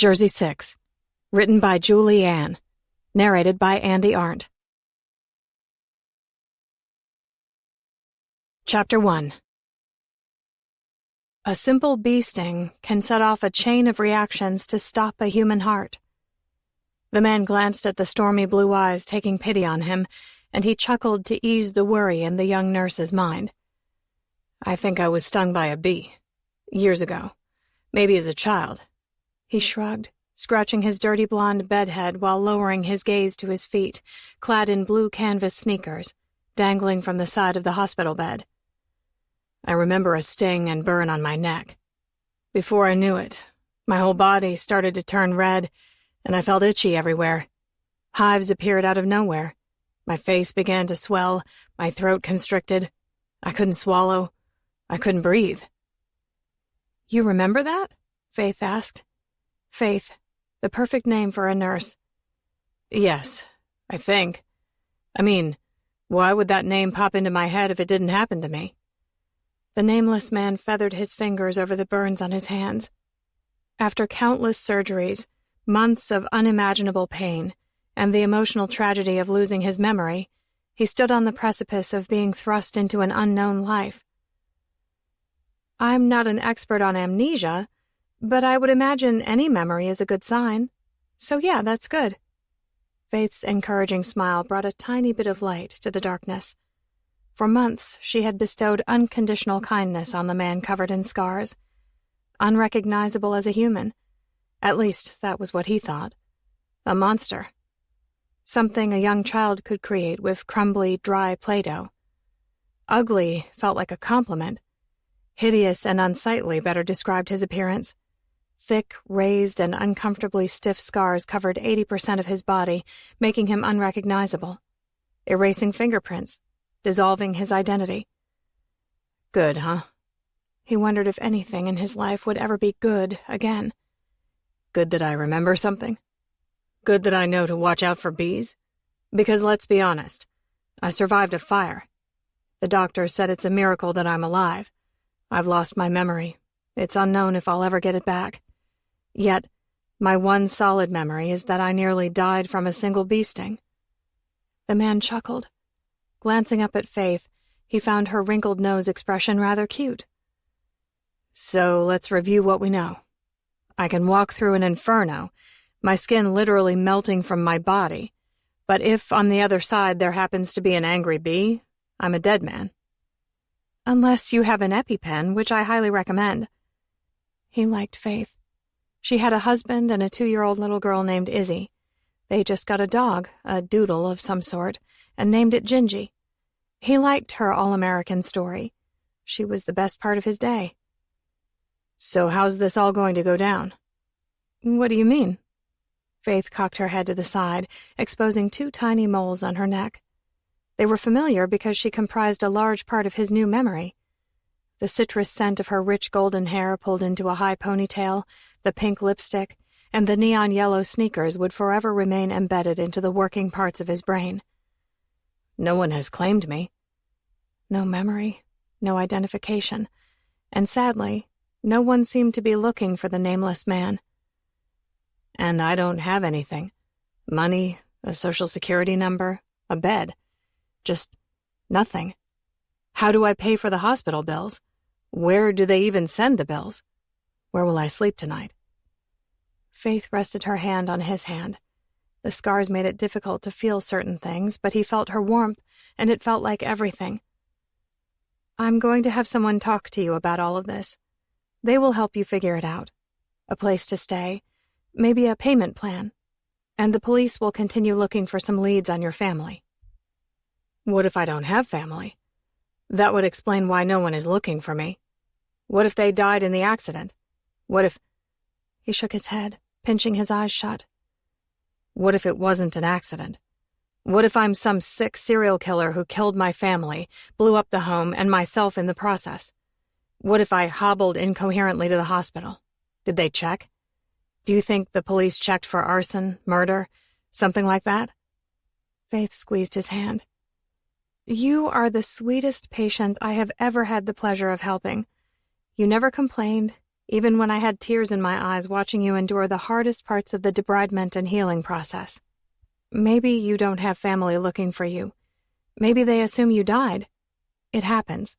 Jersey 6. Written by Julie Ann. Narrated by Andy Arndt. Chapter 1. A simple bee sting can set off a chain of reactions to stop a human heart. The man glanced at the stormy blue eyes taking pity on him, and he chuckled to ease the worry in the young nurse's mind. I think I was stung by a bee. Years ago. Maybe as a child. He shrugged, scratching his dirty blonde bedhead while lowering his gaze to his feet, clad in blue canvas sneakers, dangling from the side of the hospital bed. I remember a sting and burn on my neck. Before I knew it, my whole body started to turn red, and I felt itchy everywhere. Hives appeared out of nowhere. My face began to swell, my throat constricted. I couldn't swallow. I couldn't breathe. "You remember that?" Faith asked. Faith, the perfect name for a nurse. Yes, I think. I mean, why would that name pop into my head if it didn't happen to me? The nameless man feathered his fingers over the burns on his hands. After countless surgeries, months of unimaginable pain, and the emotional tragedy of losing his memory, he stood on the precipice of being thrust into an unknown life. I'm not an expert on amnesia, but I would imagine any memory is a good sign. So yeah, that's good. Faith's encouraging smile brought a tiny bit of light to the darkness. For months, she had bestowed unconditional kindness on the man covered in scars. Unrecognizable as a human. At least, that was what he thought. A monster. Something a young child could create with crumbly, dry Play-Doh. Ugly felt like a compliment. Hideous and unsightly better described his appearance. Thick, raised, and uncomfortably stiff scars covered 80% of his body, making him unrecognizable. Erasing fingerprints. Dissolving his identity. Good, huh? He wondered if anything in his life would ever be good again. Good that I remember something? Good that I know to watch out for bees? Because let's be honest, I survived a fire. The doctor said it's a miracle that I'm alive. I've lost my memory. It's unknown if I'll ever get it back. Yet, my one solid memory is that I nearly died from a single bee sting. The man chuckled. Glancing up at Faith, he found her wrinkled nose expression rather cute. So let's review what we know. I can walk through an inferno, my skin literally melting from my body, but if on the other side there happens to be an angry bee, I'm a dead man. Unless you have an EpiPen, which I highly recommend. He liked Faith. She had a husband and a 2-year-old little girl named Izzy. They just got a dog, a doodle of some sort, and named it Gingy. He liked her all-American story. She was the best part of his day. So how's this all going to go down? What do you mean? Faith cocked her head to the side, exposing 2 tiny moles on her neck. They were familiar because she comprised a large part of his new memory. The citrus scent of her rich golden hair pulled into a high ponytail, the pink lipstick, and the neon yellow sneakers would forever remain embedded into the working parts of his brain. No one has claimed me. No memory, no identification, and sadly, no one seemed to be looking for the nameless man. And I don't have anything. Money, a social security number, a bed. Just nothing. How do I pay for the hospital bills? Where do they even send the bills? Where will I sleep tonight? Faith rested her hand on his hand. The scars made it difficult to feel certain things, but he felt her warmth, and it felt like everything. I'm going to have someone talk to you about all of this. They will help you figure it out. A place to stay, maybe a payment plan, and the police will continue looking for some leads on your family. What if I don't have family? That would explain why no one is looking for me. What if they died in the accident? What if... He shook his head, pinching his eyes shut. What if it wasn't an accident? What if I'm some sick serial killer who killed my family, blew up the home, and myself in the process? What if I hobbled incoherently to the hospital? Did they check? Do you think the police checked for arson, murder, something like that? Faith squeezed his hand. You are the sweetest patient I have ever had the pleasure of helping. You never complained, even when I had tears in my eyes watching you endure the hardest parts of the debridement and healing process. Maybe you don't have family looking for you. Maybe they assume you died. It happens.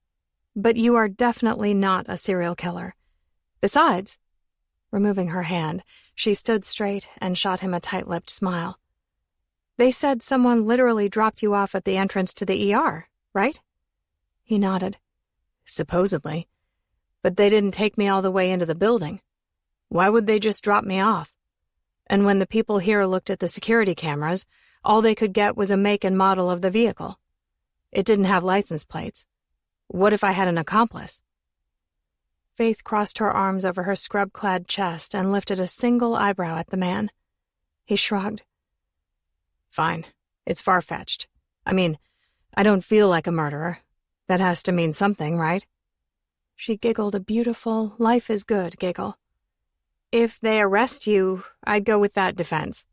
But you are definitely not a serial killer. Besides," removing her hand, she stood straight and shot him a tight-lipped smile. "They said someone literally dropped you off at the entrance to the ER, right?" He nodded. "Supposedly. But they didn't take me all the way into the building. Why would they just drop me off? And when the people here looked at the security cameras, all they could get was a make and model of the vehicle. It didn't have license plates. What if I had an accomplice?" Faith crossed her arms over her scrub-clad chest and lifted a single eyebrow at the man. He shrugged. "Fine. It's far-fetched. I mean, I don't feel like a murderer. That has to mean something, right?" She giggled a beautiful, life-is-good giggle. "If they arrest you, I'd go with that defense."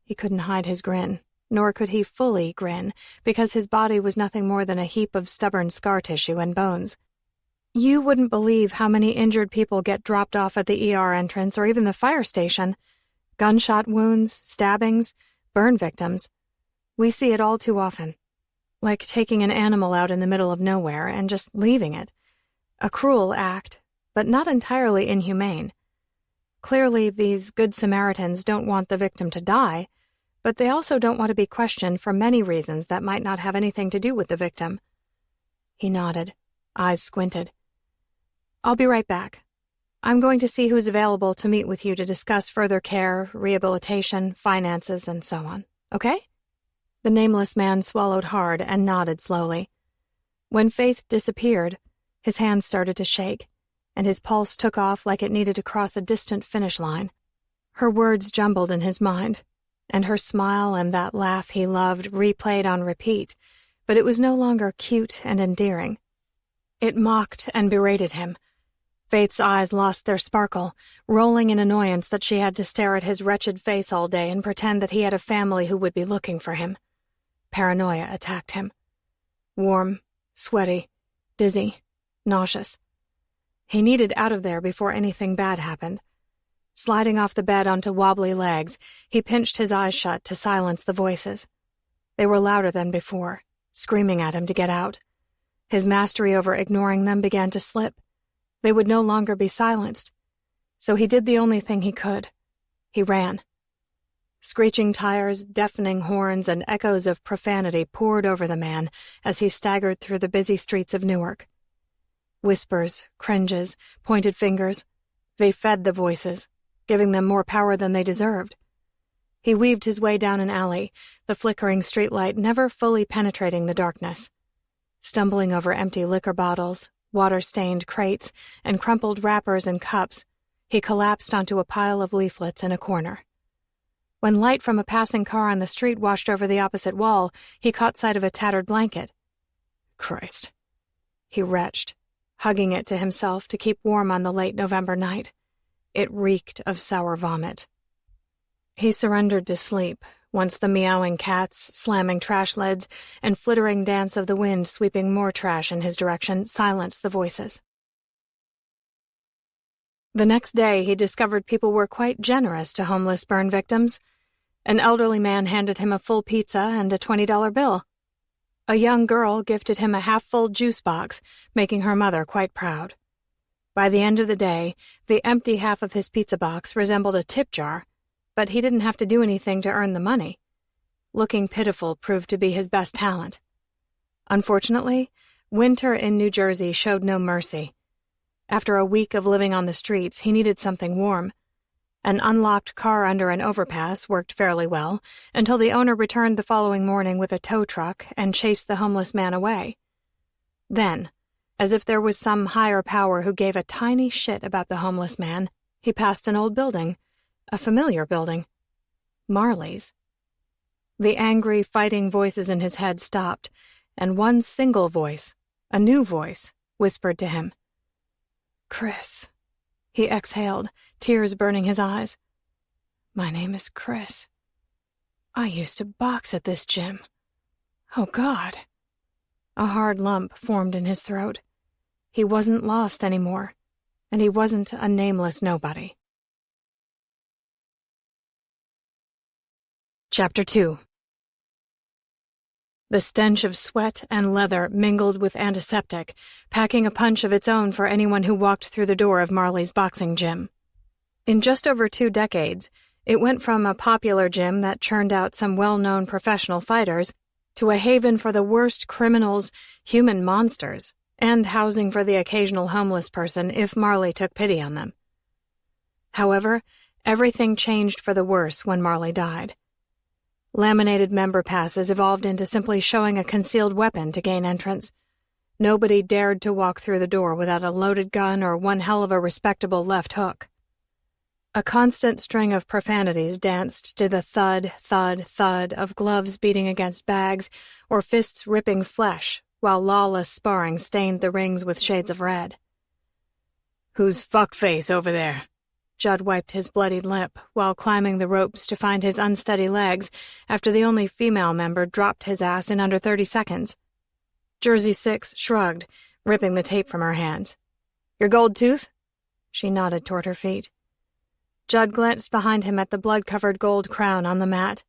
He couldn't hide his grin, nor could he fully grin, because his body was nothing more than a heap of stubborn scar tissue and bones. You wouldn't believe how many injured people get dropped off at the ER entrance or even the fire station. Gunshot wounds, stabbings, burn victims. We see it all too often. Like taking an animal out in the middle of nowhere and just leaving it. A cruel act, but not entirely inhumane. Clearly, these Good Samaritans don't want the victim to die, but they also don't want to be questioned for many reasons that might not have anything to do with the victim. He nodded, eyes squinted. "I'll be right back. I'm going to see who's available to meet with you to discuss further care, rehabilitation, finances, and so on. Okay?" The nameless man swallowed hard and nodded slowly. When Faith disappeared, his hands started to shake, and his pulse took off like it needed to cross a distant finish line. Her words jumbled in his mind, and her smile and that laugh he loved replayed on repeat, but it was no longer cute and endearing. It mocked and berated him. Faith's eyes lost their sparkle, rolling in annoyance that she had to stare at his wretched face all day and pretend that he had a family who would be looking for him. Paranoia attacked him. Warm, sweaty, dizzy, nauseous. He needed out of there before anything bad happened. Sliding off the bed onto wobbly legs, he pinched his eyes shut to silence the voices. They were louder than before, screaming at him to get out. His mastery over ignoring them began to slip. They would no longer be silenced. So he did the only thing he could. He ran. Screeching tires, deafening horns, and echoes of profanity poured over the man as he staggered through the busy streets of Newark. Whispers, cringes, pointed fingers. They fed the voices, giving them more power than they deserved. He weaved his way down an alley, the flickering streetlight never fully penetrating the darkness. Stumbling over empty liquor bottles, water-stained crates, and crumpled wrappers and cups, he collapsed onto a pile of leaflets in a corner. When light from a passing car on the street washed over the opposite wall, he caught sight of a tattered blanket. Christ. He retched, hugging it to himself to keep warm on the late November night. It reeked of sour vomit. He surrendered to sleep, once the meowing cats, slamming trash lids, and flittering dance of the wind sweeping more trash in his direction silenced the voices. The next day, he discovered people were quite generous to homeless burn victims. An elderly man handed him a full pizza and a $20 bill. A young girl gifted him a half-full juice box, making her mother quite proud. By the end of the day, the empty half of his pizza box resembled a tip jar, but he didn't have to do anything to earn the money. Looking pitiful proved to be his best talent. Unfortunately, winter in New Jersey showed no mercy. After a week of living on the streets, he needed something warm. An unlocked car under an overpass worked fairly well, until the owner returned the following morning with a tow truck and chased the homeless man away. Then, as if there was some higher power who gave a tiny shit about the homeless man, he passed an old building, a familiar building. Marley's. The angry, fighting voices in his head stopped, and one single voice, a new voice, whispered to him. "Chris." He exhaled, tears burning his eyes. "My name is Chris. I used to box at this gym. Oh, God." A hard lump formed in his throat. He wasn't lost anymore. and he wasn't a nameless nobody. Chapter 2. The stench of sweat and leather mingled with antiseptic, packing a punch of its own for anyone who walked through the door of Marley's boxing gym. In just over 2 decades, it went from a popular gym that churned out some well-known professional fighters to a haven for the worst criminals, human monsters, and housing for the occasional homeless person if Marley took pity on them. However, everything changed for the worse when Marley died. Laminated member passes evolved into simply showing a concealed weapon to gain entrance. Nobody dared to walk through the door without a loaded gun or one hell of a respectable left hook. A constant string of profanities danced to the thud, thud, thud of gloves beating against bags or fists ripping flesh, while lawless sparring stained the rings with shades of red. "Who's fuckface over there?" Judd wiped his bloodied lip while climbing the ropes to find his unsteady legs after the only female member dropped his ass in under 30 seconds. Jersey 6 shrugged, ripping the tape from her hands. "Your gold tooth?" She nodded toward her feet. Judd glanced behind him at the blood-covered gold crown on the mat.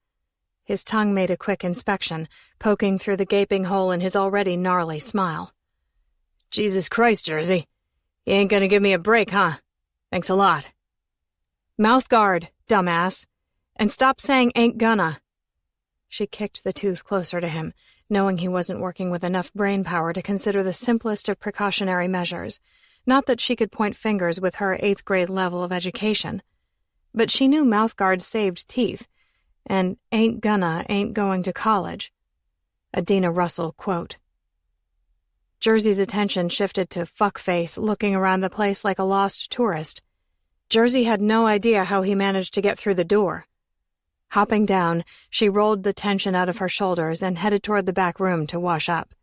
His tongue made a quick inspection, poking through the gaping hole in his already gnarly smile. "Jesus Christ, Jersey. You ain't gonna give me a break, huh? Thanks a lot." "Mouth guard, dumbass. And stop saying ain't gonna." She kicked the tooth closer to him, knowing he wasn't working with enough brain power to consider the simplest of precautionary measures. Not that she could point fingers with her 8th grade level of education. But she knew mouth guards saved teeth, and ain't going to college. A Dina Russell quote. Jersey's attention shifted to fuckface looking around the place like a lost tourist. Jersey had no idea how he managed to get through the door. Hopping down, she rolled the tension out of her shoulders and headed toward the back room to wash up.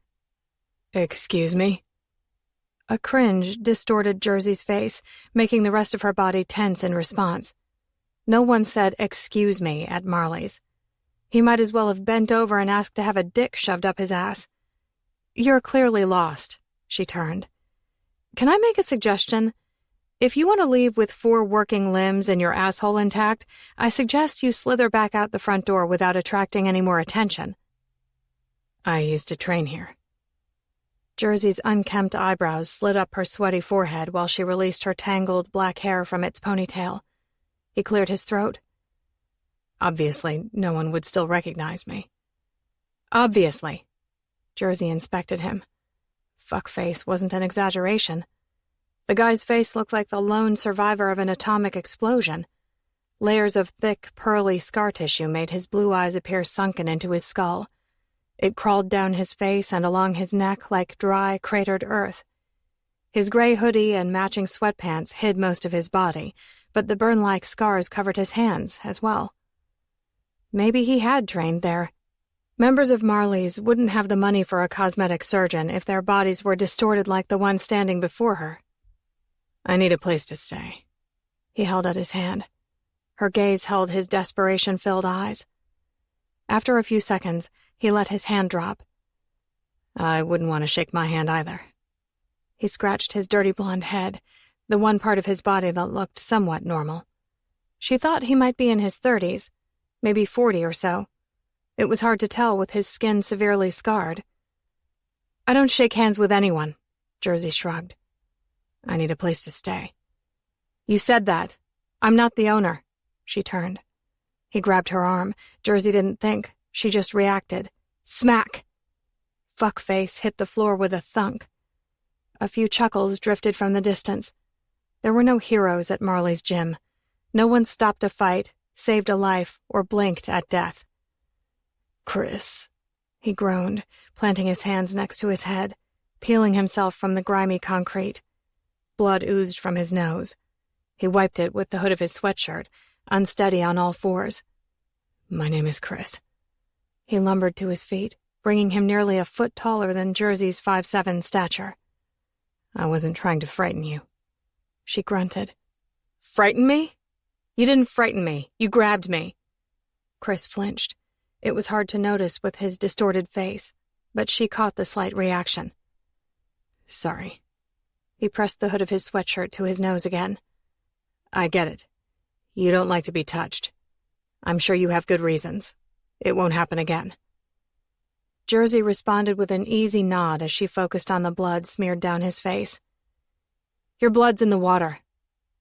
"Excuse me?" A cringe distorted Jersey's face, making the rest of her body tense in response. No one said "excuse me" at Marley's. He might as well have bent over and asked to have a dick shoved up his ass. "You're clearly lost," she turned. "Can I make a suggestion? If you want to leave with 4 working limbs and your asshole intact, I suggest you slither back out the front door without attracting any more attention." "I used to train here." Jersey's unkempt eyebrows slid up her sweaty forehead while she released her tangled black hair from its ponytail. He cleared his throat. "Obviously, no one would still recognize me." "Obviously." Jersey inspected him. Fuckface wasn't an exaggeration. The guy's face looked like the lone survivor of an atomic explosion. Layers of thick, pearly scar tissue made his blue eyes appear sunken into his skull. It crawled down his face and along his neck like dry, cratered earth. His gray hoodie and matching sweatpants hid most of his body, but the burn-like scars covered his hands as well. Maybe he had trained there. Members of Marley's wouldn't have the money for a cosmetic surgeon if their bodies were distorted like the one standing before her. "I need a place to stay." He held out his hand. Her gaze held his desperation-filled eyes. After a few seconds, he let his hand drop. "I wouldn't want to shake my hand either." He scratched his dirty blonde head, the one part of his body that looked somewhat normal. She thought he might be in his 30s, maybe 40 or so. It was hard to tell with his skin severely scarred. "I don't shake hands with anyone," Jersey shrugged. "I need a place to stay." "You said that. I'm not the owner." She turned. He grabbed her arm. Jersey didn't think. She just reacted. Smack! Fuckface hit the floor with a thunk. A few chuckles drifted from the distance. There were no heroes at Marley's gym. No one stopped a fight, saved a life, or blinked at death. "Chris," he groaned, planting his hands next to his head, peeling himself from the grimy concrete. Blood oozed from his nose. He wiped it with the hood of his sweatshirt, unsteady on all fours. "My name is Chris." He lumbered to his feet, bringing him nearly a foot taller than Jersey's 5'7" stature. "I wasn't trying to frighten you." She grunted. "Frighten me? You didn't frighten me. You grabbed me." Chris flinched. It was hard to notice with his distorted face, but she caught the slight reaction. "Sorry." He pressed the hood of his sweatshirt to his nose again. I get it. You don't like to be touched. I'm sure you have good reasons. It won't happen again. Jersey responded with an easy nod as she focused on the blood smeared down his face. Your blood's in the water.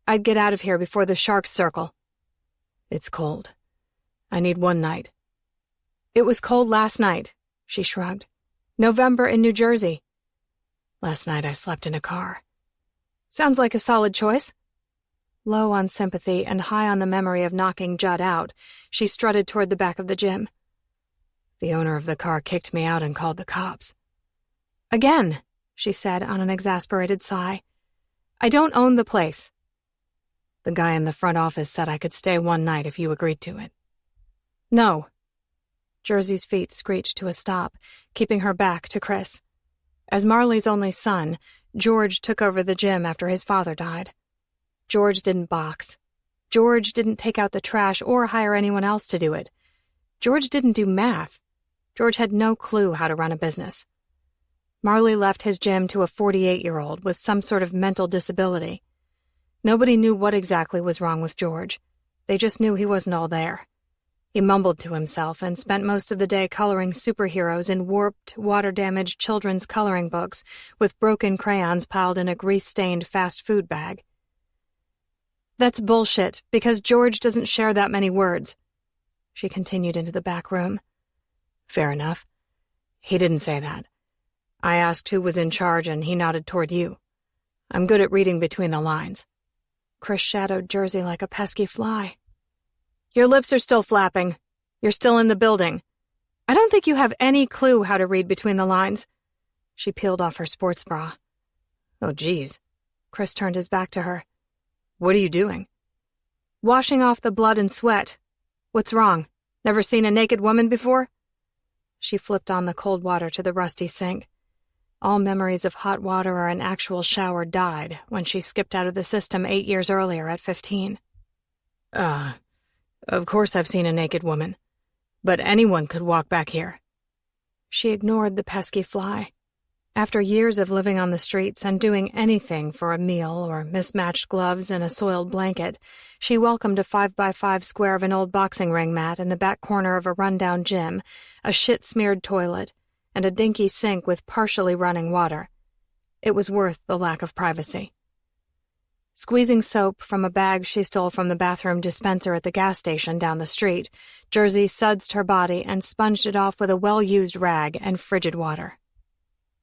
I'd get out of here before the sharks circle. It's cold. I need one night. It was cold last night, she shrugged. November in New Jersey. Last night I slept in a car. Sounds like a solid choice. Low on sympathy and high on the memory of knocking Judd out, she strutted toward the back of the gym. The owner of the car kicked me out and called the cops. Again, she said on an exasperated sigh. I don't own the place. The guy in the front office said I could stay one night if you agreed to it. No. Jersey's feet screeched to a stop, keeping her back to Chris. As Marley's only son, George took over the gym after his father died. George didn't box. George didn't take out the trash or hire anyone else to do it. George didn't do math. George had no clue how to run a business. Marley left his gym to a 48-year-old with some sort of mental disability. Nobody knew what exactly was wrong with George. They just knew he wasn't all there. He mumbled to himself and spent most of the day coloring superheroes in warped, water-damaged children's coloring books with broken crayons piled in a grease-stained fast food bag. That's bullshit, because George doesn't share that many words. She continued into the back room. Fair enough. He didn't say that. I asked who was in charge and he nodded toward you. I'm good at reading between the lines. Chris shadowed Jersey like a pesky fly. Your lips are still flapping. You're still in the building. I don't think you have any clue how to read between the lines. She peeled off her sports bra. Oh, geez. Chris turned his back to her. What are you doing? Washing off the blood and sweat. What's wrong? Never seen a naked woman before? She flipped on the cold water to the rusty sink. All memories of hot water or an actual shower died when she skipped out of the system 8 years earlier at 15. Of course I've seen a naked woman. But anyone could walk back here. She ignored the pesky fly. After years of living on the streets and doing anything for a meal or mismatched gloves and a soiled blanket, she welcomed a 5x5 square of an old boxing ring mat in the back corner of a rundown gym, a shit-smeared toilet, and a dinky sink with partially running water. It was worth the lack of privacy. Squeezing soap from a bag she stole from the bathroom dispenser at the gas station down the street, Jersey sudsed her body and sponged it off with a well-used rag and frigid water.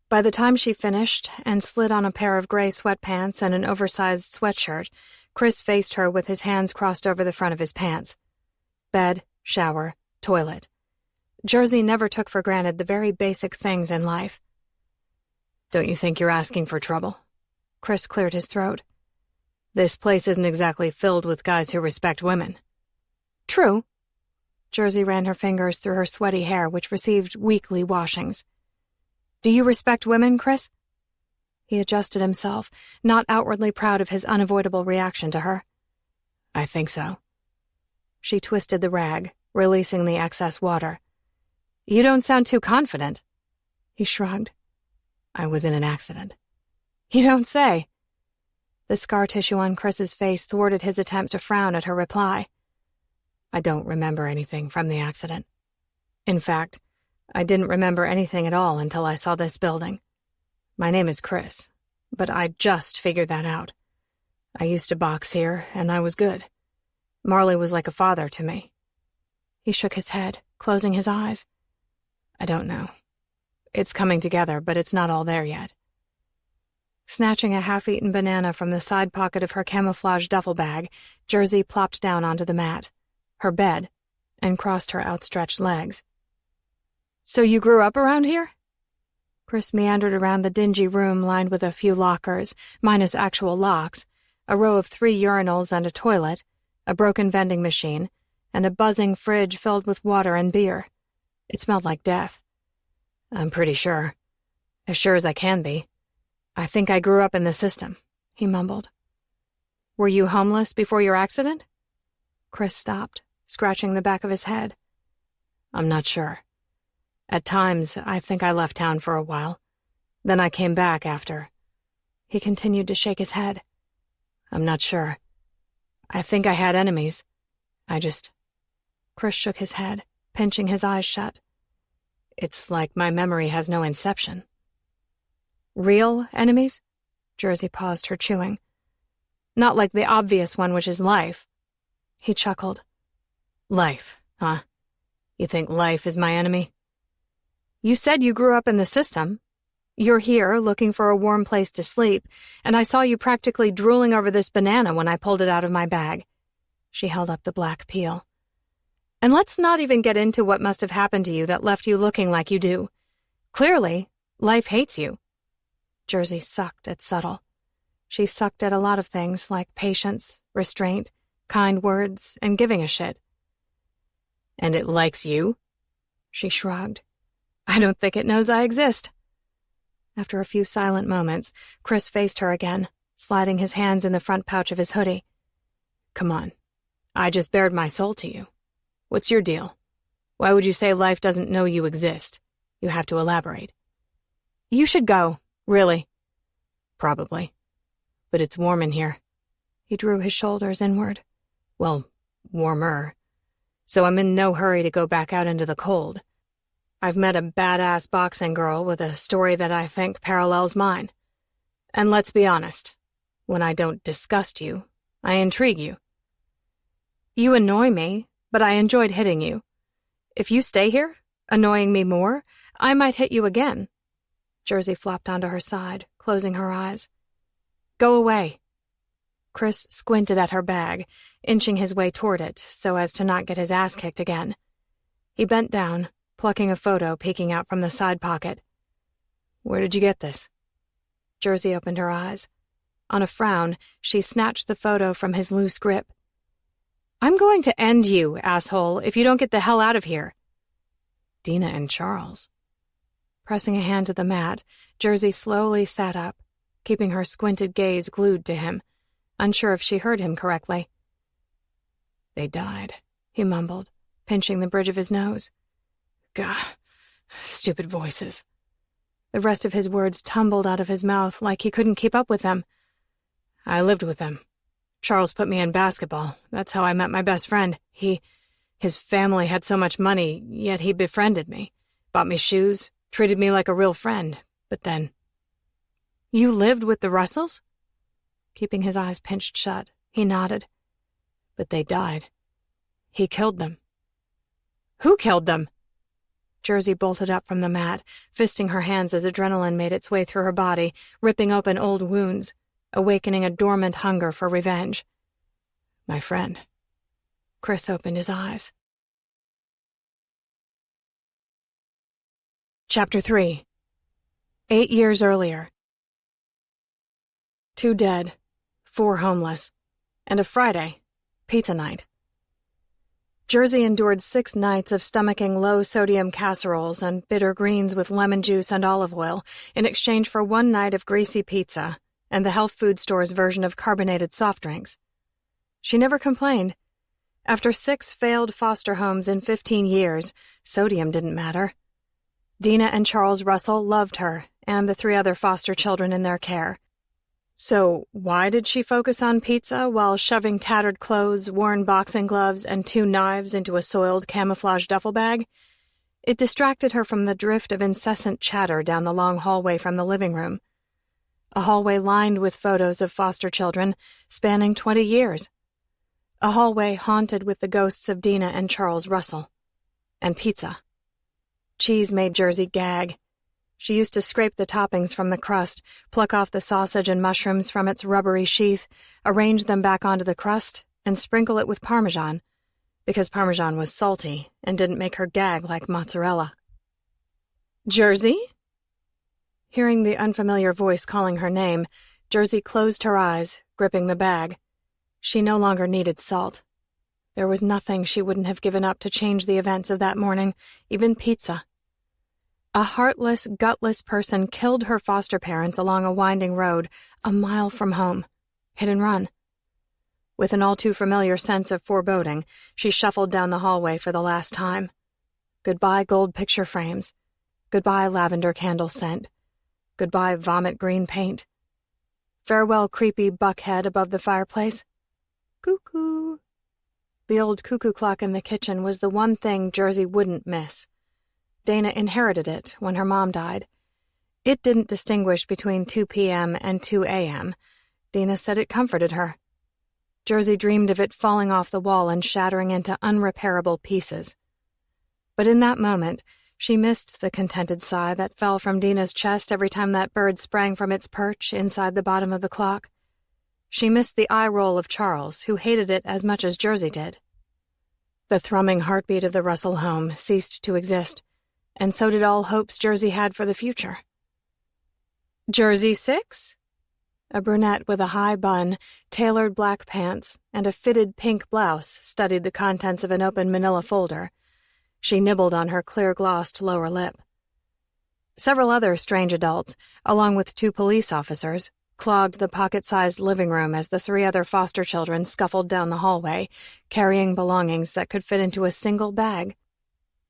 By the time she finished and slid on a pair of gray sweatpants and an oversized sweatshirt, Chris faced her with his hands crossed over the front of his pants. Bed, shower, toilet. Jersey never took for granted the very basic things in life. Don't you think you're asking for trouble? Chris cleared his throat. This place isn't exactly filled with guys who respect women. True. Jersey ran her fingers through her sweaty hair, which received weekly washings. Do you respect women, Chris? He adjusted himself, not outwardly proud of his unavoidable reaction to her. I think so. She twisted the rag, releasing the excess water. You don't sound too confident. He shrugged. I was in an accident. You don't say. The scar tissue on Chris's face thwarted his attempt to frown at her reply. I don't remember anything from the accident. In fact, I didn't remember anything at all until I saw this building. My name is Chris, but I just figured that out. I used to box here, and I was good. Marley was like a father to me. He shook his head, closing his eyes. I don't know. It's coming together, but it's not all there yet. Snatching a half-eaten banana from the side pocket of her camouflage duffel bag, Jersey plopped down onto the mat, her bed, and crossed her outstretched legs. So you grew up around here? Chris meandered around the dingy room lined with a few lockers, minus actual locks, a row of 3 urinals and a toilet, a broken vending machine, and a buzzing fridge filled with water and beer. It smelled like death. I'm pretty sure. As sure as I can be. I think I grew up in the system, he mumbled. Were you homeless before your accident? Chris stopped, scratching the back of his head. I'm not sure. At times, I think I left town for a while. Then I came back after. He continued to shake his head. I'm not sure. I think I had enemies. Chris shook his head, pinching his eyes shut. It's like my memory has no inception. Real enemies? Jersey paused her chewing. Not like the obvious one, which is life. He chuckled. Life, huh? You think life is my enemy? You said you grew up in the system. You're here looking for a warm place to sleep, and I saw you practically drooling over this banana when I pulled it out of my bag. She held up the black peel. And let's not even get into what must have happened to you that left you looking like you do. Clearly, life hates you. Jersey sucked at subtle. She sucked at a lot of things like patience, restraint, kind words, and giving a shit. And it likes you? She shrugged. I don't think it knows I exist. After a few silent moments, Chris faced her again, sliding his hands in the front pouch of his hoodie. Come on. I just bared my soul to you. What's your deal? Why would you say life doesn't know you exist? You have to elaborate. You should go, really. Probably. But it's warm in here. He drew his shoulders inward. Well, warmer. So I'm in no hurry to go back out into the cold. I've met a badass boxing girl with a story that I think parallels mine. And let's be honest, when I don't disgust you, I intrigue you. You annoy me, but I enjoyed hitting you. If you stay here, annoying me more, I might hit you again. Jersey flopped onto her side, closing her eyes. Go away. Chris squinted at her bag, inching his way toward it so as to not get his ass kicked again. He bent down, plucking a photo peeking out from the side pocket. Where did you get this? Jersey opened her eyes. On a frown, she snatched the photo from his loose grip. I'm going to end you, asshole, if you don't get the hell out of here. Dina and Charles. Pressing a hand to the mat, Jersey slowly sat up, keeping her squinted gaze glued to him, unsure if she heard him correctly. They died, he mumbled, pinching the bridge of his nose. Gah, stupid voices. The rest of his words tumbled out of his mouth like he couldn't keep up with them. I lived with them. Charles put me in basketball. That's how I met my best friend. His family had so much money, yet he befriended me. Bought me shoes, treated me like a real friend. But then... You lived with the Russells? Keeping his eyes pinched shut, he nodded. But they died. He killed them. Who killed them? Jersey bolted up from the mat, fisting her hands as adrenaline made its way through her body, ripping open old wounds, awakening a dormant hunger for revenge. My friend. Chris opened his eyes. Chapter 3. 8 years earlier. 2 dead, 4 homeless, and a Friday, pizza night. Jersey endured 6 nights of stomaching low-sodium casseroles and bitter greens with lemon juice and olive oil in exchange for 1 night of greasy pizza and the health food store's version of carbonated soft drinks. She never complained. After 6 failed foster homes in 15 years, sodium didn't matter. Dina and Charles Russell loved her and the 3 other foster children in their care. So why did she focus on pizza while shoving tattered clothes, worn boxing gloves, and 2 knives into a soiled camouflage duffel bag? It distracted her from the drift of incessant chatter down the long hallway from the living room. A hallway lined with photos of foster children spanning 20 years. A hallway haunted with the ghosts of Dina and Charles Russell. And pizza. Cheese made Jersey gag. She used to scrape the toppings from the crust, pluck off the sausage and mushrooms from its rubbery sheath, arrange them back onto the crust, and sprinkle it with Parmesan, because Parmesan was salty and didn't make her gag like mozzarella. Jersey? Hearing the unfamiliar voice calling her name, Jersey closed her eyes, gripping the bag. She no longer needed salt. There was nothing she wouldn't have given up to change the events of that morning, even pizza. A heartless, gutless person killed her foster parents along a winding road, a mile from home. Hit and run. With an all-too-familiar sense of foreboding, she shuffled down the hallway for the last time. Goodbye gold picture frames. Goodbye lavender candle scent. Goodbye vomit green paint. Farewell, creepy buckhead above the fireplace. Cuckoo. The old cuckoo clock in the kitchen was the one thing Jersey wouldn't miss. Dana inherited it when her mom died. It didn't distinguish between 2 p.m. and 2 a.m. Dana said it comforted her. Jersey dreamed of it falling off the wall and shattering into unrepairable pieces. But in that moment, she missed the contented sigh that fell from Dina's chest every time that bird sprang from its perch inside the bottom of the clock. She missed the eye roll of Charles, who hated it as much as Jersey did. The thrumming heartbeat of the Russell home ceased to exist, and so did all hopes Jersey had for the future. Jersey 6? A brunette with a high bun, tailored black pants, and a fitted pink blouse studied the contents of an open manila folder. She nibbled on her clear-glossed lower lip. Several other strange adults, along with 2 police officers, clogged the pocket-sized living room as the 3 other foster children scuffled down the hallway, carrying belongings that could fit into a single bag.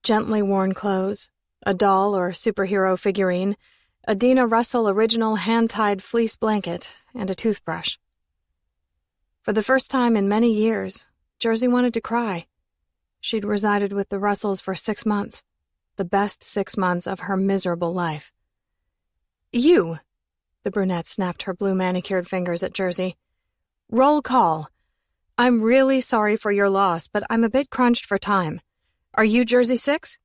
Gently worn clothes, a doll or superhero figurine, a Dina Russell original hand-tied fleece blanket, and a toothbrush. For the first time in many years, Jersey wanted to cry. She'd resided with the Russells for 6 months, the best 6 months of her miserable life. You! The brunette snapped her blue manicured fingers at Jersey. Roll call. I'm really sorry for your loss, but I'm a bit crunched for time. Are you Jersey 6?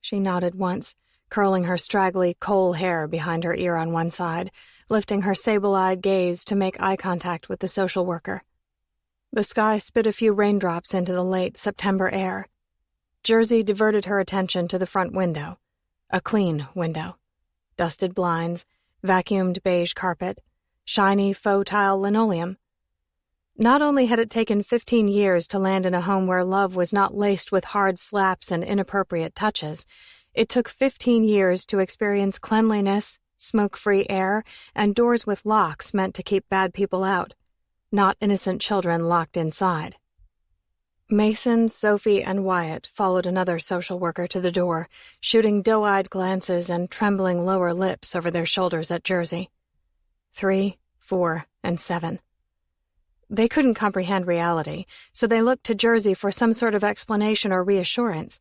She nodded once, curling her straggly coal hair behind her ear on one side, lifting her sable-eyed gaze to make eye contact with the social worker. The sky spit a few raindrops into the late September air. Jersey diverted her attention to the front window. A clean window. Dusted blinds, vacuumed beige carpet, shiny faux tile linoleum. Not only had it taken 15 years to land in a home where love was not laced with hard slaps and inappropriate touches, it took 15 years to experience cleanliness, smoke-free air, and doors with locks meant to keep bad people out, not innocent children locked inside. Mason, Sophie, and Wyatt followed another social worker to the door, shooting doe-eyed glances and trembling lower lips over their shoulders at Jersey. 3, 4, and 7. They couldn't comprehend reality, so they looked to Jersey for some sort of explanation or reassurance.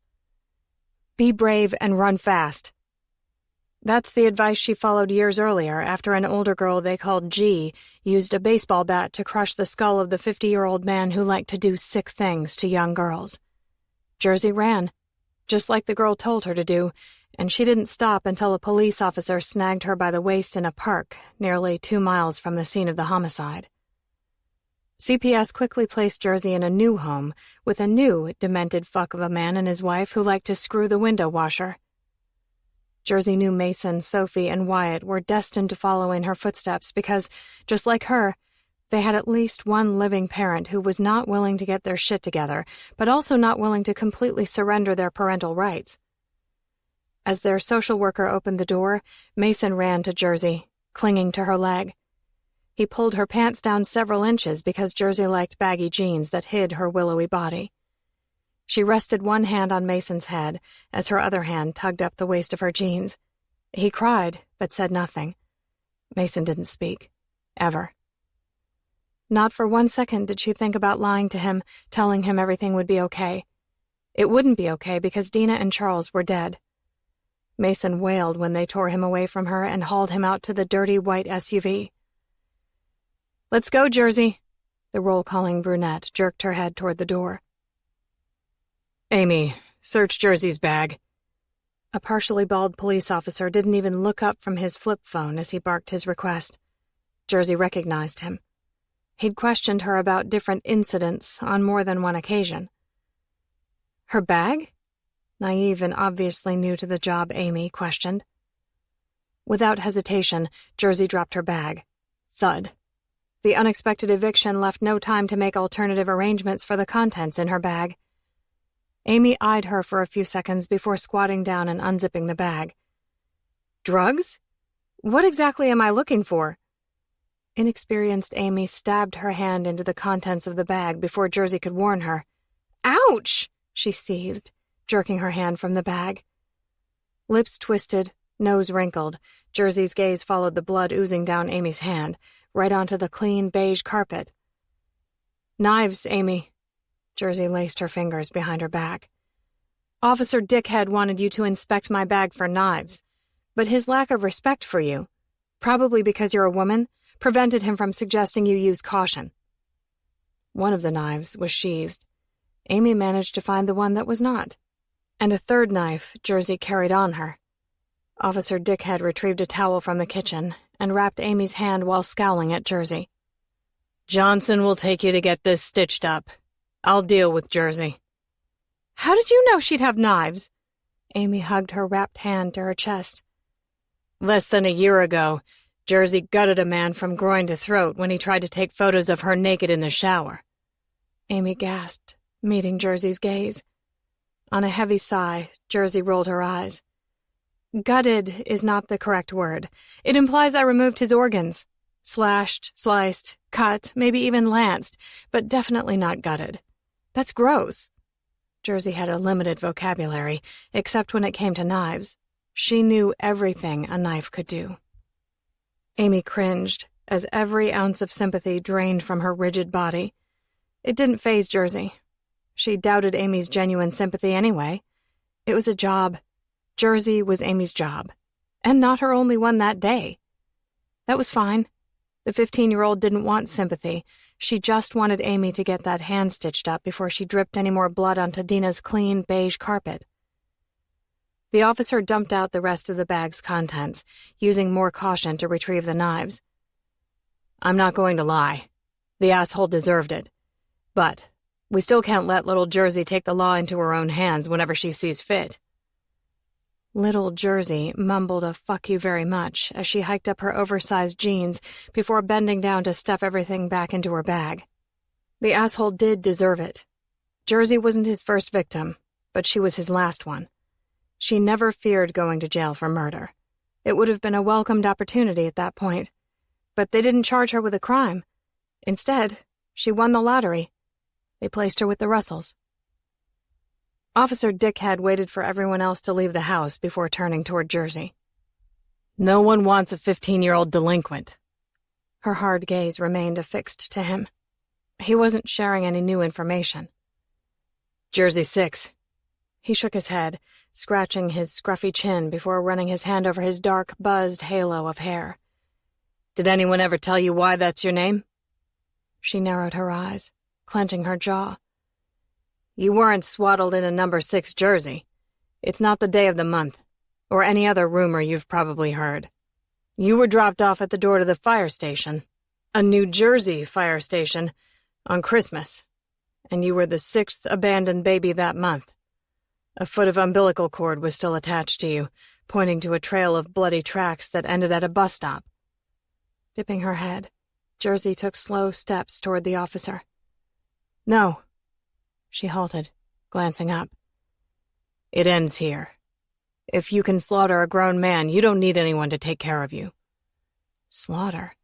Be brave and run fast. That's the advice she followed years earlier after an older girl they called G used a baseball bat to crush the skull of the 50-year-old man who liked to do sick things to young girls. Jersey ran, just like the girl told her to do, and she didn't stop until a police officer snagged her by the waist in a park nearly 2 miles from the scene of the homicide. CPS quickly placed Jersey in a new home with a new demented fuck of a man and his wife who liked to screw the window washer. Jersey knew Mason, Sophie, and Wyatt were destined to follow in her footsteps because, just like her, they had at least one living parent who was not willing to get their shit together, but also not willing to completely surrender their parental rights. As their social worker opened the door, Mason ran to Jersey, clinging to her leg. He pulled her pants down several inches because Jersey liked baggy jeans that hid her willowy body. She rested one hand on Mason's head as her other hand tugged up the waist of her jeans. He cried, but said nothing. Mason didn't speak. Ever. Not for 1 second did she think about lying to him, telling him everything would be okay. It wouldn't be okay because Dina and Charles were dead. Mason wailed when they tore him away from her and hauled him out to the dirty white SUV. Let's go, Jersey. The roll-calling brunette jerked her head toward the door. Amy, search Jersey's bag. A partially bald police officer didn't even look up from his flip phone as he barked his request. Jersey recognized him. He'd questioned her about different incidents on more than one occasion. Her bag? Naive and obviously new to the job, Amy questioned. Without hesitation, Jersey dropped her bag. Thud. The unexpected eviction left no time to make alternative arrangements for the contents in her bag. Amy eyed her for a few seconds before squatting down and unzipping the bag. Drugs? What exactly am I looking for? Inexperienced Amy stabbed her hand into the contents of the bag before Jersey could warn her. Ouch! She seethed, jerking her hand from the bag. Lips twisted, nose wrinkled, Jersey's gaze followed the blood oozing down Amy's hand, right onto the clean beige carpet. "Knives, Amy." Jersey laced her fingers behind her back. "Officer Dickhead wanted you to inspect my bag for knives, but his lack of respect for you, probably because you're a woman, prevented him from suggesting you use caution." One of the knives was sheathed. Amy managed to find the one that was not. And a third knife Jersey carried on her. Officer Dickhead retrieved a towel from the kitchen and wrapped Amy's hand while scowling at Jersey. "Johnson will take you to get this stitched up. I'll deal with Jersey." "How did you know she'd have knives?" Amy hugged her wrapped hand to her chest. "Less than a year ago, Jersey gutted a man from groin to throat when he tried to take photos of her naked in the shower." Amy gasped, meeting Jersey's gaze. On a heavy sigh, Jersey rolled her eyes. "Gutted is not the correct word. It implies I removed his organs. Slashed, sliced, cut, maybe even lanced, but definitely not gutted. That's gross." Jersey had a limited vocabulary, except when it came to knives. She knew everything a knife could do. Amy cringed as every ounce of sympathy drained from her rigid body. It didn't faze Jersey. She doubted Amy's genuine sympathy anyway. It was a job. Jersey was Amy's job, and not her only one that day. That was fine. The 15-year-old didn't want sympathy. She just wanted Amy to get that hand stitched up before she dripped any more blood onto Dina's clean beige carpet. The officer dumped out the rest of the bag's contents, using more caution to retrieve the knives. "I'm not going to lie. The asshole deserved it. But we still can't let little Jersey take the law into her own hands whenever she sees fit." Little Jersey mumbled a "fuck you very much" as she hiked up her oversized jeans before bending down to stuff everything back into her bag. The asshole did deserve it. Jersey wasn't his first victim, but she was his last one. She never feared going to jail for murder. It would have been a welcomed opportunity at that point. But they didn't charge her with a crime. Instead, she won the lottery. They placed her with the Russells. Officer Dickhead waited for everyone else to leave the house before turning toward Jersey. "No one wants a 15-year-old delinquent." Her hard gaze remained affixed to him. He wasn't sharing any new information. "Jersey's 6. He shook his head, scratching his scruffy chin before running his hand over his dark, buzzed halo of hair. "Did anyone ever tell you why that's your name?" She narrowed her eyes, clenching her jaw. "You weren't swaddled in a number 6 jersey. It's not the day of the month, or any other rumor you've probably heard. You were dropped off at the door to the fire station, a New Jersey fire station, on Christmas, and you were the 6th abandoned baby that month. A foot of umbilical cord was still attached to you, pointing to a trail of bloody tracks that ended at a bus stop." Dipping her head, Jersey took slow steps toward the officer. "No." She halted, glancing up. "It ends here. If you can slaughter a grown man, you don't need anyone to take care of you." Slaughter?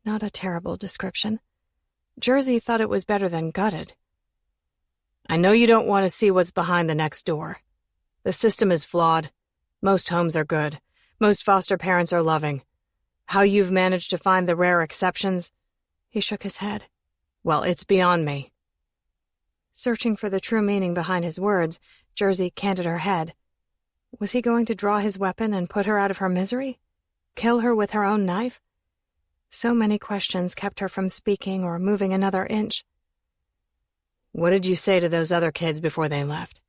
Not a terrible description. Jersey thought it was better than gutted. "I know you don't want to see what's behind the next door. The system is flawed. Most homes are good. Most foster parents are loving. How you've managed to find the rare exceptions?" He shook his head. "Well, it's beyond me." Searching for the true meaning behind his words, Jersey canted her head. Was he going to draw his weapon and put her out of her misery? Kill her with her own knife? So many questions kept her from speaking or moving another inch. "What did you say to those other kids before they left?"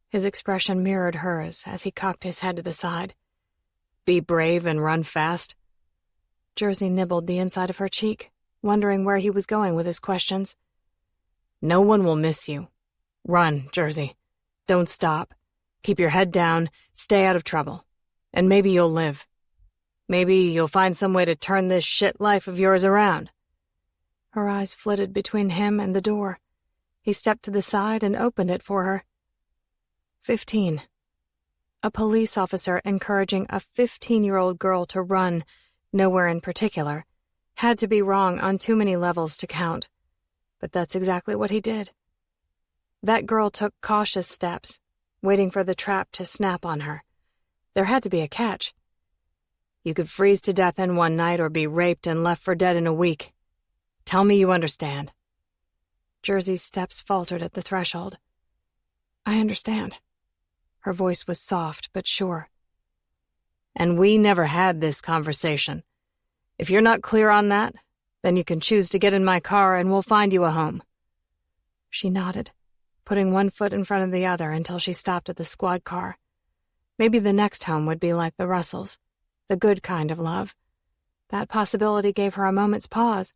His expression mirrored hers as he cocked his head to the side. "Be brave and run fast?" Jersey nibbled the inside of her cheek, wondering where he was going with his questions. "No one will miss you. Run, Jersey. Don't stop. Keep your head down, stay out of trouble. And maybe you'll live. Maybe you'll find some way to turn this shit life of yours around." Her eyes flitted between him and the door. He stepped to the side and opened it for her. 15. A police officer encouraging a 15-year-old girl to run, nowhere in particular, had to be wrong on too many levels to count. But that's exactly what he did. That girl took cautious steps, waiting for the trap to snap on her. There had to be a catch. You could freeze to death in one night or be raped and left for dead in a week. Tell me you understand." Jersey's steps faltered at the threshold. "I understand." Her voice was soft but sure. "And we never had this conversation. If you're not clear on that, then you can choose to get in my car and we'll find you a home." She nodded, putting one foot in front of the other until she stopped at the squad car. Maybe the next home would be like the Russells, the good kind of love. That possibility gave her a moment's pause.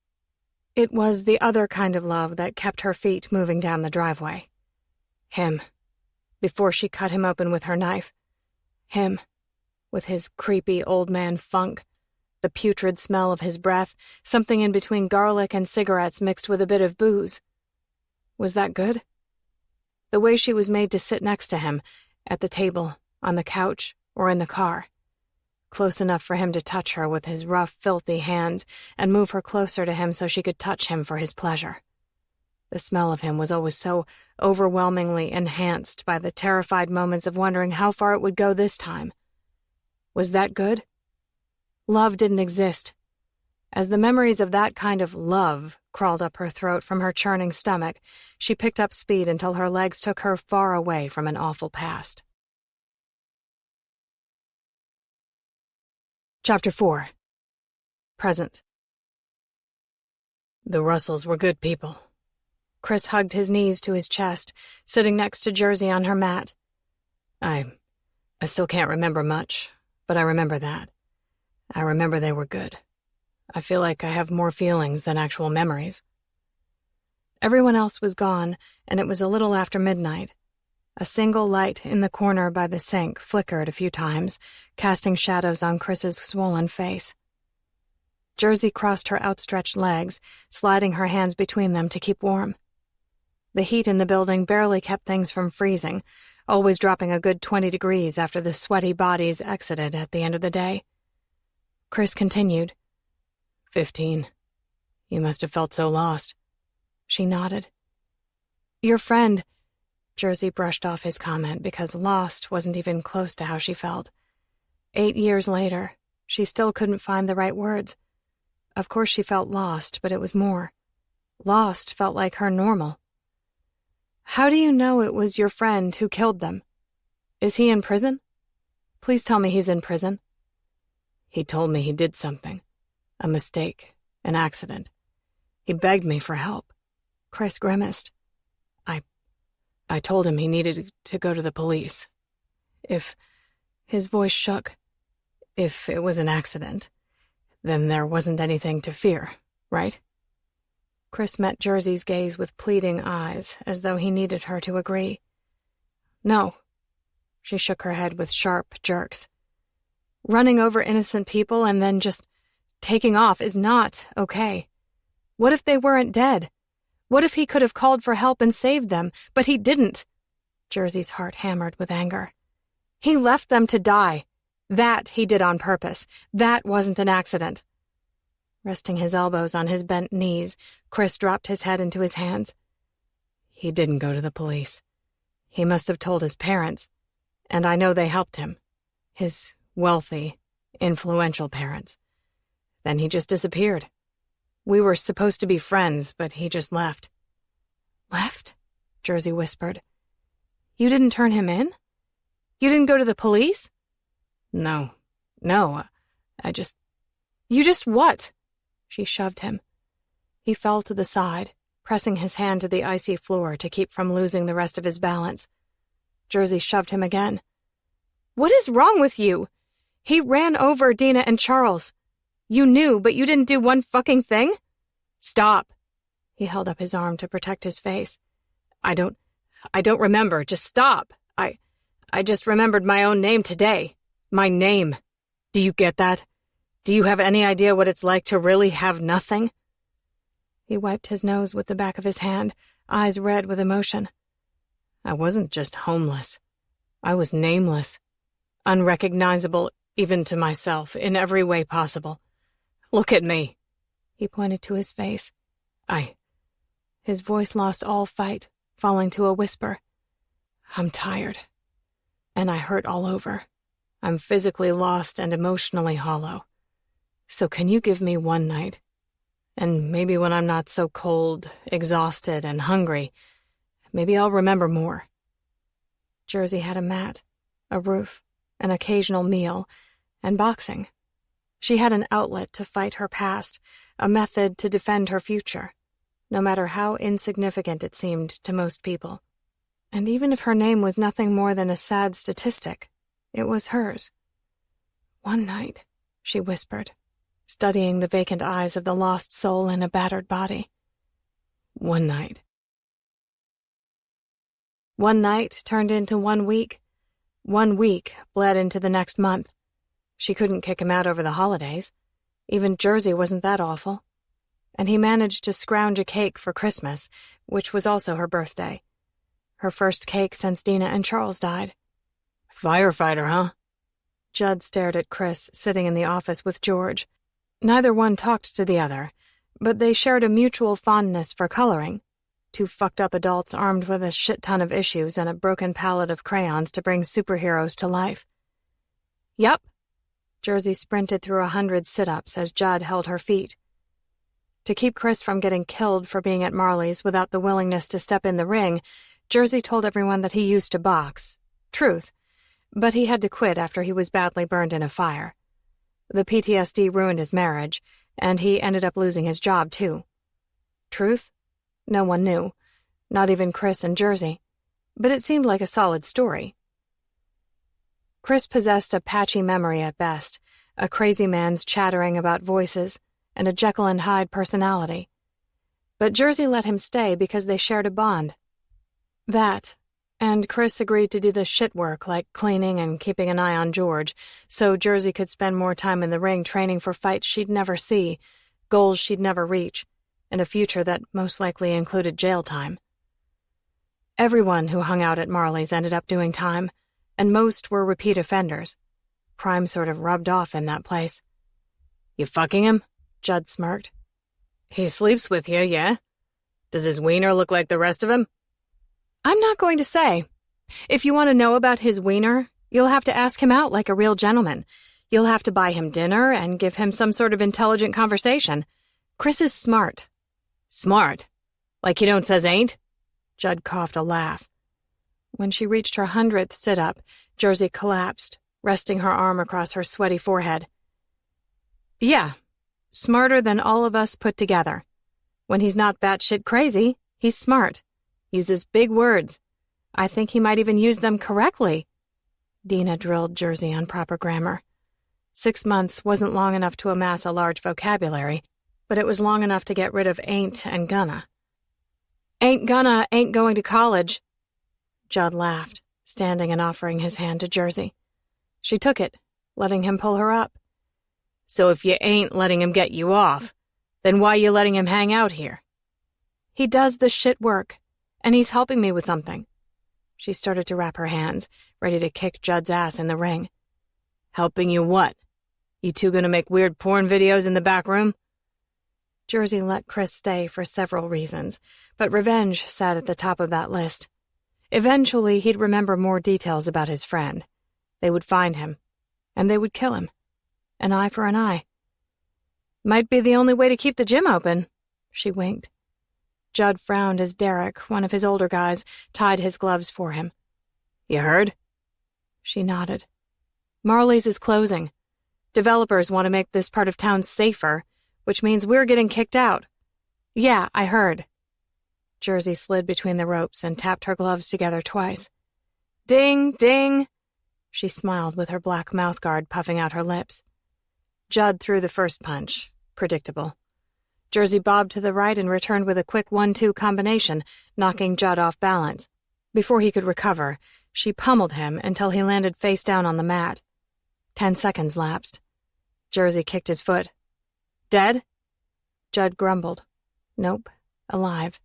It was the other kind of love that kept her feet moving down the driveway. Him. Before she cut him open with her knife. Him. With his creepy old man funk, the putrid smell of his breath, something in between garlic and cigarettes mixed with a bit of booze. Was that good? The way she was made to sit next to him, at the table, on the couch, or in the car. Close enough for him to touch her with his rough, filthy hands and move her closer to him so she could touch him for his pleasure. The smell of him was always so overwhelmingly enhanced by the terrified moments of wondering how far it would go this time. Was that good? Love didn't exist. As the memories of that kind of love crawled up her throat from her churning stomach, she picked up speed until her legs took her far away from an awful past. Chapter 4. Present. The Russells were good people. Chris hugged his knees to his chest, sitting next to Jersey on her mat. I still can't remember much, but I remember that. I remember they were good. I feel like I have more feelings than actual memories. Everyone else was gone, and it was a little after midnight. A single light in the corner by the sink flickered a few times, casting shadows on Chris's swollen face. Jersey crossed her outstretched legs, sliding her hands between them to keep warm. The heat in the building barely kept things from freezing, always dropping a good 20 degrees after the sweaty bodies exited at the end of the day. Chris continued. 15. You must have felt so lost. She nodded. Your friend... Jersey brushed off his comment because lost wasn't even close to how she felt. 8 years later, she still couldn't find the right words. Of course she felt lost, but it was more. Lost felt like her normal. How do you know it was your friend who killed them? Is he in prison? Please tell me he's in prison. He told me he did something. A mistake. An accident. He begged me for help. Chris grimaced. I told him he needed to go to the police. His voice shook. If it was an accident, then there wasn't anything to fear, right? Chris met Jersey's gaze with pleading eyes, as though he needed her to agree. No. She shook her head with sharp jerks. Running over innocent people and then just taking off is not okay. What if they weren't dead? What if he could have called for help and saved them, but he didn't? Jersey's heart hammered with anger. He left them to die. That he did on purpose. That wasn't an accident. Resting his elbows on his bent knees, Chris dropped his head into his hands. He didn't go to the police. He must have told his parents, and I know they helped him. His wealthy, influential parents. Then he just disappeared. We were supposed to be friends, but he just left. Left? Jersey whispered. You didn't turn him in? You didn't go to the police? No. You just what? She shoved him. He fell to the side, pressing his hand to the icy floor to keep from losing the rest of his balance. Jersey shoved him again. What is wrong with you? He ran over Dina and Charles. You knew, but you didn't do one fucking thing? Stop. He held up his arm to protect his face. I don't remember. Just stop. I just remembered my own name today. My name. Do you get that? Do you have any idea what it's like to really have nothing? He wiped his nose with the back of his hand, eyes red with emotion. I wasn't just homeless. I was nameless. Unrecognizable even to myself in every way possible. Look at me. He pointed to his face. His voice lost all fight, falling to a whisper. I'm tired. And I hurt all over. I'm physically lost and emotionally hollow. So can you give me one night? And maybe when I'm not so cold, exhausted, and hungry, maybe I'll remember more." Jersey had a mat, a roof, an occasional meal, and boxing. She had an outlet to fight her past, a method to defend her future, no matter how insignificant it seemed to most people. And even if her name was nothing more than a sad statistic, it was hers. "One night," she whispered, studying the vacant eyes of the lost soul in a battered body. "One night." 1 night turned into 1 week. 1 week bled into the next month. She couldn't kick him out over the holidays. Even Jersey wasn't that awful. And he managed to scrounge a cake for Christmas, which was also her birthday. Her first cake since Dina and Charles died. "Firefighter, huh?" Judd stared at Chris, sitting in the office with George. Neither one talked to the other, but they shared a mutual fondness for coloring. 2 fucked-up adults armed with a shit-ton of issues and a broken palette of crayons to bring superheroes to life. "Yup." Jersey sprinted through 100 sit-ups as Judd held her feet. To keep Chris from getting killed for being at Marley's without the willingness to step in the ring, Jersey told everyone that he used to box. Truth. But he had to quit after he was badly burned in a fire. The PTSD ruined his marriage, and he ended up losing his job, too. Truth? No one knew. Not even Chris and Jersey. But it seemed like a solid story. Chris possessed a patchy memory at best, a crazy man's chattering about voices, and a Jekyll and Hyde personality. But Jersey let him stay because they shared a bond. That, and Chris agreed to do the shit work like cleaning and keeping an eye on George, so Jersey could spend more time in the ring training for fights she'd never see, goals she'd never reach, and a future that most likely included jail time. Everyone who hung out at Marley's ended up doing time, and most were repeat offenders. Crime sort of rubbed off in that place. "You fucking him?" Judd smirked. "He sleeps with you, yeah? Does his wiener look like the rest of him?" "I'm not going to say. If you want to know about his wiener, you'll have to ask him out like a real gentleman. You'll have to buy him dinner and give him some sort of intelligent conversation. Chris is smart." "Smart? Like you don't says ain't?" Judd coughed a laugh. When she reached her 100th sit-up, Jersey collapsed, resting her arm across her sweaty forehead. "Yeah, smarter than all of us put together. When he's not batshit crazy, he's smart. Uses big words. I think he might even use them correctly." Dina drilled Jersey on proper grammar. 6 months wasn't long enough to amass a large vocabulary, but it was long enough to get rid of ain't and gonna. "Ain't gonna ain't going to college." Judd laughed, standing and offering his hand to Jersey. She took it, letting him pull her up. "So if you ain't letting him get you off, then why you letting him hang out here?" "He does the shit work, and he's helping me with something." She started to wrap her hands, ready to kick Judd's ass in the ring. "Helping you what? You two gonna make weird porn videos in the back room?" Jersey let Chris stay for several reasons, but revenge sat at the top of that list. Eventually, he'd remember more details about his friend. They would find him, and they would kill him. An eye for an eye. "Might be the only way to keep the gym open," she winked. Judd frowned as Derek, one of his older guys, tied his gloves for him. "You heard?" She nodded. "Marley's is closing. Developers want to make this part of town safer, which means we're getting kicked out." "Yeah, I heard." Jersey slid between the ropes and tapped her gloves together twice. "Ding, ding." She smiled with her black mouthguard puffing out her lips. Judd threw the first punch. Predictable. Jersey bobbed to the right and returned with a quick 1-2 combination, knocking Judd off balance. Before he could recover, she pummeled him until he landed face down on the mat. 10 seconds lapsed. Jersey kicked his foot. "Dead?" Judd grumbled. "Nope, alive."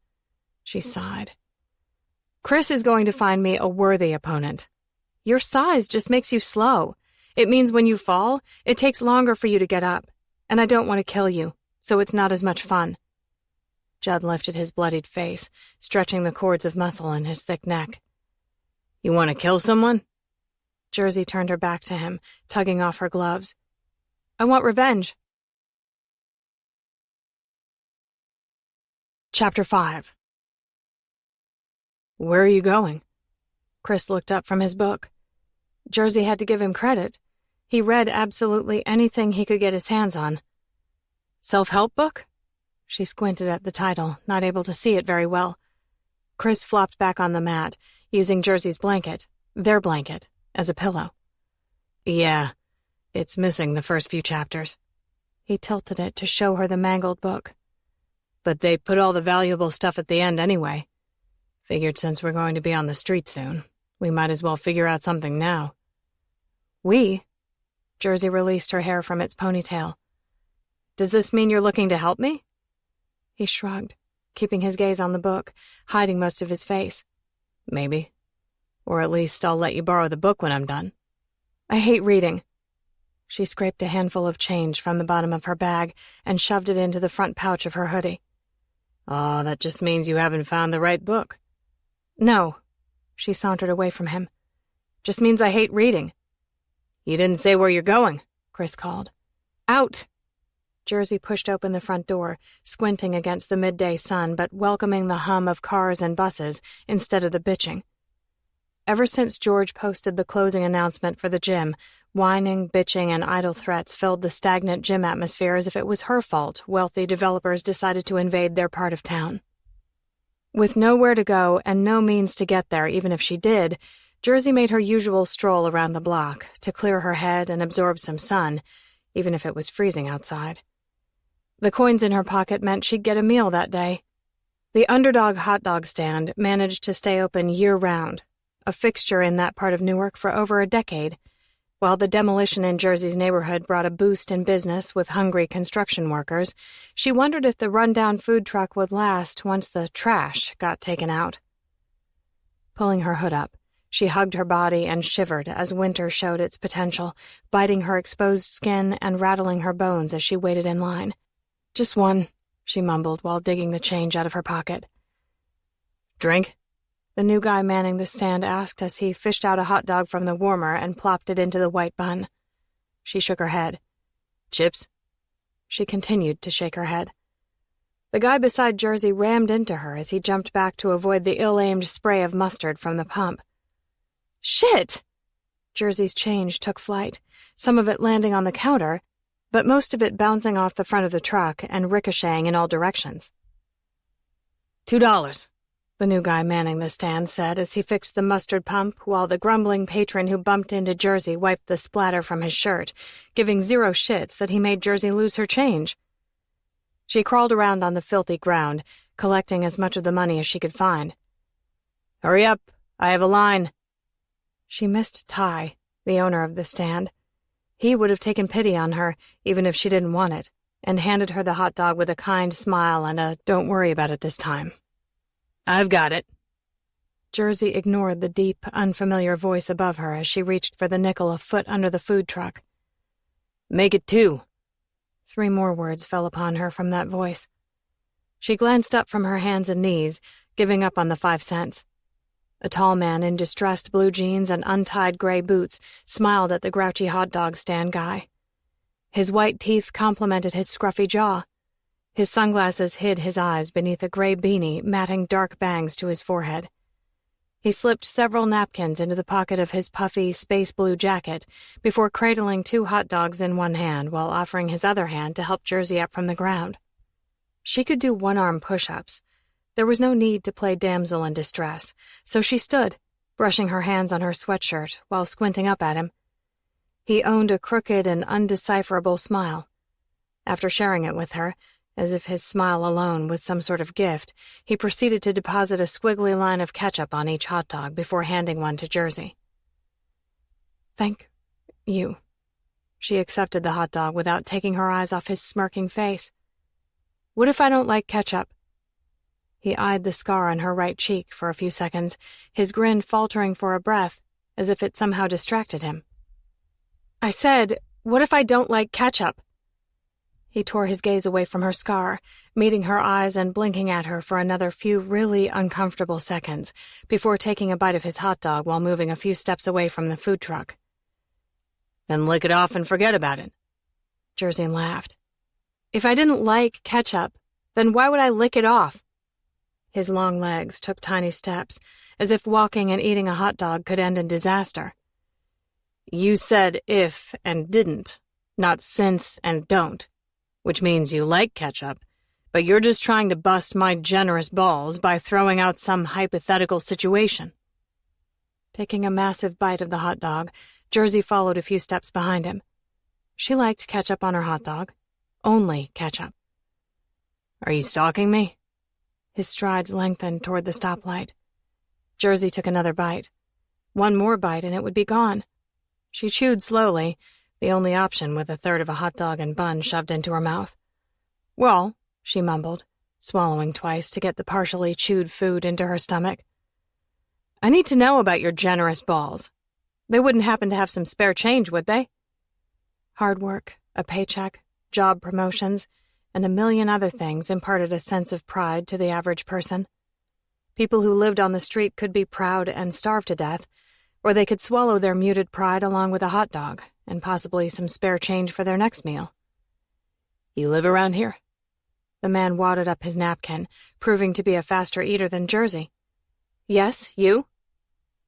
She sighed. "Chris is going to find me a worthy opponent. Your size just makes you slow. It means when you fall, it takes longer for you to get up, and I don't want to kill you, so it's not as much fun." Judd lifted his bloodied face, stretching the cords of muscle in his thick neck. "You want to kill someone?" Jersey turned her back to him, tugging off her gloves. I want revenge. Chapter 5. Where are you going? Chris looked up from his book. Jersey had to give him credit. He read absolutely anything he could get his hands on. Self-help book? She squinted at the title, not able to see it very well. Chris flopped back on the mat, using Jersey's blanket, their blanket, as a pillow. Yeah, it's missing the first few chapters. He tilted it to show her the mangled book. But they put all the valuable stuff at the end anyway. Figured since we're going to be on the street soon, we might as well figure out something now. We? Jersey released her hair from its ponytail. Does this mean you're looking to help me? He shrugged, keeping his gaze on the book, hiding most of his face. Maybe. Or at least I'll let you borrow the book when I'm done. I hate reading. She scraped a handful of change from the bottom of her bag and shoved it into the front pouch of her hoodie. Oh, that just means you haven't found the right book. No. She sauntered away from him. Just means I hate reading. You didn't say where you're going, Chris called. Out. Jersey pushed open the front door, squinting against the midday sun but welcoming the hum of cars and buses instead of the bitching. Ever since George posted the closing announcement for the gym, whining, bitching, and idle threats filled the stagnant gym atmosphere as if it was her fault wealthy developers decided to invade their part of town. With nowhere to go and no means to get there even if she did, Jersey made her usual stroll around the block to clear her head and absorb some sun, even if it was freezing outside. The coins in her pocket meant she'd get a meal that day. The Underdog hot dog stand managed to stay open year-round, a fixture in that part of Newark for over a decade. While the demolition in Jersey's neighborhood brought a boost in business with hungry construction workers, she wondered if the rundown food truck would last once the trash got taken out. Pulling her hood up, she hugged her body and shivered as winter showed its potential, biting her exposed skin and rattling her bones as she waited in line. Just one, she mumbled while digging the change out of her pocket. Drink? The new guy manning the stand asked as he fished out a hot dog from the warmer and plopped it into the white bun. She shook her head. Chips? She continued to shake her head. The guy beside Jersey rammed into her as he jumped back to avoid the ill-aimed spray of mustard from the pump. Shit! Jersey's change took flight, some of it landing on the counter, but most of it bouncing off the front of the truck and ricocheting in all directions. $2. The new guy manning the stand said as he fixed the mustard pump while the grumbling patron who bumped into Jersey wiped the splatter from his shirt, giving zero shits that he made Jersey lose her change. She crawled around on the filthy ground, collecting as much of the money as she could find. Hurry up, I have a line. She missed Ty, the owner of the stand. He would have taken pity on her, even if she didn't want it, and handed her the hot dog with a kind smile and a don't worry about it this time. I've got it. Jersey ignored the deep, unfamiliar voice above her as she reached for the nickel a foot under the food truck. Make it 2. 3 more words fell upon her from that voice. She glanced up from her hands and knees, giving up on the 5 cents. A tall man in distressed blue jeans and untied gray boots smiled at the grouchy hot dog stand guy. His white teeth complemented his scruffy jaw. His sunglasses hid his eyes beneath a gray beanie matting dark bangs to his forehead. He slipped several napkins into the pocket of his puffy space blue jacket before cradling 2 hot dogs in one hand while offering his other hand to help Jersey up from the ground. She could do one-arm push-ups. There was no need to play damsel in distress, so she stood, brushing her hands on her sweatshirt while squinting up at him. He owned a crooked and undecipherable smile. After sharing it with her, as if his smile alone was some sort of gift, he proceeded to deposit a squiggly line of ketchup on each hot dog before handing one to Jersey. Thank you. She accepted the hot dog without taking her eyes off his smirking face. What if I don't like ketchup? He eyed the scar on her right cheek for a few seconds, his grin faltering for a breath, as if it somehow distracted him. I said, what if I don't like ketchup? He tore his gaze away from her scar, meeting her eyes and blinking at her for another few really uncomfortable seconds before taking a bite of his hot dog while moving a few steps away from the food truck. Then lick it off and forget about it. Jersey laughed. If I didn't like ketchup, then why would I lick it off? His long legs took tiny steps, as if walking and eating a hot dog could end in disaster. You said if and didn't, not since and don't, which means you like ketchup, but you're just trying to bust my generous balls by throwing out some hypothetical situation. Taking a massive bite of the hot dog, Jersey followed a few steps behind him. She liked ketchup on her hot dog. Only ketchup. Are you stalking me? His strides lengthened toward the stoplight. Jersey took another bite. One more bite and it would be gone. She chewed slowly, the only option with a third of a hot dog and bun shoved into her mouth. Well, she mumbled, swallowing twice to get the partially chewed food into her stomach. I need to know about your generous balls. They wouldn't happen to have some spare change, would they? Hard work, a paycheck, job promotions, and a million other things imparted a sense of pride to the average person. People who lived on the street could be proud and starve to death, or they could swallow their muted pride along with a hot dog and possibly some spare change for their next meal. You live around here? The man wadded up his napkin, proving to be a faster eater than Jersey. Yes, you?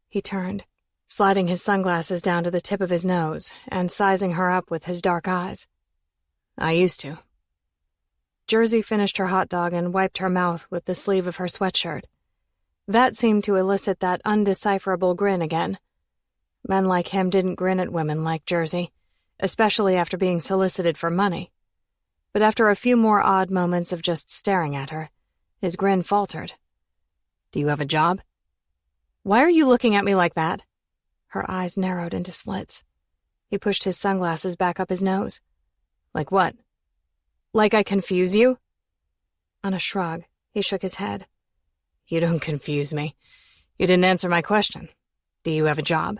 He turned, sliding his sunglasses down to the tip of his nose and sizing her up with his dark eyes. I used to. Jersey finished her hot dog and wiped her mouth with the sleeve of her sweatshirt. That seemed to elicit that undecipherable grin again. Men like him didn't grin at women like Jersey, especially after being solicited for money. But after a few more odd moments of just staring at her, his grin faltered. Do you have a job? Why are you looking at me like that? Her eyes narrowed into slits. He pushed his sunglasses back up his nose. Like what? Like I confuse you? On a shrug, he shook his head. You don't confuse me. You didn't answer my question. Do you have a job?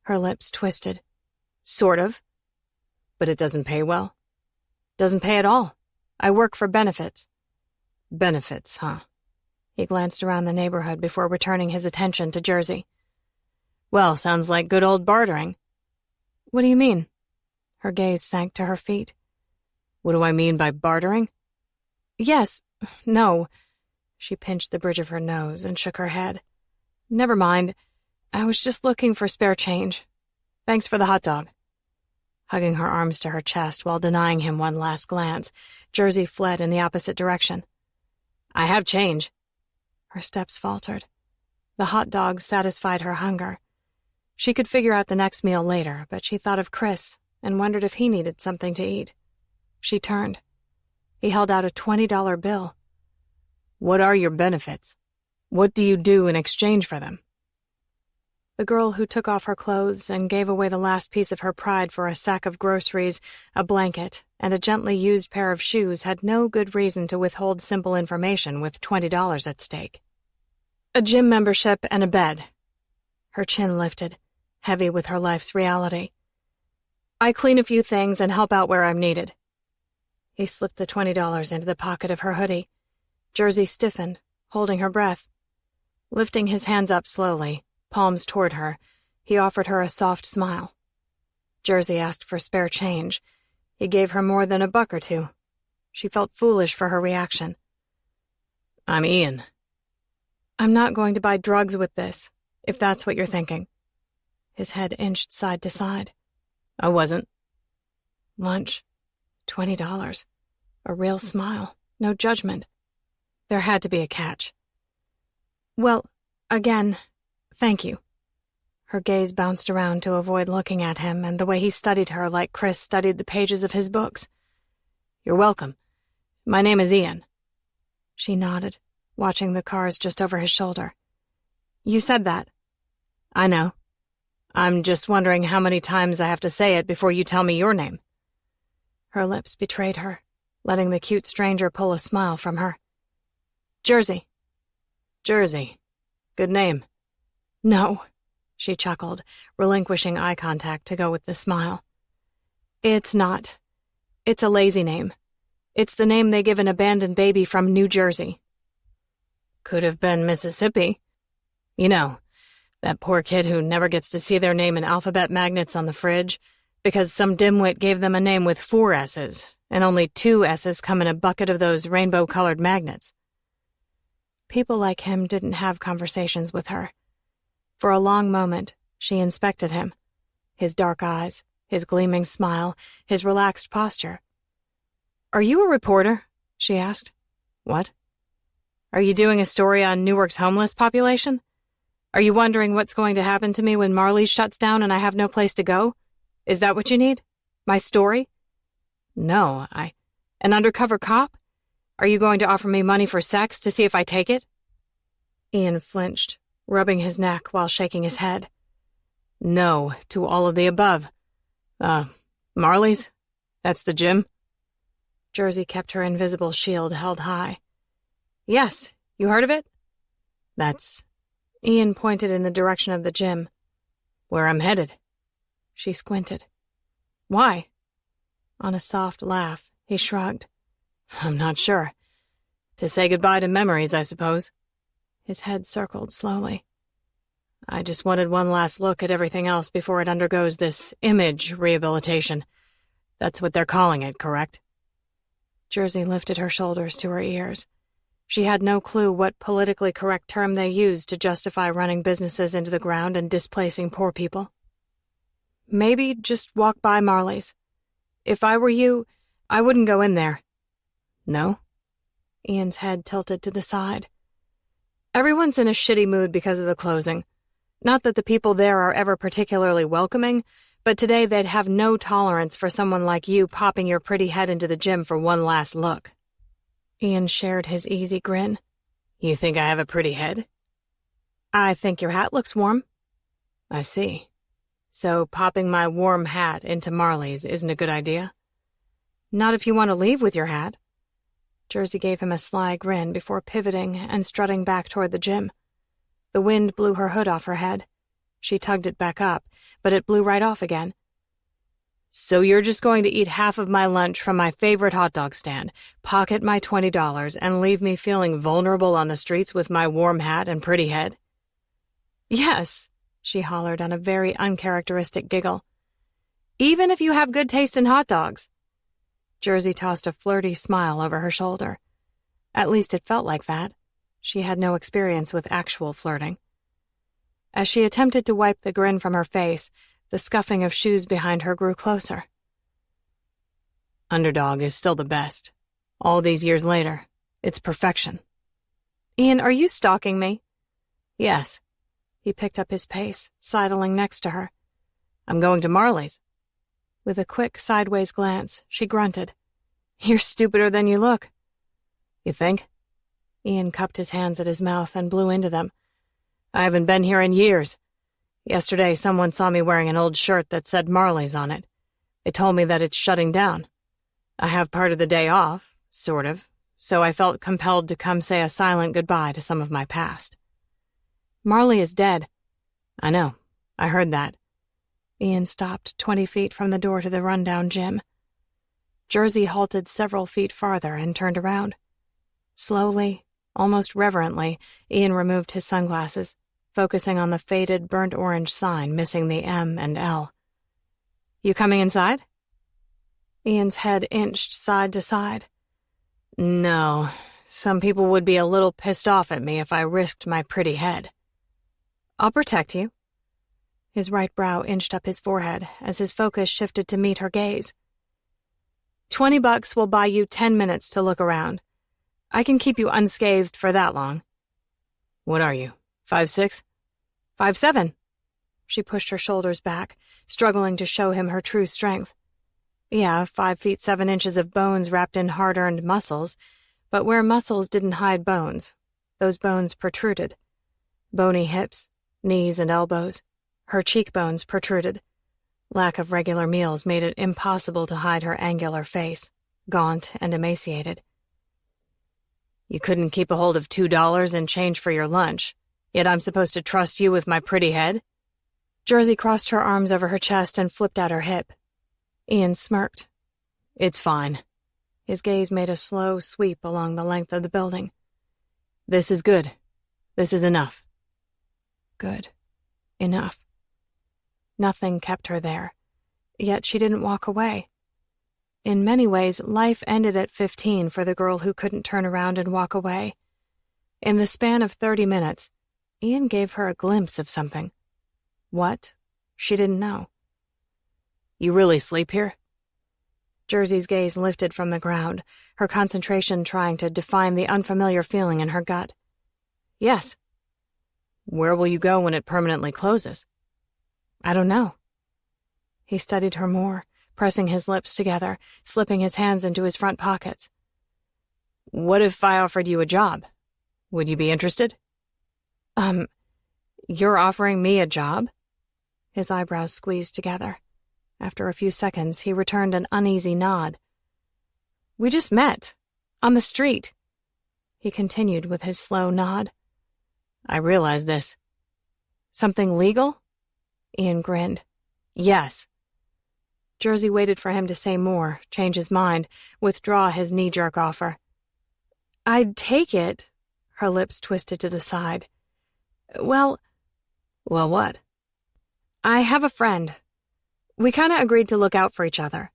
Her lips twisted. Sort of. But it doesn't pay well? Doesn't pay at all. I work for benefits. Benefits, huh? He glanced around the neighborhood before returning his attention to Jersey. Well, sounds like good old bartering. What do you mean? Her gaze sank to her feet. What do I mean by bartering? Yes. No. She pinched the bridge of her nose and shook her head. Never mind. I was just looking for spare change. Thanks for the hot dog. Hugging her arms to her chest while denying him one last glance, Jersey fled in the opposite direction. I have change. Her steps faltered. The hot dog satisfied her hunger. She could figure out the next meal later, but she thought of Chris and wondered if he needed something to eat. She turned. He held out a $20 bill. What are your benefits? What do you do in exchange for them? The girl who took off her clothes and gave away the last piece of her pride for a sack of groceries, a blanket, and a gently used pair of shoes had no good reason to withhold simple information with $20 at stake. A gym membership and a bed. Her chin lifted, heavy with her life's reality. I clean a few things and help out where I'm needed. He slipped the $20 into the pocket of her hoodie. Jersey stiffened, holding her breath. Lifting his hands up slowly, palms toward her, he offered her a soft smile. Jersey asked for spare change. He gave her more than $1 or $2. She felt foolish for her reaction. I'm Ian. I'm not going to buy drugs with this, if that's what you're thinking. His head inched side to side. I wasn't. Lunch. $20. A real smile. No judgment. There had to be a catch. Well, again, thank you. Her gaze bounced around to avoid looking at him and the way he studied her like Chris studied the pages of his books. You're welcome. My name is Ian. She nodded, watching the cars just over his shoulder. You said that. I know. I'm just wondering how many times I have to say it before you tell me your name. Her lips betrayed her, letting the cute stranger pull a smile from her. Jersey. Jersey. Good name. No, she chuckled, relinquishing eye contact to go with the smile. It's not. It's a lazy name. It's the name they give an abandoned baby from New Jersey. Could have been Mississippi. You know, that poor kid who never gets to see their name in alphabet magnets on the fridge, Because some dimwit gave them a name with 4 S's, and only 2 S's come in a bucket of those rainbow-colored magnets. People like him didn't have conversations with her. For a long moment, she inspected him. His dark eyes, his gleaming smile, his relaxed posture. "Are you a reporter?" she asked. "What? Are you doing a story on Newark's homeless population? Are you wondering what's going to happen to me when Marley's shuts down and I have no place to go? Is that what you need? My story?" "No, An undercover cop? Are you going to offer me money for sex to see if I take it?" Ian flinched, rubbing his neck while shaking his head. "No, to all of the above. Marley's? That's the gym?" Jersey kept her invisible shield held high. "Yes, you heard of it?" "That's..." Ian pointed in the direction of the gym. "Where I'm headed." She squinted. "Why?" On a soft laugh, he shrugged. "I'm not sure. To say goodbye to memories, I suppose." His head circled slowly. "I just wanted one last look at everything else before it undergoes this image rehabilitation. That's what they're calling it, correct?" Jersey lifted her shoulders to her ears. She had no clue what politically correct term they used to justify running businesses into the ground and displacing poor people. "Maybe just walk by Marley's. If I were you, I wouldn't go in there." "No?" Ian's head tilted to the side. "Everyone's in a shitty mood because of the closing. Not that the people there are ever particularly welcoming, but today they'd have no tolerance for someone like you popping your pretty head into the gym for one last look." Ian shared his easy grin. "You think I have a pretty head?" "I think your hat looks warm." "I see. So popping my warm hat into Marley's isn't a good idea?" "Not if you want to leave with your hat." Jersey gave him a sly grin before pivoting and strutting back toward the gym. The wind blew her hood off her head. She tugged it back up, but it blew right off again. "So you're just going to eat half of my lunch from my favorite hot dog stand, pocket my $20, and leave me feeling vulnerable on the streets with my warm hat and pretty head?" "Yes," she hollered on a very uncharacteristic giggle. "Even if you have good taste in hot dogs." Jersey tossed a flirty smile over her shoulder. At least it felt like that. She had no experience with actual flirting. As she attempted to wipe the grin from her face, the scuffing of shoes behind her grew closer. "Underdog is still the best. All these years later, it's perfection." "Ian, are you stalking me?" "Yes." He picked up his pace, sidling next to her. "I'm going to Marley's." With a quick sideways glance, she grunted. "You're stupider than you look." "You think?" Ian cupped his hands at his mouth and blew into them. "I haven't been here in years. Yesterday, someone saw me wearing an old shirt that said Marley's on it. They told me that it's shutting down. I have part of the day off, sort of, so I felt compelled to come say a silent goodbye to some of my past." "Marley is dead." "I know. I heard that." Ian stopped 20 feet from the door to the rundown gym. Jersey halted several feet farther and turned around. Slowly, almost reverently, Ian removed his sunglasses, focusing on the faded burnt orange sign missing the M and L. "You coming inside?" Ian's head inched side to side. "No. Some people would be a little pissed off at me if I risked my pretty head." "I'll protect you." His right brow inched up his forehead as his focus shifted to meet her gaze. $20 will buy you 10 minutes to look around. I can keep you unscathed for that long." "What are you, 5'6"? 5'7". She pushed her shoulders back, struggling to show him her true strength. Yeah, 5 feet 7 inches of bones wrapped in hard-earned muscles, but where muscles didn't hide bones, those bones protruded. Bony hips, knees and elbows. Her cheekbones protruded. Lack of regular meals made it impossible to hide her angular face, gaunt and emaciated. "You couldn't keep a hold of $2 in change for your lunch, yet I'm supposed to trust you with my pretty head?" Jersey crossed her arms over her chest and flipped out her hip. Ian smirked. "It's fine." His gaze made a slow sweep along the length of the building. "This is good. This is enough." Good. Enough. Nothing kept her there. Yet she didn't walk away. In many ways, life ended at 15 for the girl who couldn't turn around and walk away. In the span of 30 minutes, Ian gave her a glimpse of something. What? She didn't know. You really sleep here? Jersey's gaze lifted from the ground, her concentration trying to define the unfamiliar feeling in her gut. Yes. Where will you go when it permanently closes? I don't know. He studied her more, pressing his lips together, slipping his hands into his front pockets. What if I offered you a job? Would you be interested? You're offering me a job? His eyebrows squeezed together. After a few seconds, he returned an uneasy nod. We just met. On the street. He continued with his slow nod. I realize this. Something legal? Ian grinned. Yes. Jersey waited for him to say more, change his mind, withdraw his knee-jerk offer. I'd take it. Her lips twisted to the side. Well, what? I have a friend. We kind of agreed to look out for each other,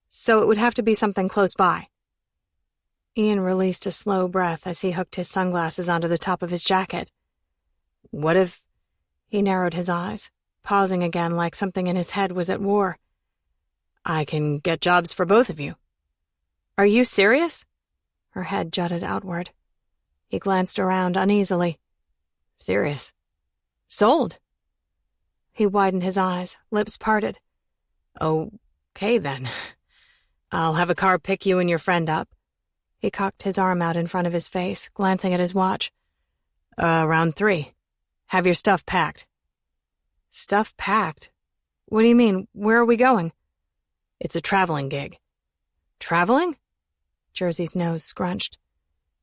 so it would have to be something close by. Ian released a slow breath as he hooked his sunglasses onto the top of his jacket. What if... He narrowed his eyes, pausing again like something in his head was at war. I can get jobs for both of you. Are you serious? Her head jutted outward. He glanced around uneasily. Serious. Sold. He widened his eyes, lips parted. Okay, then. I'll have a car pick you and your friend up. He cocked his arm out in front of his face, glancing at his watch. Around 3. Have your stuff packed. Stuff packed? What do you mean? Where are we going? It's a traveling gig. Traveling? Jersey's nose scrunched.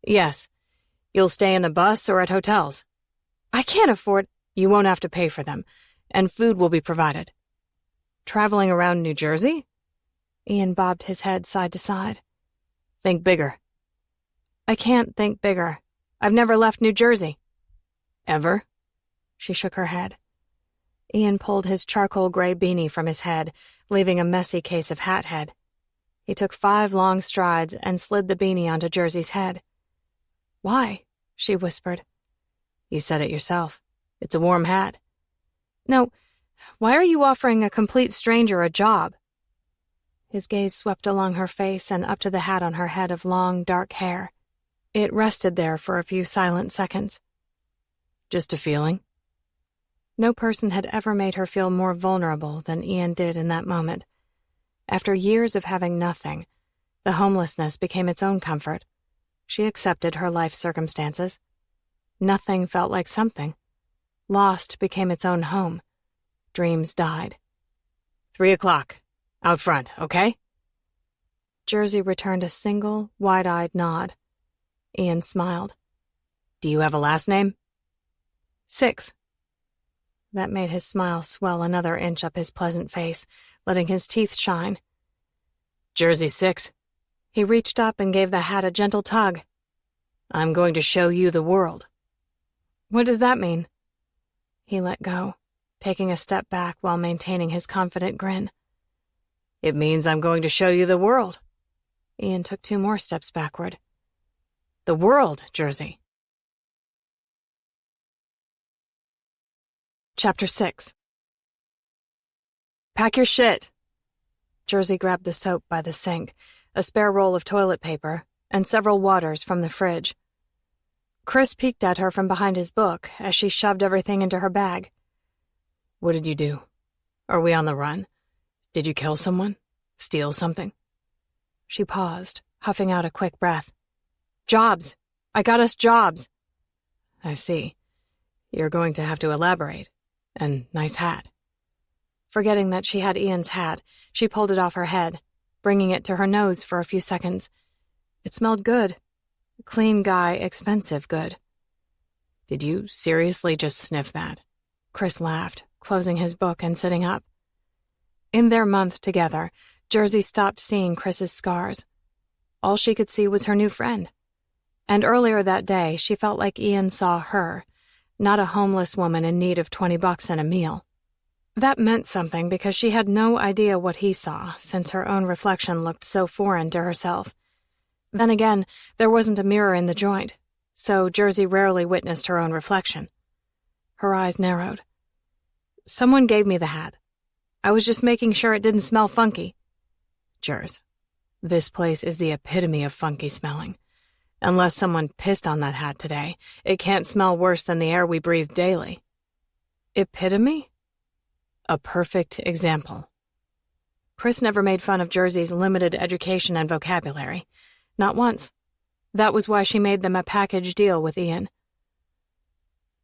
Yes. You'll stay in a bus or at hotels. I can't afford... You won't have to pay for them, and food will be provided. Traveling around New Jersey? Ian bobbed his head side to side. Think bigger. I can't think bigger. I've never left New Jersey. Ever? She shook her head. Ian pulled his charcoal gray beanie from his head, leaving a messy case of hat head. He took 5 long strides and slid the beanie onto Jersey's head. Why? She whispered. You said it yourself. It's a warm hat. No, why are you offering a complete stranger a job? His gaze swept along her face and up to the hat on her head of long, dark hair. It rested there for a few silent seconds. Just a feeling. No person had ever made her feel more vulnerable than Ian did in that moment. After years of having nothing, the homelessness became its own comfort. She accepted her life circumstances. Nothing felt like something. Lost became its own home. Dreams died. 3 o'clock. Out front, okay? Jersey returned a single, wide-eyed nod. Ian smiled. Do you have a last name? 6. That made his smile swell another inch up his pleasant face, letting his teeth shine. Jersey 6. He reached up and gave the hat a gentle tug. I'm going to show you the world. What does that mean? He let go, taking a step back while maintaining his confident grin. It means I'm going to show you the world. Ian took 2 more steps backward. The world, Jersey. Chapter 6. Pack your shit. Jersey grabbed the soap by the sink, a spare roll of toilet paper, and several waters from the fridge. Chris peeked at her from behind his book as she shoved everything into her bag. What did you do? Are we on the run? Did you kill someone? Steal something? She paused, huffing out a quick breath. Jobs. I got us jobs. I see. You're going to have to elaborate. And nice hat. Forgetting that she had Ian's hat, she pulled it off her head, bringing it to her nose for a few seconds. It smelled good. Clean guy, expensive good. Did you seriously just sniff that? Chris laughed, closing his book and sitting up. In their month together, Jersey stopped seeing Chris's scars. All she could see was her new friend. And earlier that day, she felt like Ian saw her, not a homeless woman in need of $20 and a meal. That meant something because she had no idea what he saw, since her own reflection looked so foreign to herself. Then again, there wasn't a mirror in the joint, so Jersey rarely witnessed her own reflection. Her eyes narrowed. Someone gave me the hat. I was just making sure it didn't smell funky. Jers, this place is the epitome of funky smelling. Unless someone pissed on that hat today, it can't smell worse than the air we breathe daily. Epitome? A perfect example. Chris never made fun of Jersey's limited education and vocabulary. Not once. That was why she made them a package deal with Ian.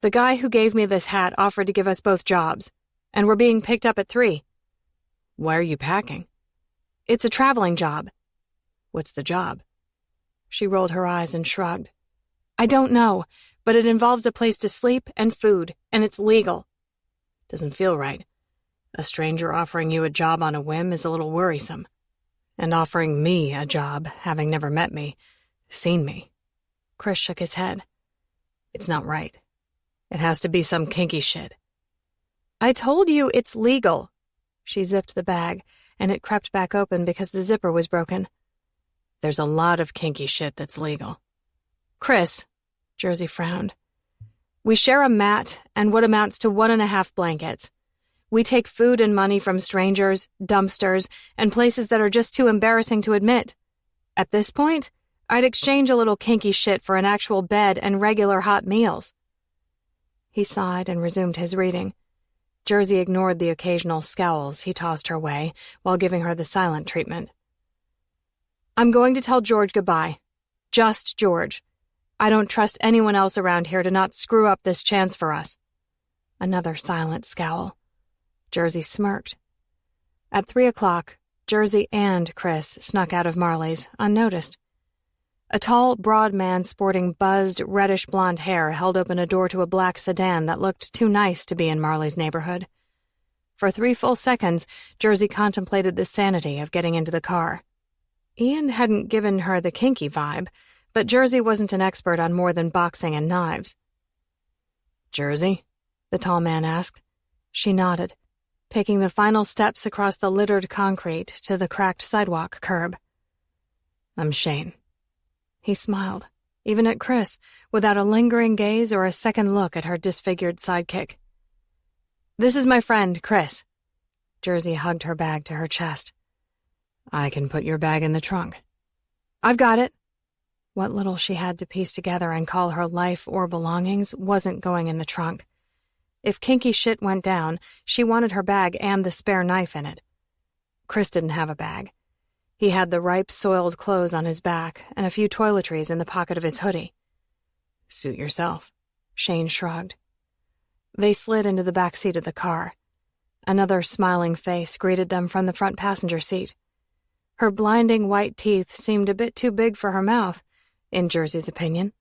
The guy who gave me this hat offered to give us both jobs, and we're being picked up at 3. Why are you packing? It's a traveling job. What's the job? She rolled her eyes and shrugged. I don't know, but it involves a place to sleep and food, and it's legal. Doesn't feel right. A stranger offering you a job on a whim is a little worrisome. And offering me a job, having never met me, seen me. Chris shook his head. It's not right. It has to be some kinky shit. I told you it's legal. She zipped the bag, and it crept back open because the zipper was broken. There's a lot of kinky shit that's legal. Chris, Jersey frowned. We share a mat and what amounts to 1.5 blankets. We take food and money from strangers, dumpsters, and places that are just too embarrassing to admit. At this point, I'd exchange a little kinky shit for an actual bed and regular hot meals. He sighed and resumed his reading. Jersey ignored the occasional scowls he tossed her way while giving her the silent treatment. I'm going to tell George goodbye. Just George. I don't trust anyone else around here to not screw up this chance for us. Another silent scowl. Jersey smirked. At 3 o'clock, Jersey and Chris snuck out of Marley's, unnoticed. A tall, broad man sporting buzzed, reddish-blonde hair held open a door to a black sedan that looked too nice to be in Marley's neighborhood. For 3 full seconds, Jersey contemplated the sanity of getting into the car. Ian hadn't given her the kinky vibe, but Jersey wasn't an expert on more than boxing and knives. Jersey? The tall man asked. She nodded, taking the final steps across the littered concrete to the cracked sidewalk curb. I'm Shane. He smiled, even at Chris, without a lingering gaze or a second look at her disfigured sidekick. This is my friend, Chris. Jersey hugged her bag to her chest. I can put your bag in the trunk. I've got it. What little she had to piece together and call her life or belongings wasn't going in the trunk. If kinky shit went down, she wanted her bag and the spare knife in it. Chris didn't have a bag. He had the ripe, soiled clothes on his back and a few toiletries in the pocket of his hoodie. Suit yourself, Shane shrugged. They slid into the back seat of the car. Another smiling face greeted them from the front passenger seat. Her blinding white teeth seemed a bit too big for her mouth, in Jersey's opinion,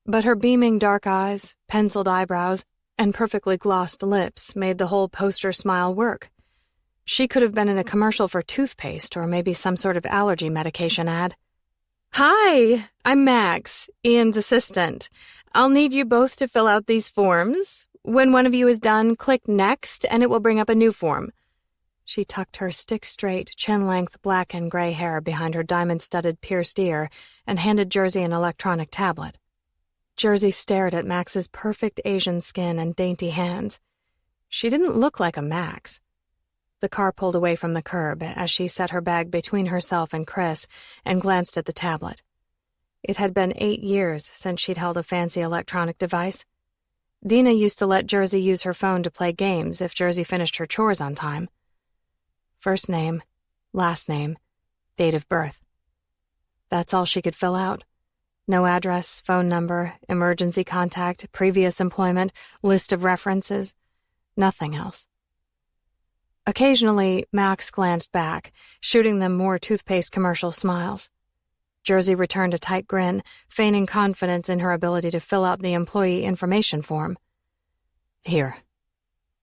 but her beaming dark eyes, penciled eyebrows, and perfectly glossed lips made the whole poster smile work. She could have been in a commercial for toothpaste or maybe some sort of allergy medication ad. Hi, I'm Max, Ian's assistant. I'll need you both to fill out these forms. When one of you is done, click Next and it will bring up a new form. She tucked her stick-straight, chin-length black and gray hair behind her diamond-studded pierced ear and handed Jersey an electronic tablet. Jersey stared at Max's perfect Asian skin and dainty hands. She didn't look like a Max. The car pulled away from the curb as she set her bag between herself and Chris and glanced at the tablet. It had been 8 years since she'd held a fancy electronic device. Dina used to let Jersey use her phone to play games if Jersey finished her chores on time. First name, last name, date of birth. That's all she could fill out. No address, phone number, emergency contact, previous employment, list of references. Nothing else. Occasionally, Max glanced back, shooting them more toothpaste commercial smiles. Jersey returned a tight grin, feigning confidence in her ability to fill out the employee information form. Here.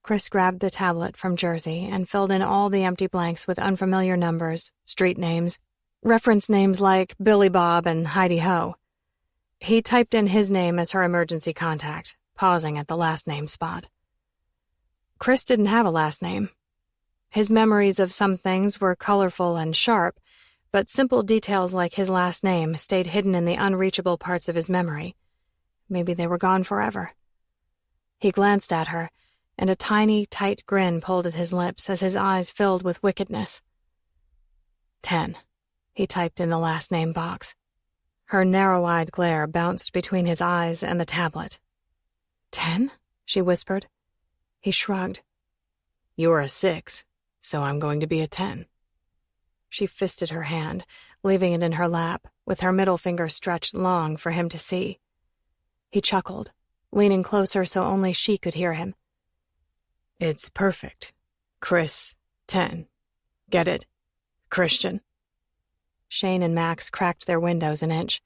Chris grabbed the tablet from Jersey and filled in all the empty blanks with unfamiliar numbers, street names, reference names like Billy Bob and Heidi Ho. He typed in his name as her emergency contact, pausing at the last name spot. Chris didn't have a last name, His memories of some things were colorful and sharp, but simple details like his last name stayed hidden in the unreachable parts of his memory. Maybe they were gone forever. He glanced at her, and a tiny, tight grin pulled at his lips as his eyes filled with wickedness. 10, he typed in the last name box. Her narrow-eyed glare bounced between his eyes and the tablet. 10? She whispered. He shrugged. You're a 6, so I'm going to be a 10. She fisted her hand, leaving it in her lap, with her middle finger stretched long for him to see. He chuckled, leaning closer so only she could hear him. It's perfect. Chris, 10. Get it? Christian. Shane and Max cracked their windows an inch.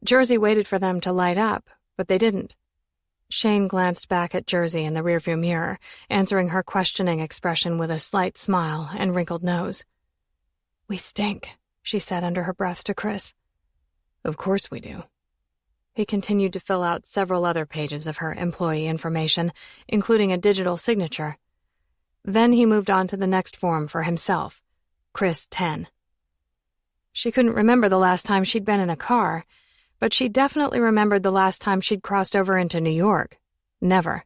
Jersey waited for them to light up, but they didn't. Shane glanced back at Jersey in the rearview mirror, answering her questioning expression with a slight smile and wrinkled nose. We stink, she said under her breath to Chris. Of course we do. He continued to fill out several other pages of her employee information, including a digital signature. Then he moved on to the next form for himself, Chris 10. She couldn't remember the last time she'd been in a car, but she definitely remembered the last time she'd crossed over into New York. Never.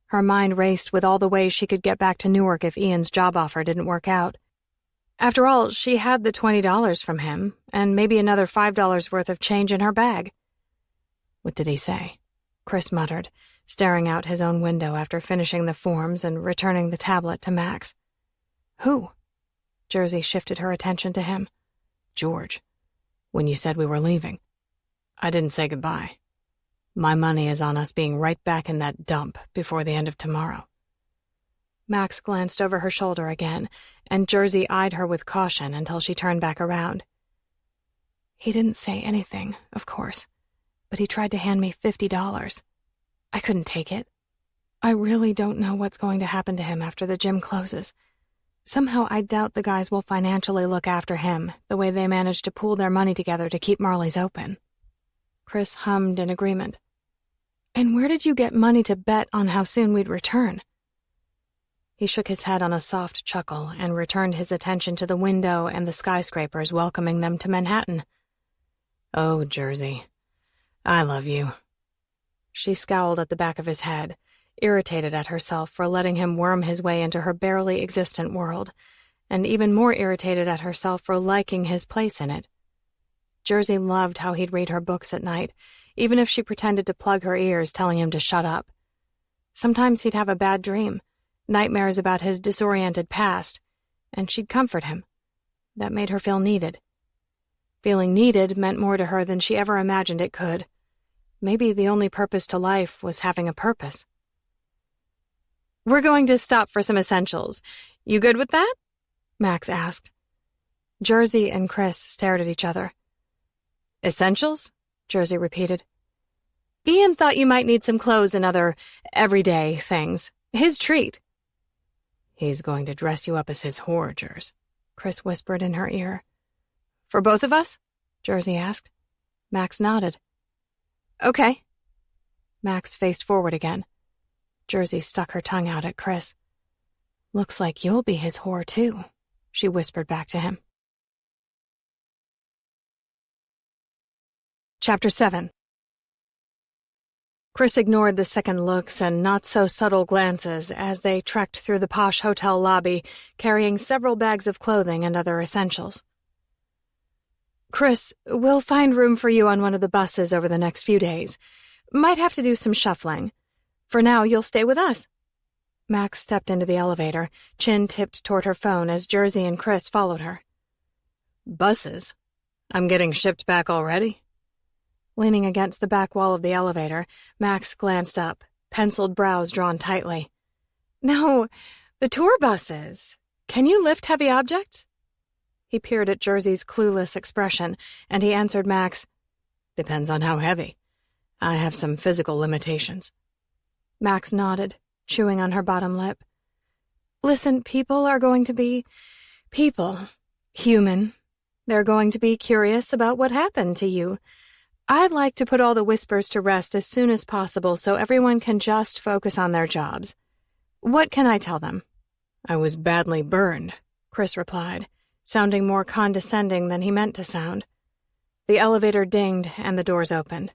Her mind raced with all the ways she could get back to Newark if Ian's job offer didn't work out. After all, she had the $20 from him, and maybe another $5 worth of change in her bag. What did he say? Chris muttered, staring out his own window after finishing the forms and returning the tablet to Max. Who? Jersey shifted her attention to him. George. When you said we were leaving. I didn't say goodbye. My money is on us being right back in that dump before the end of tomorrow. Max glanced over her shoulder again, and Jersey eyed her with caution until she turned back around. He didn't say anything, of course, but he tried to hand me $50. I couldn't take it. I really don't know what's going to happen to him after the gym closes. Somehow I doubt the guys will financially look after him the way they managed to pool their money together to keep Marley's open. Chris hummed in agreement. And where did you get money to bet on how soon we'd return? He shook his head on a soft chuckle and returned his attention to the window and the skyscrapers welcoming them to Manhattan. Oh, Jersey, I love you. She scowled at the back of his head, irritated at herself for letting him worm his way into her barely existent world, and even more irritated at herself for liking his place in it. Jersey loved how he'd read her books at night, even if she pretended to plug her ears telling him to shut up. Sometimes he'd have a bad dream, nightmares about his disoriented past, and she'd comfort him. That made her feel needed. Feeling needed meant more to her than she ever imagined it could. Maybe the only purpose to life was having a purpose. We're going to stop for some essentials. You good with that? Max asked. Jersey and Chris stared at each other. Essentials? Jersey repeated. Ian thought you might need some clothes and other everyday things. His treat. He's going to dress you up as his whore, Jers, Chris whispered in her ear. For both of us? Jersey asked. Max nodded. Okay. Max faced forward again. Jersey stuck her tongue out at Chris. Looks like you'll be his whore, too, she whispered back to him. Chapter 7. Chris ignored the second looks and not-so-subtle glances as they trekked through the posh hotel lobby, carrying several bags of clothing and other essentials. Chris, we'll find room for you on one of the buses over the next few days. Might have to do some shuffling. For now, you'll stay with us. Max stepped into the elevator, chin tipped toward her phone as Jersey and Chris followed her. Buses? I'm getting shipped back already? Leaning against the back wall of the elevator, Max glanced up, penciled brows drawn tightly. No, the tour buses. Can you lift heavy objects? He peered at Jersey's clueless expression, and he answered Max, Depends on how heavy. I have some physical limitations. Max nodded, chewing on her bottom lip. Listen, people are going to be people. Human. They're going to be curious about what happened to you. I'd like to put all the whispers to rest as soon as possible so everyone can just focus on their jobs. What can I tell them? I was badly burned, Chris replied, sounding more condescending than he meant to sound. The elevator dinged and the doors opened.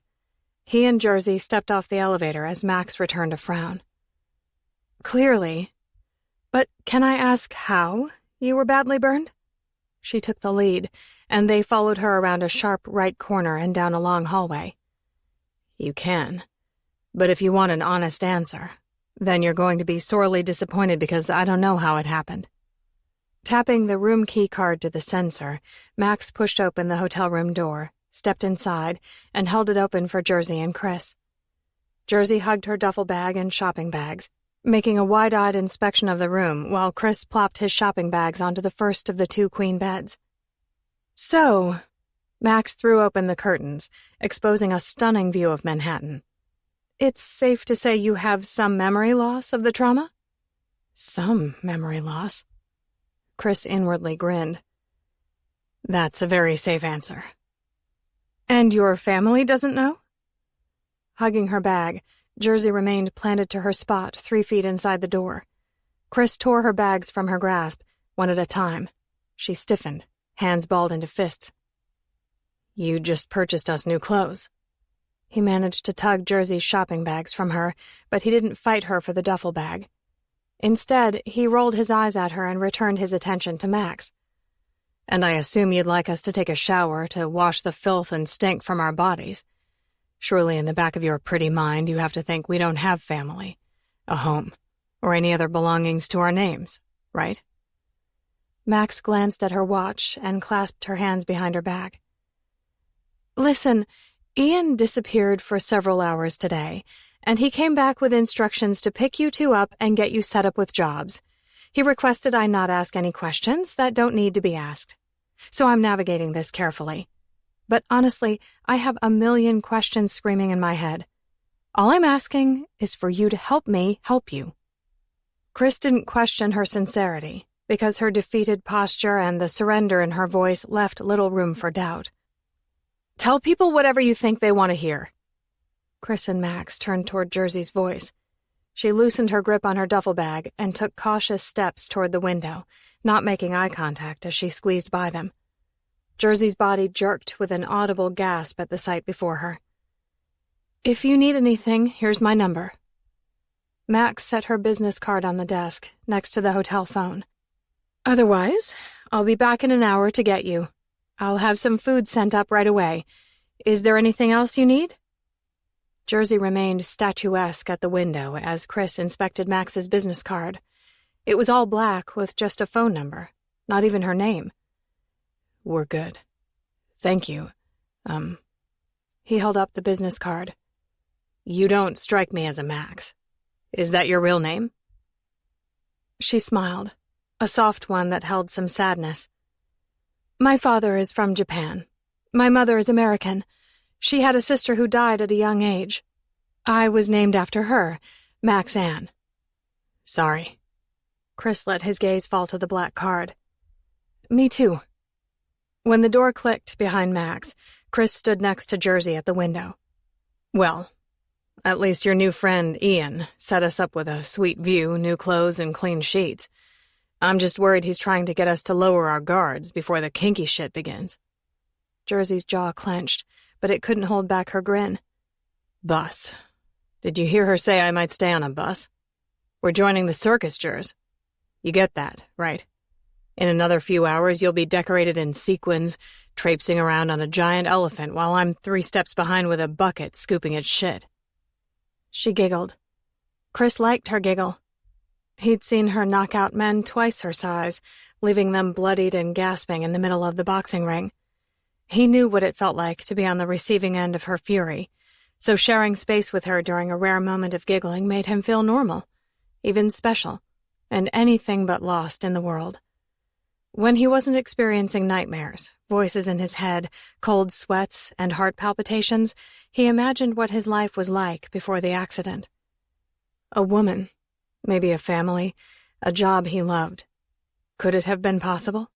He and Jersey stepped off the elevator as Max returned a frown. Clearly. But can I ask how you were badly burned? She took the lead, and they followed her around a sharp right corner and down a long hallway. You can. But if you want an honest answer, then you're going to be sorely disappointed because I don't know how it happened. Tapping the room key card to the sensor, Max pushed open the hotel room door, stepped inside, and held it open for Jersey and Chris. Jersey hugged her duffel bag and shopping bags, making a wide-eyed inspection of the room while Chris plopped his shopping bags onto the first of the 2 queen beds. So, Max threw open the curtains, exposing a stunning view of Manhattan. It's safe to say you have some memory loss of the trauma? Some memory loss. Chris inwardly grinned. That's a very safe answer. And your family doesn't know? Hugging her bag, Jersey remained planted to her spot 3 feet inside the door. Chris tore her bags from her grasp, one at a time. She stiffened, hands balled into fists. You just purchased us new clothes. He managed to tug Jersey's shopping bags from her, but he didn't fight her for the duffel bag. Instead, he rolled his eyes at her and returned his attention to Max. And I assume you'd like us to take a shower to wash the filth and stink from our bodies. Surely in the back of your pretty mind you have to think we don't have family, a home, or any other belongings to our names, right? Max glanced at her watch and clasped her hands behind her back. Listen, Ian disappeared for several hours today, and he came back with instructions to pick you 2 up and get you set up with jobs. He requested I not ask any questions that don't need to be asked. So I'm navigating this carefully. But honestly, I have a million questions screaming in my head. All I'm asking is for you to help me help you. Chris didn't question her sincerity, because her defeated posture and the surrender in her voice left little room for doubt. Tell people whatever you think they want to hear. Chris and Max turned toward Jersey's voice. She loosened her grip on her duffel bag and took cautious steps toward the window, not making eye contact as she squeezed by them. Jersey's body jerked with an audible gasp at the sight before her. If you need anything, here's my number. Max set her business card on the desk, next to the hotel phone. Otherwise, I'll be back in an hour to get you. I'll have some food sent up right away. Is there anything else you need? Jersey remained statuesque at the window as Chris inspected Max's business card. It was all black with just a phone number, not even her name. We're good. Thank you. He held up the business card. You don't strike me as a Max. Is that your real name? She smiled, a soft one that held some sadness. My father is from Japan. My mother is American. She had a sister who died at a young age. I was named after her, Max Ann. Sorry. Chris let his gaze fall to the black card. Me too. When the door clicked behind Max, Chris stood next to Jersey at the window. Well, at least your new friend, Ian, set us up with a sweet view, new clothes, and clean sheets. I'm just worried he's trying to get us to lower our guards before the kinky shit begins. Jersey's jaw clenched, but it couldn't hold back her grin. Bus. Did you hear her say I might stay on a bus? We're joining the circus, Jers. You get that, right? In another few hours, you'll be decorated in sequins, traipsing around on a giant elephant while I'm 3 steps behind with a bucket scooping its shit. She giggled. Chris liked her giggle. He'd seen her knock out men twice her size, leaving them bloodied and gasping in the middle of the boxing ring. He knew what it felt like to be on the receiving end of her fury, so sharing space with her during a rare moment of giggling made him feel normal, even special, and anything but lost in the world. When he wasn't experiencing nightmares, voices in his head, cold sweats, and heart palpitations, he imagined what his life was like before the accident. A woman, maybe a family, a job he loved. Could it have been possible?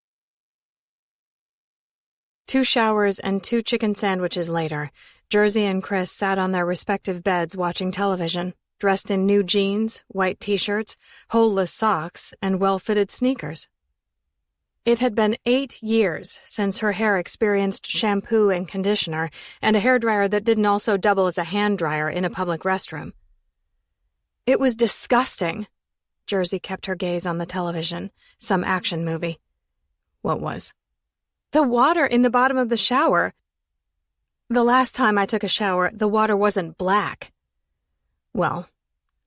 2 showers and 2 chicken sandwiches later, Jersey and Chris sat on their respective beds watching television, dressed in new jeans, white t-shirts, holeless socks, and well-fitted sneakers. It had been 8 years since her hair experienced shampoo and conditioner and a hairdryer that didn't also double as a hand dryer in a public restroom. It was disgusting. Jersey kept her gaze on the television, some action movie. What was? The water in the bottom of the shower. The last time I took a shower, the water wasn't black. Well,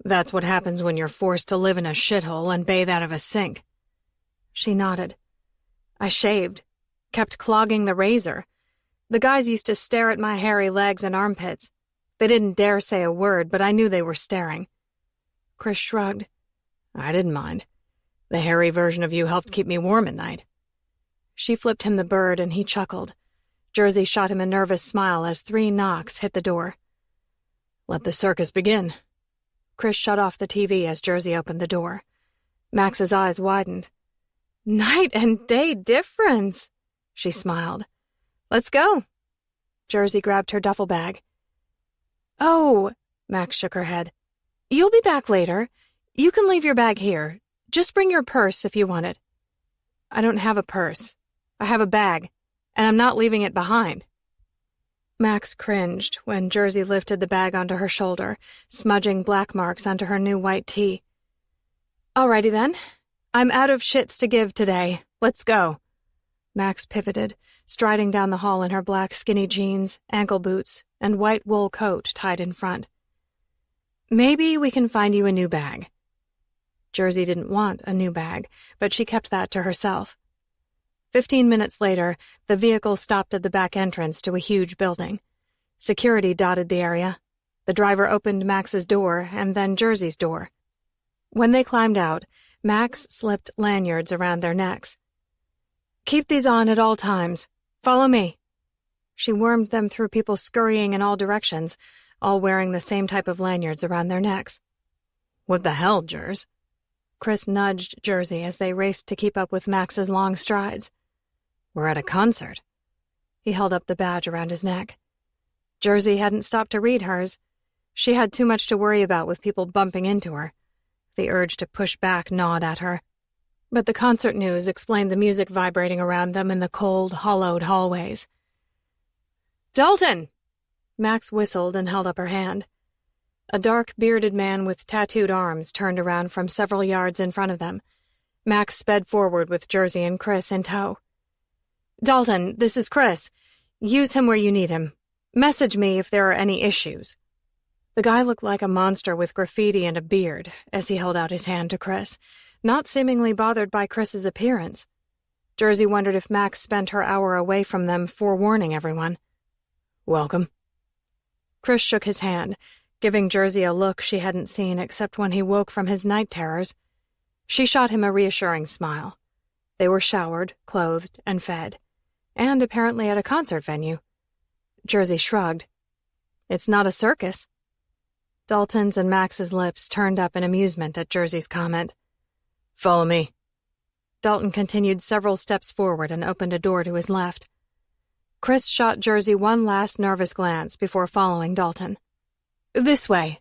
that's what happens when you're forced to live in a shithole and bathe out of a sink. She nodded. I shaved, kept clogging the razor. The guys used to stare at my hairy legs and armpits. They didn't dare say a word, but I knew they were staring. Chris shrugged. I didn't mind. The hairy version of you helped keep me warm at night. She flipped him the bird, and he chuckled. Jersey shot him a nervous smile as 3 knocks hit the door. Let the circus begin. Chris shut off the TV as Jersey opened the door. Max's eyes widened. Night and day difference, she smiled. Let's go. Jersey grabbed her duffel bag. Oh, Max shook her head. You'll be back later. You can leave your bag here. Just bring your purse if you want it. I don't have a purse. I have a bag, and I'm not leaving it behind. Max cringed when Jersey lifted the bag onto her shoulder, smudging black marks onto her new white tee. Alrighty then. I'm out of shits to give today. Let's go. Max pivoted, striding down the hall in her black skinny jeans, ankle boots, and white wool coat tied in front. Maybe we can find you a new bag. Jersey didn't want a new bag, but she kept that to herself. 15 minutes later, the vehicle stopped at the back entrance to a huge building. Security dotted the area. The driver opened Max's door and then Jersey's door. When they climbed out, Max slipped lanyards around their necks. Keep these on at all times. Follow me. She wormed them through people scurrying in all directions, all wearing the same type of lanyards around their necks. What the hell, Jers? Chris nudged Jersey as they raced to keep up with Max's long strides. We're at a concert. He held up the badge around his neck. Jersey hadn't stopped to read hers. She had too much to worry about with people bumping into her. The urge to push back gnawed at her. But the concert news explained the music vibrating around them in the cold, hollowed hallways. Dalton! Max whistled and held up her hand. A dark, bearded man with tattooed arms turned around from several yards in front of them. Max sped forward with Jersey and Chris in tow. Dalton, this is Chris. Use him where you need him. Message me if there are any issues. The guy looked like a monster with graffiti and a beard as he held out his hand to Chris, not seemingly bothered by Chris's appearance. Jersey wondered if Max spent her hour away from them forewarning everyone. Welcome. Chris shook his hand, giving Jersey a look she hadn't seen except when he woke from his night terrors. She shot him a reassuring smile. They were showered, clothed, and fed, and apparently at a concert venue. Jersey shrugged. It's not a circus. Dalton's and Max's lips turned up in amusement at Jersey's comment. Follow me. Dalton continued several steps forward and opened a door to his left. Chris shot Jersey one last nervous glance before following Dalton. This way.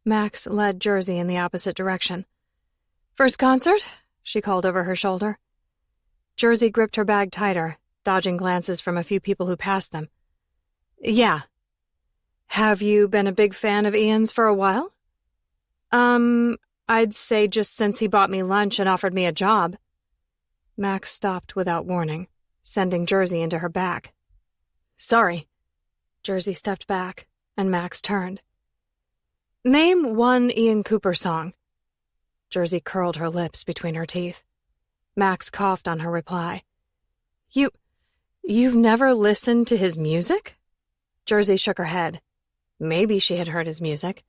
Max led Jersey in the opposite direction. First concert? She called over her shoulder. Jersey gripped her bag tighter, dodging glances from a few people who passed them. Yeah. Have you been a big fan of Ian's for a while? I'd say just since he bought me lunch and offered me a job. Max stopped without warning, sending Jersey into her back. Sorry. Jersey stepped back, and Max turned. Name one Ian Cooper song. Jersey curled her lips between her teeth. Max coughed on her reply. You've never listened to his music? Jersey shook her head. Maybe she had heard his music.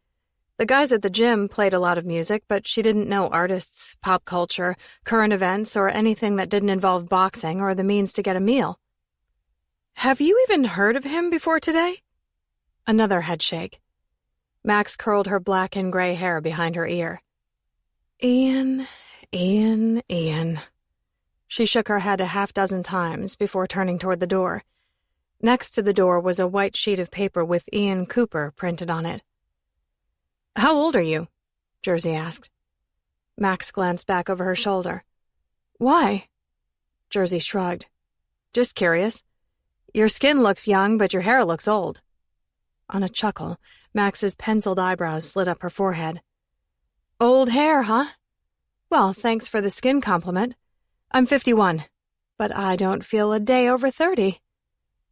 The guys at the gym played a lot of music, but she didn't know artists, pop culture, current events, or anything that didn't involve boxing or the means to get a meal. Have you even heard of him before today? Another headshake. Max curled her black and gray hair behind her ear. Ian. She shook her head a half-dozen times before turning toward the door. Next to the door was a white sheet of paper with Ian Cooper printed on it. How old are you? Jersey asked. Max glanced back over her shoulder. Why? Jersey shrugged. Just curious. Your skin looks young, but your hair looks old. On a chuckle, Max's penciled eyebrows slid up her forehead. Old hair, huh? Well, thanks for the skin compliment. I'm 51, but I don't feel a day over 30.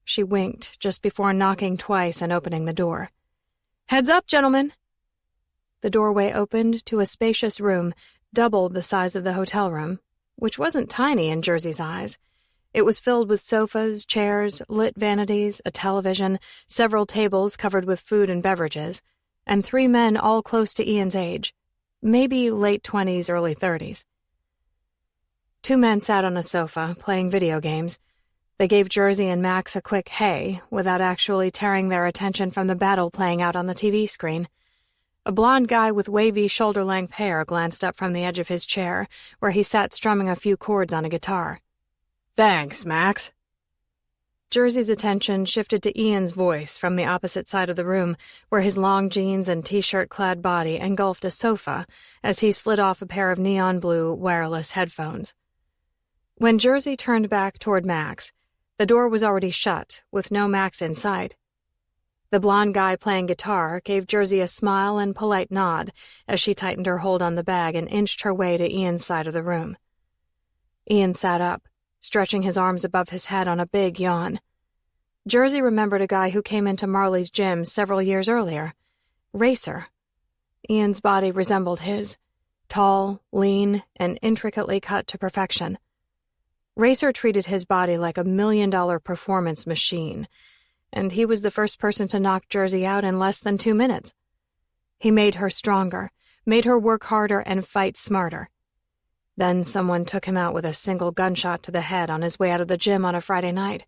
She winked just before knocking twice and opening the door. Heads up, gentlemen. The doorway opened to a spacious room, double the size of the hotel room, which wasn't tiny in Jersey's eyes. It was filled with sofas, chairs, lit vanities, a television, several tables covered with food and beverages, and 3 men all close to Ian's age, maybe late 20s, early 30s. 2 men sat on a sofa, playing video games. They gave Jersey and Max a quick hey, without actually tearing their attention from the battle playing out on the TV screen. A blond guy with wavy shoulder-length hair glanced up from the edge of his chair, where he sat strumming a few chords on a guitar. Thanks, Max. Jersey's attention shifted to Ian's voice from the opposite side of the room, where his long jeans and t-shirt-clad body engulfed a sofa as he slid off a pair of neon blue wireless headphones. When Jersey turned back toward Max, the door was already shut, with no Max in sight. The blond guy playing guitar gave Jersey a smile and polite nod as she tightened her hold on the bag and inched her way to Ian's side of the room. Ian sat up, stretching his arms above his head on a big yawn. Jersey remembered a guy who came into Marley's gym several years earlier. Racer. Ian's body resembled his, tall, lean, and intricately cut to perfection. Racer treated his body like a $1 million performance machine, and he was the first person to knock Jersey out in less than 2 minutes. He made her stronger, made her work harder and fight smarter. Then someone took him out with a single gunshot to the head on his way out of the gym on a Friday night.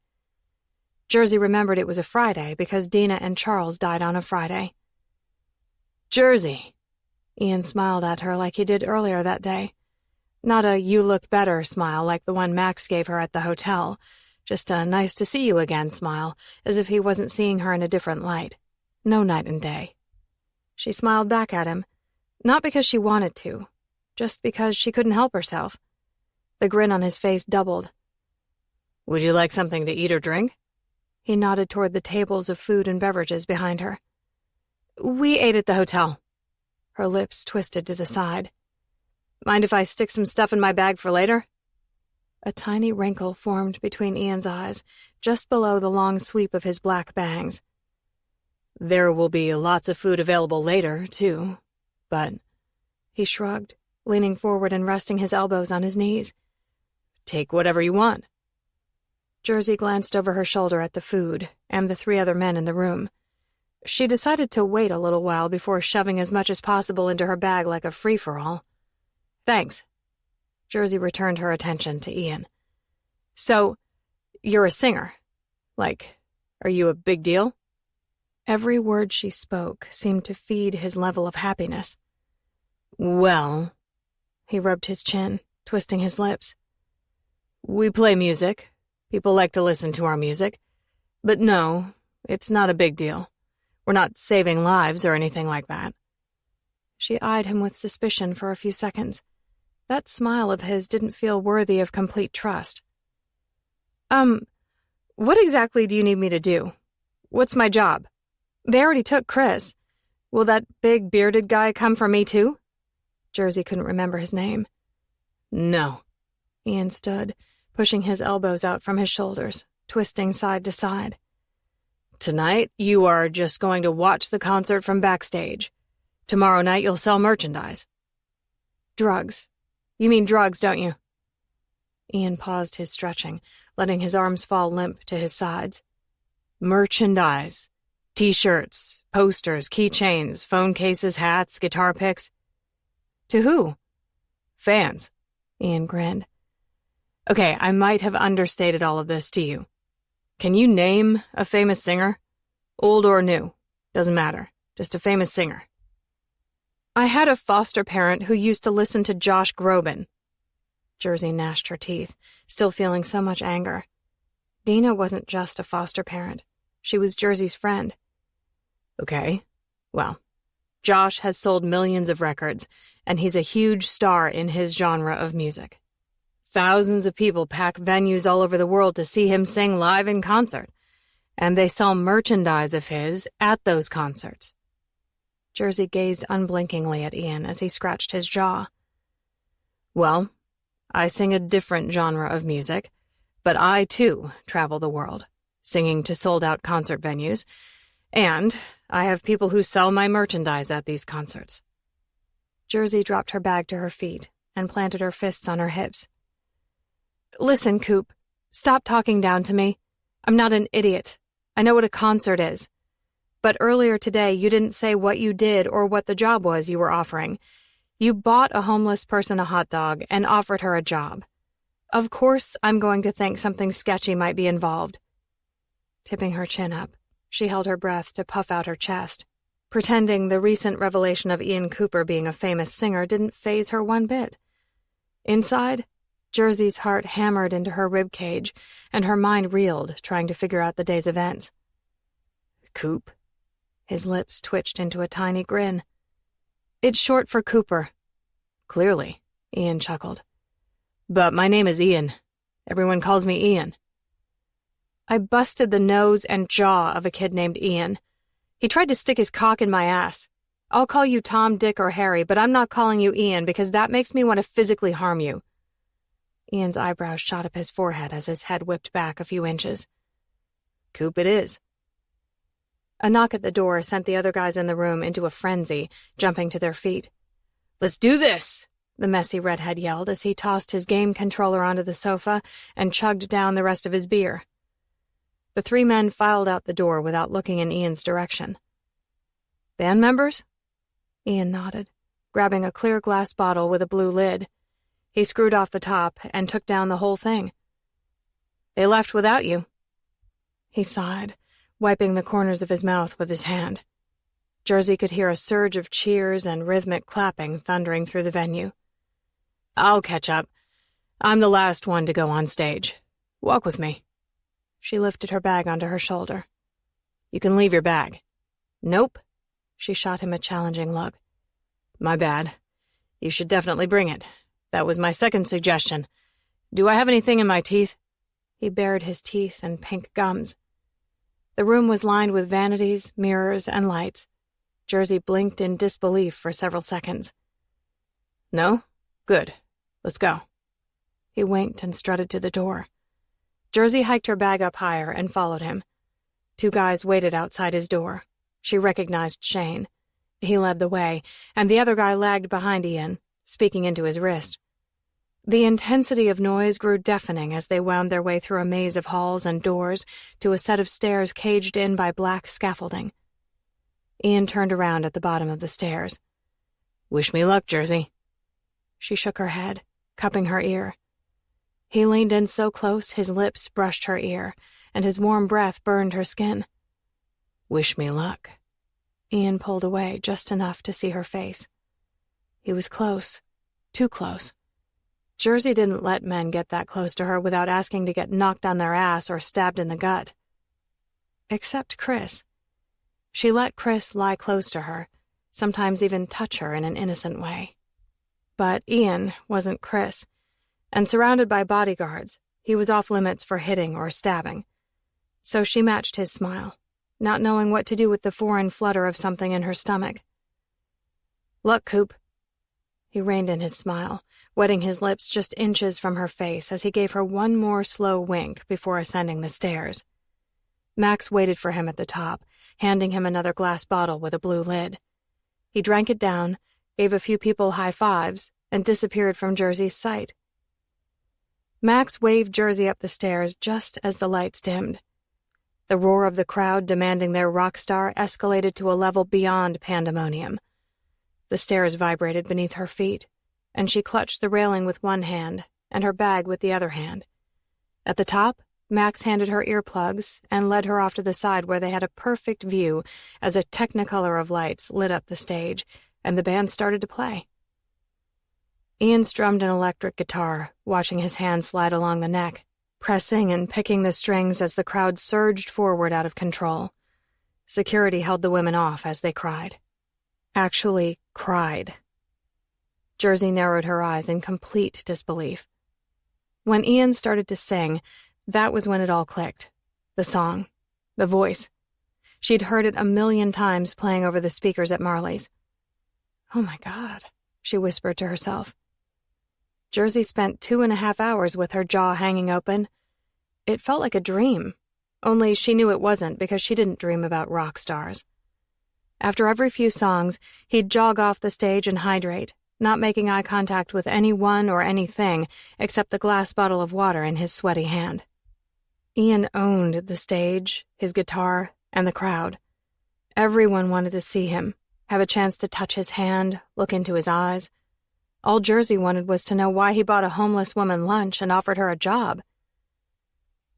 Jersey remembered it was a Friday because Dina and Charles died on a Friday. Jersey. Ian smiled at her like he did earlier that day. Not a you-look-better smile like the one Max gave her at the hotel, just a nice-to-see-you-again smile, as if he wasn't seeing her in a different light. No night and day. She smiled back at him, not because she wanted to, just because she couldn't help herself. The grin on his face doubled. Would you like something to eat or drink? He nodded toward the tables of food and beverages behind her. We ate at the hotel. Her lips twisted to the side. Mind if I stick some stuff in my bag for later? A tiny wrinkle formed between Ian's eyes, just below the long sweep of his black bangs. There will be lots of food available later, too, but... He shrugged, leaning forward and resting his elbows on his knees. Take whatever you want. Jersey glanced over her shoulder at the food and the 3 other men in the room. She decided to wait a little while before shoving as much as possible into her bag like a free-for-all. Thanks. Jersey returned her attention to Ian. So, you're a singer. Like, are you a big deal? Every word she spoke seemed to feed his level of happiness. Well, he rubbed his chin, twisting his lips. We play music. People like to listen to our music. But no, it's not a big deal. We're not saving lives or anything like that. She eyed him with suspicion for a few seconds. That smile of his didn't feel worthy of complete trust. What exactly do you need me to do? What's my job? They already took Chris. Will that big bearded guy come for me too? Jersey couldn't remember his name. No. Ian stood, pushing his elbows out from his shoulders, twisting side to side. Tonight, you are just going to watch the concert from backstage. Tomorrow night, you'll sell merchandise. Drugs. You mean drugs, don't you? Ian paused his stretching, letting his arms fall limp to his sides. Merchandise. T-shirts, posters, keychains, phone cases, hats, guitar picks. To who? Fans. Ian grinned. Okay, I might have understated all of this to you. Can you name a famous singer? Old or new? Doesn't matter. Just a famous singer. I had a foster parent who used to listen to Josh Groban. Jersey gnashed her teeth, still feeling so much anger. Dina wasn't just a foster parent. She was Jersey's friend. Okay, well, Josh has sold millions of records, and he's a huge star in his genre of music. Thousands of people pack venues all over the world to see him sing live in concert, and they sell merchandise of his at those concerts. Jersey gazed unblinkingly at Ian as he scratched his jaw. Well, I sing a different genre of music, but I, too, travel the world, singing to sold-out concert venues, and I have people who sell my merchandise at these concerts. Jersey dropped her bag to her feet and planted her fists on her hips. Listen, Coop, stop talking down to me. I'm not an idiot. I know what a concert is. But earlier today, you didn't say what you did or what the job was you were offering. You bought a homeless person a hot dog and offered her a job. Of course, I'm going to think something sketchy might be involved. Tipping her chin up, she held her breath to puff out her chest, pretending the recent revelation of Ian Cooper being a famous singer didn't faze her one bit. Inside, Jersey's heart hammered into her ribcage, and her mind reeled, trying to figure out the day's events. Coop? His lips twitched into a tiny grin. It's short for Cooper. Clearly, Ian chuckled. But my name is Ian. Everyone calls me Ian. I busted the nose and jaw of a kid named Ian. He tried to stick his cock in my ass. I'll call you Tom, Dick, or Harry, but I'm not calling you Ian because that makes me want to physically harm you. Ian's eyebrows shot up his forehead as his head whipped back a few inches. Coop it is. A knock at the door sent the other guys in the room into a frenzy, jumping to their feet. Let's do this, the messy redhead yelled as he tossed his game controller onto the sofa and chugged down the rest of his beer. The three men filed out the door without looking in Ian's direction. Band members? Ian nodded, grabbing a clear glass bottle with a blue lid. He screwed off the top and took down the whole thing. They left without you. He sighed, wiping the corners of his mouth with his hand. Jersey could hear a surge of cheers and rhythmic clapping thundering through the venue. I'll catch up. I'm the last one to go on stage. Walk with me. She lifted her bag onto her shoulder. You can leave your bag. Nope. She shot him a challenging look. My bad. You should definitely bring it. That was my second suggestion. Do I have anything in my teeth? He bared his teeth and pink gums. The room was lined with vanities, mirrors, and lights. Jersey blinked in disbelief for several seconds. No? Good. Let's go. He winked and strutted to the door. Jersey hiked her bag up higher and followed him. Two guys waited outside his door. She recognized Shane. He led the way, and the other guy lagged behind Ian, speaking into his wrist. The intensity of noise grew deafening as they wound their way through a maze of halls and doors to a set of stairs caged in by black scaffolding. Ian turned around at the bottom of the stairs. Wish me luck, Jersey. She shook her head, cupping her ear. He leaned in so close his lips brushed her ear, and his warm breath burned her skin. Wish me luck. Ian pulled away just enough to see her face. He was close, too close. Jersey didn't let men get that close to her without asking to get knocked on their ass or stabbed in the gut. Except Chris. She let Chris lie close to her, sometimes even touch her in an innocent way. But Ian wasn't Chris, and surrounded by bodyguards, he was off limits for hitting or stabbing. So she matched his smile, not knowing what to do with the foreign flutter of something in her stomach. Look, Coop. He reined in his smile, wetting his lips just inches from her face as he gave her one more slow wink before ascending the stairs. Max waited for him at the top, handing him another glass bottle with a blue lid. He drank it down, gave a few people high fives, and disappeared from Jersey's sight. Max waved Jersey up the stairs just as the lights dimmed. The roar of the crowd demanding their rock star escalated to a level beyond pandemonium. The stairs vibrated beneath her feet, and she clutched the railing with one hand and her bag with the other hand. At the top, Max handed her earplugs and led her off to the side where they had a perfect view as a technicolor of lights lit up the stage and the band started to play. Ian strummed an electric guitar, watching his hand slide along the neck, pressing and picking the strings as the crowd surged forward out of control. Security held the women off as they cried. Actually cried. Jersey narrowed her eyes in complete disbelief. When Ian started to sing, that was when it all clicked. The song. The voice. She'd heard it 1,000,000 times playing over the speakers at Marley's. "Oh my God," she whispered to herself. Jersey spent 2.5 hours with her jaw hanging open. It felt like a dream, only she knew it wasn't because she didn't dream about rock stars. After every few songs, he'd jog off the stage and hydrate, not making eye contact with anyone or anything except the glass bottle of water in his sweaty hand. Ian owned the stage, his guitar, and the crowd. Everyone wanted to see him, have a chance to touch his hand, look into his eyes. All Jersey wanted was to know why he bought a homeless woman lunch and offered her a job.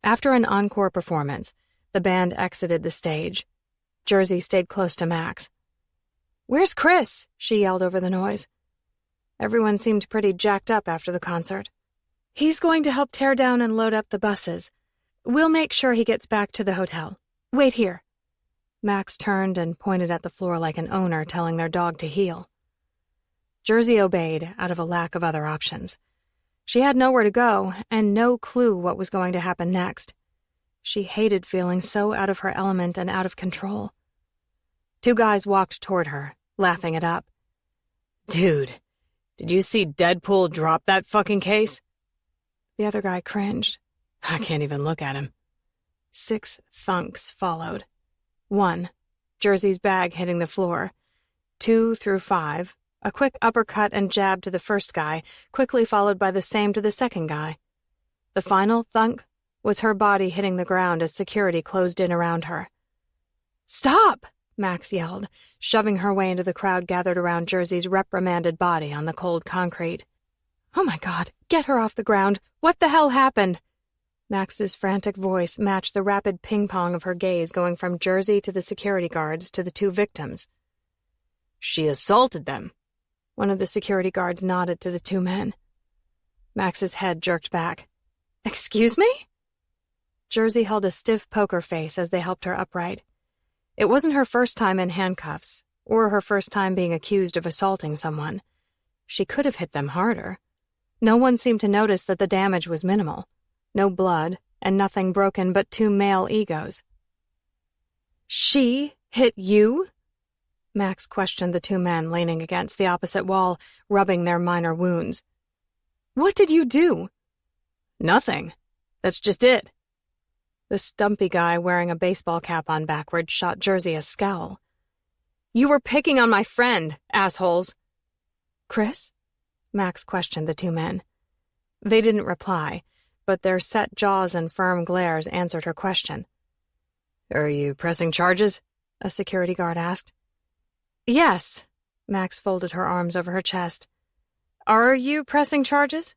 After an encore performance, the band exited the stage. Jersey stayed close to Max. "Where's Chris?" she yelled over the noise. Everyone seemed pretty jacked up after the concert. "He's going to help tear down and load up the buses. We'll make sure he gets back to the hotel. Wait here." Max turned and pointed at the floor like an owner telling their dog to heel. Jersey obeyed out of a lack of other options. She had nowhere to go and no clue what was going to happen next. She hated feeling so out of her element and out of control. 2 guys walked toward her, laughing it up. "Dude, did you see Deadpool drop that fucking case?" The other guy cringed. "I can't even look at him." 6 thunks followed. 1, Jersey's bag hitting the floor. 2 through 5, a quick uppercut and jab to the first guy, quickly followed by the same to the second guy. The final thunk was her body hitting the ground as security closed in around her. "Stop!" Max yelled, shoving her way into the crowd gathered around Jersey's reprimanded body on the cold concrete. "Oh my God, get her off the ground! What the hell happened?" Max's frantic voice matched the rapid ping-pong of her gaze going from Jersey to the security guards to the 2 victims. "She assaulted them." One of the security guards nodded to the 2 men. Max's head jerked back. "Excuse me?" Jersey held a stiff poker face as they helped her upright. It wasn't her first time in handcuffs, or her first time being accused of assaulting someone. She could have hit them harder. No one seemed to notice that the damage was minimal. No blood, and nothing broken but 2 male egos. "She hit you?" Max questioned the 2 men leaning against the opposite wall, rubbing their minor wounds. "What did you do?" "Nothing. That's just it." The stumpy guy wearing a baseball cap on backwards shot Jersey a scowl. "You were picking on my friend, assholes." "Chris?" Max questioned the 2 men. They didn't reply, but their set jaws and firm glares answered her question. "Are you pressing charges?" a security guard asked. "Yes." Max folded her arms over her chest. "Are you pressing charges?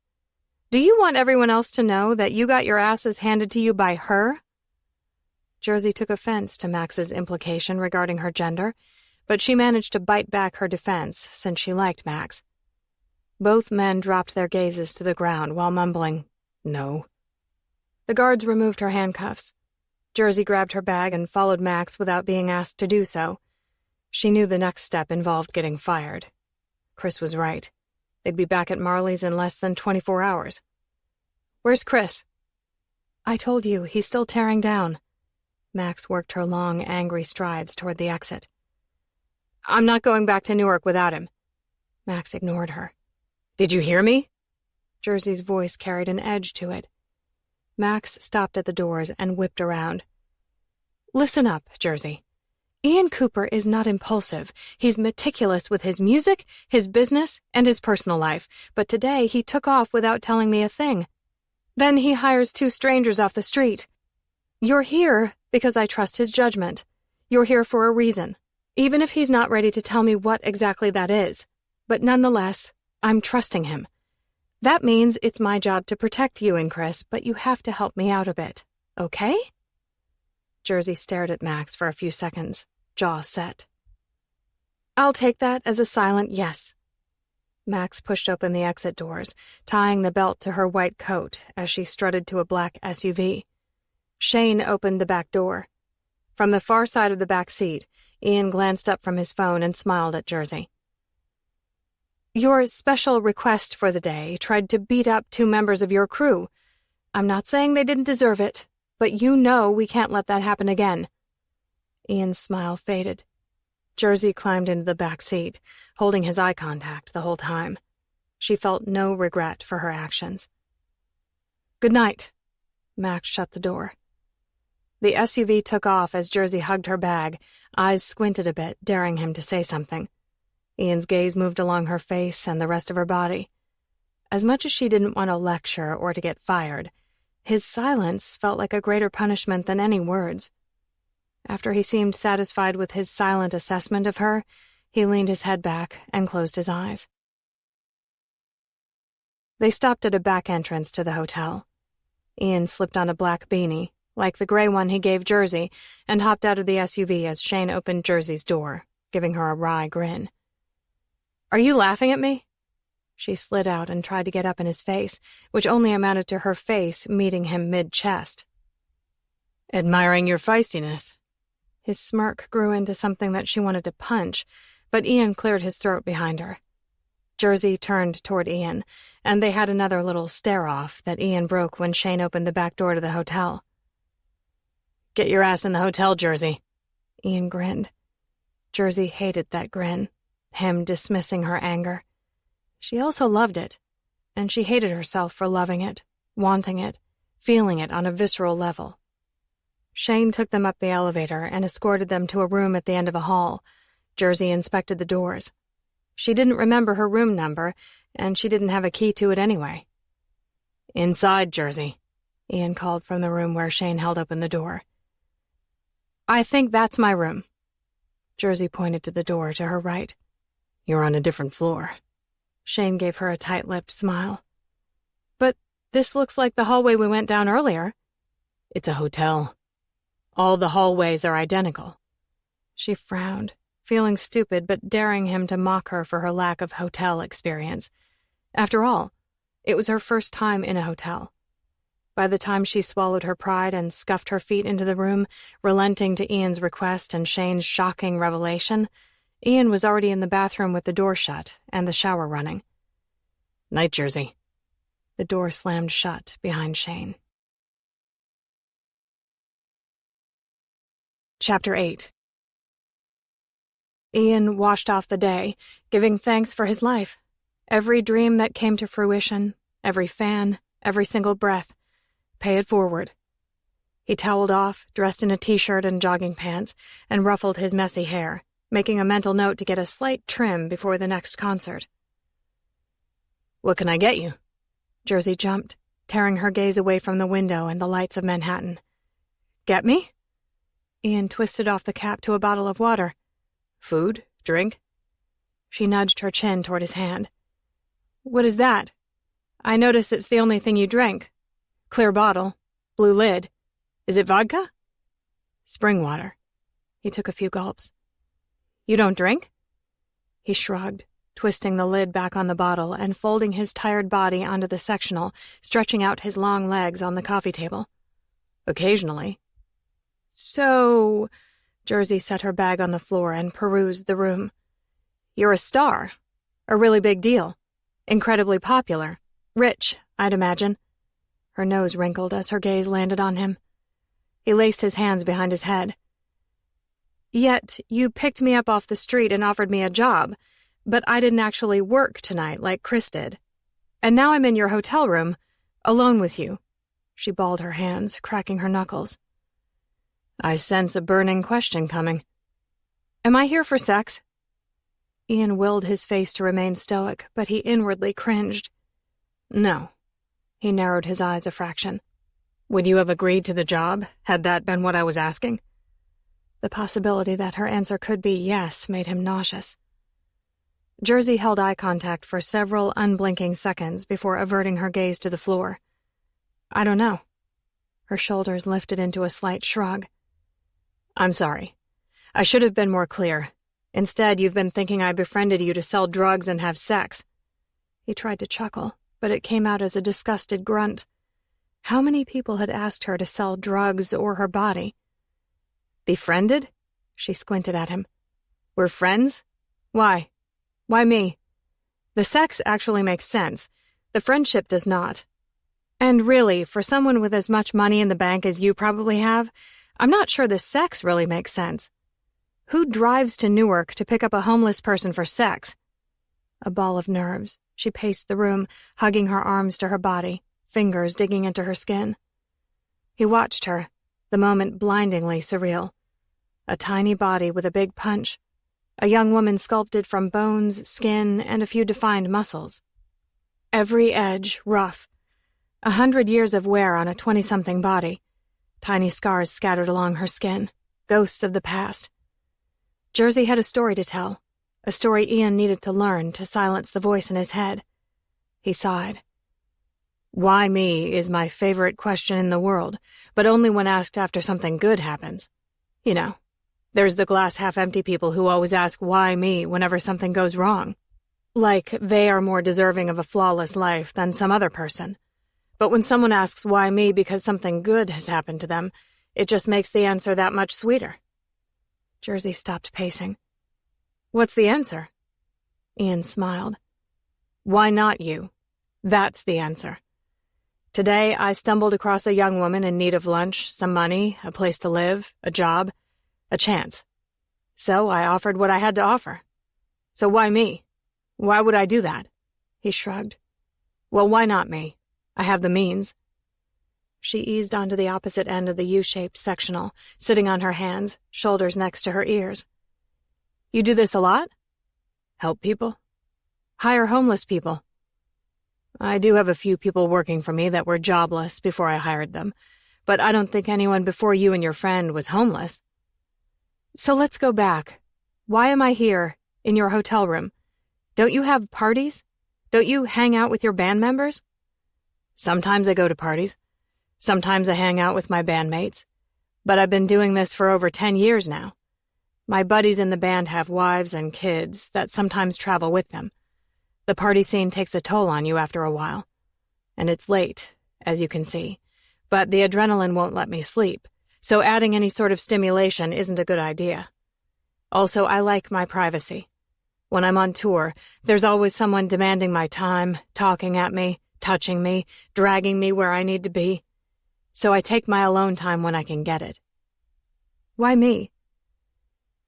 Do you want everyone else to know that you got your asses handed to you by her?" Jersey took offense to Max's implication regarding her gender, but she managed to bite back her defense since she liked Max. Both men dropped their gazes to the ground while mumbling, "No." The guards removed her handcuffs. Jersey grabbed her bag and followed Max without being asked to do so. She knew the next step involved getting fired. Chris was right. They'd be back at Marley's in less than 24 hours. "Where's Chris?" "I told you, he's still tearing down." Max worked her long, angry strides toward the exit. "I'm not going back to Newark without him." Max ignored her. "Did you hear me?" Jersey's voice carried an edge to it. Max stopped at the doors and whipped around. "Listen up, Jersey. Ian Cooper is not impulsive. He's meticulous with his music, his business, and his personal life, but today he took off without telling me a thing. Then he hires 2 strangers off the street. You're here because I trust his judgment. You're here for a reason, even if he's not ready to tell me what exactly that is. But nonetheless, I'm trusting him. That means it's my job to protect you and Chris, but you have to help me out a bit, okay?" Jersey stared at Max for a few seconds, jaw set. "I'll take that as a silent yes." Max pushed open the exit doors, tying the belt to her white coat as she strutted to a black SUV. Shane opened the back door. From the far side of the back seat, Ian glanced up from his phone and smiled at Jersey. Your special request for the day tried to beat up 2 members of your crew. I'm not saying they didn't deserve it, but you know we can't let that happen again. Ian's smile faded. Jersey climbed into the back seat, holding his eye contact the whole time. She felt no regret for her actions. Good night. Max shut the door. The SUV took off as Jersey hugged her bag, eyes squinted a bit, daring him to say something. Ian's gaze moved along her face and the rest of her body. As much as she didn't want to lecture or to get fired, his silence felt like a greater punishment than any words. After he seemed satisfied with his silent assessment of her, he leaned his head back and closed his eyes. They stopped at a back entrance to the hotel. Ian slipped on a black beanie, like the gray one he gave Jersey, and hopped out of the SUV as Shane opened Jersey's door, giving her a wry grin. Are you laughing at me? She slid out and tried to get up in his face, which only amounted to her face meeting him mid-chest. Admiring your feistiness. His smirk grew into something that she wanted to punch, but Ian cleared his throat behind her. Jersey turned toward Ian, and they had another little stare-off that Ian broke when Shane opened the back door to the hotel. Get your ass in the hotel, Jersey. Ian grinned. Jersey hated that grin, him dismissing her anger. She also loved it, and she hated herself for loving it, wanting it, feeling it on a visceral level. Shane took them up the elevator and escorted them to a room at the end of a hall. Jersey inspected the doors. She didn't remember her room number, and she didn't have a key to it anyway. Inside, Jersey, Ian called from the room where Shane held open the door. I think that's my room. Jersey pointed to the door to her right. You're on a different floor. Shane gave her a tight-lipped smile. But this looks like the hallway we went down earlier. It's a hotel. All the hallways are identical. She frowned, feeling stupid but daring him to mock her for her lack of hotel experience. After all, it was her first time in a hotel. By the time she swallowed her pride and scuffed her feet into the room, relenting to Ian's request and Shane's shocking revelation, Ian was already in the bathroom with the door shut and the shower running. Night, Jersey. The door slammed shut behind Shane. Chapter 8. Ian washed off the day, giving thanks for his life. Every dream that came to fruition, every fan, every single breath. Pay it forward. He toweled off, dressed in a t-shirt and jogging pants, and ruffled his messy hair, making a mental note to get a slight trim before the next concert. What can I get you? Jersey jumped, tearing her gaze away from the window and the lights of Manhattan. Get me? Ian twisted off the cap to a bottle of water. Food? Drink? She nudged her chin toward his hand. What is that? I notice it's the only thing you drink. Clear bottle. Blue lid. Is it vodka? Spring water. He took a few gulps. You don't drink? He shrugged, twisting the lid back on the bottle and folding his tired body onto the sectional, stretching out his long legs on the coffee table. Occasionally. So... Jersey set her bag on the floor and perused the room. You're a star. A really big deal. Incredibly popular. Rich, I'd imagine. Her nose wrinkled as her gaze landed on him. He laced his hands behind his head. Yet, you picked me up off the street and offered me a job, but I didn't actually work tonight like Chris did. And now I'm in your hotel room, alone with you. She balled her hands, cracking her knuckles. I sense a burning question coming. Am I here for sex? Ian willed his face to remain stoic, but he inwardly cringed. No. He narrowed his eyes a fraction. Would you have agreed to the job, had that been what I was asking? The possibility that her answer could be yes made him nauseous. Jersey held eye contact for several unblinking seconds before averting her gaze to the floor. I don't know. Her shoulders lifted into a slight shrug. I'm sorry. I should have been more clear. Instead, you've been thinking I befriended you to sell drugs and have sex. He tried to chuckle, but it came out as a disgusted grunt. How many people had asked her to sell drugs or her body? Befriended? She squinted at him. We're friends? Why? Why me? The sex actually makes sense. The friendship does not. And really, for someone with as much money in the bank as you probably have, I'm not sure the sex really makes sense. Who drives to Newark to pick up a homeless person for sex? A ball of nerves, she paced the room, hugging her arms to her body, fingers digging into her skin. He watched her, the moment blindingly surreal. A tiny body with a big punch. A young woman sculpted from bones, skin, and a few defined muscles. Every edge rough. 100 years of wear on a 20-something body. Tiny scars scattered along her skin. Ghosts of the past. Jersey had a story to tell. A story Ian needed to learn to silence the voice in his head. He sighed. Why me is my favorite question in the world, but only when asked after something good happens. You know, there's the glass half-empty people who always ask why me whenever something goes wrong. Like they are more deserving of a flawless life than some other person. But when someone asks why me because something good has happened to them, it just makes the answer that much sweeter. Jersey stopped pacing. What's the answer? Ian smiled. Why not you? That's the answer. Today, I stumbled across a young woman in need of lunch, some money, a place to live, a job, a chance. So I offered what I had to offer. So why me? Why would I do that? He shrugged. Well, why not me? I have the means. She eased onto the opposite end of the U-shaped sectional, sitting on her hands, shoulders next to her ears. You do this a lot? Help people? Hire homeless people? I do have a few people working for me that were jobless before I hired them, but I don't think anyone before you and your friend was homeless. So let's go back. Why am I here, in your hotel room? Don't you have parties? Don't you hang out with your band members? Sometimes I go to parties. Sometimes I hang out with my bandmates. But I've been doing this for over 10 years now. My buddies in the band have wives and kids that sometimes travel with them. The party scene takes a toll on you after a while. And it's late, as you can see. But the adrenaline won't let me sleep, so adding any sort of stimulation isn't a good idea. Also, I like my privacy. When I'm on tour, there's always someone demanding my time, talking at me, touching me, dragging me where I need to be. So I take my alone time when I can get it. Why me?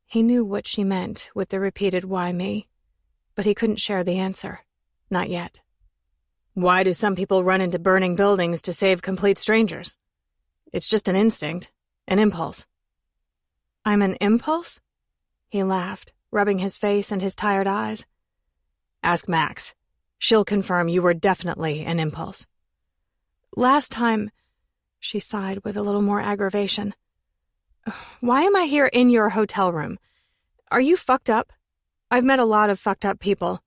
He knew what she meant with the repeated why me, but he couldn't share the answer. Not yet. Why do some people run into burning buildings to save complete strangers? It's just an instinct, an impulse. I'm an impulse? He laughed, rubbing his face and his tired eyes. Ask Max. She'll confirm you were definitely an impulse. Last time, she sighed with a little more aggravation. Why am I here in your hotel room? Are you fucked up? I've met a lot of fucked up people.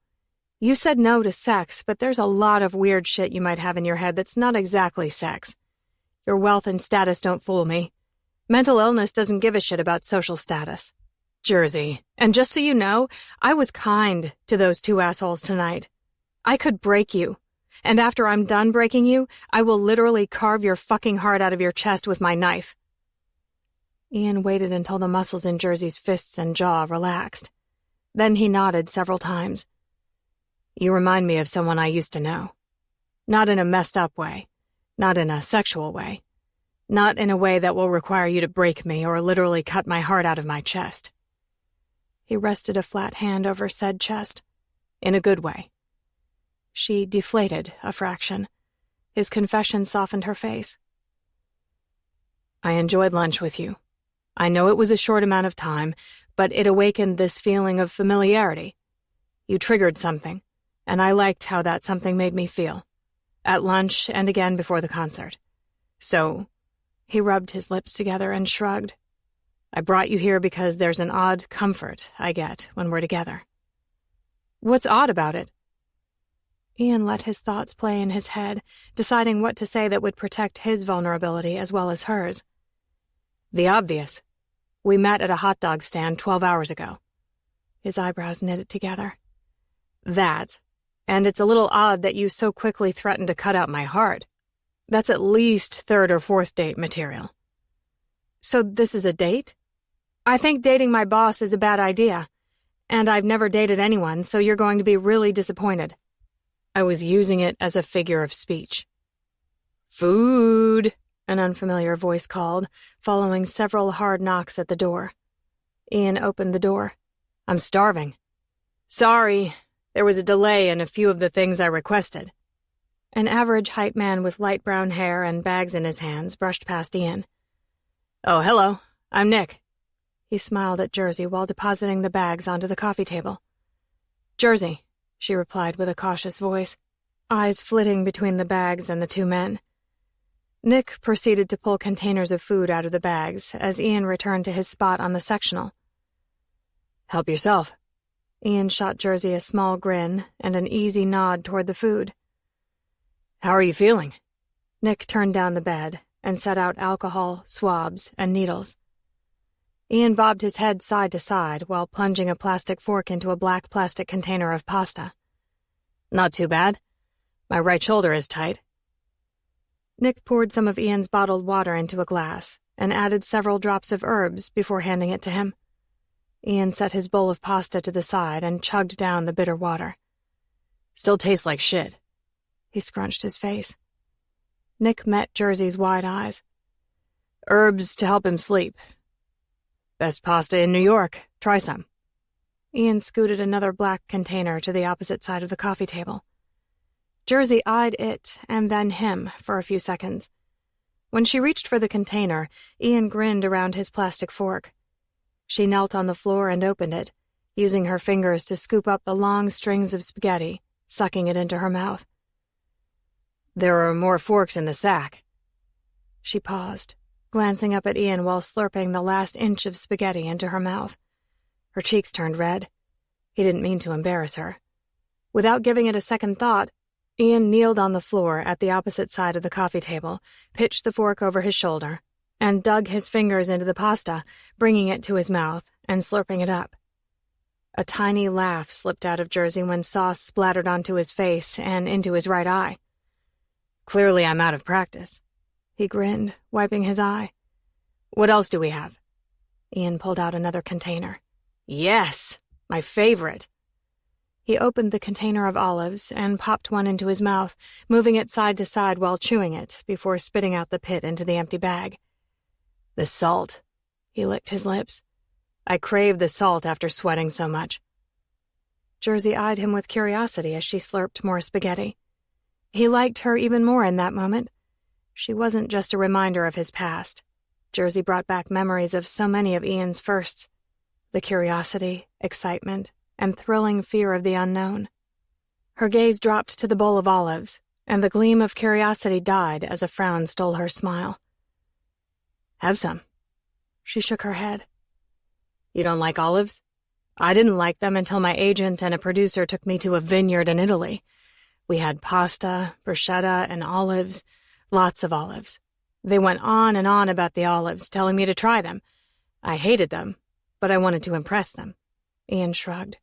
You said no to sex, but there's a lot of weird shit you might have in your head that's not exactly sex. Your wealth and status don't fool me. Mental illness doesn't give a shit about social status. Jersey, and just so you know, I was kind to those two assholes tonight. I could break you. And after I'm done breaking you, I will literally carve your fucking heart out of your chest with my knife. Ian waited until the muscles in Jersey's fists and jaw relaxed. Then he nodded several times. You remind me of someone I used to know. Not in a messed up way. Not in a sexual way. Not in a way that will require you to break me or literally cut my heart out of my chest. He rested a flat hand over said chest. In a good way. She deflated a fraction. His confession softened her face. I enjoyed lunch with you. I know it was a short amount of time, but it awakened this feeling of familiarity. You triggered something, and I liked how that something made me feel. At lunch and again before the concert. So, he rubbed his lips together and shrugged. I brought you here because there's an odd comfort I get when we're together. What's odd about it? Ian let his thoughts play in his head, deciding what to say that would protect his vulnerability as well as hers. The obvious. We met at a hot dog stand 12 hours ago. His eyebrows knitted together. That, and it's a little odd that you so quickly threatened to cut out my heart. That's at least third or fourth date material. So this is a date? I think dating my boss is a bad idea. And I've never dated anyone, so you're going to be really disappointed. I was using it as a figure of speech. Food, an unfamiliar voice called, following several hard knocks at the door. Ian opened the door. I'm starving. Sorry, there was a delay in a few of the things I requested. An average-height man with light brown hair and bags in his hands brushed past Ian. Oh, hello, I'm Nick. He smiled at Jersey while depositing the bags onto the coffee table. Jersey, she replied with a cautious voice, eyes flitting between the bags and the two men. Nick proceeded to pull containers of food out of the bags as Ian returned to his spot on the sectional. Help yourself. Ian shot Jersey a small grin and an easy nod toward the food. How are you feeling? Nick turned down the bed and set out alcohol, swabs, and needles. Ian bobbed his head side to side while plunging a plastic fork into a black plastic container of pasta. Not too bad. My right shoulder is tight. Nick poured some of Ian's bottled water into a glass and added several drops of herbs before handing it to him. Ian set his bowl of pasta to the side and chugged down the bitter water. Still tastes like shit. He scrunched his face. Nick met Jersey's wide eyes. Herbs to help him sleep. Best pasta in New York. Try some. Ian scooted another black container to the opposite side of the coffee table. Jersey eyed it and then him for a few seconds. When she reached for the container, Ian grinned around his plastic fork. She knelt on the floor and opened it, using her fingers to scoop up the long strings of spaghetti, sucking it into her mouth. There are more forks in the sack. She paused, glancing up at Ian while slurping the last inch of spaghetti into her mouth. Her cheeks turned red. He didn't mean to embarrass her. Without giving it a second thought, Ian kneeled on the floor at the opposite side of the coffee table, pitched the fork over his shoulder, and dug his fingers into the pasta, bringing it to his mouth and slurping it up. A tiny laugh slipped out of Jersey when sauce splattered onto his face and into his right eye. Clearly I'm out of practice. He grinned, wiping his eye. What else do we have? Ian pulled out another container. Yes, my favorite. He opened the container of olives and popped one into his mouth, moving it side to side while chewing it before spitting out the pit into the empty bag. The salt. He licked his lips. I crave the salt after sweating so much. Jersey eyed him with curiosity as she slurped more spaghetti. He liked her even more in that moment. She wasn't just a reminder of his past. Jersey brought back memories of so many of Ian's firsts. The curiosity, excitement, and thrilling fear of the unknown. Her gaze dropped to the bowl of olives, and the gleam of curiosity died as a frown stole her smile. Have some. She shook her head. You don't like olives? I didn't like them until my agent and a producer took me to a vineyard in Italy. We had pasta, bruschetta, and olives, lots of olives. They went on and on about the olives, telling me to try them. I hated them, but I wanted to impress them. Ian shrugged.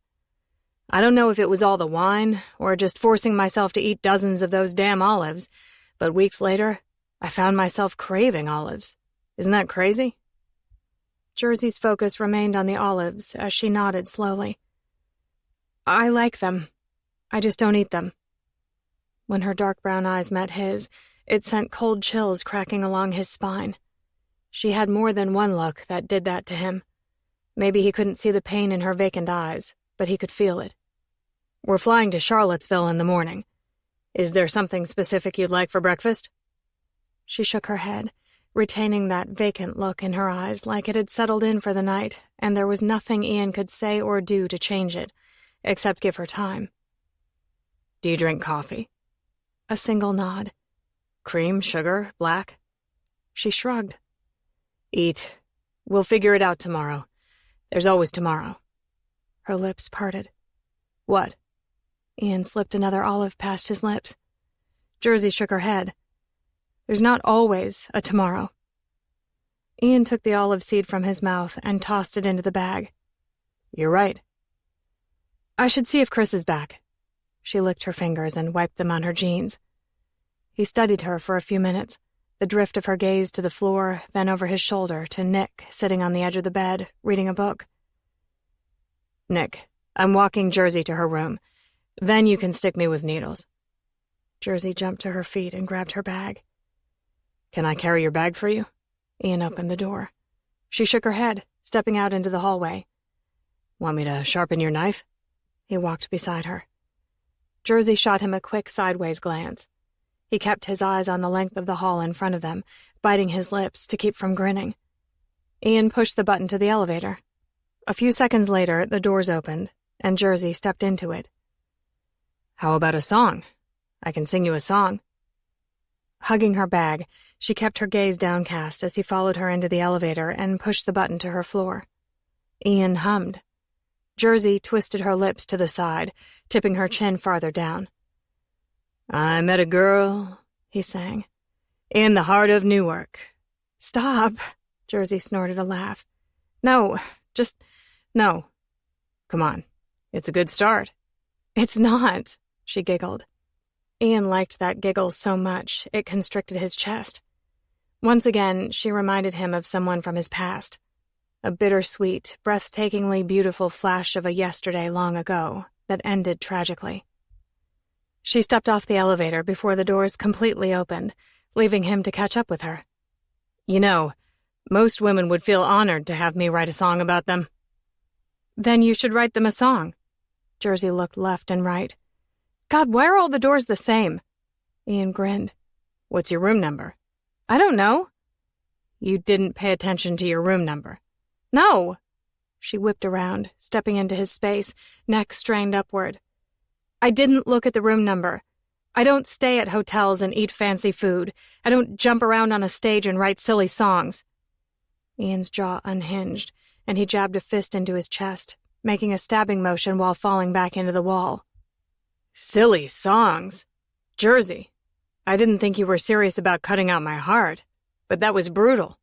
I don't know if it was all the wine, or just forcing myself to eat dozens of those damn olives, but weeks later, I found myself craving olives. Isn't that crazy? Jersey's focus remained on the olives as she nodded slowly. I like them. I just don't eat them. When her dark brown eyes met his, it sent cold chills cracking along his spine. She had more than one look that did that to him. Maybe he couldn't see the pain in her vacant eyes, but he could feel it. We're flying to Charlottesville in the morning. Is there something specific you'd like for breakfast? She shook her head, retaining that vacant look in her eyes like it had settled in for the night, and there was nothing Ian could say or do to change it, except give her time. Do you drink coffee? A single nod. Cream, sugar, black? She shrugged. Eat. We'll figure it out tomorrow. There's always tomorrow. Her lips parted. What? Ian slipped another olive past his lips. Jersey shook her head. There's not always a tomorrow. Ian took the olive seed from his mouth and tossed it into the bag. You're right. I should see if Chris is back. She licked her fingers and wiped them on her jeans. He studied her for a few minutes, the drift of her gaze to the floor, then over his shoulder to Nick, sitting on the edge of the bed, reading a book. Nick, I'm walking Jersey to her room. Then you can stick me with needles. Jersey jumped to her feet and grabbed her bag. Can I carry your bag for you? Ian opened the door. She shook her head, stepping out into the hallway. Want me to sharpen your knife? He walked beside her. Jersey shot him a quick sideways glance. He kept his eyes on the length of the hall in front of them, biting his lips to keep from grinning. Ian pushed the button to the elevator. A few seconds later, the doors opened, and Jersey stepped into it. How about a song? I can sing you a song. Hugging her bag, she kept her gaze downcast as he followed her into the elevator and pushed the button to her floor. Ian hummed. Jersey twisted her lips to the side, tipping her chin farther down. I met a girl, he sang, in the heart of Newark. Stop, Jersey snorted a laugh. No, no. Come on, it's a good start. It's not, she giggled. Ian liked that giggle so much it constricted his chest. Once again, she reminded him of someone from his past. A bittersweet, breathtakingly beautiful flash of a yesterday long ago that ended tragically. She stepped off the elevator before the doors completely opened, leaving him to catch up with her. You know, most women would feel honored to have me write a song about them. Then you should write them a song. Jersey looked left and right. God, why are all the doors the same? Ian grinned. What's your room number? I don't know. You didn't pay attention to your room number. No. She whipped around, stepping into his space, neck strained upward. I didn't look at the room number. I don't stay at hotels and eat fancy food. I don't jump around on a stage and write silly songs. Ian's jaw unhinged, and he jabbed a fist into his chest, making a stabbing motion while falling back into the wall. Silly songs? Jersey, I didn't think you were serious about cutting out my heart, but that was brutal.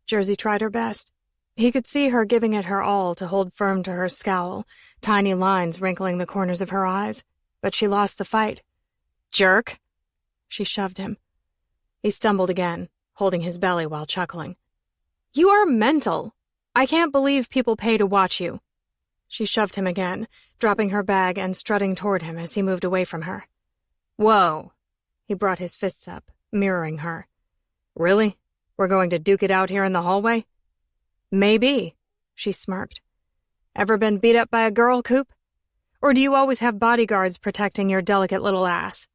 Jersey tried her best. He could see her giving it her all to hold firm to her scowl, tiny lines wrinkling the corners of her eyes, but she lost the fight. Jerk! She shoved him. He stumbled again, holding his belly while chuckling. You are mental. I can't believe people pay to watch you. She shoved him again, dropping her bag and strutting toward him as he moved away from her. Whoa! He brought his fists up, mirroring her. Really? We're going to duke it out here in the hallway? Maybe, she smirked. Ever been beat up by a girl, Coop? Or do you always have bodyguards protecting your delicate little ass?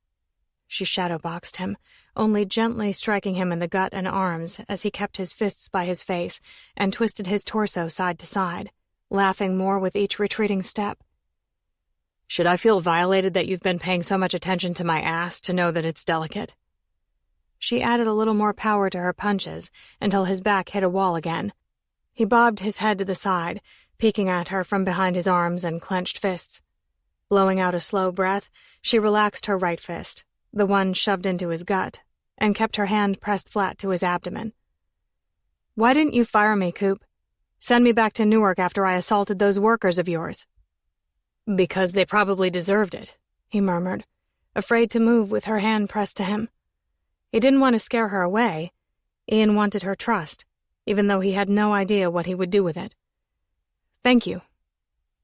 She shadowboxed him, only gently striking him in the gut and arms as he kept his fists by his face and twisted his torso side to side, laughing more with each retreating step. Should I feel violated that you've been paying so much attention to my ass to know that it's delicate? She added a little more power to her punches until his back hit a wall again. He bobbed his head to the side, peeking at her from behind his arms and clenched fists. Blowing out a slow breath, she relaxed her right fist, the one shoved into his gut, and kept her hand pressed flat to his abdomen. Why didn't you fire me, Coop? Send me back to Newark after I assaulted those workers of yours. Because they probably deserved it, he murmured, afraid to move with her hand pressed to him. He didn't want to scare her away. Ian wanted her trust, even though he had no idea what he would do with it. Thank you.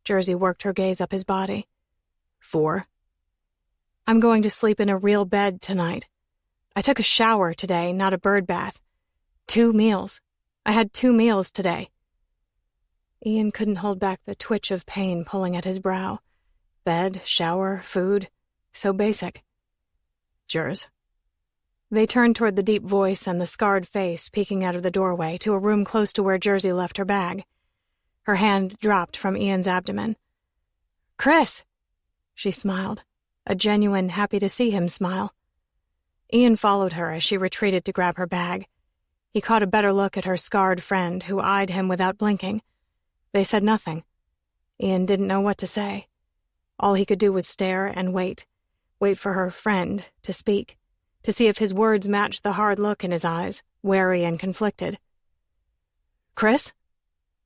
Jersey worked her gaze up his body. For? I'm going to sleep in a real bed tonight. I took a shower today, not a bird bath. 2 meals. I had 2 meals today. Ian couldn't hold back the twitch of pain pulling at his brow. Bed, shower, food. So basic. Jers. They turned toward the deep voice and the scarred face peeking out of the doorway to a room close to where Jersey left her bag. Her hand dropped from Ian's abdomen. Chris! She smiled, a genuine happy-to-see-him smile. Ian followed her as she retreated to grab her bag. He caught a better look at her scarred friend, who eyed him without blinking. They said nothing. Ian didn't know what to say. All he could do was stare and wait for her friend to speak, to see if his words matched the hard look in his eyes, wary and conflicted. Chris?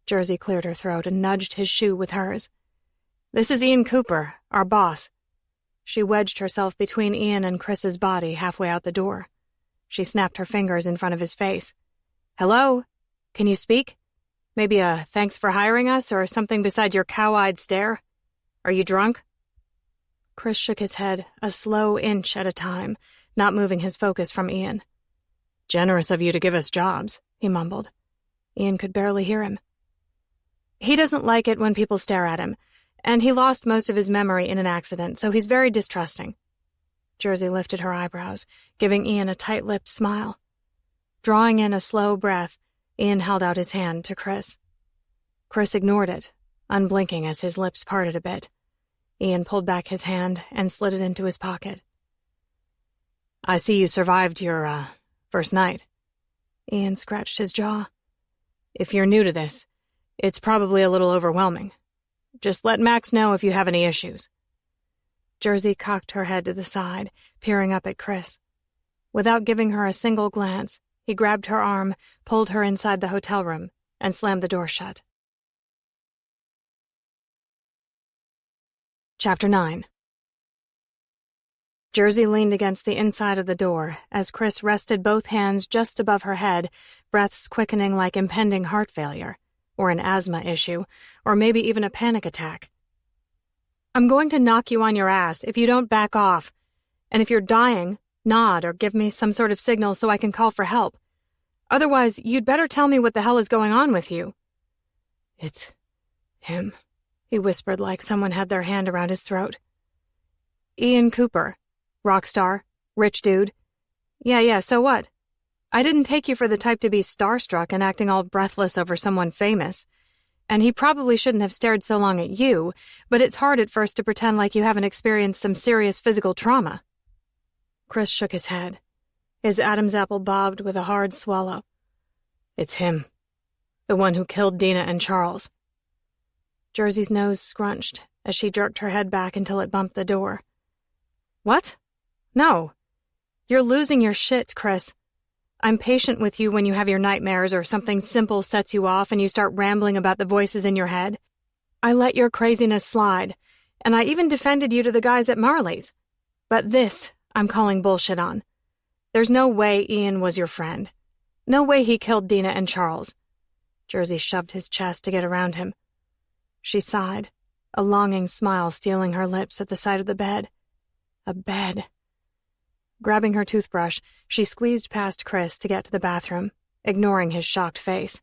Jersey cleared her throat and nudged his shoe with hers. This is Ian Cooper, our boss. She wedged herself between Ian and Chris's body halfway out the door. She snapped her fingers in front of his face. "Hello? Can you speak? Maybe a thanks for hiring us or something besides your cow-eyed stare? Are you drunk?" Chris shook his head, a slow inch at a time, not moving his focus from Ian. "Generous of you to give us jobs," he mumbled. Ian could barely hear him. "He doesn't like it when people stare at him, and he lost most of his memory in an accident, so he's very distrusting." Jersey lifted her eyebrows, giving Ian a tight-lipped smile. Drawing in a slow breath, Ian held out his hand to Chris. Chris ignored it, unblinking as his lips parted a bit. Ian pulled back his hand and slid it into his pocket. "I see you survived your, first night." Ian scratched his jaw. "If you're new to this, it's probably a little overwhelming. Just let Max know if you have any issues." Jersey cocked her head to the side, peering up at Chris. Without giving her a single glance, he grabbed her arm, pulled her inside the hotel room, and slammed the door shut. Chapter 9. Jersey leaned against the inside of the door as Chris rested both hands just above her head, breaths quickening like impending heart failure, or an asthma issue, or maybe even a panic attack. "I'm going to knock you on your ass if you don't back off. And if you're dying, nod or give me some sort of signal so I can call for help. Otherwise, you'd better tell me what the hell is going on with you." "It's him," he whispered like someone had their hand around his throat. "Ian Cooper. Rock star. Rich dude. Yeah, so what? I didn't take you for the type to be starstruck and acting all breathless over someone famous. And he probably shouldn't have stared so long at you, but it's hard at first to pretend like you haven't experienced some serious physical trauma." Chris shook his head. His Adam's apple bobbed with a hard swallow. "It's him. The one who killed Dina and Charles." Jersey's nose scrunched as she jerked her head back until it bumped the door. "What? No. You're losing your shit, Chris. I'm patient with you when you have your nightmares or something simple sets you off and you start rambling about the voices in your head. I let your craziness slide, and I even defended you to the guys at Marley's. But this, I'm calling bullshit on. There's no way Ian was your friend. No way he killed Dina and Charles." Jersey shoved his chest to get around him. She sighed, a longing smile stealing her lips at the sight of the bed. A bed. Grabbing her toothbrush, she squeezed past Chris to get to the bathroom, ignoring his shocked face.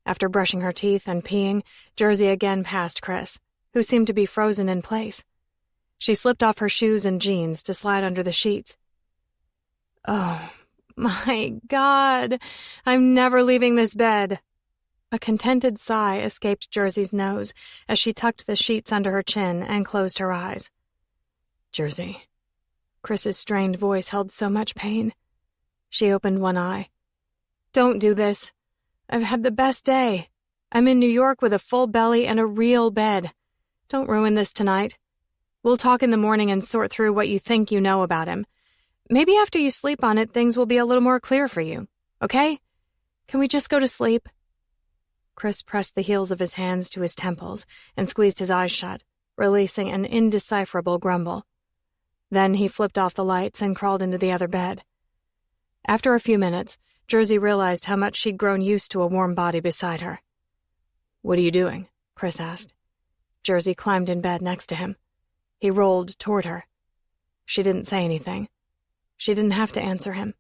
After brushing her teeth and peeing, Jersey again passed Chris, who seemed to be frozen in place. She slipped off her shoes and jeans to slide under the sheets. "Oh, my God, I'm never leaving this bed." A contented sigh escaped Jersey's nose as she tucked the sheets under her chin and closed her eyes. "Jersey." Chris's strained voice held so much pain. She opened one eye. "Don't do this. I've had the best day. I'm in New York with a full belly and a real bed. Don't ruin this tonight. We'll talk in the morning and sort through what you think you know about him. Maybe after you sleep on it, things will be a little more clear for you. Okay? Can we just go to sleep?" Chris pressed the heels of his hands to his temples and squeezed his eyes shut, releasing an indecipherable grumble. Then he flipped off the lights and crawled into the other bed. After a few minutes, Jersey realized how much she'd grown used to a warm body beside her. "What are you doing?" Chris asked. Jersey climbed in bed next to him. He rolled toward her. She didn't say anything. She didn't have to answer him.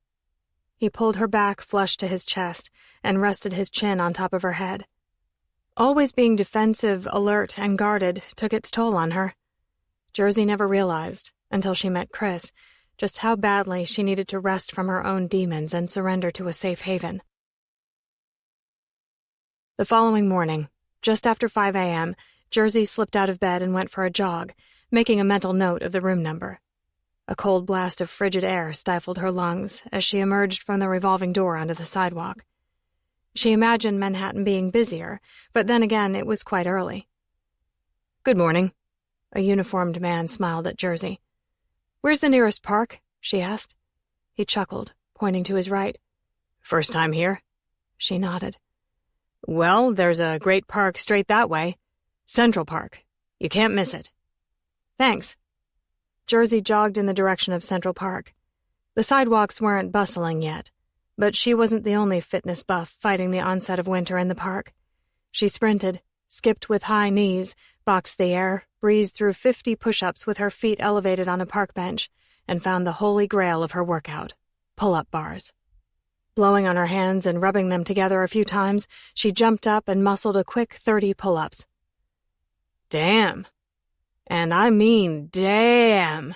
He pulled her back flush to his chest and rested his chin on top of her head. Always being defensive, alert, and guarded took its toll on her. Jersey never realized, until she met Chris, just how badly she needed to rest from her own demons and surrender to a safe haven. The following morning, just after 5 a.m., Jersey slipped out of bed and went for a jog, making a mental note of the room number. A cold blast of frigid air stifled her lungs as she emerged from the revolving door onto the sidewalk. She imagined Manhattan being busier, but then again it was quite early. "Good morning." A uniformed man smiled at Jersey. "Where's the nearest park?" she asked. He chuckled, pointing to his right. "First time here?" She nodded. "Well, there's a great park straight that way. Central Park. You can't miss it." "Thanks." Jersey jogged in the direction of Central Park. The sidewalks weren't bustling yet, but she wasn't the only fitness buff fighting the onset of winter in the park. She sprinted, skipped with high knees, boxed the air, breezed through 50 push-ups with her feet elevated on a park bench, and found the holy grail of her workout, pull-up bars. Blowing on her hands and rubbing them together a few times, she jumped up and muscled a quick 30 pull-ups. Damn. And I mean damn.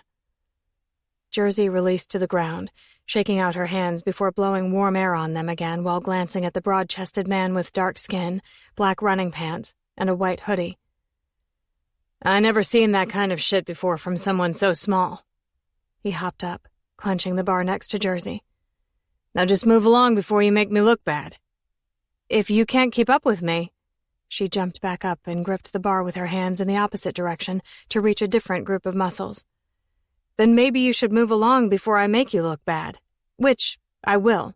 Jersey released to the ground, shaking out her hands before blowing warm air on them again while glancing at the broad-chested man with dark skin, black running pants, and a white hoodie. I never seen that kind of shit before from someone so small. He hopped up, clenching the bar next to Jersey. Now just move along before you make me look bad. If you can't keep up with me... She jumped back up and gripped the bar with her hands in the opposite direction to reach a different group of muscles. Then maybe you should move along before I make you look bad. Which I will.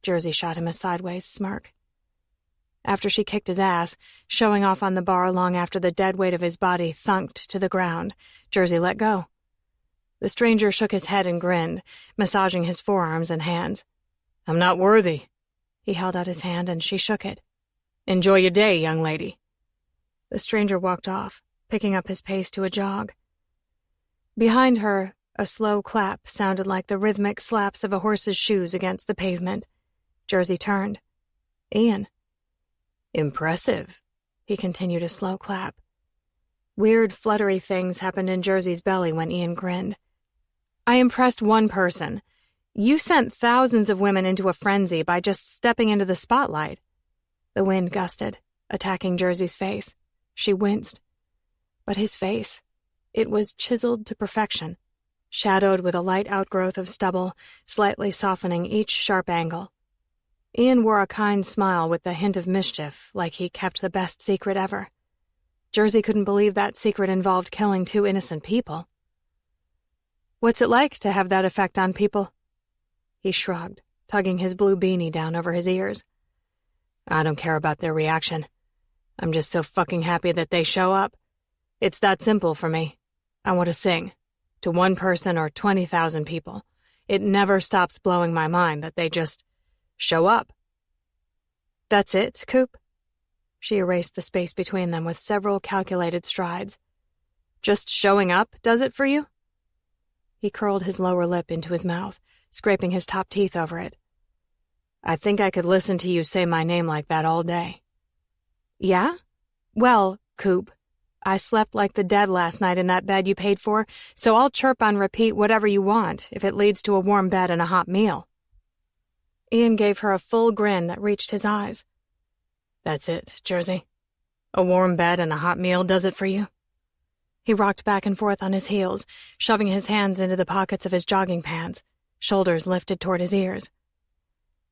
Jersey shot him a sideways smirk. After she kicked his ass, showing off on the bar long after the dead weight of his body thunked to the ground, Jersey let go. The stranger shook his head and grinned, massaging his forearms and hands. I'm not worthy. He held out his hand and she shook it. Enjoy your day, young lady. The stranger walked off, picking up his pace to a jog. Behind her, a slow clap sounded like the rhythmic slaps of a horse's shoes against the pavement. Jersey turned. Ian. Impressive. He continued a slow clap. Weird, fluttery things happened in Jersey's belly when Ian grinned. I impressed one person. You sent thousands of women into a frenzy by just stepping into the spotlight. The wind gusted, attacking Jersey's face. She winced. But his face, it was chiseled to perfection, shadowed with a light outgrowth of stubble, slightly softening each sharp angle. Ian wore a kind smile with the hint of mischief, like he kept the best secret ever. Jersey couldn't believe that secret involved killing 2 innocent people. What's it like to have that effect on people? He shrugged, tugging his blue beanie down over his ears. I don't care about their reaction. I'm just so fucking happy that they show up. It's that simple for me. I want to sing. To one person or 20,000 people. It never stops blowing my mind that they just show up. That's it, Coop? She erased the space between them with several calculated strides. Just showing up does it for you? He curled his lower lip into his mouth, scraping his top teeth over it. I think I could listen to you say my name like that all day. Yeah? Well, Coop, I slept like the dead last night in that bed you paid for, so I'll chirp on repeat whatever you want if it leads to a warm bed and a hot meal. Ian gave her a full grin that reached his eyes. That's it, Jersey. A warm bed and a hot meal does it for you? He rocked back and forth on his heels, shoving his hands into the pockets of his jogging pants, shoulders lifted toward his ears.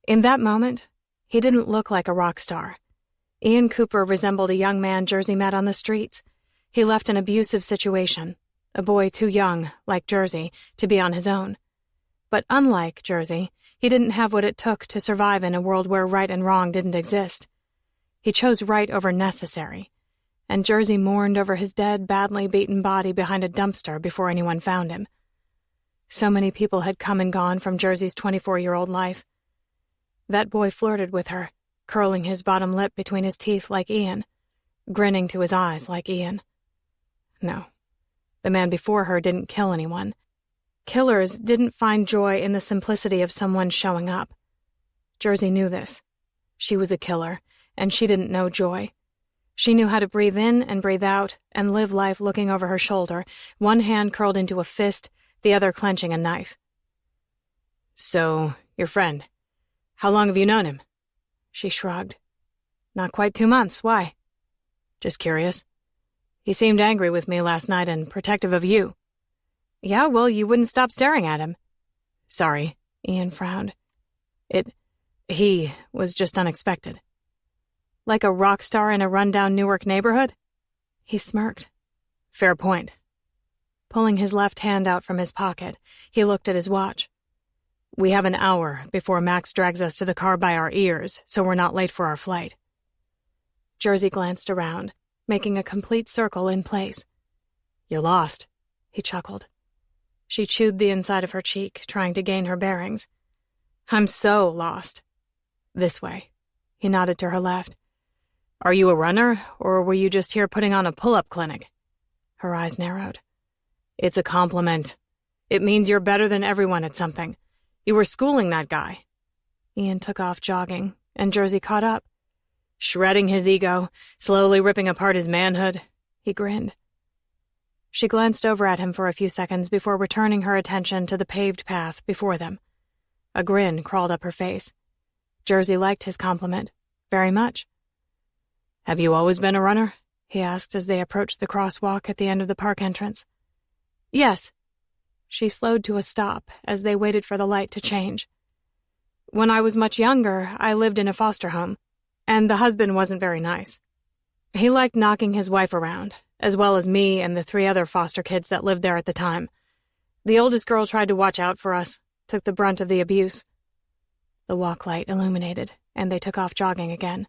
In that moment, he didn't look like a rock star. Ian Cooper resembled a young man Jersey met on the streets. He left an abusive situation, a boy too young, like Jersey, to be on his own. But unlike Jersey, he didn't have what it took to survive in a world where right and wrong didn't exist. He chose right over necessary, and Jersey mourned over his dead, badly beaten body behind a dumpster before anyone found him. So many people had come and gone from Jersey's 24-year-old life. That boy flirted with her, curling his bottom lip between his teeth like Ian, grinning to his eyes like Ian. No, the man before her didn't kill anyone. Killers didn't find joy in the simplicity of someone showing up. Jersey knew this. She was a killer, and she didn't know joy. She knew how to breathe in and breathe out and live life looking over her shoulder, one hand curled into a fist, the other clenching a knife. So, your friend, how long have you known him? She shrugged. Not quite 2 months, why? Just curious. He seemed angry with me last night and protective of you. Yeah, well, you wouldn't stop staring at him. Sorry, Ian frowned. He was just unexpected. Like a rock star in a rundown Newark neighborhood? He smirked. Fair point. Pulling his left hand out from his pocket, he looked at his watch. We have an hour before Max drags us to the car by our ears, so we're not late for our flight. Jersey glanced around, making a complete circle in place. You're lost, he chuckled. She chewed the inside of her cheek, trying to gain her bearings. "I'm so lost." "This way." He nodded to her left. "Are you a runner, or were you just here putting on a pull-up clinic?" Her eyes narrowed. "It's a compliment. It means you're better than everyone at something. You were schooling that guy." Ian took off jogging, and Jersey caught up. "Shredding his ego, slowly ripping apart his manhood." He grinned. She glanced over at him for a few seconds before returning her attention to the paved path before them. A grin crawled up her face. Jersey liked his compliment very much. "Have you always been a runner?" he asked as they approached the crosswalk at the end of the park entrance. "Yes." She slowed to a stop as they waited for the light to change. "When I was much younger, I lived in a foster home, and the husband wasn't very nice. He liked knocking his wife around, as well as me and the 3 other foster kids that lived there at the time. The oldest girl tried to watch out for us, took the brunt of the abuse." The walk light illuminated, and they took off jogging again.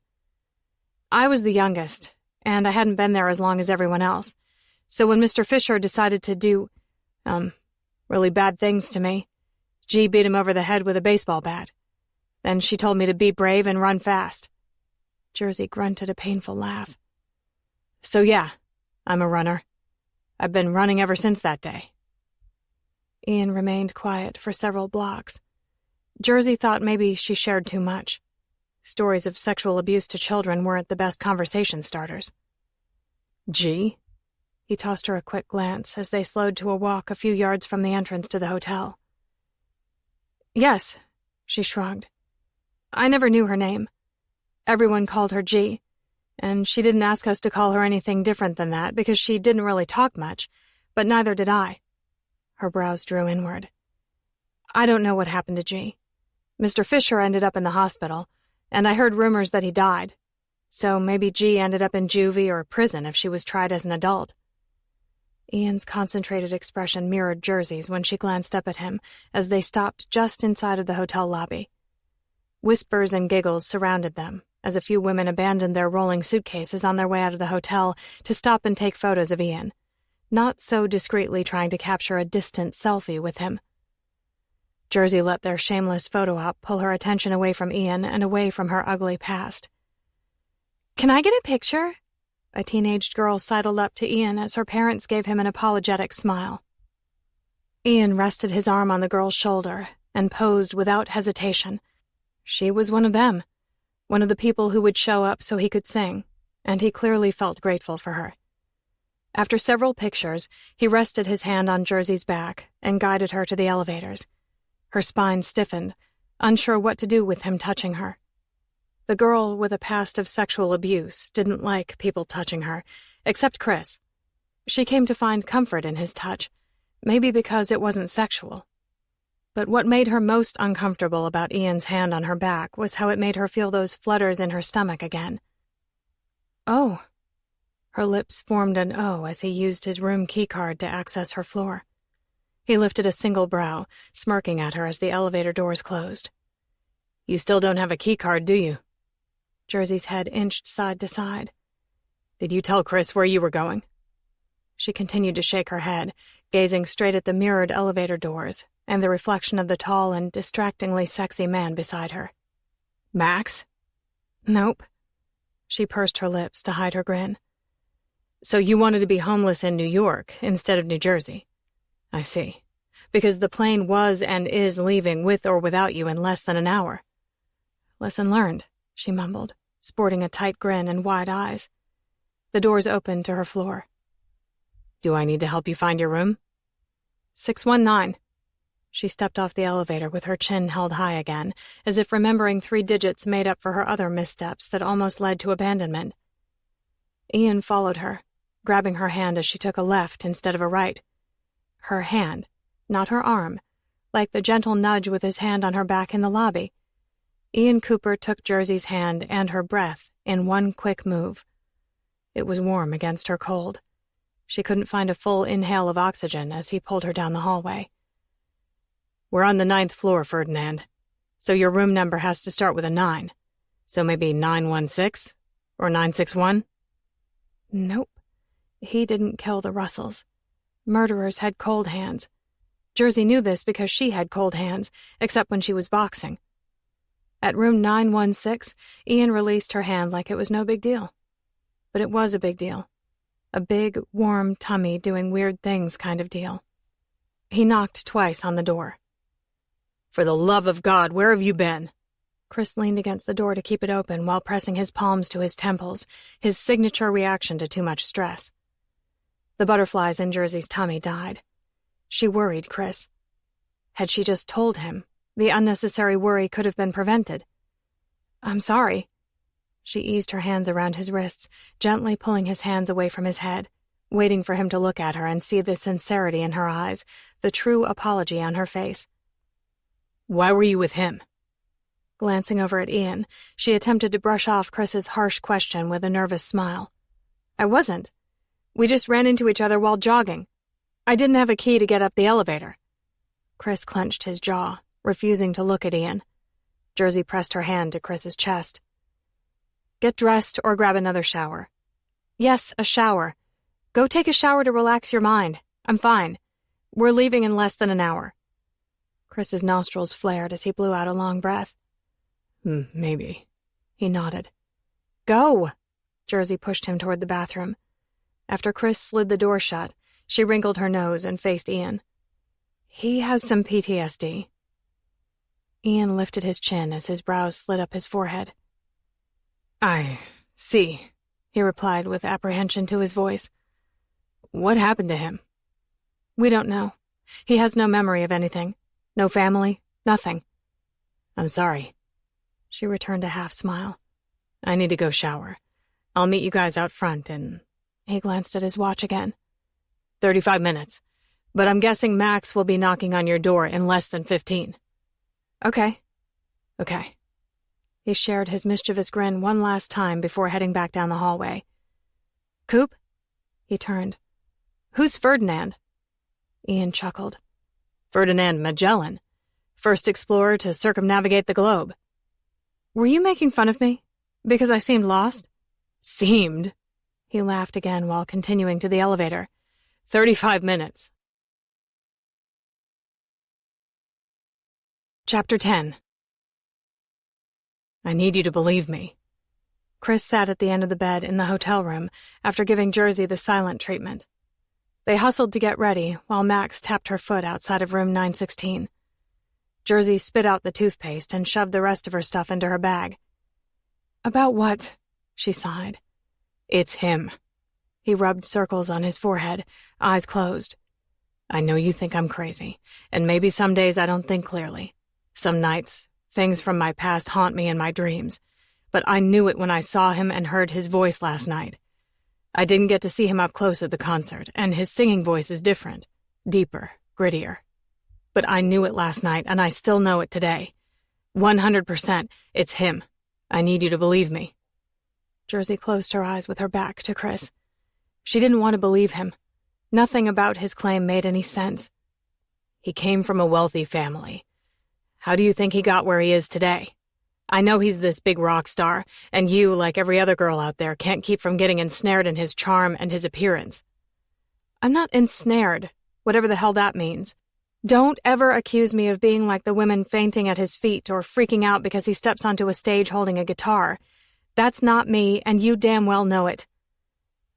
"I was the youngest, and I hadn't been there as long as everyone else. So when Mr. Fisher decided to do, really bad things to me, G beat him over the head with a baseball bat. Then she told me to be brave and run fast." Jersey grunted a painful laugh. "So yeah, I'm a runner. I've been running ever since that day." Ian remained quiet for several blocks. Jersey thought maybe she shared too much. Stories of sexual abuse to children weren't the best conversation starters. "G?" He tossed her a quick glance as they slowed to a walk a few yards from the entrance to the hotel. "Yes," she shrugged. "I never knew her name. Everyone called her G, and she didn't ask us to call her anything different than that because she didn't really talk much, but neither did I." Her brows drew inward. "I don't know what happened to G. Mr. Fisher ended up in the hospital, and I heard rumors that he died. So maybe G ended up in juvie or prison if she was tried as an adult." Ian's concentrated expression mirrored Jersey's when she glanced up at him as they stopped just inside of the hotel lobby. Whispers and giggles surrounded them as a few women abandoned their rolling suitcases on their way out of the hotel to stop and take photos of Ian, not so discreetly trying to capture a distant selfie with him. Jersey let their shameless photo op pull her attention away from Ian and away from her ugly past. "Can I get a picture?" A teenaged girl sidled up to Ian as her parents gave him an apologetic smile. Ian rested his arm on the girl's shoulder and posed without hesitation. She was one of them, one of the people who would show up so he could sing, and he clearly felt grateful for her. After several pictures, he rested his hand on Jersey's back and guided her to the elevators. Her spine stiffened, unsure what to do with him touching her. The girl with a past of sexual abuse didn't like people touching her, except Chris. She came to find comfort in his touch, maybe because it wasn't sexual. But what made her most uncomfortable about Ian's hand on her back was how it made her feel those flutters in her stomach again. "Oh." Her lips formed an O as he used his room keycard to access her floor. He lifted a single brow, smirking at her as the elevator doors closed. "You still don't have a keycard, do you?" Jersey's head inched side to side. "Did you tell Chris where you were going?" She continued to shake her head, gazing straight at the mirrored elevator doors and the reflection of the tall and distractingly sexy man beside her. "Max?" "Nope." She pursed her lips to hide her grin. "So you wanted to be homeless in New York instead of New Jersey? I see. Because the plane was and is leaving with or without you in less than an hour." "Lesson learned," she mumbled, sporting a tight grin and wide eyes. The doors opened to her floor. "Do I need to help you find your room?" 619. She stepped off the elevator with her chin held high again, as if remembering 3 digits made up for her other missteps that almost led to abandonment. Ian followed her, grabbing her hand as she took a left instead of a right. Her hand, not her arm, like the gentle nudge with his hand on her back in the lobby. Ian Cooper took Jersey's hand and her breath in one quick move. It was warm against her cold. She couldn't find a full inhale of oxygen as he pulled her down the hallway. "We're on the 9th floor, Ferdinand, so your room number has to start with a 9. So maybe 916 or 961? Nope. He didn't kill the Russells. Murderers had cold hands. Jersey knew this because she had cold hands, except when she was boxing. At room 916, Ian released her hand like it was no big deal. But it was a big deal. A big, warm tummy doing weird things kind of deal. He knocked twice on the door. "For the love of God, where have you been?" Chris leaned against the door to keep it open while pressing his palms to his temples, his signature reaction to too much stress. The butterflies in Jersey's tummy died. She worried Chris. Had she just told him, the unnecessary worry could have been prevented. "I'm sorry." She eased her hands around his wrists, gently pulling his hands away from his head, waiting for him to look at her and see the sincerity in her eyes, the true apology on her face. "Why were you with him?" Glancing over at Ian, she attempted to brush off Chris's harsh question with a nervous smile. "I wasn't. We just ran into each other while jogging. I didn't have a key to get up the elevator." Chris clenched his jaw, refusing to look at Ian. Jersey pressed her hand to Chris's chest. "Get dressed or grab another shower." "Yes, a shower. Go take a shower to relax your mind. I'm fine. We're leaving in less than an hour." Chris's nostrils flared as he blew out a long breath. Maybe. He nodded. "Go!" Jersey pushed him toward the bathroom. After Chris slid the door shut, she wrinkled her nose and faced Ian. "He has some PTSD." Ian lifted his chin as his brows slid up his forehead. "I see," he replied with apprehension to his voice. "What happened to him?" "We don't know. He has no memory of anything. No family, nothing." "I'm sorry." She returned a half-smile. "I need to go shower. I'll meet you guys out front in..." He glanced at his watch again. 35 minutes. But I'm guessing Max will be knocking on your door in less than 15. Okay. Okay. He shared his mischievous grin one last time before heading back down the hallway. "Coop?" He turned. "Who's Ferdinand?" Ian chuckled. "Ferdinand Magellan. First explorer to circumnavigate the globe." "Were you making fun of me? Because I seemed lost?" "Seemed?" He laughed again while continuing to the elevator. 35 minutes. Chapter 10. I need you to believe me. Chris sat at the end of the bed in the hotel room after giving Jersey the silent treatment. They hustled to get ready while Max tapped her foot outside of room 916. Jersey spit out the toothpaste and shoved the rest of her stuff into her bag. "About what?" she sighed. "It's him." He rubbed circles on his forehead, eyes closed. "I know you think I'm crazy, and maybe some days I don't think clearly. Some nights, things from my past haunt me in my dreams, but I knew it when I saw him and heard his voice last night. I didn't get to see him up close at the concert, and his singing voice is different, deeper, grittier. But I knew it last night, and I still know it today. 100%, it's him. I need you to believe me." Jersey closed her eyes with her back to Chris. She didn't want to believe him. Nothing about his claim made any sense. He came from a wealthy family. How do you think he got where he is today? I know he's this big rock star, and you, like every other girl out there, can't keep from getting ensnared in his charm and his appearance. I'm not ensnared, whatever the hell that means. Don't ever accuse me of being like the women fainting at his feet or freaking out because he steps onto a stage holding a guitar. That's not me, and you damn well know it.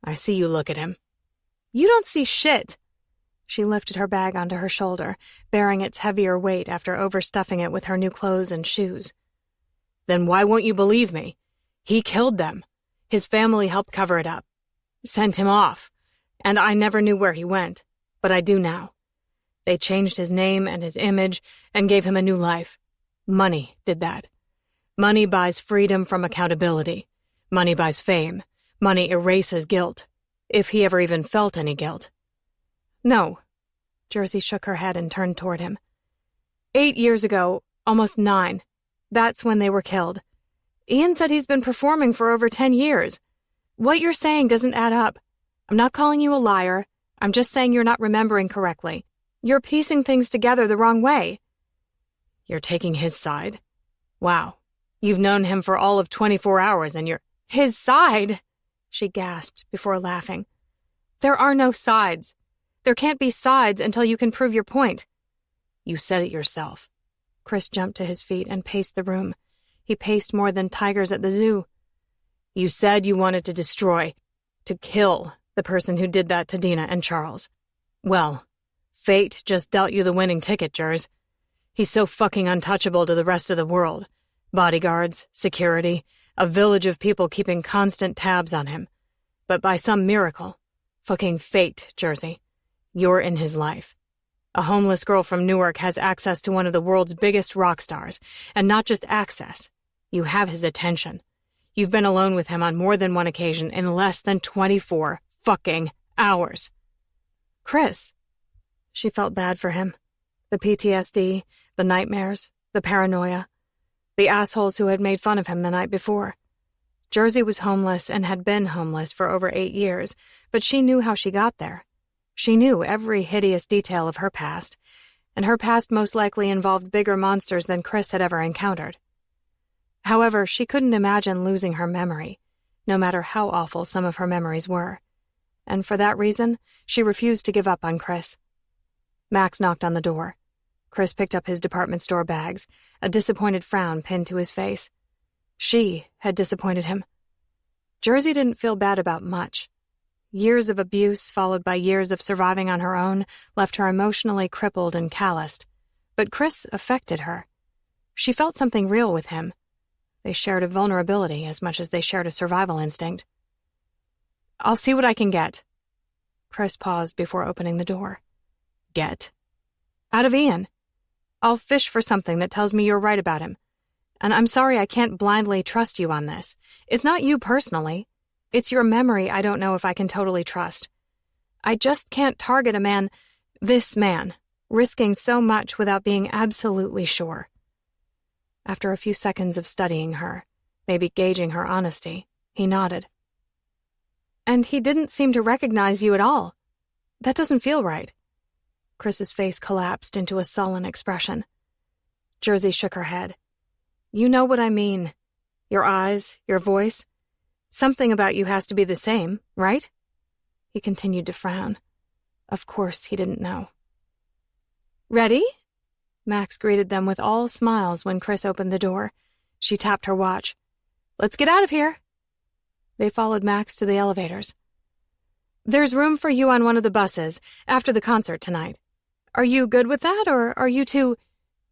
I see you look at him. You don't see shit. She lifted her bag onto her shoulder, bearing its heavier weight after overstuffing it with her new clothes and shoes. Then why won't you believe me? He killed them. His family helped cover it up. Sent him off. And I never knew where he went, but I do now. They changed his name and his image and gave him a new life. Money did that. Money buys freedom from accountability. Money buys fame. Money erases guilt, if he ever even felt any guilt. No. Jersey shook her head and turned toward him. 8 years ago, almost 9. That's when they were killed. Ian said he's been performing for over 10 years. What you're saying doesn't add up. I'm not calling you a liar. I'm just saying you're not remembering correctly. You're piecing things together the wrong way. You're taking his side? Wow. You've known him for all of 24 hours and you're... His side? She gasped before laughing. There are no sides. There can't be sides until you can prove your point. You said it yourself. Chris jumped to his feet and paced the room. He paced more than tigers at the zoo. You said you wanted to destroy, to kill the person who did that to Dina and Charles. Well, fate just dealt you the winning ticket, Jers. He's so fucking untouchable to the rest of the world. Bodyguards, security, a village of people keeping constant tabs on him. But by some miracle, fucking fate, Jersey, you're in his life. A homeless girl from Newark has access to one of the world's biggest rock stars, and not just access. You have his attention. You've been alone with him on more than one occasion in less than 24 fucking hours. Chris. She felt bad for him. The PTSD, the nightmares, the paranoia, the assholes who had made fun of him the night before. Jersey was homeless and had been homeless for over 8 years, but she knew how she got there. She knew every hideous detail of her past, and her past most likely involved bigger monsters than Chris had ever encountered. However, she couldn't imagine losing her memory, no matter how awful some of her memories were. And for that reason, she refused to give up on Chris. Max knocked on the door. Chris picked up his department store bags, a disappointed frown pinned to his face. She had disappointed him. Jersey didn't feel bad about much. Years of abuse, followed by years of surviving on her own, left her emotionally crippled and calloused. But Chris affected her. She felt something real with him. They shared a vulnerability as much as they shared a survival instinct. I'll see what I can get. Chris paused before opening the door. Get? Out of Ian. I'll fish for something that tells me you're right about him. And I'm sorry I can't blindly trust you on this. It's not you personally. It's your memory I don't know if I can totally trust. I just can't target a man, this man, risking so much without being absolutely sure. After a few seconds of studying her, maybe gauging her honesty, he nodded. And he didn't seem to recognize you at all. That doesn't feel right. Chris's face collapsed into a sullen expression. Jersey shook her head. You know what I mean. Your eyes, your voice. Something about you has to be the same, right? He continued to frown. Of course he didn't know. Ready? Max greeted them with all smiles when Chris opened the door. She tapped her watch. Let's get out of here. They followed Max to the elevators. There's room for you on one of the buses after the concert tonight. Are you good with that, or are you too...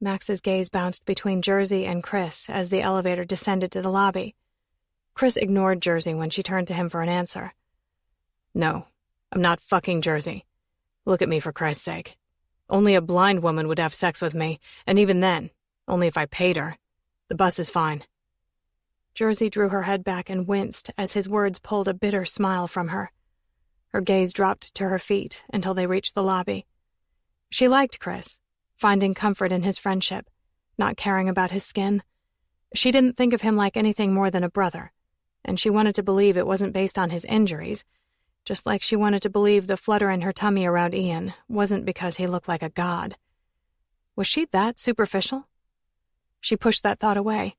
Max's gaze bounced between Jersey and Chris as the elevator descended to the lobby. Chris ignored Jersey when she turned to him for an answer. No, I'm not fucking Jersey. Look at me for Christ's sake. Only a blind woman would have sex with me, and even then, only if I paid her. The bus is fine. Jersey drew her head back and winced as his words pulled a bitter smile from her. Her gaze dropped to her feet until they reached the lobby. She liked Chris, finding comfort in his friendship, not caring about his skin. She didn't think of him like anything more than a brother, and she wanted to believe it wasn't based on his injuries, just like she wanted to believe the flutter in her tummy around Ian wasn't because he looked like a god. Was she that superficial? She pushed that thought away.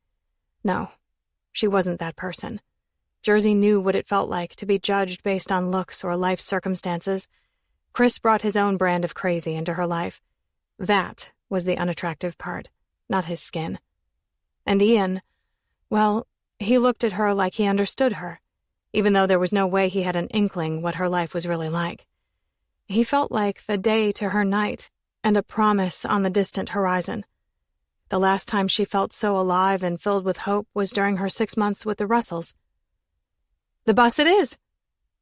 No, she wasn't that person. Jersey knew what it felt like to be judged based on looks or life circumstances. Chris brought his own brand of crazy into her life. That was the unattractive part, not his skin. And Ian, well, he looked at her like he understood her, even though there was no way he had an inkling what her life was really like. He felt like the day to her night, and a promise on the distant horizon. The last time she felt so alive and filled with hope was during her 6 months with the Russells. The bus it is!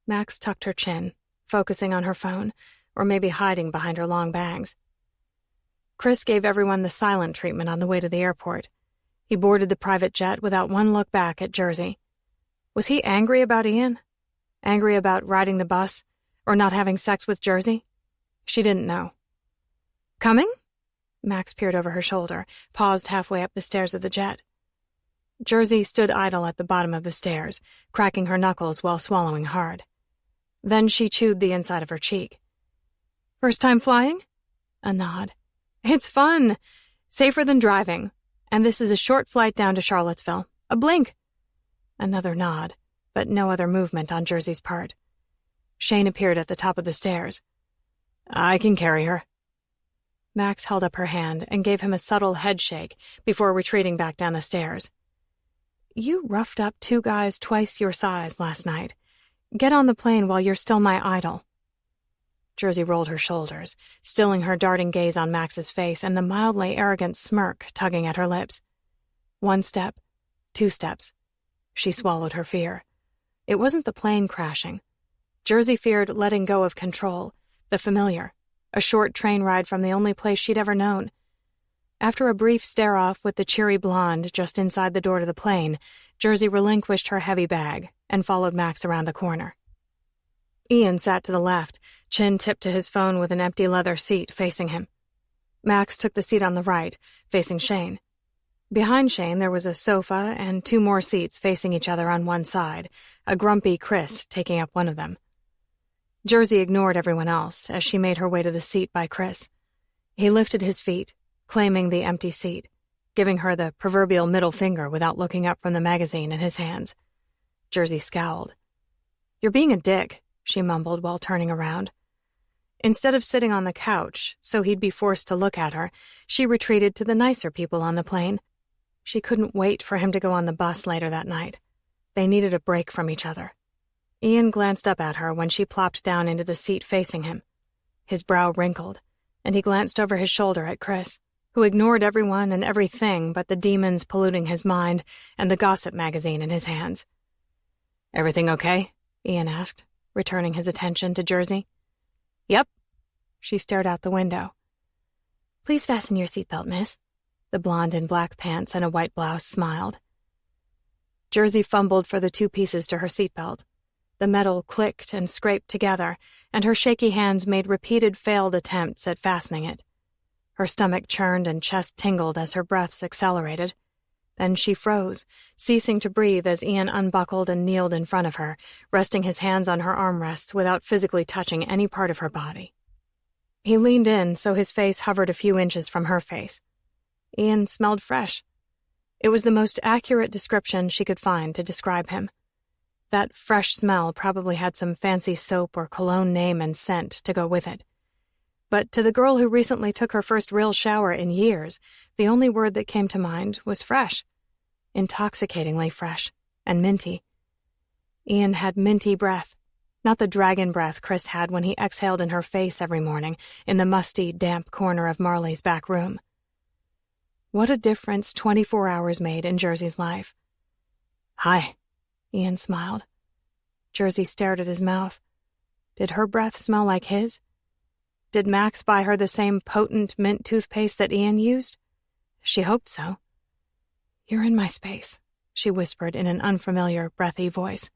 Max tucked her chin, focusing on her phone, or maybe hiding behind her long bags. Chris gave everyone the silent treatment on the way to the airport. He boarded the private jet without one look back at Jersey. Was he angry about Ian? Angry about riding the bus, or not having sex with Jersey? She didn't know. Coming? Max peered over her shoulder, paused halfway up the stairs of the jet. Jersey stood idle at the bottom of the stairs, cracking her knuckles while swallowing hard. Then she chewed the inside of her cheek. First time flying? A nod. It's fun. Safer than driving. And this is a short flight down to Charlottesville. A blink. Another nod, but no other movement on Jersey's part. Shane appeared at the top of the stairs. I can carry her. Max held up her hand and gave him a subtle head shake before retreating back down the stairs. You roughed up 2 guys twice your size last night. Get on the plane while you're still my idol. Jersey rolled her shoulders, stilling her darting gaze on Max's face and the mildly arrogant smirk tugging at her lips. 1 step, 2 steps. She swallowed her fear. It wasn't the plane crashing. Jersey feared letting go of control, the familiar, a short train ride from the only place she'd ever known. After a brief stare-off with the cheery blonde just inside the door to the plane, Jersey relinquished her heavy bag and followed Max around the corner. Ian sat to the left, chin tipped to his phone with an empty leather seat facing him. Max took the seat on the right, facing Shane. Behind Shane there was a sofa and 2 more seats facing each other on one side, a grumpy Chris taking up one of them. Jersey ignored everyone else as she made her way to the seat by Chris. He lifted his feet, claiming the empty seat, giving her the proverbial middle finger without looking up from the magazine in his hands. Jersey scowled. "You're being a dick," she mumbled while turning around. Instead of sitting on the couch, so he'd be forced to look at her, she retreated to the nicer people on the plane. She couldn't wait for him to go on the bus later that night. They needed a break from each other. Ian glanced up at her when she plopped down into the seat facing him. His brow wrinkled, and he glanced over his shoulder at Chris, who ignored everyone and everything but the demons polluting his mind and the gossip magazine in his hands. "Everything okay?" Ian asked, returning his attention to Jersey. "Yep." She stared out the window. "Please fasten your seatbelt, miss." The blonde in black pants and a white blouse smiled. Jersey fumbled for the 2 pieces to her seatbelt. The metal clicked and scraped together, and her shaky hands made repeated failed attempts at fastening it. Her stomach churned and chest tingled as her breaths accelerated. Then she froze, ceasing to breathe as Ian unbuckled and kneeled in front of her, resting his hands on her armrests without physically touching any part of her body. He leaned in so his face hovered a few inches from her face. Ian smelled fresh. It was the most accurate description she could find to describe him. That fresh smell probably had some fancy soap or cologne name and scent to go with it. But to the girl who recently took her first real shower in years, the only word that came to mind was fresh. Intoxicatingly fresh and minty. Ian had minty breath, not the dragon breath Chris had when he exhaled in her face every morning in the musty, damp corner of Marley's back room. What a difference 24 hours made in Jersey's life. "Hi," Ian smiled. Jersey stared at his mouth. Did her breath smell like his? Did Max buy her the same potent mint toothpaste that Ian used? She hoped so. "You're in my space," she whispered in an unfamiliar, breathy voice.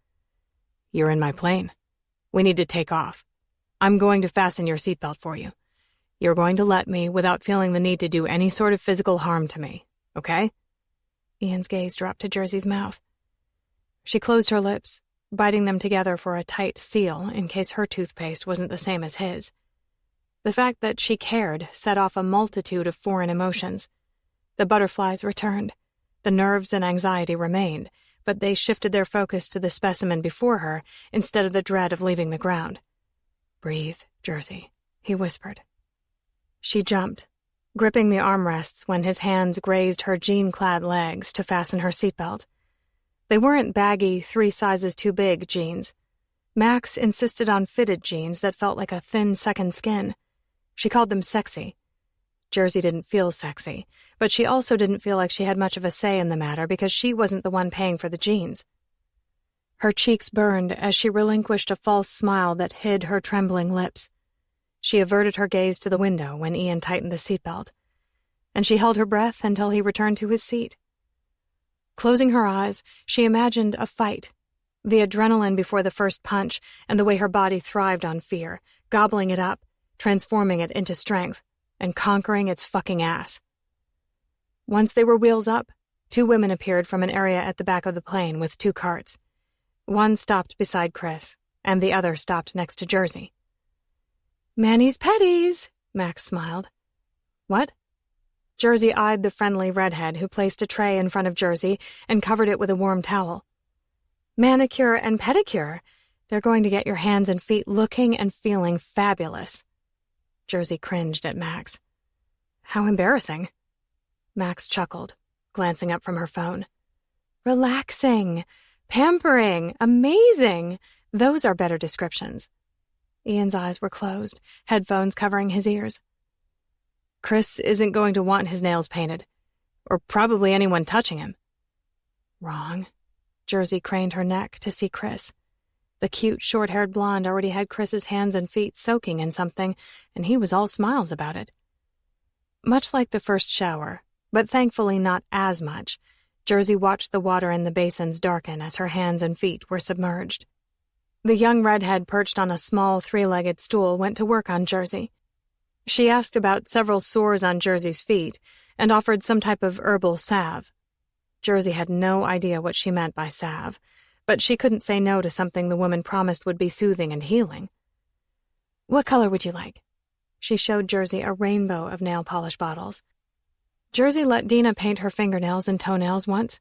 "You're in my plane. We need to take off. I'm going to fasten your seatbelt for you. You're going to let me without feeling the need to do any sort of physical harm to me, okay?" Ian's gaze dropped to Jersey's mouth. She closed her lips, biting them together for a tight seal in case her toothpaste wasn't the same as his. The fact that she cared set off a multitude of foreign emotions. The butterflies returned. The nerves and anxiety remained, but they shifted their focus to the specimen before her instead of the dread of leaving the ground. "Breathe, Jersey," he whispered. She jumped, gripping the armrests when his hands grazed her jean-clad legs to fasten her seatbelt. They weren't baggy, 3 sizes too big jeans. Max insisted on fitted jeans that felt like a thin second skin. She called them sexy. Jersey didn't feel sexy, but she also didn't feel like she had much of a say in the matter because she wasn't the one paying for the jeans. Her cheeks burned as she relinquished a false smile that hid her trembling lips. She averted her gaze to the window when Ian tightened the seatbelt, and she held her breath until he returned to his seat. Closing her eyes, she imagined a fight, the adrenaline before the first punch and the way her body thrived on fear, gobbling it up, transforming it into strength, and conquering its fucking ass. Once they were wheels up, 2 women appeared from an area at the back of the plane with 2 carts. One stopped beside Chris, and the other stopped next to Jersey. "Manny's Petties," Max smiled. "What?" Jersey eyed the friendly redhead who placed a tray in front of Jersey and covered it with a warm towel. "Manicure and pedicure. They're going to get your hands and feet looking and feeling fabulous." Jersey cringed at Max. How embarrassing. Max chuckled, glancing up from her phone. Relaxing, pampering, amazing. Those are better descriptions. Ian's eyes were closed, headphones covering his ears. Chris isn't going to want his nails painted, or probably anyone touching him. Wrong. Jersey craned her neck to see Chris. The cute, short-haired blonde already had Chris's hands and feet soaking in something, and he was all smiles about it. Much like the first shower, but thankfully not as much, Jersey watched the water in the basins darken as her hands and feet were submerged. The young redhead perched on a small three-legged stool went to work on Jersey. She asked about several sores on Jersey's feet and offered some type of herbal salve. Jersey had no idea what she meant by salve, but she couldn't say no to something the woman promised would be soothing and healing. What color would you like? She showed Jersey a rainbow of nail polish bottles. Jersey let Dina paint her fingernails and toenails once.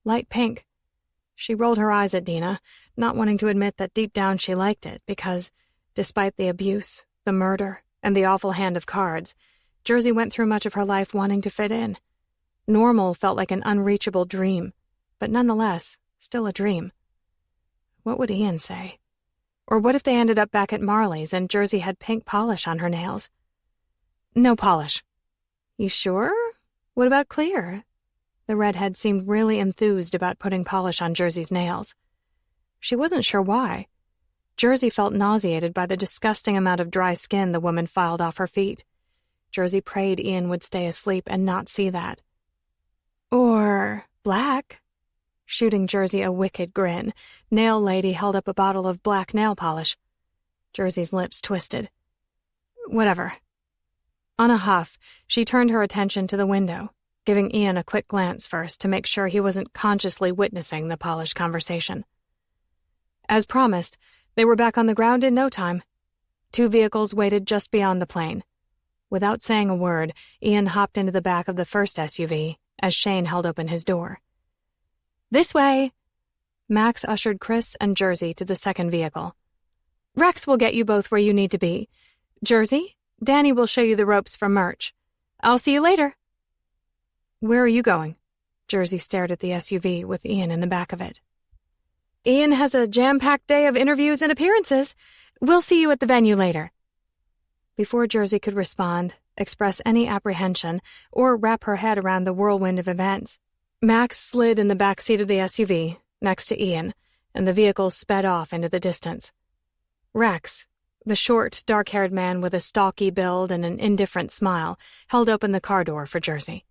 Light pink. She rolled her eyes at Dina, not wanting to admit that deep down she liked it because, despite the abuse, the murder, and the awful hand of cards, Jersey went through much of her life wanting to fit in. Normal felt like an unreachable dream, but nonetheless, still a dream. What would Ian say? Or what if they ended up back at Marley's and Jersey had pink polish on her nails? No polish. You sure? What about clear? The redhead seemed really enthused about putting polish on Jersey's nails. She wasn't sure why. Jersey felt nauseated by the disgusting amount of dry skin the woman filed off her feet. Jersey prayed Ian would stay asleep and not see that. Or black? Shooting Jersey a wicked grin, Nail Lady held up a bottle of black nail polish. Jersey's lips twisted. Whatever. On a huff, she turned her attention to the window, giving Ian a quick glance first to make sure he wasn't consciously witnessing the polished conversation. As promised, they were back on the ground in no time. 2 vehicles waited just beyond the plane. Without saying a word, Ian hopped into the back of the first SUV as Shane held open his door. This way! Max ushered Chris and Jersey to the second vehicle. Rex will get you both where you need to be. Jersey, Danny will show you the ropes for merch. I'll see you later. Where are you going? Jersey stared at the SUV with Ian in the back of it. Ian has a jam-packed day of interviews and appearances. We'll see you at the venue later. Before Jersey could respond, express any apprehension, or wrap her head around the whirlwind of events, Max slid in the back seat of the SUV, next to Ian, and the vehicle sped off into the distance. Rex, the short, dark-haired man with a stocky build and an indifferent smile, held open the car door for Jersey.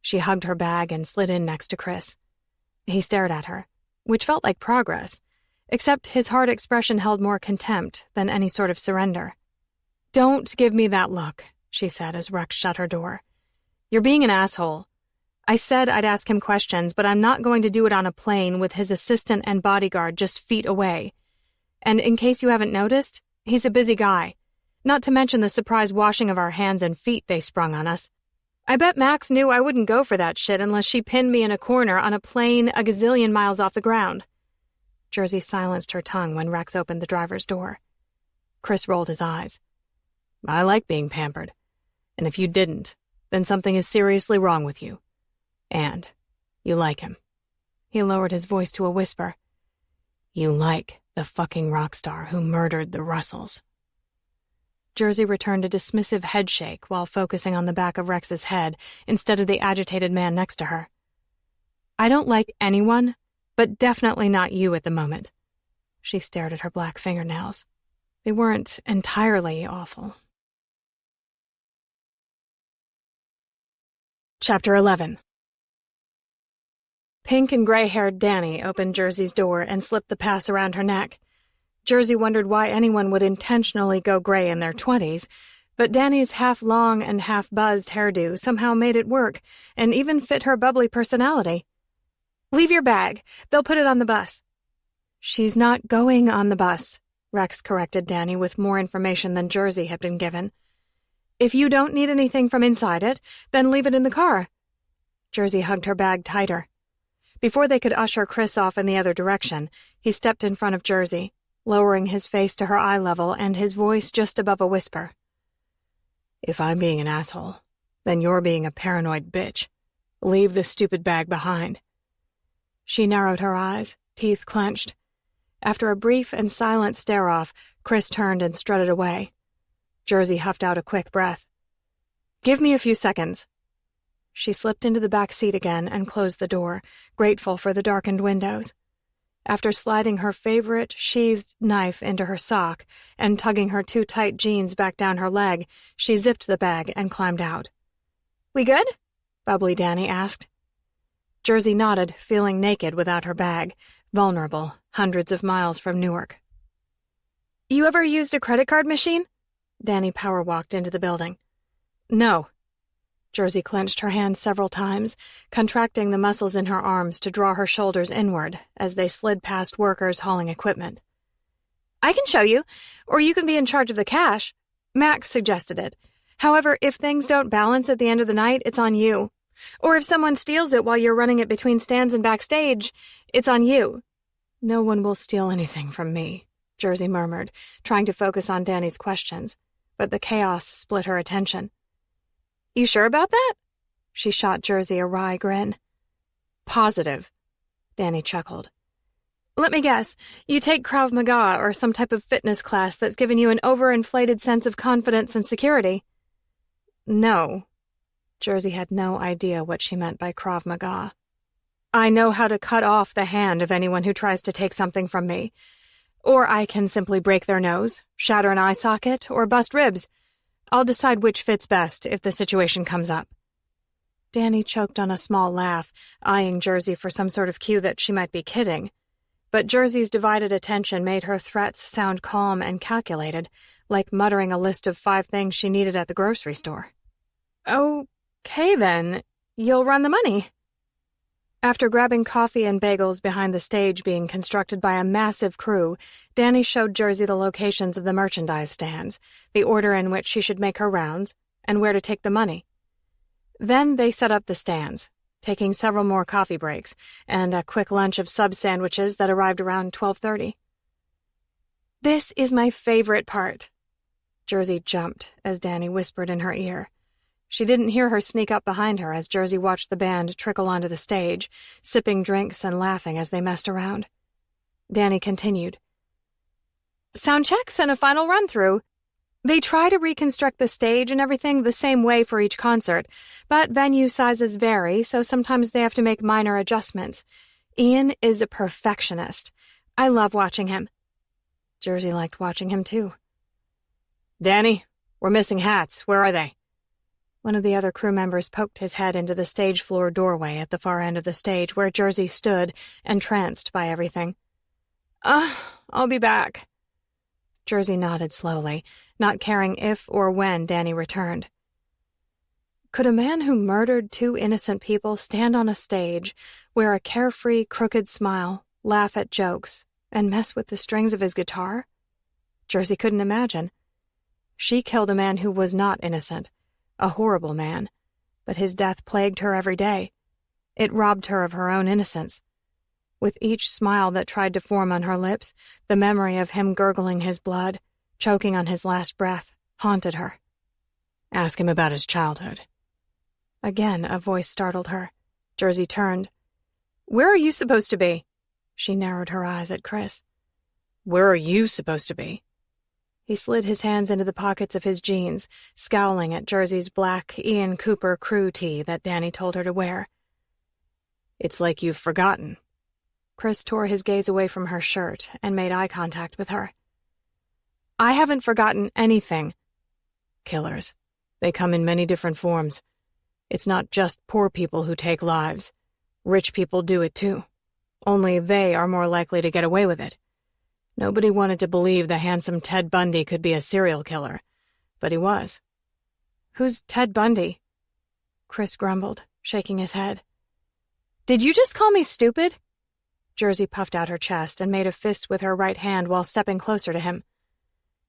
She hugged her bag and slid in next to Chris. He stared at her, which felt like progress, except his hard expression held more contempt than any sort of surrender. Don't give me that look, she said as Rex shut her door. You're being an asshole. I said I'd ask him questions, but I'm not going to do it on a plane with his assistant and bodyguard just feet away. And in case you haven't noticed, he's a busy guy. Not to mention the surprise washing of our hands and feet they sprung on us. I bet Max knew I wouldn't go for that shit unless she pinned me in a corner on a plane a gazillion miles off the ground. Jersey silenced her tongue when Rex opened the driver's door. Chris rolled his eyes. I like being pampered. And if you didn't, then something is seriously wrong with you. And you like him. He lowered his voice to a whisper. You like the fucking rock star who murdered the Russells. Jersey returned a dismissive headshake while focusing on the back of Rex's head instead of the agitated man next to her. I don't like anyone, but definitely not you at the moment. She stared at her black fingernails. They weren't entirely awful. Chapter 11. Pink and gray-haired Danny opened Jersey's door and slipped the pass around her neck. Jersey wondered why anyone would intentionally go gray in their 20s, but Danny's half-long and half-buzzed hairdo somehow made it work and even fit her bubbly personality. Leave your bag. They'll put it on the bus. She's not going on the bus, Rex corrected Danny with more information than Jersey had been given. If you don't need anything from inside it, then leave it in the car. Jersey hugged her bag tighter. Before they could usher Chris off in the other direction, he stepped in front of Jersey, lowering his face to her eye level and his voice just above a whisper. If I'm being an asshole, Then you're being a paranoid bitch. Leave the stupid bag behind. She narrowed her eyes, teeth clenched. After a brief and silent stare-off, Chris turned and strutted away. Jersey huffed out a quick breath. Give me a few seconds. She slipped into the back seat again and closed the door, grateful for the darkened windows. After sliding her favorite sheathed knife into her sock and tugging her too tight jeans back down her leg, she zipped the bag and climbed out. We good? Bubbly Danny asked. Jersey nodded, feeling naked without her bag, vulnerable, hundreds of miles from Newark. You ever used a credit card machine? Danny power-walked into the building. No. Jersey clenched her hands several times, contracting the muscles in her arms to draw her shoulders inward as they slid past workers hauling equipment. I can show you, or you can be in charge of the cash. Max suggested it. However, if things don't balance at the end of the night, it's on you. Or if someone steals it while you're running it between stands and backstage, it's on you. No one will steal anything from me, Jersey murmured, trying to focus on Danny's questions, but the chaos split her attention. You sure about that? She shot Jersey a wry grin. Positive, Danny chuckled. Let me guess, you take Krav Maga or some type of fitness class that's given you an overinflated sense of confidence and security. No. Jersey had no idea what she meant by Krav Maga. I know how to cut off the hand of anyone who tries to take something from me. Or I can simply break their nose, shatter an eye socket, or bust ribs. I'll decide which fits best if the situation comes up. Danny choked on a small laugh, eyeing Jersey for some sort of cue that she might be kidding. But Jersey's divided attention made her threats sound calm and calculated, like muttering a list of 5 things she needed at the grocery store. Okay, then. You'll run the money. After grabbing coffee and bagels behind the stage being constructed by a massive crew, Danny showed Jersey the locations of the merchandise stands, the order in which she should make her rounds, and where to take the money. Then they set up the stands, taking several more coffee breaks, and a quick lunch of sub-sandwiches that arrived around 12:30. This is my favorite part. Jersey jumped as Danny whispered in her ear. She didn't hear her sneak up behind her as Jersey watched the band trickle onto the stage, sipping drinks and laughing as they messed around. Danny continued. Sound checks and a final run-through. They try to reconstruct the stage and everything the same way for each concert, but venue sizes vary, so sometimes they have to make minor adjustments. Ian is a perfectionist. I love watching him. Jersey liked watching him, too. Danny, we're missing hats. Where are they? One of the other crew members poked his head into the stage floor doorway at the far end of the stage where Jersey stood, entranced by everything. I'll be back. Jersey nodded slowly, not caring if or when Danny returned. Could a man who murdered 2 innocent people stand on a stage, wear a carefree, crooked smile, laugh at jokes, and mess with the strings of his guitar? Jersey couldn't imagine. She killed a man who was not innocent. A horrible man, but his death plagued her every day. It robbed her of her own innocence. With each smile that tried to form on her lips, the memory of him gurgling his blood, choking on his last breath, haunted her. Ask him about his childhood. Again, a voice startled her. Jersey turned. Where are you supposed to be? She narrowed her eyes at Chris. Where are you supposed to be? He slid his hands into the pockets of his jeans, scowling at Jersey's black Ian Cooper crew tee that Danny told her to wear. It's like you've forgotten. Chris tore his gaze away from her shirt and made eye contact with her. I haven't forgotten anything. Killers. They come in many different forms. It's not just poor people who take lives. Rich people do it too. Only they are more likely to get away with it. Nobody wanted to believe the handsome Ted Bundy could be a serial killer, but he was. Who's Ted Bundy? Chris grumbled, shaking his head. Did you just call me stupid? Jersey puffed out her chest and made a fist with her right hand while stepping closer to him.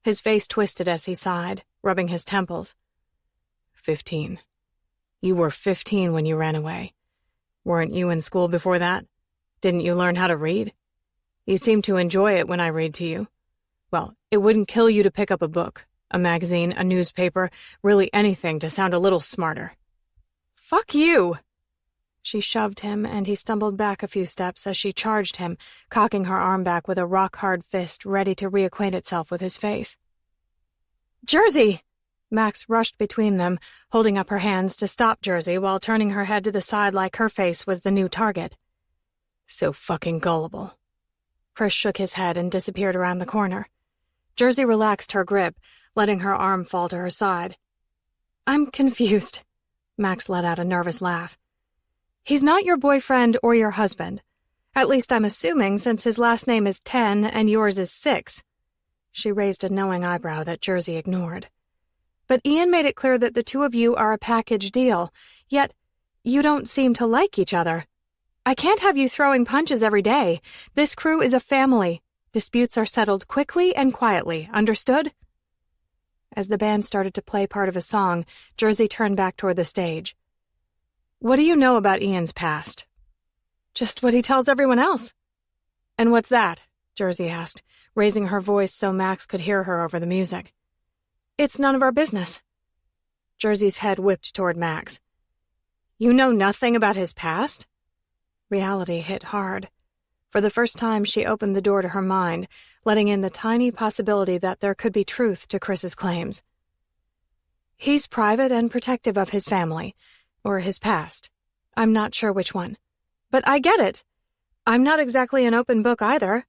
His face twisted as he sighed, rubbing his temples. 15. You were 15 when you ran away. Weren't you in school before that? Didn't you learn how to read? You seem to enjoy it when I read to you. Well, it wouldn't kill you to pick up a book, a magazine, a newspaper, really anything to sound a little smarter. Fuck you! She shoved him, and he stumbled back a few steps as she charged him, cocking her arm back with a rock-hard fist ready to reacquaint itself with his face. Jersey! Max rushed between them, holding up her hands to stop Jersey while turning her head to the side like her face was the new target. So fucking gullible. Chris shook his head and disappeared around the corner. Jersey relaxed her grip, letting her arm fall to her side. I'm confused. Max let out a nervous laugh. He's not your boyfriend or your husband. At least I'm assuming, since his last name is 10 and yours is 6. She raised a knowing eyebrow that Jersey ignored. But Ian made it clear that the two of you are a package deal, yet you don't seem to like each other. I can't have you throwing punches every day. This crew is a family. Disputes are settled quickly and quietly, understood? As the band started to play part of a song, Jersey turned back toward the stage. What do you know about Ian's past? Just what he tells everyone else. And what's that? Jersey asked, raising her voice so Max could hear her over the music. It's none of our business. Jersey's head whipped toward Max. You know nothing about his past? Reality hit hard. For the first time, she opened the door to her mind, letting in the tiny possibility that there could be truth to Chris's claims. He's private and protective of his family, or his past. I'm not sure which one. But I get it. I'm not exactly an open book either.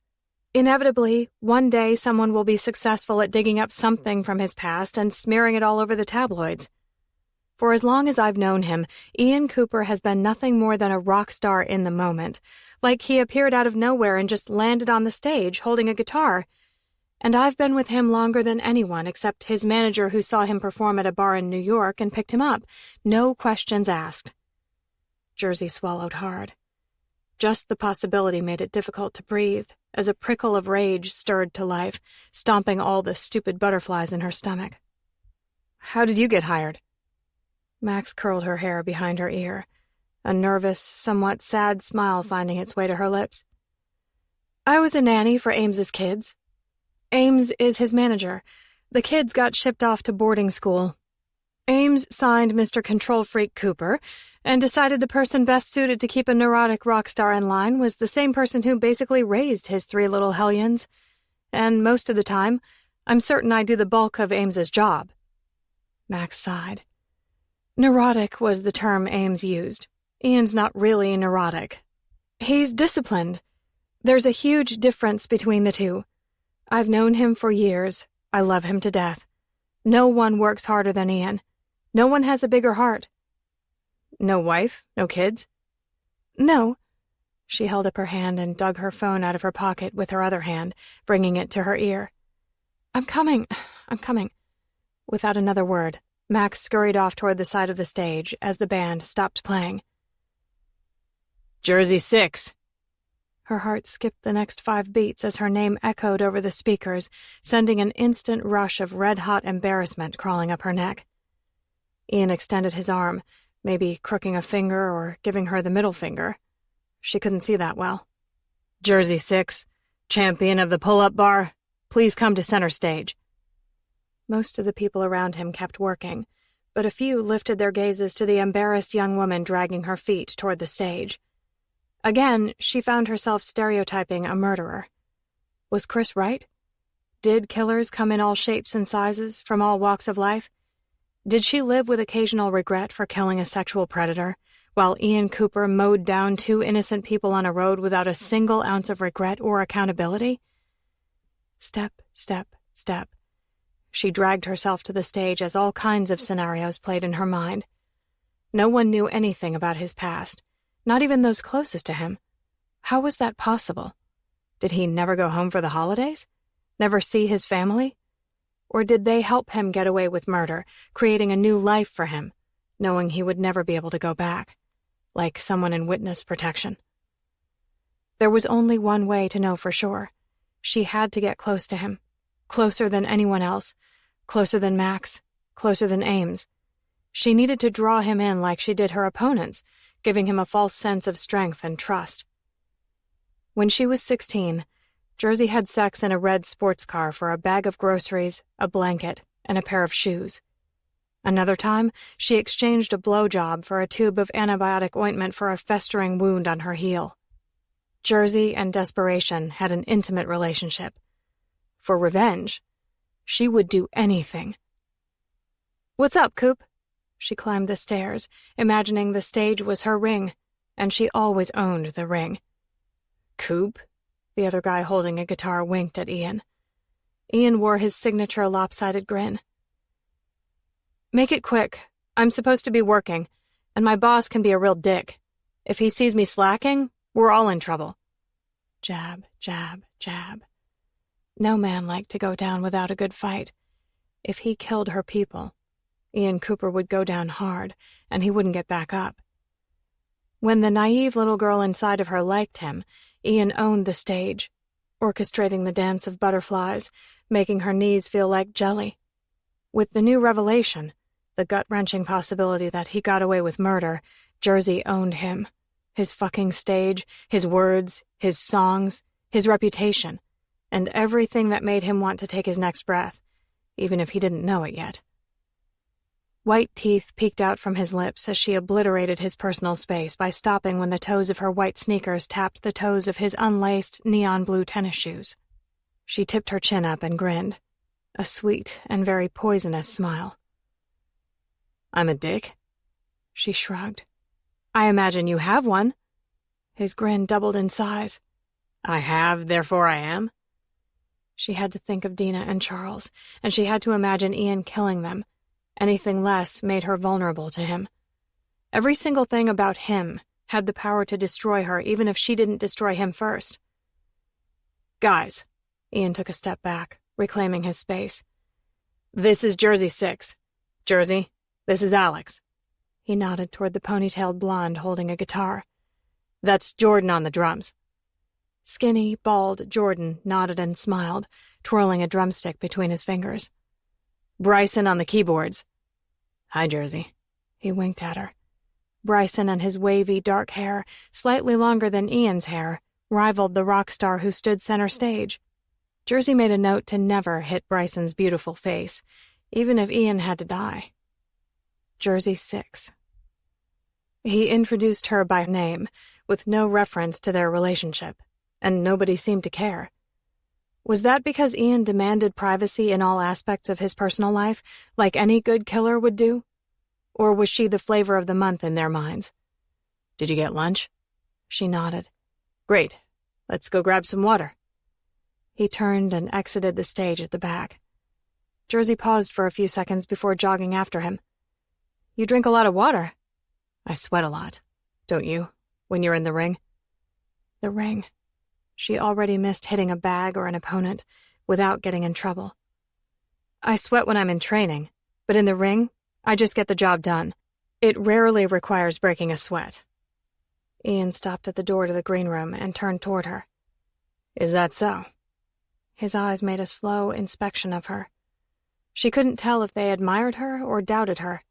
Inevitably, one day someone will be successful at digging up something from his past and smearing it all over the tabloids. For as long as I've known him, Ian Cooper has been nothing more than a rock star in the moment, like he appeared out of nowhere and just landed on the stage holding a guitar. And I've been with him longer than anyone except his manager who saw him perform at a bar in New York and picked him up. No questions asked. Jersey swallowed hard. Just the possibility made it difficult to breathe, as a prickle of rage stirred to life, stomping all the stupid butterflies in her stomach. How did you get hired? Max curled her hair behind her ear, a nervous, somewhat sad smile finding its way to her lips. I was a nanny for Ames's kids. Ames is his manager. The kids got shipped off to boarding school. Ames signed Mr. Control Freak Cooper and decided the person best suited to keep a neurotic rock star in line was the same person who basically raised his 3 little hellions. And most of the time, I'm certain I do the bulk of Ames's job. Max sighed. Neurotic was the term Ames used. Ian's not really neurotic. He's disciplined. There's a huge difference between the two. I've known him for years. I love him to death. No one works harder than Ian. No one has a bigger heart. No wife? No kids? No. She held up her hand and dug her phone out of her pocket with her other hand, bringing it to her ear. I'm coming. Without another word, Max scurried off toward the side of the stage as the band stopped playing. Jersey 6. Her heart skipped the next 5 beats as her name echoed over the speakers, sending an instant rush of red-hot embarrassment crawling up her neck. Ian extended his arm, maybe crooking a finger or giving her the middle finger. She couldn't see that well. Jersey 6, champion of the pull-up bar, please come to center stage. Most of the people around him kept working, but a few lifted their gazes to the embarrassed young woman dragging her feet toward the stage. Again, she found herself stereotyping a murderer. Was Chris right? Did killers come in all shapes and sizes, from all walks of life? Did she live with occasional regret for killing a sexual predator, while Ian Cooper mowed down 2 innocent people on a road without a single ounce of regret or accountability? Step, step, step. She dragged herself to the stage as all kinds of scenarios played in her mind. No one knew anything about his past, not even those closest to him. How was that possible? Did he never go home for the holidays? Never see his family? Or did they help him get away with murder, creating a new life for him, knowing he would never be able to go back, like someone in witness protection? There was only one way to know for sure. She had to get close to him, closer than anyone else, closer than Max, closer than Ames. She needed to draw him in like she did her opponents, giving him a false sense of strength and trust. When she was 16, Jersey had sex in a red sports car for a bag of groceries, a blanket, and a pair of shoes. Another time, she exchanged a blowjob for a tube of antibiotic ointment for a festering wound on her heel. Jersey and desperation had an intimate relationship. For revenge, she would do anything. "What's up, Coop?" She climbed the stairs, imagining the stage was her ring, and she always owned the ring. "Coop?" The other guy holding a guitar winked at Ian. Ian wore his signature lopsided grin. "Make it quick. I'm supposed to be working, and my boss can be a real dick. If he sees me slacking, we're all in trouble." Jab, jab, jab. No man liked to go down without a good fight. If he killed her people, Ian Cooper would go down hard, and he wouldn't get back up. When the naive little girl inside of her liked him, Ian owned the stage, orchestrating the dance of butterflies, making her knees feel like jelly. With the new revelation, the gut-wrenching possibility that he got away with murder, Jersey owned him. His fucking stage, his words, his songs, his reputation, and everything that made him want to take his next breath, even if he didn't know it yet. White teeth peeked out from his lips as she obliterated his personal space by stopping when the toes of her white sneakers tapped the toes of his unlaced neon blue tennis shoes. She tipped her chin up and grinned, a sweet and very poisonous smile. "I'm a dick?" She shrugged. "I imagine you have one." His grin doubled in size. "I have, therefore I am?" She had to think of Dina and Charles, and she had to imagine Ian killing them. Anything less made her vulnerable to him. Every single thing about him had the power to destroy her, even if she didn't destroy him first. "Guys," Ian took a step back, reclaiming his space. "This is Jersey 6. Jersey, this is Alex." He nodded toward the ponytailed blonde holding a guitar. "That's Jordan on the drums." Skinny, bald Jordan nodded and smiled, twirling a drumstick between his fingers. "Bryson on the keyboards." "Hi, Jersey." He winked at her. Bryson and his wavy, dark hair, slightly longer than Ian's hair, rivaled the rock star who stood center stage. Jersey made a note to never hit Bryson's beautiful face, even if Ian had to die. Jersey 6. He introduced her by name, with no reference to their relationship, and nobody seemed to care. Was that because Ian demanded privacy in all aspects of his personal life, like any good killer would do? Or was she the flavor of the month in their minds? "Did you get lunch?" She nodded. "Great. Let's go grab some water." He turned and exited the stage at the back. Jersey paused for a few seconds before jogging after him. "You drink a lot of water." "I sweat a lot. Don't you, when you're in the ring?" The ring. She already missed hitting a bag or an opponent without getting in trouble. "I sweat when I'm in training, but in the ring, I just get the job done. It rarely requires breaking a sweat." Ian stopped at the door to the green room and turned toward her. "Is that so?" His eyes made a slow inspection of her. She couldn't tell if they admired her or doubted her.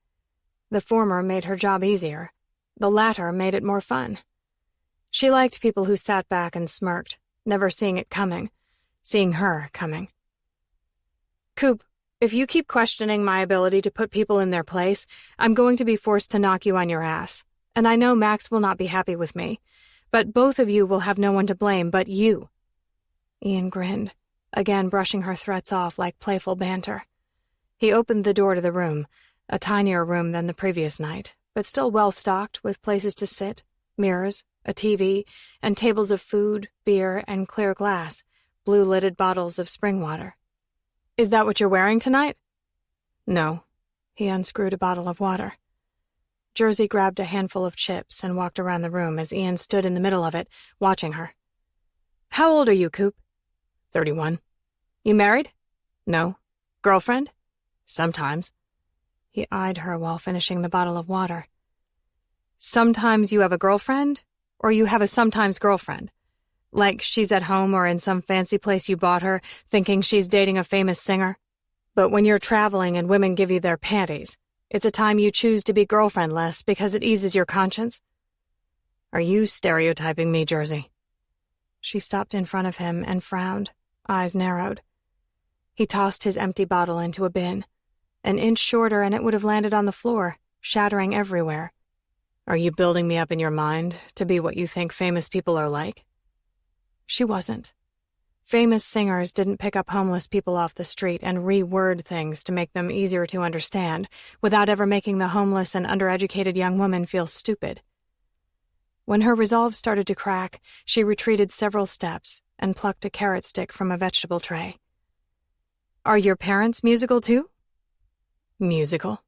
The former made her job easier. The latter made it more fun. She liked people who sat back and smirked, never seeing it coming, seeing her coming. "Coop, if you keep questioning my ability to put people in their place, I'm going to be forced to knock you on your ass. And I know Max will not be happy with me, but both of you will have no one to blame but you." Ian grinned, again brushing her threats off like playful banter. He opened the door to the room, a tinier room than the previous night, but still well-stocked with places to sit, mirrors, a TV, and tables of food, beer, and clear glass, blue-lidded bottles of spring water. "Is that what you're wearing tonight?" "No." He unscrewed a bottle of water. Jersey grabbed a handful of chips and walked around the room as Ian stood in the middle of it, watching her. "How old are you, Coop?" 31. "You married?" "No." "Girlfriend?" "Sometimes." He eyed her while finishing the bottle of water. "Sometimes you have a girlfriend, or you have a sometimes girlfriend? Like she's at home or in some fancy place you bought her, thinking she's dating a famous singer? But when you're traveling and women give you their panties, it's a time you choose to be girlfriendless because it eases your conscience?" "Are you stereotyping me, Jersey?" She stopped in front of him and frowned, eyes narrowed. He tossed his empty bottle into a bin. An inch shorter and it would have landed on the floor, shattering everywhere. Are you building me up in your mind to be what you think famous people are like? She wasn't. Famous singers didn't pick up homeless people off the street and reword things to make them easier to understand without ever making the homeless and undereducated young woman feel stupid. When her resolve started to crack, she retreated several steps and plucked a carrot stick from a vegetable tray. Are your parents musical too? Musical?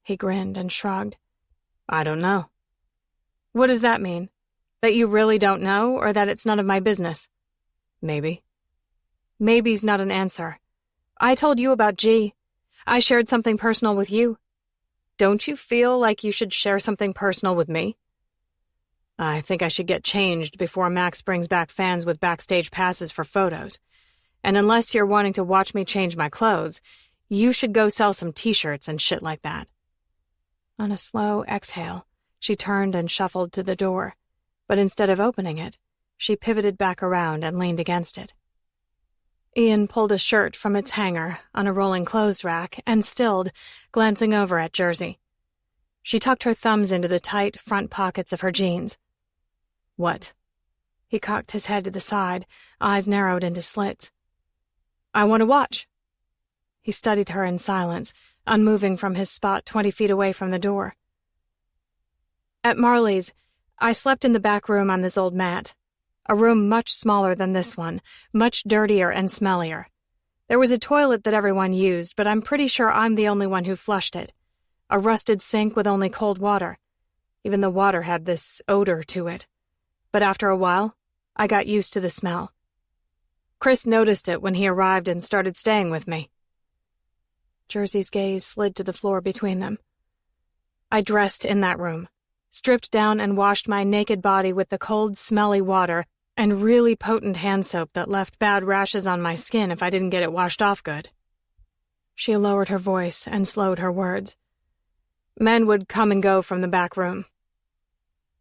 He grinned and shrugged. I don't know. What does that mean? That you really don't know, or that it's none of my business? Maybe. Maybe's not an answer. I told you about G. I shared something personal with you. Don't you feel like you should share something personal with me? I think I should get changed before Max brings back fans with backstage passes for photos. And unless you're wanting to watch me change my clothes, you should go sell some t-shirts and shit like that. On a slow exhale, she turned and shuffled to the door, but instead of opening it, she pivoted back around and leaned against it. Ian pulled a shirt from its hanger on a rolling clothes rack and stilled, glancing over at Jersey. She tucked her thumbs into the tight front pockets of her jeans. What? He cocked his head to the side, eyes narrowed into slits. I want to watch. He studied her in silence, unmoving from his spot 20 feet away from the door. At Marley's, I slept in the back room on this old mat. A room much smaller than this one, much dirtier and smellier. There was a toilet that everyone used, but I'm pretty sure I'm the only one who flushed it. A rusted sink with only cold water. Even the water had this odor to it. But after a while, I got used to the smell. Chris noticed it when he arrived and started staying with me. Jersey's gaze slid to the floor between them. I dressed in that room, stripped down and washed my naked body with the cold, smelly water and really potent hand soap that left bad rashes on my skin if I didn't get it washed off good. She lowered her voice and slowed her words. Men would come and go from the back room.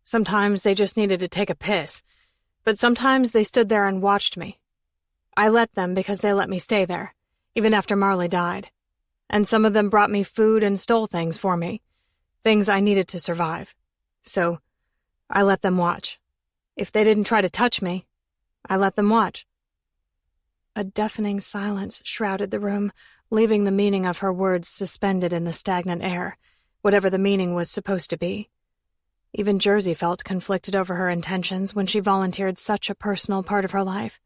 Sometimes they just needed to take a piss, but sometimes they stood there and watched me. I let them because they let me stay there, even after Marley died. And some of them brought me food and stole things for me, things I needed to survive. So, I let them watch. If they didn't try to touch me, I let them watch. A deafening silence shrouded the room, leaving the meaning of her words suspended in the stagnant air, whatever the meaning was supposed to be. Even Jersey felt conflicted over her intentions when she volunteered such a personal part of her life.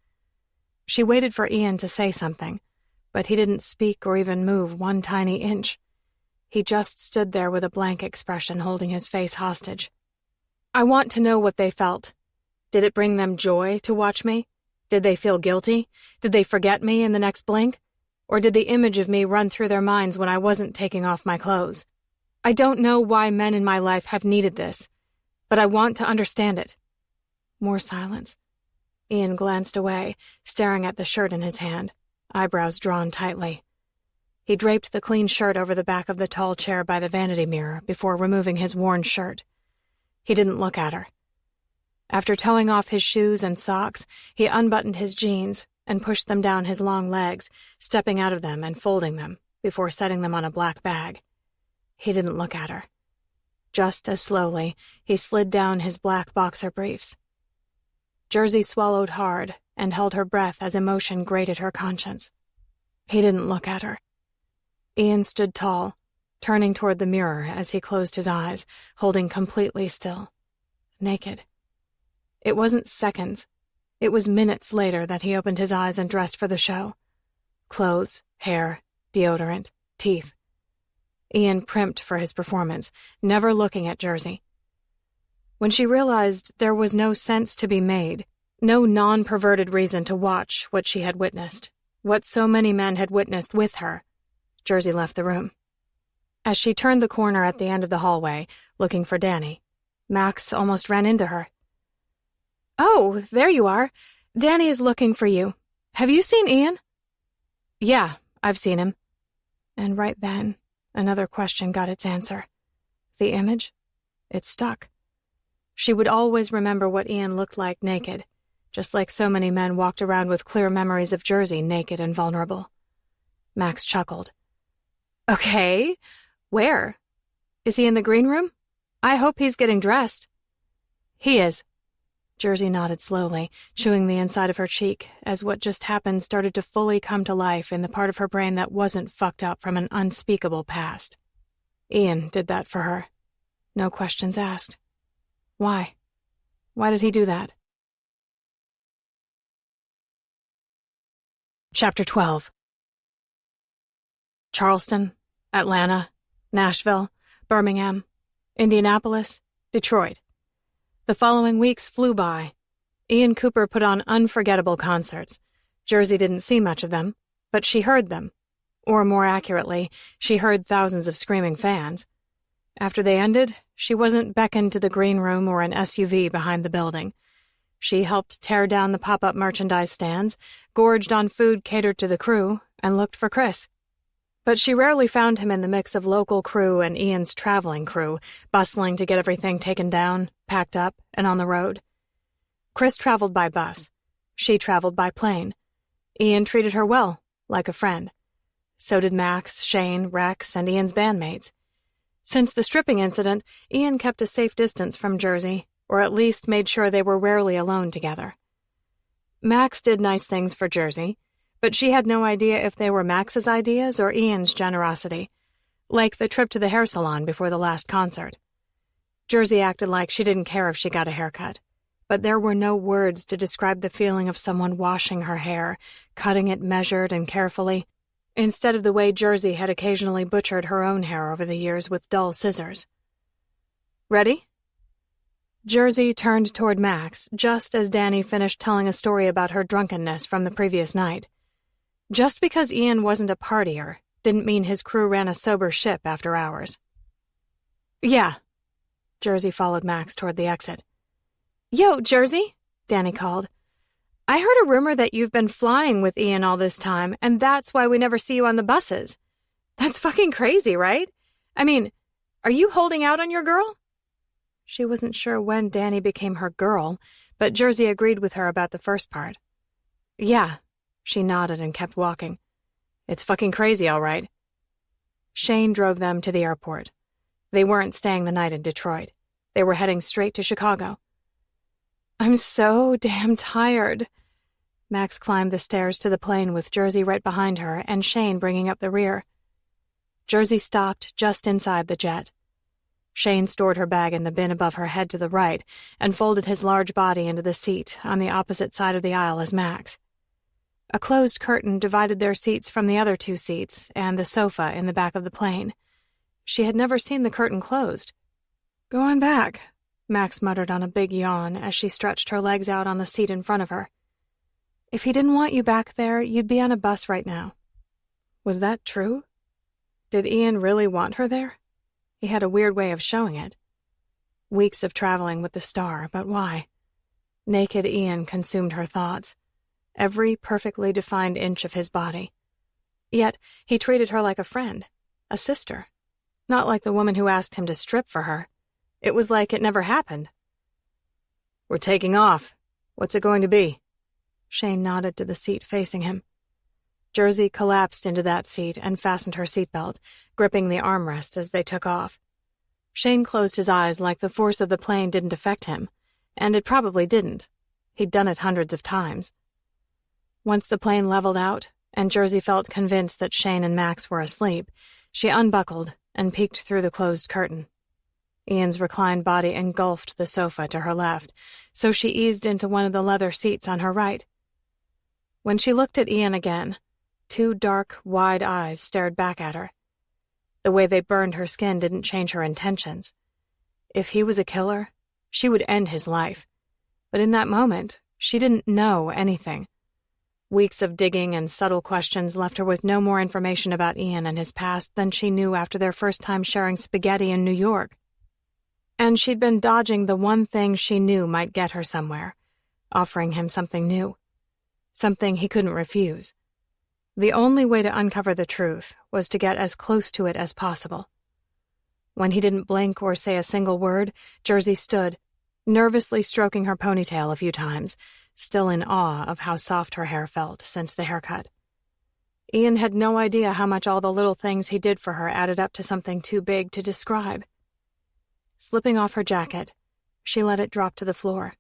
She waited for Ian to say something, but he didn't speak or even move one tiny inch. He just stood there with a blank expression, holding his face hostage. I want to know what they felt. Did it bring them joy to watch me? Did they feel guilty? Did they forget me in the next blink? Or did the image of me run through their minds when I wasn't taking off my clothes? I don't know why men in my life have needed this, but I want to understand it. More silence. Ian glanced away, staring at the shirt in his hand, eyebrows drawn tightly. He draped the clean shirt over the back of the tall chair by the vanity mirror before removing his worn shirt. He didn't look at her. After towing off his shoes and socks, he unbuttoned his jeans and pushed them down his long legs, stepping out of them and folding them before setting them on a black bag. He didn't look at her. Just as slowly, he slid down his black boxer briefs. Jersey swallowed hard and held her breath as emotion grated her conscience. He didn't look at her. Ian stood tall, turning toward the mirror as he closed his eyes, holding completely still. Naked. It wasn't seconds. It was minutes later that he opened his eyes and dressed for the show. Clothes, hair, deodorant, teeth. Ian primped for his performance, never looking at Jersey. When she realized there was no sense to be made, no non-perverted reason to watch what she had witnessed, what so many men had witnessed with her, Jersey left the room. As she turned the corner at the end of the hallway, looking for Danny, Max almost ran into her. "Oh, there you are. Danny is looking for you. Have you seen Ian?" "Yeah, I've seen him." And right then, another question got its answer. The image? It stuck. She would always remember what Ian looked like naked, just like so many men walked around with clear memories of Jersey naked and vulnerable. Max chuckled. Okay. Where? Is he in the green room? I hope he's getting dressed. He is. Jersey nodded slowly, chewing the inside of her cheek, as what just happened started to fully come to life in the part of her brain that wasn't fucked up from an unspeakable past. Ian did that for her. No questions asked. Why? Why did he do that? Chapter 12. Charleston, Atlanta, Nashville, Birmingham, Indianapolis, Detroit. The following weeks flew by. Ian Cooper put on unforgettable concerts. Jersey didn't see much of them, but she heard them. Or more accurately, she heard thousands of screaming fans. After they ended, she wasn't beckoned to the green room or an SUV behind the building. She helped tear down the pop-up merchandise stands, gorged on food catered to the crew, and looked for Chris. But she rarely found him in the mix of local crew and Ian's traveling crew, bustling to get everything taken down, packed up, and on the road. Chris traveled by bus. She traveled by plane. Ian treated her well, like a friend. So did Max, Shane, Rex, and Ian's bandmates. Since the stripping incident, Ian kept a safe distance from Jersey, or at least made sure they were rarely alone together. Max did nice things for Jersey, but she had no idea if they were Max's ideas or Ian's generosity, like the trip to the hair salon before the last concert. Jersey acted like she didn't care if she got a haircut, but there were no words to describe the feeling of someone washing her hair, cutting it measured and carefully, instead of the way Jersey had occasionally butchered her own hair over the years with dull scissors. Ready? Jersey turned toward Max just as Danny finished telling a story about her drunkenness from the previous night. Just because Ian wasn't a partier didn't mean his crew ran a sober ship after hours. Yeah. Jersey followed Max toward the exit. Yo, Jersey, Danny called. I heard a rumor that you've been flying with Ian all this time, and that's why we never see you on the buses. That's fucking crazy, right? I mean, are you holding out on your girl? She wasn't sure when Danny became her girl, but Jersey agreed with her about the first part. Yeah, she nodded and kept walking. It's fucking crazy, all right. Shane drove them to the airport. They weren't staying the night in Detroit. They were heading straight to Chicago. I'm so damn tired. Max climbed the stairs to the plane with Jersey right behind her and Shane bringing up the rear. Jersey stopped just inside the jet. Shane stored her bag in the bin above her head to the right and folded his large body into the seat on the opposite side of the aisle as Max. A closed curtain divided their seats from the other two seats and the sofa in the back of the plane. She had never seen the curtain closed. Go on back, Max muttered on a big yawn as she stretched her legs out on the seat in front of her. If he didn't want you back there, you'd be on a bus right now. Was that true? Did Ian really want her there? He had a weird way of showing it. Weeks of traveling with the star, but why? Naked Ian consumed her thoughts, every perfectly defined inch of his body. Yet he treated her like a friend, a sister, not like the woman who asked him to strip for her. It was like it never happened. We're taking off. What's it going to be? Shane nodded to the seat facing him. Jersey collapsed into that seat and fastened her seatbelt, gripping the armrest as they took off. Shane closed his eyes like the force of the plane didn't affect him, and it probably didn't. He'd done it hundreds of times. Once the plane leveled out, and Jersey felt convinced that Shane and Max were asleep, she unbuckled and peeked through the closed curtain. Ian's reclined body engulfed the sofa to her left, so she eased into one of the leather seats on her right. When she looked at Ian again, two dark, wide eyes stared back at her. The way they burned her skin didn't change her intentions. If he was a killer, she would end his life. But in that moment, she didn't know anything. Weeks of digging and subtle questions left her with no more information about Ian and his past than she knew after their first time sharing spaghetti in New York. And she'd been dodging the one thing she knew might get her somewhere, offering him something new, something he couldn't refuse. The only way to uncover the truth was to get as close to it as possible. When he didn't blink or say a single word, Jersey stood, nervously stroking her ponytail a few times, still in awe of how soft her hair felt since the haircut. Ian had no idea how much all the little things he did for her added up to something too big to describe. Slipping off her jacket, she let it drop to the floor.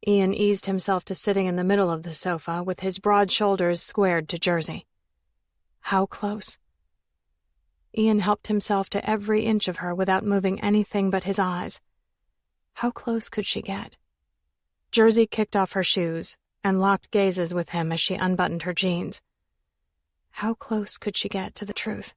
Ian eased himself to sitting in the middle of the sofa with his broad shoulders squared to Jersey. How close? Ian helped himself to every inch of her without moving anything but his eyes. How close could she get? Jersey kicked off her shoes and locked gazes with him as she unbuttoned her jeans. How close could she get to the truth?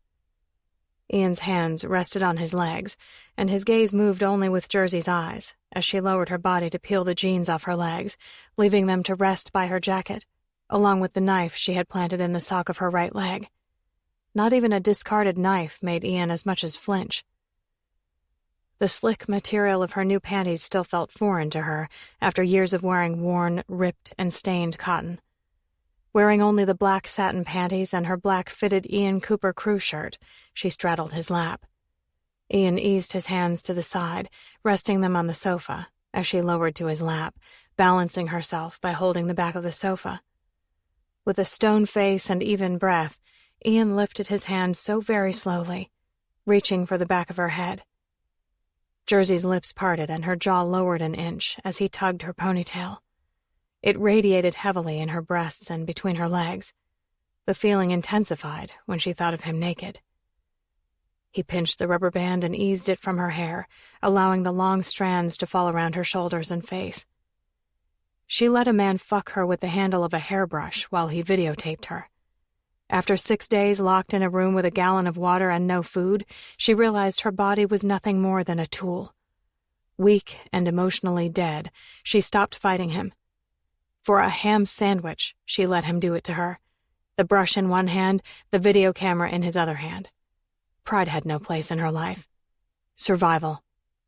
Ian's hands rested on his legs, and his gaze moved only with Jersey's eyes as she lowered her body to peel the jeans off her legs, leaving them to rest by her jacket, along with the knife she had planted in the sock of her right leg. Not even a discarded knife made Ian as much as flinch. The slick material of her new panties still felt foreign to her after years of wearing worn, ripped, and stained cotton. Wearing only the black satin panties and her black fitted Ian Cooper crew shirt, she straddled his lap. Ian eased his hands to the side, resting them on the sofa, as she lowered to his lap, balancing herself by holding the back of the sofa. With a stone face and even breath, Ian lifted his hand so very slowly, reaching for the back of her head. Jersey's lips parted and her jaw lowered an inch as he tugged her ponytail. It radiated heavily in her breasts and between her legs. The feeling intensified when she thought of him naked. He pinched the rubber band and eased it from her hair, allowing the long strands to fall around her shoulders and face. She let a man fuck her with the handle of a hairbrush while he videotaped her. After 6 days locked in a room with a gallon of water and no food, she realized her body was nothing more than a tool. Weak and emotionally dead, she stopped fighting him. For a ham sandwich, she let him do it to her, the brush in one hand, the video camera in his other hand. Pride had no place in her life. Survival,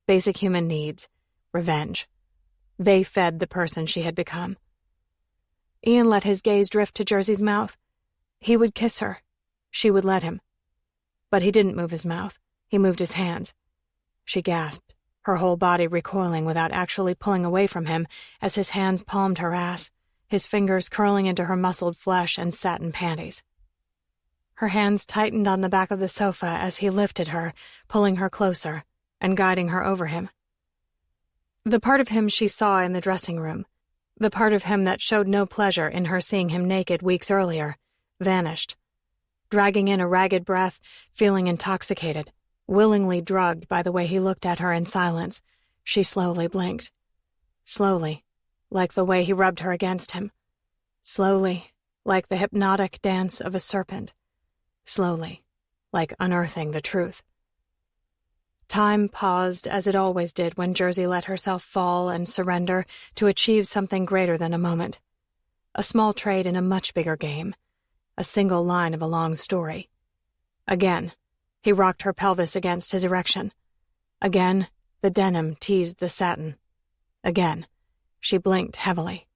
basic human needs, revenge. They fed the person she had become. Ian let his gaze drift to Jersey's mouth. He would kiss her. She would let him. But he didn't move his mouth. He moved his hands. She gasped, her whole body recoiling without actually pulling away from him as his hands palmed her ass, his fingers curling into her muscled flesh and satin panties. Her hands tightened on the back of the sofa as he lifted her, pulling her closer and guiding her over him. The part of him she saw in the dressing room, the part of him that showed no pleasure in her seeing him naked weeks earlier, vanished. Dragging in a ragged breath, feeling intoxicated, willingly drugged by the way he looked at her in silence, she slowly blinked. Slowly, like the way he rubbed her against him. Slowly, like the hypnotic dance of a serpent. Slowly, like unearthing the truth. Time paused as it always did when Jersey let herself fall and surrender to achieve something greater than a moment. A small trade in a much bigger game. A single line of a long story. Again, he rocked her pelvis against his erection. Again, the denim teased the satin. Again, she blinked heavily.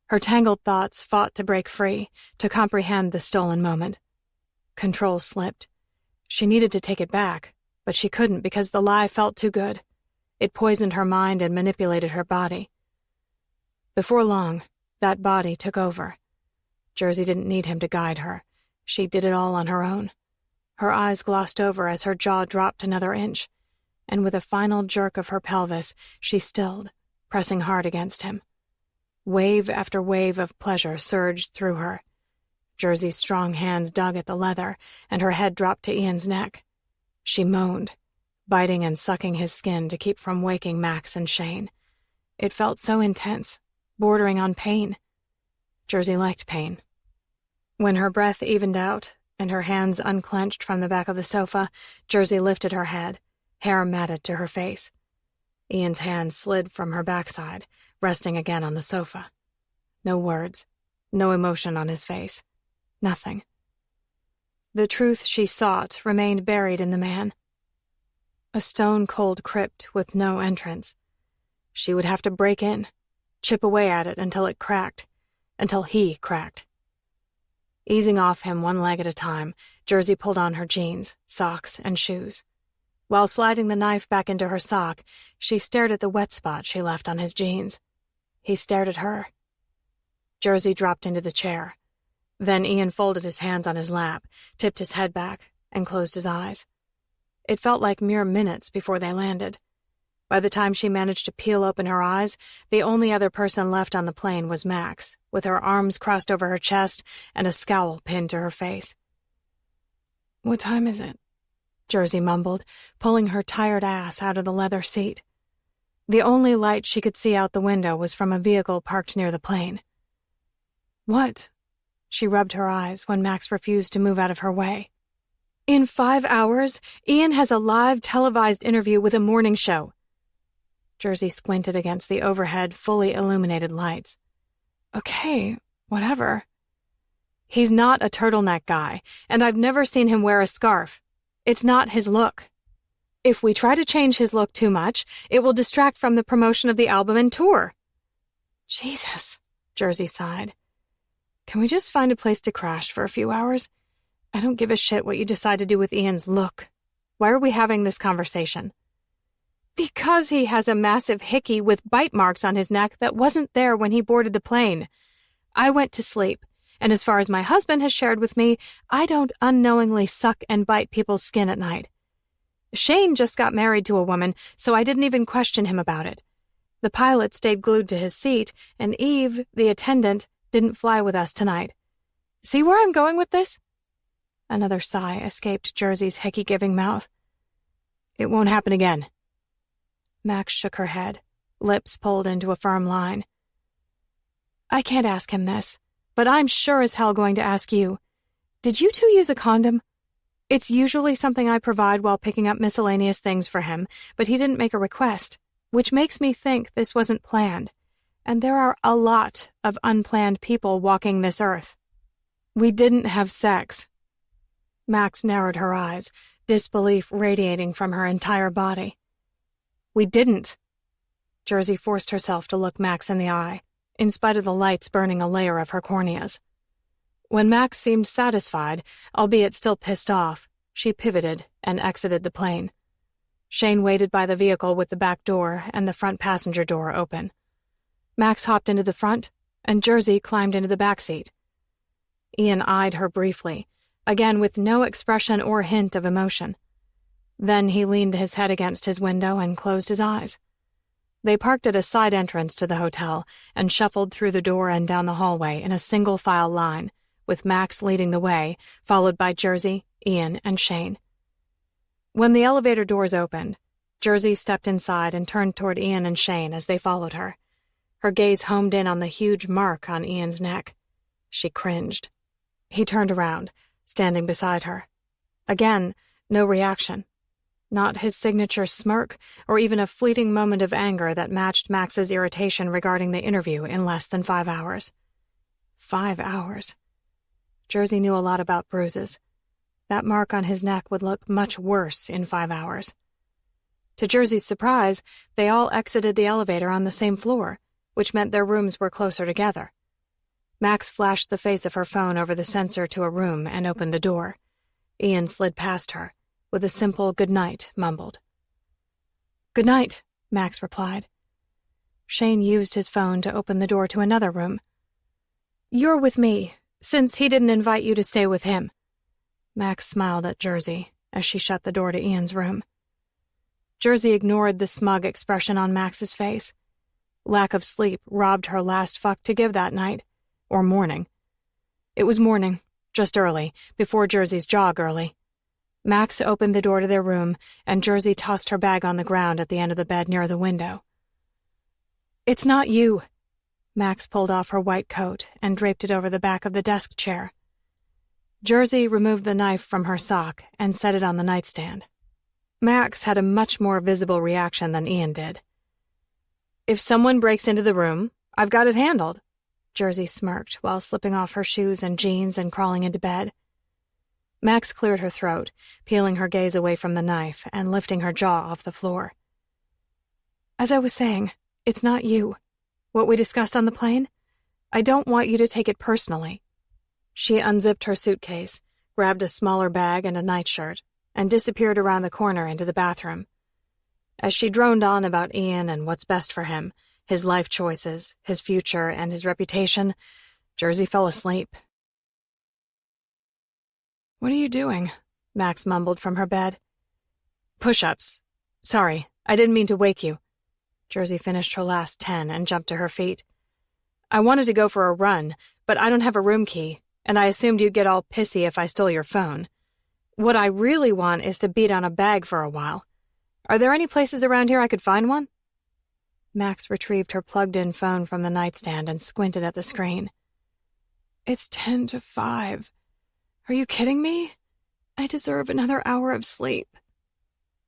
Her tangled thoughts fought to break free, to comprehend the stolen moment. Control slipped. She needed to take it back, but she couldn't because the lie felt too good. It poisoned her mind and manipulated her body. Before long, that body took over. Jersey didn't need him to guide her. She did it all on her own. Her eyes glossed over as her jaw dropped another inch, and with a final jerk of her pelvis, she stilled, pressing hard against him. Wave after wave of pleasure surged through her. Jersey's strong hands dug at the leather, and her head dropped to Ian's neck. She moaned, biting and sucking his skin to keep from waking Max and Shane. It felt so intense, bordering on pain. Jersey liked pain. When her breath evened out and her hands unclenched from the back of the sofa, Jersey lifted her head, hair matted to her face. Ian's hand slid from her backside, resting again on the sofa. No words, no emotion on his face. Nothing. The truth she sought remained buried in the man. A stone-cold crypt with no entrance. She would have to break in, chip away at it until it cracked. Until he cracked. Easing off him one leg at a time, Jersey pulled on her jeans, socks, and shoes. While sliding the knife back into her sock, she stared at the wet spot she left on his jeans. He stared at her. Jersey dropped into the chair. Then Ian folded his hands on his lap, tipped his head back, and closed his eyes. It felt like mere minutes before they landed. By the time she managed to peel open her eyes, the only other person left on the plane was Max, with her arms crossed over her chest and a scowl pinned to her face. "What time is it?" Jersey mumbled, pulling her tired ass out of the leather seat. The only light she could see out the window was from a vehicle parked near the plane. "What?" She rubbed her eyes when Max refused to move out of her way. "In 5 hours, Ian has a live televised interview with a morning show." Jersey squinted against the overhead, fully illuminated lights. "Okay, whatever." "He's not a turtleneck guy, and I've never seen him wear a scarf. It's not his look. If we try to change his look too much, it will distract from the promotion of the album and tour." "Jesus," Jersey sighed. "Can we just find a place to crash for a few hours? I don't give a shit what you decide to do with Ian's look. Why are we having this conversation?" "Because he has a massive hickey with bite marks on his neck that wasn't there when he boarded the plane. I went to sleep, and as far as my husband has shared with me, I don't unknowingly suck and bite people's skin at night. Shane just got married to a woman, so I didn't even question him about it. The pilot stayed glued to his seat, and Eve, the attendant, didn't fly with us tonight. See where I'm going with this?" Another sigh escaped Jersey's hickey-giving mouth. "It won't happen again." Max shook her head, lips pulled into a firm line. "I can't ask him this, but I'm sure as hell going to ask you. Did you two use a condom? It's usually something I provide while picking up miscellaneous things for him, but he didn't make a request, which makes me think this wasn't planned. And there are a lot of unplanned people walking this earth." "We didn't have sex." Max narrowed her eyes, disbelief radiating from her entire body. "We didn't." Jersey forced herself to look Max in the eye, in spite of the lights burning a layer of her corneas. When Max seemed satisfied, albeit still pissed off, she pivoted and exited the plane. Shane waited by the vehicle with the back door and the front passenger door open. Max hopped into the front, and Jersey climbed into the back seat. Ian eyed her briefly, again with no expression or hint of emotion. Then he leaned his head against his window and closed his eyes. They parked at a side entrance to the hotel and shuffled through the door and down the hallway in a single-file line, with Max leading the way, followed by Jersey, Ian, and Shane. When the elevator doors opened, Jersey stepped inside and turned toward Ian and Shane as they followed her. Her gaze homed in on the huge mark on Ian's neck. She cringed. He turned around, standing beside her. Again, no reaction. Not his signature smirk, or even a fleeting moment of anger that matched Max's irritation regarding the interview in less than 5 hours. 5 hours. Jersey knew a lot about bruises. That mark on his neck would look much worse in 5 hours. To Jersey's surprise, they all exited the elevator on the same floor, which meant their rooms were closer together. Max flashed the face of her phone over the sensor to a room and opened the door. Ian slid past her, with a simple good night mumbled. "Good night," Max replied. Shane used his phone to open the door to another room. "You're with me, since he didn't invite you to stay with him." Max smiled at Jersey as she shut the door to Ian's room. Jersey ignored the smug expression on Max's face. Lack of sleep robbed her last fuck to give that night, or morning. It was morning, just early, before Jersey's jog early. Max opened the door to their room, and Jersey tossed her bag on the ground at the end of the bed near the window. "It's not you." Max pulled off her white coat and draped it over the back of the desk chair. Jersey removed the knife from her sock and set it on the nightstand. Max had a much more visible reaction than Ian did. "If someone breaks into the room, I've got it handled," Jersey smirked while slipping off her shoes and jeans and crawling into bed. Max cleared her throat, peeling her gaze away from the knife and lifting her jaw off the floor. "As I was saying, it's not you. What we discussed on the plane? I don't want you to take it personally." She unzipped her suitcase, grabbed a smaller bag and a nightshirt, and disappeared around the corner into the bathroom. As she droned on about Ian and what's best for him, his life choices, his future, and his reputation, Jersey fell asleep. What are you doing? Max mumbled from her bed. Push-ups. Sorry, I didn't mean to wake you. Jersey finished her last 10 and jumped to her feet. I wanted to go for a run, but I don't have a room key, and I assumed you'd get all pissy if I stole your phone. What I really want is to beat on a bag for a while. Are there any places around here I could find one? Max retrieved her plugged-in phone from the nightstand and squinted at the screen. It's 10 to 5. Are you kidding me? I deserve another hour of sleep.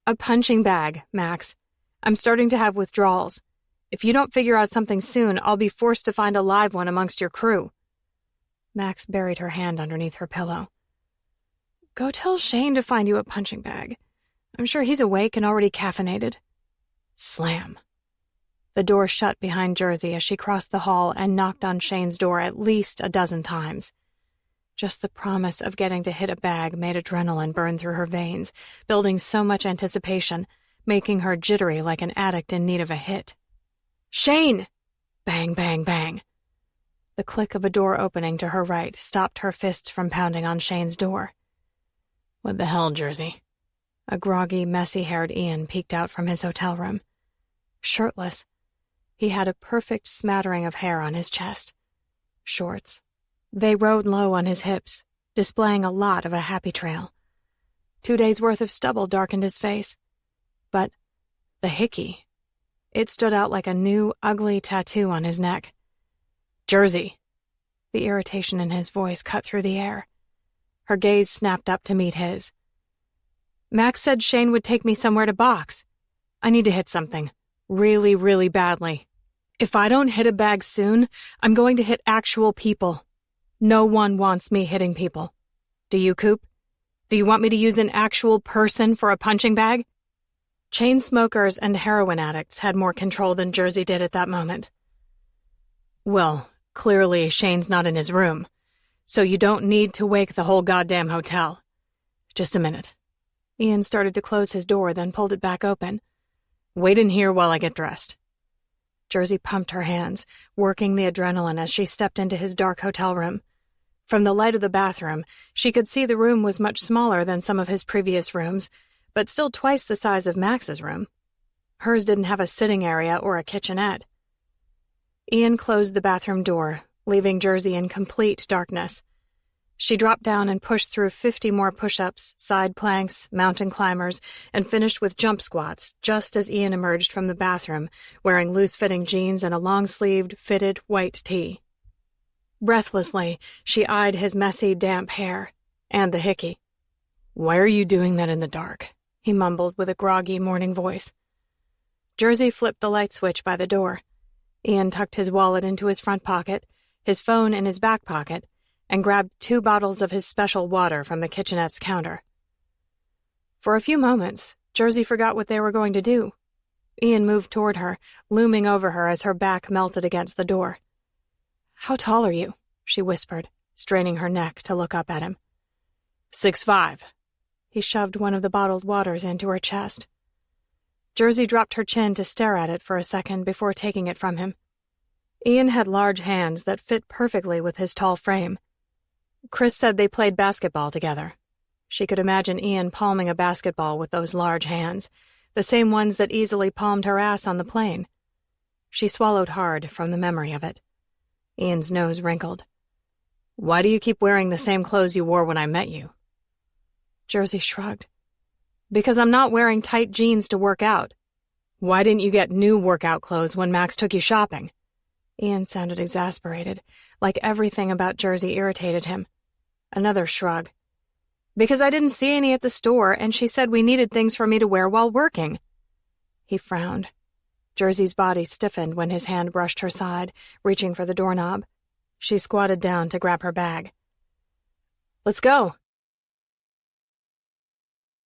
A punching bag, Max. I'm starting to have withdrawals. If you don't figure out something soon, I'll be forced to find a live one amongst your crew. Max buried her hand underneath her pillow. Go tell Shane to find you a punching bag. I'm sure he's awake and already caffeinated. Slam. The door shut behind Jersey as she crossed the hall and knocked on Shane's door at least a dozen times. Just the promise of getting to hit a bag made adrenaline burn through her veins, building so much anticipation, making her jittery like an addict in need of a hit. Shane! Bang, bang, bang. The click of a door opening to her right stopped her fists from pounding on Shane's door. What the hell, Jersey? A groggy, messy-haired Ian peeked out from his hotel room. Shirtless. He had a perfect smattering of hair on his chest. Shorts. They rode low on his hips, displaying a lot of a happy trail. 2 days' worth of stubble darkened his face. But the hickey. It stood out like a new, ugly tattoo on his neck. Jersey. The irritation in his voice cut through the air. Her gaze snapped up to meet his. Max said Shane would take me somewhere to box. I need to hit something. Really, really badly. If I don't hit a bag soon, I'm going to hit actual people. No one wants me hitting people. Do you, Coop? Do you want me to use an actual person for a punching bag? Chain smokers and heroin addicts had more control than Jersey did at that moment. Well, clearly Shane's not in his room, so you don't need to wake the whole goddamn hotel. Just a minute. Ian started to close his door, then pulled it back open. Wait in here while I get dressed. Jersey pumped her hands, working the adrenaline as she stepped into his dark hotel room. From the light of the bathroom, she could see the room was much smaller than some of his previous rooms, but still twice the size of Max's room. Hers didn't have a sitting area or a kitchenette. Ian closed the bathroom door, leaving Jersey in complete darkness. She dropped down and pushed through 50 more push-ups, side planks, mountain climbers, and finished with jump squats just as Ian emerged from the bathroom, wearing loose-fitting jeans and a long-sleeved, fitted white tee. Breathlessly, she eyed his messy, damp hair, and the hickey. Why are you doing that in the dark? He mumbled with a groggy morning voice. Jersey flipped the light switch by the door. Ian tucked his wallet into his front pocket, his phone in his back pocket, and grabbed 2 bottles of his special water from the kitchenette's counter. For a few moments, Jersey forgot what they were going to do. Ian moved toward her, looming over her as her back melted against the door. How tall are you? She whispered, straining her neck to look up at him. 6'5". He shoved one of the bottled waters into her chest. Jersey dropped her chin to stare at it for a second before taking it from him. Ian had large hands that fit perfectly with his tall frame. Chris said they played basketball together. She could imagine Ian palming a basketball with those large hands, the same ones that easily palmed her ass on the plane. She swallowed hard from the memory of it. Ian's nose wrinkled. Why do you keep wearing the same clothes you wore when I met you? Jersey shrugged. Because I'm not wearing tight jeans to work out. Why didn't you get new workout clothes when Max took you shopping? Ian sounded exasperated, like everything about Jersey irritated him. Another shrug. Because I didn't see any at the store, and she said we needed things for me to wear while working. He frowned. Jersey's body stiffened when his hand brushed her side, reaching for the doorknob. She squatted down to grab her bag. Let's go.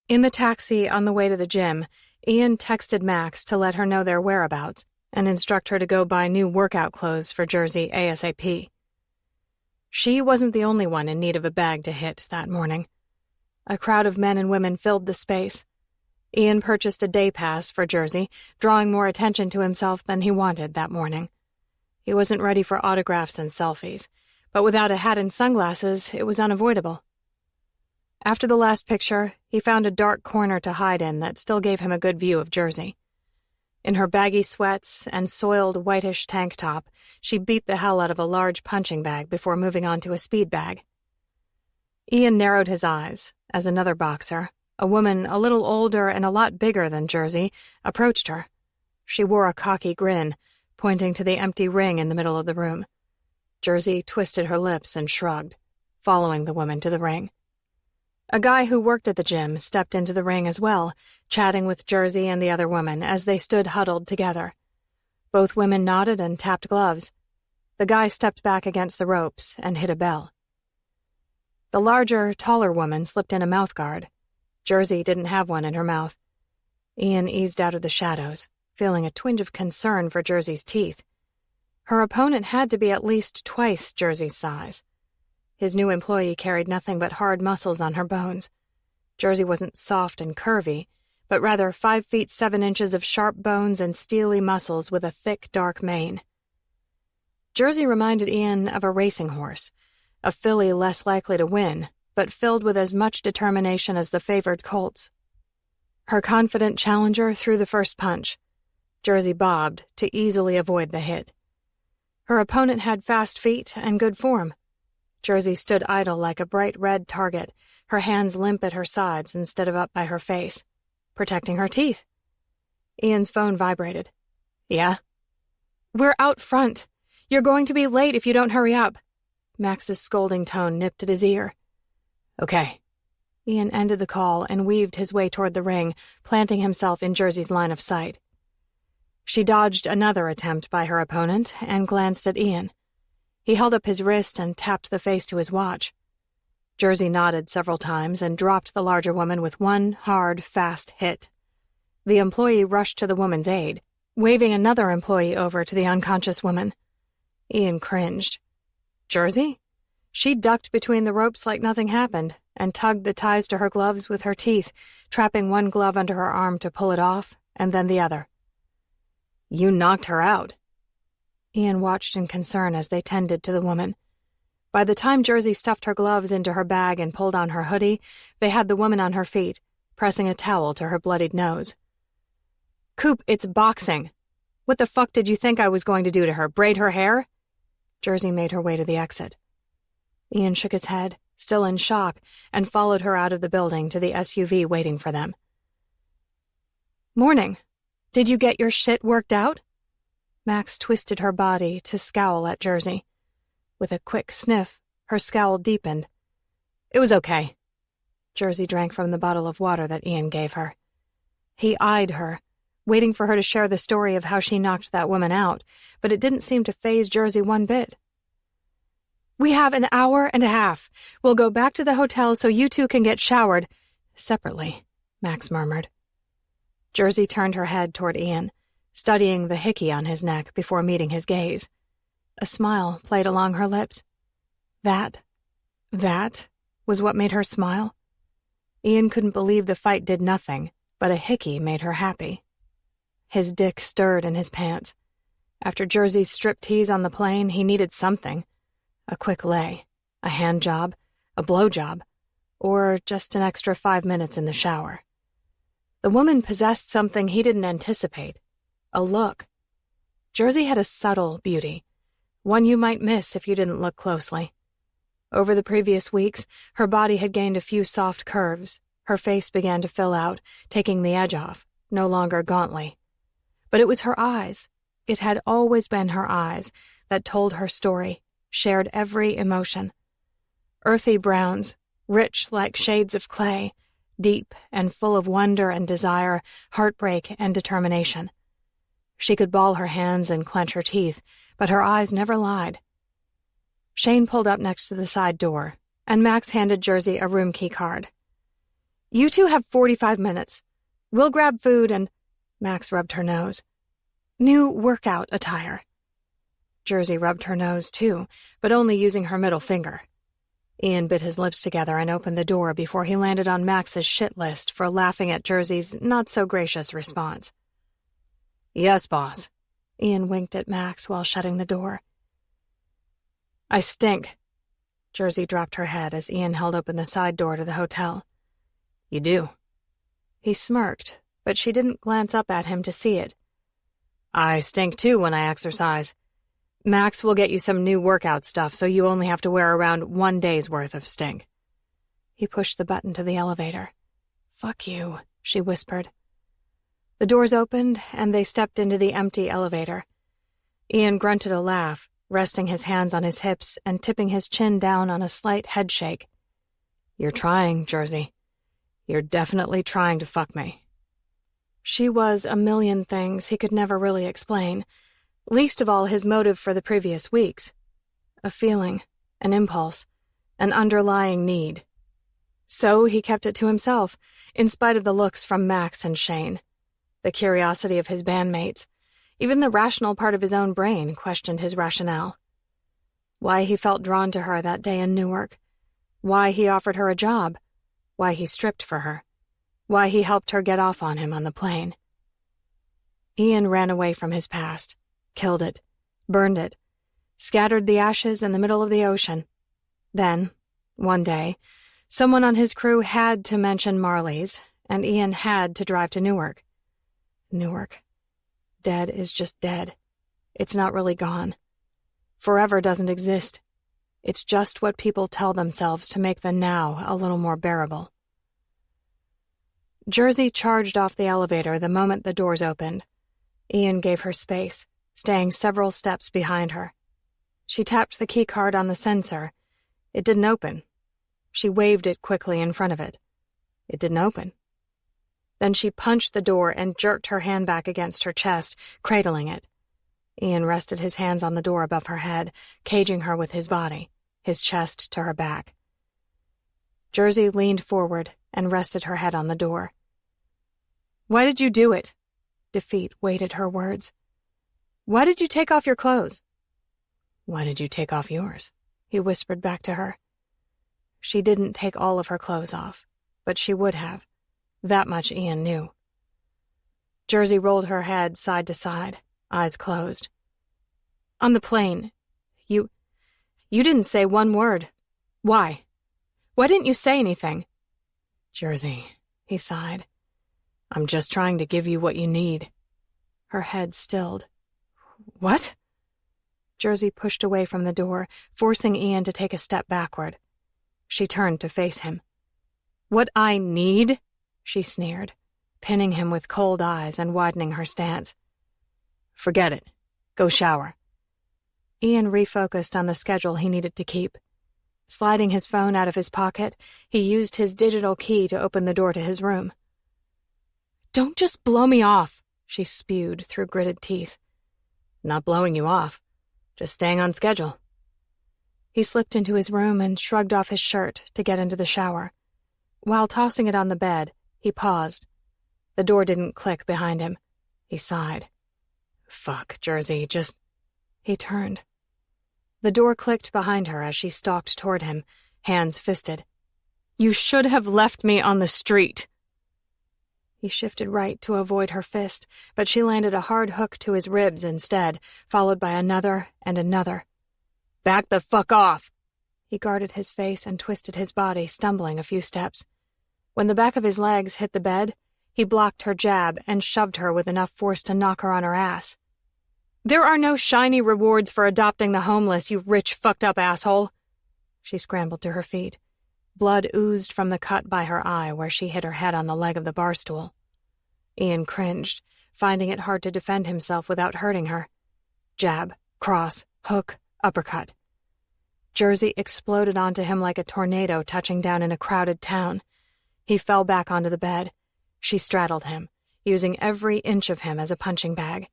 In the taxi on the way to the gym, Ian texted Max to let her know their whereabouts and instruct her to go buy new workout clothes for Jersey ASAP. She wasn't the only one in need of a bag to hit that morning. A crowd of men and women filled the space. Ian purchased a day pass for Jersey, drawing more attention to himself than he wanted that morning. He wasn't ready for autographs and selfies, but without a hat and sunglasses, it was unavoidable. After the last picture, he found a dark corner to hide in that still gave him a good view of Jersey. In her baggy sweats and soiled whitish tank top, she beat the hell out of a large punching bag before moving on to a speed bag. Ian narrowed his eyes as another boxer, a woman a little older and a lot bigger than Jersey, approached her. She wore a cocky grin, pointing to the empty ring in the middle of the room. Jersey twisted her lips and shrugged, following the woman to the ring. A guy who worked at the gym stepped into the ring as well, chatting with Jersey and the other woman as they stood huddled together. Both women nodded and tapped gloves. The guy stepped back against the ropes and hit a bell. The larger, taller woman slipped in a mouthguard. Jersey didn't have one in her mouth. Ian eased out of the shadows, feeling a twinge of concern for Jersey's teeth. Her opponent had to be at least twice Jersey's size. His new employee carried nothing but hard muscles on her bones. Jersey wasn't soft and curvy, but rather 5 feet 7 inches of sharp bones and steely muscles with a thick, dark mane. Jersey reminded Ian of a racing horse, a filly less likely to win, but filled with as much determination as the favored colts. Her confident challenger threw the first punch. Jersey bobbed to easily avoid the hit. Her opponent had fast feet and good form. Jersey stood idle like a bright red target, her hands limp at her sides instead of up by her face, protecting her teeth. Ian's phone vibrated. Yeah? We're out front. You're going to be late if you don't hurry up. Max's scolding tone nipped at his ear. Okay. Ian ended the call and weaved his way toward the ring, planting himself in Jersey's line of sight. She dodged another attempt by her opponent and glanced at Ian. He held up his wrist and tapped the face to his watch. Jersey nodded several times and dropped the larger woman with one hard, fast hit. The employee rushed to the woman's aid, waving another employee over to the unconscious woman. Ian cringed. Jersey? She ducked between the ropes like nothing happened and tugged the ties to her gloves with her teeth, trapping one glove under her arm to pull it off, and then the other. You knocked her out. Ian watched in concern as they tended to the woman. By the time Jersey stuffed her gloves into her bag and pulled on her hoodie, they had the woman on her feet, pressing a towel to her bloodied nose. Coop, it's boxing. What the fuck did you think I was going to do to her, braid her hair? Jersey made her way to the exit. Ian shook his head, still in shock, and followed her out of the building to the SUV waiting for them. Morning. Did you get your shit worked out? Max twisted her body to scowl at Jersey. With a quick sniff, her scowl deepened. It was okay. Jersey drank from the bottle of water that Ian gave her. He eyed her, waiting for her to share the story of how she knocked that woman out, but it didn't seem to faze Jersey one bit. We have an hour and a half. We'll go back to the hotel so you two can get showered. Separately, Max murmured. Jersey turned her head toward Ian, studying the hickey on his neck before meeting his gaze. A smile played along her lips. That was what made her smile? Ian couldn't believe the fight did nothing, but a hickey made her happy. His dick stirred in his pants. After Jersey's striptease on the plane, he needed something. A quick lay, a hand job, a blow job, or just an extra 5 minutes in the shower. The woman possessed something he didn't anticipate. A look. Jersey had a subtle beauty, one you might miss if you didn't look closely. Over the previous weeks, her body had gained a few soft curves. Her face began to fill out, taking the edge off, no longer gauntly. But it was her eyes. It had always been her eyes that told her story, shared every emotion. Earthy browns, rich like shades of clay, deep and full of wonder and desire, heartbreak and determination. She could ball her hands and clench her teeth, but her eyes never lied. Shane pulled up next to the side door, and Max handed Jersey a room key card. You two have 45 minutes. We'll grab food and... Max rubbed her nose. New workout attire. Jersey rubbed her nose, too, but only using her middle finger. Ian bit his lips together and opened the door before he landed on Max's shit list for laughing at Jersey's not-so-gracious response. Yes, boss. Ian winked at Max while shutting the door. I stink. Jersey dropped her head as Ian held open the side door to the hotel. You do. He smirked, but she didn't glance up at him to see it. I stink too when I exercise. Max will get you some new workout stuff so you only have to wear around 1 day's worth of stink. He pushed the button to the elevator. Fuck you, she whispered. The doors opened, and they stepped into the empty elevator. Ian grunted a laugh, resting his hands on his hips and tipping his chin down on a slight headshake. You're trying, Jersey. You're definitely trying to fuck me. She was a million things he could never really explain, least of all his motive for the previous weeks. A feeling, an impulse, an underlying need. So he kept it to himself, in spite of the looks from Max and Shane. The curiosity of his bandmates. Even the rational part of his own brain questioned his rationale. Why he felt drawn to her that day in Newark. Why he offered her a job. Why he stripped for her. Why he helped her get off on him on the plane. Ian ran away from his past, killed it, burned it, scattered the ashes in the middle of the ocean. Then, one day, someone on his crew had to mention Marley's, and Ian had to drive to Newark. Newark. Dead is just dead. It's not really gone. Forever doesn't exist. It's just what people tell themselves to make the now a little more bearable. Jersey charged off the elevator the moment the doors opened. Ian gave her space, staying several steps behind her. She tapped the keycard on the sensor. It didn't open. She waved it quickly in front of it. It didn't open. Then she punched the door and jerked her hand back against her chest, cradling it. Ian rested his hands on the door above her head, caging her with his body, his chest to her back. Jersey leaned forward and rested her head on the door. "Why did you do it?" Defeat weighted her words. "Why did you take off your clothes?" "Why did you take off yours?" he whispered back to her. She didn't take all of her clothes off, but she would have. That much Ian knew. Jersey rolled her head side to side, eyes closed. "On the plane, you didn't say one word. Why? Why didn't you say anything?" "Jersey," he sighed. "I'm just trying to give you what you need." Her head stilled. "What?" Jersey pushed away from the door, forcing Ian to take a step backward. She turned to face him. "What I need?" she sneered, pinning him with cold eyes and widening her stance. "Forget it. Go shower." Ian refocused on the schedule he needed to keep. Sliding his phone out of his pocket, he used his digital key to open the door to his room. "Don't just blow me off," she spewed through gritted teeth. "Not blowing you off. Just staying on schedule." He slipped into his room and shrugged off his shirt to get into the shower. While tossing it on the bed, he paused. The door didn't click behind him. He sighed. "Fuck, Jersey, just—" He turned. The door clicked behind her as she stalked toward him, hands fisted. "You should have left me on the street." He shifted right to avoid her fist, but she landed a hard hook to his ribs instead, followed by another and another. "Back the fuck off!" He guarded his face and twisted his body, stumbling a few steps. When the back of his legs hit the bed, he blocked her jab and shoved her with enough force to knock her on her ass. "There are no shiny rewards for adopting the homeless, you rich, fucked-up asshole." She scrambled to her feet. Blood oozed from the cut by her eye where she hit her head on the leg of the bar stool. Ian cringed, finding it hard to defend himself without hurting her. Jab, cross, hook, uppercut. Jersey exploded onto him like a tornado touching down in a crowded town. He fell back onto the bed. She straddled him, using every inch of him as a punching bag.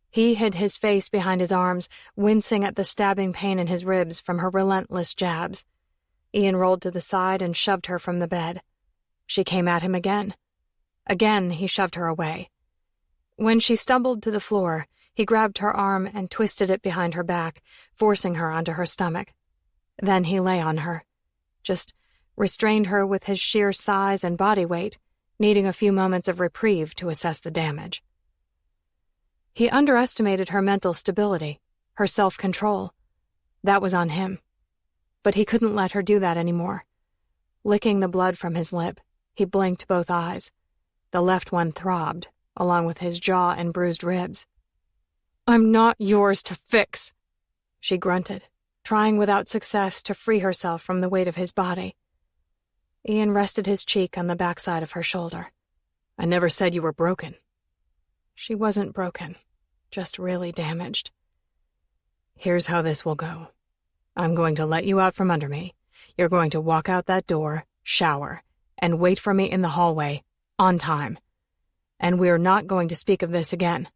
He hid his face behind his arms, wincing at the stabbing pain in his ribs from her relentless jabs. Ian rolled to the side and shoved her from the bed. She came at him again. Again, he shoved her away. When she stumbled to the floor, he grabbed her arm and twisted it behind her back, forcing her onto her stomach. Then he lay on her, just restrained her with his sheer size and body weight, needing a few moments of reprieve to assess the damage. He underestimated her mental stability, her self-control. That was on him. But he couldn't let her do that anymore. Licking the blood from his lip, he blinked both eyes. The left one throbbed, along with his jaw and bruised ribs. "I'm not yours to fix," she grunted, trying without success to free herself from the weight of his body. Ian rested his cheek on the backside of her shoulder. "I never said you were broken." She wasn't broken, just really damaged. "Here's how this will go. I'm going to let you out from under me. You're going to walk out that door, shower, and wait for me in the hallway, on time. And we're not going to speak of this again.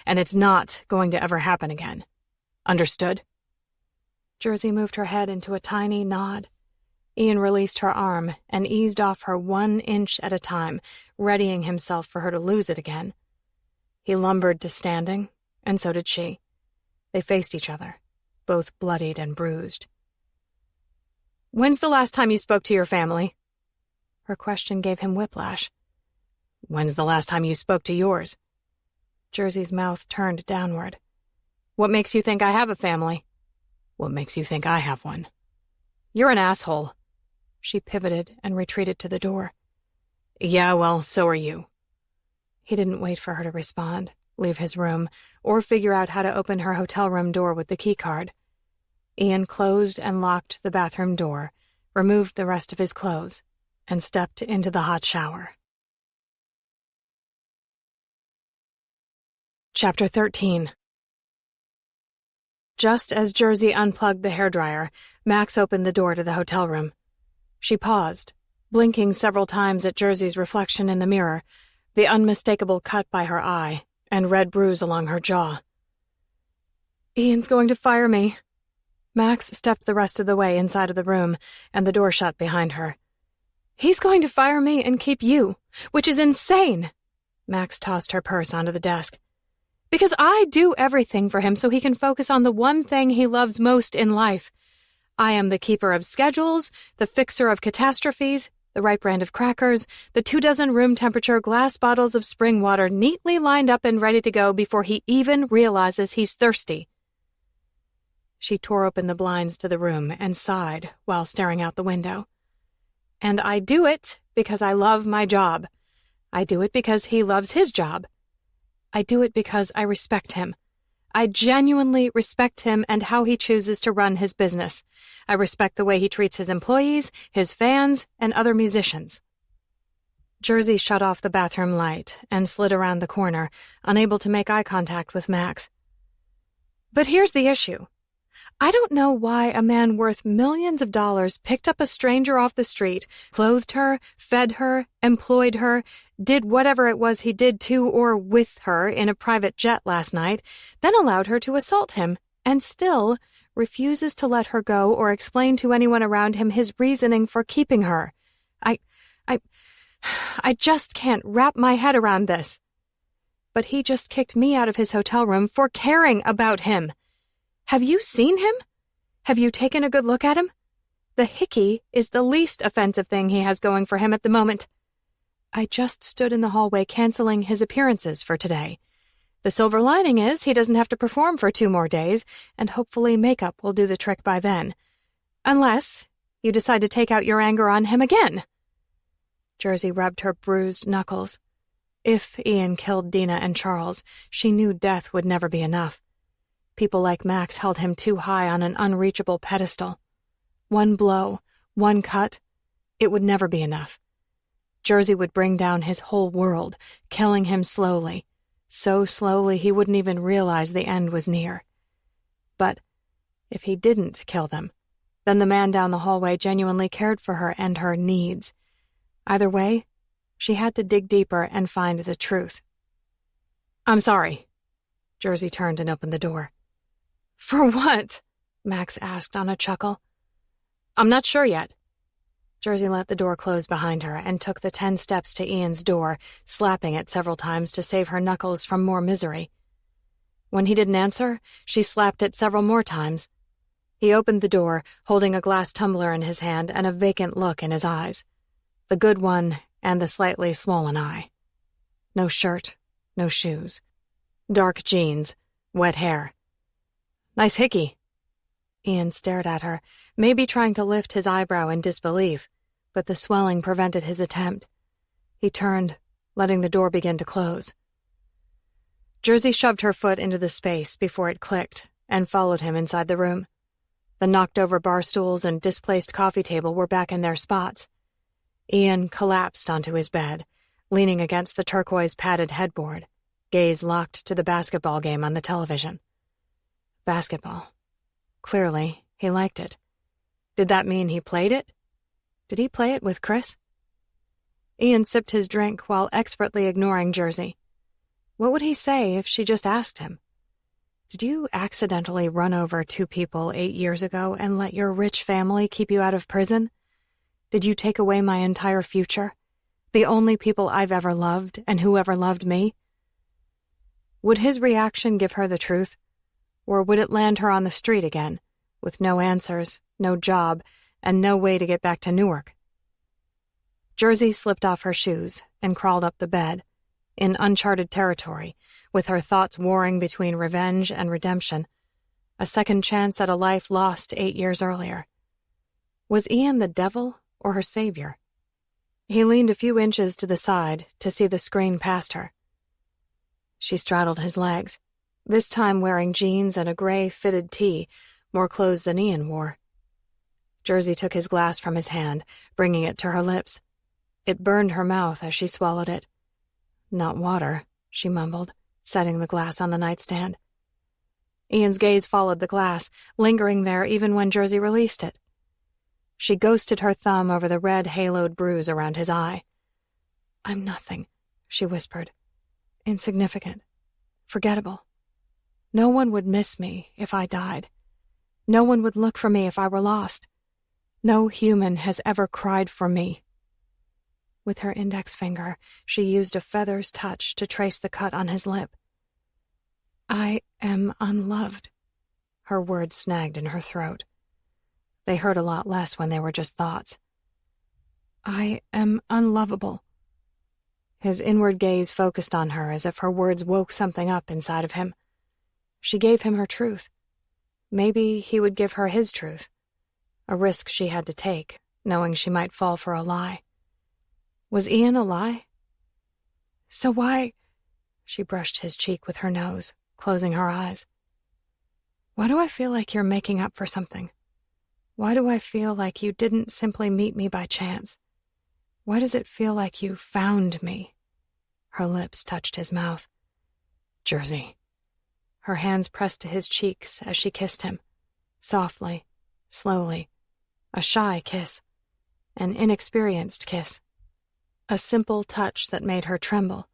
And it's not going to ever happen again. Understood?" Jersey moved her head into a tiny nod. Ian released her arm and eased off her 1 inch at a time, readying himself for her to lose it again. He lumbered to standing, and so did she. They faced each other, both bloodied and bruised. "When's the last time you spoke to your family?" Her question gave him whiplash. "When's the last time you spoke to yours?" Jersey's mouth turned downward. "What makes you think I have a family?" "What makes you think I have one?" "You're an asshole." She pivoted and retreated to the door. "Yeah, well, so are you." He didn't wait for her to respond, leave his room, or figure out how to open her hotel room door with the keycard. Ian closed and locked the bathroom door, removed the rest of his clothes, and stepped into the hot shower. Chapter 13. Just as Jersey unplugged the hairdryer, Max opened the door to the hotel room. She paused, blinking several times at Jersey's reflection in the mirror, the unmistakable cut by her eye, and red bruise along her jaw. "Ian's going to fire me." Max stepped the rest of the way inside of the room, and the door shut behind her. "He's going to fire me and keep you, which is insane." Max tossed her purse onto the desk. "Because I do everything for him so he can focus on the one thing he loves most in life. I am the keeper of schedules, the fixer of catastrophes, the right brand of crackers, the 24 room-temperature glass bottles of spring water neatly lined up and ready to go before he even realizes he's thirsty." She tore open the blinds to the room and sighed while staring out the window. "And I do it because I love my job. I do it because he loves his job. I do it because I respect him. I genuinely respect him and how he chooses to run his business. I respect the way he treats his employees, his fans, and other musicians." Jersey shut off the bathroom light and slid around the corner, unable to make eye contact with Max. "But here's the issue. I don't know why a man worth millions of dollars picked up a stranger off the street, clothed her, fed her, employed her, did whatever it was he did to or with her in a private jet last night, then allowed her to assault him, and still refuses to let her go or explain to anyone around him his reasoning for keeping her. I just can't wrap my head around this. But he just kicked me out of his hotel room for caring about him. Have you seen him? Have you taken a good look at him? The hickey is the least offensive thing he has going for him at the moment. I just stood in the hallway canceling his appearances for today. The silver lining is he doesn't have to perform for 2 more days, and hopefully makeup will do the trick by then. Unless you decide to take out your anger on him again." Jersey rubbed her bruised knuckles. If Ian killed Dina and Charles, she knew death would never be enough. People like Max held him too high on an unreachable pedestal. One blow, one cut, it would never be enough. Jersey would bring down his whole world, killing him slowly, so slowly he wouldn't even realize the end was near. But if he didn't kill them, then the man down the hallway genuinely cared for her and her needs. Either way, she had to dig deeper and find the truth. "I'm sorry." Jersey turned and opened the door. "For what?" Max asked on a chuckle. "I'm not sure yet." Jersey let the door close behind her and took the 10 steps to Ian's door, slapping it several times to save her knuckles from more misery. When he didn't answer, she slapped it several more times. He opened the door, holding a glass tumbler in his hand and a vacant look in his eyes. The good one and the slightly swollen eye. No shirt, no shoes. Dark jeans, wet hair. "Nice hickey." Ian stared at her, maybe trying to lift his eyebrow in disbelief, but the swelling prevented his attempt. He turned, letting the door begin to close. Jersey shoved her foot into the space before it clicked and followed him inside the room. The knocked-over bar stools and displaced coffee table were back in their spots. Ian collapsed onto his bed, leaning against the turquoise padded headboard, gaze locked to the basketball game on the television. Basketball. Clearly, he liked it. Did that mean he played it? Did he play it with Chris? Ian sipped his drink while expertly ignoring Jersey. What would he say if she just asked him? Did you accidentally run over 2 people 8 years ago and let your rich family keep you out of prison? Did you take away my entire future? The only people I've ever loved and who ever loved me? Would his reaction give her the truth? Or would it land her on the street again, with no answers, no job, and no way to get back to Newark? Jersey slipped off her shoes and crawled up the bed, in uncharted territory, with her thoughts warring between revenge and redemption, a second chance at a life lost 8 years earlier. Was Ian the devil or her savior? He leaned a few inches to the side to see the screen past her. She straddled his legs, this time wearing jeans and a gray fitted tee, more clothes than Ian wore. Jersey took his glass from his hand, bringing it to her lips. It burned her mouth as she swallowed it. Not water, she mumbled, setting the glass on the nightstand. Ian's gaze followed the glass, lingering there even when Jersey released it. She ghosted her thumb over the red haloed bruise around his eye. I'm nothing, she whispered. Insignificant. Forgettable. No one would miss me if I died. No one would look for me if I were lost. No human has ever cried for me. With her index finger, she used a feather's touch to trace the cut on his lip. I am unloved. Her words snagged in her throat. They hurt a lot less when they were just thoughts. I am unlovable. His inward gaze focused on her as if her words woke something up inside of him. She gave him her truth. Maybe he would give her his truth. A risk she had to take, knowing she might fall for a lie. Was Ian a lie? So why... She brushed his cheek with her nose, closing her eyes. Why do I feel like you're making up for something? Why do I feel like you didn't simply meet me by chance? Why does it feel like you found me? Her lips touched his mouth. Jersey. Her hands pressed to his cheeks as she kissed him. Softly, slowly. A shy kiss. An inexperienced kiss. A simple touch that made her tremble.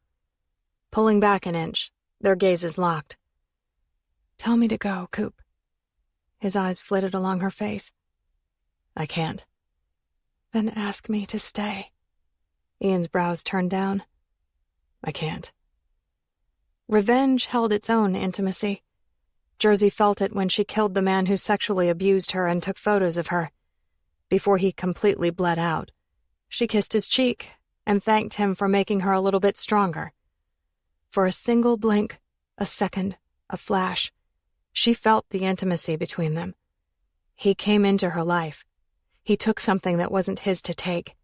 Pulling back an inch, their gazes locked. Tell me to go, Coop. His eyes flitted along her face. I can't. Then ask me to stay. Ian's brows turned down. I can't. Revenge held its own intimacy. Jersey felt it when she killed the man who sexually abused her and took photos of her. Before he completely bled out, she kissed his cheek and thanked him for making her a little bit stronger. For a single blink, a second, a flash, she felt the intimacy between them. He came into her life. He took something that wasn't his to take,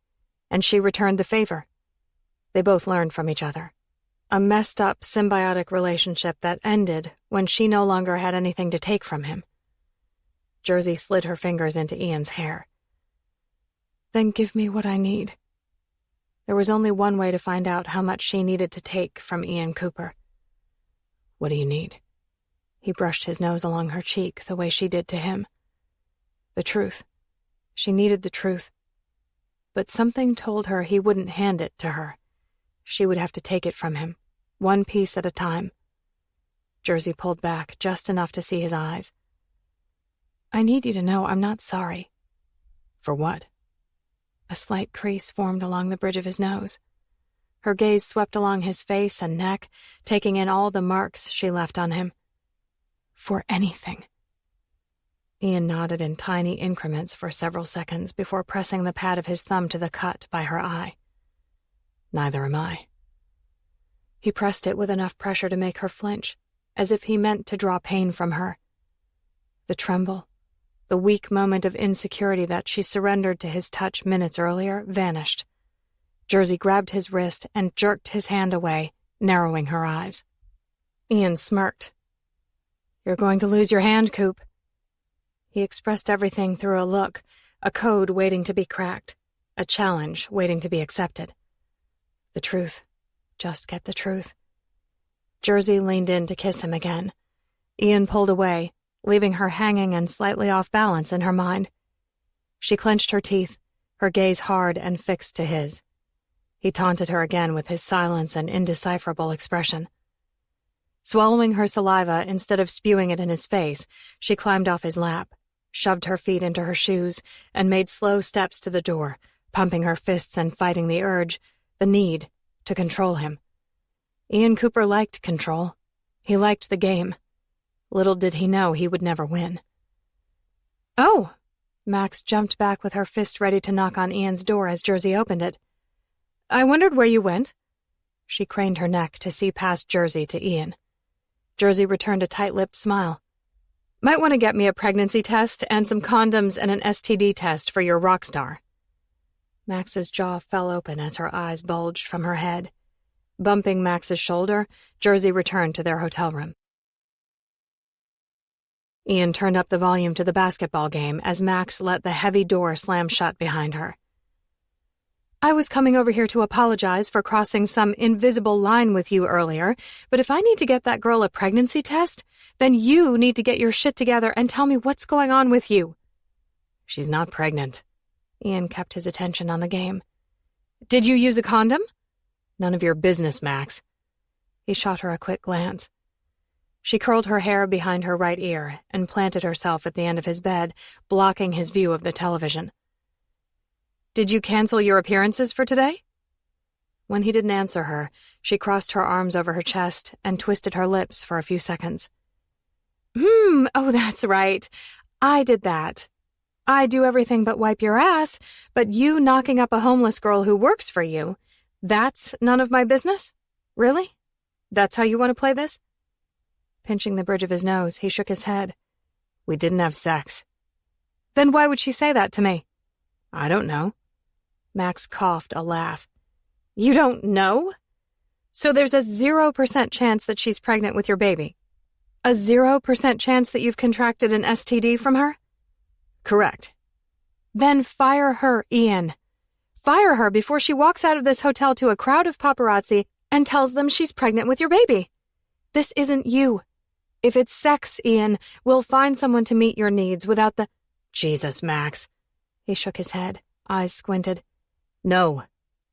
and she returned the favor. They both learned from each other. A messed-up symbiotic relationship that ended when she no longer had anything to take from him. Jersey slid her fingers into Ian's hair. Then give me what I need. There was only one way to find out how much she needed to take from Ian Cooper. What do you need? He brushed his nose along her cheek the way she did to him. The truth. She needed the truth. But something told her he wouldn't hand it to her. She would have to take it from him, one piece at a time. Jersey pulled back just enough to see his eyes. I need you to know I'm not sorry. For what? A slight crease formed along the bridge of his nose. Her gaze swept along his face and neck, taking in all the marks she left on him. For anything. Ian nodded in tiny increments for several seconds before pressing the pad of his thumb to the cut by her eye. Neither am I. He pressed it with enough pressure to make her flinch, as if he meant to draw pain from her. The tremble, The weak moment of insecurity that she surrendered to his touch minutes earlier vanished. Jersey grabbed his wrist and jerked his hand away, narrowing her eyes. Ian smirked. "You're going to lose your hand, Coop." He expressed everything through a look, a code waiting to be cracked, a challenge waiting to be accepted. The truth. Just get the truth. Jersey leaned in to kiss him again. Ian pulled away, leaving her hanging and slightly off balance in her mind. She clenched her teeth, her gaze hard and fixed to his. He taunted her again with his silence and indecipherable expression. Swallowing her saliva instead of spewing it in his face, she climbed off his lap, shoved her feet into her shoes, and made slow steps to the door, pumping her fists and fighting the urge, the need, to control him. Ian Cooper liked control. He liked the game. Little did he know he would never win. "Oh!" Max jumped back with her fist ready to knock on Ian's door as Jersey opened it. "I wondered where you went." She craned her neck to see past Jersey to Ian. Jersey returned a tight-lipped smile. "Might want to get me a pregnancy test and some condoms and an STD test for your rock star." Max's jaw fell open as her eyes bulged from her head. Bumping Max's shoulder, Jersey returned to their hotel room. Ian turned up the volume to the basketball game as Max let the heavy door slam shut behind her. "I was coming over here to apologize for crossing some invisible line with you earlier, but if I need to get that girl a pregnancy test, then you need to get your shit together and tell me what's going on with you." "She's not pregnant." Ian kept his attention on the game. "Did you use a condom?" "None of your business, Max." He shot her a quick glance. She curled her hair behind her right ear and planted herself at the end of his bed, blocking his view of the television. "Did you cancel your appearances for today?" When he didn't answer her, she crossed her arms over her chest and twisted her lips for a few seconds. Oh, that's right. I did that. I do everything but wipe your ass, but you knocking up a homeless girl who works for you, that's none of my business? Really? That's how you want to play this?" Pinching the bridge of his nose, he shook his head. "We didn't have sex." "Then why would she say that to me?" "I don't know." Max coughed a laugh. "You don't know? So there's a 0% chance that she's pregnant with your baby? A 0% chance that you've contracted an STD from her?" "Correct." "Then fire her, Ian. Fire her before she walks out of this hotel to a crowd of paparazzi and tells them she's pregnant with your baby. This isn't you. If it's sex, Ian, we'll find someone to meet your needs without the—" "Jesus, Max." He shook his head, eyes squinted. "No,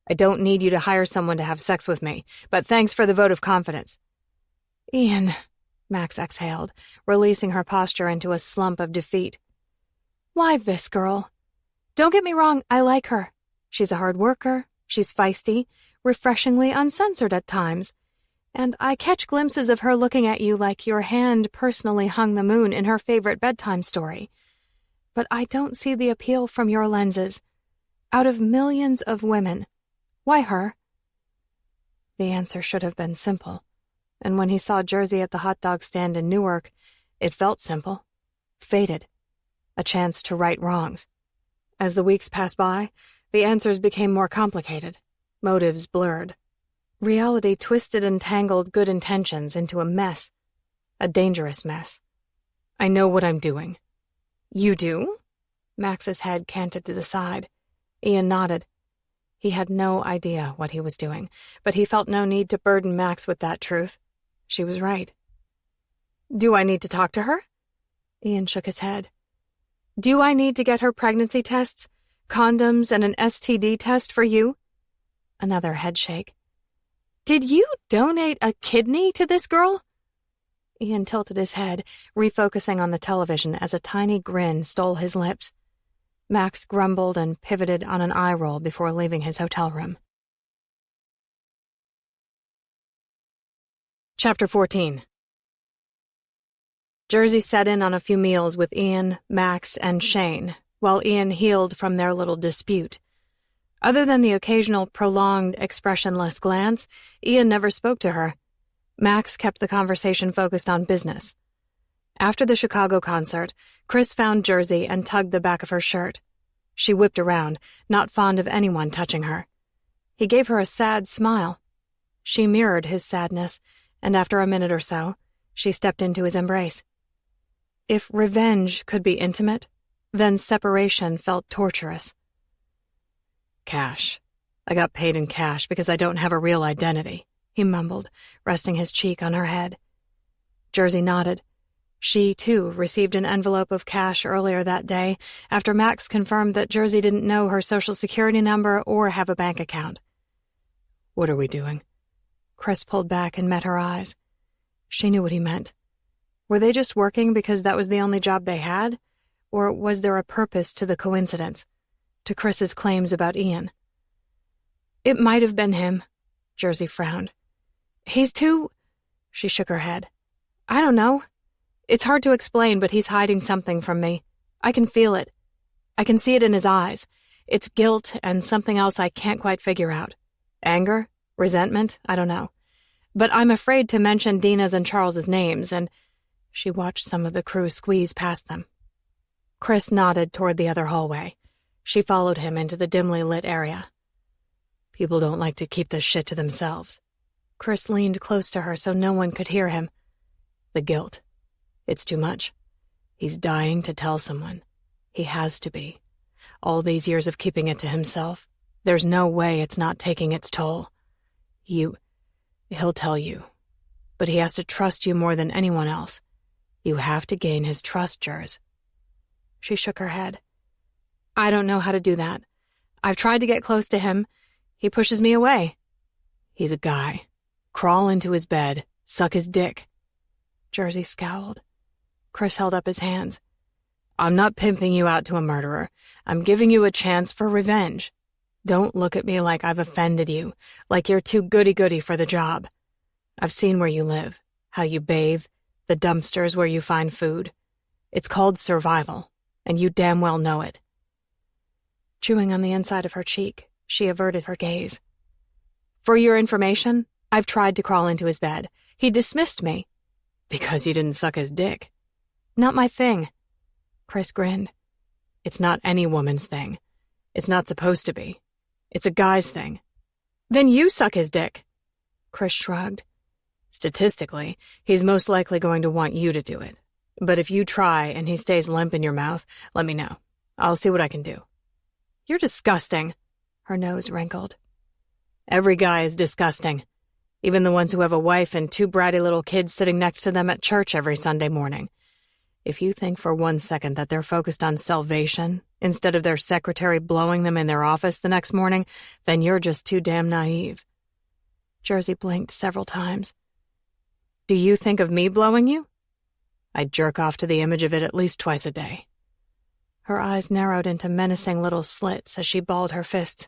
I don't need you to hire someone to have sex with me, but thanks for the vote of confidence." "Ian," Max exhaled, releasing her posture into a slump of defeat. "Why this girl? Don't get me wrong, I like her. She's a hard worker, she's feisty, refreshingly uncensored at times, and I catch glimpses of her looking at you like your hand personally hung the moon in her favorite bedtime story. But I don't see the appeal from your lenses. Out of millions of women, why her?" The answer should have been simple, and when he saw Jersey at the hot dog stand in Newark, it felt simple, fated, a chance to right wrongs. As the weeks passed by, the answers became more complicated, motives blurred. Reality twisted and tangled good intentions into a mess, a dangerous mess. "I know what I'm doing." "You do?" Max's head canted to the side. Ian nodded. He had no idea what he was doing, but he felt no need to burden Max with that truth. She was right. "Do I need to talk to her?" Ian shook his head. "Do I need to get her pregnancy tests, condoms, and an STD test for you?" Another headshake. "Did you donate a kidney to this girl?" Ian tilted his head, refocusing on the television as a tiny grin stole his lips. Max grumbled and pivoted on an eye roll before leaving his hotel room. Chapter 14. Jersey set in on a few meals with Ian, Max, and Shane, while Ian healed from their little dispute. Other than the occasional prolonged, expressionless glance, Ian never spoke to her. Max kept the conversation focused on business. After the Chicago concert, Chris found Jersey and tugged the back of her shirt. She whipped around, not fond of anyone touching her. He gave her a sad smile. She mirrored his sadness, and after a minute or so, she stepped into his embrace. If revenge could be intimate, then separation felt torturous. Cash. I got paid in cash because I don't have a real identity, he mumbled, resting his cheek on her head. Jersey nodded. She, too, received an envelope of cash earlier that day after Max confirmed that Jersey didn't know her social security number or have a bank account. What are we doing? Chris pulled back and met her eyes. She knew what he meant. Were they just working because that was the only job they had? Or was there a purpose to the coincidence, to Chris's claims about Ian? It might have been him, Jersey frowned. He's too... She shook her head. I don't know. It's hard to explain, but he's hiding something from me. I can feel it. I can see it in his eyes. It's guilt and something else I can't quite figure out. Anger? Resentment? I don't know. But I'm afraid to mention Dina's and Charles's names, and... She watched some of the crew squeeze past them. Chris nodded toward the other hallway. She followed him into the dimly lit area. People don't like to keep this shit to themselves. Chris leaned close to her so no one could hear him. The guilt. It's too much. He's dying to tell someone. He has to be. All these years of keeping it to himself, there's no way it's not taking its toll. He'll tell you. But he has to trust you more than anyone else. You have to gain his trust, Jers. She shook her head. I don't know how to do that. I've tried to get close to him. He pushes me away. He's a guy. Crawl into his bed, suck his dick. Jersey scowled. Chris held up his hands. I'm not pimping you out to a murderer. I'm giving you a chance for revenge. Don't look at me like I've offended you, like you're too goody-goody for the job. I've seen where you live, how you bathe, the dumpsters where you find food. It's called survival, and you damn well know it. Chewing on the inside of her cheek, she averted her gaze. For your information, I've tried to crawl into his bed. He dismissed me. Because you didn't suck his dick. Not my thing. Chris grinned. It's not any woman's thing. It's not supposed to be. It's a guy's thing. Then you suck his dick. Chris shrugged. Statistically, he's most likely going to want you to do it. But if you try and he stays limp in your mouth, let me know. I'll see what I can do. You're disgusting. Her nose wrinkled. Every guy is disgusting. Even the ones who have a wife and two bratty little kids sitting next to them at church every Sunday morning. If you think for 1 second that they're focused on salvation instead of their secretary blowing them in their office the next morning, then you're just too damn naive. Jersey blinked several times. Do you think of me blowing you? I jerk off to the image of it at least twice a day. Her eyes narrowed into menacing little slits as she balled her fists.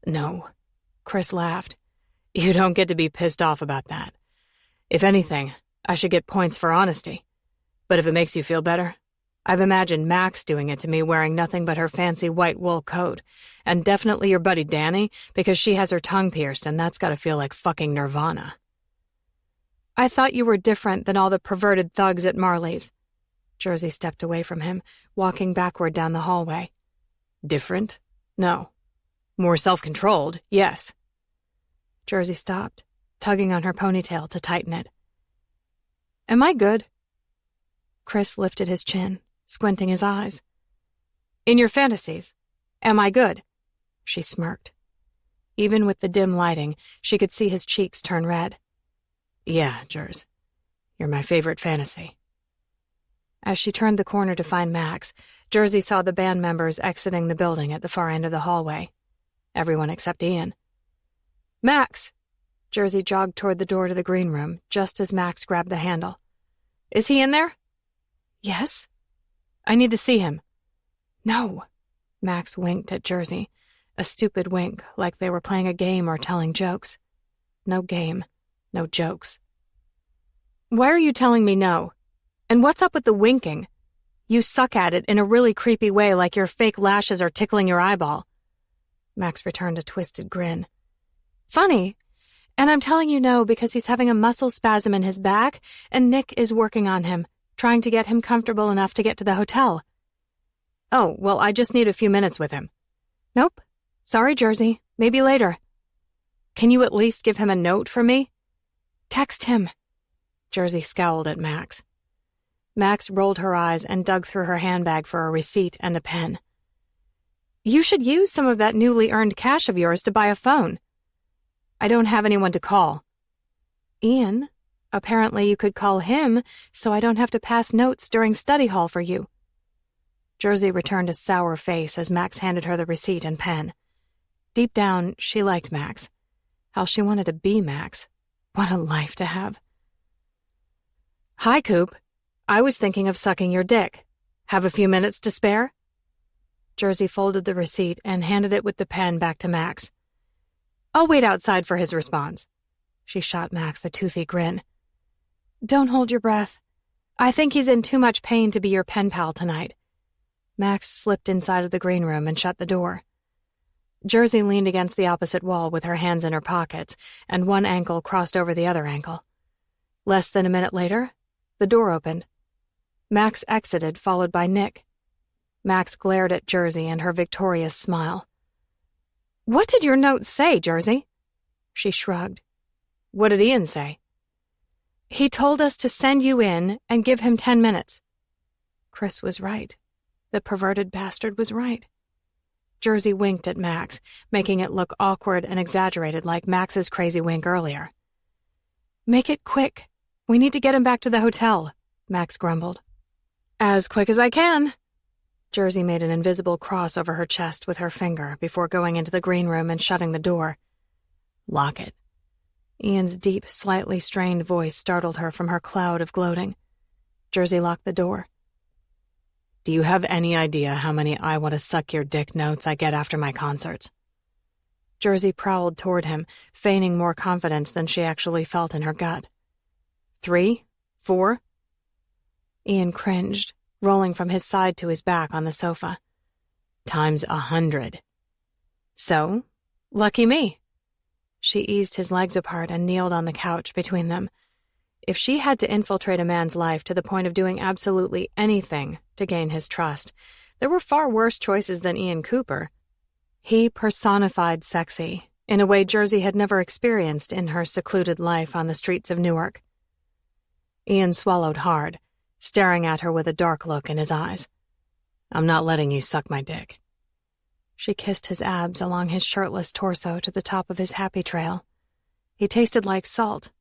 No. Chris laughed. You don't get to be pissed off about that. If anything, I should get points for honesty. But if it makes you feel better, I've imagined Max doing it to me wearing nothing but her fancy white wool coat, and definitely your buddy Danny, because she has her tongue pierced and that's gotta feel like fucking nirvana. I thought you were different than all the perverted thugs at Marley's. Jersey stepped away from him, walking backward down the hallway. Different? No. More self-controlled, yes. Jersey stopped, tugging on her ponytail to tighten it. Am I good? Chris lifted his chin, squinting his eyes. In your fantasies, am I good? She smirked. Even with the dim lighting, she could see his cheeks turn red. Yeah, Jers. You're my favorite fantasy. As she turned the corner to find Max, Jersey saw the band members exiting the building at the far end of the hallway. Everyone except Ian. Max! Jersey jogged toward the door to the green room, just as Max grabbed the handle. Is he in there? Yes. I need to see him. No. Max winked at Jersey, a stupid wink, like they were playing a game or telling jokes. No game, no jokes. Why are you telling me no? And what's up with the winking? You suck at it in a really creepy way, like your fake lashes are tickling your eyeball. Max returned a twisted grin. Funny. And I'm telling you no because he's having a muscle spasm in his back, and Nick is working on him, trying to get him comfortable enough to get to the hotel. Oh, well, I just need a few minutes with him. Nope. Sorry, Jersey. Maybe later. Can you at least give him a note for me? Text him. Jersey scowled at Max. Max rolled her eyes and dug through her handbag for a receipt and a pen. You should use some of that newly earned cash of yours to buy a phone. I don't have anyone to call. Ian, apparently you could call him so I don't have to pass notes during study hall for you. Jersey returned a sour face as Max handed her the receipt and pen. Deep down, she liked Max. How she wanted to be Max. What a life to have. Hi, Coop. I was thinking of sucking your dick. Have a few minutes to spare? Jersey folded the receipt and handed it with the pen back to Max. I'll wait outside for his response. She shot Max a toothy grin. Don't hold your breath. I think he's in too much pain to be your pen pal tonight. Max slipped inside of the green room and shut the door. Jersey leaned against the opposite wall with her hands in her pockets, and one ankle crossed over the other ankle. Less than a minute later, the door opened. Max exited, followed by Nick. Max glared at Jersey and her victorious smile. What did your note say, Jersey? She shrugged. What did Ian say? He told us to send you in and give him 10 minutes. Chris was right. The perverted bastard was right. Jersey winked at Max, making it look awkward and exaggerated like Max's crazy wink earlier. Make it quick. We need to get him back to the hotel, Max grumbled. As quick as I can. Jersey made an invisible cross over her chest with her finger before going into the green room and shutting the door. Lock it. Ian's deep, slightly strained voice startled her from her cloud of gloating. Jersey locked the door. Do you have any idea how many I want to suck your dick notes I get after my concerts? Jersey prowled toward him, feigning more confidence than she actually felt in her gut. 3? 4? Ian cringed, rolling from his side to his back on the sofa. Times 100. So, lucky me. She eased his legs apart and kneeled on the couch between them. If she had to infiltrate a man's life to the point of doing absolutely anything to gain his trust, there were far worse choices than Ian Cooper. He personified sexy, in a way Jersey had never experienced in her secluded life on the streets of Newark. Ian swallowed hard, staring at her with a dark look in his eyes. I'm not letting you suck my dick. She kissed his abs along his shirtless torso to the top of his happy trail. He tasted like salt.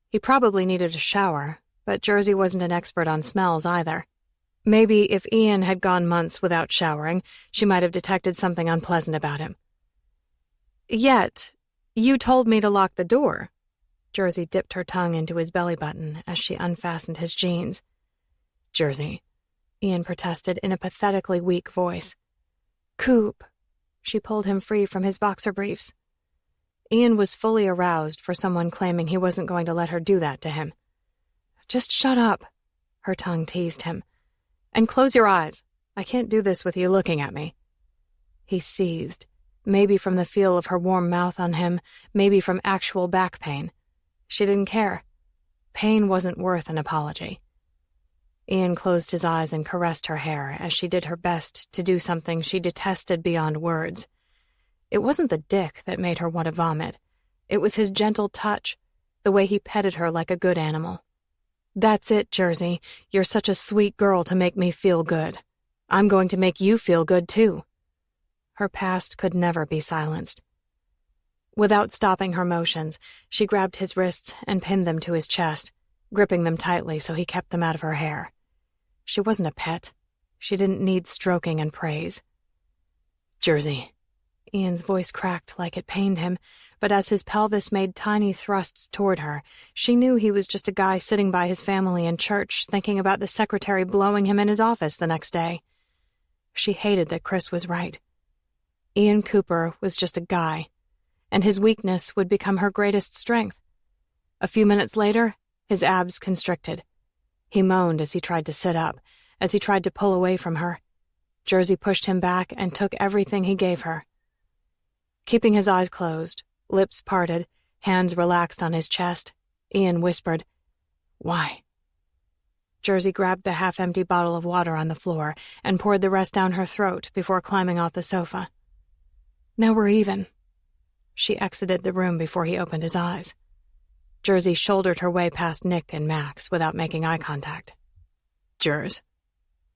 He probably needed a shower, but Jersey wasn't an expert on smells either. Maybe if Ian had gone months without showering, she might have detected something unpleasant about him. Yet, you told me to lock the door. Jersey dipped her tongue into his belly button as she unfastened his jeans. Jersey, Ian protested in a pathetically weak voice. Coop. She pulled him free from his boxer briefs. Ian was fully aroused for someone claiming he wasn't going to let her do that to him. Just shut up, her tongue teased him. And close your eyes. I can't do this with you looking at me. He seethed, maybe from the feel of her warm mouth on him, maybe from actual back pain. She didn't care. Pain wasn't worth an apology. Ian closed his eyes and caressed her hair as she did her best to do something she detested beyond words. It wasn't the dick that made her want to vomit. It was his gentle touch, the way he petted her like a good animal. That's it, Jersey. You're such a sweet girl to make me feel good. I'm going to make you feel good, too. Her past could never be silenced. Without stopping her motions, she grabbed his wrists and pinned them to his chest, gripping them tightly so he kept them out of her hair. She wasn't a pet. She didn't need stroking and praise. Jersey. Ian's voice cracked like it pained him, but as his pelvis made tiny thrusts toward her, she knew he was just a guy sitting by his family in church thinking about the secretary blowing him in his office the next day. She hated that Chris was right. Ian Cooper was just a guy, and his weakness would become her greatest strength. A few minutes later, his abs constricted. He moaned as he tried to sit up, as he tried to pull away from her. Jersey pushed him back and took everything he gave her. Keeping his eyes closed, lips parted, hands relaxed on his chest, Ian whispered, Why? Jersey grabbed the half-empty bottle of water on the floor and poured the rest down her throat before climbing off the sofa. Now we're even. She exited the room before he opened his eyes. Jersey shouldered her way past Nick and Max without making eye contact. Jers.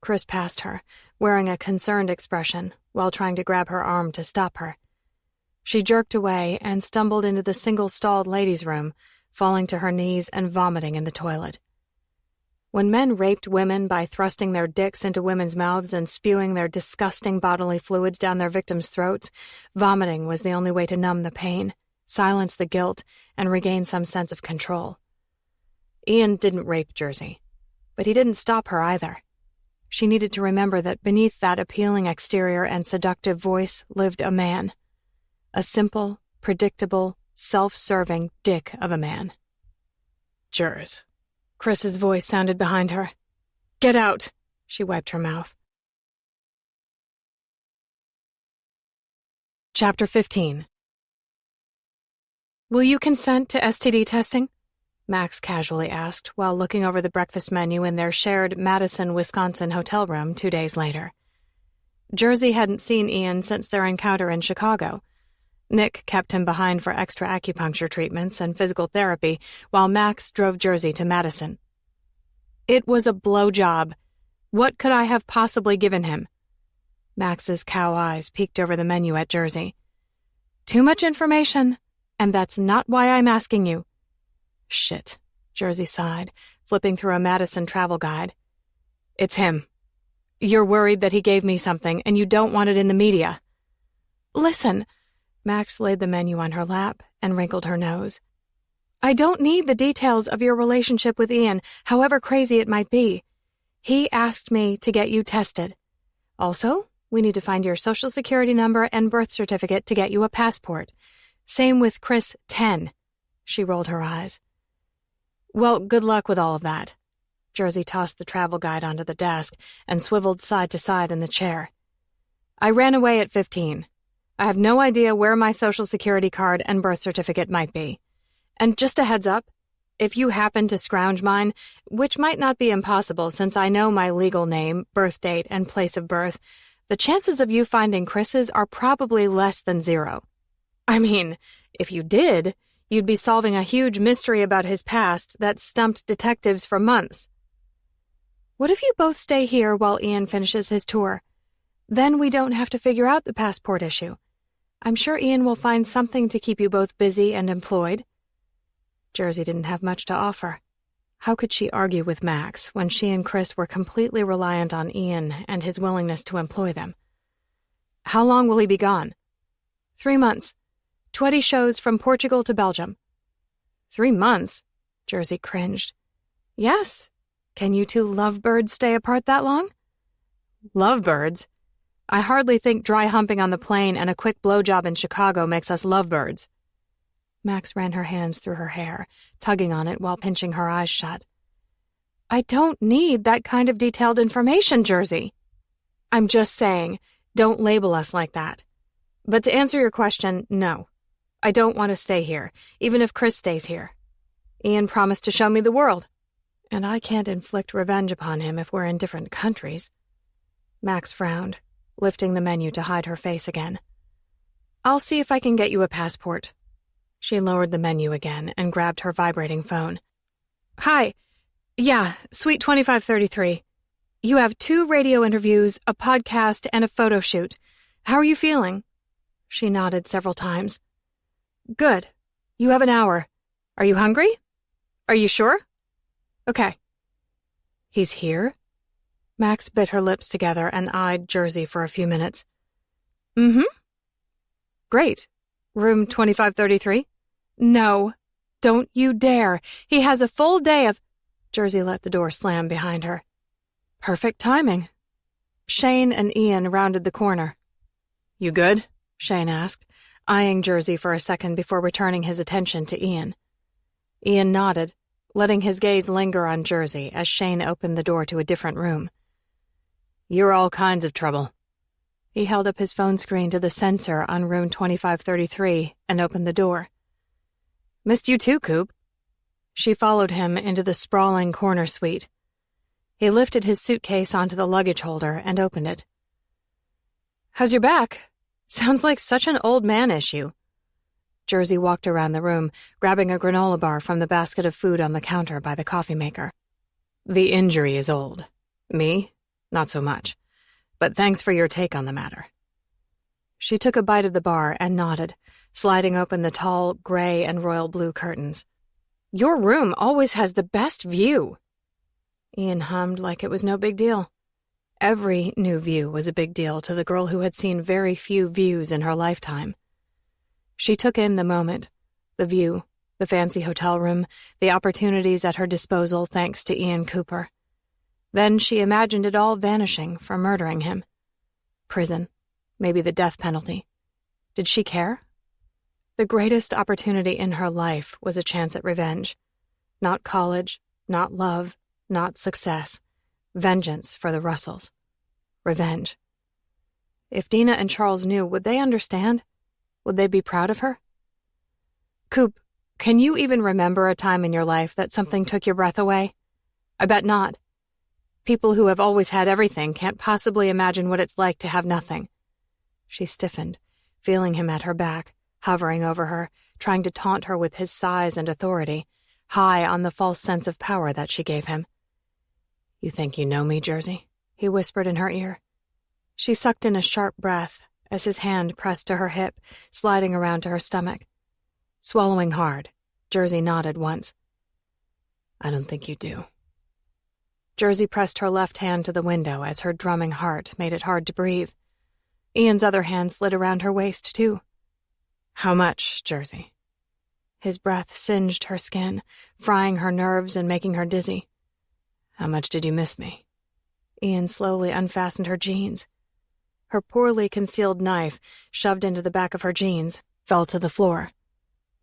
Chris passed her, wearing a concerned expression, while trying to grab her arm to stop her. She jerked away and stumbled into the single-stalled ladies' room, falling to her knees and vomiting in the toilet. When men raped women by thrusting their dicks into women's mouths and spewing their disgusting bodily fluids down their victims' throats, vomiting was the only way to numb the pain, silence the guilt, and regain some sense of control. Ian didn't rape Jersey, but he didn't stop her either. She needed to remember that beneath that appealing exterior and seductive voice lived a man. A simple, predictable, self-serving dick of a man. Jers. Chris's voice sounded behind her. Get out! She wiped her mouth. Chapter 15. Will you consent to STD testing? Max casually asked while looking over the breakfast menu in their shared Madison, Wisconsin hotel room 2 days later. Jersey hadn't seen Ian since their encounter in Chicago. Nick kept him behind for extra acupuncture treatments and physical therapy, while Max drove Jersey to Madison. It was a blowjob. What could I have possibly given him? Max's cow eyes peeked over the menu at Jersey. Too much information, and that's not why I'm asking you. Shit, Jersey sighed, flipping through a Madison travel guide. It's him. You're worried that he gave me something, and you don't want it in the media. Listen, Max laid the menu on her lap and wrinkled her nose. I don't need the details of your relationship with Ian, however crazy it might be. He asked me to get you tested. Also, we need to find your social security number and birth certificate to get you a passport. Same with Chris 10. She rolled her eyes. Well, good luck with all of that. Jersey tossed the travel guide onto the desk and swiveled side to side in the chair. I ran away at 15. I have no idea where my social security card and birth certificate might be. And just a heads up, if you happen to scrounge mine, which might not be impossible since I know my legal name, birth date, and place of birth, the chances of you finding Chris's are probably less than 0. I mean, if you did, you'd be solving a huge mystery about his past that stumped detectives for months. What if you both stay here while Ian finishes his tour? Then we don't have to figure out the passport issue. I'm sure Ian will find something to keep you both busy and employed. Jersey didn't have much to offer. How could she argue with Max when she and Chris were completely reliant on Ian and his willingness to employ them? How long will he be gone? 3 months. 20 shows from Portugal to Belgium. 3 months? Jersey cringed. Yes. Can you two lovebirds stay apart that long? Lovebirds? I hardly think dry humping on the plane and a quick blowjob in Chicago makes us lovebirds. Max ran her hands through her hair, tugging on it while pinching her eyes shut. I don't need that kind of detailed information, Jersey. I'm just saying, don't label us like that. But to answer your question, no. I don't want to stay here, even if Chris stays here. Ian promised to show me the world, and I can't inflict revenge upon him if we're in different countries. Max frowned, lifting the menu to hide her face again. I'll see if I can get you a passport. She lowered the menu again and grabbed her vibrating phone. Hi. Yeah, Suite 2533. You have 2 radio interviews, a podcast, and a photo shoot. How are you feeling? She nodded several times. Good. You have an hour. Are you hungry? Are you sure? Okay. He's here? Max bit her lips together and eyed Jersey for a few minutes. Mm-hmm. Great. Room 2533? No. Don't you dare. He has a full day of... Jersey let the door slam behind her. Perfect timing. Shane and Ian rounded the corner. You good? Shane asked, eyeing Jersey for a second before returning his attention to Ian. Ian nodded, letting his gaze linger on Jersey as Shane opened the door to a different room. You're all kinds of trouble. He held up his phone screen to the sensor on room 2533 and opened the door. Missed you too, Coop. She followed him into the sprawling corner suite. He lifted his suitcase onto the luggage holder and opened it. "How's your back? Sounds like such an old man issue." Jersey walked around the room, grabbing a granola bar from the basket of food on the counter by the coffee maker. "The injury is old. Me? Not so much. But thanks for your take on the matter." She took a bite of the bar and nodded, sliding open the tall, gray and royal blue curtains. "Your room always has the best view." Ian hummed like it was no big deal. Every new view was a big deal to the girl who had seen very few views in her lifetime. She took in the moment, the view, the fancy hotel room, the opportunities at her disposal thanks to Ian Cooper. Then she imagined it all vanishing for murdering him. Prison, maybe the death penalty. Did she care? The greatest opportunity in her life was a chance at revenge. Not college, not love, not success. Vengeance for the Russells. Revenge. If Dina and Charles knew, would they understand? Would they be proud of her? "Coop, can you even remember a time in your life that something took your breath away? I bet not. People who have always had everything can't possibly imagine what it's like to have nothing." She stiffened, feeling him at her back, hovering over her, trying to taunt her with his size and authority, high on the false sense of power that she gave him. "You think you know me, Jersey?" he whispered in her ear. She sucked in a sharp breath as his hand pressed to her hip, sliding around to her stomach. Swallowing hard, Jersey nodded once. "I don't think you do." Jersey pressed her left hand to the window as her drumming heart made it hard to breathe. Ian's other hand slid around her waist, too. "How much, Jersey?" His breath singed her skin, frying her nerves and making her dizzy. "How much did you miss me?" Ian slowly unfastened her jeans. Her poorly concealed knife, shoved into the back of her jeans, fell to the floor.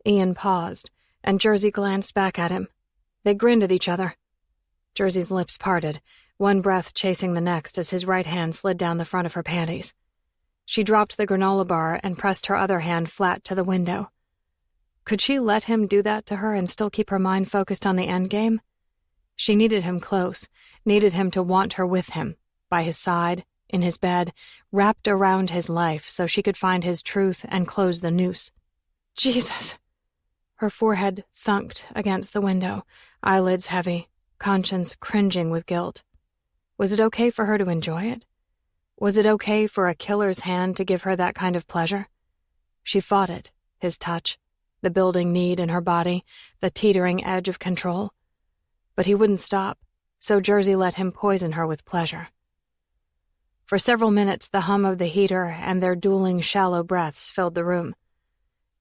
Ian paused, and Jersey glanced back at him. They grinned at each other. Jersey's lips parted, one breath chasing the next as his right hand slid down the front of her panties. She dropped the granola bar and pressed her other hand flat to the window. Could she let him do that to her and still keep her mind focused on the endgame? She needed him close, needed him to want her with him, by his side, in his bed, wrapped around his life so she could find his truth and close the noose. Jesus! Her forehead thunked against the window, eyelids heavy, conscience cringing with guilt. Was it okay for her to enjoy it? Was it okay for a killer's hand to give her that kind of pleasure? She fought it, his touch, the building need in her body, the teetering edge of control. But he wouldn't stop, so Jersey let him poison her with pleasure. For several minutes, the hum of the heater and their dueling shallow breaths filled the room.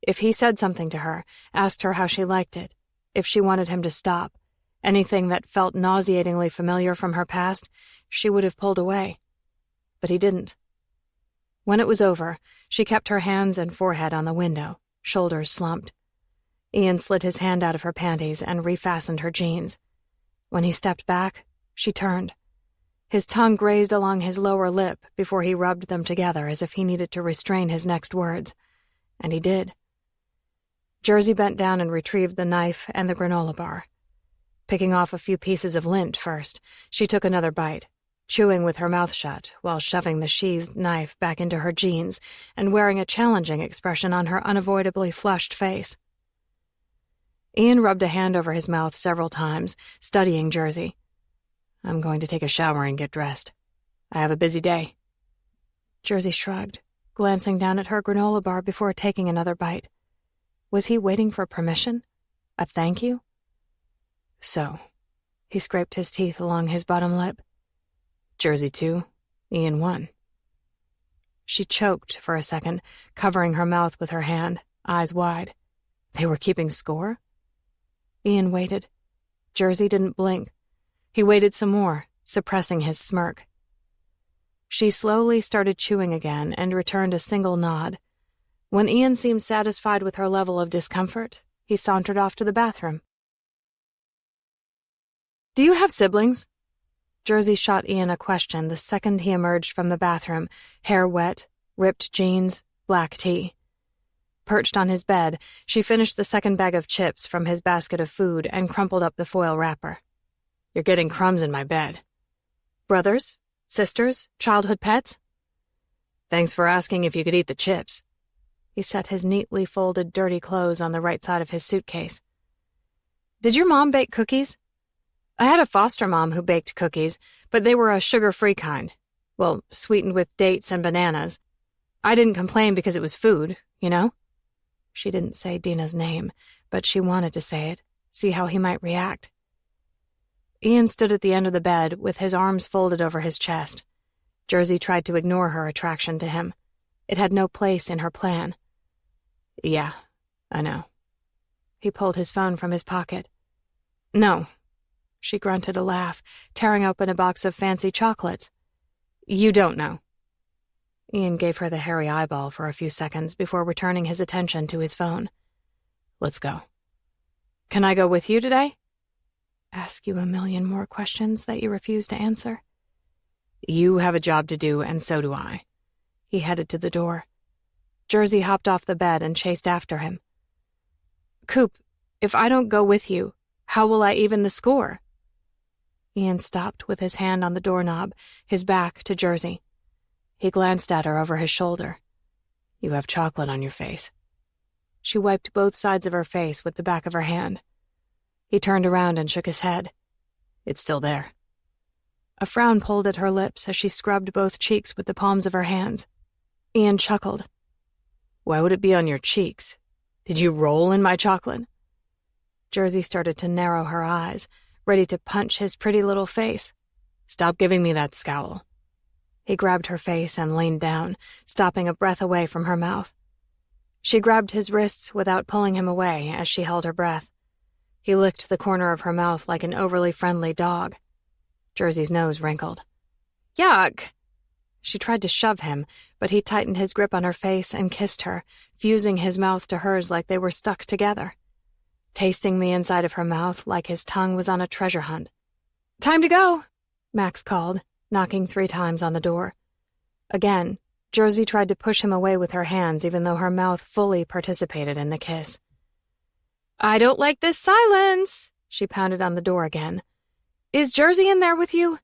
If he said something to her, asked her how she liked it, if she wanted him to stop, anything that felt nauseatingly familiar from her past, she would have pulled away. But he didn't. When it was over, she kept her hands and forehead on the window, shoulders slumped. Ian slid his hand out of her panties and refastened her jeans. When he stepped back, she turned. His tongue grazed along his lower lip before he rubbed them together as if he needed to restrain his next words. And he did. Jersey bent down and retrieved the knife and the granola bar. Picking off a few pieces of lint first, she took another bite, chewing with her mouth shut while shoving the sheathed knife back into her jeans and wearing a challenging expression on her unavoidably flushed face. Ian rubbed a hand over his mouth several times, studying Jersey. "I'm going to take a shower and get dressed. I have a busy day." Jersey shrugged, glancing down at her granola bar before taking another bite. Was he waiting for permission? A thank you? "So," he scraped his teeth along his bottom lip. "Jersey 2, Ian 1. She choked for a second, covering her mouth with her hand, eyes wide. They were keeping score? Ian waited. Jersey didn't blink. He waited some more, suppressing his smirk. She slowly started chewing again and returned a single nod. When Ian seemed satisfied with her level of discomfort, he sauntered off to the bathroom. "Do you have siblings?" Jersey shot Ian a question the second he emerged from the bathroom, hair wet, ripped jeans, black tea. Perched on his bed, she finished the second bag of chips from his basket of food and crumpled up the foil wrapper. "You're getting crumbs in my bed." Brothers? Sisters? Childhood pets? Thanks for asking if you could eat the chips. He set his neatly folded dirty clothes on the right side of his suitcase. Did your mom bake cookies? I had a foster mom who baked cookies, but they were a sugar-free kind. Well, sweetened with dates and bananas. I didn't complain because it was food, you know? She didn't say Dina's name, but she wanted to say it, see how he might react. Ian stood at the end of the bed with his arms folded over his chest. Jersey tried to ignore her attraction to him. It had no place in her plan. Yeah, I know. He pulled his phone from his pocket. No. She grunted a laugh, tearing open a box of fancy chocolates. You don't know. Ian gave her the hairy eyeball for a few seconds before returning his attention to his phone. Let's go. Can I go with you today? Ask you a million more questions that you refuse to answer? You have a job to do, and so do I. He headed to the door. Jersey hopped off the bed and chased after him. Coop, if I don't go with you, how will I even the score? Ian stopped with his hand on the doorknob, his back to Jersey. He glanced at her over his shoulder. You have chocolate on your face. She wiped both sides of her face with the back of her hand. He turned around and shook his head. It's still there. A frown pulled at her lips as she scrubbed both cheeks with the palms of her hands. Ian chuckled. Why would it be on your cheeks? Did you roll in my chocolate? Jersey started to narrow her eyes, ready to punch his pretty little face. Stop giving me that scowl. He grabbed her face and leaned down, stopping a breath away from her mouth. She grabbed his wrists without pulling him away as she held her breath. He licked the corner of her mouth like an overly friendly dog. Jersey's nose wrinkled. Yuck! She tried to shove him, but he tightened his grip on her face and kissed her, fusing his mouth to hers like they were stuck together. Tasting the inside of her mouth like his tongue was on a treasure hunt. Time to go, Max called, knocking 3 times on the door. Again, Jersey tried to push him away with her hands even though her mouth fully participated in the kiss. I don't like this silence, she pounded on the door again. Is Jersey in there with you?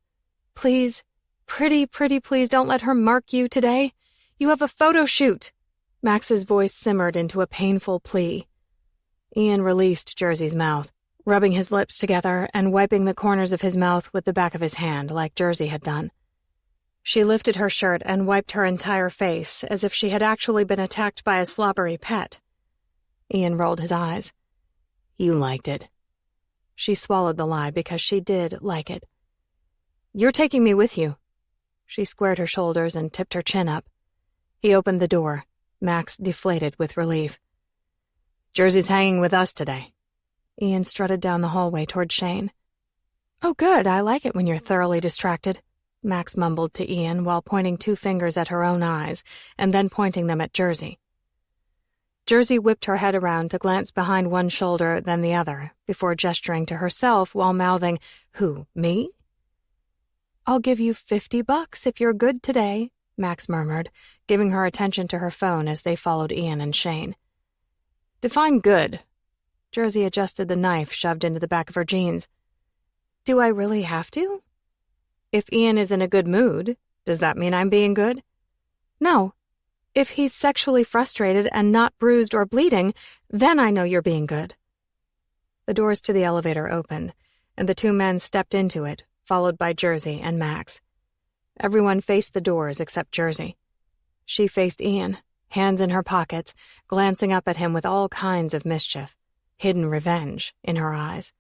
Please, pretty please don't let her mark you today. You have a photo shoot. Max's voice simmered into a painful plea. Ian released Jersey's mouth, rubbing his lips together and wiping the corners of his mouth with the back of his hand like Jersey had done. She lifted her shirt and wiped her entire face as if she had actually been attacked by a slobbery pet. Ian rolled his eyes. You liked it. She swallowed the lie because she did like it. You're taking me with you. She squared her shoulders and tipped her chin up. He opened the door, Max deflated with relief. Jersey's hanging with us today. Ian strutted down the hallway toward Shane. Oh, good, I like it when you're thoroughly distracted, Max mumbled to Ian while pointing 2 fingers at her own eyes and then pointing them at Jersey. Jersey whipped her head around to glance behind one shoulder, then the other, before gesturing to herself while mouthing, Who, me? I'll give you $50 if you're good today, Max murmured, giving her attention to her phone as they followed Ian and Shane. Define good. Jersey adjusted the knife shoved into the back of her jeans. Do I really have to? If Ian is in a good mood, does that mean I'm being good? No. If he's sexually frustrated and not bruised or bleeding, then I know you're being good. The doors to the elevator opened, and the 2 men stepped into it, followed by Jersey and Max. Everyone faced the doors except Jersey. She faced Ian, hands in her pockets, glancing up at him with all kinds of mischief, hidden revenge in her eyes.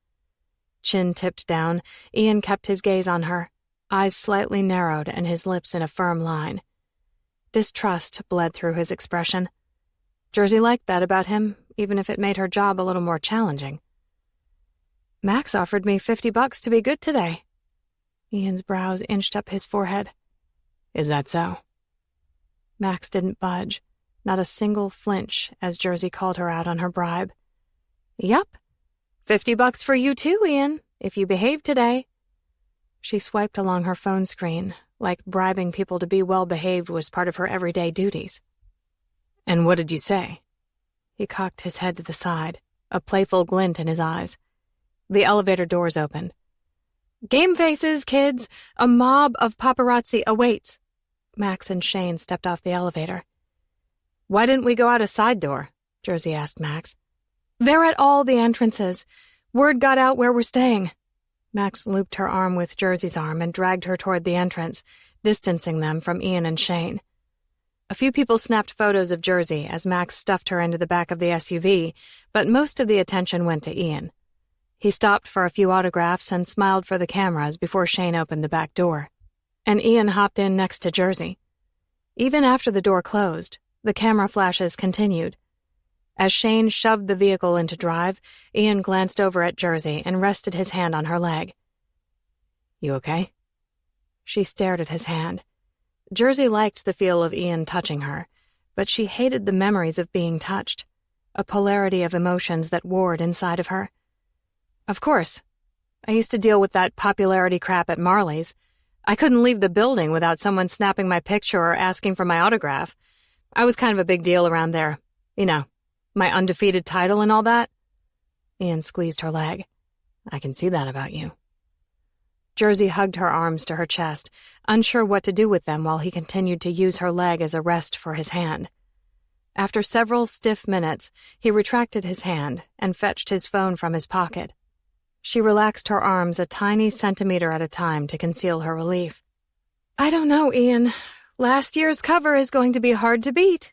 Chin tipped down, Ian kept his gaze on her, eyes slightly narrowed and his lips in a firm line. Distrust bled through his expression. Jersey liked that about him, even if it made her job a little more challenging. Max offered me $50 to be good today. Ian's brows inched up his forehead. Is that so? Max didn't budge, not a single flinch as Jersey called her out on her bribe. Yup. $50 for you too, Ian, if you behave today. She swiped along her phone screen, like bribing people to be well-behaved was part of her everyday duties. And what did you say? He cocked his head to the side, a playful glint in his eyes. The elevator doors opened. Game faces, kids! A mob of paparazzi awaits. Max and Shane stepped off the elevator. Why didn't we go out a side door? Jersey asked Max. They're at all the entrances. Word got out where we're staying. Max looped her arm with Jersey's arm and dragged her toward the entrance, distancing them from Ian and Shane. A few people snapped photos of Jersey as Max stuffed her into the back of the SUV, but most of the attention went to Ian. He stopped for a few autographs and smiled for the cameras before Shane opened the back door. And Ian hopped in next to Jersey. Even after the door closed, the camera flashes continued. As Shane shoved the vehicle into drive, Ian glanced over at Jersey and rested his hand on her leg. You okay? She stared at his hand. Jersey liked the feel of Ian touching her, but she hated the memories of being touched, a polarity of emotions that warred inside of her. Of course. I used to deal with that popularity crap at Marley's. I couldn't leave the building without someone snapping my picture or asking for my autograph. I was kind of a big deal around there. You know, my undefeated title and all that. Ian squeezed her leg. I can see that about you. Jersey hugged her arms to her chest, unsure what to do with them while he continued to use her leg as a rest for his hand. After several stiff minutes, he retracted his hand and fetched his phone from his pocket. She relaxed her arms a tiny centimeter at a time to conceal her relief. I don't know, Ian. Last year's cover is going to be hard to beat.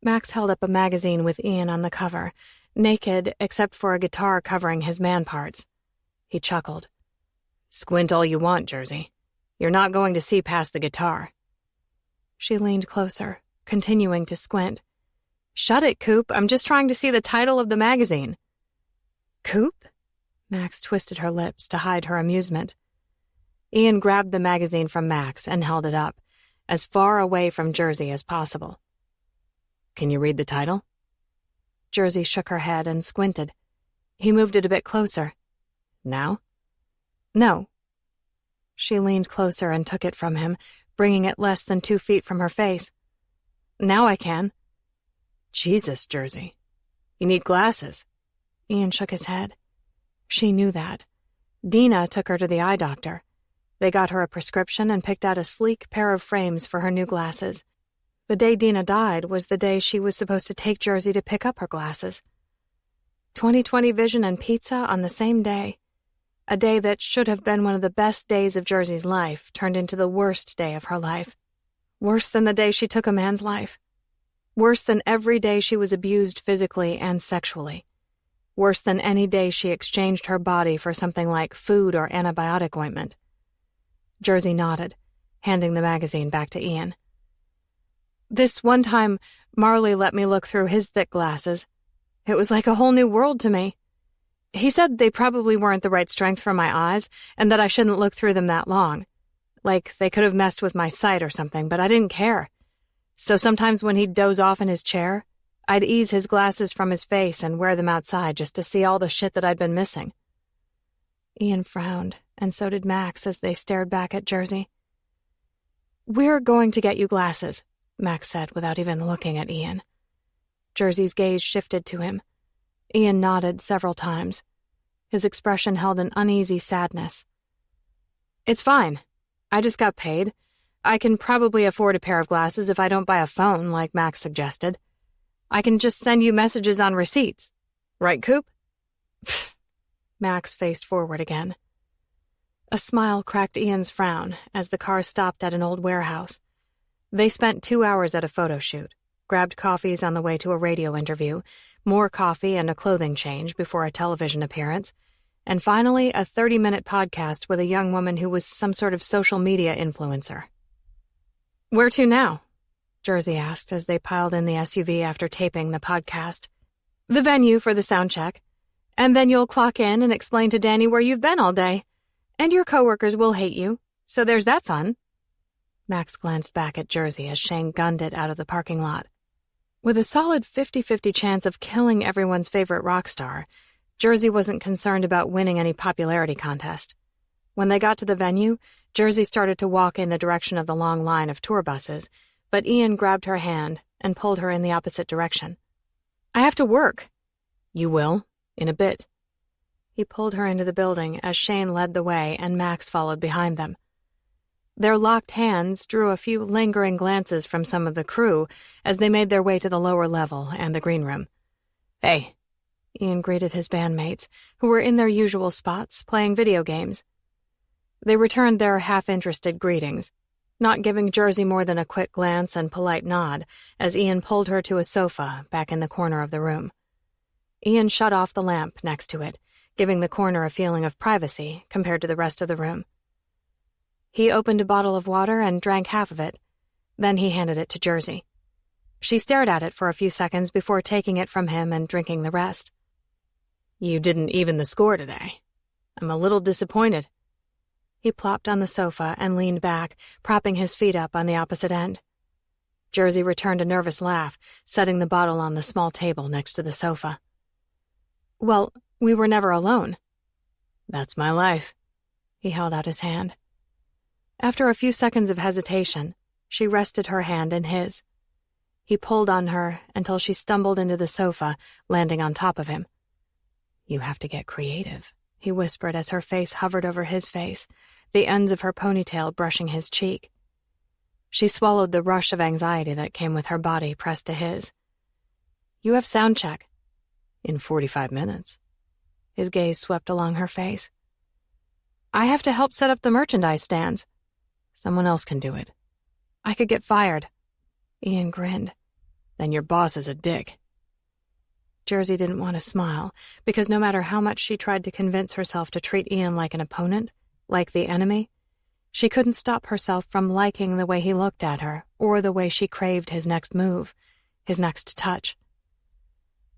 Max held up a magazine with Ian on the cover, naked except for a guitar covering his man parts. He chuckled. Squint all you want, Jersey. You're not going to see past the guitar. She leaned closer, continuing to squint. Shut it, Coop. I'm just trying to see the title of the magazine. Coop? Max twisted her lips to hide her amusement. Ian grabbed the magazine from Max and held it up, as far away from Jersey as possible. Can you read the title? Jersey shook her head and squinted. He moved it a bit closer. Now? No. She leaned closer and took it from him, bringing it less than 2 feet from her face. Now I can. Jesus, Jersey. You need glasses. Ian shook his head. She knew that. Dina took her to the eye doctor. They got her a prescription and picked out a sleek pair of frames for her new glasses. The day Dina died was the day she was supposed to take Jersey to pick up her glasses. 20/20 vision and pizza on the same day. A day that should have been one of the best days of Jersey's life turned into the worst day of her life. Worse than the day she took a man's life. Worse than every day she was abused physically and sexually. Worse than any day she exchanged her body for something like food or antibiotic ointment. Jersey nodded, handing the magazine back to Ian. This one time, Marley let me look through his thick glasses. It was like a whole new world to me. He said they probably weren't the right strength for my eyes, and that I shouldn't look through them that long. Like they could have messed with my sight or something, but I didn't care. So sometimes when he'd doze off in his chair, I'd ease his glasses from his face and wear them outside just to see all the shit that I'd been missing. Ian frowned, and so did Max as they stared back at Jersey. We're going to get you glasses, Max said without even looking at Ian. Jersey's gaze shifted to him. Ian nodded several times. His expression held an uneasy sadness. It's fine. I just got paid. I can probably afford a pair of glasses if I don't buy a phone, like Max suggested. I can just send you messages on receipts. Right, Coop? Max faced forward again. A smile cracked Ian's frown as the car stopped at an old warehouse. They spent 2 hours at a photo shoot, grabbed coffees on the way to a radio interview, more coffee and a clothing change before a television appearance, and finally a 30-minute podcast with a young woman who was some sort of social media influencer. Where to now? Jersey asked as they piled in the SUV after taping the podcast. The venue for the sound check. And then you'll clock in and explain to Danny where you've been all day. And your coworkers will hate you, so there's that fun. Max glanced back at Jersey as Shane gunned it out of the parking lot. With a solid 50-50 chance of killing everyone's favorite rock star, Jersey wasn't concerned about winning any popularity contest. When they got to the venue, Jersey started to walk in the direction of the long line of tour buses, but Ian grabbed her hand and pulled her in the opposite direction. I have to work. You will, in a bit. He pulled her into the building as Shane led the way and Max followed behind them. Their locked hands drew a few lingering glances from some of the crew as they made their way to the lower level and the green room. "Hey," Ian greeted his bandmates, who were in their usual spots, playing video games. They returned their half-interested greetings, not giving Jersey more than a quick glance and polite nod as Ian pulled her to a sofa back in the corner of the room. Ian shut off the lamp next to it, giving the corner a feeling of privacy compared to the rest of the room. He opened a bottle of water and drank half of it. Then he handed it to Jersey. She stared at it for a few seconds before taking it from him and drinking the rest. "You didn't even the score today. I'm a little disappointed." He plopped on the sofa and leaned back, propping his feet up on the opposite end. Jersey returned a nervous laugh, setting the bottle on the small table next to the sofa. "Well, we were never alone." "That's my life." He held out his hand. After a few seconds of hesitation, she rested her hand in his. He pulled on her until she stumbled into the sofa, landing on top of him. "You have to get creative," he whispered as her face hovered over his face, the ends of her ponytail brushing his cheek. She swallowed the rush of anxiety that came with her body pressed to his. "You have sound check." "In 45 minutes. His gaze swept along her face. "I have to help set up the merchandise stands." "Someone else can do it." "I could get fired." Ian grinned. "Then your boss is a dick." Jersey didn't want to smile, because no matter how much she tried to convince herself to treat Ian like an opponent, like the enemy, she couldn't stop herself from liking the way he looked at her or the way she craved his next move, his next touch.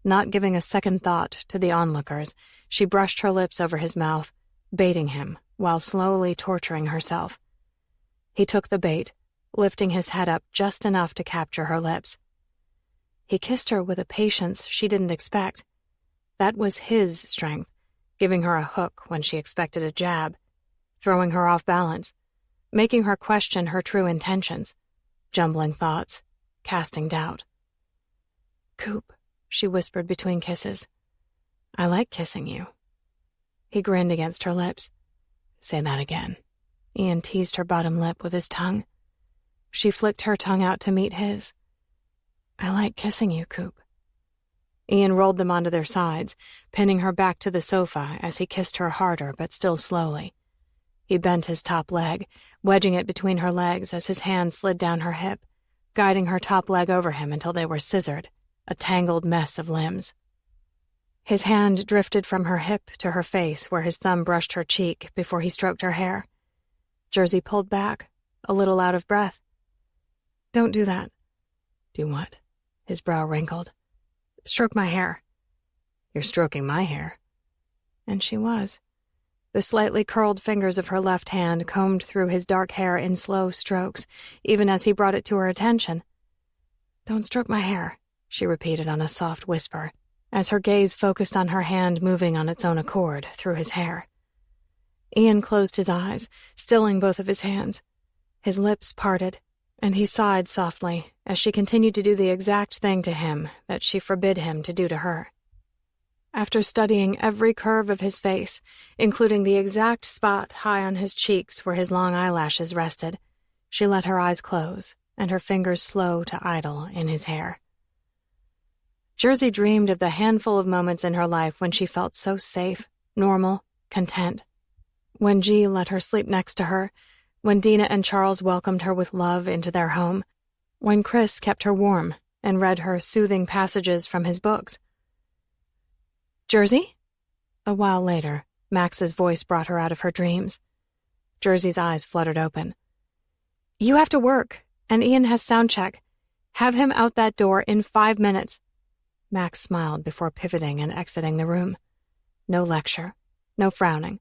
Not giving a second thought to the onlookers, she brushed her lips over his mouth, baiting him while slowly torturing herself. He took the bait, lifting his head up just enough to capture her lips. He kissed her with a patience she didn't expect. That was his strength, giving her a hook when she expected a jab, throwing her off balance, making her question her true intentions, jumbling thoughts, casting doubt. "Coop," she whispered between kisses. "I like kissing you." He grinned against her lips. "Say that again." Ian teased her bottom lip with his tongue. She flicked her tongue out to meet his. "I like kissing you, Coop." Ian rolled them onto their sides, pinning her back to the sofa as he kissed her harder but still slowly. He bent his top leg, wedging it between her legs as his hand slid down her hip, guiding her top leg over him until they were scissored, a tangled mess of limbs. His hand drifted from her hip to her face where his thumb brushed her cheek before he stroked her hair. Jersey pulled back, a little out of breath. "Don't do that." "Do what?" His brow wrinkled. "Stroke my hair." "You're stroking my hair." And she was. The slightly curled fingers of her left hand combed through his dark hair in slow strokes, even as he brought it to her attention. "Don't stroke my hair," she repeated on a soft whisper, as her gaze focused on her hand moving on its own accord through his hair. Ian closed his eyes, stilling both of his hands. His lips parted, and he sighed softly as she continued to do the exact thing to him that she forbid him to do to her. After studying every curve of his face, including the exact spot high on his cheeks where his long eyelashes rested, she let her eyes close and her fingers slow to idle in his hair. Jersey dreamed of the handful of moments in her life when she felt so safe, normal, content. When G let her sleep next to her, when Dina and Charles welcomed her with love into their home, when Chris kept her warm and read her soothing passages from his books. "Jersey?" A while later, Max's voice brought her out of her dreams. Jersey's eyes fluttered open. "You have to work, and Ian has sound check. Have him out that door in 5 minutes." Max smiled before pivoting and exiting the room. No lecture, no frowning.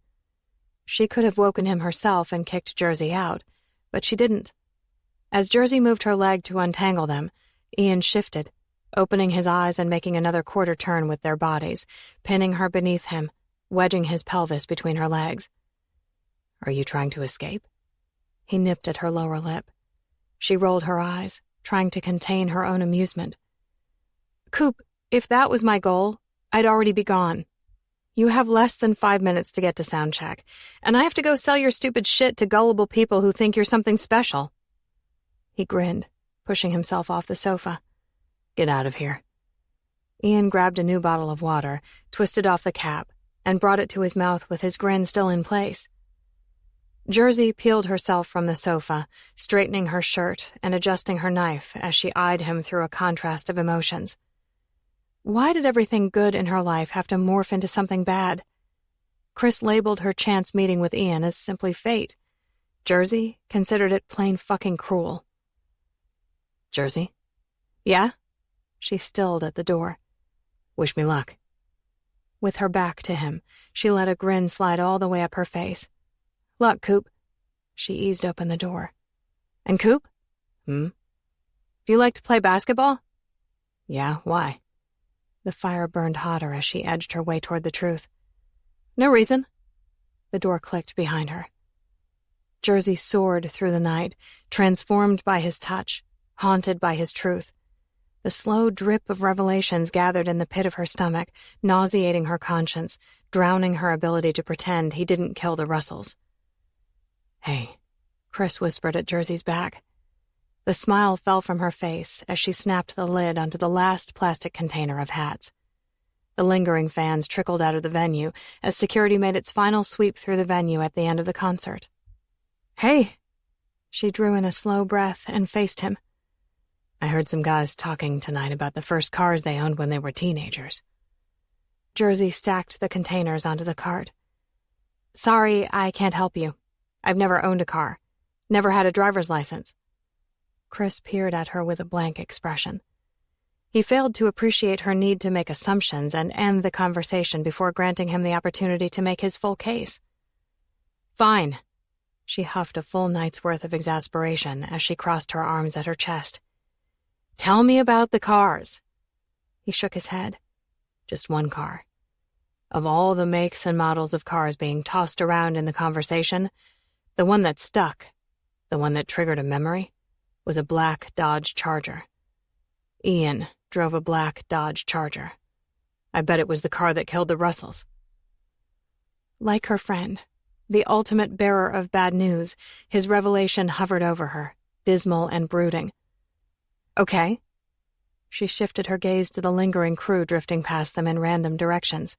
She could have woken him herself and kicked Jersey out, but she didn't. As Jersey moved her leg to untangle them, Ian shifted, opening his eyes and making another quarter turn with their bodies, pinning her beneath him, wedging his pelvis between her legs. "Are you trying to escape?" He nipped at her lower lip. She rolled her eyes, trying to contain her own amusement. "Coop, if that was my goal, I'd already be gone." You have less than 5 minutes to get to soundcheck, and I have to go sell your stupid shit to gullible people who think you're something special." He grinned, pushing himself off the sofa. "Get out of here." Ian grabbed a new bottle of water, twisted off the cap, and brought it to his mouth with his grin still in place. Jersey peeled herself from the sofa, straightening her shirt and adjusting her knife as she eyed him through a contrast of emotions. Why did everything good in her life have to morph into something bad? Chris labeled her chance meeting with Ian as simply fate. Jersey considered it plain fucking cruel. "Jersey?" "Yeah?" She stilled at the door. "Wish me luck." With her back to him, she let a grin slide all the way up her face. "Luck, Coop." She eased open the door. "And Coop?" "Hmm?" "Do you like to play basketball?" "Yeah, why?" The fire burned hotter as she edged her way toward the truth. "No reason." The door clicked behind her. Jersey soared through the night, transformed by his touch, haunted by his truth. The slow drip of revelations gathered in the pit of her stomach, nauseating her conscience, drowning her ability to pretend he didn't kill the Russells. "Hey," Chris whispered at Jersey's back. The smile fell from her face as she snapped the lid onto the last plastic container of hats. The lingering fans trickled out of the venue as security made its final sweep through the venue at the end of the concert. "Hey!" She drew in a slow breath and faced him. "I heard some guys talking tonight about the first cars they owned when they were teenagers." Jersey stacked the containers onto the cart. "Sorry, I can't help you. I've never owned a car. Never had a driver's license." Chris peered at her with a blank expression. He failed to appreciate her need to make assumptions and end the conversation before granting him the opportunity to make his full case. "Fine." She huffed a full night's worth of exasperation as she crossed her arms at her chest. "Tell me about the cars." He shook his head. "Just one car. Of all the makes and models of cars being tossed around in the conversation, the one that stuck, the one that triggered a memory, was a black Dodge Charger. Ian drove a black Dodge Charger. I bet it was the car that killed the Russells." Like her friend, the ultimate bearer of bad news, his revelation hovered over her, dismal and brooding. "Okay." She shifted her gaze to the lingering crew drifting past them in random directions.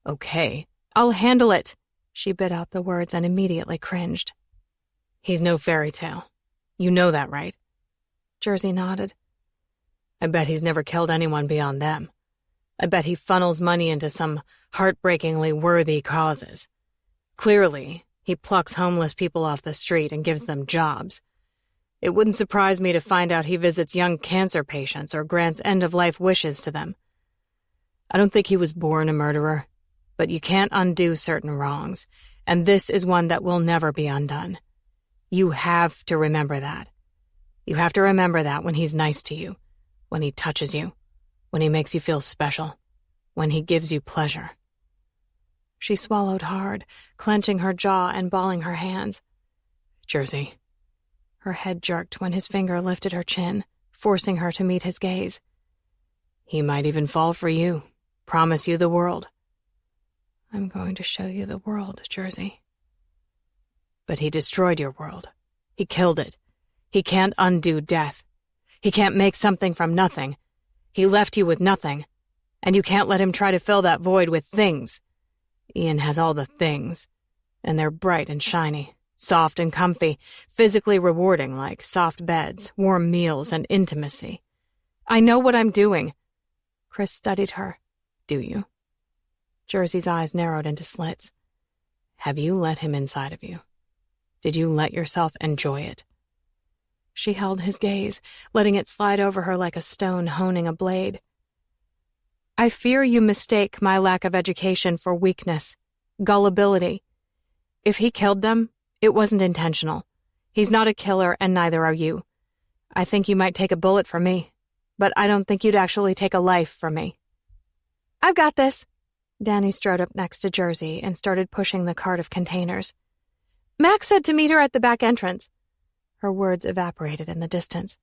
"Okay, I'll handle it." She bit out the words and immediately cringed. "He's no fairy tale. You know that, right?" Jersey nodded. "I bet he's never killed anyone beyond them. I bet he funnels money into some heartbreakingly worthy causes. Clearly, he plucks homeless people off the street and gives them jobs. It wouldn't surprise me to find out he visits young cancer patients or grants end-of-life wishes to them. I don't think he was born a murderer, but you can't undo certain wrongs, and this is one that will never be undone. You have to remember that. You have to remember that when he's nice to you, when he touches you, when he makes you feel special, when he gives you pleasure." She swallowed hard, clenching her jaw and balling her hands. "Jersey." Her head jerked when his finger lifted her chin, forcing her to meet his gaze. "He might even fall for you, promise you the world." "I'm going to show you the world, Jersey." "But he destroyed your world. He killed it. He can't undo death. He can't make something from nothing. He left you with nothing, and you can't let him try to fill that void with things. Ian has all the things, and they're bright and shiny, soft and comfy, physically rewarding like soft beds, warm meals, and intimacy. I know what I'm doing." Chris studied her. "Do you?" Jersey's eyes narrowed into slits. "Have you let him inside of you? Did you let yourself enjoy it?" She held his gaze, letting it slide over her like a stone honing a blade. "I fear you mistake my lack of education for weakness, gullibility. If he killed them, it wasn't intentional. He's not a killer, and neither are you. I think you might take a bullet for me, but I don't think you'd actually take a life for me." "I've got this." Danny strode up next to Jersey and started pushing the cart of containers. "Max said to meet her at the back entrance." Her words evaporated in the distance.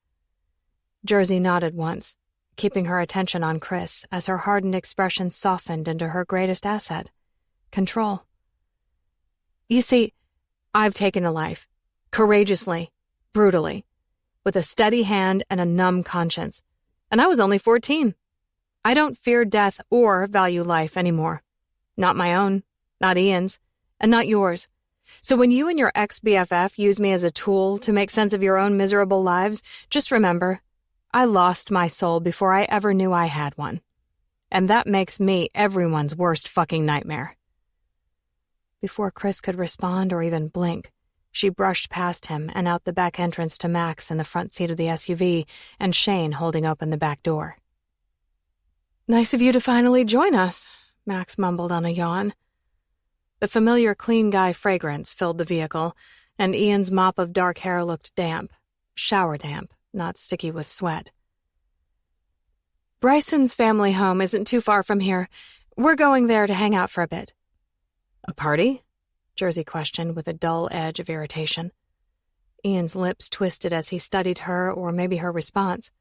Jersey nodded once, keeping her attention on Chris as her hardened expression softened into her greatest asset, control. You see, I've taken a life, courageously, brutally, with a steady hand and a numb conscience, and I was only 14. I don't fear death or value life anymore. Not my own, not Ian's, and not yours. So when you and your ex-BFF use me as a tool to make sense of your own miserable lives, just remember, I lost my soul before I ever knew I had one. And that makes me everyone's worst fucking nightmare. Before Chris could respond or even blink, she brushed past him and out the back entrance to Max in the front seat of the SUV and Shane holding open the back door. Nice of you to finally join us, Max mumbled on a yawn. The familiar clean guy fragrance filled the vehicle, and Ian's mop of dark hair looked damp, shower damp, not sticky with sweat. Bryson's family home isn't too far from here. We're going there to hang out for a bit. A party? Jersey questioned with a dull edge of irritation. Ian's lips twisted as he studied her or maybe her response.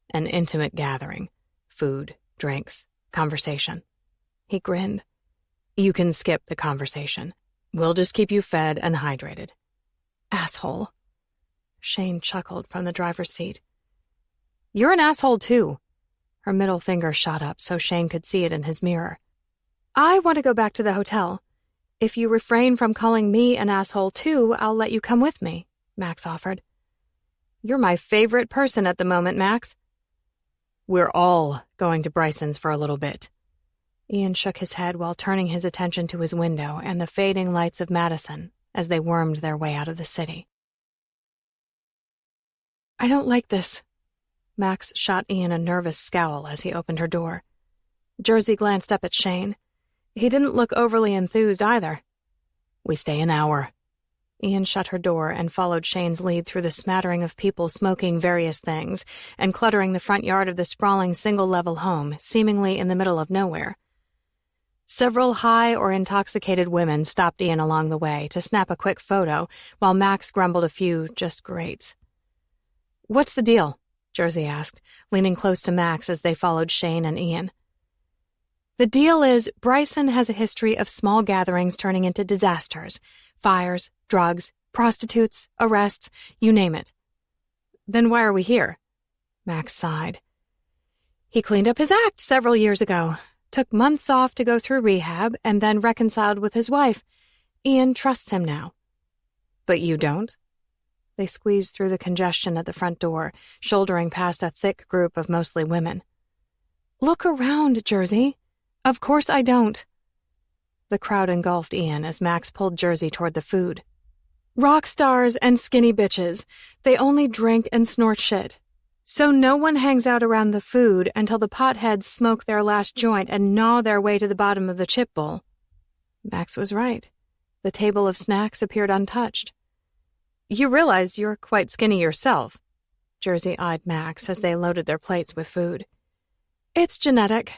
An intimate gathering. Food, drinks, conversation. He grinned. You can skip the conversation. We'll just keep you fed and hydrated. Asshole. Shane chuckled from the driver's seat. You're an asshole too. Her middle finger shot up so Shane could see it in his mirror. I want to go back to the hotel. If you refrain from calling me an asshole too, I'll let you come with me, Max offered. You're my favorite person at the moment, Max. We're all going to Bryson's for a little bit. Ian shook his head while turning his attention to his window and the fading lights of Madison as they wormed their way out of the city. I don't like this. Max shot Ian a nervous scowl as he opened her door. Jersey glanced up at Shane. He didn't look overly enthused either. We stay an hour. Ian shut her door and followed Shane's lead through the smattering of people smoking various things and cluttering the front yard of the sprawling single-level home, seemingly in the middle of nowhere. Several high or intoxicated women stopped Ian along the way to snap a quick photo, while Max grumbled a few just greats. What's the deal? Jersey asked, leaning close to Max as they followed Shane and Ian. The deal is Bryson has a history of small gatherings turning into disasters. Fires, drugs, prostitutes, arrests, you name it. Then why are we here? Max sighed. He cleaned up his act several years ago, took months off to go through rehab, and then reconciled with his wife. Ian trusts him now. But you don't? They squeezed through the congestion at the front door, shouldering past a thick group of mostly women. Look around, Jersey. Of course I don't. The crowd engulfed Ian as Max pulled Jersey toward the food. Rock stars and skinny bitches. They only drink and snort shit. So no one hangs out around the food until the potheads smoke their last joint and gnaw their way to the bottom of the chip bowl. Max was right. The table of snacks appeared untouched. You realize you're quite skinny yourself. Jersey eyed Max as they loaded their plates with food. It's genetic.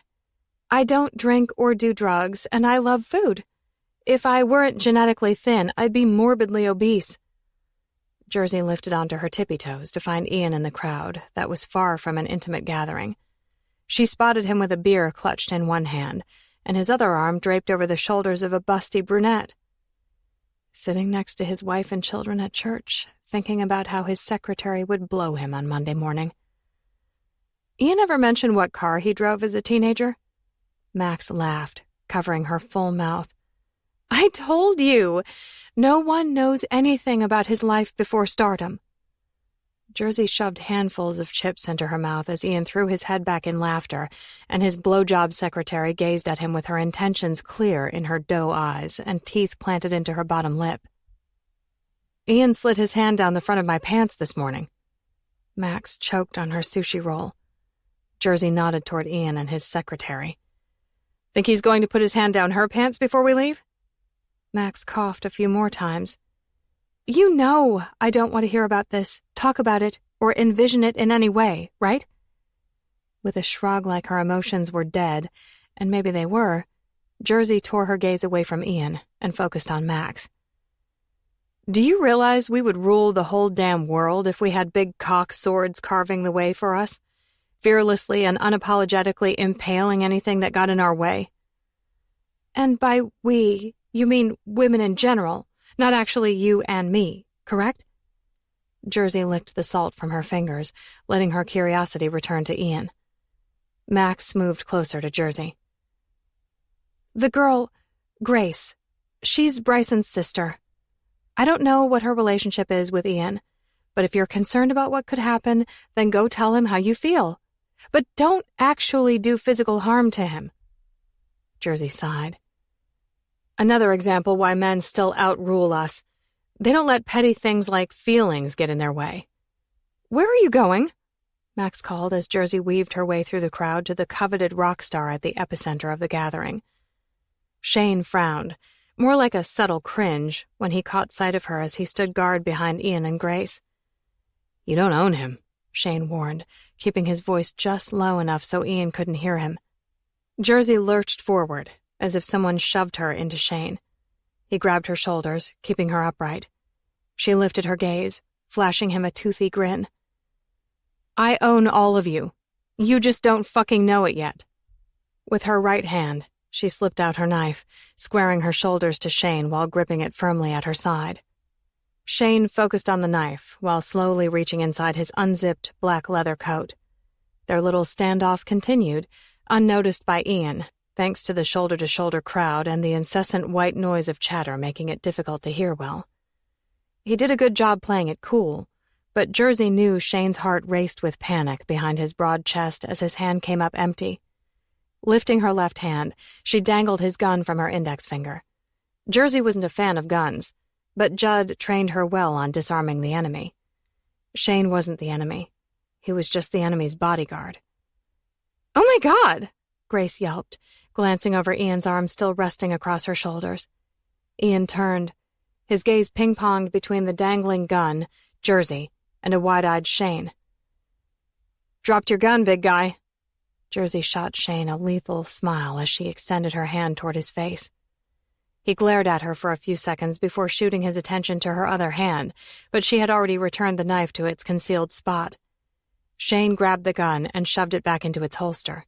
I don't drink or do drugs, and I love food. If I weren't genetically thin, I'd be morbidly obese. Jersey lifted onto her tippy toes to find Ian in the crowd that was far from an intimate gathering. She spotted him with a beer clutched in one hand, and his other arm draped over the shoulders of a busty brunette. Sitting next to his wife and children at church, thinking about how his secretary would blow him on Monday morning. Ian ever mentioned what car he drove as a teenager? Max laughed, covering her full mouth. I told you! No one knows anything about his life before stardom. Jersey shoved handfuls of chips into her mouth as Ian threw his head back in laughter, and his blowjob secretary gazed at him with her intentions clear in her doe eyes and teeth planted into her bottom lip. Ian slid his hand down the front of my pants this morning. Max choked on her sushi roll. Jersey nodded toward Ian and his secretary. Think he's going to put his hand down her pants before we leave? Max coughed a few more times. You know I don't want to hear about this, talk about it, or envision it in any way, right? With a shrug like her emotions were dead, and maybe they were, Jersey tore her gaze away from Ian and focused on Max. Do you realize we would rule the whole damn world if we had big cock swords carving the way for us? fearlessly and unapologetically impaling anything that got in our way. And by we, you mean women in general, not actually you and me, correct? Jersey licked the salt from her fingers, letting her curiosity return to Ian. Max moved closer to Jersey. The girl, Grace, she's Bryson's sister. I don't know what her relationship is with Ian, but if you're concerned about what could happen, then go tell him how you feel. But don't actually do physical harm to him. Jersey sighed. Another example why men still outrule us. They don't let petty things like feelings get in their way. Where are you going? Max called as Jersey weaved her way through the crowd to the coveted rock star at the epicenter of the gathering. Shane frowned, more like a subtle cringe, when he caught sight of her as he stood guard behind Ian and Grace. You don't own him, Shane warned, keeping his voice just low enough so Ian couldn't hear him. Jersey lurched forward, as if someone shoved her into Shane. He grabbed her shoulders, keeping her upright. She lifted her gaze, flashing him a toothy grin. I own all of you. You just don't fucking know it yet. With her right hand, she slipped out her knife, squaring her shoulders to Shane while gripping it firmly at her side. Shane focused on the knife while slowly reaching inside his unzipped black leather coat. Their little standoff continued, unnoticed by Ian, thanks to the shoulder-to-shoulder crowd and the incessant white noise of chatter making it difficult to hear well. He did a good job playing it cool, but Jersey knew Shane's heart raced with panic behind his broad chest as his hand came up empty. Lifting her left hand, she dangled his gun from her index finger. Jersey wasn't a fan of guns, but Judd trained her well on disarming the enemy. Shane wasn't the enemy. He was just the enemy's bodyguard. Oh my God! Grace yelped, glancing over Ian's arm still resting across her shoulders. Ian turned. His gaze ping-ponged between the dangling gun, Jersey, and a wide-eyed Shane. Dropped your gun, big guy. Jersey shot Shane a lethal smile as she extended her hand toward his face. He glared at her for a few seconds before shooting his attention to her other hand, but she had already returned the knife to its concealed spot. Shane grabbed the gun and shoved it back into its holster.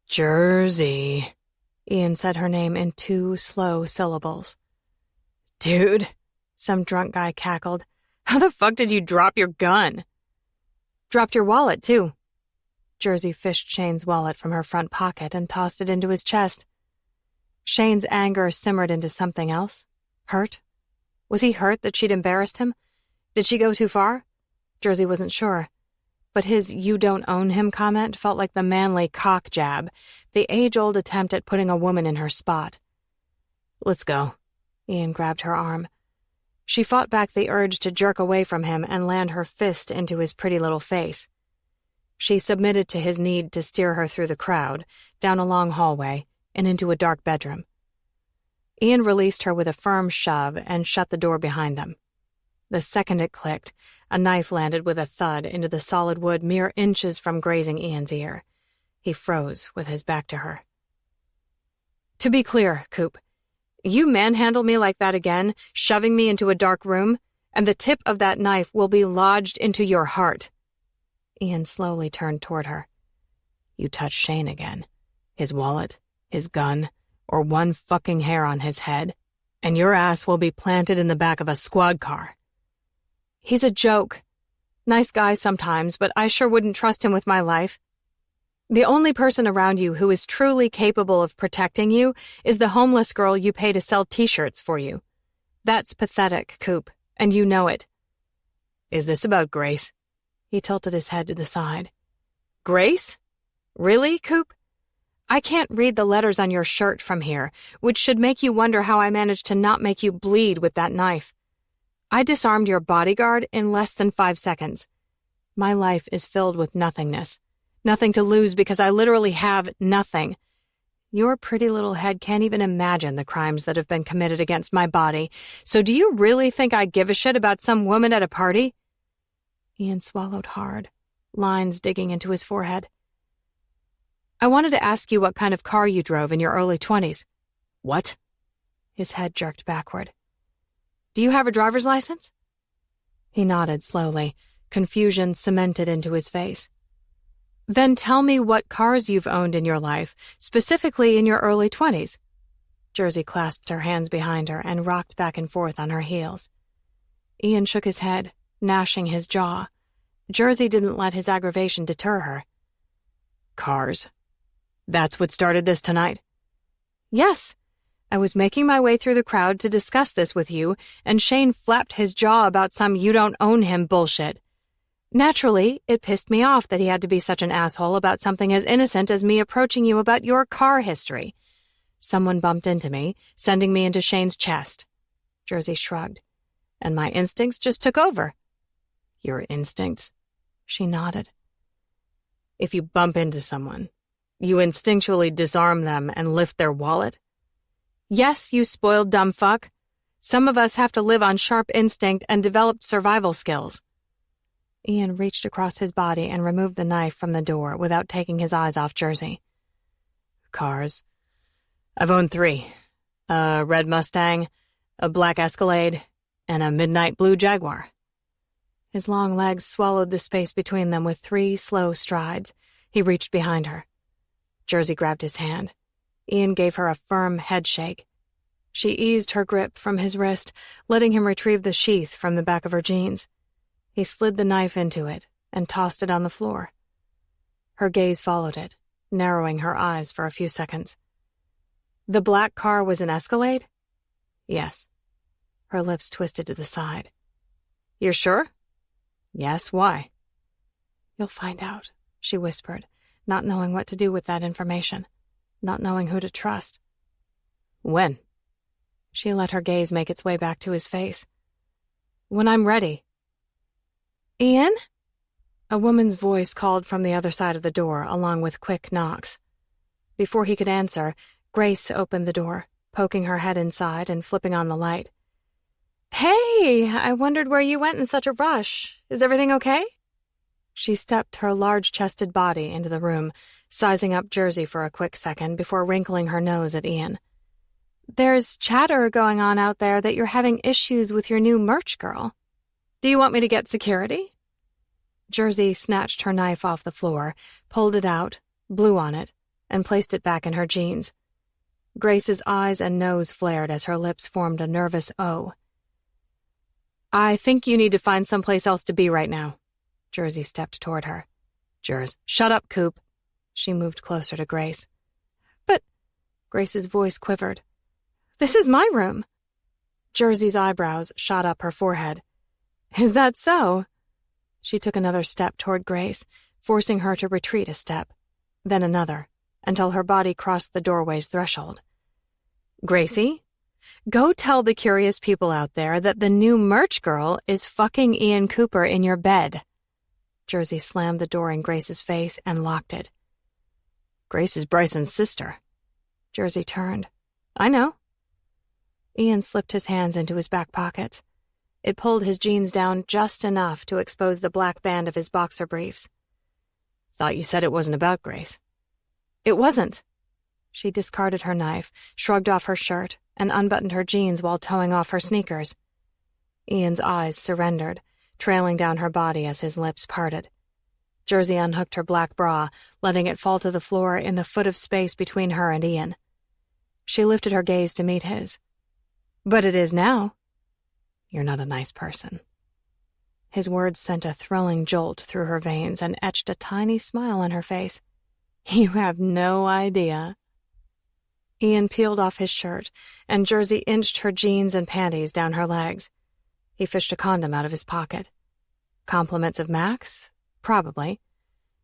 Jersey, Ian said her name in 2 slow syllables. Dude, some drunk guy cackled. How the fuck did you drop your gun? Dropped your wallet, too. Jersey fished Shane's wallet from her front pocket and tossed it into his chest. Shane's anger simmered into something else. Hurt? Was he hurt that she'd embarrassed him? Did she go too far? Jersey wasn't sure. But his "you don't own him" comment felt like the manly cock jab, the age-old attempt at putting a woman in her spot. Let's go. Ian grabbed her arm. She fought back the urge to jerk away from him and land her fist into his pretty little face. She submitted to his need to steer her through the crowd, down a long hallway, and into a dark bedroom. Ian released her with a firm shove and shut the door behind them. The second it clicked, a knife landed with a thud into the solid wood mere inches from grazing Ian's ear. He froze with his back to her. To be clear, Coop, you manhandle me like that again, shoving me into a dark room, and the tip of that knife will be lodged into your heart. Ian slowly turned toward her. You touch Shane again, his wallet, his gun, or one fucking hair on his head, and your ass will be planted in the back of a squad car. He's a joke. Nice guy sometimes, but I sure wouldn't trust him with my life. The only person around you who is truly capable of protecting you is the homeless girl you pay to sell t-shirts for you. That's pathetic, Coop, and you know it. Is this about Grace? He tilted his head to the side. Grace? Really, Coop? I can't read the letters on your shirt from here, which should make you wonder how I managed to not make you bleed with that knife. I disarmed your bodyguard in less than 5 seconds. My life is filled with nothingness. Nothing to lose because I literally have nothing. Your pretty little head can't even imagine the crimes that have been committed against my body, so do you really think I give a shit about some woman at a party? Ian swallowed hard, lines digging into his forehead. I wanted to ask you what kind of car you drove in your early 20s. What? His head jerked backward. Do you have a driver's license? He nodded slowly, confusion cemented into his face. Then tell me what cars you've owned in your life, specifically in your early 20s. Jersey clasped her hands behind her and rocked back and forth on her heels. Ian shook his head, gnashing his jaw. Jersey didn't let his aggravation deter her. Cars? That's what started this tonight? Yes. I was making my way through the crowd to discuss this with you, and Shane flapped his jaw about some you don't own him bullshit. Naturally, it pissed me off that he had to be such an asshole about something as innocent as me approaching you about your car history. Someone bumped into me, sending me into Shane's chest. Jersey shrugged. And my instincts just took over. Your instincts? She nodded. If you bump into someone, you instinctually disarm them and lift their wallet? Yes, you spoiled dumb fuck. Some of us have to live on sharp instinct and developed survival skills. Ian reached across his body and removed the knife from the door without taking his eyes off Jersey. Cars. I've owned 3. A red Mustang, a black Escalade, and a midnight blue Jaguar. His long legs swallowed the space between them with 3 slow strides. He reached behind her. Jersey grabbed his hand. Ian gave her a firm head shake. She eased her grip from his wrist, letting him retrieve the sheath from the back of her jeans. He slid the knife into it and tossed it on the floor. Her gaze followed it, narrowing her eyes for a few seconds. The black car was an Escalade? Yes. Her lips twisted to the side. You're sure? Yes, why? You'll find out, she whispered, not knowing what to do with that information, not knowing who to trust. When? She let her gaze make its way back to his face. When I'm ready. Ian? A woman's voice called from the other side of the door, along with quick knocks. Before he could answer, Grace opened the door, poking her head inside and flipping on the light. Hey, I wondered where you went in such a rush. Is everything okay? She stepped her large-chested body into the room, sizing up Jersey for a quick second before wrinkling her nose at Ian. There's chatter going on out there that you're having issues with your new merch girl. Do you want me to get security? Jersey snatched her knife off the floor, pulled it out, blew on it, and placed it back in her jeans. Grace's eyes and nose flared as her lips formed a nervous O. I think you need to find someplace else to be right now. Jersey stepped toward her. Shut up, Coop. She moved closer to Grace. But... Grace's voice quivered. This is my room. Jersey's eyebrows shot up her forehead. Is that so? She took another step toward Grace, forcing her to retreat a step, then another, until her body crossed the doorway's threshold. Gracie, go tell the curious people out there that the new merch girl is fucking Ian Cooper in your bed. Jersey slammed the door in Grace's face and locked it. Grace is Bryson's sister. Jersey turned. I know. Ian slipped his hands into his back pockets. It pulled his jeans down just enough to expose the black band of his boxer briefs. Thought you said it wasn't about Grace. It wasn't. She discarded her knife, shrugged off her shirt, and unbuttoned her jeans while towing off her sneakers. Ian's eyes surrendered, trailing down her body as his lips parted. Jersey unhooked her black bra, letting it fall to the floor in the foot of space between her and Ian. She lifted her gaze to meet his. But it is now. You're not a nice person. His words sent a thrilling jolt through her veins and etched a tiny smile on her face. You have no idea. Ian peeled off his shirt, and Jersey inched her jeans and panties down her legs. He fished a condom out of his pocket. Compliments of Max? Probably.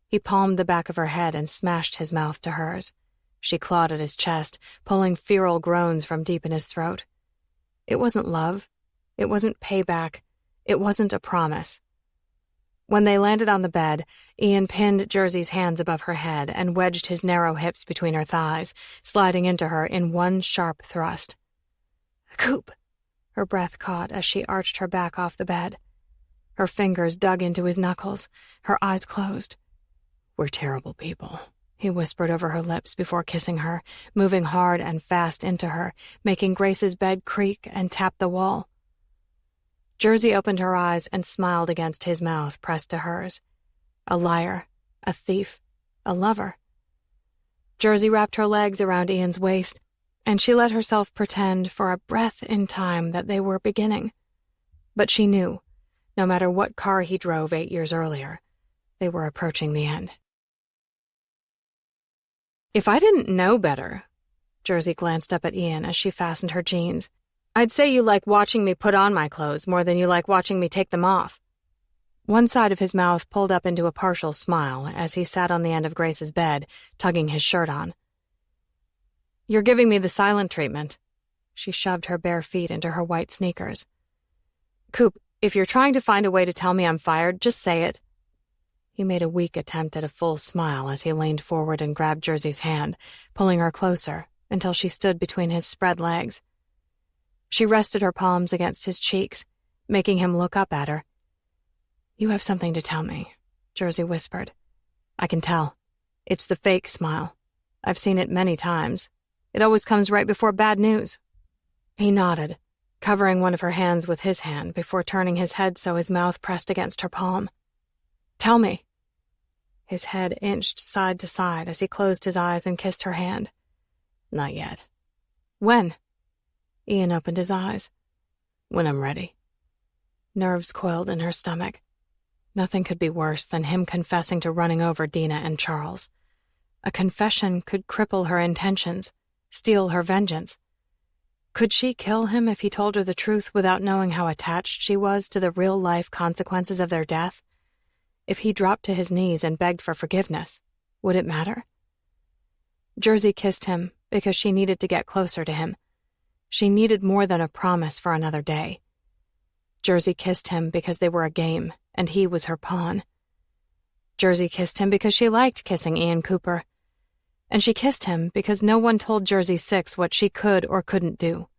He palmed the back of her head and smashed his mouth to hers. She clawed at his chest, pulling feral groans from deep in his throat. It wasn't love. It wasn't payback. It wasn't a promise. When they landed on the bed, Ian pinned Jersey's hands above her head and wedged his narrow hips between her thighs, sliding into her in one sharp thrust. Coop! Her breath caught as she arched her back off the bed. Her fingers dug into his knuckles, her eyes closed. We're terrible people, he whispered over her lips before kissing her, moving hard and fast into her, making Grace's bed creak and tap the wall. Jersey opened her eyes and smiled against his mouth pressed to hers. A liar, a thief, a lover. Jersey wrapped her legs around Ian's waist, and she let herself pretend for a breath in time that they were beginning. But she knew, no matter what car he drove 8 years earlier, they were approaching the end. "If I didn't know better," Jersey glanced up at Ian as she fastened her jeans, "I'd say you like watching me put on my clothes more than you like watching me take them off." One side of his mouth pulled up into a partial smile as he sat on the end of Grace's bed, tugging his shirt on. "You're giving me the silent treatment." She shoved her bare feet into her white sneakers. "Coop, if you're trying to find a way to tell me I'm fired, just say it." He made a weak attempt at a full smile as he leaned forward and grabbed Jersey's hand, pulling her closer until she stood between his spread legs. She rested her palms against his cheeks, making him look up at her. "You have something to tell me," Jersey whispered. "I can tell. It's the fake smile. I've seen it many times. It always comes right before bad news." He nodded, covering one of her hands with his hand before turning his head so his mouth pressed against her palm. "Tell me." His head inched side to side as he closed his eyes and kissed her hand. "Not yet." "When?" Ian opened his eyes. "When I'm ready." Nerves coiled in her stomach. Nothing could be worse than him confessing to running over Dina and Charles. A confession could cripple her intentions, steal her vengeance. Could she kill him if he told her the truth without knowing how attached she was to the real-life consequences of their death? If he dropped to his knees and begged for forgiveness, would it matter? Jersey kissed him because she needed to get closer to him. She needed more than a promise for another day. Jersey kissed him because they were a game, and he was her pawn. Jersey kissed him because she liked kissing Ian Cooper. And she kissed him because no one told Jersey Six what she could or couldn't do.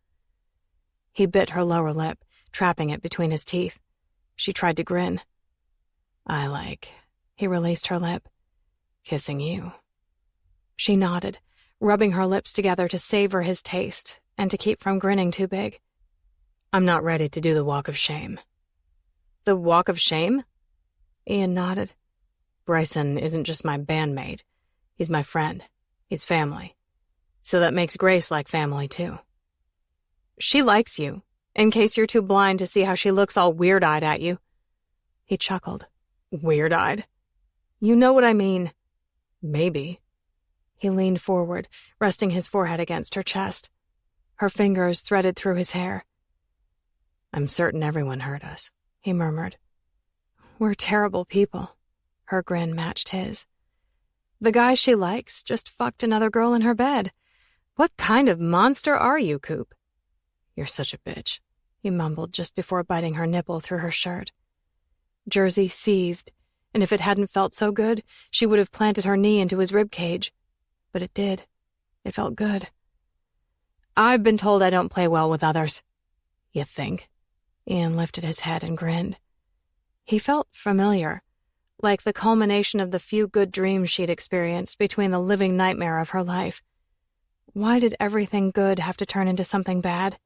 He bit her lower lip, trapping it between his teeth. She tried to grin. He released her lip, "kissing you." She nodded, rubbing her lips together to savor his taste and to keep from grinning too big. "I'm not ready to do the walk of shame." "The walk of shame?" Ian nodded. "Bryson isn't just my bandmate. He's my friend. He's family. So that makes Grace like family, too." "She likes you, in case you're too blind to see how she looks all weird-eyed at you." He chuckled. "Weird-eyed? You know what I mean." "Maybe." He leaned forward, resting his forehead against her chest. Her fingers threaded through his hair. "I'm certain everyone heard us," he murmured. "We're terrible people." Her grin matched his. "The guy she likes just fucked another girl in her bed. What kind of monster are you, Coop?" "You're such a bitch," he mumbled just before biting her nipple through her shirt. Jersey seethed, and if it hadn't felt so good, she would have planted her knee into his ribcage. But it did. It felt good. "I've been told I don't play well with others." "You think?" Ian lifted his head and grinned. He felt familiar, like the culmination of the few good dreams she'd experienced between the living nightmare of her life. Why did everything good have to turn into something bad?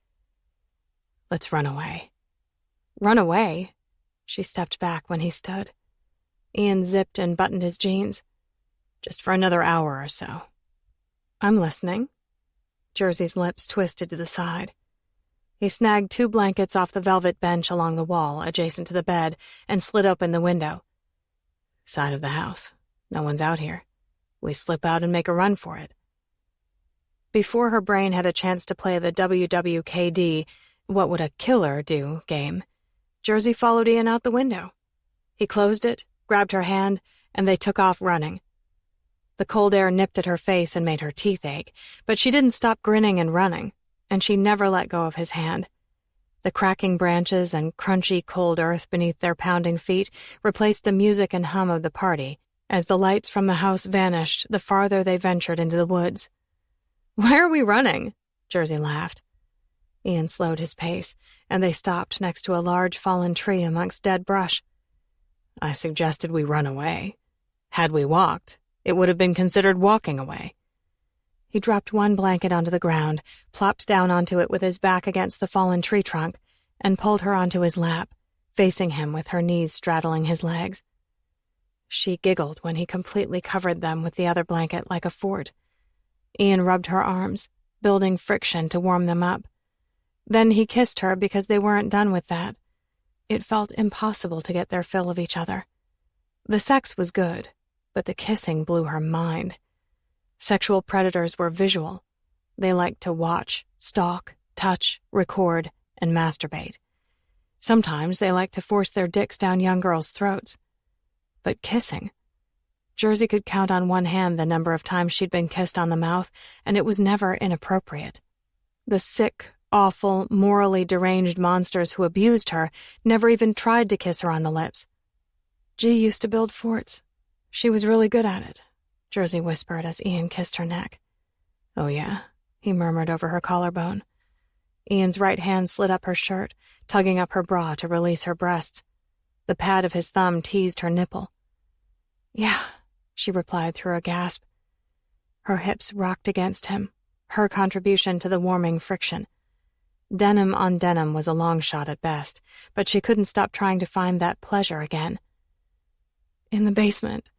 "Let's run away." "Run away?" She stepped back when he stood. Ian zipped and buttoned his jeans. "Just for another hour or so." "I'm listening." Jersey's lips twisted to the side. He snagged 2 blankets off the velvet bench along the wall adjacent to the bed and slid open the window. "Side of the house. No one's out here. We slip out and make a run for it." Before her brain had a chance to play the WWKD, "What Would a Killer Do?" game, Jersey followed Ian out the window. He closed it, grabbed her hand, and they took off running. The cold air nipped at her face and made her teeth ache, but she didn't stop grinning and running, and she never let go of his hand. The cracking branches and crunchy cold earth beneath their pounding feet replaced the music and hum of the party as the lights from the house vanished the farther they ventured into the woods. "Why are we running?" Jersey laughed. Ian slowed his pace, and they stopped next to a large fallen tree amongst dead brush. "I suggested we run away. Had we walked, it would have been considered walking away." He dropped one blanket onto the ground, plopped down onto it with his back against the fallen tree trunk, and pulled her onto his lap, facing him with her knees straddling his legs. She giggled when he completely covered them with the other blanket like a fort. Ian rubbed her arms, building friction to warm them up. Then he kissed her because they weren't done with that. It felt impossible to get their fill of each other. The sex was good, but the kissing blew her mind. Sexual predators were visual. They liked to watch, stalk, touch, record, and masturbate. Sometimes they liked to force their dicks down young girls' throats. But kissing? Jersey could count on one hand the number of times she'd been kissed on the mouth, and it was never inappropriate. The sick, awful, morally deranged monsters who abused her never even tried to kiss her on the lips. G used to build forts. She was really good at it, Jersey whispered as Ian kissed her neck. Oh yeah, he murmured over her collarbone. Ian's right hand slid up her shirt, tugging up her bra to release her breasts. The pad of his thumb teased her nipple. Yeah, she replied through a gasp. Her hips rocked against him, her contribution to the warming friction. Denim on denim was a long shot at best, but she couldn't stop trying to find that pleasure again. In the basement,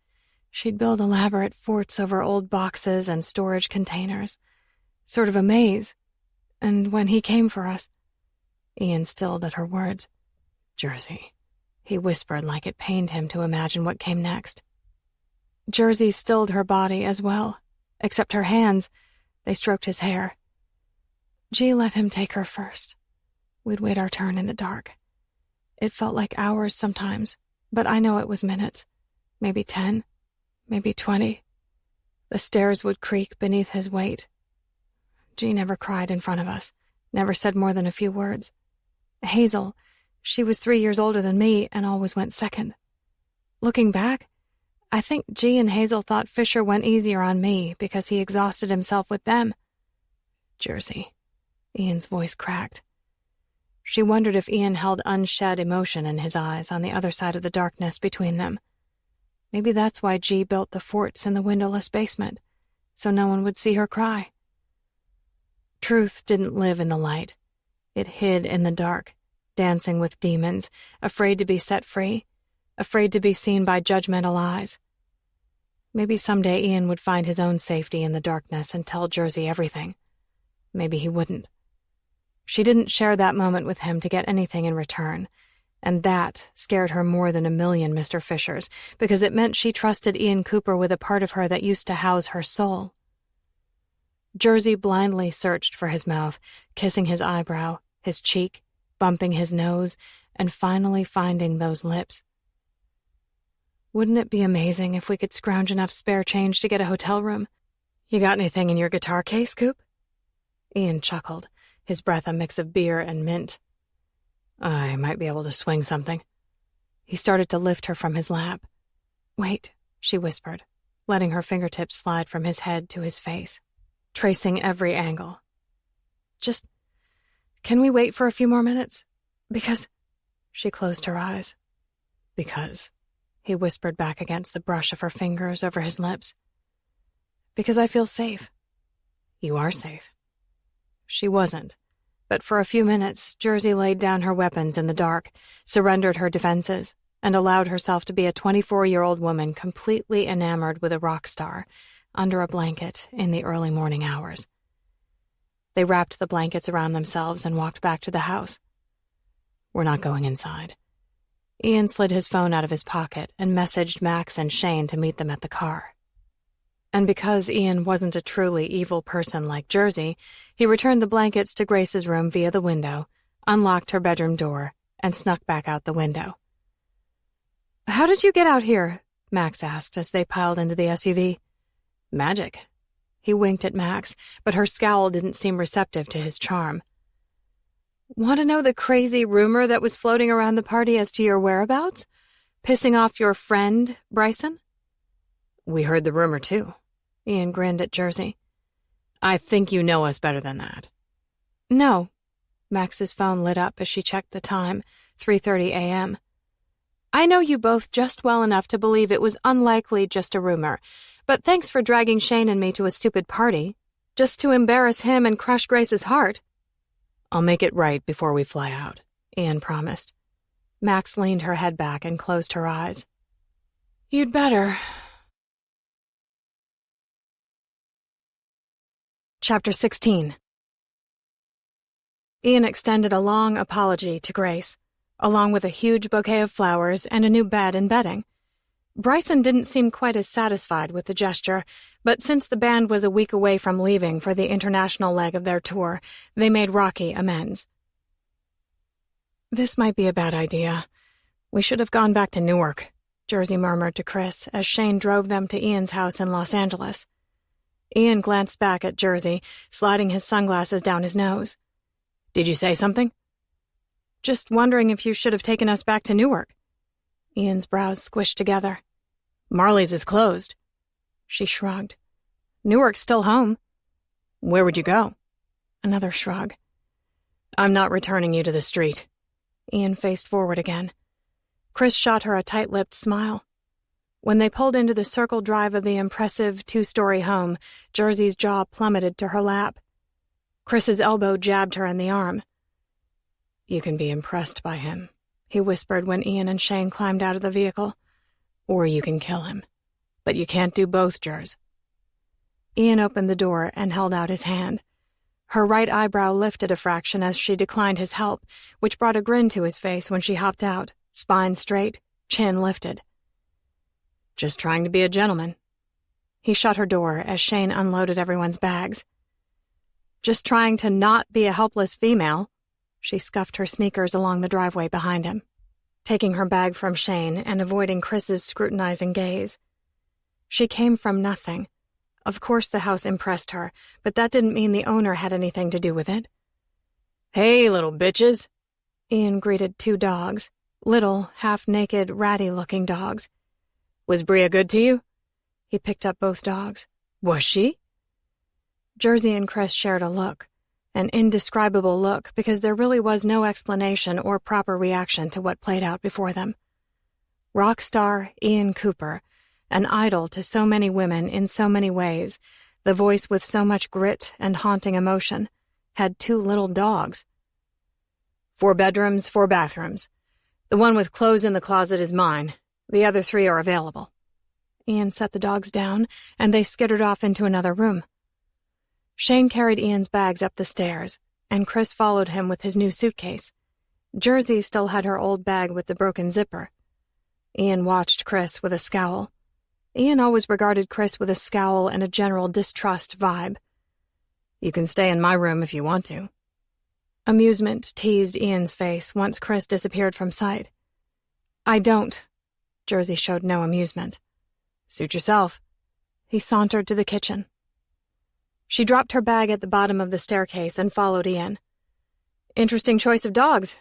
she'd build elaborate forts over old boxes and storage containers, sort of a maze. And when he came for us, Ian stilled at her words. Jersey, he whispered like it pained him to imagine what came next. Jersey stilled her body as well, except her hands. They stroked his hair. G let him take her first. We'd wait our turn in the dark. It felt like hours sometimes, but I know it was minutes. Maybe 10, maybe 20. The stairs would creak beneath his weight. G never cried in front of us, never said more than a few words. Hazel, she was 3 years older than me and always went second. Looking back, I think G and Hazel thought Fisher went easier on me because he exhausted himself with them. Jersey, Ian's voice cracked. She wondered if Ian held unshed emotion in his eyes on the other side of the darkness between them. Maybe that's why G built the forts in the windowless basement, so no one would see her cry. Truth didn't live in the light. It hid in the dark, dancing with demons, afraid to be set free, afraid to be seen by judgmental eyes. Maybe someday Ian would find his own safety in the darkness and tell Jersey everything. Maybe he wouldn't. She didn't share that moment with him to get anything in return, and that scared her more than a million Mr. Fishers, because it meant she trusted Ian Cooper with a part of her that used to house her soul. Jersey blindly searched for his mouth, kissing his eyebrow, his cheek, bumping his nose, and finally finding those lips. Wouldn't it be amazing if we could scrounge enough spare change to get a hotel room? You got anything in your guitar case, Coop? Ian chuckled, his breath a mix of beer and mint. I might be able to swing something. He started to lift her from his lap. Wait, she whispered, letting her fingertips slide from his head to his face, tracing every angle. Can we wait for a few more minutes? Because... She closed her eyes. Because, he whispered back against the brush of her fingers over his lips. Because I feel safe. You are safe. She wasn't, but for a few minutes, Jersey laid down her weapons in the dark, surrendered her defenses, and allowed herself to be a 24-year-old woman completely enamored with a rock star, under a blanket in the early morning hours. They wrapped the blankets around themselves and walked back to the house. We're not going inside. Ian slid his phone out of his pocket and messaged Max and Shane to meet them at the car. And because Ian wasn't a truly evil person like Jersey, he returned the blankets to Grace's room via the window, unlocked her bedroom door, and snuck back out the window. How did you get out here? Max asked as they piled into the SUV. Magic. He winked at Max, but her scowl didn't seem receptive to his charm. Want to know the crazy rumor that was floating around the party as to your whereabouts? Pissing off your friend, Bryson? We heard the rumor, too. Ian grinned at Jersey. I think you know us better than that. No. Max's phone lit up as she checked the time, 3:30 a.m. I know you both just well enough to believe it was unlikely just a rumor, but thanks for dragging Shane and me to a stupid party, just to embarrass him and crush Grace's heart. I'll make it right before we fly out, Ian promised. Max leaned her head back and closed her eyes. You'd better. Chapter 16. Ian extended a long apology to Grace, along with a huge bouquet of flowers and a new bed and bedding. Bryson didn't seem quite as satisfied with the gesture, but since the band was a week away from leaving for the international leg of their tour, they made Rocky amends. "This might be a bad idea. We should have gone back to Newark," Jersey murmured to Chris as Shane drove them to Ian's house in Los Angeles. Ian glanced back at Jersey, sliding his sunglasses down his nose. "Did you say something?" "Just wondering if you should have taken us back to Newark." Ian's brows squished together. "Marley's is closed." She shrugged. "Newark's still home." "Where would you go?" Another shrug. "I'm not returning you to the street." Ian faced forward again. Chris shot her a tight-lipped smile. When they pulled into the circle drive of the impressive two-story home, Jersey's jaw plummeted to her lap. Chris's elbow jabbed her in the arm. "You can be impressed by him," he whispered when Ian and Shane climbed out of the vehicle. "Or you can kill him. But you can't do both, Jers." Ian opened the door and held out his hand. Her right eyebrow lifted a fraction as she declined his help, which brought a grin to his face when she hopped out, spine straight, chin lifted. "Just trying to be a gentleman." He shut her door as Shane unloaded everyone's bags. "Just trying to not be a helpless female." She scuffed her sneakers along the driveway behind him, taking her bag from Shane and avoiding Chris's scrutinizing gaze. She came from nothing. Of course the house impressed her, but that didn't mean the owner had anything to do with it. "Hey, little bitches." Ian greeted two dogs, little, half-naked, ratty-looking dogs. "Was Bria good to you?" He picked up both dogs. "Was she?" Jersey and Chris shared a look, an indescribable look because there really was no explanation or proper reaction to what played out before them. Rock star Ian Cooper, an idol to so many women in so many ways, the voice with so much grit and haunting emotion, had two little dogs. 4 bedrooms, 4 bathrooms. The one with clothes in the closet is mine. The other 3 are available." Ian set the dogs down, and they skittered off into another room. Shane carried Ian's bags up the stairs, and Chris followed him with his new suitcase. Jersey still had her old bag with the broken zipper. Ian watched Chris with a scowl. Ian always regarded Chris with a scowl and a general distrust vibe. "You can stay in my room if you want to." Amusement teased Ian's face once Chris disappeared from sight. "I don't." Jersey showed no amusement. "Suit yourself." He sauntered to the kitchen. She dropped her bag at the bottom of the staircase and followed Ian. "Interesting choice of dogs."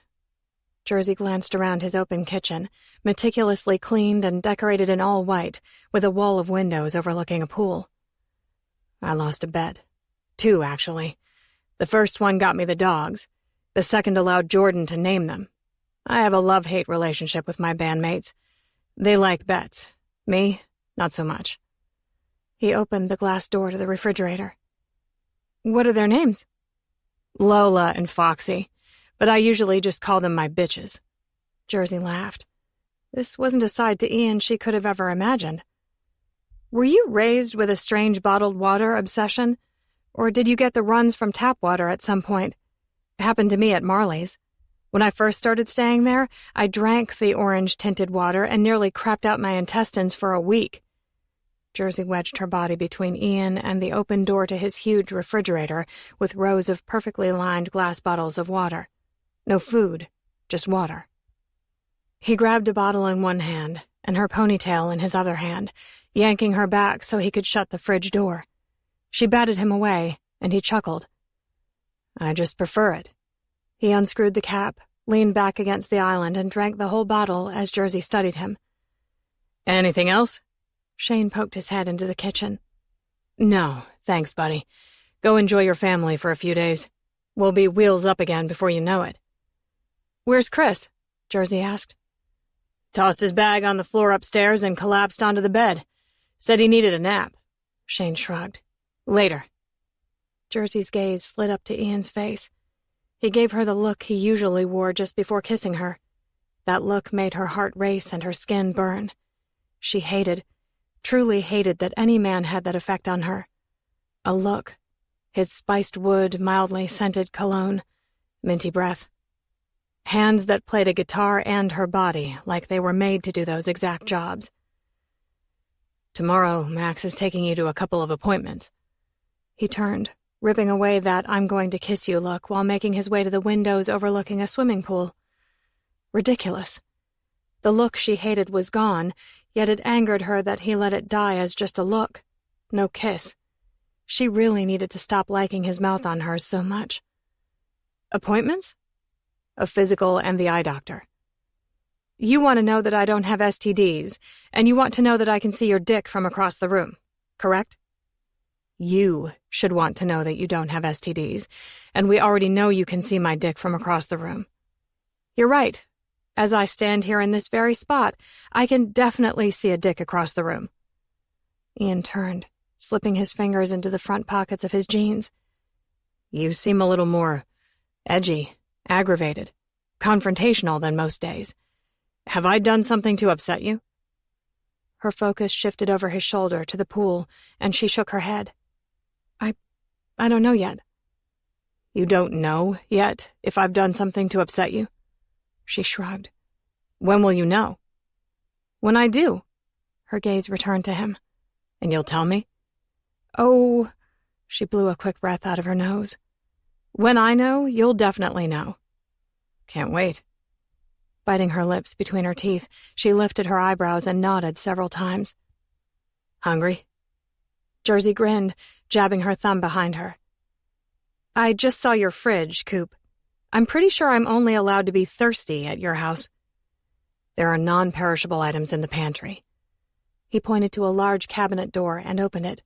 Jersey glanced around his open kitchen, meticulously cleaned and decorated in all white, with a wall of windows overlooking a pool. "I lost a bet. 2, actually. The first one got me the dogs. The second allowed Jordan to name them. I have a love-hate relationship with my bandmates. They like bets. Me, not so much." He opened the glass door to the refrigerator. "What are their names?" "Lola and Foxy, but I usually just call them my bitches." Jersey laughed. This wasn't a side to Ian she could have ever imagined. "Were you raised with a strange bottled water obsession? Or did you get the runs from tap water at some point? It happened to me at Marley's. When I first started staying there, I drank the orange-tinted water and nearly crapped out my intestines for a week." Jersey wedged her body between Ian and the open door to his huge refrigerator with rows of perfectly lined glass bottles of water. No food, just water. He grabbed a bottle in one hand and her ponytail in his other hand, yanking her back so he could shut the fridge door. She batted him away, and he chuckled. "I just prefer it." He unscrewed the cap, leaned back against the island, and drank the whole bottle as Jersey studied him. "Anything else?" Shane poked his head into the kitchen. "No, thanks, buddy. Go enjoy your family for a few days. We'll be wheels up again before you know it." "Where's Chris?" Jersey asked. "Tossed his bag on the floor upstairs and collapsed onto the bed. Said he needed a nap." Shane shrugged. "Later." Jersey's gaze slid up to Ian's face. He gave her the look he usually wore just before kissing her. That look made her heart race and her skin burn. She hated, truly hated that any man had that effect on her. A look, his spiced wood, mildly scented cologne, minty breath. Hands that played a guitar and her body like they were made to do those exact jobs. "Tomorrow, Max is taking you to a couple of appointments." He turned, ripping away that "I'm going to kiss you" look while making his way to the windows overlooking a swimming pool. Ridiculous. The look she hated was gone, yet it angered her that he let it die as just a look, no kiss. She really needed to stop liking his mouth on hers so much. Appointments? A physical and the eye doctor. "You want to know that I don't have STDs, and you want to know that I can see your dick from across the room, correct?" You should want to know that you don't have STDs, and we already know you can see my dick from across the room. You're right. As I stand here in this very spot, I can definitely see a dick across the room. Ian turned, slipping his fingers into the front pockets of his jeans. "You seem a little more edgy, aggravated, confrontational than most days. Have I done something to upset you?" Her focus shifted over his shoulder to the pool, and she shook her head. I don't know yet." "You don't know yet if I've done something to upset you?" She shrugged. "When will you know?" "When I do." Her gaze returned to him. "And you'll tell me?" "Oh," she blew a quick breath out of her nose. "When I know, you'll definitely know." "Can't wait." Biting her lips between her teeth, she lifted her eyebrows and nodded several times. "Hungry?" Jersey grinned, jabbing her thumb behind her. "I just saw your fridge, Coop. I'm pretty sure I'm only allowed to be thirsty at your house." "There are non-perishable items in the pantry." He pointed to a large cabinet door and opened it.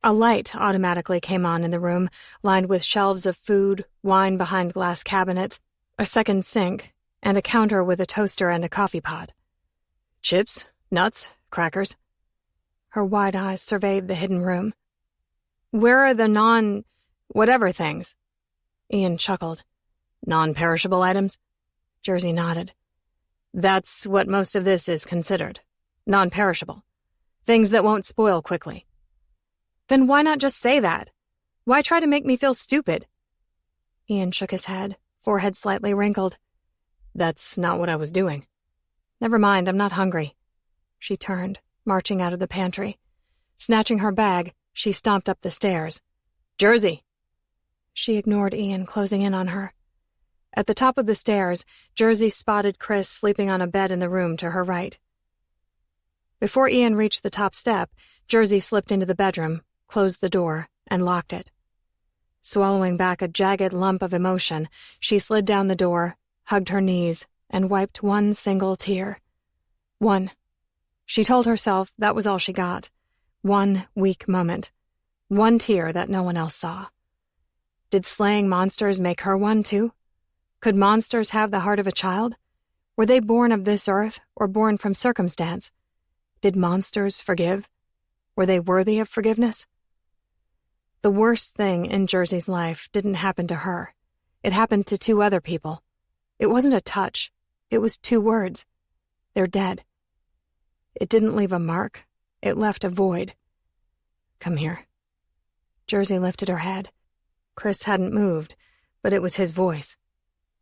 A light automatically came on in the room, lined with shelves of food, wine behind glass cabinets, a second sink, and a counter with a toaster and a coffee pot. "Chips, nuts, crackers." Her wide eyes surveyed the hidden room. "Where are the whatever things?" Ian chuckled. "Non-perishable items?" Jersey nodded. "That's what most of this is considered. Non-perishable. Things that won't spoil quickly." "Then why not just say that? Why try to make me feel stupid?" Ian shook his head, forehead slightly wrinkled. "That's not what I was doing." "Never mind, I'm not hungry." She turned, marching out of the pantry. Snatching her bag, she stomped up the stairs. "Jersey!" She ignored Ian closing in on her. At the top of the stairs, Jersey spotted Chris sleeping on a bed in the room to her right. Before Ian reached the top step, Jersey slipped into the bedroom, closed the door, and locked it. Swallowing back a jagged lump of emotion, she slid down the door, hugged her knees, and wiped one single tear. One. She told herself that was all she got. One weak moment. One tear that no one else saw. Did slaying monsters make her one, too? Could monsters have the heart of a child? Were they born of this earth or born from circumstance? Did monsters forgive? Were they worthy of forgiveness? The worst thing in Jersey's life didn't happen to her. It happened to two other people. It wasn't a touch. It was two words. They're dead. It didn't leave a mark. It left a void. "Come here." Jersey lifted her head. Chris hadn't moved, but it was his voice.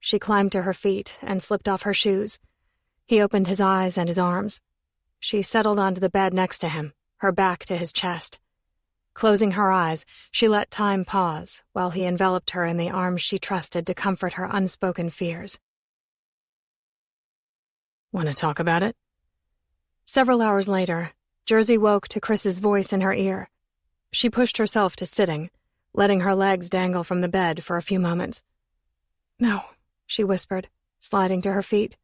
She climbed to her feet and slipped off her shoes. He opened his eyes and his arms. She settled onto the bed next to him, her back to his chest. Closing her eyes, she let time pause while he enveloped her in the arms she trusted to comfort her unspoken fears. "Want to talk about it?" Several hours later, Jersey woke to Chris's voice in her ear. She pushed herself to sitting, letting her legs dangle from the bed for a few moments. "No," she whispered, sliding to her feet.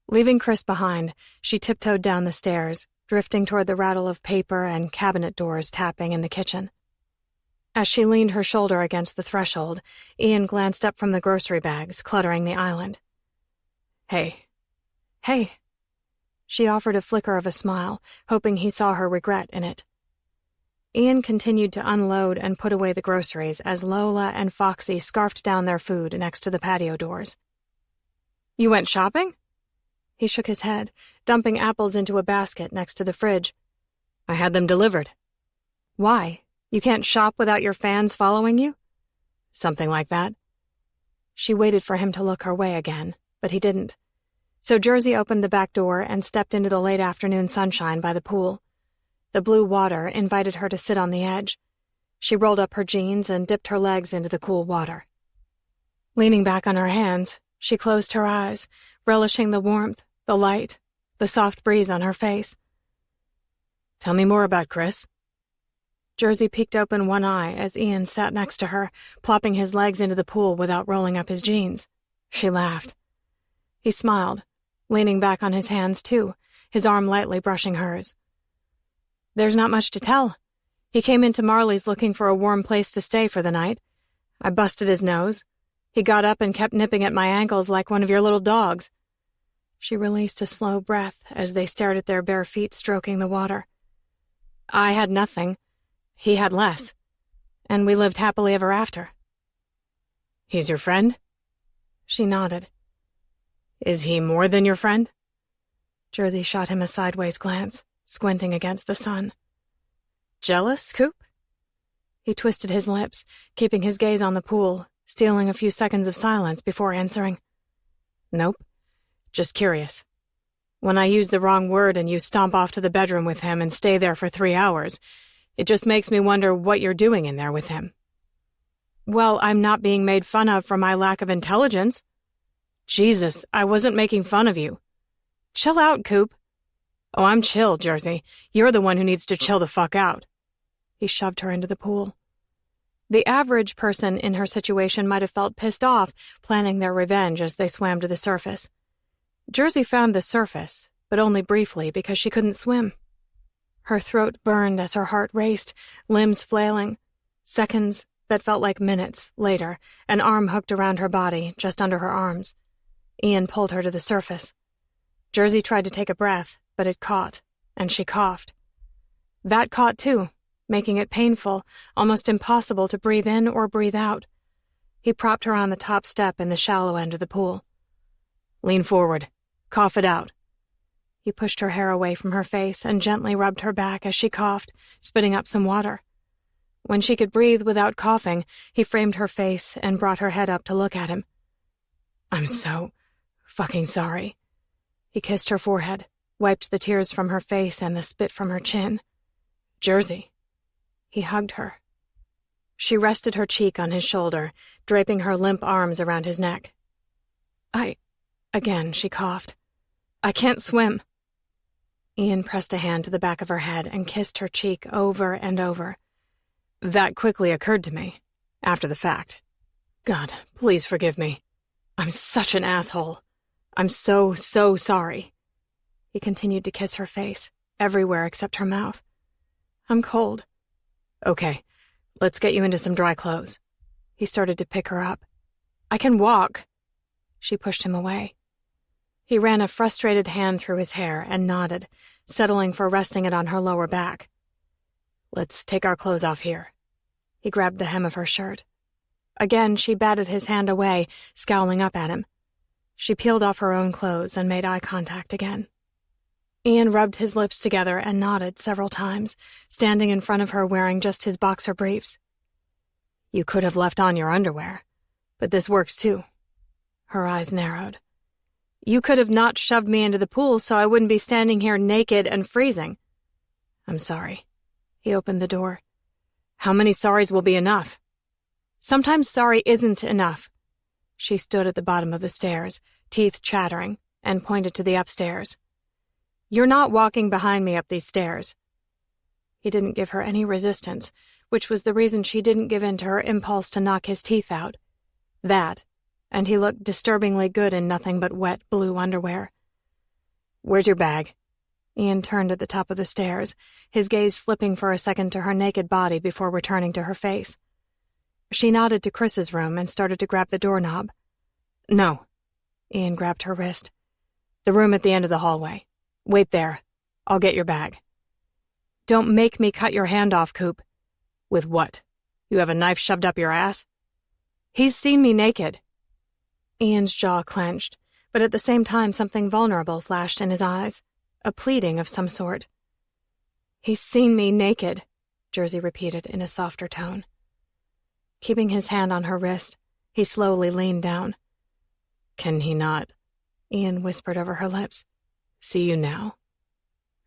Leaving Chris behind, she tiptoed down the stairs, drifting toward the rattle of paper and cabinet doors tapping in the kitchen. As she leaned her shoulder against the threshold, Ian glanced up from the grocery bags cluttering the island. "Hey." "Hey." She offered a flicker of a smile, hoping he saw her regret in it. Ian continued to unload and put away the groceries as Lola and Foxy scarfed down their food next to the patio doors. "You went shopping?" He shook his head, dumping apples into a basket next to the fridge. I had them delivered. Why? You can't shop without your fans following you? Something like that. She waited for him to look her way again, but he didn't. So Jersey opened the back door and stepped into the late afternoon sunshine by the pool. The blue water invited her to sit on the edge. She rolled up her jeans and dipped her legs into the cool water. Leaning back on her hands, she closed her eyes, relishing the warmth, the light, the soft breeze on her face. Tell me more about Chris. Jersey peeked open one eye as Ian sat next to her, plopping his legs into the pool without rolling up his jeans. She laughed. He smiled, leaning back on his hands too, his arm lightly brushing hers. There's not much to tell. He came into Marley's looking for a warm place to stay for the night. I busted his nose. He got up and kept nipping at my ankles like one of your little dogs. She released a slow breath as they stared at their bare feet stroking the water. I had nothing. He had less. And we lived happily ever after. He's your friend? She nodded. Is he more than your friend? Jersey shot him a sideways glance, squinting against the sun. Jealous, Coop? He twisted his lips, keeping his gaze on the pool, stealing a few seconds of silence before answering. Nope. Just curious. When I use the wrong word and you stomp off to the bedroom with him and stay there for 3 hours, it just makes me wonder what you're doing in there with him. Well, I'm not being made fun of for my lack of intelligence. Jesus, I wasn't making fun of you. Chill out, Coop. Oh, I'm chill, Jersey. You're the one who needs to chill the fuck out. He shoved her into the pool. The average person in her situation might have felt pissed off, planning their revenge as they swam to the surface. Jersey found the surface, but only briefly because she couldn't swim. Her throat burned as her heart raced, limbs flailing. Seconds that felt like minutes later, an arm hooked around her body, just under her arms. Ian pulled her to the surface. Jersey tried to take a breath, but it caught, and she coughed. That caught too, making it painful, almost impossible to breathe in or breathe out. He propped her on the top step in the shallow end of the pool. Lean forward. Cough it out. He pushed her hair away from her face and gently rubbed her back as she coughed, spitting up some water. When she could breathe without coughing, he framed her face and brought her head up to look at him. I'm so fucking sorry. He kissed her forehead, wiped the tears from her face and the spit from her chin. Jersey. He hugged her. She rested her cheek on his shoulder, draping her limp arms around his neck. Again, she coughed. I can't swim. Ian pressed a hand to the back of her head and kissed her cheek over and over. That quickly occurred to me, after the fact. God, please forgive me. I'm such an asshole. I'm so sorry. He continued to kiss her face, everywhere except her mouth. I'm cold. Okay, let's get you into some dry clothes. He started to pick her up. I can walk. She pushed him away. He ran a frustrated hand through his hair and nodded, settling for resting it on her lower back. Let's take our clothes off here. He grabbed the hem of her shirt. Again, she batted his hand away, scowling up at him. She peeled off her own clothes and made eye contact again. Ian rubbed his lips together and nodded several times, standing in front of her wearing just his boxer briefs. You could have left on your underwear, but this works too. Her eyes narrowed. You could have not shoved me into the pool so I wouldn't be standing here naked and freezing. I'm sorry. He opened the door. How many sorries will be enough? Sometimes sorry isn't enough. She stood at the bottom of the stairs, teeth chattering, and pointed to the upstairs. You're not walking behind me up these stairs. He didn't give her any resistance, which was the reason she didn't give in to her impulse to knock his teeth out. That, and he looked disturbingly good in nothing but wet blue underwear. Where's your bag? Ian turned at the top of the stairs, his gaze slipping for a second to her naked body before returning to her face. She nodded to Chris's room and started to grab the doorknob. No. Ian grabbed her wrist. The room at the end of the hallway. Wait there. I'll get your bag. Don't make me cut your hand off, Coop. With what? You have a knife shoved up your ass? He's seen me naked. Ian's jaw clenched, but at the same time something vulnerable flashed in his eyes, a pleading of some sort. "He's seen me naked," Jersey repeated in a softer tone. Keeping his hand on her wrist, he slowly leaned down. "Can he not?" Ian whispered over her lips. "See you now?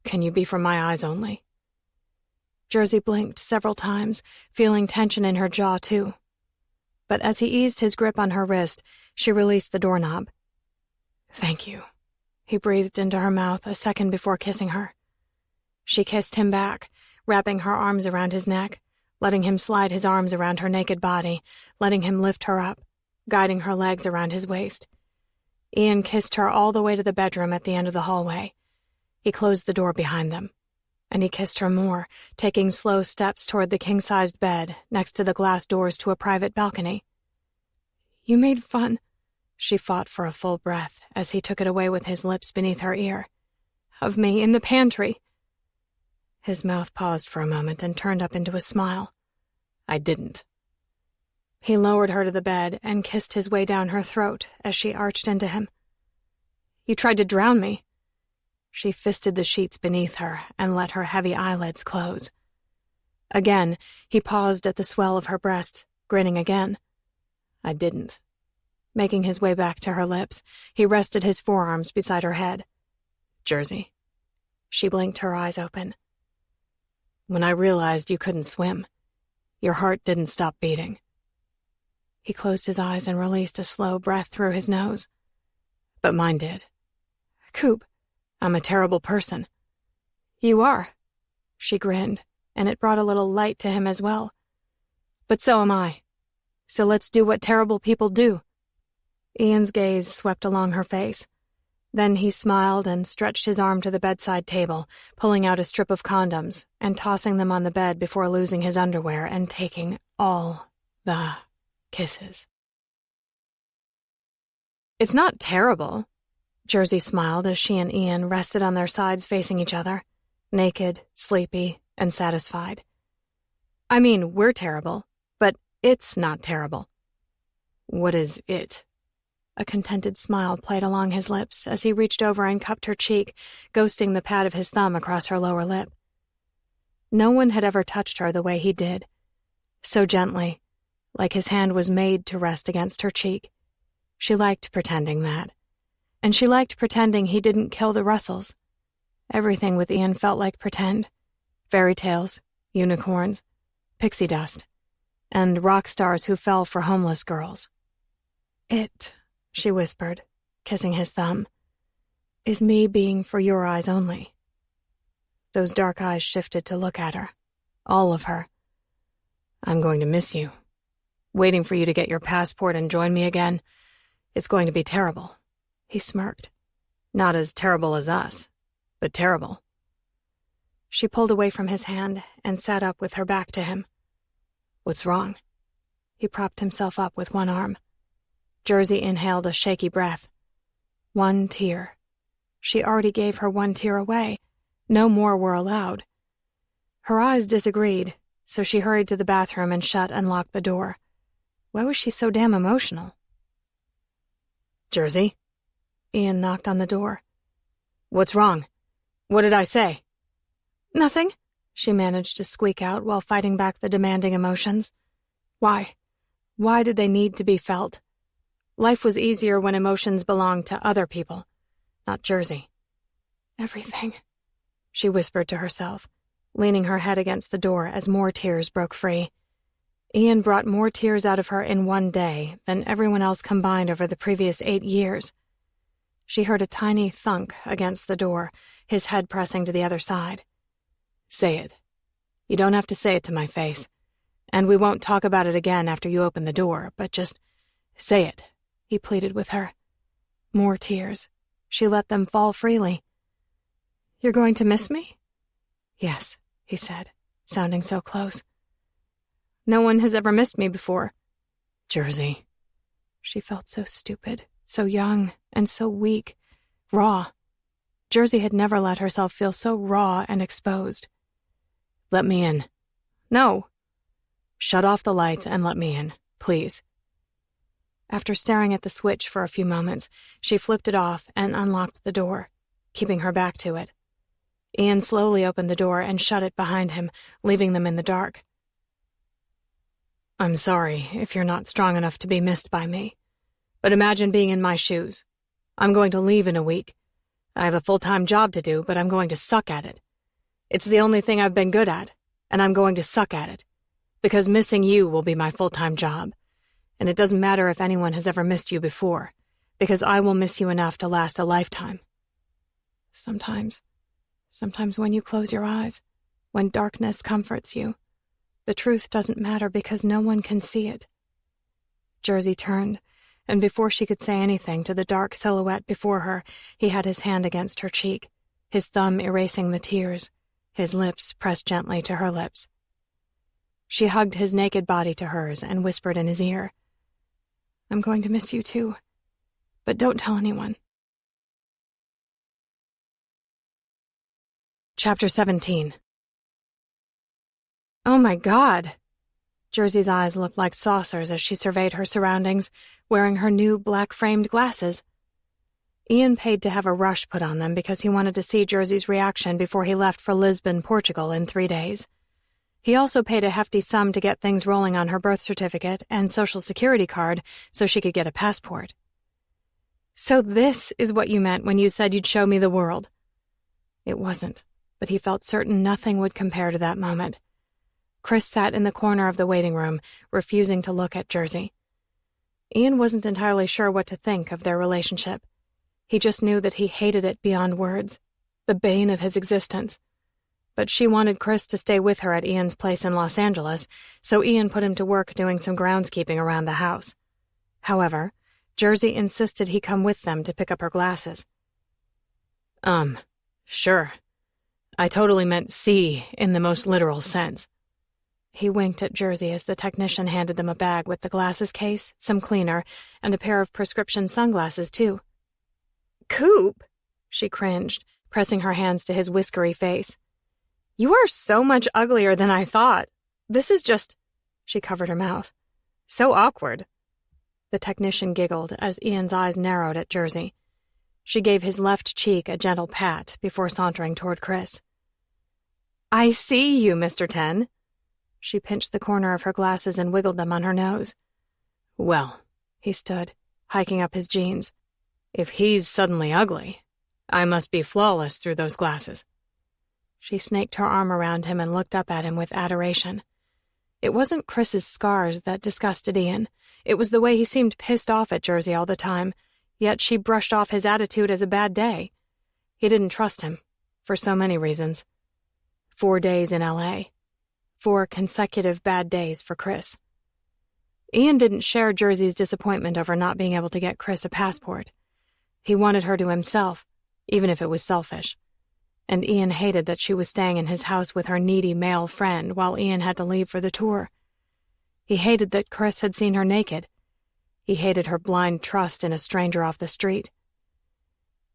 Can you be for my eyes only?" Jersey blinked several times, feeling tension in her jaw too. But as he eased his grip on her wrist, she released the doorknob. "Thank you," he breathed into her mouth a second before kissing her. She kissed him back, wrapping her arms around his neck, letting him slide his arms around her naked body, letting him lift her up, guiding her legs around his waist. Ian kissed her all the way to the bedroom at the end of the hallway. He closed the door behind them, and he kissed her more, taking slow steps toward the king-sized bed next to the glass doors to a private balcony. "You made fun," she fought for a full breath as he took it away with his lips beneath her ear. "Of me in the pantry." His mouth paused for a moment and turned up into a smile. "I didn't." He lowered her to the bed and kissed his way down her throat as she arched into him. "You tried to drown me." She fisted the sheets beneath her and let her heavy eyelids close. Again, he paused at the swell of her breasts, grinning again. "I didn't." Making his way back to her lips, he rested his forearms beside her head. "Jersey." She blinked her eyes open. "When I realized you couldn't swim, your heart didn't stop beating." He closed his eyes and released a slow breath through his nose. "But mine did." "Coop, I'm a terrible person." "You are." She grinned, and it brought a little light to him as well. "But so am I. So let's do what terrible people do." Ian's gaze swept along her face. Then he smiled and stretched his arm to the bedside table, pulling out a strip of condoms and tossing them on the bed before losing his underwear and taking all the kisses. "It's not terrible," Jersey smiled as she and Ian rested on their sides facing each other, naked, sleepy, and satisfied. "I mean, we're terrible, but it's not terrible." "What is it?" A contented smile played along his lips as he reached over and cupped her cheek, ghosting the pad of his thumb across her lower lip. No one had ever touched her the way he did. So gently, like his hand was made to rest against her cheek. She liked pretending that. And she liked pretending he didn't kill the Russells. Everything with Ian felt like pretend. Fairy tales, unicorns, pixie dust, and rock stars who fell for homeless girls. "It," she whispered, kissing his thumb, "is me being for your eyes only." Those dark eyes shifted to look at her. All of her. "I'm going to miss you. Waiting for you to get your passport and join me again. It's going to be terrible." He smirked. "Not as terrible as us, but terrible." She pulled away from his hand and sat up with her back to him. "What's wrong?" He propped himself up with one arm. Jersey inhaled a shaky breath. One tear. She already gave her one tear away. No more were allowed. Her eyes disagreed, so she hurried to the bathroom and shut and locked the door. Why was she so damn emotional? "Jersey?" Ian knocked on the door. "What's wrong? What did I say?" "Nothing," she managed to squeak out while fighting back the demanding emotions. Why? Why did they need to be felt? Life was easier when emotions belonged to other people, not Jersey. "Everything," she whispered to herself, leaning her head against the door as more tears broke free. Ian brought more tears out of her in one day than everyone else combined over the previous 8 years. She heard a tiny thunk against the door, his head pressing to the other side. "Say it. You don't have to say it to my face. And we won't talk about it again after you open the door, but just say it," he pleaded with her. More tears. She let them fall freely. "You're going to miss me?" "Yes," he said, sounding so close. "No one has ever missed me before." "Jersey." She felt so stupid, so young, and so weak, raw. Jersey had never let herself feel so raw and exposed. "Let me in." "No." "Shut off the lights and let me in, please." After staring at the switch for a few moments, she flipped it off and unlocked the door, keeping her back to it. Ian slowly opened the door and shut it behind him, leaving them in the dark. "I'm sorry if you're not strong enough to be missed by me, but imagine being in my shoes. I'm going to leave in a week. I have a full-time job to do, but I'm going to suck at it. It's the only thing I've been good at, and I'm going to suck at it, because missing you will be my full-time job. And it doesn't matter if anyone has ever missed you before, because I will miss you enough to last a lifetime. Sometimes when you close your eyes, when darkness comforts you, the truth doesn't matter because no one can see it." Jersey turned, and before she could say anything to the dark silhouette before her, he had his hand against her cheek, his thumb erasing the tears, his lips pressed gently to her lips. She hugged his naked body to hers and whispered in his ear, "I'm going to miss you too, but don't tell anyone." Chapter 17. "Oh my God!" Jersey's eyes looked like saucers as she surveyed her surroundings, wearing her new black-framed glasses. Ian paid to have a rush put on them because he wanted to see Jersey's reaction before he left for Lisbon, Portugal in 3 days. He also paid a hefty sum to get things rolling on her birth certificate and social security card so she could get a passport. "So this is what you meant when you said you'd show me the world." It wasn't, but he felt certain nothing would compare to that moment. Chris sat in the corner of the waiting room, refusing to look at Jersey. Ian wasn't entirely sure what to think of their relationship. He just knew that he hated it beyond words, the bane of his existence. But she wanted Chris to stay with her at Ian's place in Los Angeles, so Ian put him to work doing some groundskeeping around the house. However, Jersey insisted he come with them to pick up her glasses. Sure. I totally meant see in the most literal sense." He winked at Jersey as the technician handed them a bag with the glasses case, some cleaner, and a pair of prescription sunglasses, too. "Coop," she cringed, pressing her hands to his whiskery face. "You are so much uglier than I thought. This is just—" She covered her mouth. "So awkward." The technician giggled as Ian's eyes narrowed at Jersey. She gave his left cheek a gentle pat before sauntering toward Chris. "I see you, Mr. 10. She pinched the corner of her glasses and wiggled them on her nose. "Well," he stood, hiking up his jeans. "If he's suddenly ugly, I must be flawless through those glasses." She snaked her arm around him and looked up at him with adoration. It wasn't Chris's scars that disgusted Ian. It was the way he seemed pissed off at Jersey all the time, yet she brushed off his attitude as a bad day. He didn't trust him, for so many reasons. 4 days in L.A. 4 consecutive bad days for Chris. Ian didn't share Jersey's disappointment over not being able to get Chris a passport. He wanted her to himself, even if it was selfish. And Ian hated that she was staying in his house with her needy male friend while Ian had to leave for the tour. He hated that Chris had seen her naked. He hated her blind trust in a stranger off the street.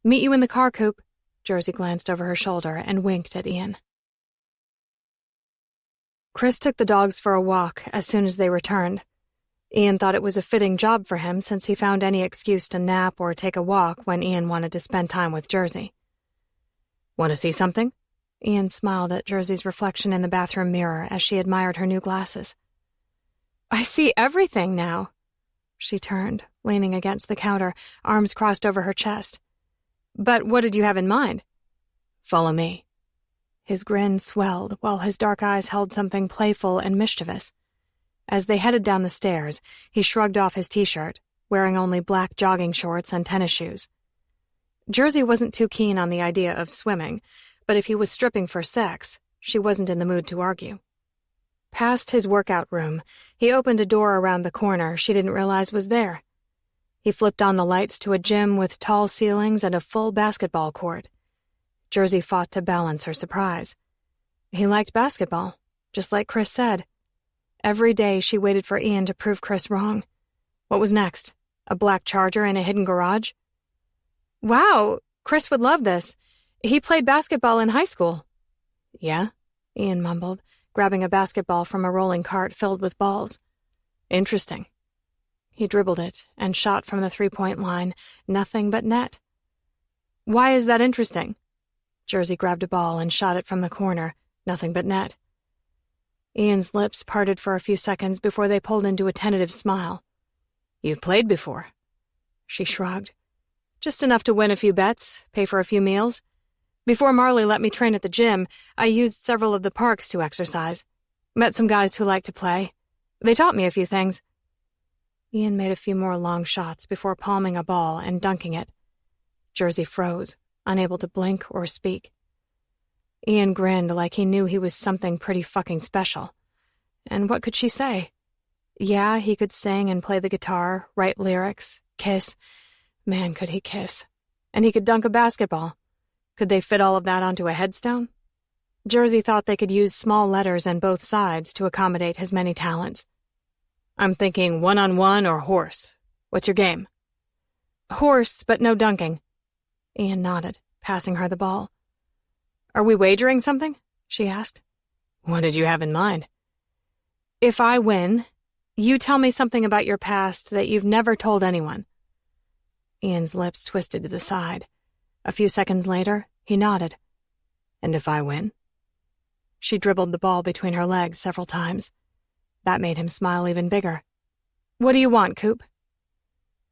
"Meet you in the car, Coop." Jersey glanced over her shoulder and winked at Ian. Chris took the dogs for a walk as soon as they returned. Ian thought it was a fitting job for him since he found any excuse to nap or take a walk when Ian wanted to spend time with Jersey. "Want to see something?" Ian smiled at Jersey's reflection in the bathroom mirror as she admired her new glasses. "I see everything now." She turned, leaning against the counter, arms crossed over her chest. "But what did you have in mind?" "Follow me." His grin swelled while his dark eyes held something playful and mischievous. As they headed down the stairs, he shrugged off his t-shirt, wearing only black jogging shorts and tennis shoes. Jersey wasn't too keen on the idea of swimming, but if he was stripping for sex, she wasn't in the mood to argue. Past his workout room, he opened a door around the corner she didn't realize was there. He flipped on the lights to a gym with tall ceilings and a full basketball court. Jersey fought to balance her surprise. He liked basketball, just like Chris said. Every day she waited for Ian to prove Chris wrong. What was next? A black Charger in a hidden garage? "Wow, Chris would love this. He played basketball in high school." "Yeah?" Ian mumbled, grabbing a basketball from a rolling cart filled with balls. "Interesting." He dribbled it and shot from the three-point line, nothing but net. Why is that interesting? Jersey grabbed a ball and shot it from the corner, nothing but net. Ian's lips parted for a few seconds before they pulled into a tentative smile. You've played before. She shrugged. Just enough to win a few bets, pay for a few meals. Before Marley let me train at the gym, I used several of the parks to exercise. Met some guys who liked to play. They taught me a few things. Ian made a few more long shots before palming a ball and dunking it. Jersey froze, unable to blink or speak. Ian grinned like he knew he was something pretty fucking special. And what could she say? Yeah, he could sing and play the guitar, write lyrics, kiss. Man, could he kiss. And he could dunk a basketball. Could they fit all of that onto a headstone? Jersey thought they could use small letters on both sides to accommodate his many talents. I'm thinking one-on-one or horse. What's your game? Horse, but no dunking. Ian nodded, passing her the ball. Are we wagering something? She asked. What did you have in mind? If I win, you tell me something about your past that you've never told anyone. Ian's lips twisted to the side. A few seconds later, he nodded. And if I win? She dribbled the ball between her legs several times. That made him smile even bigger. What do you want, Coop?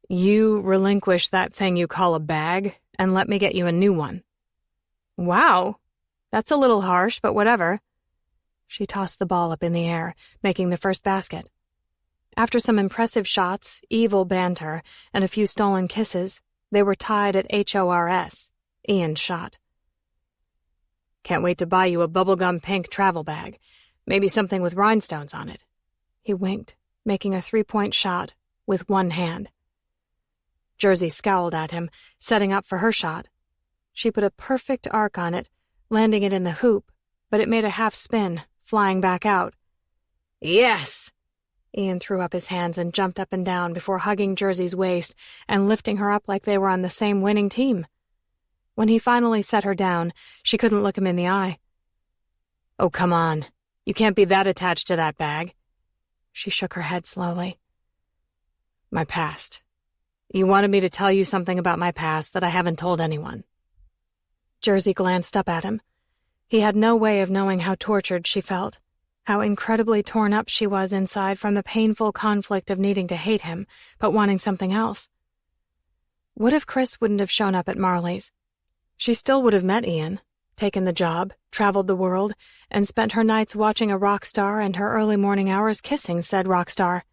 You relinquish that thing you call a bag and let me get you a new one. Wow, that's a little harsh, but whatever. She tossed the ball up in the air, making the first basket. After some impressive shots, evil banter, and a few stolen kisses, they were tied at HORS. Ian shot. Can't wait to buy you a bubblegum pink travel bag. Maybe something with rhinestones on it. He winked, making a three-point shot with one hand. Jersey scowled at him, setting up for her shot. She put a perfect arc on it, landing it in the hoop, but it made a half spin, flying back out. Yes! Ian threw up his hands and jumped up and down before hugging Jersey's waist and lifting her up like they were on the same winning team. When he finally set her down, she couldn't look him in the eye. Oh, come on. You can't be that attached to that bag. She shook her head slowly. My past. You wanted me to tell you something about my past that I haven't told anyone. Jersey glanced up at him. He had no way of knowing how tortured she felt, how incredibly torn up she was inside from the painful conflict of needing to hate him, but wanting something else. What if Chris wouldn't have shown up at Marley's? She still would have met Ian, taken the job, traveled the world, and spent her nights watching a rock star and her early morning hours kissing said rock star.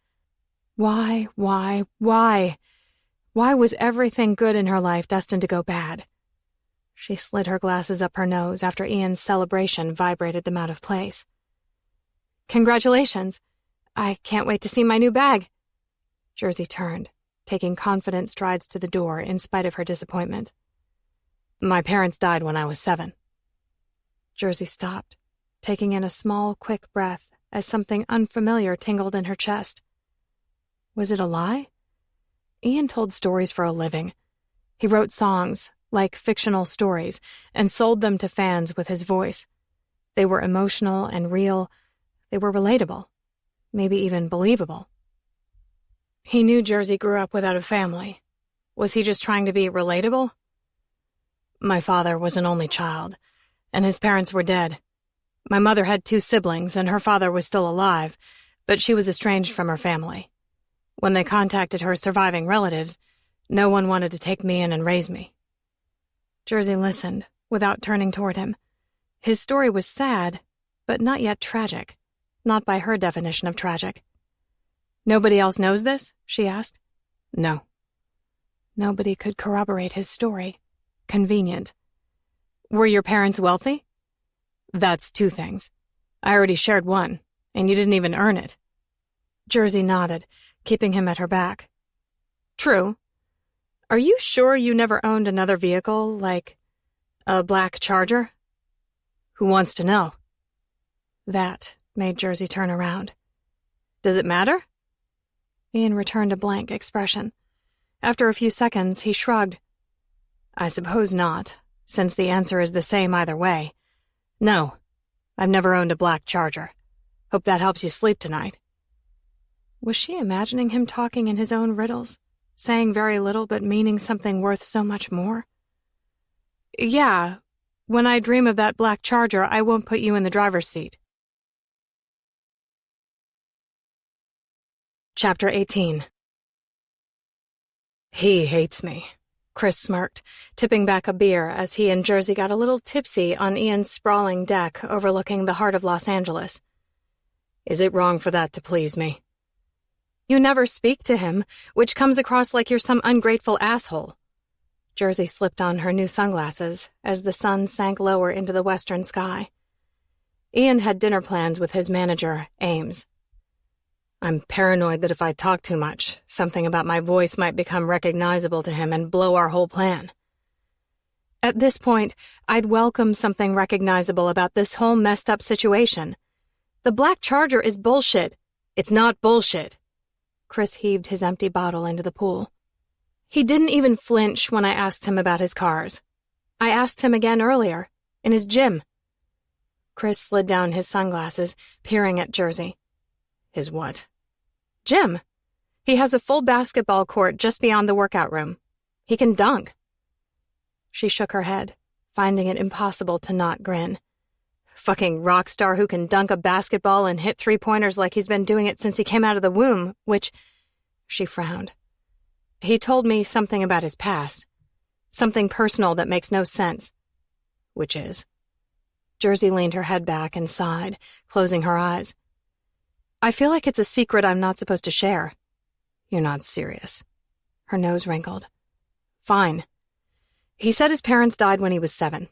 Why? Why was everything good in her life destined to go bad? She slid her glasses up her nose after Ian's celebration vibrated them out of place. Congratulations. I can't wait to see my new bag. Jersey turned, taking confident strides to the door in spite of her disappointment. My parents died when I was 7. Jersey stopped, taking in a small, quick breath as something unfamiliar tingled in her chest. Was it a lie? Ian told stories for a living. He wrote songs, like fictional stories, and sold them to fans with his voice. They were emotional and real. They were relatable, maybe even believable. He knew Jersey grew up without a family. Was he just trying to be relatable? My father was an only child, and his parents were dead. My mother had 2 siblings, and her father was still alive, but she was estranged from her family. When they contacted her surviving relatives, no one wanted to take me in and raise me. Jersey listened, without turning toward him. His story was sad, but not yet tragic. Not by her definition of tragic. Nobody else knows this? She asked. No. Nobody could corroborate his story. Convenient. Were your parents wealthy? That's 2 things. I already shared one, and you didn't even earn it. Jersey nodded, keeping him at her back. True. Are you sure you never owned another vehicle, like a black Charger? Who wants to know? That made Jersey turn around. Does it matter? Ian returned a blank expression. After a few seconds, he shrugged. I suppose not, since the answer is the same either way. No, I've never owned a black Charger. Hope that helps you sleep tonight. Was she imagining him talking in his own riddles, saying very little but meaning something worth so much more? Yeah, when I dream of that black Charger, I won't put you in the driver's seat. Chapter 18. He hates me, Chris smirked, tipping back a beer as he and Jersey got a little tipsy on Ian's sprawling deck overlooking the heart of Los Angeles. Is it wrong for that to please me? You never speak to him, which comes across like you're some ungrateful asshole. Jersey slipped on her new sunglasses as the sun sank lower into the western sky. Ian had dinner plans with his manager, Ames. I'm paranoid that if I talk too much, something about my voice might become recognizable to him and blow our whole plan. At this point, I'd welcome something recognizable about this whole messed up situation. The black Charger is bullshit. It's not bullshit. Chris heaved his empty bottle into the pool. He didn't even flinch when I asked him about his cars. I asked him again earlier, in his gym. Chris slid down his sunglasses, peering at Jersey. His what? Gym. He has a full basketball court just beyond the workout room. He can dunk. She shook her head, finding it impossible to not grin. Fucking rock star who can dunk a basketball and hit three-pointers like he's been doing it since he came out of the womb, which... She frowned. He told me something about his past. Something personal that makes no sense. Which is? Jersey leaned her head back and sighed, closing her eyes. I feel like it's a secret I'm not supposed to share. You're not serious. Her nose wrinkled. Fine. He said his parents died when he was 7.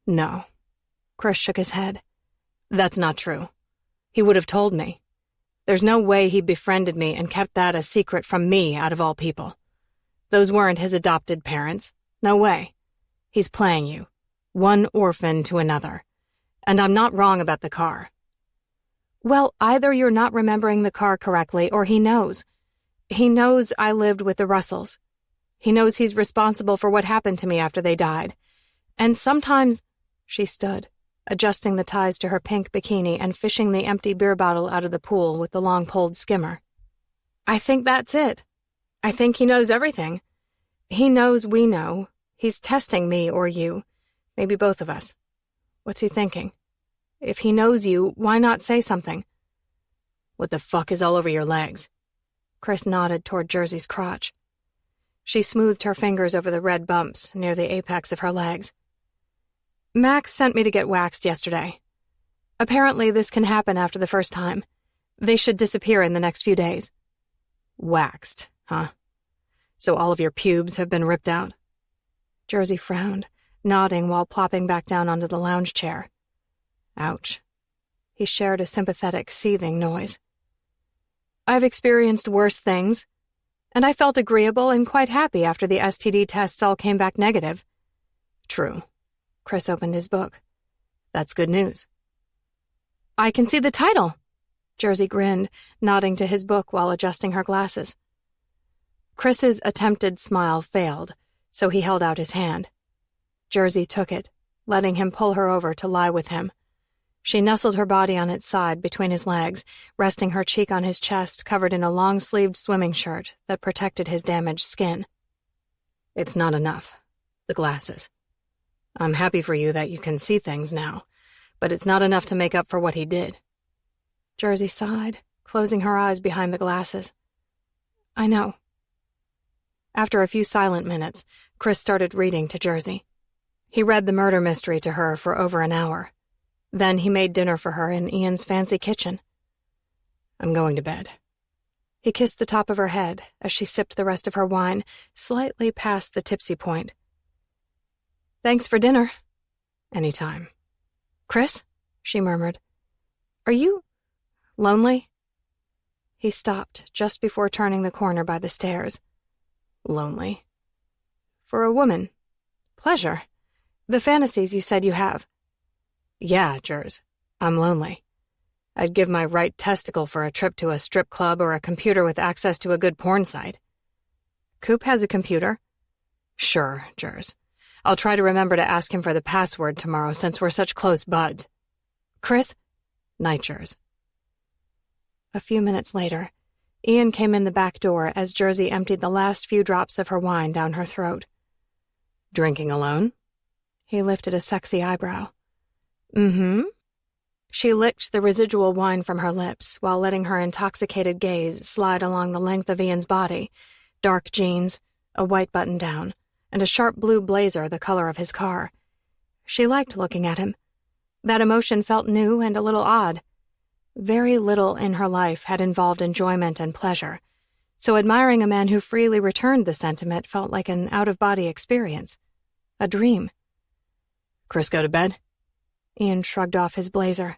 No. Chris shook his head. That's not true. He would have told me. There's no way he befriended me and kept that a secret from me out of all people. Those weren't his adopted parents. No way. He's playing you. One orphan to another. And I'm not wrong about the car. Well, either you're not remembering the car correctly or he knows. He knows I lived with the Russells. He knows he's responsible for what happened to me after they died. And sometimes... She stood, adjusting the ties to her pink bikini and fishing the empty beer bottle out of the pool with the long-poled skimmer. I think that's it. I think he knows everything. He knows we know. He's testing me or you. Maybe both of us. What's he thinking? If he knows you, why not say something? What the fuck is all over your legs? Chris nodded toward Jersey's crotch. She smoothed her fingers over the red bumps near the apex of her legs. Max sent me to get waxed yesterday. Apparently this can happen after the first time. They should disappear in the next few days. Waxed, huh? So all of your pubes have been ripped out? Jersey frowned, nodding while plopping back down onto the lounge chair. Ouch. He shared a sympathetic, seething noise. I've experienced worse things, and I felt agreeable and quite happy after the STD tests all came back negative. True. Chris opened his book. That's good news. I can see the title. Jersey grinned, nodding to his book while adjusting her glasses. Chris's attempted smile failed, so he held out his hand. Jersey took it, letting him pull her over to lie with him. She nestled her body on its side between his legs, resting her cheek on his chest covered in a long-sleeved swimming shirt that protected his damaged skin. It's not enough. The glasses. I'm happy for you that you can see things now, but it's not enough to make up for what he did. Jersey sighed, closing her eyes behind the glasses. I know. After a few silent minutes, Chris started reading to Jersey. He read the murder mystery to her for over an hour. Then he made dinner for her in Ian's fancy kitchen. I'm going to bed. He kissed the top of her head as she sipped the rest of her wine, slightly past the tipsy point. Thanks for dinner. Anytime. Chris? She murmured. Are you lonely? He stopped just before turning the corner by the stairs. Lonely. For a woman. Pleasure. The fantasies you said you have. Yeah, Jers. I'm lonely. I'd give my right testicle for a trip to a strip club or a computer with access to a good porn site. Coop has a computer? Sure, Jers. I'll try to remember to ask him for the password tomorrow since we're such close buds. Chris? Night, Jers. A few minutes later, Ian came in the back door as Jersey emptied the last few drops of her wine down her throat. Drinking alone? He lifted a sexy eyebrow. Mm-hmm. She licked the residual wine from her lips while letting her intoxicated gaze slide along the length of Ian's body, dark jeans, a white button-down, and a sharp blue blazer the color of his car. She liked looking at him. That emotion felt new and a little odd. Very little in her life had involved enjoyment and pleasure, so admiring a man who freely returned the sentiment felt like an out-of-body experience. A dream. Chris go to bed? Ian shrugged off his blazer.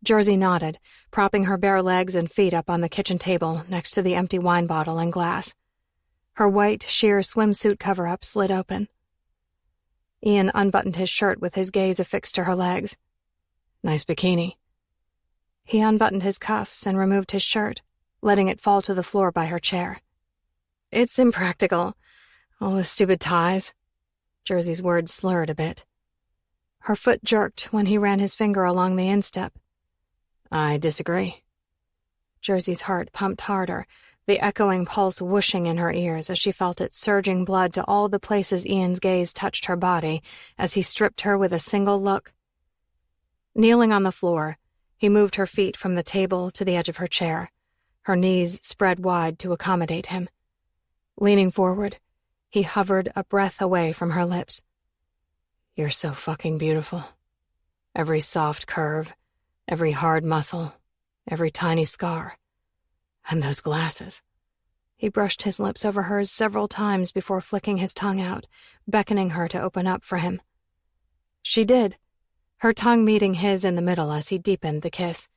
Jersey nodded, propping her bare legs and feet up on the kitchen table next to the empty wine bottle and glass. Her white, sheer swimsuit cover-up slid open. Ian unbuttoned his shirt with his gaze affixed to her legs. Nice bikini. He unbuttoned his cuffs and removed his shirt, letting it fall to the floor by her chair. It's impractical. All the stupid ties. Jersey's words slurred a bit. Her foot jerked when he ran his finger along the instep. I disagree. Jersey's heart pumped harder, the echoing pulse whooshing in her ears as she felt it surging blood to all the places Ian's gaze touched her body as he stripped her with a single look. Kneeling on the floor, he moved her feet from the table to the edge of her chair, her knees spread wide to accommodate him. Leaning forward, he hovered a breath away from her lips. You're so fucking beautiful. Every soft curve, every hard muscle, every tiny scar. And those glasses. He brushed his lips over hers several times before flicking his tongue out, beckoning her to open up for him. She did, her tongue meeting his in the middle as he deepened the kiss.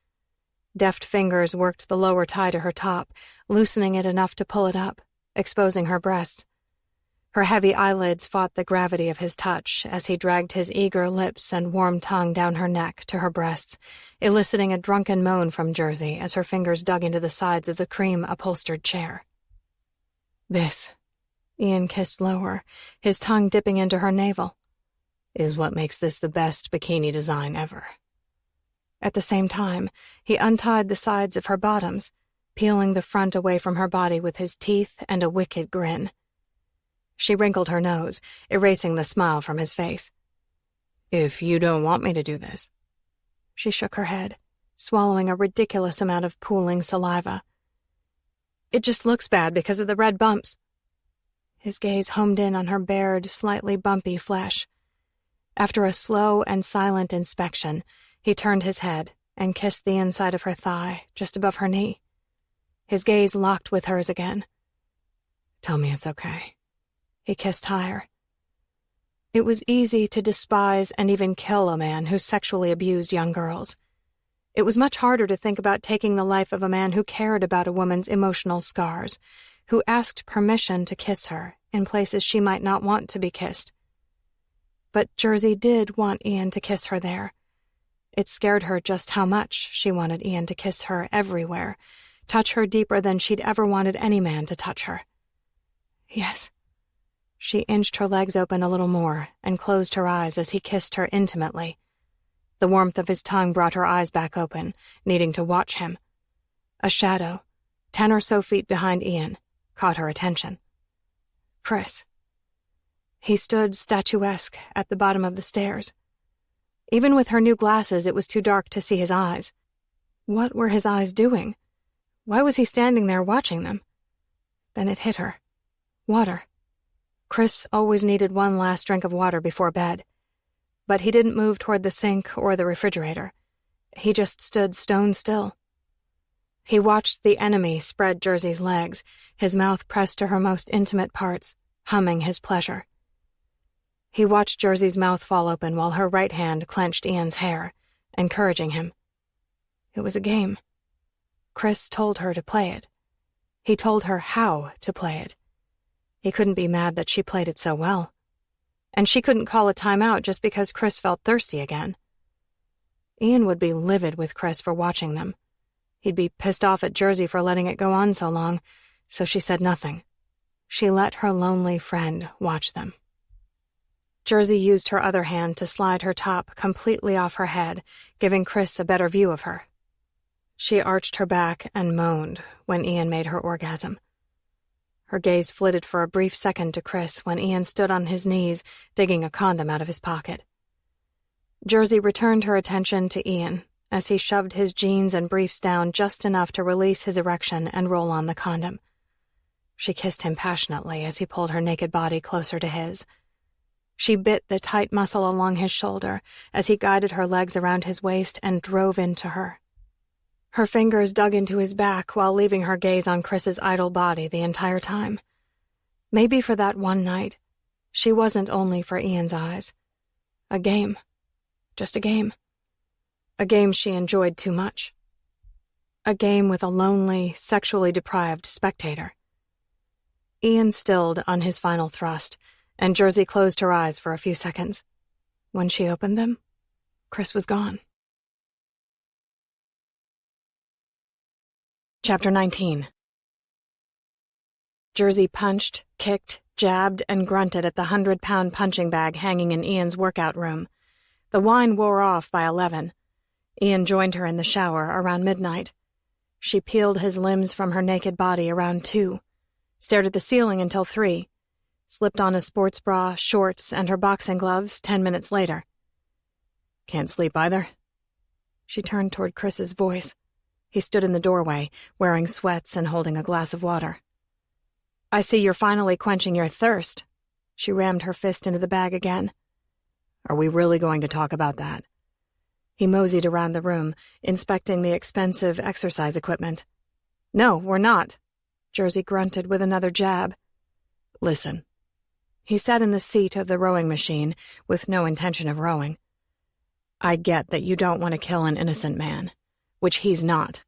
Deft fingers worked the lower tie to her top, loosening it enough to pull it up, exposing her breasts. Her heavy eyelids fought the gravity of his touch as he dragged his eager lips and warm tongue down her neck to her breasts, eliciting a drunken moan from Jersey as her fingers dug into the sides of the cream-upholstered chair. This, Ian kissed lower, his tongue dipping into her navel, is what makes this the best bikini design ever. At the same time, he untied the sides of her bottoms, peeling the front away from her body with his teeth and a wicked grin. She wrinkled her nose, erasing the smile from his face. If you don't want me to do this. She shook her head, swallowing a ridiculous amount of pooling saliva. It just looks bad because of the red bumps. His gaze homed in on her bared, slightly bumpy flesh. After a slow and silent inspection, he turned his head and kissed the inside of her thigh, just above her knee. His gaze locked with hers again. Tell me it's okay. He kissed higher. It was easy to despise and even kill a man who sexually abused young girls. It was much harder to think about taking the life of a man who cared about a woman's emotional scars, who asked permission to kiss her in places she might not want to be kissed. But Jersey did want Ian to kiss her there. It scared her just how much she wanted Ian to kiss her everywhere, touch her deeper than she'd ever wanted any man to touch her. Yes. She inched her legs open a little more and closed her eyes as he kissed her intimately. The warmth of his tongue brought her eyes back open, needing to watch him. A shadow, 10 or so feet behind Ian, caught her attention. Chris. He stood statuesque at the bottom of the stairs. Even with her new glasses, it was too dark to see his eyes. What were his eyes doing? Why was he standing there watching them? Then it hit her. Water. Chris always needed one last drink of water before bed. But he didn't move toward the sink or the refrigerator. He just stood stone still. He watched the enemy spread Jersey's legs, his mouth pressed to her most intimate parts, humming his pleasure. He watched Jersey's mouth fall open while her right hand clenched Ian's hair, encouraging him. It was a game. Chris told her to play it. He told her how to play it. He couldn't be mad that she played it so well. And she couldn't call a timeout just because Chris felt thirsty again. Ian would be livid with Chris for watching them. He'd be pissed off at Jersey for letting it go on so long, so she said nothing. She let her lonely friend watch them. Jersey used her other hand to slide her top completely off her head, giving Chris a better view of her. She arched her back and moaned when Ian made her orgasm. Her gaze flitted for a brief second to Chris when Ian stood on his knees, digging a condom out of his pocket. Jersey returned her attention to Ian as he shoved his jeans and briefs down just enough to release his erection and roll on the condom. She kissed him passionately as he pulled her naked body closer to his. She bit the tight muscle along his shoulder as he guided her legs around his waist and drove into her. Her fingers dug into his back while leaving her gaze on Chris's idle body the entire time. Maybe for that one night, she wasn't only for Ian's eyes. A game. Just a game. A game she enjoyed too much. A game with a lonely, sexually deprived spectator. Ian stilled on his final thrust, and Jersey closed her eyes for a few seconds. When she opened them, Chris was gone. Chapter 19. Jersey punched, kicked, jabbed, and grunted at the 100-pound punching bag hanging in Ian's workout room. The wine wore off by 11. Ian joined her in the shower around midnight. She peeled his limbs from her naked body around 2, stared at the ceiling until 3, slipped on a sports bra, shorts, and her boxing gloves 10 minutes later. Can't sleep either? She turned toward Chris's voice. He stood in the doorway, wearing sweats and holding a glass of water. I see you're finally quenching your thirst. She rammed her fist into the bag again. Are we really going to talk about that? He moseyed around the room, inspecting the expensive exercise equipment. No, we're not. Jersey grunted with another jab. Listen. He sat in the seat of the rowing machine, with no intention of rowing. I get that you don't want to kill an innocent man, which he's not.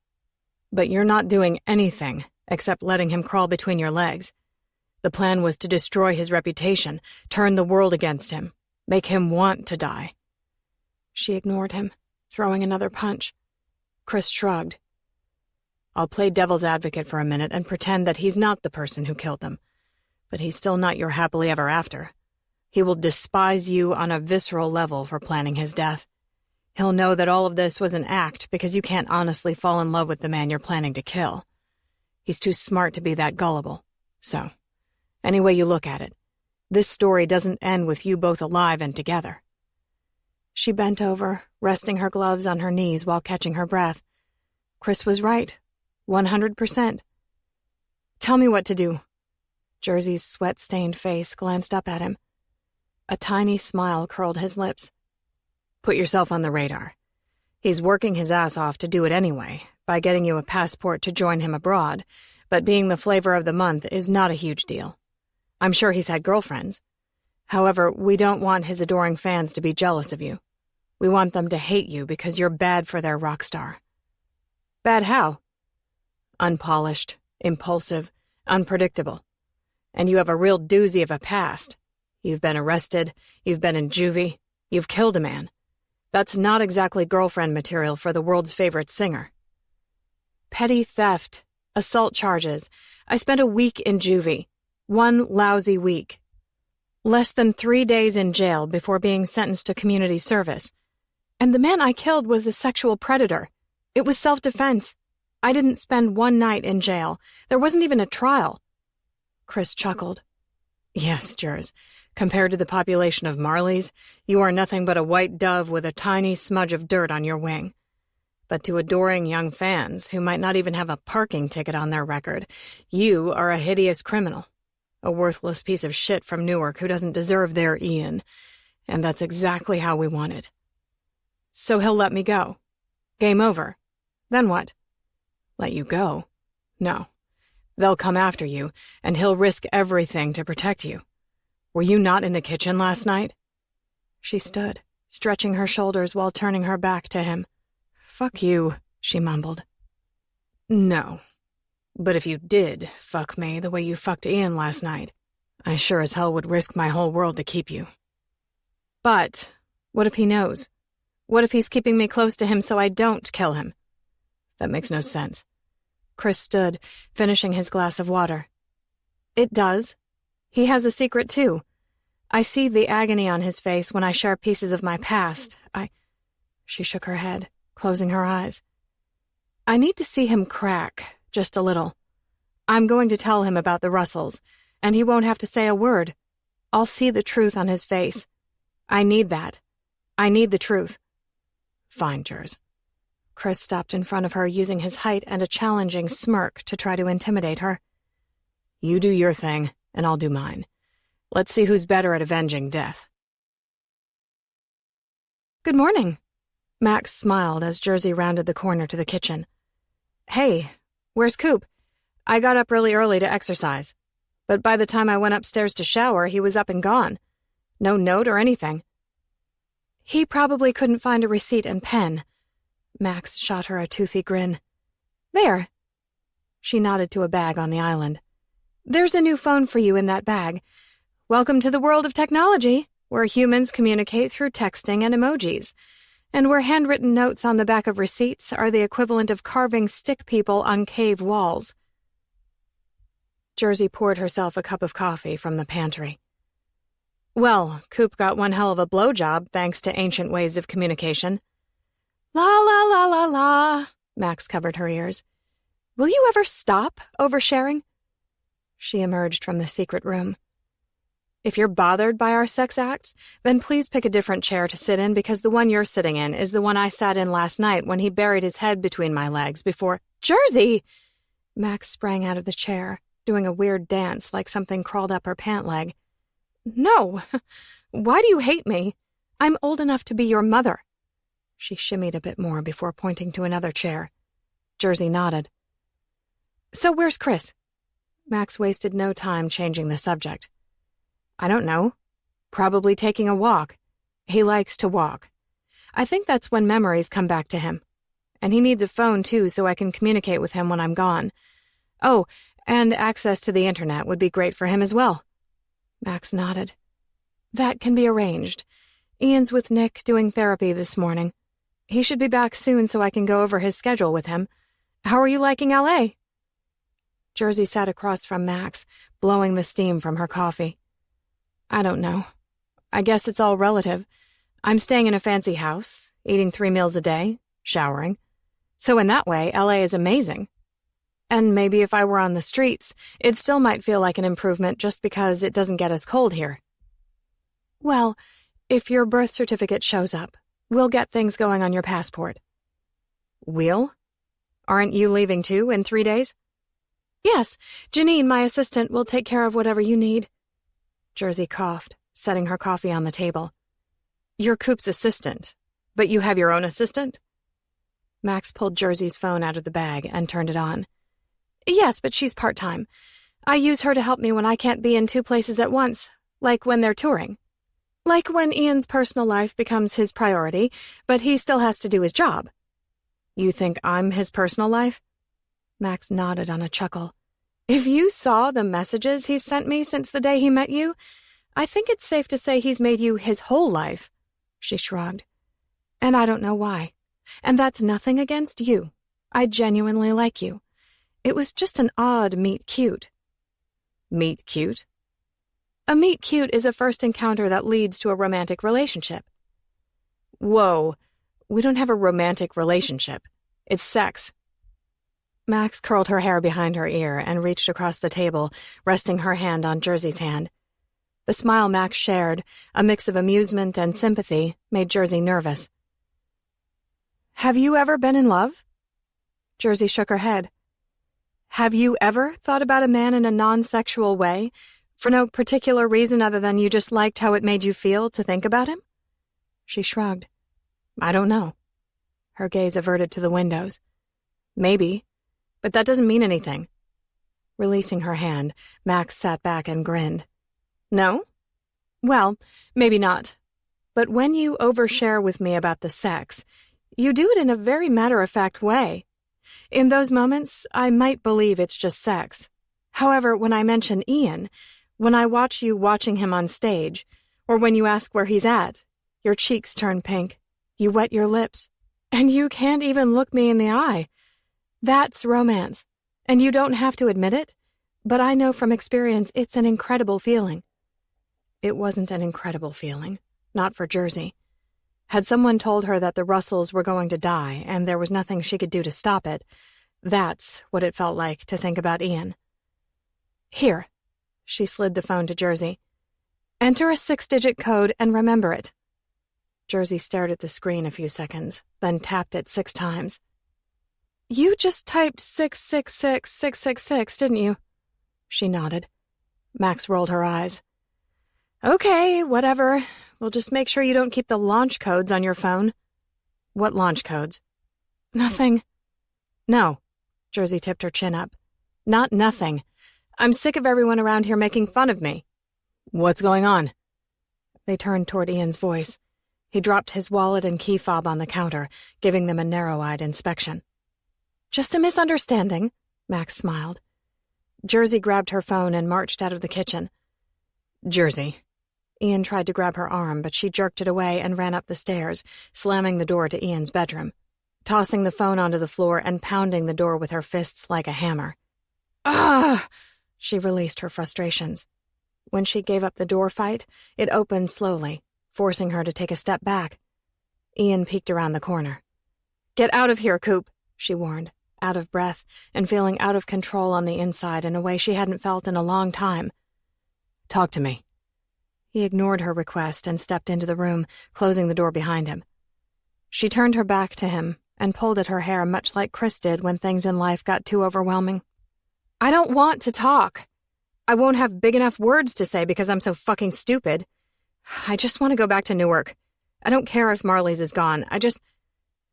But you're not doing anything except letting him crawl between your legs. The plan was to destroy his reputation, turn the world against him, make him want to die. She ignored him, throwing another punch. Chris shrugged. I'll play devil's advocate for a minute and pretend that he's not the person who killed them. But he's still not your happily ever after. He will despise you on a visceral level for planning his death. He'll know that all of this was an act because you can't honestly fall in love with the man you're planning to kill. He's too smart to be that gullible. So, any way you look at it, this story doesn't end with you both alive and together. She bent over, resting her gloves on her knees while catching her breath. Chris was right. 100%. Tell me what to do. Jersey's sweat-stained face glanced up at him. A tiny smile curled his lips. Put yourself on the radar. He's working his ass off to do it anyway, by getting you a passport to join him abroad, but being the flavor of the month is not a huge deal. I'm sure he's had girlfriends. However, we don't want his adoring fans to be jealous of you. We want them to hate you because you're bad for their rock star. Bad how? Unpolished, impulsive, unpredictable. And you have a real doozy of a past. You've been arrested, you've been in juvie, you've killed a man. That's not exactly girlfriend material for the world's favorite singer. Petty theft, assault charges. I spent a week in juvie. 1 lousy week. Less than 3 days in jail before being sentenced to community service. And the man I killed was a sexual predator. It was self-defense. I didn't spend 1 night in jail. There wasn't even a trial. Chris chuckled. Yes, Jers. Compared to the population of Marleys, you are nothing but a white dove with a tiny smudge of dirt on your wing. But to adoring young fans who might not even have a parking ticket on their record, you are a hideous criminal. A worthless piece of shit from Newark who doesn't deserve their Ian. And that's exactly how we want it. So he'll let me go. Game over. Then what? Let you go? No. They'll come after you, and he'll risk everything to protect you. Were you not in the kitchen last night? She stood, stretching her shoulders while turning her back to him. Fuck you, she mumbled. No. But if you did fuck me the way you fucked Ian last night, I sure as hell would risk my whole world to keep you. But what if he knows? What if he's keeping me close to him so I don't kill him? That makes no sense. Chris stood, finishing his glass of water. It does. He has a secret, too. I see the agony on his face when I share pieces of my past. She shook her head, closing her eyes. I need to see him crack, just a little. I'm going to tell him about the Russells, and he won't have to say a word. I'll see the truth on his face. I need that. I need the truth. Fine, Jers. Chris stopped in front of her, using his height and a challenging smirk to try to intimidate her. You do your thing, and I'll do mine. Let's see who's better at avenging death. Good morning. Max smiled as Jersey rounded the corner to the kitchen. Hey, where's Coop? I got up really early to exercise, but by the time I went upstairs to shower, he was up and gone. No note or anything. He probably couldn't find a receipt and pen. Max shot her a toothy grin. There. She nodded to a bag on the island. There's a new phone for you in that bag. Welcome to the world of technology, where humans communicate through texting and emojis, and where handwritten notes on the back of receipts are the equivalent of carving stick people on cave walls. Jersey poured herself a cup of coffee from the pantry. Well, Coop got one hell of a blowjob thanks to ancient ways of communication. La la la la la, Max covered her ears. Will you ever stop oversharing? She emerged from the secret room. If you're bothered by our sex acts, then please pick a different chair to sit in, because the one you're sitting in is the one I sat in last night when he buried his head between my legs before— Jersey! Max sprang out of the chair, doing a weird dance like something crawled up her pant leg. No! Why do you hate me? I'm old enough to be your mother. She shimmied a bit more before pointing to another chair. Jersey nodded. So where's Chris? Max wasted no time changing the subject. I don't know. Probably taking a walk. He likes to walk. I think that's when memories come back to him. And he needs a phone, too, so I can communicate with him when I'm gone. Oh, and access to the internet would be great for him as well. Max nodded. That can be arranged. Ian's with Nick doing therapy this morning. He should be back soon so I can go over his schedule with him. How are you liking L.A.? Jersey sat across from Max, blowing the steam from her coffee. I don't know. I guess it's all relative. I'm staying in a fancy house, eating 3 meals a day, showering. So in that way, L.A. is amazing. And maybe if I were on the streets, it still might feel like an improvement just because it doesn't get as cold here. Well, if your birth certificate shows up, we'll get things going on your passport. We'll? Aren't you leaving too in 3 days? Yes, Janine, my assistant, will take care of whatever you need. Jersey coughed, setting her coffee on the table. You're Coop's assistant, but you have your own assistant? Max pulled Jersey's phone out of the bag and turned it on. Yes, but she's part-time. I use her to help me when I can't be in 2 places at once, like when they're touring. Like when Ian's personal life becomes his priority, but he still has to do his job. You think I'm his personal life? Max nodded on a chuckle. If you saw the messages he's sent me since the day he met you, I think it's safe to say he's made you his whole life. She shrugged. And I don't know why. And that's nothing against you. I genuinely like you. It was just an odd meet-cute. Meet-cute? A meet-cute is a first encounter that leads to a romantic relationship. Whoa, we don't have a romantic relationship. It's sex. Max curled her hair behind her ear and reached across the table, resting her hand on Jersey's hand. The smile Max shared, a mix of amusement and sympathy, made Jersey nervous. Have you ever been in love? Jersey shook her head. Have you ever thought about a man in a non-sexual way, for no particular reason other than you just liked how it made you feel to think about him? She shrugged. I don't know. Her gaze averted to the windows. Maybe, but that doesn't mean anything. Releasing her hand, Max sat back and grinned. No? Well, maybe not. But when you overshare with me about the sex, you do it in a very matter-of-fact way. In those moments, I might believe it's just sex. However, when I mention Ian, when I watch you watching him on stage, or when you ask where he's at, your cheeks turn pink, you wet your lips, and you can't even look me in the eye. That's romance, and you don't have to admit it, but I know from experience it's an incredible feeling. It wasn't an incredible feeling, not for Jersey. Had someone told her that the Russells were going to die and there was nothing she could do to stop it, that's what it felt like to think about Ian. Here. She slid the phone to Jersey. Enter a 6-digit code and remember it. Jersey stared at the screen a few seconds, then tapped it 6 times. You just typed 666-666, didn't you? She nodded. Max rolled her eyes. Okay, whatever. We'll just make sure you don't keep the launch codes on your phone. What launch codes? Nothing. No. Jersey tipped her chin up. Not nothing. I'm sick of everyone around here making fun of me. What's going on? They turned toward Ian's voice. He dropped his wallet and key fob on the counter, giving them a narrow-eyed inspection. Just a misunderstanding, Max smiled. Jersey grabbed her phone and marched out of the kitchen. Jersey. Ian tried to grab her arm, but she jerked it away and ran up the stairs, slamming the door to Ian's bedroom, tossing the phone onto the floor and pounding the door with her fists like a hammer. Ah! She released her frustrations. When she gave up the door fight, it opened slowly, forcing her to take a step back. Ian peeked around the corner. Get out of here, Coop, she warned, out of breath and feeling out of control on the inside in a way she hadn't felt in a long time. Talk to me. He ignored her request and stepped into the room, closing the door behind him. She turned her back to him and pulled at her hair much like Chris did when things in life got too overwhelming. I don't want to talk. I won't have big enough words to say because I'm so fucking stupid. I just want to go back to Newark. I don't care if Marley's is gone.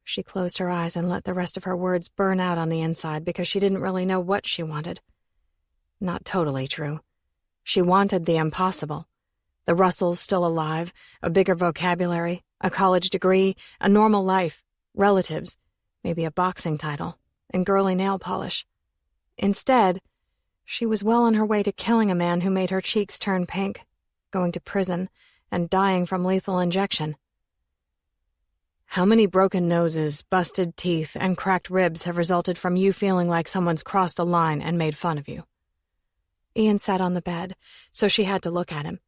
She closed her eyes and let the rest of her words burn out on the inside because she didn't really know what she wanted. Not totally true. She wanted the impossible. The Russells still alive, a bigger vocabulary, a college degree, a normal life, relatives, maybe a boxing title, and girly nail polish. Instead, she was well on her way to killing a man who made her cheeks turn pink, going to prison, and dying from lethal injection. How many broken noses, busted teeth, and cracked ribs have resulted from you feeling like someone's crossed a line and made fun of you? Ian sat on the bed, so she had to look at him.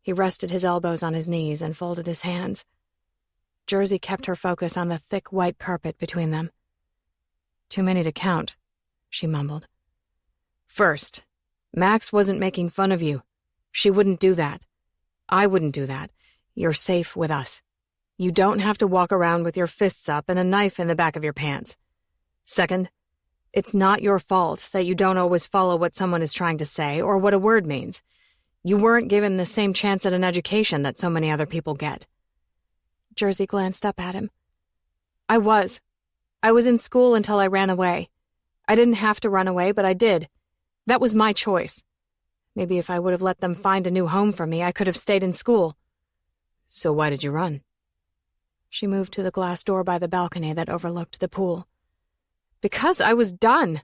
He rested his elbows on his knees and folded his hands. Jersey kept her focus on the thick white carpet between them. Too many to count, she mumbled. First, Max wasn't making fun of you. She wouldn't do that. I wouldn't do that. You're safe with us. You don't have to walk around with your fists up and a knife in the back of your pants. Second, it's not your fault that you don't always follow what someone is trying to say or what a word means. You weren't given the same chance at an education that so many other people get. Jersey glanced up at him. I was in school until I ran away. I didn't have to run away, but I did. That was my choice. Maybe if I would have let them find a new home for me, I could have stayed in school. So why did you run? She moved to the glass door by the balcony that overlooked the pool. Because I was done.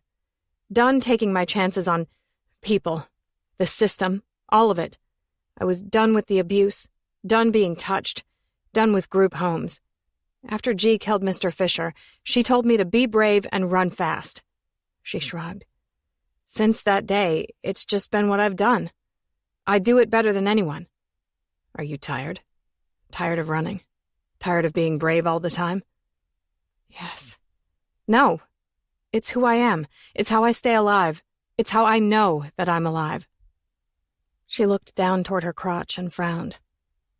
Done taking my chances on people, the system, all of it. I was done with the abuse, done being touched, done with group homes. After G killed Mr. Fisher, she told me to be brave and run fast. She shrugged. Since that day, it's just been what I've done. I do it better than anyone. Are you tired? Tired of running? Tired of being brave all the time? Yes. No. It's who I am. It's how I stay alive. It's how I know that I'm alive. She looked down toward her crotch and frowned.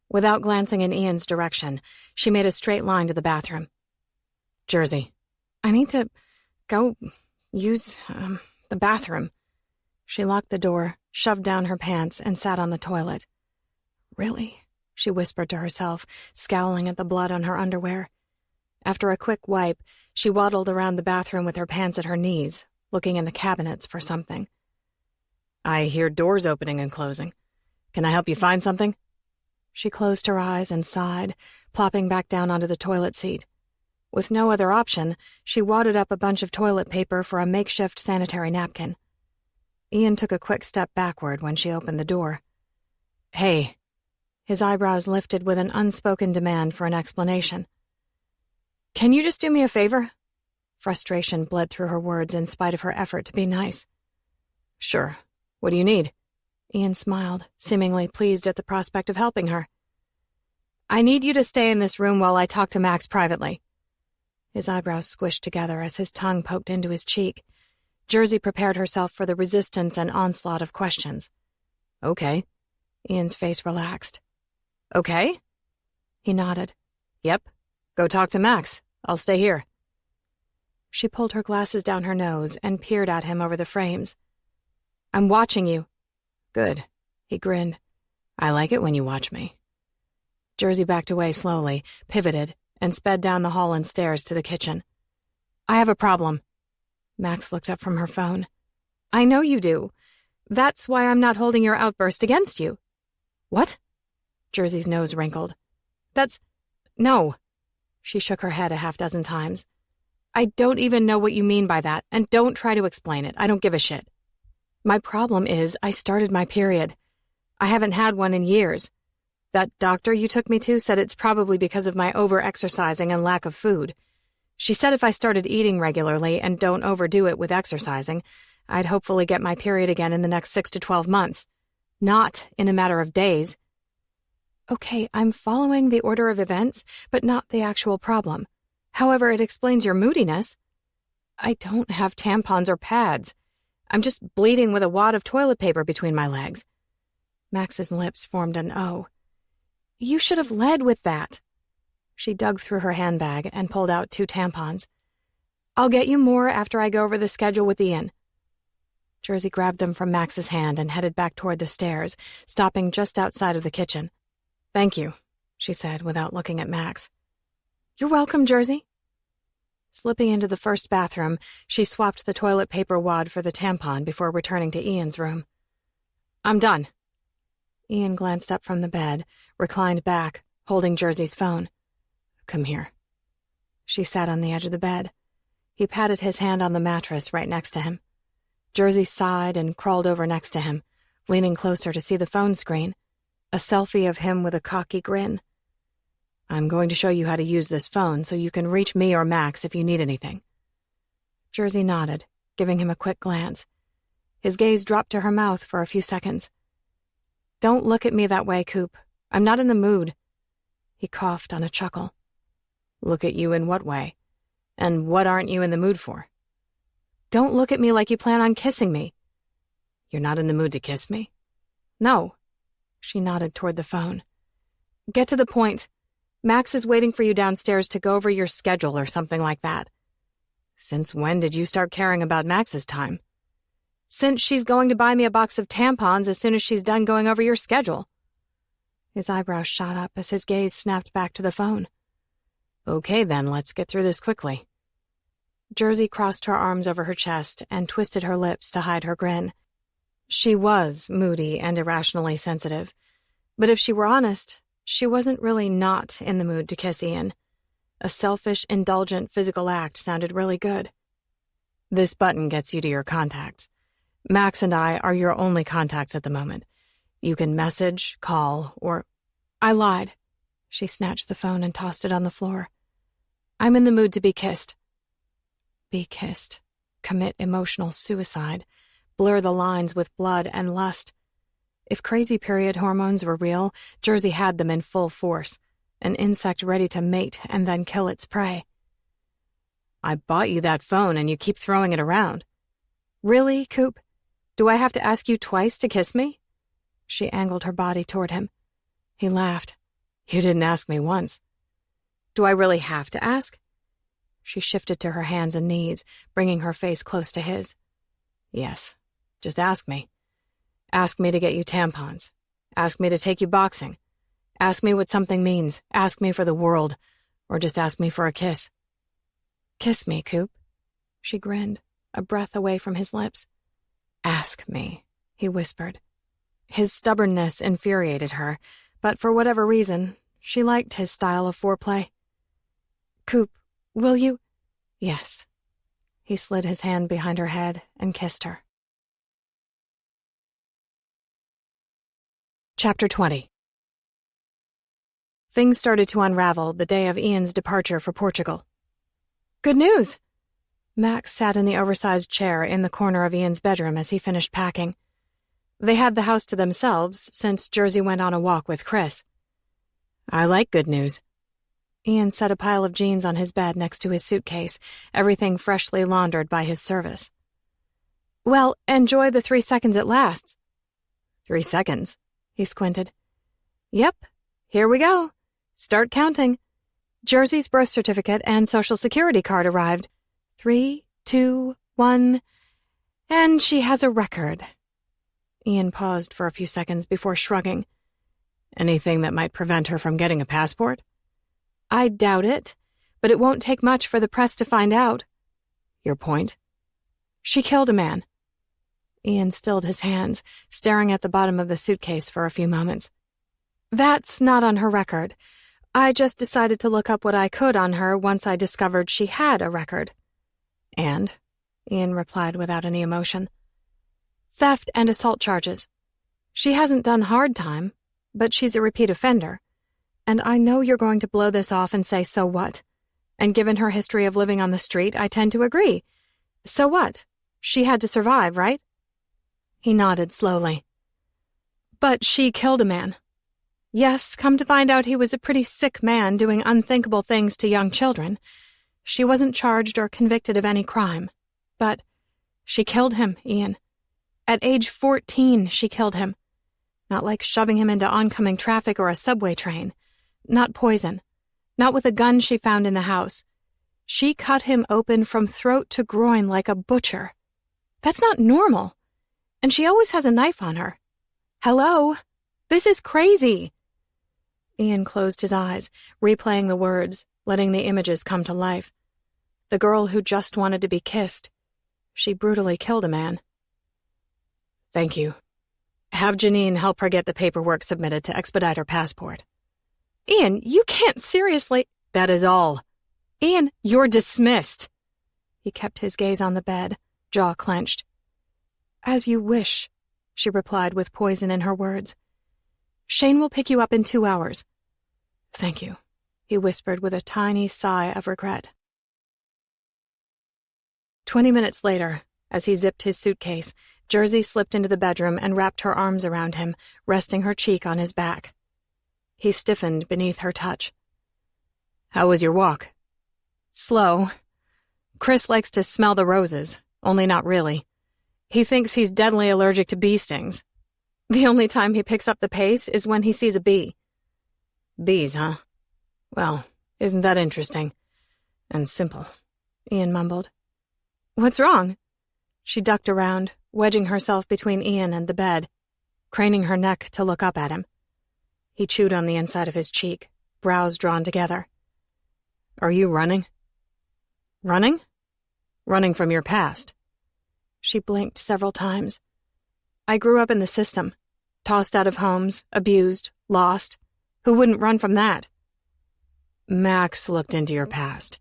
Without glancing in Ian's direction, she made a straight line to the bathroom. Jersey, I need to go use the bathroom. She locked the door, shoved down her pants, and sat on the toilet. Really? She whispered to herself, scowling at the blood on her underwear. After a quick wipe, she waddled around the bathroom with her pants at her knees, looking in the cabinets for something. I hear doors opening and closing. Can I help you find something? She closed her eyes and sighed, plopping back down onto the toilet seat. With no other option, she wadded up a bunch of toilet paper for a makeshift sanitary napkin. Ian took a quick step backward when she opened the door. Hey. His eyebrows lifted with an unspoken demand for an explanation. Can you just do me a favor? Frustration bled through her words in spite of her effort to be nice. Sure. What do you need? Ian smiled, seemingly pleased at the prospect of helping her. I need you to stay in this room while I talk to Max privately. His eyebrows squished together as his tongue poked into his cheek. Jersey prepared herself for the resistance and onslaught of questions. Okay. Ian's face relaxed. Okay? He nodded. Yep. Go talk to Max. I'll stay here. She pulled her glasses down her nose and peered at him over the frames. I'm watching you. Good. He grinned. I like it when you watch me. Jersey backed away slowly, pivoted, and sped down the hall and stairs to the kitchen. I have a problem. Max looked up from her phone. I know you do. That's why I'm not holding your outburst against you. What? Jersey's nose wrinkled. No. She shook her head a half-dozen times. I don't even know what you mean by that, and don't try to explain it. I don't give a shit. My problem is I started my period. I haven't had one in years. That doctor you took me to said it's probably because of my over-exercising and lack of food. She said if I started eating regularly and don't overdo it with exercising, I'd hopefully get my period again in the next 6 to 12 months. Not in a matter of days. Okay, I'm following the order of events, but not the actual problem. However, it explains your moodiness. I don't have tampons or pads. I'm just bleeding with a wad of toilet paper between my legs. Max's lips formed an O. You should have led with that. She dug through her handbag and pulled out 2 tampons. I'll get you more after I go over the schedule with Ian. Jersey grabbed them from Max's hand and headed back toward the stairs, stopping just outside of the kitchen. Thank you, she said without looking at Max. You're welcome, Jersey. Slipping into the first bathroom, she swapped the toilet paper wad for the tampon before returning to Ian's room. I'm done. Ian glanced up from the bed, reclined back, holding Jersey's phone. Come here. She sat on the edge of the bed. He patted his hand on the mattress right next to him. Jersey sighed and crawled over next to him, leaning closer to see the phone screen, a selfie of him with a cocky grin. I'm going to show you how to use this phone so you can reach me or Max if you need anything. Jersey nodded, giving him a quick glance. His gaze dropped to her mouth for a few seconds. Don't look at me that way, Coop. I'm not in the mood. He coughed on a chuckle. Look at you in what way? And what aren't you in the mood for? Don't look at me like you plan on kissing me. You're not in the mood to kiss me? No. She nodded toward the phone. Get to the point. Max is waiting for you downstairs to go over your schedule or something like that. Since when did you start caring about Max's time? Since she's going to buy me a box of tampons as soon as she's done going over your schedule. His eyebrows shot up as his gaze snapped back to the phone. Okay, then, let's get through this quickly. Jersey crossed her arms over her chest and twisted her lips to hide her grin. She was moody and irrationally sensitive, but if she were honest, she wasn't really not in the mood to kiss Ian. A selfish, indulgent physical act sounded really good. This button gets you to your contacts. Max and I are your only contacts at the moment. You can message, call, or... I lied. She snatched the phone and tossed it on the floor. I'm in the mood to be kissed. Be kissed. Commit emotional suicide. Blur the lines with blood and lust. If crazy period hormones were real, Jersey had them in full force. An insect ready to mate and then kill its prey. I bought you that phone and you keep throwing it around. Really, Coop? Do I have to ask you twice to kiss me? She angled her body toward him. He laughed. You didn't ask me once. Do I really have to ask? She shifted to her hands and knees, bringing her face close to his. Yes, just ask me. Ask me to get you tampons. Ask me to take you boxing. Ask me what something means. Ask me for the world. Or just ask me for a kiss. Kiss me, Coop. She grinned, a breath away from his lips. Ask me, he whispered. His stubbornness infuriated her, but for whatever reason, she liked his style of foreplay. Coop, will you? Yes. He slid his hand behind her head and kissed her. Chapter 20. Things started to unravel the day of Ian's departure for Portugal. Good news! Max sat in the oversized chair in the corner of Ian's bedroom as he finished packing. They had the house to themselves since Jersey went on a walk with Chris. I like good news. Ian set a pile of jeans on his bed next to his suitcase, everything freshly laundered by his service. Well, enjoy the 3 seconds it lasts. 3 seconds? He squinted. Yep, here we go. Start counting. Jersey's birth certificate and social security card arrived. 3, 2, 1, and she has a record. Ian paused for a few seconds before shrugging. Anything that might prevent her from getting a passport? I doubt it, but it won't take much for the press to find out. Your point? She killed a man. Ian stilled his hands, staring at the bottom of the suitcase for a few moments. That's not on her record. I just decided to look up what I could on her once I discovered she had a record. And? Ian replied without any emotion. Theft and assault charges. She hasn't done hard time, but she's a repeat offender. And I know you're going to blow this off and say, so what? And given her history of living on the street, I tend to agree. So what? She had to survive, right? He nodded slowly. But she killed a man. Yes, come to find out he was a pretty sick man doing unthinkable things to young children. She wasn't charged or convicted of any crime. But she killed him, Ian. At age 14, she killed him. Not like shoving him into oncoming traffic or a subway train. Not poison. Not with a gun she found in the house. She cut him open from throat to groin like a butcher. That's not normal. And she always has a knife on her. Hello? This is crazy. Ian closed his eyes, replaying the words, letting the images come to life. The girl who just wanted to be kissed. She brutally killed a man. Thank you. Have Janine help her get the paperwork submitted to expedite her passport. Ian, you can't seriously— That is all. Ian, you're dismissed. He kept his gaze on the bed, jaw clenched. As you wish, she replied with poison in her words. Shane will pick you up in 2 hours. Thank you, he whispered with a tiny sigh of regret. 20 minutes later, as he zipped his suitcase, Jersey slipped into the bedroom and wrapped her arms around him, resting her cheek on his back. He stiffened beneath her touch. How was your walk? Slow. Chris likes to smell the roses, only not really. He thinks he's deadly allergic to bee stings. The only time he picks up the pace is when he sees a bee. Bees, huh? Well, isn't that interesting? And simple, Ian mumbled. What's wrong? She ducked around, wedging herself between Ian and the bed, craning her neck to look up at him. He chewed on the inside of his cheek, brows drawn together. Are you running? Running? Running from your past. She blinked several times. I grew up in the system. Tossed out of homes, abused, lost. Who wouldn't run from that? Max looked into your past.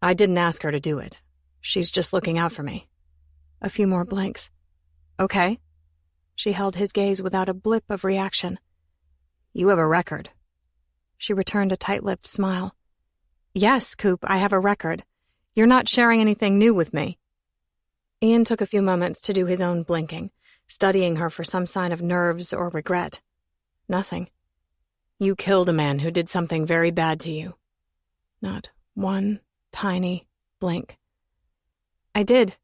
I didn't ask her to do it. She's just looking out for me. A few more blinks. Okay. She held his gaze without a blip of reaction. You have a record. She returned a tight-lipped smile. Yes, Coop, I have a record. You're not sharing anything new with me. Ian took a few moments to do his own blinking, studying her for some sign of nerves or regret. Nothing. You killed a man who did something very bad to you. Not one tiny blink. I did.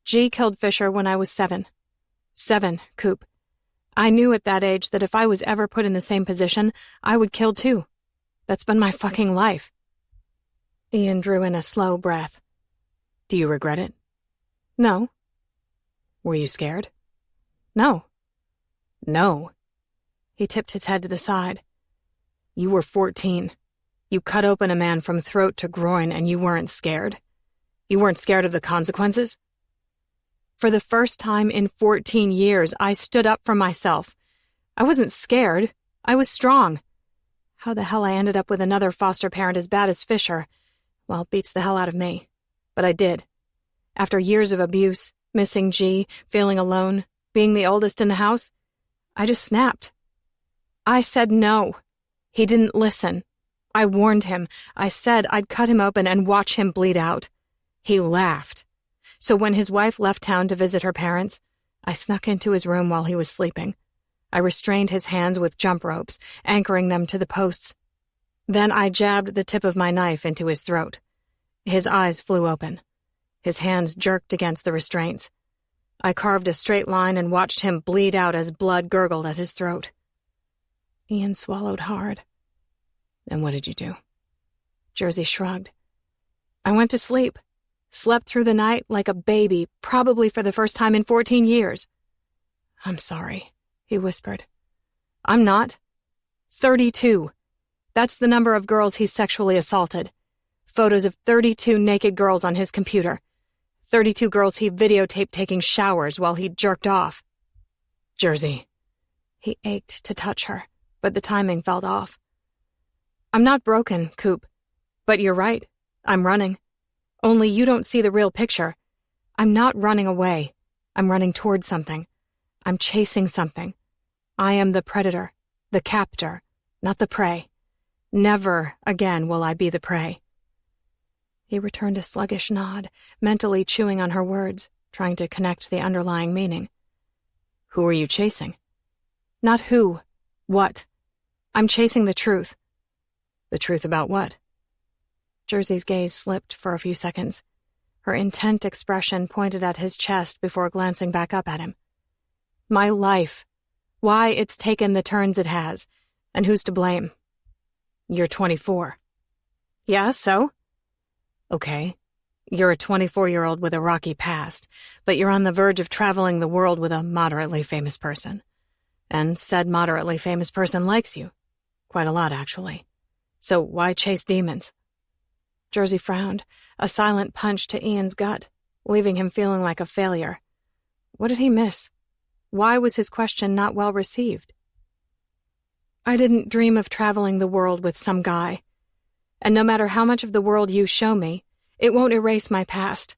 G killed Fisher when I was 7. 7, Coop. I knew at that age that if I was ever put in the same position, I would kill too. That's been my fucking life. Ian drew in a slow breath. Do you regret it? No. Were you scared? No. No. He tipped his head to the side. You were 14. You cut open a man from throat to groin and you weren't scared. You weren't scared of the consequences? For the first time in 14 years, I stood up for myself. I wasn't scared. I was strong. How the hell I ended up with another foster parent as bad as Fisher, well, beats the hell out of me. But I did. After years of abuse, missing G, feeling alone, being the oldest in the house, I just snapped. I said no. He didn't listen. I warned him. I said I'd cut him open and watch him bleed out. He laughed. So when his wife left town to visit her parents, I snuck into his room while he was sleeping. I restrained his hands with jump ropes, anchoring them to the posts, Then I jabbed the tip of my knife into his throat. His eyes flew open. His hands jerked against the restraints. I carved a straight line and watched him bleed out as blood gurgled at his throat. Ian swallowed hard. Then what did you do? Jersey shrugged. I went to sleep. Slept through the night like a baby, probably for the first time in 14 years. I'm sorry, he whispered. I'm not. 32. That's the number of girls he's sexually assaulted. Photos of 32 naked girls on his computer. 32 girls he videotaped taking showers while he jerked off. Jersey. He ached to touch her, but the timing felt off. I'm not broken, Coop. But you're right. I'm running. Only you don't see the real picture. I'm not running away. I'm running towards something. I'm chasing something. I am the predator, the captor, not the prey. Never again will I be the prey. He returned a sluggish nod, mentally chewing on her words, trying to connect the underlying meaning. Who are you chasing? Not who. What? I'm chasing the truth. The truth about what? Jersey's gaze slipped for a few seconds. Her intent expression pointed at his chest before glancing back up at him. My life. Why it's taken the turns it has. And who's to blame? You're 24. Yeah, so? Okay. You're a 24-year-old with a rocky past, but you're on the verge of traveling the world with a moderately famous person. And said moderately famous person likes you. Quite a lot, actually. So why chase demons? Jersey frowned, a silent punch to Ian's gut, leaving him feeling like a failure. What did he miss? Why was his question not well received? I didn't dream of traveling the world with some guy. And no matter how much of the world you show me, it won't erase my past.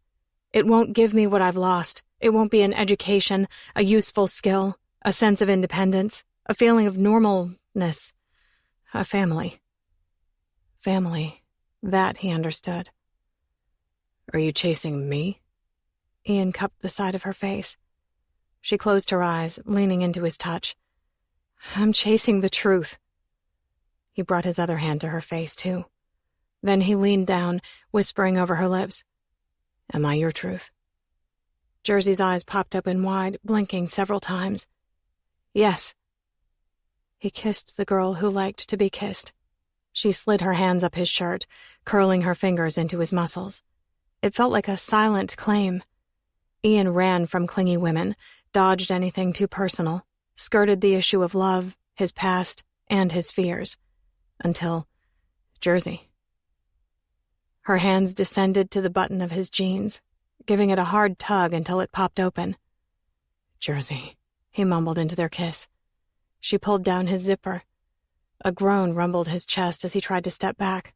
It won't give me what I've lost. It won't be an education, a useful skill, a sense of independence, a feeling of normalness, a family. Family, that he understood. Are you chasing me? Ian cupped the side of her face. She closed her eyes, leaning into his touch. I'm chasing the truth. He brought his other hand to her face, too. Then he leaned down, whispering over her lips. Am I your truth? Jersey's eyes popped open wide, blinking several times. Yes. He kissed the girl who liked to be kissed. She slid her hands up his shirt, curling her fingers into his muscles. It felt like a silent claim. Ian ran from clingy women, dodged anything too personal, skirted the issue of love, his past, and his fears. Until Jersey. Her hands descended to the button of his jeans, giving it a hard tug until it popped open. Jersey, he mumbled into their kiss. She pulled down his zipper. A groan rumbled his chest as he tried to step back.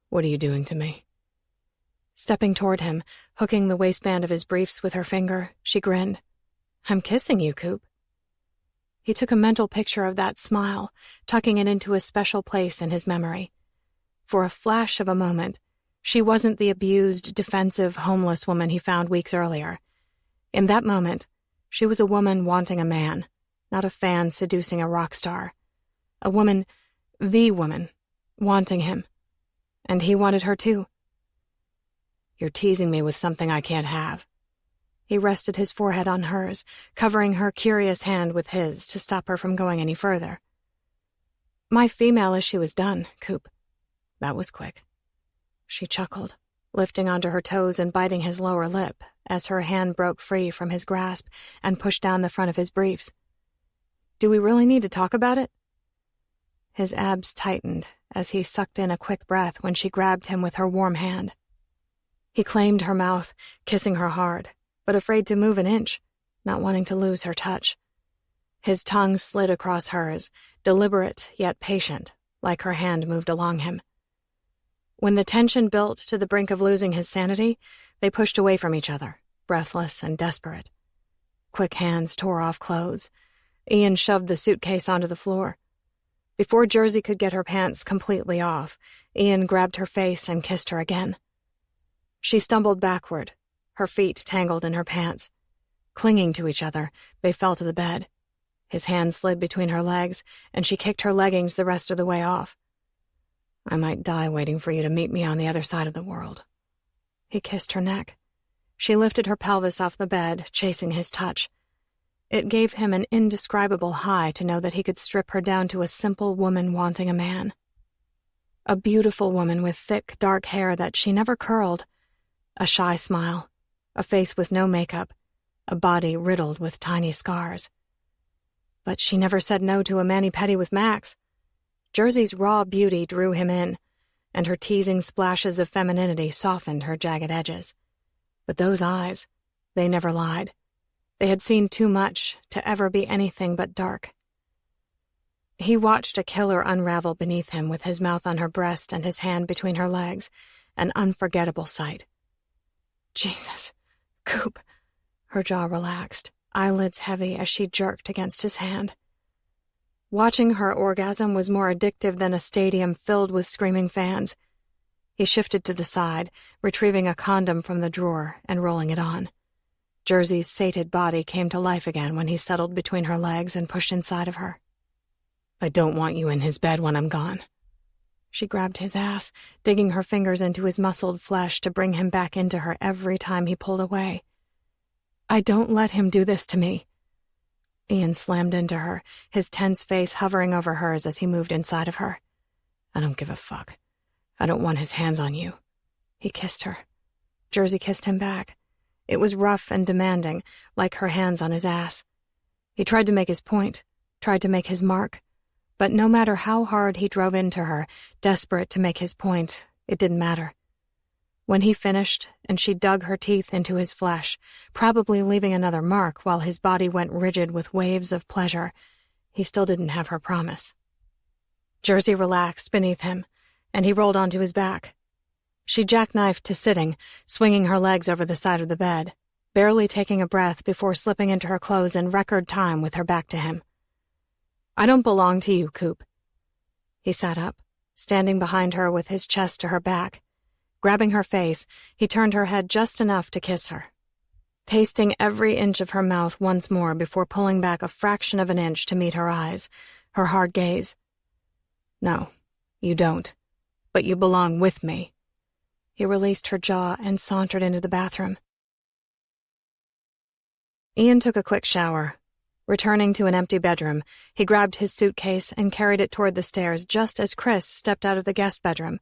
What are you doing to me? Stepping toward him, hooking the waistband of his briefs with her finger, she grinned. I'm kissing you, Coop. He took a mental picture of that smile, tucking it into a special place in his memory. For a flash of a moment, she wasn't the abused, defensive, homeless woman he found weeks earlier. In that moment, she was a woman wanting a man, not a fan seducing a rock star. A woman, the woman, wanting him. And he wanted her too. You're teasing me with something I can't have. He rested his forehead on hers, covering her curious hand with his to stop her from going any further. My female issue is done, Coop. That was quick. She chuckled, lifting onto her toes and biting his lower lip as her hand broke free from his grasp and pushed down the front of his briefs. Do we really need to talk about it? His abs tightened as he sucked in a quick breath when she grabbed him with her warm hand. He claimed her mouth, kissing her hard, but afraid to move an inch, not wanting to lose her touch. His tongue slid across hers, deliberate yet patient, like her hand moved along him. When the tension built to the brink of losing his sanity, they pushed away from each other, breathless and desperate. Quick hands tore off clothes. Ian shoved the suitcase onto the floor. Before Jersey could get her pants completely off, Ian grabbed her face and kissed her again. She stumbled backward, her feet tangled in her pants. Clinging to each other, they fell to the bed. His hand slid between her legs, and she kicked her leggings the rest of the way off. I might die waiting for you to meet me on the other side of the world." He kissed her neck. She lifted her pelvis off the bed, chasing his touch. It gave him an indescribable high to know that he could strip her down to a simple woman wanting a man. A beautiful woman with thick, dark hair that she never curled, a shy smile, a face with no makeup, a body riddled with tiny scars. But she never said no to a mani-pedi with Max. Jersey's raw beauty drew him in, and her teasing splashes of femininity softened her jagged edges. But those eyes, they never lied. They had seen too much to ever be anything but dark. He watched a killer unravel beneath him with his mouth on her breast and his hand between her legs, an unforgettable sight. Jesus, Coop. Her jaw relaxed, eyelids heavy as she jerked against his hand. Watching her orgasm was more addictive than a stadium filled with screaming fans. He shifted to the side, retrieving a condom from the drawer and rolling it on. Jersey's sated body came to life again when he settled between her legs and pushed inside of her. "I don't want you in his bed when I'm gone." She grabbed his ass, digging her fingers into his muscled flesh to bring him back into her every time he pulled away. "I don't let him do this to me." Ian slammed into her, his tense face hovering over hers as he moved inside of her. "I don't give a fuck. I don't want his hands on you." He kissed her. Jersey kissed him back. It was rough and demanding, like her hands on his ass. He tried to make his point, tried to make his mark, but no matter how hard he drove into her, desperate to make his point, it didn't matter. When he finished and she dug her teeth into his flesh, probably leaving another mark while his body went rigid with waves of pleasure, he still didn't have her promise. Jersey relaxed beneath him, and he rolled onto his back. She jackknifed to sitting, swinging her legs over the side of the bed, barely taking a breath before slipping into her clothes in record time with her back to him. "I don't belong to you, Coop." He sat up, standing behind her with his chest to her back. Grabbing her face, he turned her head just enough to kiss her, tasting every inch of her mouth once more before pulling back a fraction of an inch to meet her eyes, her hard gaze. "No, you don't. But you belong with me." He released her jaw and sauntered into the bathroom. Ian took a quick shower. Returning to an empty bedroom, he grabbed his suitcase and carried it toward the stairs just as Chris stepped out of the guest bedroom.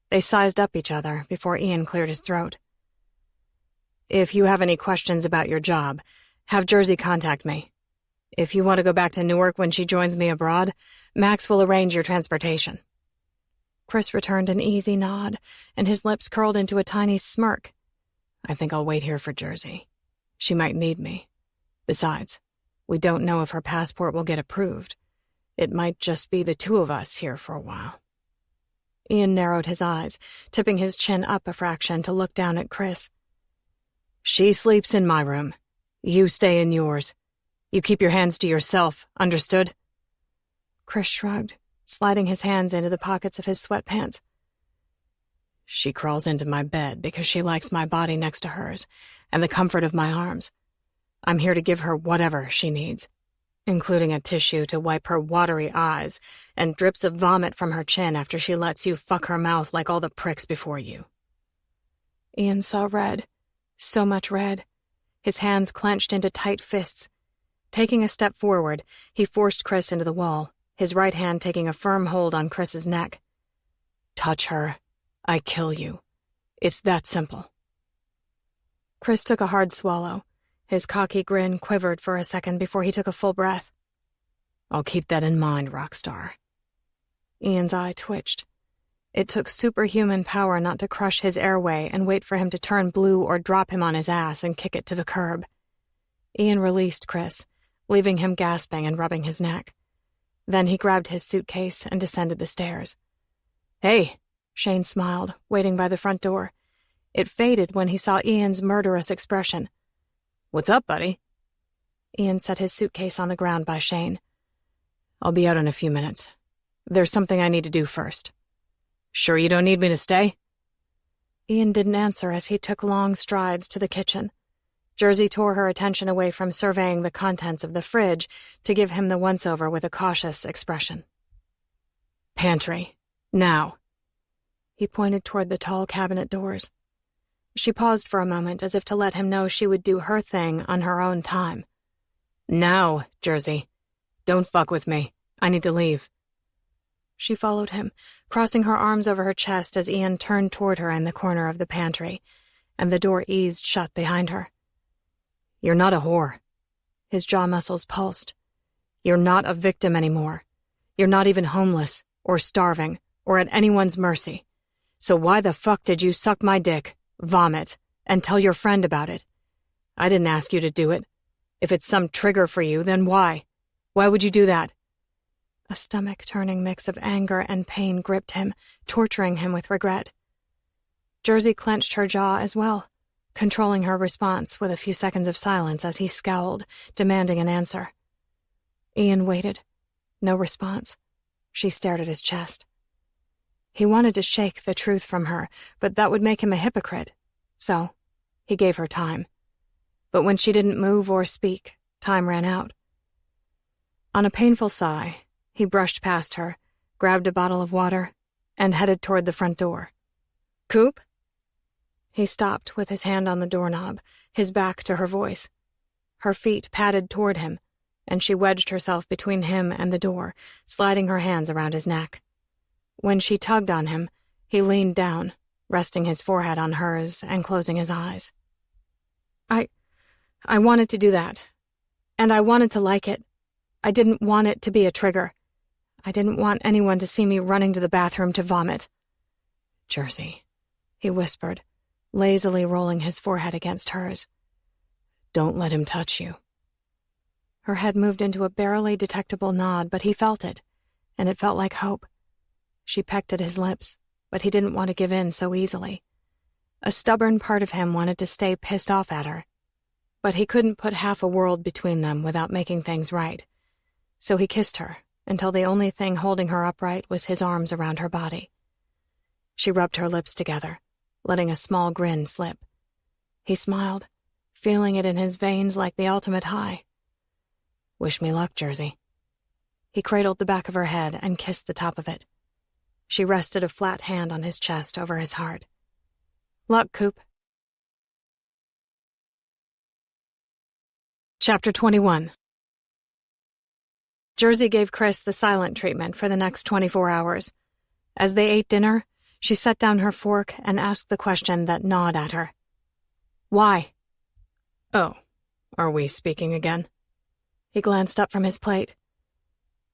They sized up each other before Ian cleared his throat. "If you have any questions about your job, have Jersey contact me. If you want to go back to Newark when she joins me abroad, Max will arrange your transportation." Chris returned an easy nod, and his lips curled into a tiny smirk. "I think I'll wait here for Jersey. She might need me. Besides, we don't know if her passport will get approved. It might just be the two of us here for a while." Ian narrowed his eyes, tipping his chin up a fraction to look down at Chris. "She sleeps in my room. You stay in yours. You keep your hands to yourself, understood?" Chris shrugged, sliding his hands into the pockets of his sweatpants. "She crawls into my bed because she likes my body next to hers and the comfort of my arms. I'm here to give her whatever she needs, including a tissue to wipe her watery eyes and drips of vomit from her chin after she lets you fuck her mouth like all the pricks before you." Ian saw red, so much red. His hands clenched into tight fists. Taking a step forward, he forced Chris into the wall, his right hand taking a firm hold on Chris's neck. "Touch her, I kill you. It's that simple." Chris took a hard swallow. His cocky grin quivered for a second before he took a full breath. "I'll keep that in mind, Rockstar." Ian's eye twitched. It took superhuman power not to crush his airway and wait for him to turn blue or drop him on his ass and kick it to the curb. Ian released Chris, leaving him gasping and rubbing his neck. Then he grabbed his suitcase and descended the stairs. "Hey," Shane smiled, waiting by the front door. It faded when he saw Ian's murderous expression. "What's up, buddy?" Ian set his suitcase on the ground by Shane. "I'll be out in a few minutes. There's something I need to do first." "Sure you don't need me to stay?" Ian didn't answer as he took long strides to the kitchen. Jersey tore her attention away from surveying the contents of the fridge to give him the once-over with a cautious expression. "Pantry. Now." He pointed toward the tall cabinet doors. She paused for a moment as if to let him know she would do her thing on her own time. Now, Jersey. Don't fuck with me. I need to leave. She followed him, crossing her arms over her chest as Ian turned toward her in the corner of the pantry, and the door eased shut behind her. You're not a whore. His jaw muscles pulsed. You're not a victim anymore. You're not even homeless, or starving, or at anyone's mercy. So why the fuck did you suck my dick, vomit, and tell your friend about it? I didn't ask you to do it. If it's some trigger for you, then why? Why would you do that? A stomach-turning mix of anger and pain gripped him, torturing him with regret. Jersey clenched her jaw as well, controlling her response with a few seconds of silence as he scowled, demanding an answer. Ian waited. No response. She stared at his chest. He wanted to shake the truth from her, but that would make him a hypocrite. So, he gave her time. But when she didn't move or speak, time ran out. On a painful sigh, he brushed past her, grabbed a bottle of water, and headed toward the front door. Coop? He stopped with his hand on the doorknob, his back to her voice. Her feet padded toward him, and she wedged herself between him and the door, sliding her hands around his neck. When she tugged on him, he leaned down, resting his forehead on hers and closing his eyes. I wanted to do that, and I wanted to like it. I didn't want it to be a trigger. I didn't want anyone to see me running to the bathroom to vomit. Jersey, he whispered, lazily rolling his forehead against hers. Don't let him touch you. Her head moved into a barely detectable nod, but he felt it, and it felt like hope. She pecked at his lips, but he didn't want to give in so easily. A stubborn part of him wanted to stay pissed off at her, but he couldn't put half a world between them without making things right. So he kissed her until the only thing holding her upright was his arms around her body. She rubbed her lips together, letting a small grin slip. He smiled, feeling it in his veins like the ultimate high. Wish me luck, Jersey. He cradled the back of her head and kissed the top of it. She rested a flat hand on his chest over his heart. Luck, Coop. Chapter 21. Jersey gave Chris the silent treatment for the next 24 hours. As they ate dinner, she set down her fork and asked the question that gnawed at her. Why? Oh, are we speaking again? He glanced up from his plate.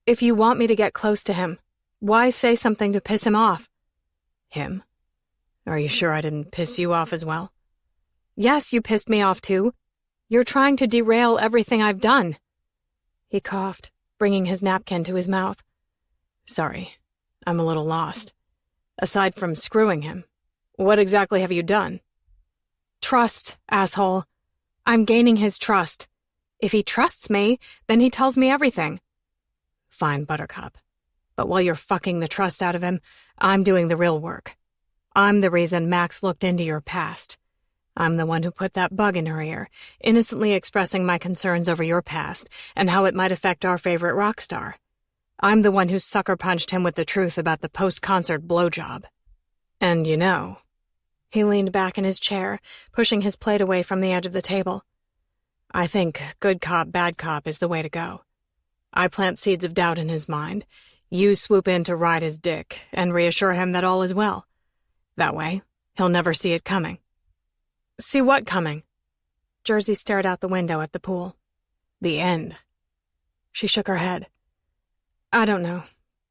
If you want me to get close to him, why say something to piss him off? Him? Are you sure I didn't piss you off as well? Yes, you pissed me off too. You're trying to derail everything I've done. He coughed, bringing his napkin to his mouth. Sorry, I'm a little lost. Aside from screwing him, what exactly have you done? Trust, asshole. I'm gaining his trust. If he trusts me, then he tells me everything. Fine, Buttercup. But while you're fucking the trust out of him, I'm doing the real work. I'm the reason Max looked into your past. I'm the one who put that bug in her ear, innocently expressing my concerns over your past and how it might affect our favorite rock star. I'm the one who sucker-punched him with the truth about the post-concert blowjob. And you know... He leaned back in his chair, pushing his plate away from the edge of the table. I think good cop, bad cop is the way to go. I plant seeds of doubt in his mind. You swoop in to ride his dick and reassure him that all is well. That way, he'll never see it coming. See what coming? Jersey stared out the window at the pool. The end. She shook her head. I don't know.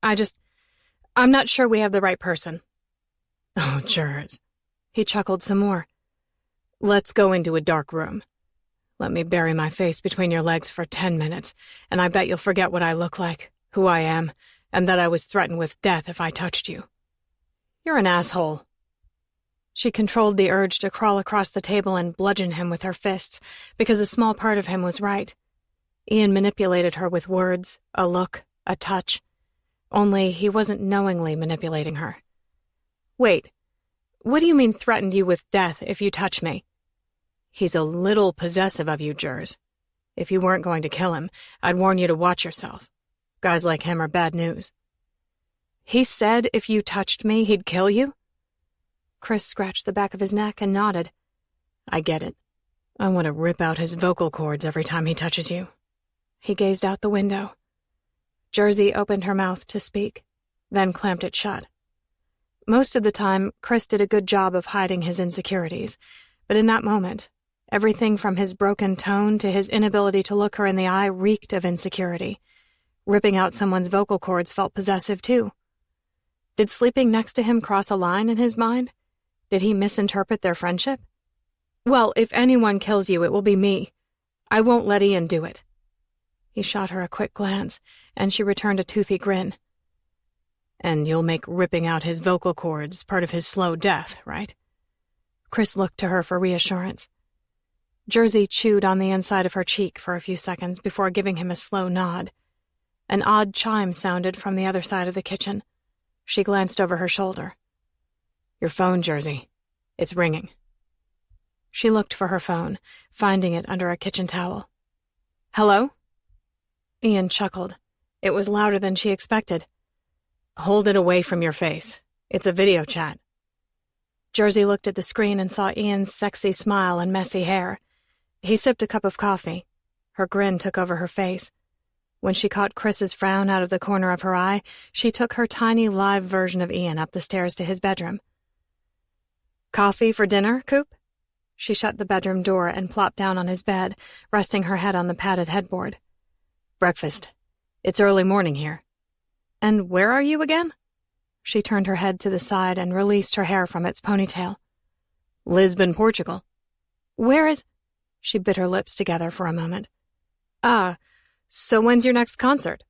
I'm not sure we have the right person. Oh, Jers. He chuckled some more. Let's go into a dark room. Let me bury my face between your legs for 10 minutes, and I bet you'll forget what I look like, who I am, and that I was threatened with death if I touched you. You're an asshole. She controlled the urge to crawl across the table and bludgeon him with her fists, because a small part of him was right. Ian manipulated her with words, a look, a touch. Only he wasn't knowingly manipulating her. Wait, what do you mean threatened you with death if you touch me? He's a little possessive of you, Jers. If you weren't going to kill him, I'd warn you to watch yourself. Guys like him are bad news. He said if you touched me, he'd kill you? Chris scratched the back of his neck and nodded. I get it. I want to rip out his vocal cords every time he touches you. He gazed out the window. Jersey opened her mouth to speak, then clamped it shut. Most of the time, Chris did a good job of hiding his insecurities, but in that moment, everything from his broken tone to his inability to look her in the eye reeked of insecurity. Ripping out someone's vocal cords felt possessive, too. Did sleeping next to him cross a line in his mind? Did he misinterpret their friendship? Well, if anyone kills you, it will be me. I won't let Ian do it. He shot her a quick glance, and she returned a toothy grin. And you'll make ripping out his vocal cords part of his slow death, right? Chris looked to her for reassurance. Jersey chewed on the inside of her cheek for a few seconds before giving him a slow nod. An odd chime sounded from the other side of the kitchen. She glanced over her shoulder. Your phone, Jersey. It's ringing. She looked for her phone, finding it under a kitchen towel. Hello? Ian chuckled. It was louder than she expected. Hold it away from your face. It's a video chat. Jersey looked at the screen and saw Ian's sexy smile and messy hair. He sipped a cup of coffee. Her grin took over her face. When she caught Chris's frown out of the corner of her eye, she took her tiny live version of Ian up the stairs to his bedroom. Coffee for dinner, Coop? She shut the bedroom door and plopped down on his bed, resting her head on the padded headboard. Breakfast. It's early morning here. And where are you again? She turned her head to the side and released her hair from its ponytail. Lisbon, Portugal. Where is... She bit her lips together for a moment. So when's your next concert?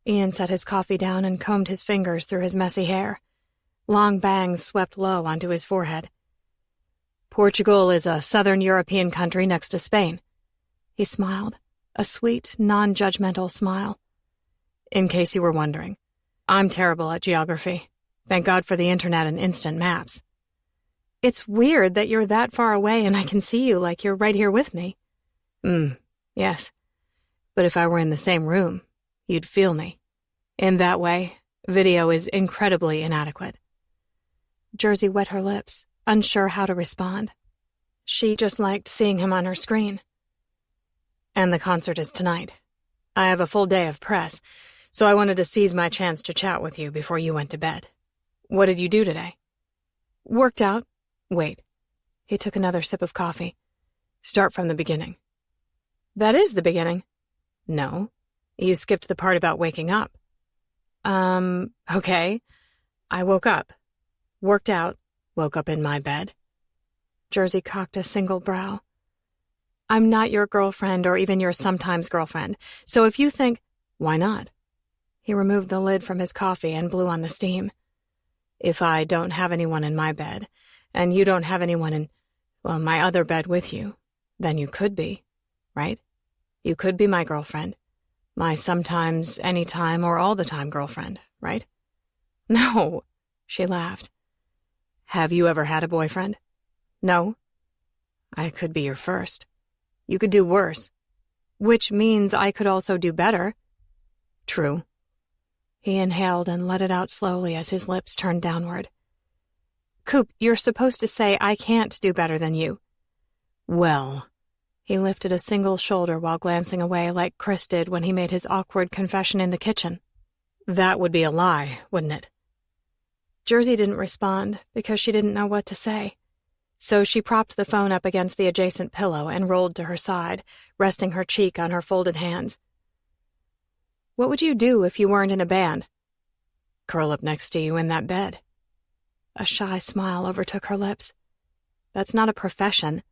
Ian set his coffee down and combed his fingers through his messy hair. Long bangs swept low onto his forehead. Portugal is a southern European country next to Spain. He smiled, a sweet, non-judgmental smile. In case you were wondering, I'm terrible at geography. Thank God for the internet and instant maps. It's weird that you're that far away and I can see you like you're right here with me. Yes. But if I were in the same room, you'd feel me. In that way, video is incredibly inadequate. Jersey wet her lips, unsure how to respond. She just liked seeing him on her screen. And the concert is tonight. I have a full day of press, so I wanted to seize my chance to chat with you before you went to bed. What did you do today? Worked out. Wait. He took another sip of coffee. Start from the beginning. That is the beginning. No. You skipped the part about waking up. Okay. I woke up. Worked out. Woke up in my bed. Jersey cocked a single brow. I'm not your girlfriend or even your sometimes girlfriend, so if you think... Why not? He removed the lid from his coffee and blew on the steam. If I don't have anyone in my bed, and you don't have anyone in, my other bed with you, then you could be, right? You could be my girlfriend. My sometimes, anytime, or all the time girlfriend, right? No, she laughed. Have you ever had a boyfriend? No. I could be your first. You could do worse. Which means I could also do better. True. He inhaled and let it out slowly as his lips turned downward. Coop, you're supposed to say I can't do better than you. Well... He lifted a single shoulder while glancing away like Chris did when he made his awkward confession in the kitchen. That would be a lie, wouldn't it? Jersey didn't respond because she didn't know what to say. So she propped the phone up against the adjacent pillow and rolled to her side, resting her cheek on her folded hands. What would you do if you weren't in a band? Curl up next to you in that bed. A shy smile overtook her lips. That's not a profession.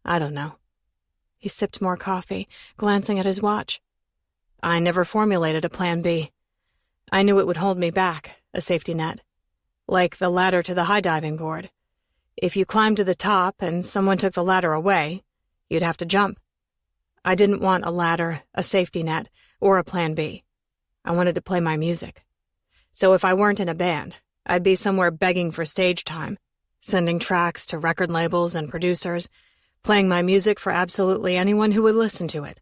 I don't know. He sipped more coffee, glancing at his watch. I never formulated a plan B. I knew it would hold me back, a safety net. Like the ladder to the high diving board. If you climbed to the top and someone took the ladder away, you'd have to jump. I didn't want a ladder, a safety net, or a plan B. I wanted to play my music. So if I weren't in a band, I'd be somewhere begging for stage time, sending tracks to record labels and producers, playing my music for absolutely anyone who would listen to it.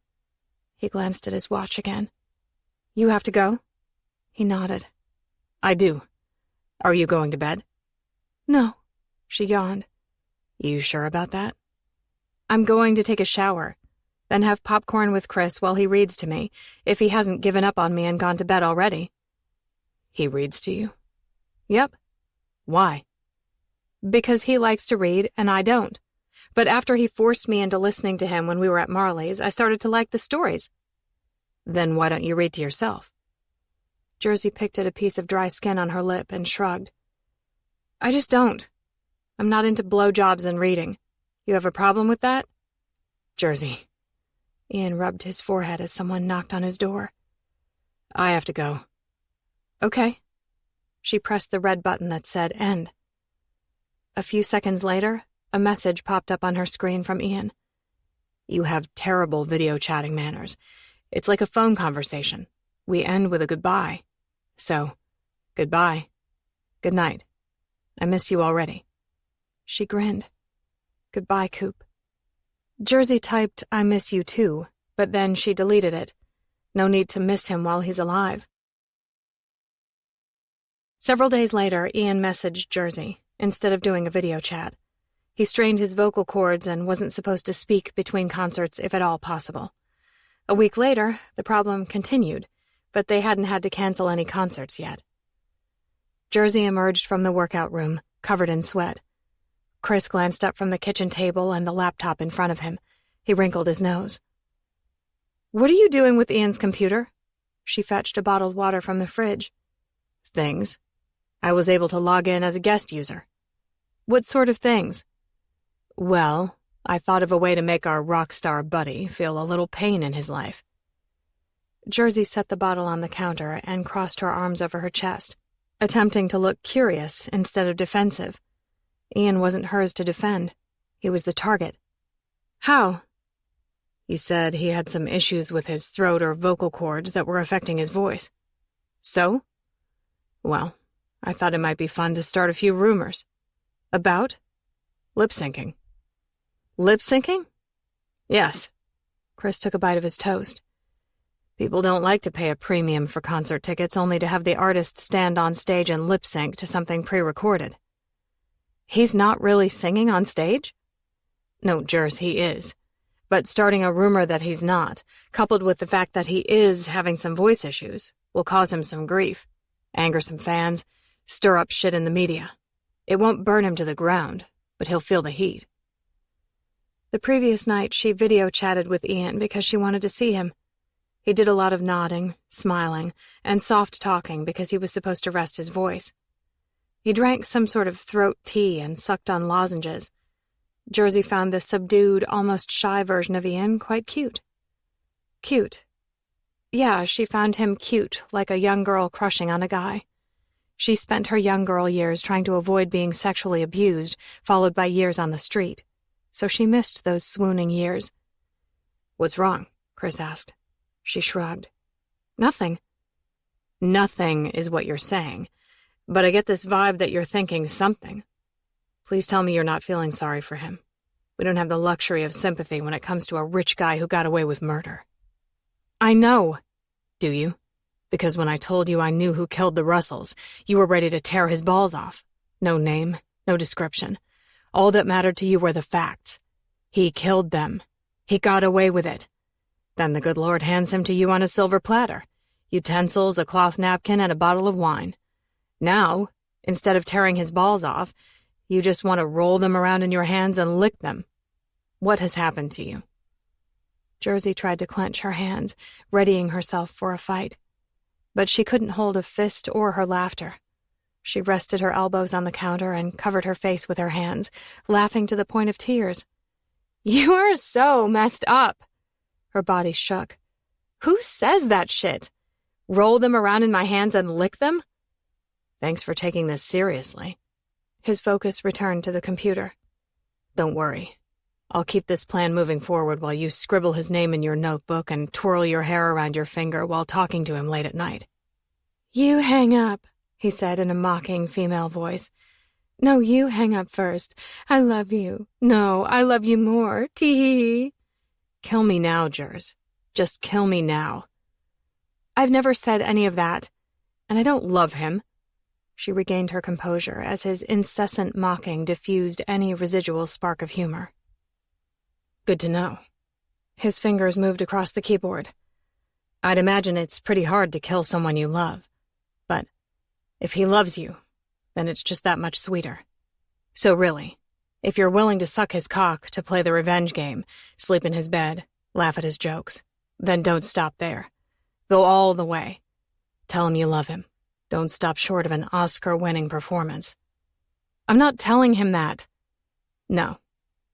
He glanced at his watch again. You have to go? He nodded. I do. Are you going to bed? No, She yawned. You sure about that? I'm going to take a shower, then have popcorn with Chris while he reads to me, if he hasn't given up on me and gone to bed already. He reads to you? Yep. Why? Because he likes to read and I don't. But after he forced me into listening to him when we were at Marley's, I started to like the stories. Then why don't you read to yourself? Jersey picked at a piece of dry skin on her lip and shrugged. I just don't. I'm not into blowjobs and reading. You have a problem with that? Jersey. Ian rubbed his forehead as someone knocked on his door. I have to go. Okay. She pressed the red button that said end. A few seconds later, a message popped up on her screen from Ian. You have terrible video chatting manners. It's like a phone conversation. We end with a goodbye. So, goodbye. Good night. I miss you already. She grinned. Goodbye, Coop. Jersey typed, I miss you too, but then she deleted it. No need to miss him while he's alive. Several days later, Ian messaged Jersey, instead of doing a video chat. He strained his vocal cords and wasn't supposed to speak between concerts if at all possible. A week later, the problem continued, but they hadn't had to cancel any concerts yet. Jersey emerged from the workout room, covered in sweat. Chris glanced up from the kitchen table and the laptop in front of him. He wrinkled his nose. What are you doing with Ian's computer? She fetched a bottled water from the fridge. Things. I was able to log in as a guest user. What sort of things? Well, I thought of a way to make our rock star buddy feel a little pain in his life. Jersey set the bottle on the counter and crossed her arms over her chest, attempting to look curious instead of defensive. Ian wasn't hers to defend. He was the target. How? You said he had some issues with his throat or vocal cords that were affecting his voice. So? Well, I thought it might be fun to start a few rumors. About? Lip syncing. Lip syncing? Yes. Chris took a bite of his toast. People don't like to pay a premium for concert tickets only to have the artist stand on stage and lip sync to something pre-recorded. He's not really singing on stage? No, Jers, he is. But starting a rumor that he's not, coupled with the fact that he is having some voice issues, will cause him some grief, anger some fans, stir up shit in the media. It won't burn him to the ground, but he'll feel the heat. The previous night, she video chatted with Ian because she wanted to see him. He did a lot of nodding, smiling, and soft talking because he was supposed to rest his voice. He drank some sort of throat tea and sucked on lozenges. Jersey found the subdued, almost shy version of Ian quite cute. Cute. Yeah, she found him cute, like a young girl crushing on a guy. She spent her young girl years trying to avoid being sexually abused, followed by years on the street. So she missed those swooning years. What's wrong? Chris asked. She shrugged. Nothing. Nothing is what you're saying, but I get this vibe that you're thinking something. Please tell me you're not feeling sorry for him. We don't have the luxury of sympathy when it comes to a rich guy who got away with murder. I know. Do you? Because when I told you I knew who killed the Russells, you were ready to tear his balls off. No name, no description. All that mattered to you were the facts. He killed them. He got away with it. Then the good Lord hands him to you on a silver platter. Utensils, a cloth napkin, and a bottle of wine. Now, instead of tearing his balls off, you just want to roll them around in your hands and lick them. What has happened to you? Jersey tried to clench her hands, readying herself for a fight. But she couldn't hold a fist or her laughter. She rested her elbows on the counter and covered her face with her hands, laughing to the point of tears. You are so messed up. Her body shook. Who says that shit? Roll them around in my hands and lick them? Thanks for taking this seriously. His focus returned to the computer. Don't worry. I'll keep this plan moving forward while you scribble his name in your notebook and twirl your hair around your finger while talking to him late at night. You hang up, he said in a mocking female voice. No, you hang up first. I love you. No, I love you more. Tee-hee-hee. Kill me now, Jers. Just kill me now. I've never said any of that, and I don't love him. She regained her composure as his incessant mocking diffused any residual spark of humor. Good to know. His fingers moved across the keyboard. I'd imagine it's pretty hard to kill someone you love. But if he loves you, then it's just that much sweeter. So really, if you're willing to suck his cock to play the revenge game, sleep in his bed, laugh at his jokes, then don't stop there. Go all the way. Tell him you love him. Don't stop short of an Oscar-winning performance. I'm not telling him that. No.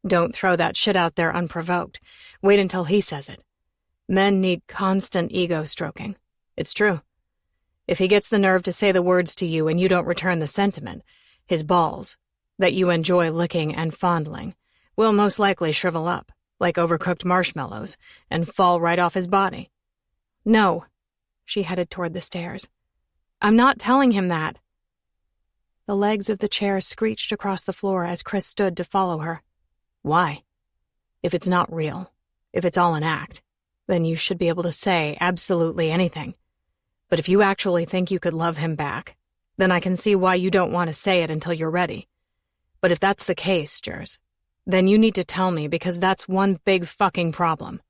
Don't throw that shit out there unprovoked. Wait until he says it. Men need constant ego stroking. It's true. If he gets the nerve to say the words to you and you don't return the sentiment, his balls, that you enjoy licking and fondling, will most likely shrivel up, like overcooked marshmallows, and fall right off his body. No. She headed toward the stairs. I'm not telling him that. The legs of the chair screeched across the floor as Chris stood to follow her. Why? If it's not real, if it's all an act, then you should be able to say absolutely anything. But if you actually think you could love him back, then I can see why you don't want to say it until you're ready. But if that's the case, Jers, then you need to tell me because that's one big fucking problem.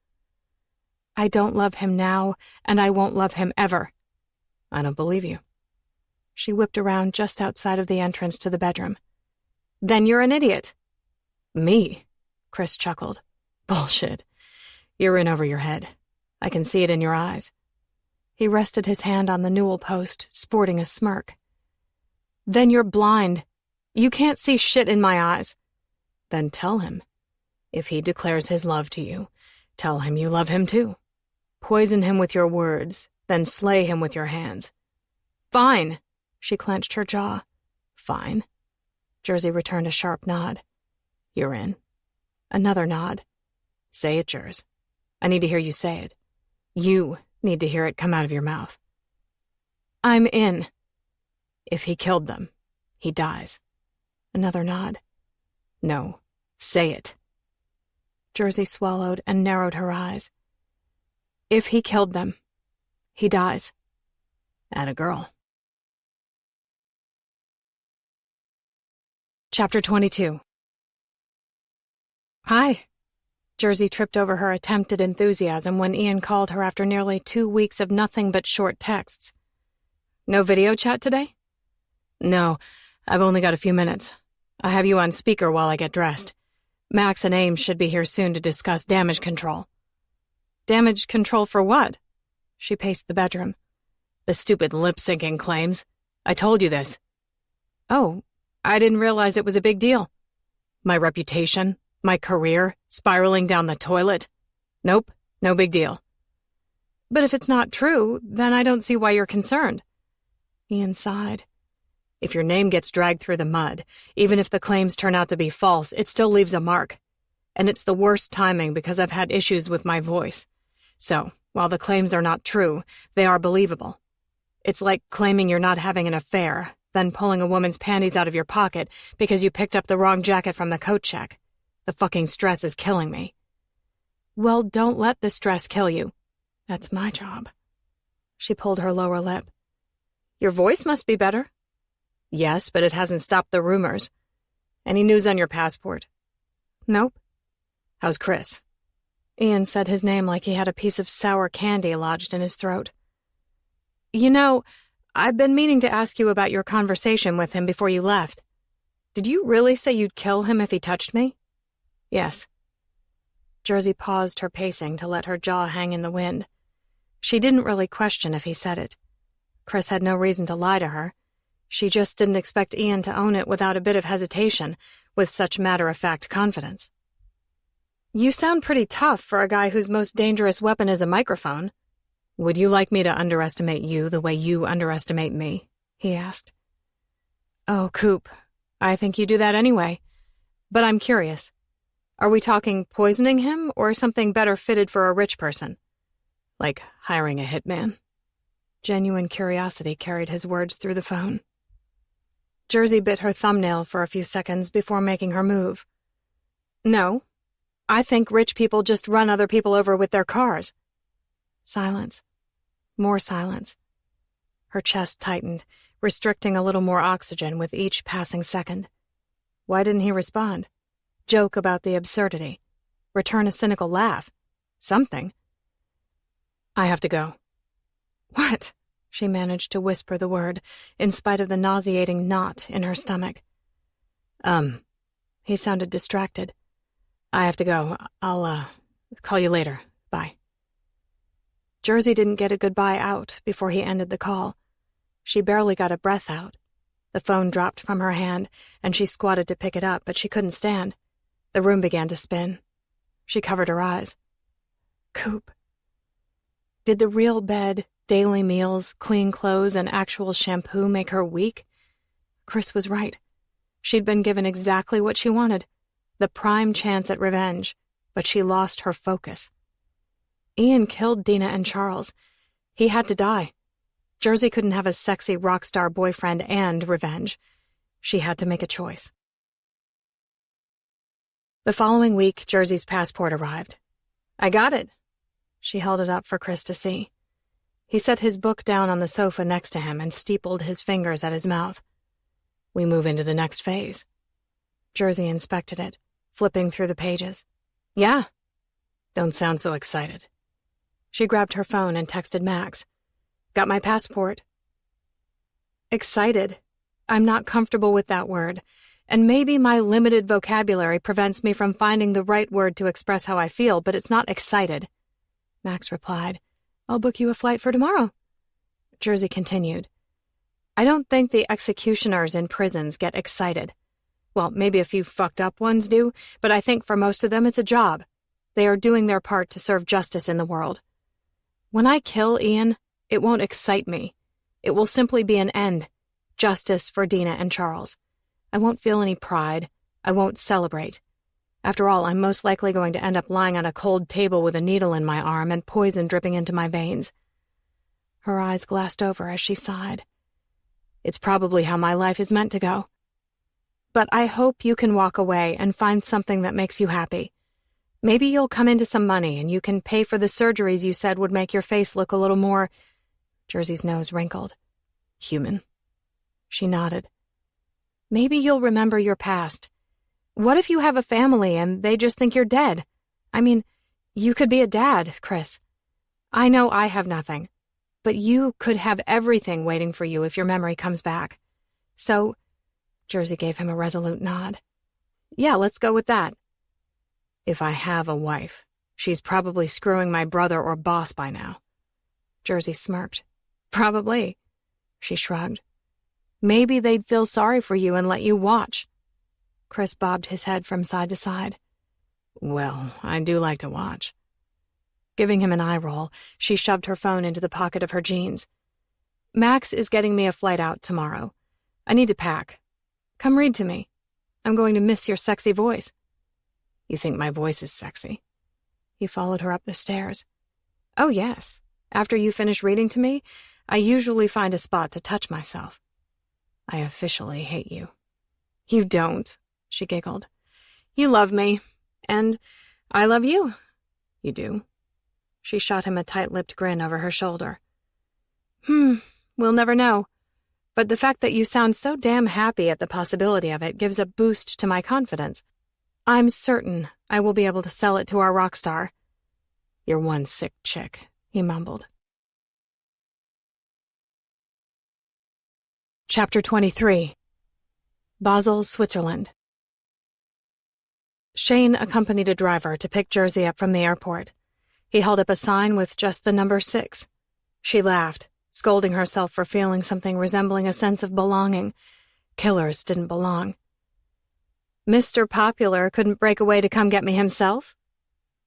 I don't love him now, and I won't love him ever. I don't believe you. She whipped around just outside of the entrance to the bedroom. Then you're an idiot. Me? Chris chuckled. Bullshit. You're in over your head. I can see it in your eyes. He rested his hand on the newel post, sporting a smirk. Then you're blind. You can't see shit in my eyes. Then tell him. If he declares his love to you, tell him you love him too. Poison him with your words, then slay him with your hands. Fine. She clenched her jaw. Fine. Jersey returned a sharp nod. You're in. Another nod. Say it, Jers. I need to hear you say it. You need to hear it come out of your mouth. I'm in. If he killed them, he dies. Another nod. No. Say it. Jersey swallowed and narrowed her eyes. If he killed them, he dies. Atta girl. Chapter 22. Hi. Jersey tripped over her attempted enthusiasm when Ian called her after nearly 2 weeks of nothing but short texts. No video chat today? No, I've only got a few minutes. I have you on speaker while I get dressed. Max and Ames should be here soon to discuss damage control. Damage control for what? She paced the bedroom. The stupid lip-syncing claims. I told you this. Oh, I didn't realize it was a big deal. My reputation, my career, spiraling down the toilet. Nope, no big deal. But if it's not true, then I don't see why you're concerned. Ian sighed. If your name gets dragged through the mud, even if the claims turn out to be false, it still leaves a mark. And it's the worst timing because I've had issues with my voice. So, while the claims are not true, they are believable. It's like claiming you're not having an affair, then pulling a woman's panties out of your pocket because you picked up the wrong jacket from the coat check. The fucking stress is killing me. Well, don't let the stress kill you. That's my job. She pulled her lower lip. Your voice must be better. Yes, but it hasn't stopped the rumors. Any news on your passport? Nope. How's Chris? Ian said his name like he had a piece of sour candy lodged in his throat. You know, I've been meaning to ask you about your conversation with him before you left. Did you really say you'd kill him if he touched me? Yes. Jersey paused her pacing to let her jaw hang in the wind. She didn't really question if he said it. Chris had no reason to lie to her. She just didn't expect Ian to own it without a bit of hesitation, with such matter-of-fact confidence. You sound pretty tough for a guy whose most dangerous weapon is a microphone. Would you like me to underestimate you the way you underestimate me? He asked. Oh, Coop, I think you do that anyway. But I'm curious. Are we talking poisoning him or something better fitted for a rich person? Like hiring a hitman? Genuine curiosity carried his words through the phone. Jersey bit her thumbnail for a few seconds before making her move. No. I think rich people just run other people over with their cars. Silence. More silence. Her chest tightened, restricting a little more oxygen with each passing second. Why didn't he respond? Joke about the absurdity. Return a cynical laugh. Something. I have to go. What? She managed to whisper the word, in spite of the nauseating knot in her stomach. He sounded distracted. I have to go. I'll, call you later. Bye. Jersey didn't get a goodbye out before he ended the call. She barely got a breath out. The phone dropped from her hand, and she squatted to pick it up, but she couldn't stand. The room began to spin. She covered her eyes. Coop. Did the real bed, daily meals, clean clothes, and actual shampoo make her weak? Chris was right. She'd been given exactly what she wanted, the prime chance at revenge, but she lost her focus. Ian killed Dina and Charles. He had to die. Jersey couldn't have a sexy rock star boyfriend and revenge. She had to make a choice. The following week, Jersey's passport arrived. I got it. She held it up for Chris to see. He set his book down on the sofa next to him and steepled his fingers at his mouth. We move into the next phase. Jersey inspected it, flipping through the pages. Yeah. Don't sound so excited. She grabbed her phone and texted Max. Got my passport. Excited. I'm not comfortable with that word, and maybe my limited vocabulary prevents me from finding the right word to express how I feel, but it's not excited. Max replied, I'll book you a flight for tomorrow. Jersey continued. I don't think the executioners in prisons get excited. Well, maybe a few fucked up ones do, but I think for most of them it's a job. They are doing their part to serve justice in the world. When I kill Ian, it won't excite me. It will simply be an end. Justice for Dina and Charles. I won't feel any pride. I won't celebrate. After all, I'm most likely going to end up lying on a cold table with a needle in my arm and poison dripping into my veins. Her eyes glassed over as she sighed. It's probably how my life is meant to go. But I hope you can walk away and find something that makes you happy. Maybe you'll come into some money and you can pay for the surgeries you said would make your face look a little more... Jersey's nose wrinkled. Human. She nodded. Maybe you'll remember your past. What if you have a family and they just think you're dead? I mean, you could be a dad, Chris. I know I have nothing, but you could have everything waiting for you if your memory comes back. So, Jersey gave him a resolute nod. Yeah, let's go with that. If I have a wife, she's probably screwing my brother or boss by now. Jersey smirked. Probably. She shrugged. Maybe they'd feel sorry for you and let you watch. Chris bobbed his head from side to side. Well, I do like to watch. Giving him an eye roll, she shoved her phone into the pocket of her jeans. Max is getting me a flight out tomorrow. I need to pack. Come read to me. I'm going to miss your sexy voice. You think my voice is sexy? He followed her up the stairs. Oh, yes. After you finish reading to me, I usually find a spot to touch myself. I officially hate you. You don't, she giggled. You love me, and I love you. You do. She shot him a tight-lipped grin over her shoulder. We'll never know. But the fact that you sound so damn happy at the possibility of it gives a boost to my confidence. I'm certain I will be able to sell it to our rock star. You're one sick chick, he mumbled. Chapter 23. Basel, Switzerland. Shane accompanied a driver to pick Jersey up from the airport. He held up a sign with just the number 6. She laughed, scolding herself for feeling something resembling a sense of belonging. Killers didn't belong. Mr. Popular couldn't break away to come get me himself?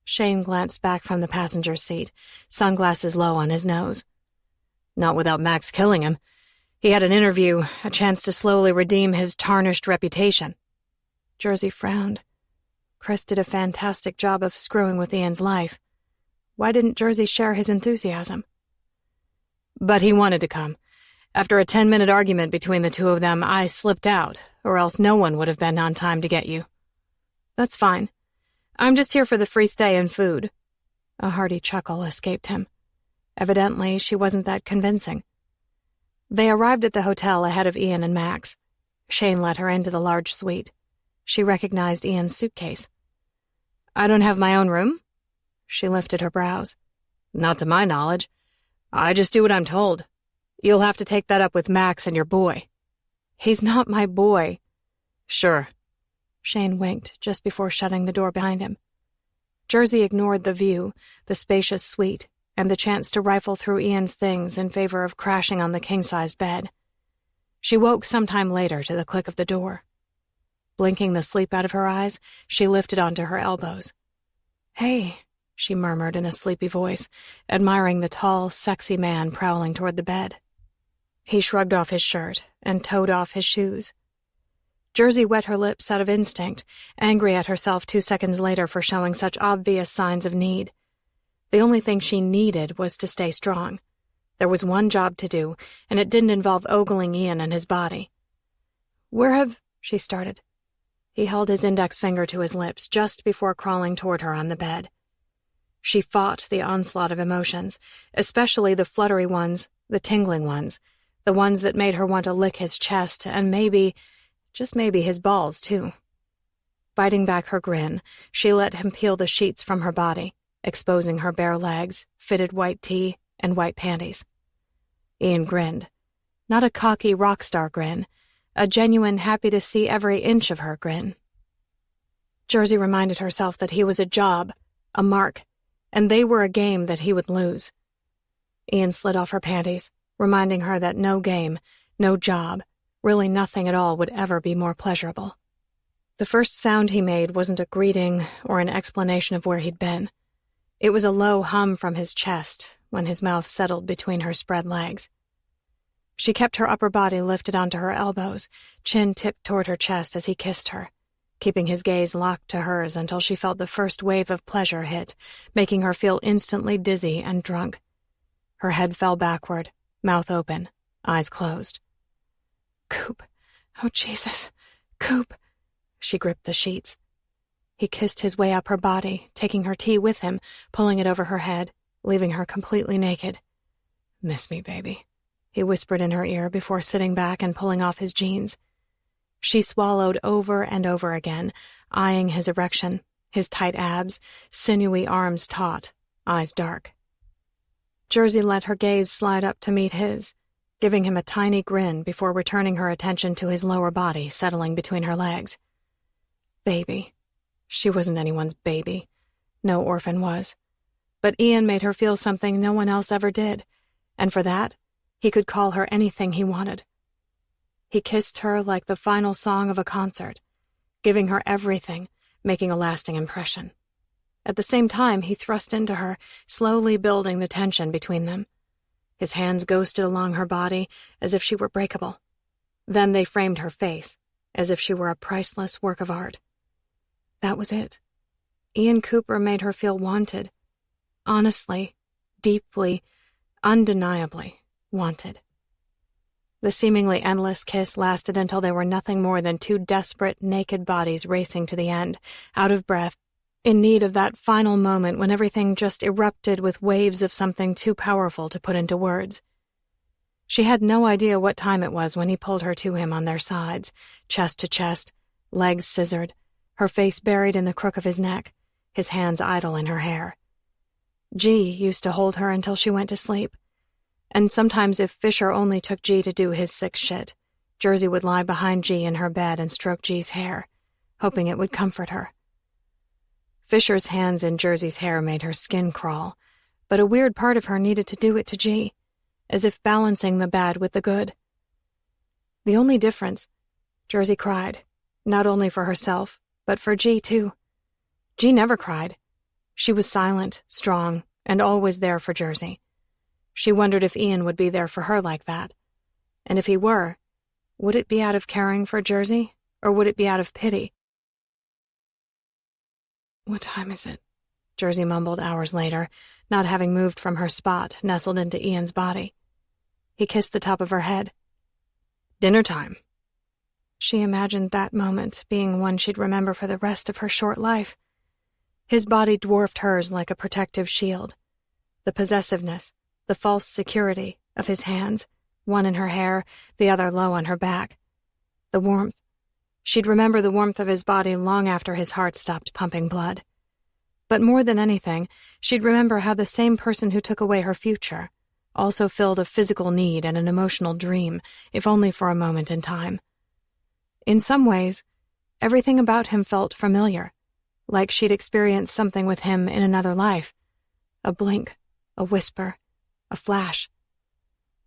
Shane glanced back from the passenger seat, sunglasses low on his nose. Not without Max killing him. He had an interview, a chance to slowly redeem his tarnished reputation. Jersey frowned. Chris did a fantastic job of screwing with Ian's life. Why didn't Jersey share his enthusiasm? But he wanted to come. After a 10-minute argument between the two of them, I slipped out, or else no one would have been on time to get you. That's fine. I'm just here for the free stay and food. A hearty chuckle escaped him. Evidently, she wasn't that convincing. They arrived at the hotel ahead of Ian and Max. Shane let her into the large suite. She recognized Ian's suitcase. "I don't have my own room?" She lifted her brows. "Not to my knowledge. I just do what I'm told. You'll have to take that up with Max and your boy." "He's not my boy." "Sure." Shane winked just before shutting the door behind him. Jersey ignored the view, the spacious suite, and the chance to rifle through Ian's things in favor of crashing on the king-size bed. She woke sometime later to the click of the door. Blinking the sleep out of her eyes, she lifted onto her elbows. "Hey," she murmured in a sleepy voice, admiring the tall, sexy man prowling toward the bed. He shrugged off his shirt and toed off his shoes. Jersey wet her lips out of instinct, angry at herself 2 seconds later for showing such obvious signs of need. The only thing she needed was to stay strong. There was one job to do, and it didn't involve ogling Ian and his body. She started. He held his index finger to his lips just before crawling toward her on the bed. She fought the onslaught of emotions, especially the fluttery ones, the tingling ones, the ones that made her want to lick his chest and maybe, just maybe, his balls, too. Biting back her grin, she let him peel the sheets from her body, exposing her bare legs, fitted white tee, and white panties. Ian grinned. Not a cocky rock star grin, a genuine happy to see every inch of her grin. Jersey reminded herself that he was a job, a mark, and they were a game that he would lose. Ian slid off her panties, reminding her that no game, no job, really nothing at all would ever be more pleasurable. The first sound he made wasn't a greeting or an explanation of where he'd been. It was a low hum from his chest when his mouth settled between her spread legs. She kept her upper body lifted onto her elbows, chin tipped toward her chest as he kissed her, keeping his gaze locked to hers until she felt the first wave of pleasure hit, making her feel instantly dizzy and drunk. Her head fell backward, mouth open, eyes closed. "Coop. Oh, Jesus. Coop." She gripped the sheets. He kissed his way up her body, taking her tea with him, pulling it over her head, leaving her completely naked. "Miss me, baby," he whispered in her ear before sitting back and pulling off his jeans. She swallowed over and over again, eyeing his erection, his tight abs, sinewy arms taut, eyes dark. Jersey let her gaze slide up to meet his, giving him a tiny grin before returning her attention to his lower body settling between her legs. Baby. She wasn't anyone's baby. No orphan was. But Ian made her feel something no one else ever did, and for that, he could call her anything he wanted. He kissed her like the final song of a concert, giving her everything, making a lasting impression. At the same time, he thrust into her, slowly building the tension between them. His hands ghosted along her body as if she were breakable. Then they framed her face, as if she were a priceless work of art. That was it. Ian Cooper made her feel wanted. Honestly, deeply, undeniably wanted. The seemingly endless kiss lasted until they were nothing more than 2 desperate, naked bodies racing to the end, out of breath, in need of that final moment when everything just erupted with waves of something too powerful to put into words. She had no idea what time it was when he pulled her to him on their sides, chest to chest, legs scissored, her face buried in the crook of his neck, his hands idle in her hair. G used to hold her until she went to sleep. And sometimes if Fisher only took G to do his sick shit, Jersey would lie behind G in her bed and stroke G's hair, hoping it would comfort her. Fisher's hands in Jersey's hair made her skin crawl, but a weird part of her needed to do it to G, as if balancing the bad with the good. The only difference, Jersey cried, not only for herself, but for G too. G never cried. She was silent, strong, and always there for Jersey. She wondered if Ian would be there for her like that. And if he were, would it be out of caring for Jersey, or would it be out of pity? "What time is it?" Jersey mumbled hours later, not having moved from her spot, nestled into Ian's body. He kissed the top of her head. "Dinner time." She imagined that moment being one she'd remember for the rest of her short life. His body dwarfed hers like a protective shield. The possessiveness, the false security of his hands, one in her hair, the other low on her back. The warmth. She'd remember the warmth of his body long after his heart stopped pumping blood. But more than anything, she'd remember how the same person who took away her future also filled a physical need and an emotional dream, if only for a moment in time. In some ways, everything about him felt familiar, like she'd experienced something with him in another life. A blink, a whisper, a flash.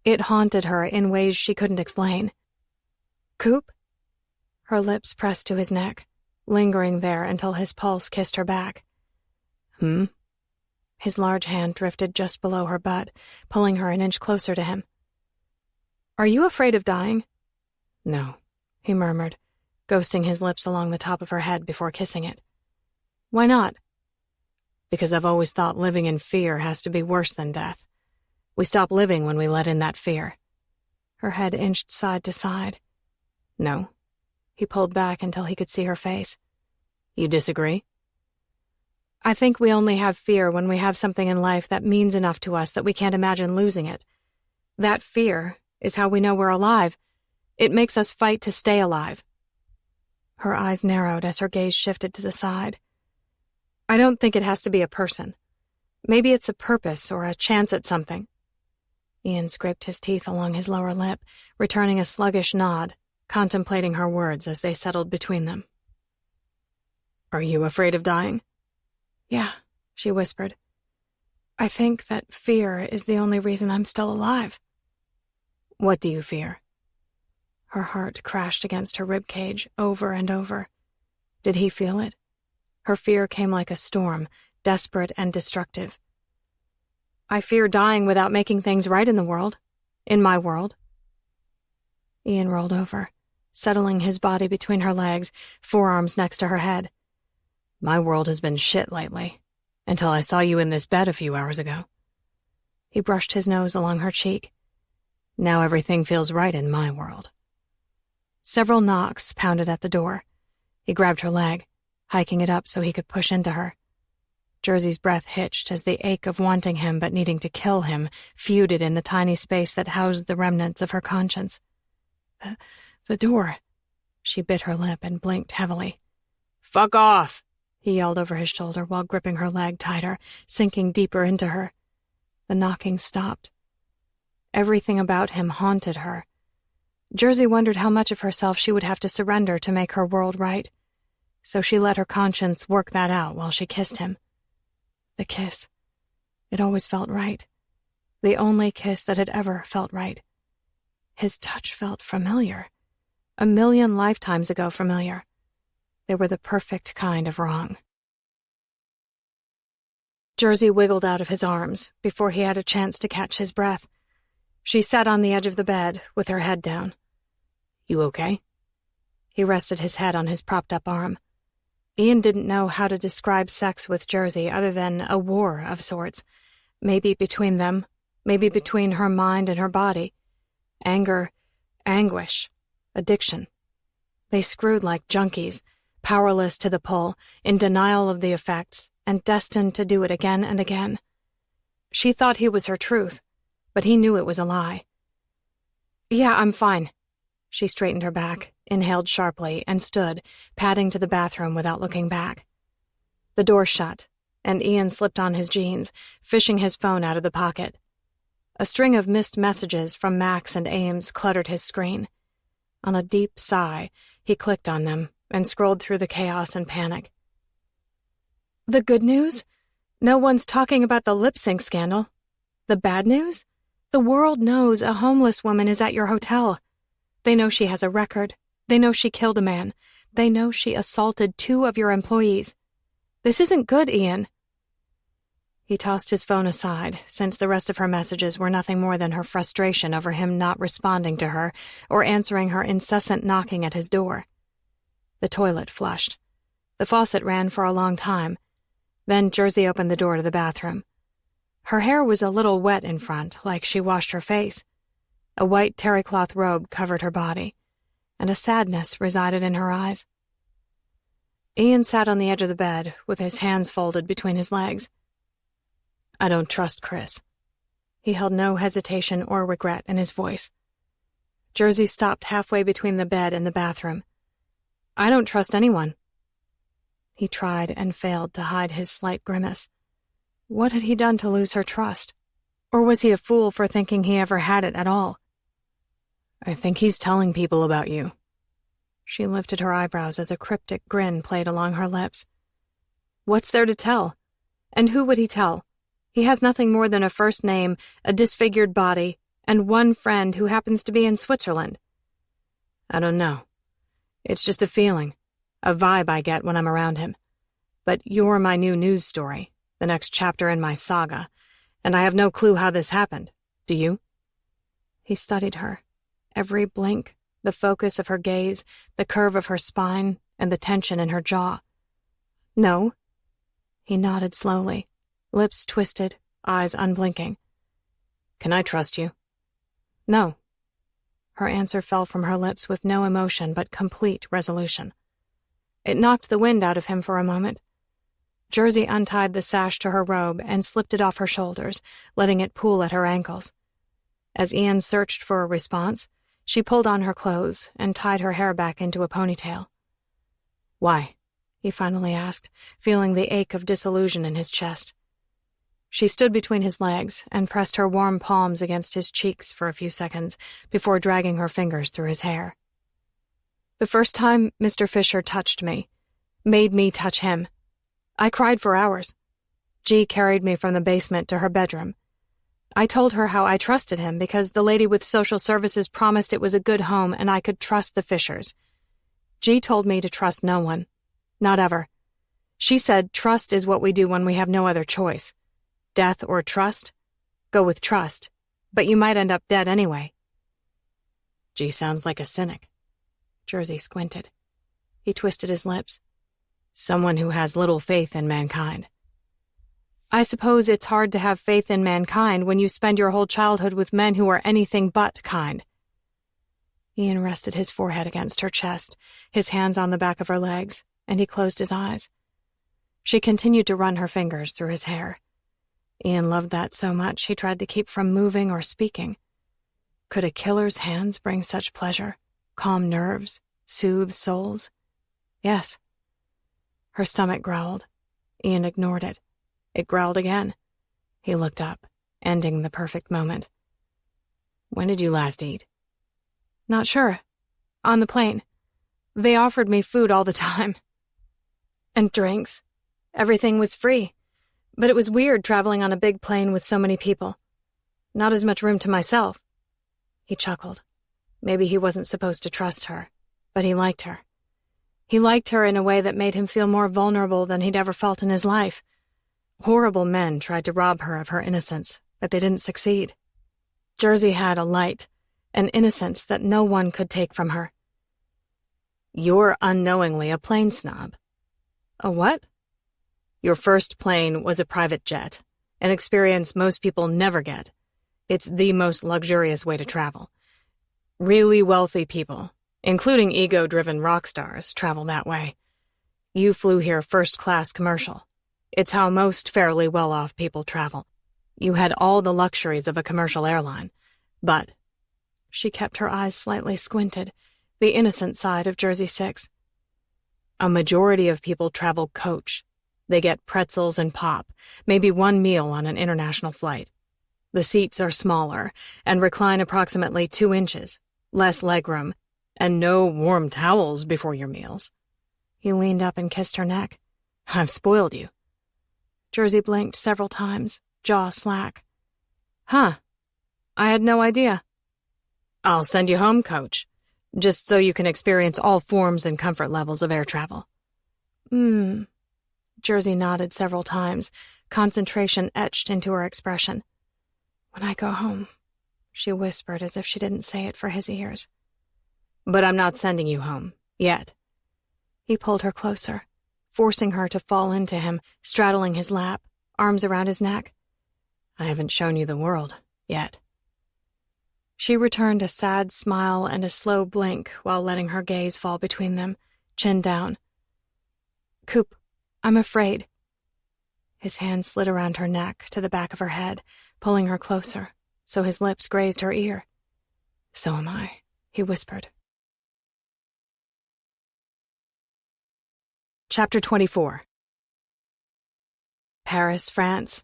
It haunted her in ways she couldn't explain. "Coop?" Her lips pressed to his neck, lingering there until his pulse kissed her back. "Hmm?" His large hand drifted just below her butt, pulling her an inch closer to him. "Are you afraid of dying?" "No," he murmured, ghosting his lips along the top of her head before kissing it. "Why not?" "Because I've always thought living in fear has to be worse than death. We stop living when we let in that fear." Her head inched side to side. "No." He pulled back until he could see her face. "You disagree?" "I think we only have fear when we have something in life that means enough to us that we can't imagine losing it. That fear is how we know we're alive. It makes us fight to stay alive." Her eyes narrowed as her gaze shifted to the side. "I don't think it has to be a person. Maybe it's a purpose or a chance at something." Ian scraped his teeth along his lower lip, returning a sluggish nod, contemplating her words as they settled between them. "Are you afraid of dying?" "Yeah," she whispered. "I think that fear is the only reason I'm still alive." "What do you fear?" Her heart crashed against her ribcage over and over. Did he feel it? Her fear came like a storm, desperate and destructive. "I fear dying without making things right in the world. In my world." Ian rolled over, settling his body between her legs, forearms next to her head. "My world has been shit lately, until I saw you in this bed a few hours ago." He brushed his nose along her cheek. "Now everything feels right in my world." Several knocks pounded at the door. He grabbed her leg, hiking it up so he could push into her. Jersey's breath hitched as the ache of wanting him but needing to kill him feuded in the tiny space that housed the remnants of her conscience. The door. She bit her lip and blinked heavily. "Fuck off!" he yelled over his shoulder while gripping her leg tighter, sinking deeper into her. The knocking stopped. Everything about him haunted her. Jersey wondered how much of herself she would have to surrender to make her world right. So she let her conscience work that out while she kissed him. The kiss. It always felt right. The only kiss that had ever felt right. His touch felt familiar. A million lifetimes ago familiar. They were the perfect kind of wrong. Jersey wiggled out of his arms before he had a chance to catch his breath. She sat on the edge of the bed with her head down. "You okay?" He rested his head on his propped-up arm. Ian didn't know how to describe sex with Jersey other than a war of sorts. Maybe between them, maybe between her mind and her body. Anger, anguish, addiction. They screwed like junkies, powerless to the pull, in denial of the effects, and destined to do it again and again. She thought he was her truth, but he knew it was a lie. "Yeah, I'm fine." She straightened her back, inhaled sharply, and stood, padding to the bathroom without looking back. The door shut, and Ian slipped on his jeans, fishing his phone out of the pocket. A string of missed messages from Max and Ames cluttered his screen. On a deep sigh, he clicked on them and scrolled through the chaos and panic. The good news? No one's talking about the lip sync scandal. The bad news? The world knows a homeless woman is at your hotel. They know she has a record. They know she killed a man. They know she assaulted 2 of your employees. This isn't good, Ian. He tossed his phone aside, since the rest of her messages were nothing more than her frustration over him not responding to her or answering her incessant knocking at his door. The toilet flushed. The faucet ran for a long time. Then Jersey opened the door to the bathroom. Her hair was a little wet in front, like she washed her face. A white terrycloth robe covered her body, and a sadness resided in her eyes. Ian sat on the edge of the bed, with his hands folded between his legs. I don't trust Chris. He held no hesitation or regret in his voice. Jersey stopped halfway between the bed and the bathroom. I don't trust anyone. He tried and failed to hide his slight grimace. What had he done to lose her trust? Or was he a fool for thinking he ever had it at all? I think he's telling people about you. She lifted her eyebrows as a cryptic grin played along her lips. What's there to tell? And who would he tell? He has nothing more than a first name, a disfigured body, and one friend who happens to be in Switzerland. I don't know. It's just a feeling, a vibe I get when I'm around him. But you're my new news story, the next chapter in my saga, and I have no clue how this happened. Do you? He studied her. Every blink, the focus of her gaze, the curve of her spine, and the tension in her jaw. No. He nodded slowly, lips twisted, eyes unblinking. Can I trust you? No. Her answer fell from her lips with no emotion but complete resolution. It knocked the wind out of him for a moment. Jersey untied the sash to her robe and slipped it off her shoulders, letting it pool at her ankles. As Ian searched for a response, she pulled on her clothes and tied her hair back into a ponytail. Why? He finally asked, feeling the ache of disillusion in his chest. She stood between his legs and pressed her warm palms against his cheeks for a few seconds before dragging her fingers through his hair. The first time Mr. Fisher touched me, made me touch him, I cried for hours. G carried me from the basement to her bedroom. I told her how I trusted him because the lady with social services promised it was a good home and I could trust the Fishers. G told me to trust no one. Not ever. She said trust is what we do when we have no other choice. Death or trust? Go with trust. But you might end up dead anyway. G sounds like a cynic. Jersey squinted. He twisted his lips. Someone who has little faith in mankind. I suppose it's hard to have faith in mankind when you spend your whole childhood with men who are anything but kind. Ian rested his forehead against her chest, his hands on the back of her legs, and he closed his eyes. She continued to run her fingers through his hair. Ian loved that so much he tried to keep from moving or speaking. Could a killer's hands bring such pleasure, calm nerves, soothe souls? Yes. Her stomach growled. Ian ignored it. It growled again. He looked up, ending the perfect moment. When did you last eat? Not sure. On the plane. They offered me food all the time. And drinks. Everything was free. But it was weird traveling on a big plane with so many people. Not as much room to myself. He chuckled. Maybe he wasn't supposed to trust her, but he liked her. He liked her in a way that made him feel more vulnerable than he'd ever felt in his life. Horrible men tried to rob her of her innocence, but they didn't succeed. Jersey had a light, an innocence that no one could take from her. You're unknowingly a plane snob. A what? Your first plane was a private jet, an experience most people never get. It's the most luxurious way to travel. Really wealthy people, including ego-driven rock stars, travel that way. You flew here first-class commercial. It's how most fairly well-off people travel. You had all the luxuries of a commercial airline, but... She kept her eyes slightly squinted, the innocent side of Jersey 6. A majority of people travel coach. They get pretzels and pop, maybe one meal on an international flight. The seats are smaller and recline approximately 2 inches, less legroom, and no warm towels before your meals. He leaned up and kissed her neck. I've spoiled you. Jersey blinked several times, jaw slack. Huh. I had no idea. I'll send you home, coach, just so you can experience all forms and comfort levels of air travel. Jersey nodded several times, concentration etched into her expression. When I go home, she whispered as if she didn't say it for his ears. But I'm not sending you home, yet. He pulled her closer, forcing her to fall into him, straddling his lap, arms around his neck. I haven't shown you the world, yet. She returned a sad smile and a slow blink while letting her gaze fall between them, chin down. Coop, I'm afraid. His hand slid around her neck to the back of her head, pulling her closer, so his lips grazed her ear. So am I, he whispered. Chapter 24. Paris, France.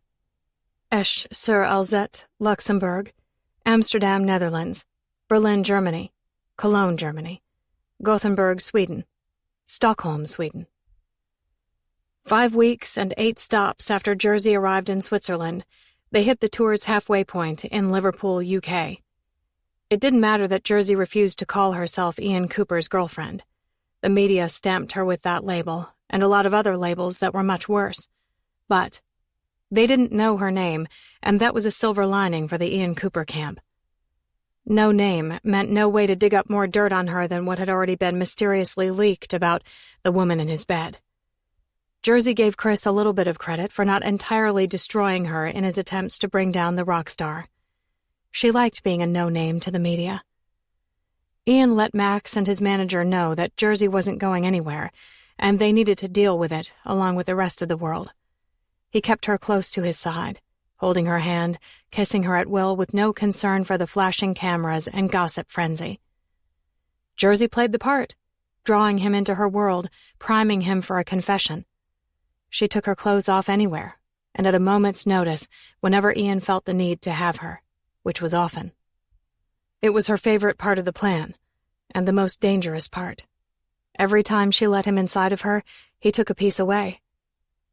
Esch-sur-Alzette, Luxembourg. Amsterdam, Netherlands. Berlin, Germany. Cologne, Germany. Gothenburg, Sweden. Stockholm, Sweden. 5 weeks and 8 stops after Jersey arrived in Switzerland, they hit the tour's halfway point in Liverpool, UK. It didn't matter that Jersey refused to call herself Ian Cooper's girlfriend. The media stamped her with that label, and a lot of other labels that were much worse. But they didn't know her name, and that was a silver lining for the Ian Cooper camp. No name meant no way to dig up more dirt on her than what had already been mysteriously leaked about the woman in his bed. Jersey gave Chris a little bit of credit for not entirely destroying her in his attempts to bring down the rock star. She liked being a no-name to the media. Ian let Max and his manager know that Jersey wasn't going anywhere, and they needed to deal with it along with the rest of the world. He kept her close to his side, holding her hand, kissing her at will with no concern for the flashing cameras and gossip frenzy. Jersey played the part, drawing him into her world, priming him for a confession. She took her clothes off anywhere, and at a moment's notice, whenever Ian felt the need to have her, which was often. It was her favorite part of the plan, and the most dangerous part. Every time she let him inside of her, he took a piece away.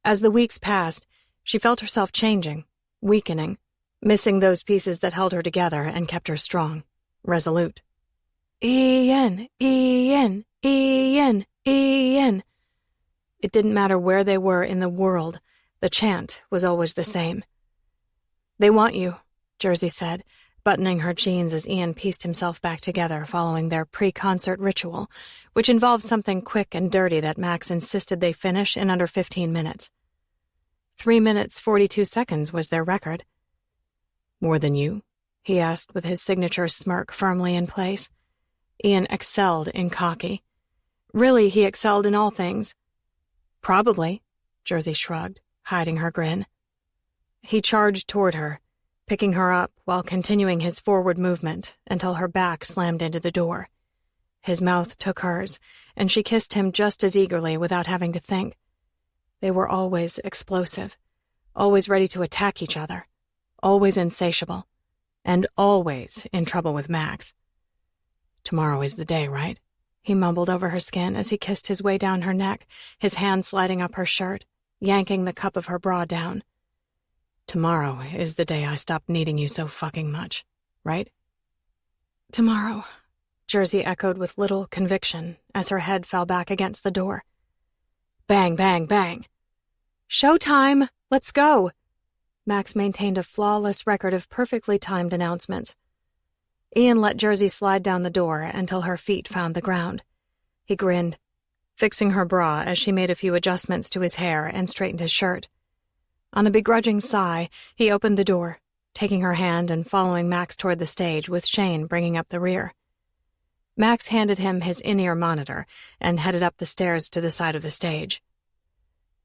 As the weeks passed, she felt herself changing, weakening, missing those pieces that held her together and kept her strong, resolute. Ian, Ian, Ian, Ian. It didn't matter where they were in the world, the chant was always the same. "They want you," Jersey said, buttoning her jeans as Ian pieced himself back together following their pre-concert ritual, which involved something quick and dirty that Max insisted they finish in under 15 minutes. 3 minutes 42 seconds was their record. "More than you?" he asked with his signature smirk firmly in place. Ian excelled in cocky. Really, he excelled in all things. "Probably," Jersey shrugged, hiding her grin. He charged toward her, picking her up while continuing his forward movement until her back slammed into the door. His mouth took hers, and she kissed him just as eagerly without having to think. They were always explosive, always ready to attack each other, always insatiable, and always in trouble with Max. "Tomorrow is the day, right?" he mumbled over her skin as he kissed his way down her neck, his hand sliding up her shirt, yanking the cup of her bra down. "Tomorrow is the day I stop needing you so fucking much, right?" "Tomorrow," Jersey echoed with little conviction as her head fell back against the door. Bang, bang, bang. "Showtime! Let's go!" Max maintained a flawless record of perfectly timed announcements. Ian let Jersey slide down the door until her feet found the ground. He grinned, fixing her bra as she made a few adjustments to his hair and straightened his shirt. On a begrudging sigh, he opened the door, taking her hand and following Max toward the stage with Shane bringing up the rear. Max handed him his in-ear monitor and headed up the stairs to the side of the stage.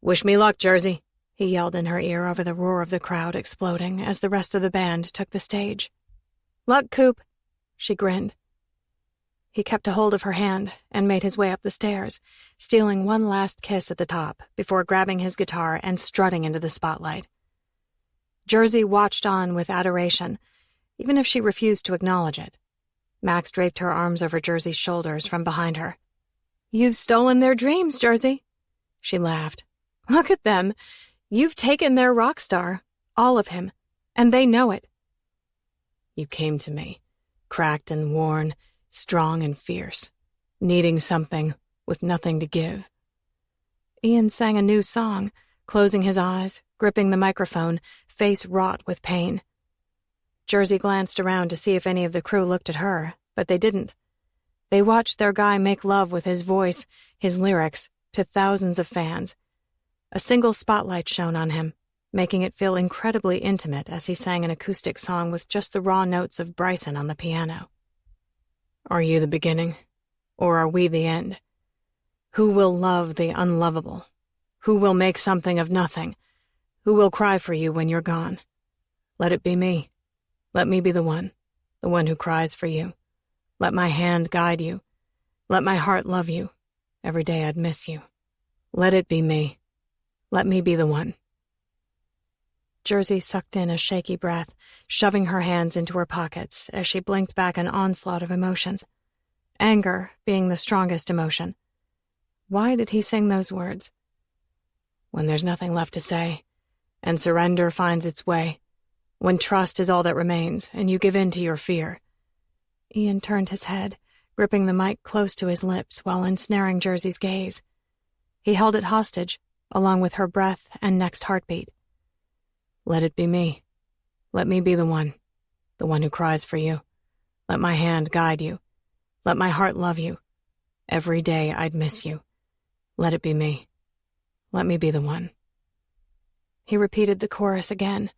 "Wish me luck, Jersey," he yelled in her ear over the roar of the crowd exploding as the rest of the band took the stage. "Luck, Coop," she grinned. He kept a hold of her hand and made his way up the stairs, stealing one last kiss at the top before grabbing his guitar and strutting into the spotlight. Jersey watched on with adoration, even if she refused to acknowledge it. Max draped her arms over Jersey's shoulders from behind her. "You've stolen their dreams, Jersey," she laughed. "Look at them. You've taken their rock star, all of him, and they know it." "You came to me, cracked and worn, strong and fierce, needing something with nothing to give." Ian sang a new song, closing his eyes, gripping the microphone, face wrought with pain. Jersey glanced around to see if any of the crew looked at her, but they didn't. They watched their guy make love with his voice, his lyrics, to thousands of fans. A single spotlight shone on him, making it feel incredibly intimate as he sang an acoustic song with just the raw notes of Bryson on the piano. "Are you the beginning, or are we the end? Who will love the unlovable? Who will make something of nothing? Who will cry for you when you're gone? Let it be me. Let me be the one who cries for you. Let my hand guide you. Let my heart love you. Every day I'd miss you. Let it be me. Let me be the one. Jersey sucked in a shaky breath, shoving her hands into her pockets as she blinked back an onslaught of emotions. Anger being the strongest emotion. Why did he sing those words? When there's nothing left to say, and surrender finds its way, when trust is all that remains, and you give in to your fear. Ian turned his head, gripping the mic close to his lips while ensnaring Jersey's gaze. He held it hostage, along with her breath and next heartbeat. Let it be me. Let me be the one who cries for you. Let my hand guide you. Let my heart love you. Every day I'd miss you. Let it be me. Let me be the one. He repeated the chorus again.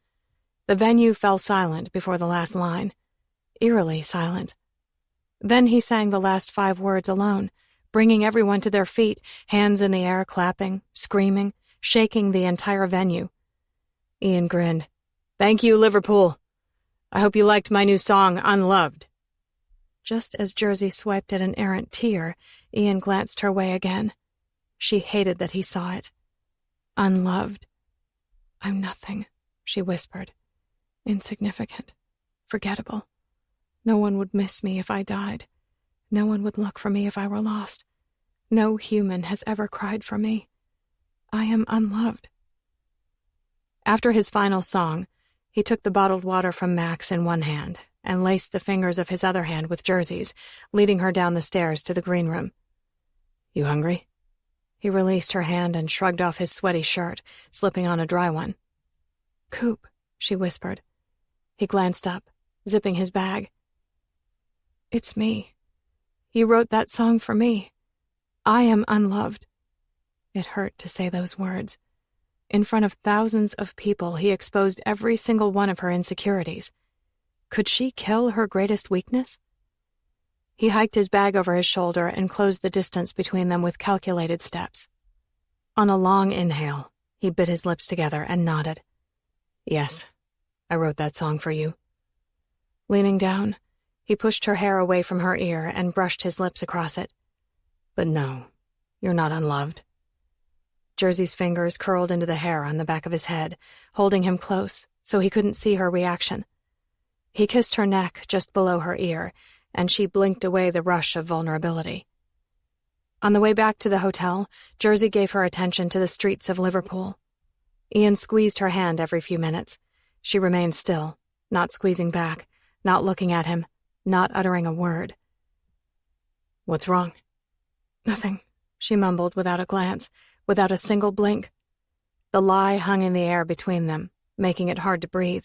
The venue fell silent before the last line, eerily silent. Then he sang the last 5 words alone, bringing everyone to their feet, hands in the air, clapping, screaming, shaking the entire venue. Ian grinned. Thank you, Liverpool. I hope you liked my new song, Unloved. Just as Jersey swiped at an errant tear, Ian glanced her way again. She hated that he saw it. Unloved. I'm nothing, she whispered. Insignificant. Forgettable. No one would miss me if I died. No one would look for me if I were lost. No human has ever cried for me. I am unloved. After his final song, he took the bottled water from Max in one hand and laced the fingers of his other hand with Jersey's, leading her down the stairs to the green room. You hungry? He released her hand and shrugged off his sweaty shirt, slipping on a dry one. Coop, she whispered. He glanced up, zipping his bag. It's me. You wrote that song for me. I am unloved. It hurt to say those words. In front of thousands of people, he exposed every single one of her insecurities. Could she kill her greatest weakness? He hiked his bag over his shoulder and closed the distance between them with calculated steps. On a long inhale, he bit his lips together and nodded. Yes, I wrote that song for you. Leaning down, he pushed her hair away from her ear and brushed his lips across it. But no, you're not unloved. Jersey's fingers curled into the hair on the back of his head, holding him close so he couldn't see her reaction. He kissed her neck just below her ear, and she blinked away the rush of vulnerability. On the way back to the hotel, Jersey gave her attention to the streets of Liverpool. Ian squeezed her hand every few minutes. She remained still, not squeezing back, not looking at him, not uttering a word. What's wrong? Nothing, she mumbled without a glance, without a single blink. The lie hung in the air between them, making it hard to breathe.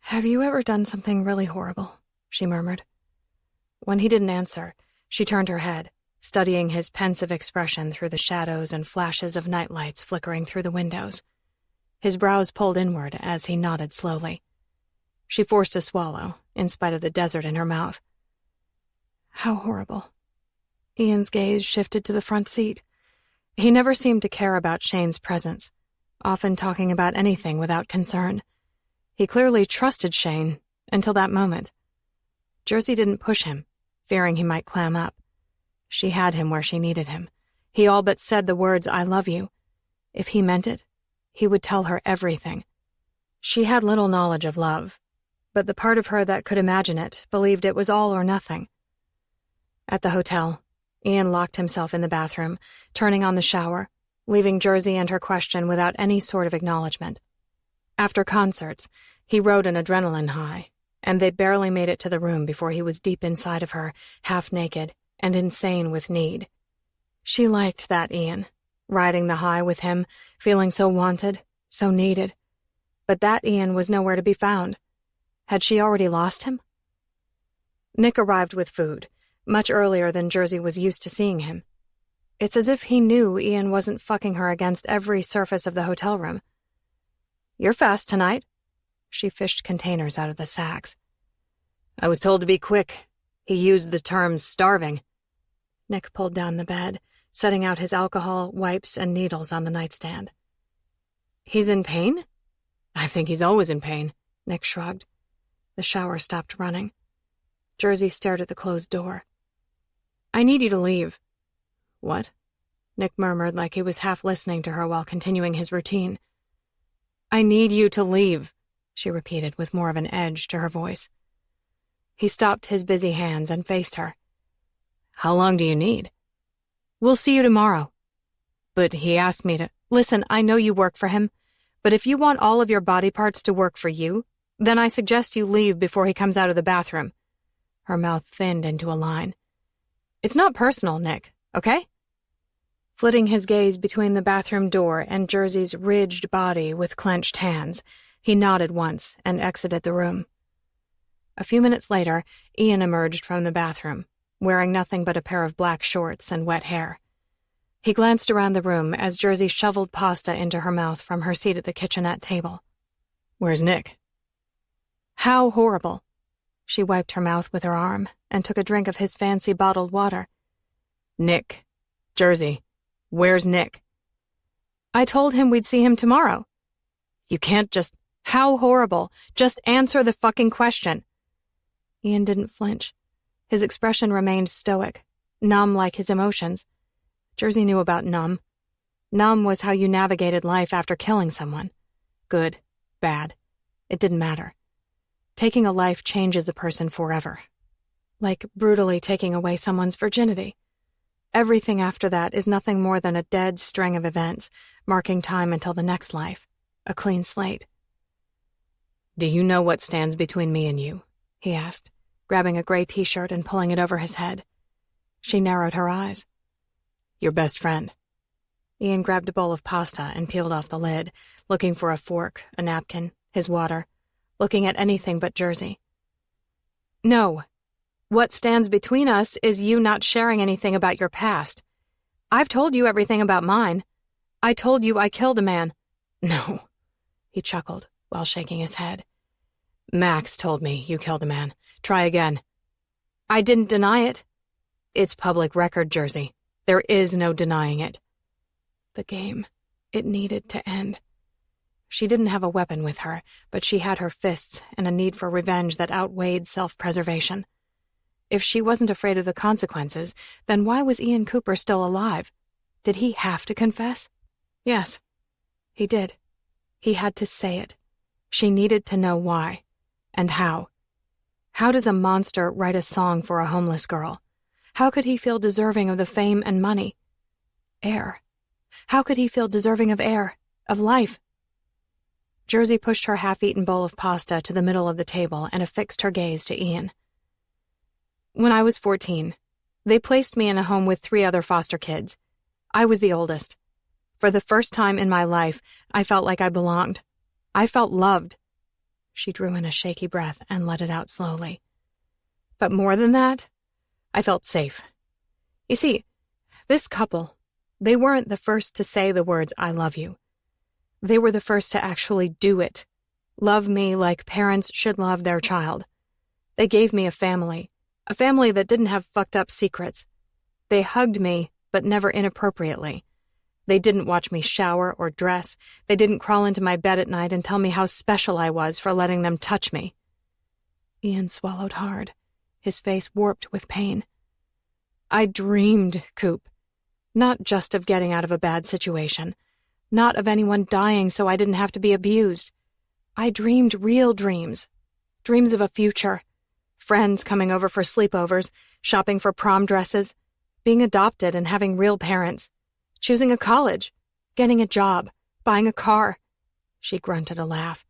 Have you ever done something really horrible? She murmured. When he didn't answer, she turned her head, studying his pensive expression through the shadows and flashes of nightlights flickering through the windows. His brows pulled inward as he nodded slowly. She forced a swallow, in spite of the desert in her mouth. How horrible. Ian's gaze shifted to the front seat. He never seemed to care about Shane's presence, often talking about anything without concern. He clearly trusted Shane, until that moment. Jersey didn't push him, fearing he might clam up. She had him where she needed him. He all but said the words, I love you. If he meant it, he would tell her everything. She had little knowledge of love, but the part of her that could imagine it believed it was all or nothing. At the hotel, Ian locked himself in the bathroom, turning on the shower, leaving Jersey and her question without any sort of acknowledgement. After concerts, he rode an adrenaline high, and they'd barely made it to the room before he was deep inside of her, half naked, and insane with need. She liked that Ian, riding the high with him, feeling so wanted, so needed. But that Ian was nowhere to be found. Had she already lost him? Nick arrived with food, much earlier than Jersey was used to seeing him. It's as if he knew Ian wasn't fucking her against every surface of the hotel room. You're fast tonight. She fished containers out of the sacks. I was told to be quick. He used the term starving. Nick pulled down the bed, setting out his alcohol, wipes, and needles on the nightstand. He's in pain? I think he's always in pain. Nick shrugged. The shower stopped running. Jersey stared at the closed door. I need you to leave. What? Nick murmured like he was half listening to her while continuing his routine. I need you to leave, she repeated with more of an edge to her voice. He stopped his busy hands and faced her. How long do you need? We'll see you tomorrow. But he asked me to... Listen, I know you work for him, but if you want all of your body parts to work for you, then I suggest you leave before he comes out of the bathroom. Her mouth thinned into a line. It's not personal, Nick, okay? Flitting his gaze between the bathroom door and Jersey's ridged body with clenched hands, he nodded once and exited the room. A few minutes later, Ian emerged from the bathroom, wearing nothing but a pair of black shorts and wet hair. He glanced around the room as Jersey shoveled pasta into her mouth from her seat at the kitchenette table. Where's Nick? How horrible. She wiped her mouth with her arm and took a drink of his fancy bottled water. Nick. Jersey. Where's Nick? I told him we'd see him tomorrow. You can't just... How horrible. Just answer the fucking question. Ian didn't flinch. His expression remained stoic, numb like his emotions. Jersey knew about numb. Numb was how you navigated life after killing someone. Good, bad. It didn't matter. Taking a life changes a person forever. Like brutally taking away someone's virginity. Everything after that is nothing more than a dead string of events, marking time until the next life. A clean slate. Do you know what stands between me and you? He asked, grabbing a gray t-shirt and pulling it over his head. She narrowed her eyes. Your best friend. Ian grabbed a bowl of pasta and peeled off the lid, looking for a fork, a napkin, his water, looking at anything but Jersey. No. What stands between us is you not sharing anything about your past. I've told you everything about mine. I told you I killed a man. No. He chuckled while shaking his head. Max told me you killed a man. Try again. I didn't deny it. It's public record, Jersey. There is no denying it. The game. It needed to end. She didn't have a weapon with her, but she had her fists and a need for revenge that outweighed self-preservation. If she wasn't afraid of the consequences, then why was Ian Cooper still alive? Did he have to confess? Yes, he did. He had to say it. She needed to know why. And how. How does a monster write a song for a homeless girl? How could he feel deserving of the fame and money? Air. How could he feel deserving of air, of life? Jersey pushed her half-eaten bowl of pasta to the middle of the table and affixed her gaze to Ian. When I was 14, they placed me in a home with 3 other foster kids. I was the oldest. For the first time in my life, I felt like I belonged. I felt loved. She drew in a shaky breath and let it out slowly. But more than that, I felt safe. You see, this couple, they weren't the first to say the words, I love you. They were the first to actually do it. Love me like parents should love their child. They gave me a family that didn't have fucked up secrets. They hugged me, but never inappropriately. They didn't watch me shower or dress. They didn't crawl into my bed at night and tell me how special I was for letting them touch me. Ian swallowed hard, his face warped with pain. I dreamed, Coop. Not just of getting out of a bad situation. Not of anyone dying so I didn't have to be abused. I dreamed real dreams. Dreams of a future. Friends coming over for sleepovers, shopping for prom dresses, being adopted and having real parents, choosing a college, getting a job, buying a car. She grunted a laugh.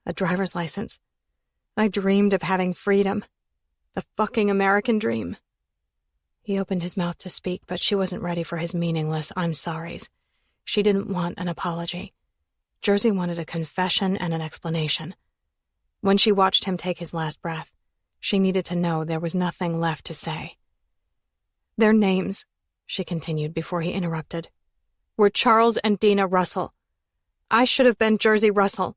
A driver's license. I dreamed of having freedom. The fucking American dream. He opened his mouth to speak, but she wasn't ready for his meaningless I'm sorries. She didn't want an apology. Jersey wanted a confession and an explanation. When she watched him take his last breath, she needed to know there was nothing left to say. Their names, she continued before he interrupted, were Charles and Dina Russell. I should have been Jersey Russell.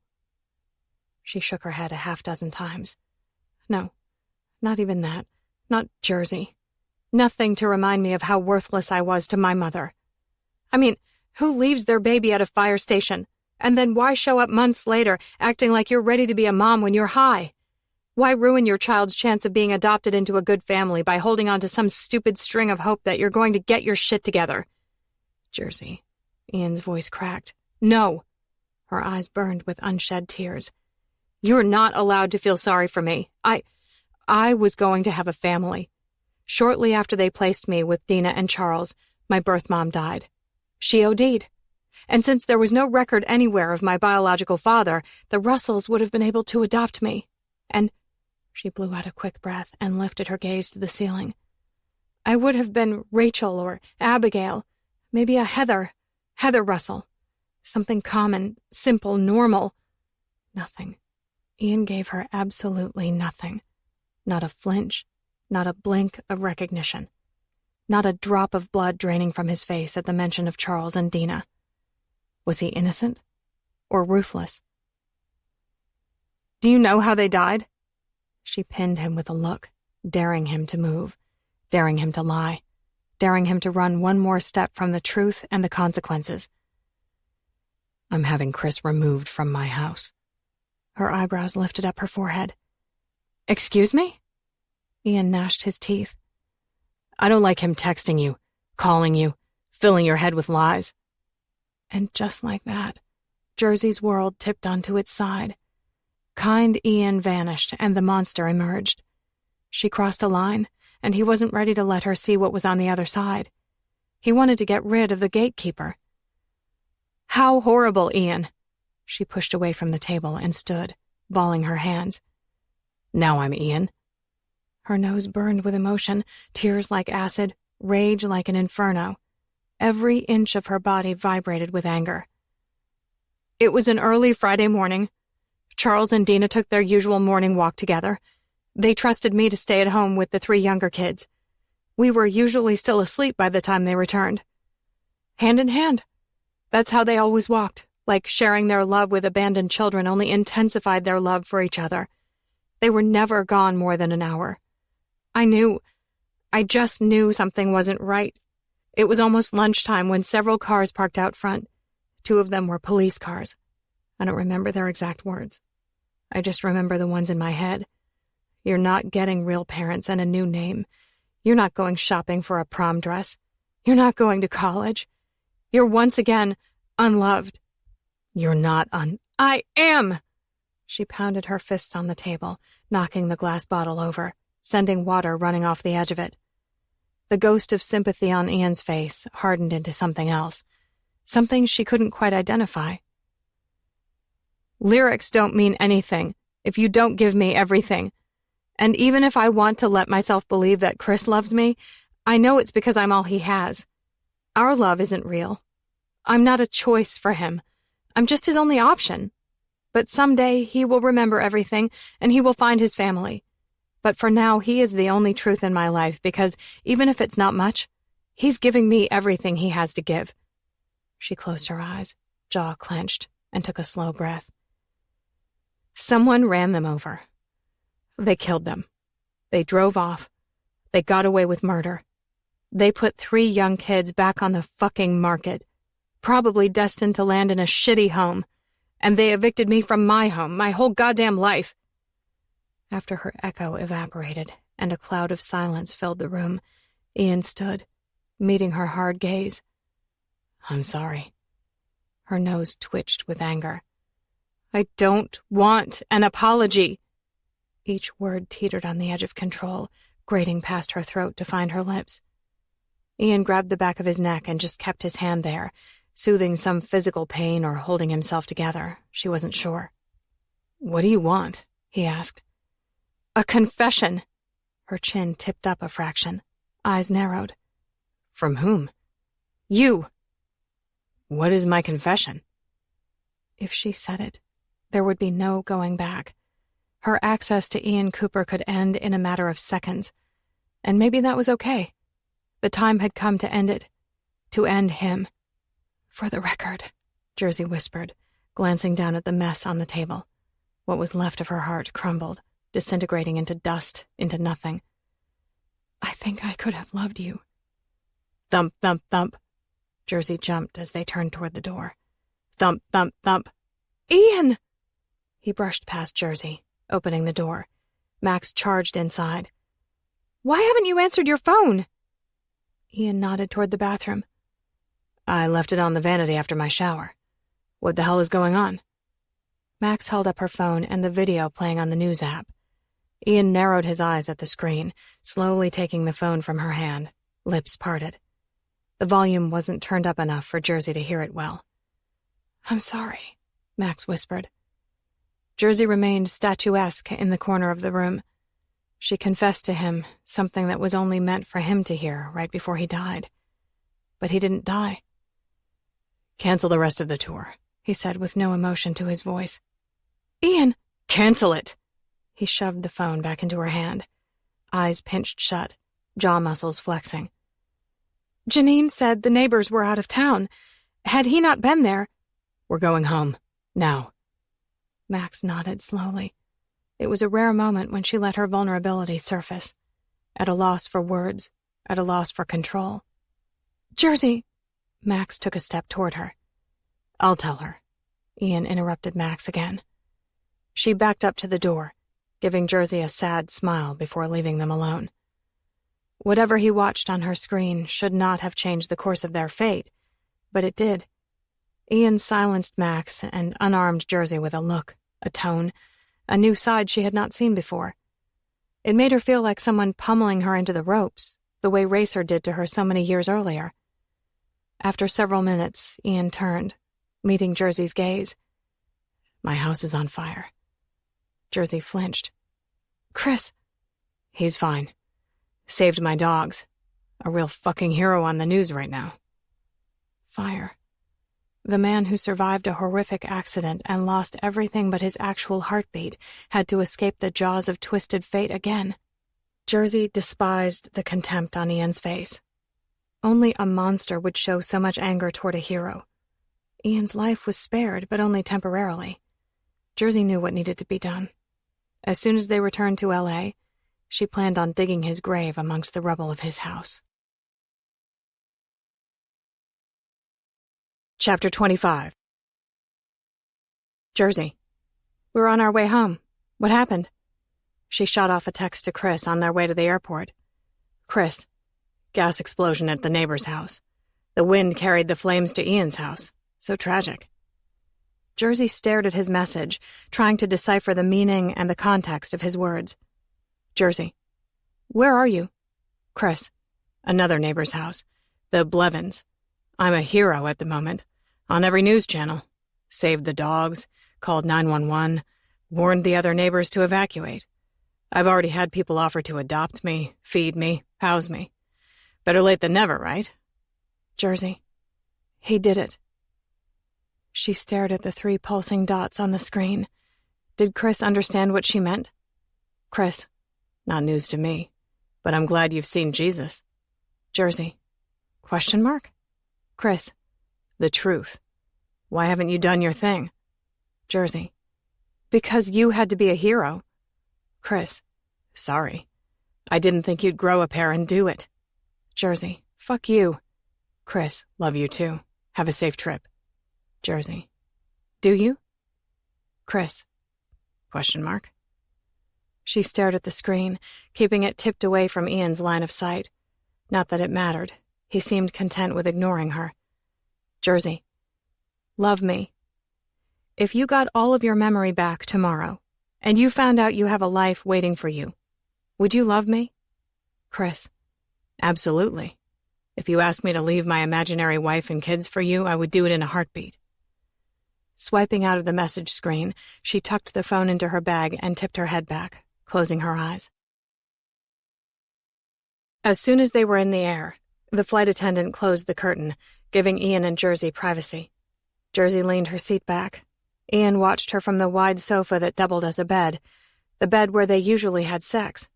She shook her head 6 times. No, not even that. Not Jersey. Nothing to remind me of how worthless I was to my mother. I mean, who leaves their baby at a fire station? And then why show up months later acting like you're ready to be a mom when you're high? Why ruin your child's chance of being adopted into a good family by holding on to some stupid string of hope that you're going to get your shit together? Jersey. Ian's voice cracked. No. Her eyes burned with unshed tears. You're not allowed to feel sorry for me. I was going to have a family. Shortly after they placed me with Dina and Charles, my birth mom died. She OD'd. And since there was no record anywhere of my biological father, the Russells would have been able to adopt me. And she blew out a quick breath and lifted her gaze to the ceiling. I would have been Rachel or Abigail, maybe a Heather Russell. Something common, simple, normal. Nothing. Ian gave her absolutely nothing. Not a flinch, not a blink of recognition. Not a drop of blood draining from his face at the mention of Charles and Dina. Was he innocent? Or ruthless? Do you know how they died? She pinned him with a look, daring him to move, daring him to lie, daring him to run one more step from the truth and the consequences. I'm having Chris removed from my house. Her eyebrows lifted up her forehead. Excuse me? Ian gnashed his teeth. I don't like him texting you, calling you, filling your head with lies. And just like that, Jersey's world tipped onto its side. Kind Ian vanished and the monster emerged. She crossed a line, and he wasn't ready to let her see what was on the other side. He wanted to get rid of the gatekeeper. How horrible, Ian. She pushed away from the table and stood, balling her hands. Now I'm Ian. Her nose burned with emotion, tears like acid, rage like an inferno. Every inch of her body vibrated with anger. It was an early Friday morning. Charles and Dina took their usual morning walk together. They trusted me to stay at home with the 3 younger kids. We were usually still asleep by the time they returned. Hand in hand. That's how they always walked, like sharing their love with abandoned children only intensified their love for each other. They were never gone more than an hour. I just knew something wasn't right. It was almost lunchtime when several cars parked out front. 2 of them were police cars. I don't remember their exact words. I just remember the ones in my head. You're not getting real parents and a new name. You're not going shopping for a prom dress. You're not going to college. You're once again unloved. You're not I am! She pounded her fists on the table, knocking the glass bottle over, sending water running off the edge of it. The ghost of sympathy on Ian's face hardened into something else, something she couldn't quite identify. Lyrics don't mean anything if you don't give me everything. And even if I want to let myself believe that Chris loves me, I know it's because I'm all he has. Our love isn't real. I'm not a choice for him. I'm just his only option. But someday he will remember everything and he will find his family. But for now, he is the only truth in my life because even if it's not much, he's giving me everything he has to give. She closed her eyes, jaw clenched, and took a slow breath. Someone ran them over. They killed them. They drove off. They got away with murder. They put 3 young kids back on the fucking market, probably destined to land in a shitty home, and they evicted me from my home, my whole goddamn life. After her echo evaporated and a cloud of silence filled the room, Ian stood, meeting her hard gaze. I'm sorry. Her nose twitched with anger. I don't want an apology. Each word teetered on the edge of control, grating past her throat to find her lips. Ian grabbed the back of his neck and just kept his hand there, soothing some physical pain or holding himself together. She wasn't sure. What do you want? He asked. A confession. Her chin tipped up a fraction, eyes narrowed. From whom? You. What is my confession? If she said it, there would be no going back. Her access to Ian Cooper could end in a matter of seconds, and maybe that was okay. The time had come to end it, to end him. For the record, Jersey whispered, glancing down at the mess on the table. What was left of her heart crumbled, disintegrating into dust, into nothing. I think I could have loved you. Thump, thump, thump. Jersey jumped as they turned toward the door. Thump, thump, thump. Ian! He brushed past Jersey, opening the door. Max charged inside. "Why haven't you answered your phone?" Ian nodded toward the bathroom. "I left it on the vanity after my shower. What the hell is going on?" Max held up her phone and the video playing on the news app. Ian narrowed his eyes at the screen, slowly taking the phone from her hand, lips parted. The volume wasn't turned up enough for Jersey to hear it well. "I'm sorry," Max whispered. Jersey remained statuesque in the corner of the room. She confessed to him something that was only meant for him to hear right before he died. But he didn't die. "Cancel the rest of the tour," he said with no emotion to his voice. "Ian!" "Cancel it!" He shoved the phone back into her hand, eyes pinched shut, jaw muscles flexing. "Janine said the neighbors were out of town. Had he not been there—" "We're going home. Now." Max nodded slowly. It was a rare moment when she let her vulnerability surface. At a loss for words, at a loss for control. "Jersey!" Max took a step toward her. "I'll tell her." Ian interrupted Max again. She backed up to the door, giving Jersey a sad smile before leaving them alone. Whatever he watched on her screen should not have changed the course of their fate, but it did. Ian silenced Max and unarmed Jersey with a look, a tone, a new side she had not seen before. It made her feel like someone pummeling her into the ropes, the way Racer did to her so many years earlier. After several minutes, Ian turned, meeting Jersey's gaze. "My house is on fire." Jersey flinched. "Chris." "He's fine. Saved my dogs. A real fucking hero on the news right now." Fire. The man who survived a horrific accident and lost everything but his actual heartbeat had to escape the jaws of twisted fate again. Jersey despised the contempt on Ian's face. Only a monster would show so much anger toward a hero. Ian's life was spared, but only temporarily. Jersey knew what needed to be done. As soon as they returned to L.A., she planned on digging his grave amongst the rubble of his house. Chapter 25. "Jersey, we're on our way home. What happened?" She shot off a text to Chris on their way to the airport. "Chris, gas explosion at the neighbor's house. The wind carried the flames to Ian's house. So tragic." Jersey stared at his message, trying to decipher the meaning and the context of his words. "Jersey, where are you?" "Chris, another neighbor's house. The Blevins. I'm a hero at the moment. On every news channel. Saved the dogs, called 911, warned the other neighbors to evacuate. I've already had people offer to adopt me, feed me, house me. Better late than never, right?" "Jersey, he did it." She stared at the 3 pulsing dots on the screen. Did Chris understand what she meant? "Chris, not news to me, but I'm glad you've seen Jesus." "Jersey, question mark?" "Chris, the truth. Why haven't you done your thing?" "Jersey, because you had to be a hero." "Chris, sorry. I didn't think you'd grow a pair and do it." "Jersey, fuck you." "Chris, love you too. Have a safe trip." "Jersey, do you?" "Chris, question mark?" She stared at the screen, keeping it tipped away from Ian's line of sight. Not that it mattered. He seemed content with ignoring her. "Jersey, love me. If you got all of your memory back tomorrow, and you found out you have a life waiting for you, would you love me?" "Chris, absolutely. If you asked me to leave my imaginary wife and kids for you, I would do it in a heartbeat." Swiping out of the message screen, she tucked the phone into her bag and tipped her head back, closing her eyes. As soon as they were in the air, the flight attendant closed the curtain, giving Ian and Jersey privacy. Jersey leaned her seat back. Ian watched her from the wide sofa that doubled as a bed, the bed where they usually had sex.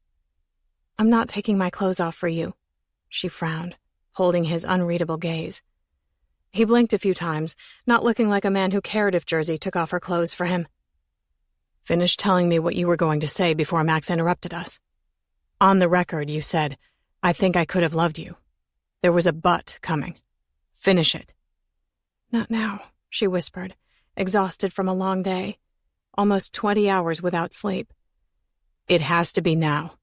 "I'm not taking my clothes off for you," she frowned, holding his unreadable gaze. He blinked a few times, not looking like a man who cared if Jersey took off her clothes for him. "Finish telling me what you were going to say before Max interrupted us. On the record, you said, 'I think I could have loved you.' There was a but coming. Finish it." "Not now," she whispered, exhausted from a long day, almost 20 hours without sleep. It has to be now.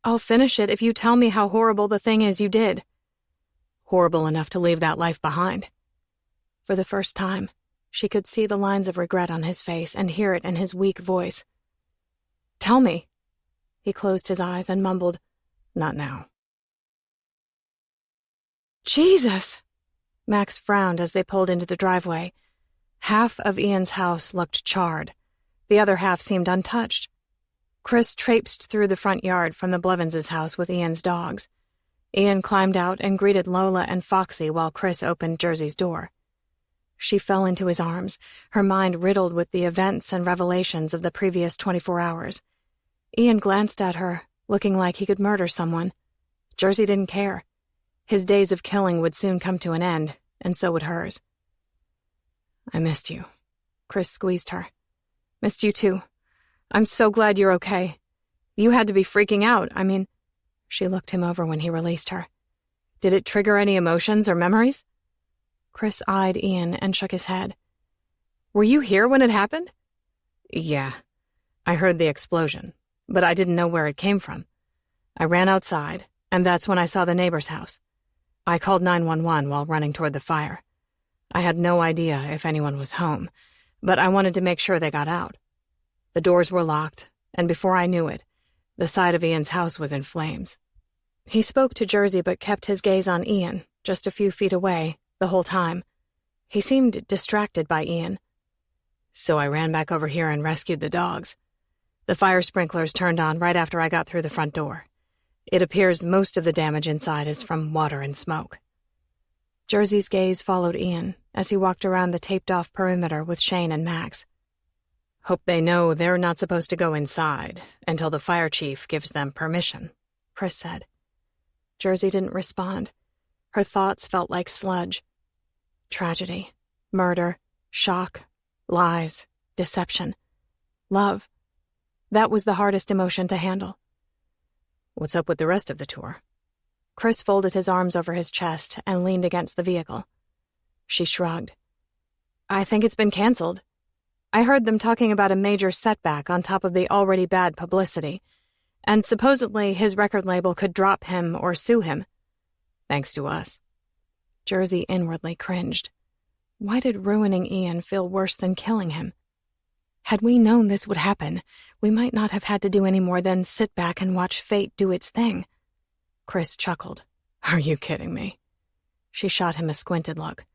I'll finish it if you tell me how horrible the thing is you did. Horrible enough to leave that life behind. For the first time, she could see the lines of regret on his face and hear it in his weak voice. Tell me. He closed his eyes and mumbled, Not now. Jesus! Max frowned as they pulled into the driveway. Half of Ian's house looked charred. The other half seemed untouched. Chris traipsed through the front yard from the Blevins' house with Ian's dogs. Ian climbed out and greeted Lola and Foxy while Chris opened Jersey's door. She fell into his arms, her mind riddled with the events and revelations of the previous 24 hours. Ian glanced at her, looking like he could murder someone. Jersey didn't care. His days of killing would soon come to an end, and so would hers. I missed you. Chris squeezed her. Missed you too. I'm so glad you're okay. You had to be freaking out, I mean... She looked him over when he released her. Did it trigger any emotions or memories? Chris eyed Ian and shook his head. Were you here when it happened? Yeah. I heard the explosion, but I didn't know where it came from. I ran outside, and that's when I saw the neighbor's house. I called 911 while running toward the fire. I had no idea if anyone was home, but I wanted to make sure they got out. The doors were locked, and before I knew it, the side of Ian's house was in flames. He spoke to Jersey but kept his gaze on Ian, just a few feet away, the whole time. He seemed distracted by Ian. So I ran back over here and rescued the dogs. The fire sprinklers turned on right after I got through the front door. It appears most of the damage inside is from water and smoke. Jersey's gaze followed Ian as he walked around the taped-off perimeter with Shane and Max. Hope they know they're not supposed to go inside until the fire chief gives them permission, Chris said. Jersey didn't respond. Her thoughts felt like sludge. Tragedy, murder, shock, lies, deception, love. That was the hardest emotion to handle. What's up with the rest of the tour? Chris folded his arms over his chest and leaned against the vehicle. She shrugged. I think it's been canceled. I heard them talking about a major setback on top of the already bad publicity, and supposedly his record label could drop him or sue him. Thanks to us. Jersey inwardly cringed. Why did ruining Ian feel worse than killing him? Had we known this would happen, we might not have had to do any more than sit back and watch fate do its thing. Chris chuckled. Are you kidding me? She shot him a squinted look.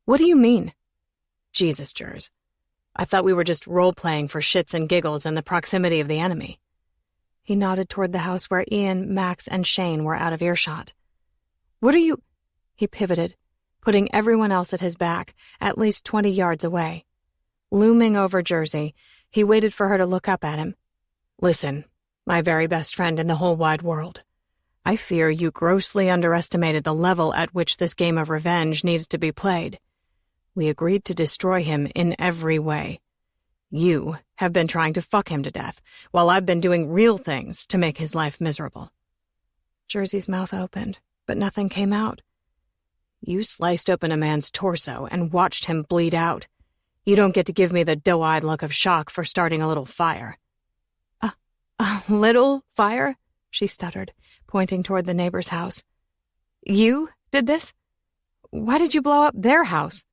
What do you mean? Jesus, Jers. I thought we were just role-playing for shits and giggles in the proximity of the enemy. He nodded toward the house where Ian, Max, and Shane were out of earshot. What are you... He pivoted, putting everyone else at his back, at least 20 yards away. Looming over Jersey, he waited for her to look up at him. Listen, my very best friend in the whole wide world. I fear you grossly underestimated the level at which this game of revenge needs to be played. We agreed to destroy him in every way. You have been trying to fuck him to death, while I've been doing real things to make his life miserable. Jersey's mouth opened, but nothing came out. You sliced open a man's torso and watched him bleed out. You don't get to give me the doe-eyed look of shock for starting a little fire. A little fire? She stuttered, pointing toward the neighbor's house. You did this? Why did you blow up their house?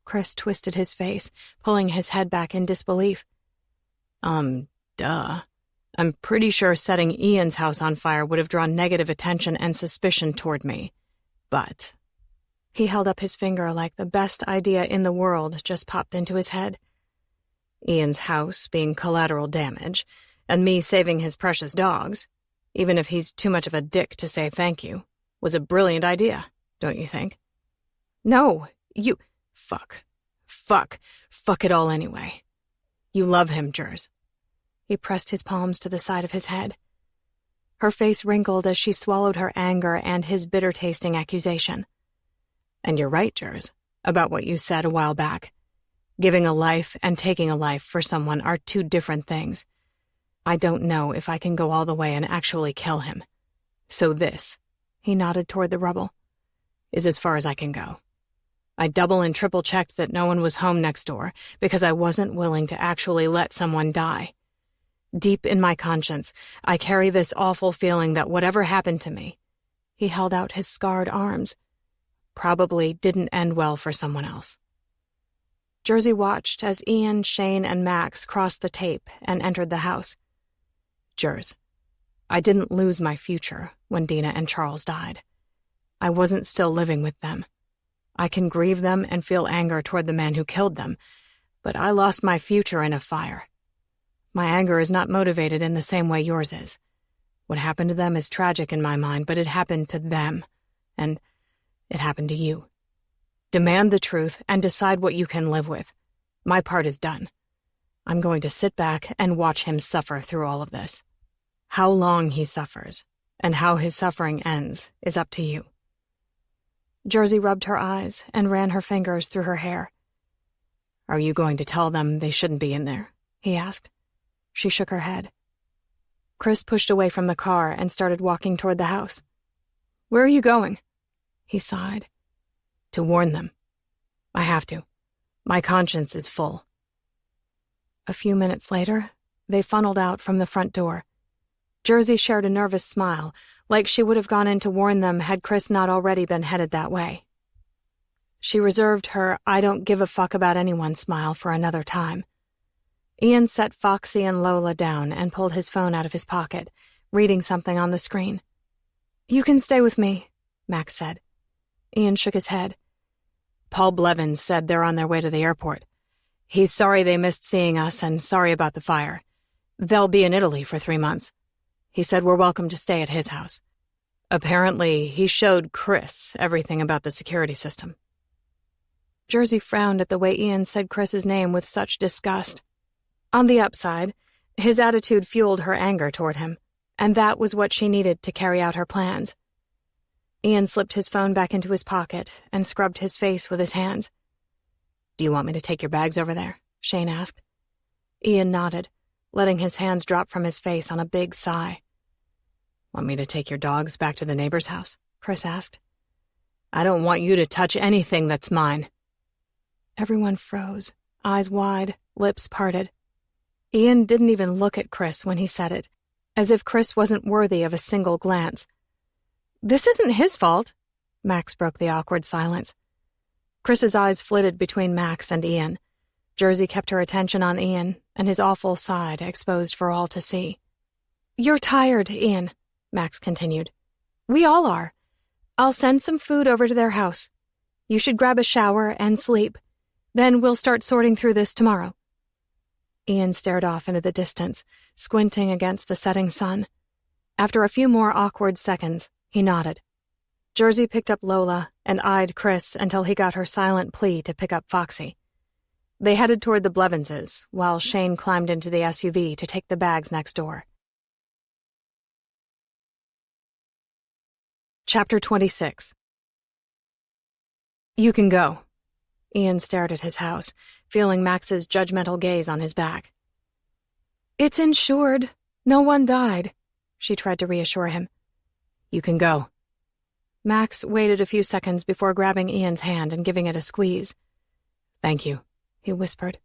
Chris twisted his face, pulling his head back in disbelief. Duh. I'm pretty sure setting Ian's house on fire would have drawn negative attention and suspicion toward me. But... He held up his finger like the best idea in the world just popped into his head. Ian's house being collateral damage, and me saving his precious dogs, even if he's too much of a dick to say thank you, was a brilliant idea, don't you think? No, you... Fuck it all anyway. You love him, Jers. He pressed his palms to the side of his head. Her face wrinkled as she swallowed her anger and his bitter-tasting accusation. And you're right, Jers, about what you said a while back. Giving a life and taking a life for someone are two different things. I don't know if I can go all the way and actually kill him. So this, he nodded toward the rubble, is as far as I can go. I double and triple checked that no one was home next door because I wasn't willing to actually let someone die. Deep in my conscience, I carry this awful feeling that whatever happened to me," he held out his scarred arms, "probably didn't end well for someone else." Jersey watched as Ian, Shane, and Max crossed the tape and entered the house. "Jers, I didn't lose my future when Dina and Charles died. I wasn't still living with them. I can grieve them and feel anger toward the man who killed them, but I lost my future in a fire. My anger is not motivated in the same way yours is. What happened to them is tragic in my mind, but it happened to them, and it happened to you. Demand the truth and decide what you can live with. My part is done. I'm going to sit back and watch him suffer through all of this. How long he suffers, and how his suffering ends, is up to you." Jersey rubbed her eyes and ran her fingers through her hair. "Are you going to tell them they shouldn't be in there?" he asked. She shook her head. Chris pushed away from the car and started walking toward the house. "Where are you going?" He sighed. "To warn them. I have to. My conscience is full." A few minutes later, they funneled out from the front door. Jersey shared a nervous smile, like she would have gone in to warn them had Chris not already been headed that way. She reserved her "I don't give a fuck about anyone" smile for another time. Ian set Foxy and Lola down and pulled his phone out of his pocket, reading something on the screen. "You can stay with me," Max said. Ian shook his head. "Paul Blevins said they're on their way to the airport. He's sorry they missed seeing us and sorry about the fire. They'll be in Italy for 3 months. He said we're welcome to stay at his house. Apparently, he showed Chris everything about the security system." Jersey frowned at the way Ian said Chris's name with such disgust. On the upside, his attitude fueled her anger toward him, and that was what she needed to carry out her plans. Ian slipped his phone back into his pocket and scrubbed his face with his hands. "Do you want me to take your bags over there?" Shane asked. Ian nodded, letting his hands drop from his face on a big sigh. "Want me to take your dogs back to the neighbor's house?" Chris asked. "I don't want you to touch anything that's mine." Everyone froze, eyes wide, lips parted. Ian didn't even look at Chris when he said it, as if Chris wasn't worthy of a single glance. "This isn't his fault," Max broke the awkward silence. Chris's eyes flitted between Max and Ian. Jersey kept her attention on Ian, and his awful side exposed for all to see. "You're tired, Ian," Max continued. "We all are. I'll send some food over to their house. You should grab a shower and sleep. Then we'll start sorting through this tomorrow." Ian stared off into the distance, squinting against the setting sun. After a few more awkward seconds, he nodded. Jersey picked up Lola and eyed Chris until he got her silent plea to pick up Foxy. They headed toward the Blevinses, while Shane climbed into the SUV to take the bags next door. Chapter 26. "You can go." Ian stared at his house, feeling Max's judgmental gaze on his back. "It's insured. No one died," she tried to reassure him. "You can go." Max waited a few seconds before grabbing Ian's hand and giving it a squeeze. "Thank you," he whispered.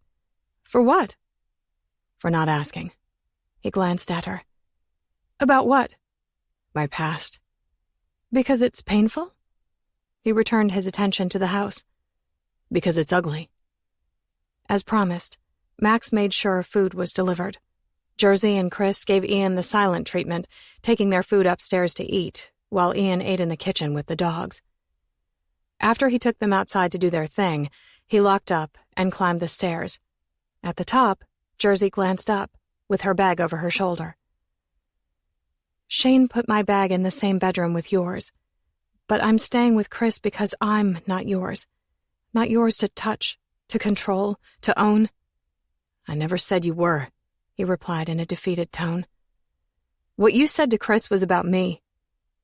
"For what?" "For not asking." He glanced at her. "About what?" "My past." "Because it's painful?" He returned his attention to the house. "Because it's ugly." As promised, Max made sure food was delivered. Jersey and Chris gave Ian the silent treatment, taking their food upstairs to eat, while Ian ate in the kitchen with the dogs. After he took them outside to do their thing, he locked up and climbed the stairs. At the top, Jersey glanced up, with her bag over her shoulder. "Shane put my bag in the same bedroom with yours, but I'm staying with Chris because I'm not yours. Not yours to touch, to control, to own." "I never said you were," he replied in a defeated tone. "What you said to Chris was about me.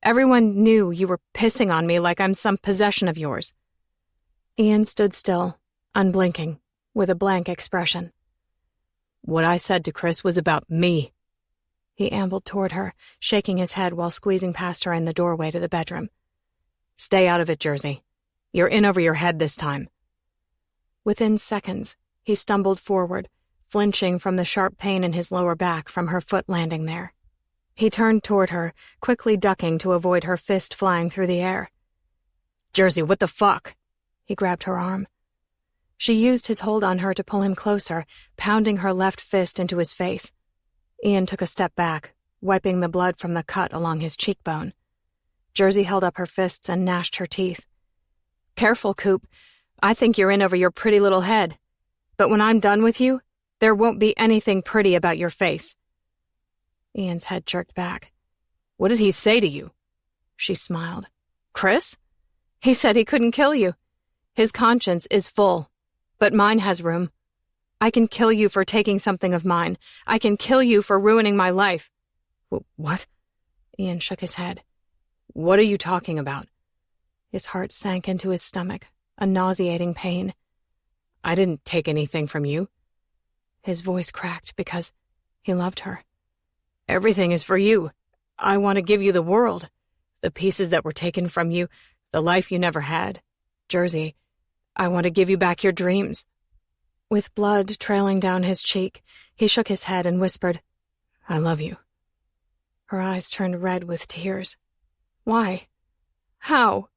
Everyone knew you were pissing on me like I'm some possession of yours." Ian stood still, unblinking, with a blank expression. "What I said to Chris was about me." He ambled toward her, shaking his head while squeezing past her in the doorway to the bedroom. "Stay out of it, Jersey. You're in over your head this time." Within seconds, he stumbled forward, flinching from the sharp pain in his lower back from her foot landing there. He turned toward her, quickly ducking to avoid her fist flying through the air. Jersey, what the fuck? He grabbed her arm. She used his hold on her to pull him closer, pounding her left fist into his face. Ian took a step back, wiping the blood from the cut along his cheekbone. Jersey held up her fists and gnashed her teeth. Careful, Coop. I think you're in over your pretty little head. But when I'm done with you, there won't be anything pretty about your face. Ian's head jerked back. What did he say to you? She smiled. Chris? He said he couldn't kill you. His conscience is full, but mine has room. I can kill you for taking something of mine. I can kill you for ruining my life. What? Ian shook his head. What are you talking about? His heart sank into his stomach, a nauseating pain. I didn't take anything from you. His voice cracked because he loved her. Everything is for you. I want to give you the world. The pieces that were taken from you, the life you never had. Jersey, I want to give you back your dreams. With blood trailing down his cheek, he shook his head and whispered, I love you. Her eyes turned red with tears. Why? How?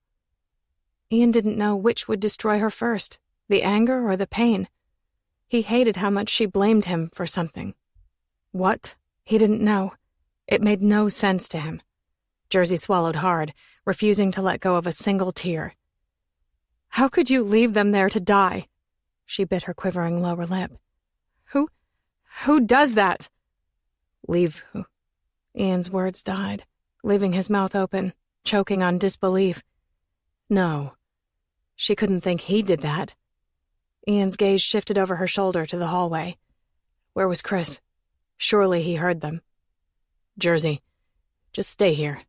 Ian didn't know which would destroy her first, the anger or the pain. He hated how much she blamed him for something. What? He didn't know. It made no sense to him. Jersey swallowed hard, refusing to let go of a single tear. How could you leave them there to die? She bit her quivering lower lip. Who does that? Leave who? Ian's words died, leaving his mouth open, choking on disbelief. No. She couldn't think he did that. Ian's gaze shifted over her shoulder to the hallway. Where was Chris? Surely he heard them. Jersey, just stay here.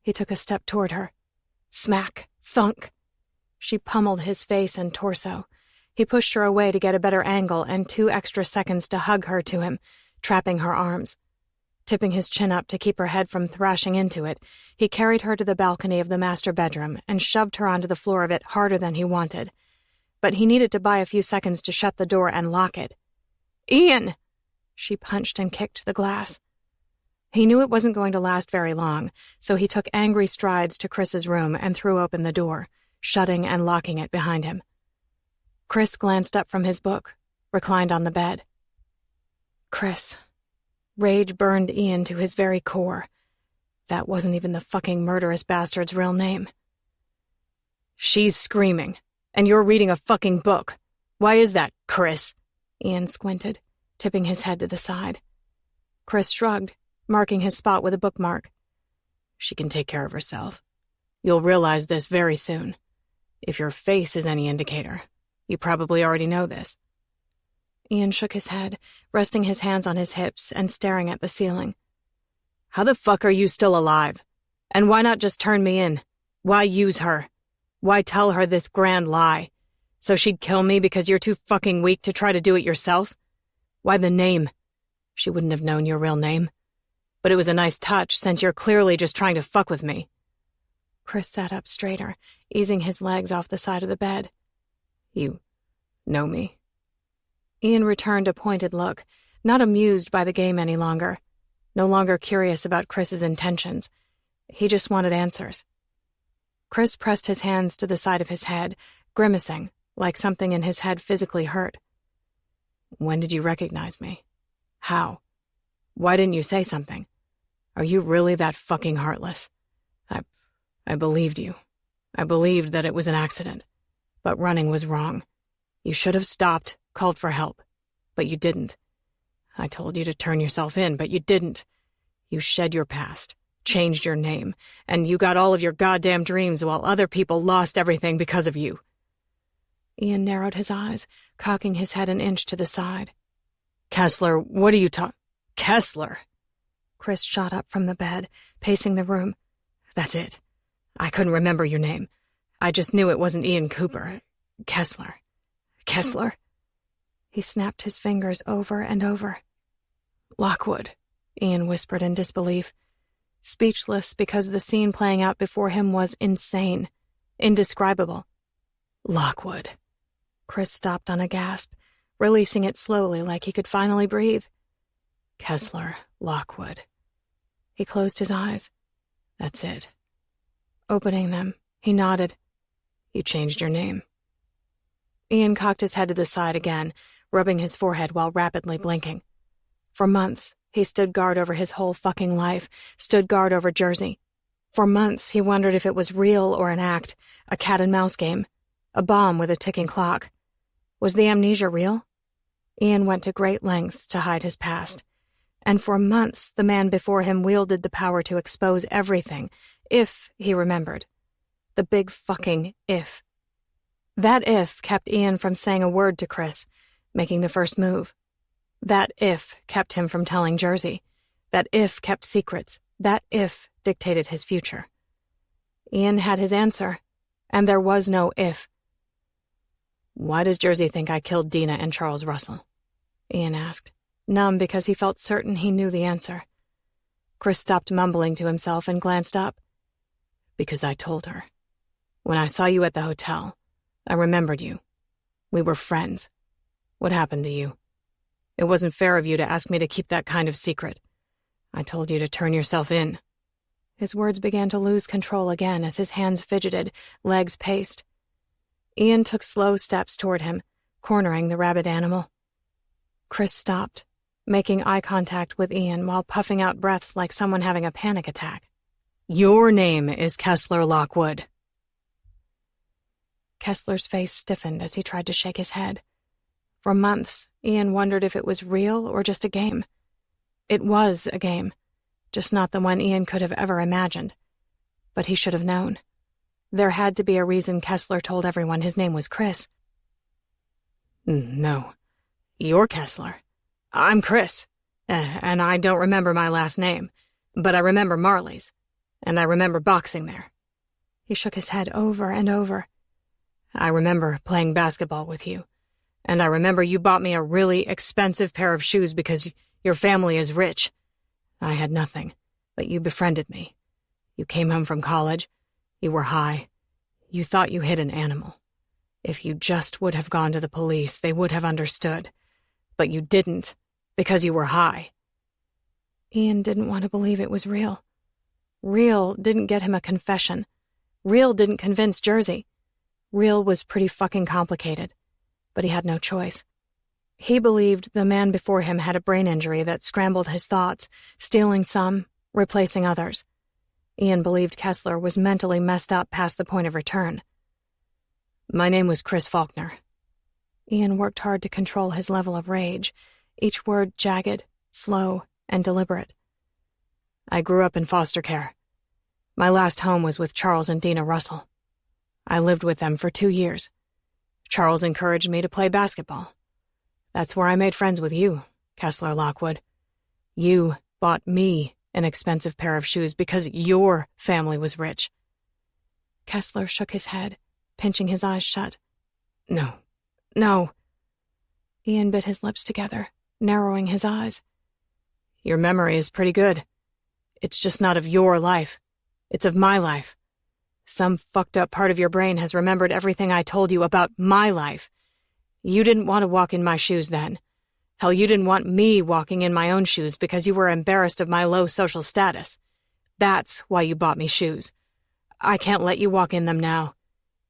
He took a step toward her. Smack, thunk. She pummeled his face and torso. He pushed her away to get a better angle and 2 extra seconds to hug her to him, trapping her arms. Tipping his chin up to keep her head from thrashing into it, he carried her to the balcony of the master bedroom and shoved her onto the floor of it harder than he wanted. But he needed to buy a few seconds to shut the door and lock it. Ian! She punched and kicked the glass. He knew it wasn't going to last very long, so he took angry strides to Chris's room and threw open the door, shutting and locking it behind him. Chris glanced up from his book, reclined on the bed. Chris. Rage burned Ian to his very core. That wasn't even the fucking murderous bastard's real name. She's screaming, and you're reading a fucking book. Why is that, Chris? Ian squinted, tipping his head to the side. Chris shrugged, marking his spot with a bookmark. She can take care of herself. You'll realize this very soon. If your face is any indicator, you probably already know this. Ian shook his head, resting his hands on his hips and staring at the ceiling. How the fuck are you still alive? And why not just turn me in? Why use her? Why tell her this grand lie? So she'd kill me because you're too fucking weak to try to do it yourself? Why the name? She wouldn't have known your real name. But it was a nice touch, since you're clearly just trying to fuck with me. Chris sat up straighter, easing his legs off the side of the bed. You know me? Ian returned a pointed look, not amused by the game any longer, no longer curious about Chris's intentions. He just wanted answers. Chris pressed his hands to the side of his head, grimacing, like something in his head physically hurt. When did you recognize me? How? Why didn't you say something? Are you really that fucking heartless? I believed you. I believed that it was an accident. But running was wrong. You should have stopped, called for help. But you didn't. I told you to turn yourself in, but you didn't. You shed your past, changed your name, and you got all of your goddamn dreams while other people lost everything because of you. Ian narrowed his eyes, cocking his head an inch to the side. Kessler, what are you talking? Kessler? Chris shot up from the bed, pacing the room. That's it. I couldn't remember your name. I just knew it wasn't Ian Cooper. Kessler. Kessler? He snapped his fingers over and over. Lockwood, Ian whispered in disbelief, speechless because the scene playing out before him was insane, indescribable. Lockwood. Chris stopped on a gasp, releasing it slowly like he could finally breathe. Kessler Lockwood. He closed his eyes. That's it. Opening them, he nodded. You changed your name. Ian cocked his head to the side again, rubbing his forehead while rapidly blinking. For months, he stood guard over his whole fucking life, stood guard over Jersey. For months, he wondered if it was real or an act, a cat-and-mouse game, a bomb with a ticking clock. Was the amnesia real? Ian went to great lengths to hide his past. And for months, the man before him wielded the power to expose everything, if he remembered. The big fucking if. That if kept Ian from saying a word to Chris, making the first move. That if kept him from telling Jersey. That if kept secrets. That if dictated his future. Ian had his answer, and there was no if. Why does Jersey think I killed Dina and Charles Russell? Ian asked, numb because he felt certain he knew the answer. Chris stopped mumbling to himself and glanced up. Because I told her. When I saw you at the hotel, I remembered you. We were friends. What happened to you? It wasn't fair of you to ask me to keep that kind of secret. I told you to turn yourself in. His words began to lose control again as his hands fidgeted, legs paced. Ian took slow steps toward him, cornering the rabid animal. Chris stopped, making eye contact with Ian while puffing out breaths like someone having a panic attack. Your name is Kessler Lockwood. Kessler's face stiffened as he tried to shake his head. For months, Ian wondered if it was real or just a game. It was a game, just not the one Ian could have ever imagined. But he should have known. There had to be a reason Kessler told everyone his name was Chris. No, you're Kessler. I'm Chris, and I don't remember my last name, but I remember Marley's, and I remember boxing there. He shook his head over and over. I remember playing basketball with you, and I remember you bought me a really expensive pair of shoes because your family is rich. I had nothing, but you befriended me. You came home from college. You were high. You thought you hit an animal. If you just would have gone to the police, they would have understood. But you didn't, because you were high. Ian didn't want to believe it was real. Real didn't get him a confession. Real didn't convince Jersey. Real was pretty fucking complicated, but he had no choice. He believed the man before him had a brain injury that scrambled his thoughts, stealing some, replacing others. Ian believed Kessler was mentally messed up past the point of return. My name was Chris Faulkner. Ian worked hard to control his level of rage, each word jagged, slow, and deliberate. I grew up in foster care. My last home was with Charles and Dina Russell. I lived with them for 2 years. Charles encouraged me to play basketball. That's where I made friends with you, Kessler Lockwood. You bought me an expensive pair of shoes because your family was rich. Kessler shook his head, pinching his eyes shut. No. Ian bit his lips together, narrowing his eyes. Your memory is pretty good. It's just not of your life. It's of my life. Some fucked up part of your brain has remembered everything I told you about my life. You didn't want to walk in my shoes then. Hell, you didn't want me walking in my own shoes because you were embarrassed of my low social status. That's why you bought me shoes. I can't let you walk in them now.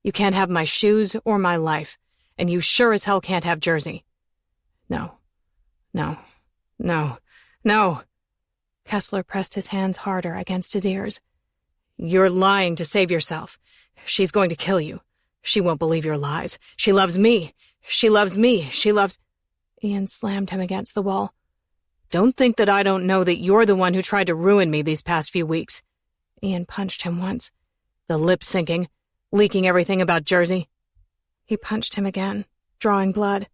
You can't have my shoes or my life, and you sure as hell can't have Jersey. No. Kessler pressed his hands harder against his ears. You're lying to save yourself. She's going to kill you. She won't believe your lies. She loves me. She loves me. She loves... Ian slammed him against the wall. Don't think that I don't know that you're the one who tried to ruin me these past few weeks. Ian punched him once. The lip syncing, leaking everything about Jersey. He punched him again, drawing blood.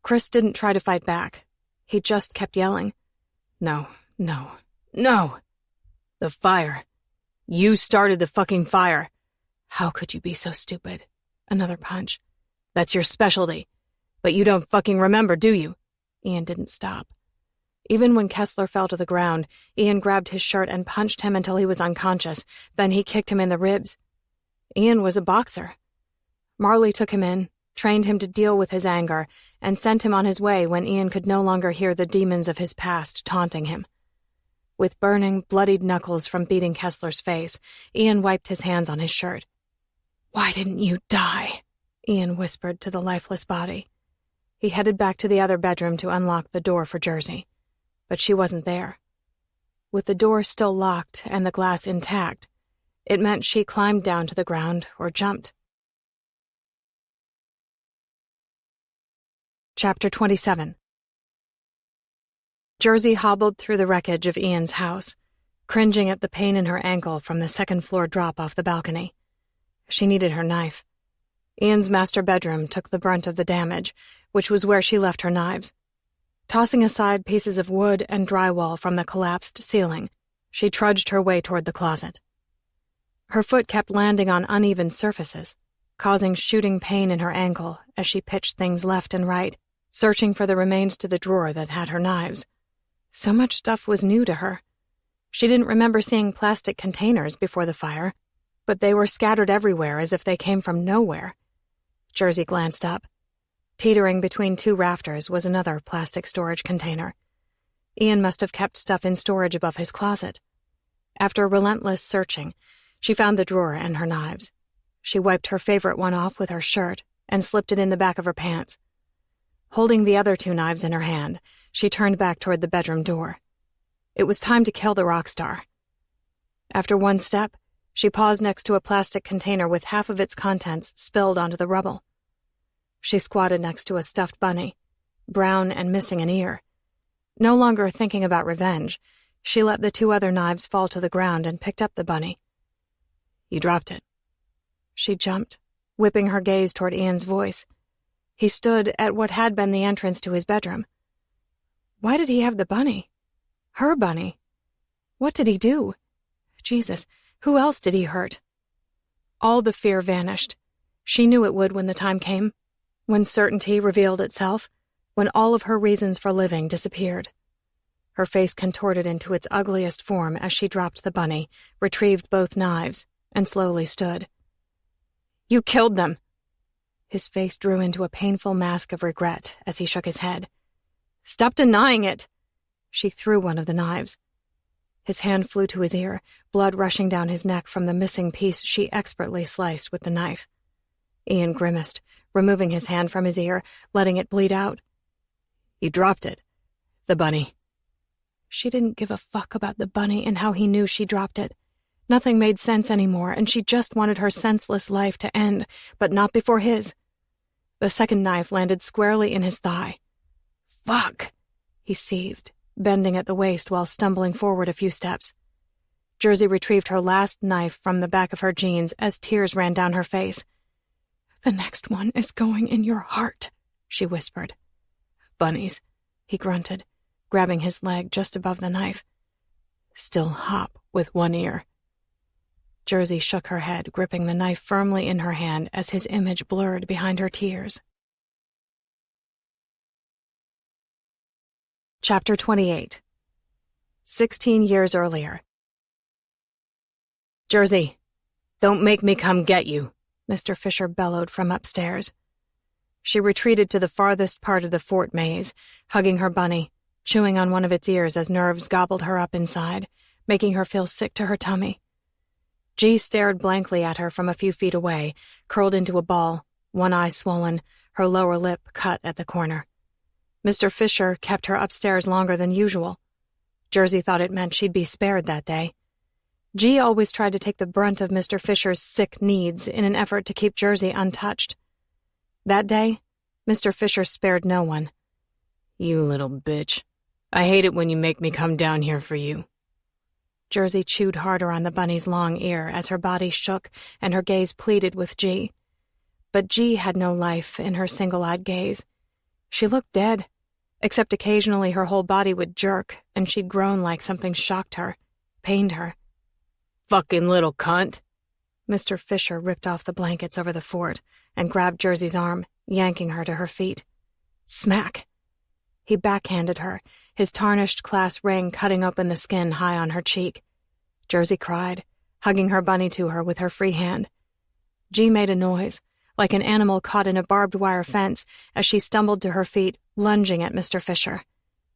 Chris didn't try to fight back. He just kept yelling. No. The fire. You started the fucking fire. How could you be so stupid? Another punch. That's your specialty. But you don't fucking remember, do you? Ian didn't stop. Even when Kessler fell to the ground, Ian grabbed his shirt and punched him until he was unconscious. Then he kicked him in the ribs. Ian was a boxer. Marley took him in, trained him to deal with his anger, and sent him on his way when Ian could no longer hear the demons of his past taunting him. With burning, bloodied knuckles from beating Kessler's face, Ian wiped his hands on his shirt. "Why didn't you die?" Ian whispered to the lifeless body. He headed back to the other bedroom to unlock the door for Jersey, but she wasn't there. With the door still locked and the glass intact, it meant she climbed down to the ground or jumped. Chapter 27. Jersey hobbled through the wreckage of Ian's house, cringing at the pain in her ankle from the second-floor drop off the balcony. She needed her knife. Ian's master bedroom took the brunt of the damage, which was where she left her knives. Tossing aside pieces of wood and drywall from the collapsed ceiling, she trudged her way toward the closet. Her foot kept landing on uneven surfaces, causing shooting pain in her ankle as she pitched things left and right, searching for the remains to the drawer that had her knives. So much stuff was new to her. She didn't remember seeing plastic containers before the fire, but they were scattered everywhere as if they came from nowhere. Jersey glanced up. Teetering between two rafters was another plastic storage container. Ian must have kept stuff in storage above his closet. After relentless searching, she found the drawer and her knives. She wiped her favorite one off with her shirt and slipped it in the back of her pants. Holding the other two knives in her hand, she turned back toward the bedroom door. It was time to kill the rock star. After one step, she paused next to a plastic container with half of its contents spilled onto the rubble. She squatted next to a stuffed bunny, brown and missing an ear. No longer thinking about revenge, she let the two other knives fall to the ground and picked up the bunny. "You dropped it." She jumped, whipping her gaze toward Ian's voice. He stood at what had been the entrance to his bedroom. Why did he have the bunny? Her bunny? What did he do? Jesus, who else did he hurt? All the fear vanished. She knew it would when the time came, when certainty revealed itself, when all of her reasons for living disappeared. Her face contorted into its ugliest form as she dropped the bunny, retrieved both knives, and slowly stood. "You killed them!" His face drew into a painful mask of regret as he shook his head. "Stop denying it!" She threw one of the knives. His hand flew to his ear, blood rushing down his neck from the missing piece she expertly sliced with the knife. Ian grimaced, removing his hand from his ear, letting it bleed out. "You dropped it. The bunny." She didn't give a fuck about the bunny and how he knew she dropped it. Nothing made sense anymore, and she just wanted her senseless life to end, but not before his. The second knife landed squarely in his thigh. "Fuck!" he seethed, bending at the waist while stumbling forward a few steps. Jersey retrieved her last knife from the back of her jeans as tears ran down her face. "The next one is going in your heart," she whispered. "Bunnies," he grunted, grabbing his leg just above the knife. "Still hop with one ear." Jersey shook her head, gripping the knife firmly in her hand as his image blurred behind her tears. Chapter 28. 16 years earlier. "Jersey, don't make me come get you," Mr. Fisher bellowed from upstairs. She retreated to the farthest part of the fort maze, hugging her bunny, chewing on one of its ears as nerves gobbled her up inside, making her feel sick to her tummy. G stared blankly at her from a few feet away, curled into a ball, one eye swollen, her lower lip cut at the corner. Mr. Fisher kept her upstairs longer than usual. Jersey thought it meant she'd be spared that day. G always tried to take the brunt of Mr. Fisher's sick needs in an effort to keep Jersey untouched. That day, Mr. Fisher spared no one. "You little bitch. I hate it when you make me come down here for you." Jersey chewed harder on the bunny's long ear as her body shook and her gaze pleaded with G. But G had no life in her single-eyed gaze. She looked dead, except occasionally her whole body would jerk and she'd groan like something shocked her, pained her. "Fucking little cunt." Mr. Fisher ripped off the blankets over the fort and grabbed Jersey's arm, yanking her to her feet. Smack! He backhanded her, his tarnished class ring cutting open the skin high on her cheek. Jersey cried, hugging her bunny to her with her free hand. G made a noise, like an animal caught in a barbed wire fence, as she stumbled to her feet, lunging at Mr. Fisher.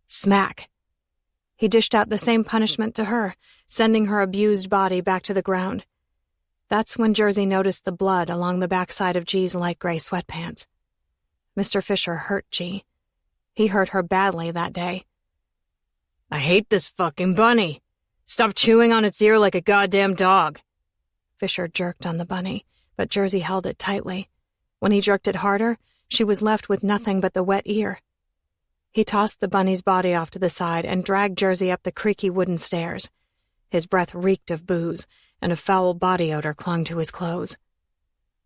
Smack! He dished out the same punishment to her, sending her abused body back to the ground. That's when Jersey noticed the blood along the backside of G's light gray sweatpants. Mr. Fisher hurt G. He hurt her badly that day. I hate this fucking bunny. Stop chewing on its ear like a goddamn dog. Fisher jerked on the bunny, but Jersey held it tightly. When he jerked it harder, she was left with nothing but the wet ear. He tossed the bunny's body off to the side and dragged Jersey up the creaky wooden stairs. His breath reeked of booze, and a foul body odor clung to his clothes.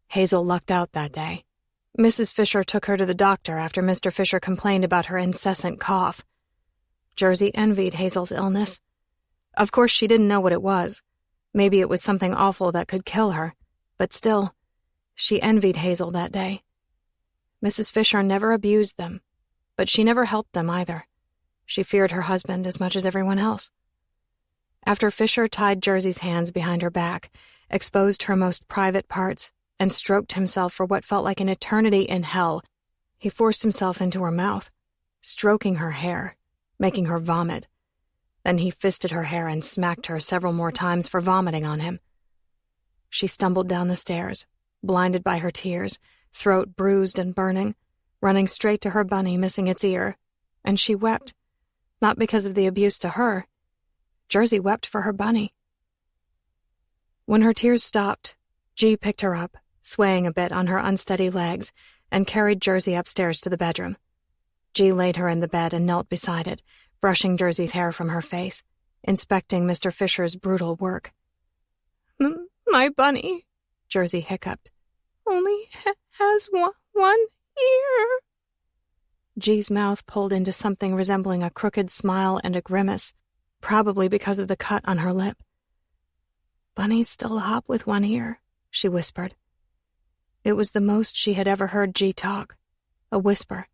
Hazel lucked out that day. Mrs. Fisher took her to the doctor after Mr. Fisher complained about her incessant cough. Jersey envied Hazel's illness. Of course, she didn't know what it was. Maybe it was something awful that could kill her, but still, she envied Hazel that day. Mrs. Fisher never abused them, but she never helped them either. She feared her husband as much as everyone else. After Fisher tied Jersey's hands behind her back, exposed her most private parts, and stroked himself for what felt like an eternity in hell, he forced himself into her mouth, stroking her hair, making her vomit. Then he fisted her hair and smacked her several more times for vomiting on him. She stumbled down the stairs, blinded by her tears, throat bruised and burning, running straight to her bunny missing its ear, and she wept, not because of the abuse to her. Jersey wept for her bunny. When her tears stopped, G picked her up, swaying a bit on her unsteady legs, and carried Jersey upstairs to the bedroom. G laid her in the bed and knelt beside it, brushing Jersey's hair from her face, inspecting Mr. Fisher's brutal work. My bunny, Jersey hiccuped, only has one ear. G's mouth pulled into something resembling a crooked smile and a grimace, probably because of the cut on her lip. Bunnies still hop with one ear, she whispered. It was the most she had ever heard G talk, a whisper,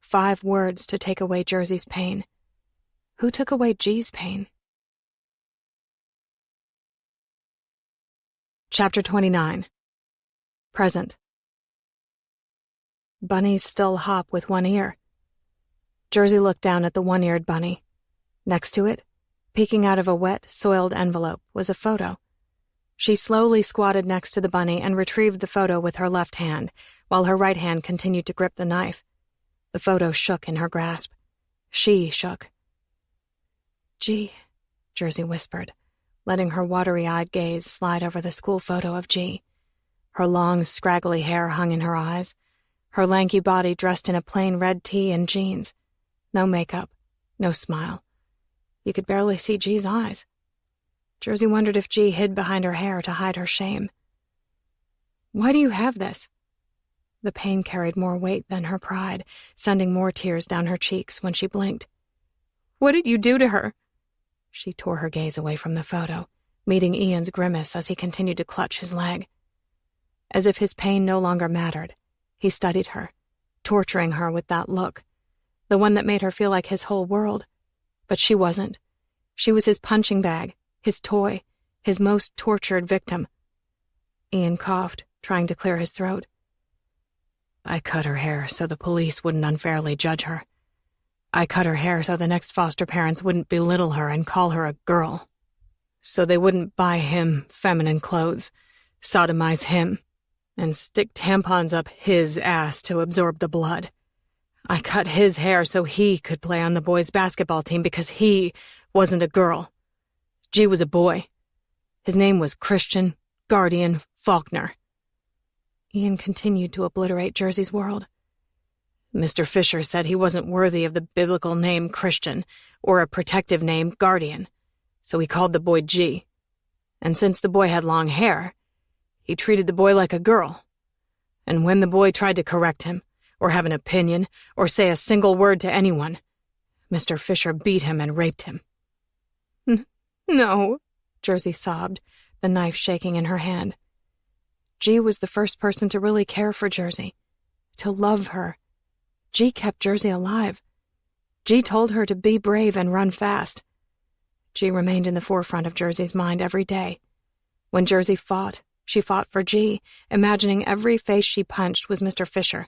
5 words to take away Jersey's pain. Who took away G's pain? Chapter 29. Present. Bunnies still hop with one ear. Jersey looked down at the one-eared bunny. Next to it, peeking out of a wet, soiled envelope, was a photo. She slowly squatted next to the bunny and retrieved the photo with her left hand, while her right hand continued to grip the knife. The photo shook in her grasp. She shook. G, Jersey whispered, letting her watery-eyed gaze slide over the school photo of G. Her long, scraggly hair hung in her eyes, her lanky body dressed in a plain red tee and jeans. No makeup, no smile. You could barely see G's eyes. Jersey wondered if G hid behind her hair to hide her shame. Why do you have this? The pain carried more weight than her pride, sending more tears down her cheeks when she blinked. What did you do to her? She tore her gaze away from the photo, meeting Ian's grimace as he continued to clutch his leg. As if his pain no longer mattered, he studied her, torturing her with that look, the one that made her feel like his whole world. But she wasn't. She was his punching bag, his toy, his most tortured victim. Ian coughed, trying to clear his throat. I cut her hair so the police wouldn't unfairly judge her. I cut her hair so the next foster parents wouldn't belittle her and call her a girl. So they wouldn't buy him feminine clothes, sodomize him, and stick tampons up his ass to absorb the blood. I cut his hair so he could play on the boys' basketball team because he wasn't a girl. G was a boy. His name was Christian Guardian Faulkner. Ian continued to obliterate Jersey's world. Mr. Fisher said he wasn't worthy of the biblical name Christian or a protective name Guardian, so he called the boy G. And since the boy had long hair, he treated the boy like a girl. And when the boy tried to correct him, or have an opinion, or say a single word to anyone, Mr. Fisher beat him and raped him. No, Jersey sobbed, the knife shaking in her hand. G was the first person to really care for Jersey, to love her. G kept Jersey alive. G told her to be brave and run fast. G remained in the forefront of Jersey's mind every day. When Jersey fought, She fought for G, imagining every face she punched was Mr. Fisher.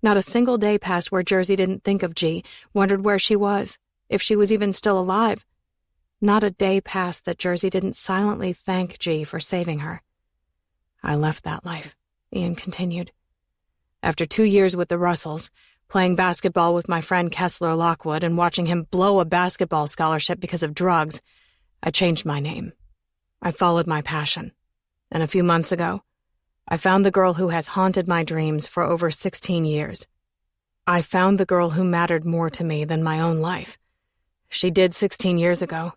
Not a single day passed where Jersey didn't think of G, wondered where she was, if she was even still alive. Not a day passed that Jersey didn't silently thank G for saving her. I left that life, Ian continued. After 2 years with the Russells, playing basketball with my friend Kessler Lockwood and watching him blow a basketball scholarship because of drugs, I changed my name. I followed my passion. And a few months ago, I found the girl who has haunted my dreams for over 16 years. I found the girl who mattered more to me than my own life. She did 16 years ago,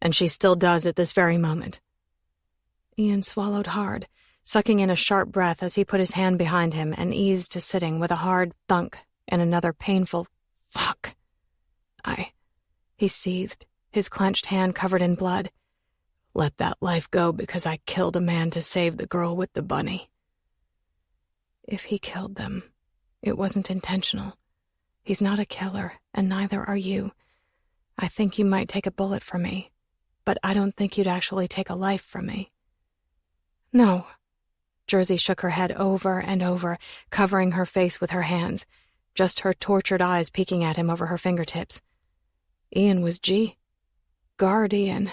and she still does at this very moment. Ian swallowed hard, sucking in a sharp breath as he put his hand behind him and eased to sitting with a hard thunk and another painful fuck. He seethed, his clenched hand covered in blood. Let that life go because I killed a man to save the girl with the bunny. If he killed them, it wasn't intentional. He's not a killer, and neither are you. I think you might take a bullet for me, but I don't think you'd actually take a life from me. No. Jersey shook her head over and over, covering her face with her hands, just her tortured eyes peeking at him over her fingertips. Ian was G. Guard Ian.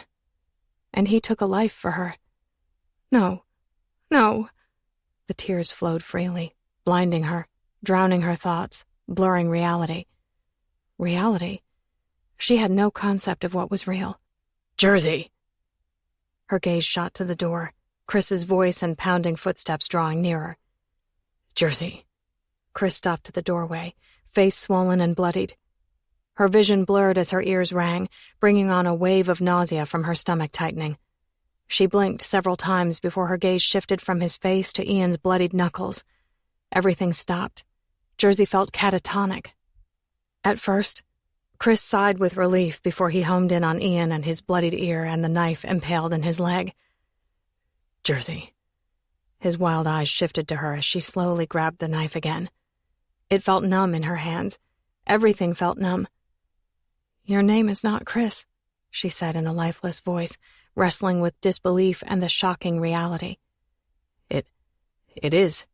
And he took a life for her. No. The tears flowed freely, blinding her, drowning her thoughts, blurring reality. Reality? She had no concept of what was real. Jersey! Her gaze shot to the door, Chris's voice and pounding footsteps drawing nearer. Jersey. Chris stopped at the doorway, face swollen and bloodied. Her vision blurred as her ears rang, bringing on a wave of nausea from her stomach tightening. She blinked several times before her gaze shifted from his face to Ian's bloodied knuckles. Everything stopped. Jersey felt catatonic. At first, Chris sighed with relief before he homed in on Ian and his bloodied ear and the knife impaled in his leg. Jersey. His wild eyes shifted to her as she slowly grabbed the knife again. It felt numb in her hands. Everything felt numb. Your name is not Chris, she said in a lifeless voice, wrestling with disbelief and the shocking reality. It is.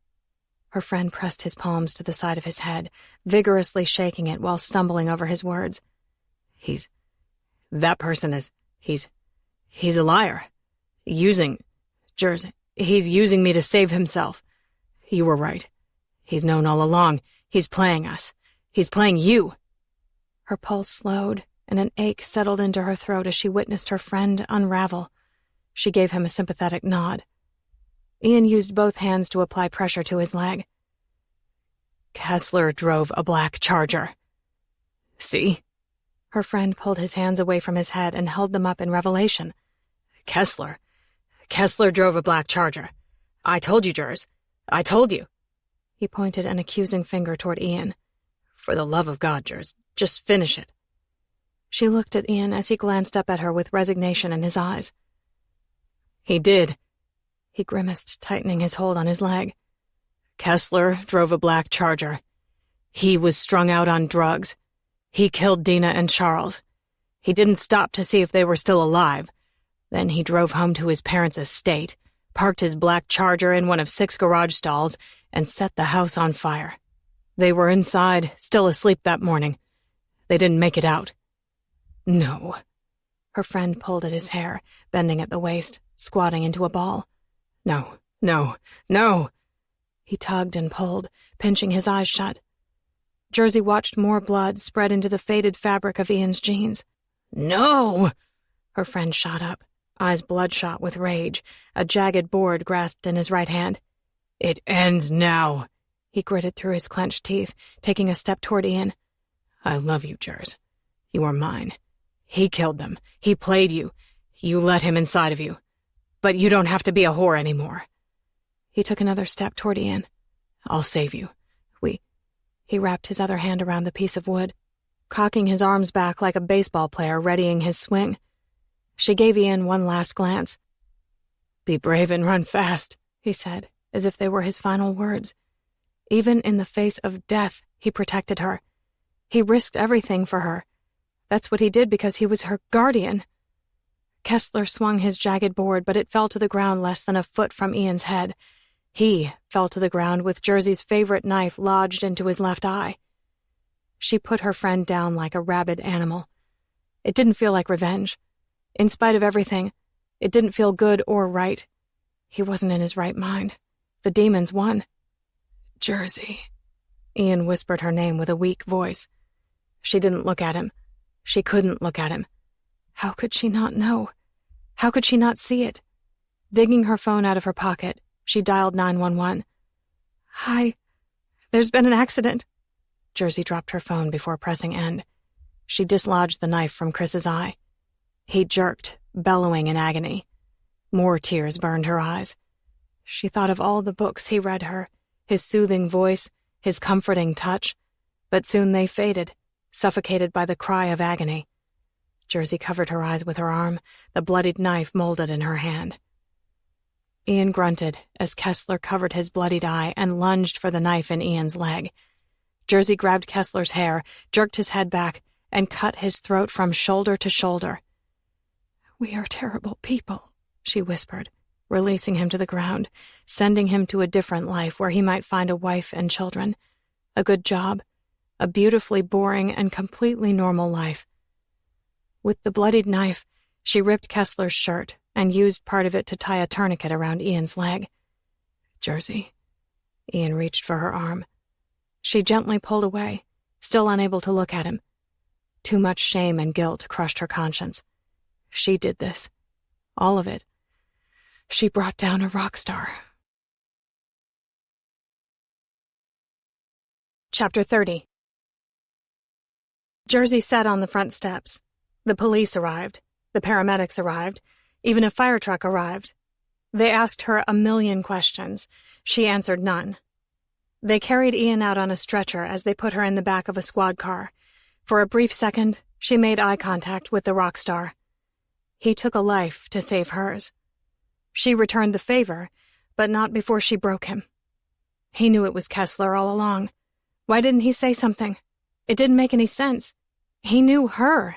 Her friend pressed his palms to the side of his head, vigorously shaking it while stumbling over his words. He's a liar. He's using me to save himself. You were right. He's known all along. He's playing us. He's playing you. Her pulse slowed, and an ache settled into her throat as she witnessed her friend unravel. She gave him a sympathetic nod. Ian used both hands to apply pressure to his leg. Kessler drove a black Charger. See? Her friend pulled his hands away from his head and held them up in revelation. Kessler drove a black Charger. I told you, Jers. I told you. He pointed an accusing finger toward Ian. For the love of God, Jers, just finish it. She looked at Ian as he glanced up at her with resignation in his eyes. He did. He grimaced, tightening his hold on his leg. Kessler drove a black Charger. He was strung out on drugs. He killed Dina and Charles. He didn't stop to see if they were still alive. Then he drove home to his parents' estate, parked his black Charger in one of 6 garage stalls, and set the house on fire. They were inside, still asleep that morning. They didn't make it out. No. Her friend pulled at his hair, bending at the waist, squatting into a ball. No. He tugged and pulled, pinching his eyes shut. Jersey watched more blood spread into the faded fabric of Ian's jeans. No! Her friend shot up, eyes bloodshot with rage, a jagged board grasped in his right hand. It ends now, he gritted through his clenched teeth, taking a step toward Ian. I love you, Jers. You are mine. He killed them. He played you. You let him inside of you. But you don't have to be a whore anymore. He took another step toward Ian. I'll save you. He wrapped his other hand around the piece of wood, cocking his arms back like a baseball player readying his swing. She gave Ian one last glance. Be brave and run fast, he said, as if they were his final words. Even in the face of death, he protected her. He risked everything for her. That's what he did because he was her guardian. Kessler swung his jagged board, but it fell to the ground less than a foot from Ian's head. He fell to the ground with Jersey's favorite knife lodged into his left eye. She put her friend down like a rabid animal. It didn't feel like revenge. In spite of everything, it didn't feel good or right. He wasn't in his right mind. The demons won. Jersey. Ian whispered her name with a weak voice. She didn't look at him. She couldn't look at him. How could she not know? How could she not see it? Digging her phone out of her pocket, she dialed 911. Hi. There's been an accident. Jersey dropped her phone before pressing end. She dislodged the knife from Chris's eye. He jerked, bellowing in agony. More tears burned her eyes. She thought of all the books he read her, his soothing voice, his comforting touch, but soon they faded, suffocated by the cry of agony. Jersey covered her eyes with her arm, the bloodied knife molded in her hand. Ian grunted as Kessler covered his bloodied eye and lunged for the knife in Ian's leg. Jersey grabbed Kessler's hair, jerked his head back, and cut his throat from shoulder to shoulder. We are terrible people, she whispered, releasing him to the ground, sending him to a different life where he might find a wife and children, a good job, a beautifully boring and completely normal life. With the bloodied knife, she ripped Kessler's shirt and used part of it to tie a tourniquet around Ian's leg. Jersey. Ian reached for her arm. She gently pulled away, still unable to look at him. Too much shame and guilt crushed her conscience. She did this. All of it. She brought down a rock star. Chapter 30. Jersey sat on the front steps. The police arrived. The paramedics arrived. Even a fire truck arrived. They asked her a million questions. She answered none. They carried Ian out on a stretcher as they put her in the back of a squad car. For a brief second, she made eye contact with the rock star. He took a life to save hers. She returned the favor, but not before she broke him. He knew it was Kessler all along. Why didn't he say something? It didn't make any sense. He knew her.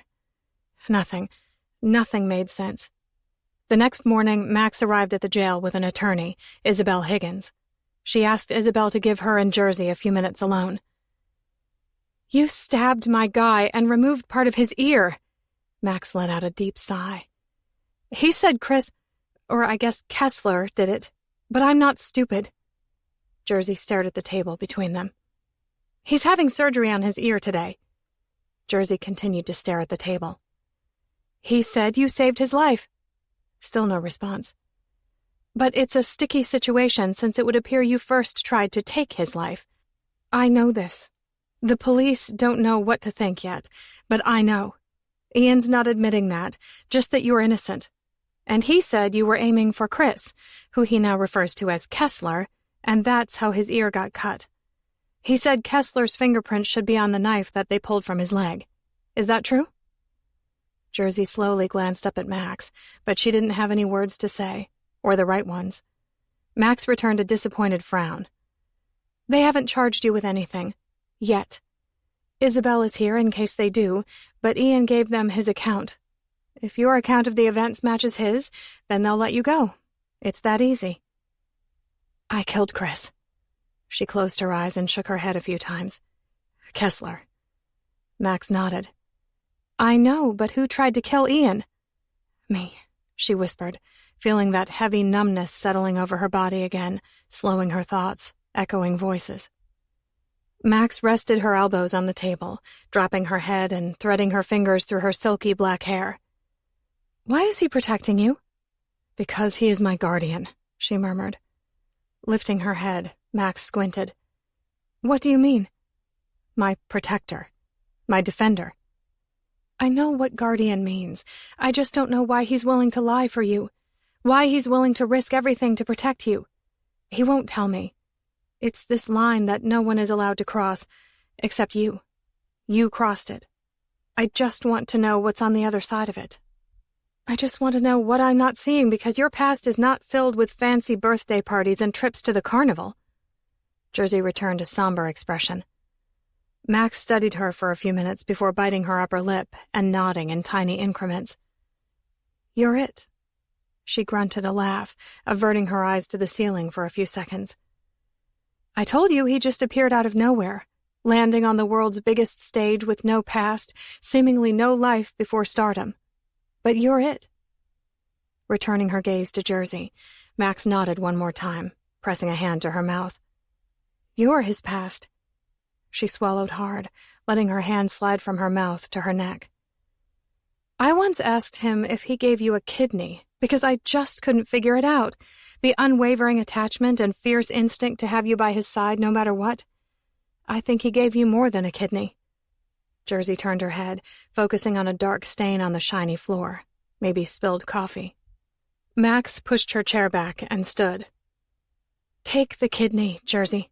Nothing made sense. The next morning, Max arrived at the jail with an attorney, Isabel Higgins. She asked Isabel to give her and Jersey a few minutes alone. You stabbed my guy and removed part of his ear. Max let out a deep sigh. He said I guess Kessler did it, but I'm not stupid. Jersey stared at the table between them. He's having surgery on his ear today. Jersey continued to stare at the table. He said you saved his life. Still no response. But it's a sticky situation since it would appear you first tried to take his life. I know this. The police don't know what to think yet, but I know. Ian's not admitting that, just that you're innocent. And he said you were aiming for Chris, who he now refers to as Kessler, and that's how his ear got cut. He said Kessler's fingerprints should be on the knife that they pulled from his leg. Is that true? Jersey slowly glanced up at Max, but she didn't have any words to say, or the right ones. Max returned a disappointed frown. They haven't charged you with anything. Yet. Isabel is here in case they do, but Ian gave them his account. If your account of the events matches his, then they'll let you go. It's that easy. I killed Chris. She closed her eyes and shook her head a few times. Kessler. Max nodded. I know, but who tried to kill Ian? Me, she whispered, feeling that heavy numbness settling over her body again, slowing her thoughts, echoing voices. Max rested her elbows on the table, dropping her head and threading her fingers through her silky black hair. Why is he protecting you? Because he is my guardian, she murmured. Lifting her head, Max squinted. What do you mean? My protector. My defender. I know what guardian means. I just don't know why he's willing to lie for you. Why he's willing to risk everything to protect you. He won't tell me. It's this line that no one is allowed to cross, except you. You crossed it. I just want to know what's on the other side of it. I just want to know what I'm not seeing because your past is not filled with fancy birthday parties and trips to the carnival. Jersey returned a somber expression. Max studied her for a few minutes before biting her upper lip and nodding in tiny increments. You're it. She grunted a laugh, averting her eyes to the ceiling for a few seconds. I told you he just appeared out of nowhere, landing on the world's biggest stage with no past, seemingly no life before stardom. But you're it. Returning her gaze to Jersey, Max nodded one more time, pressing a hand to her mouth. You're his past. She swallowed hard, letting her hand slide from her mouth to her neck. I once asked him if he gave you a kidney, because I just couldn't figure it out. The unwavering attachment and fierce instinct to have you by his side no matter what. I think he gave you more than a kidney. Jersey turned her head, focusing on a dark stain on the shiny floor, maybe spilled coffee. Max pushed her chair back and stood. Take the kidney, Jersey.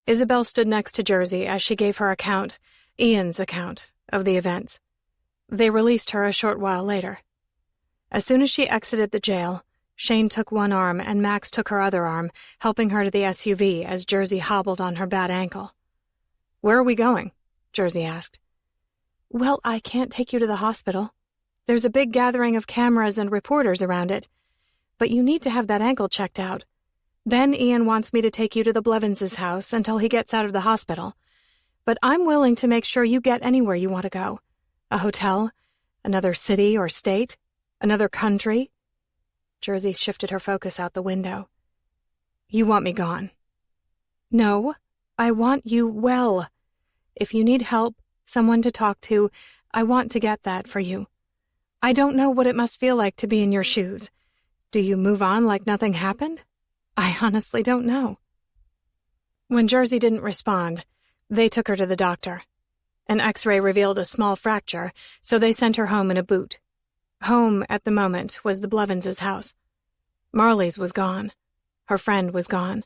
Isabel stood next to Jersey as she gave her account, Ian's account, of the events. They released her a short while later. As soon as she exited the jail, Shane took one arm and Max took her other arm, helping her to the SUV as Jersey hobbled on her bad ankle. Where are we going? Jersey asked. Well, I can't take you to the hospital. There's a big gathering of cameras and reporters around it. But you need to have that ankle checked out. Then Ian wants me to take you to the Blevins' house until he gets out of the hospital. But I'm willing to make sure you get anywhere you want to go. A hotel, another city or state, another country. Jersey shifted her focus out the window. You want me gone? No, I want you well. If you need help, someone to talk to, I want to get that for you. I don't know what it must feel like to be in your shoes. Do you move on like nothing happened? I honestly don't know. When Jersey didn't respond, they took her to the doctor. An X-ray revealed a small fracture, so they sent her home in a boot. Home, at the moment, was the Blevins' house. Marley's was gone. Her friend was gone.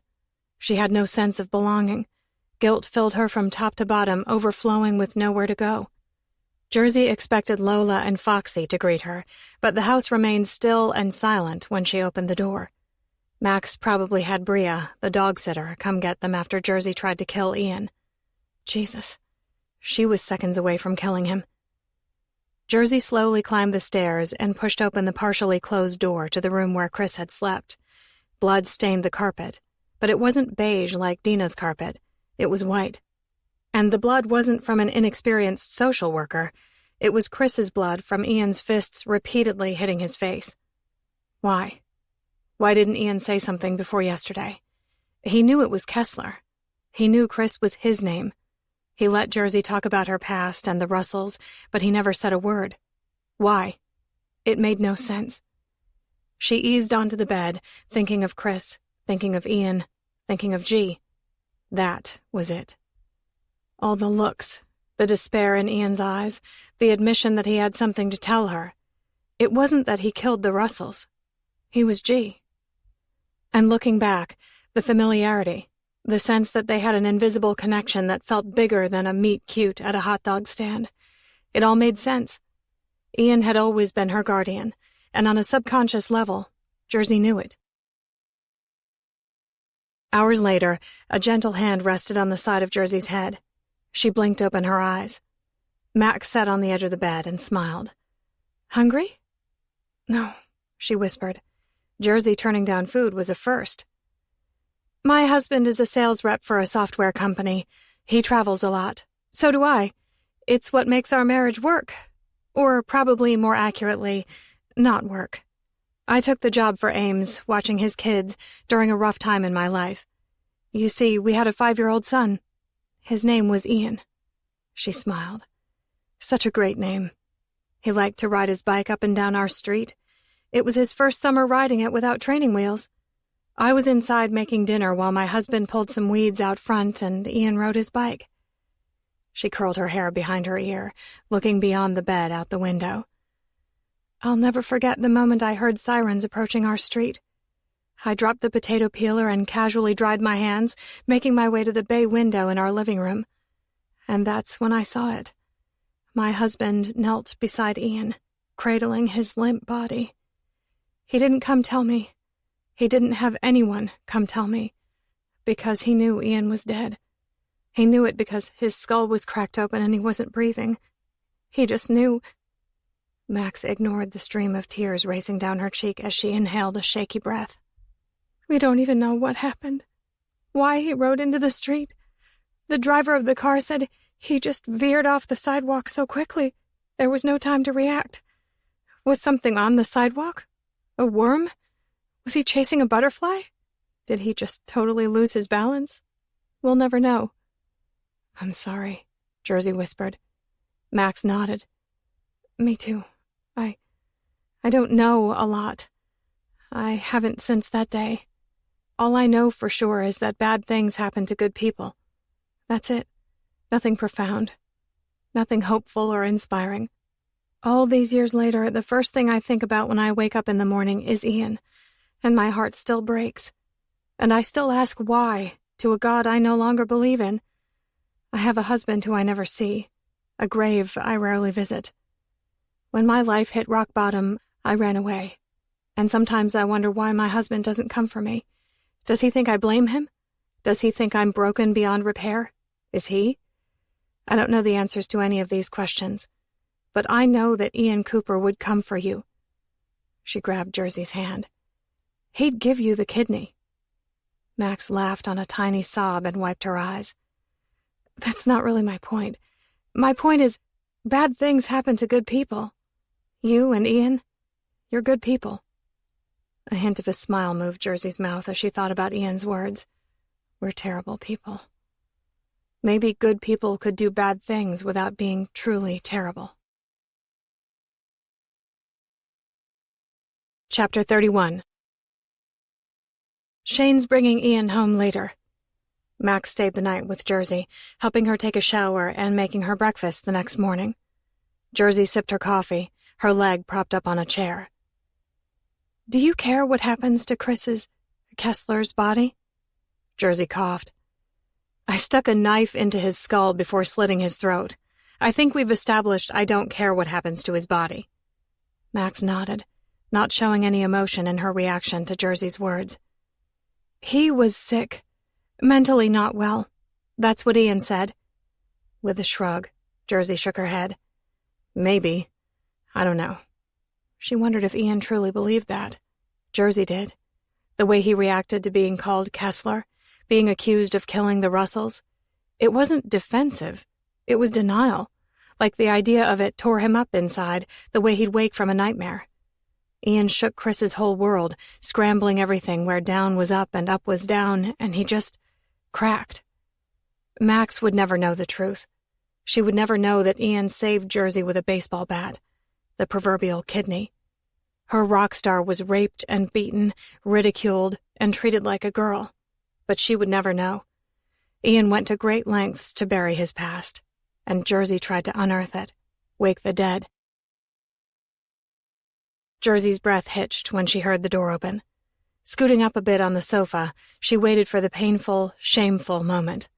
She had no sense of belonging. Guilt filled her from top to bottom, overflowing with nowhere to go. Jersey expected Lola and Foxy to greet her, but the house remained still and silent when she opened the door. Max probably had Bria, the dog-sitter, come get them after Jersey tried to kill Ian. Jesus. She was seconds away from killing him. Jersey slowly climbed the stairs and pushed open the partially closed door to the room where Chris had slept. Blood stained the carpet, but it wasn't beige like Dina's carpet. It was white. And the blood wasn't from an inexperienced social worker. It was Chris's blood from Ian's fists repeatedly hitting his face. Why? Why didn't Ian say something before yesterday? He knew it was Kessler. He knew Chris was his name. He let Jersey talk about her past and the Russells, but he never said a word. Why? It made no sense. She eased onto the bed, thinking of Chris, thinking of Ian, thinking of G. That was it. All the looks, the despair in Ian's eyes, the admission that he had something to tell her. It wasn't that he killed the Russells. He was G. And looking back, the familiarity, the sense that they had an invisible connection that felt bigger than a meet-cute at a hot dog stand. It all made sense. Ian had always been her guardian, and on a subconscious level, Jersey knew it. Hours later, a gentle hand rested on the side of Jersey's head. She blinked open her eyes. Max sat on the edge of the bed and smiled. Hungry? No, she whispered. Jersey turning down food was a first. My husband is a sales rep for a software company. He travels a lot. So do I. It's what makes our marriage work. Or probably more accurately, not work. I took the job for Ames, watching his kids, during a rough time in my life. You see, we had a 5-year-old son. His name was Ian. She smiled. Such a great name. He liked to ride his bike up and down our street. It was his first summer riding it without training wheels. I was inside making dinner while my husband pulled some weeds out front and Ian rode his bike. She curled her hair behind her ear, looking beyond the bed out the window. I'll never forget the moment I heard sirens approaching our street. I dropped the potato peeler and casually dried my hands, making my way to the bay window in our living room. And that's when I saw it. My husband knelt beside Ian, cradling his limp body. He didn't come tell me. He didn't have anyone come tell me, because he knew Ian was dead. He knew it because his skull was cracked open and he wasn't breathing. He just knew. Max ignored the stream of tears racing down her cheek as she inhaled a shaky breath. We don't even know what happened. Why he rode into the street. The driver of the car said he just veered off the sidewalk so quickly. There was no time to react. Was something on the sidewalk? A worm? Was he chasing a butterfly? Did he just totally lose his balance? We'll never know. I'm sorry, Jersey whispered. Max nodded. Me too. I don't know a lot. I haven't since that day. All I know for sure is that bad things happen to good people. That's it. Nothing profound. Nothing hopeful or inspiring. All these years later, the first thing I think about when I wake up in the morning is Ian, and my heart still breaks. And I still ask why to a God I no longer believe in. I have a husband who I never see, a grave I rarely visit. When my life hit rock bottom, I ran away. And sometimes I wonder why my husband doesn't come for me. Does he think I blame him? Does he think I'm broken beyond repair? Is he? I don't know the answers to any of these questions, but I know that Ian Cooper would come for you. She grabbed Jersey's hand. He'd give you the kidney. Max laughed on a tiny sob and wiped her eyes. That's not really my point. My point is, bad things happen to good people. You and Ian, you're good people. A hint of a smile moved Jersey's mouth as she thought about Ian's words. We're terrible people. Maybe good people could do bad things without being truly terrible. Chapter 31. Shane's bringing Ian home later. Max stayed the night with Jersey, helping her take a shower and making her breakfast the next morning. Jersey sipped her coffee, her leg propped up on a chair. Do you care what happens to Kessler's body? Jersey coughed. I stuck a knife into his skull before slitting his throat. I think we've established I don't care what happens to his body. Max nodded, not showing any emotion in her reaction to Jersey's words. He was sick. Mentally not well. That's what Ian said. With a shrug, Jersey shook her head. Maybe. I don't know. She wondered if Ian truly believed that. Jersey did. The way he reacted to being called Kessler, being accused of killing the Russells. It wasn't defensive. It was denial. Like the idea of it tore him up inside, the way he'd wake from a nightmare. Ian shook Chris's whole world, scrambling everything where down was up and up was down, and he just cracked. Max would never know the truth. She would never know that Ian saved Jersey with a baseball bat, the proverbial kidney. Her rock star was raped and beaten, ridiculed, and treated like a girl. But she would never know. Ian went to great lengths to bury his past, and Jersey tried to unearth it, wake the dead. Jersey's breath hitched when she heard the door open. Scooting up a bit on the sofa, she waited for the painful, shameful moment.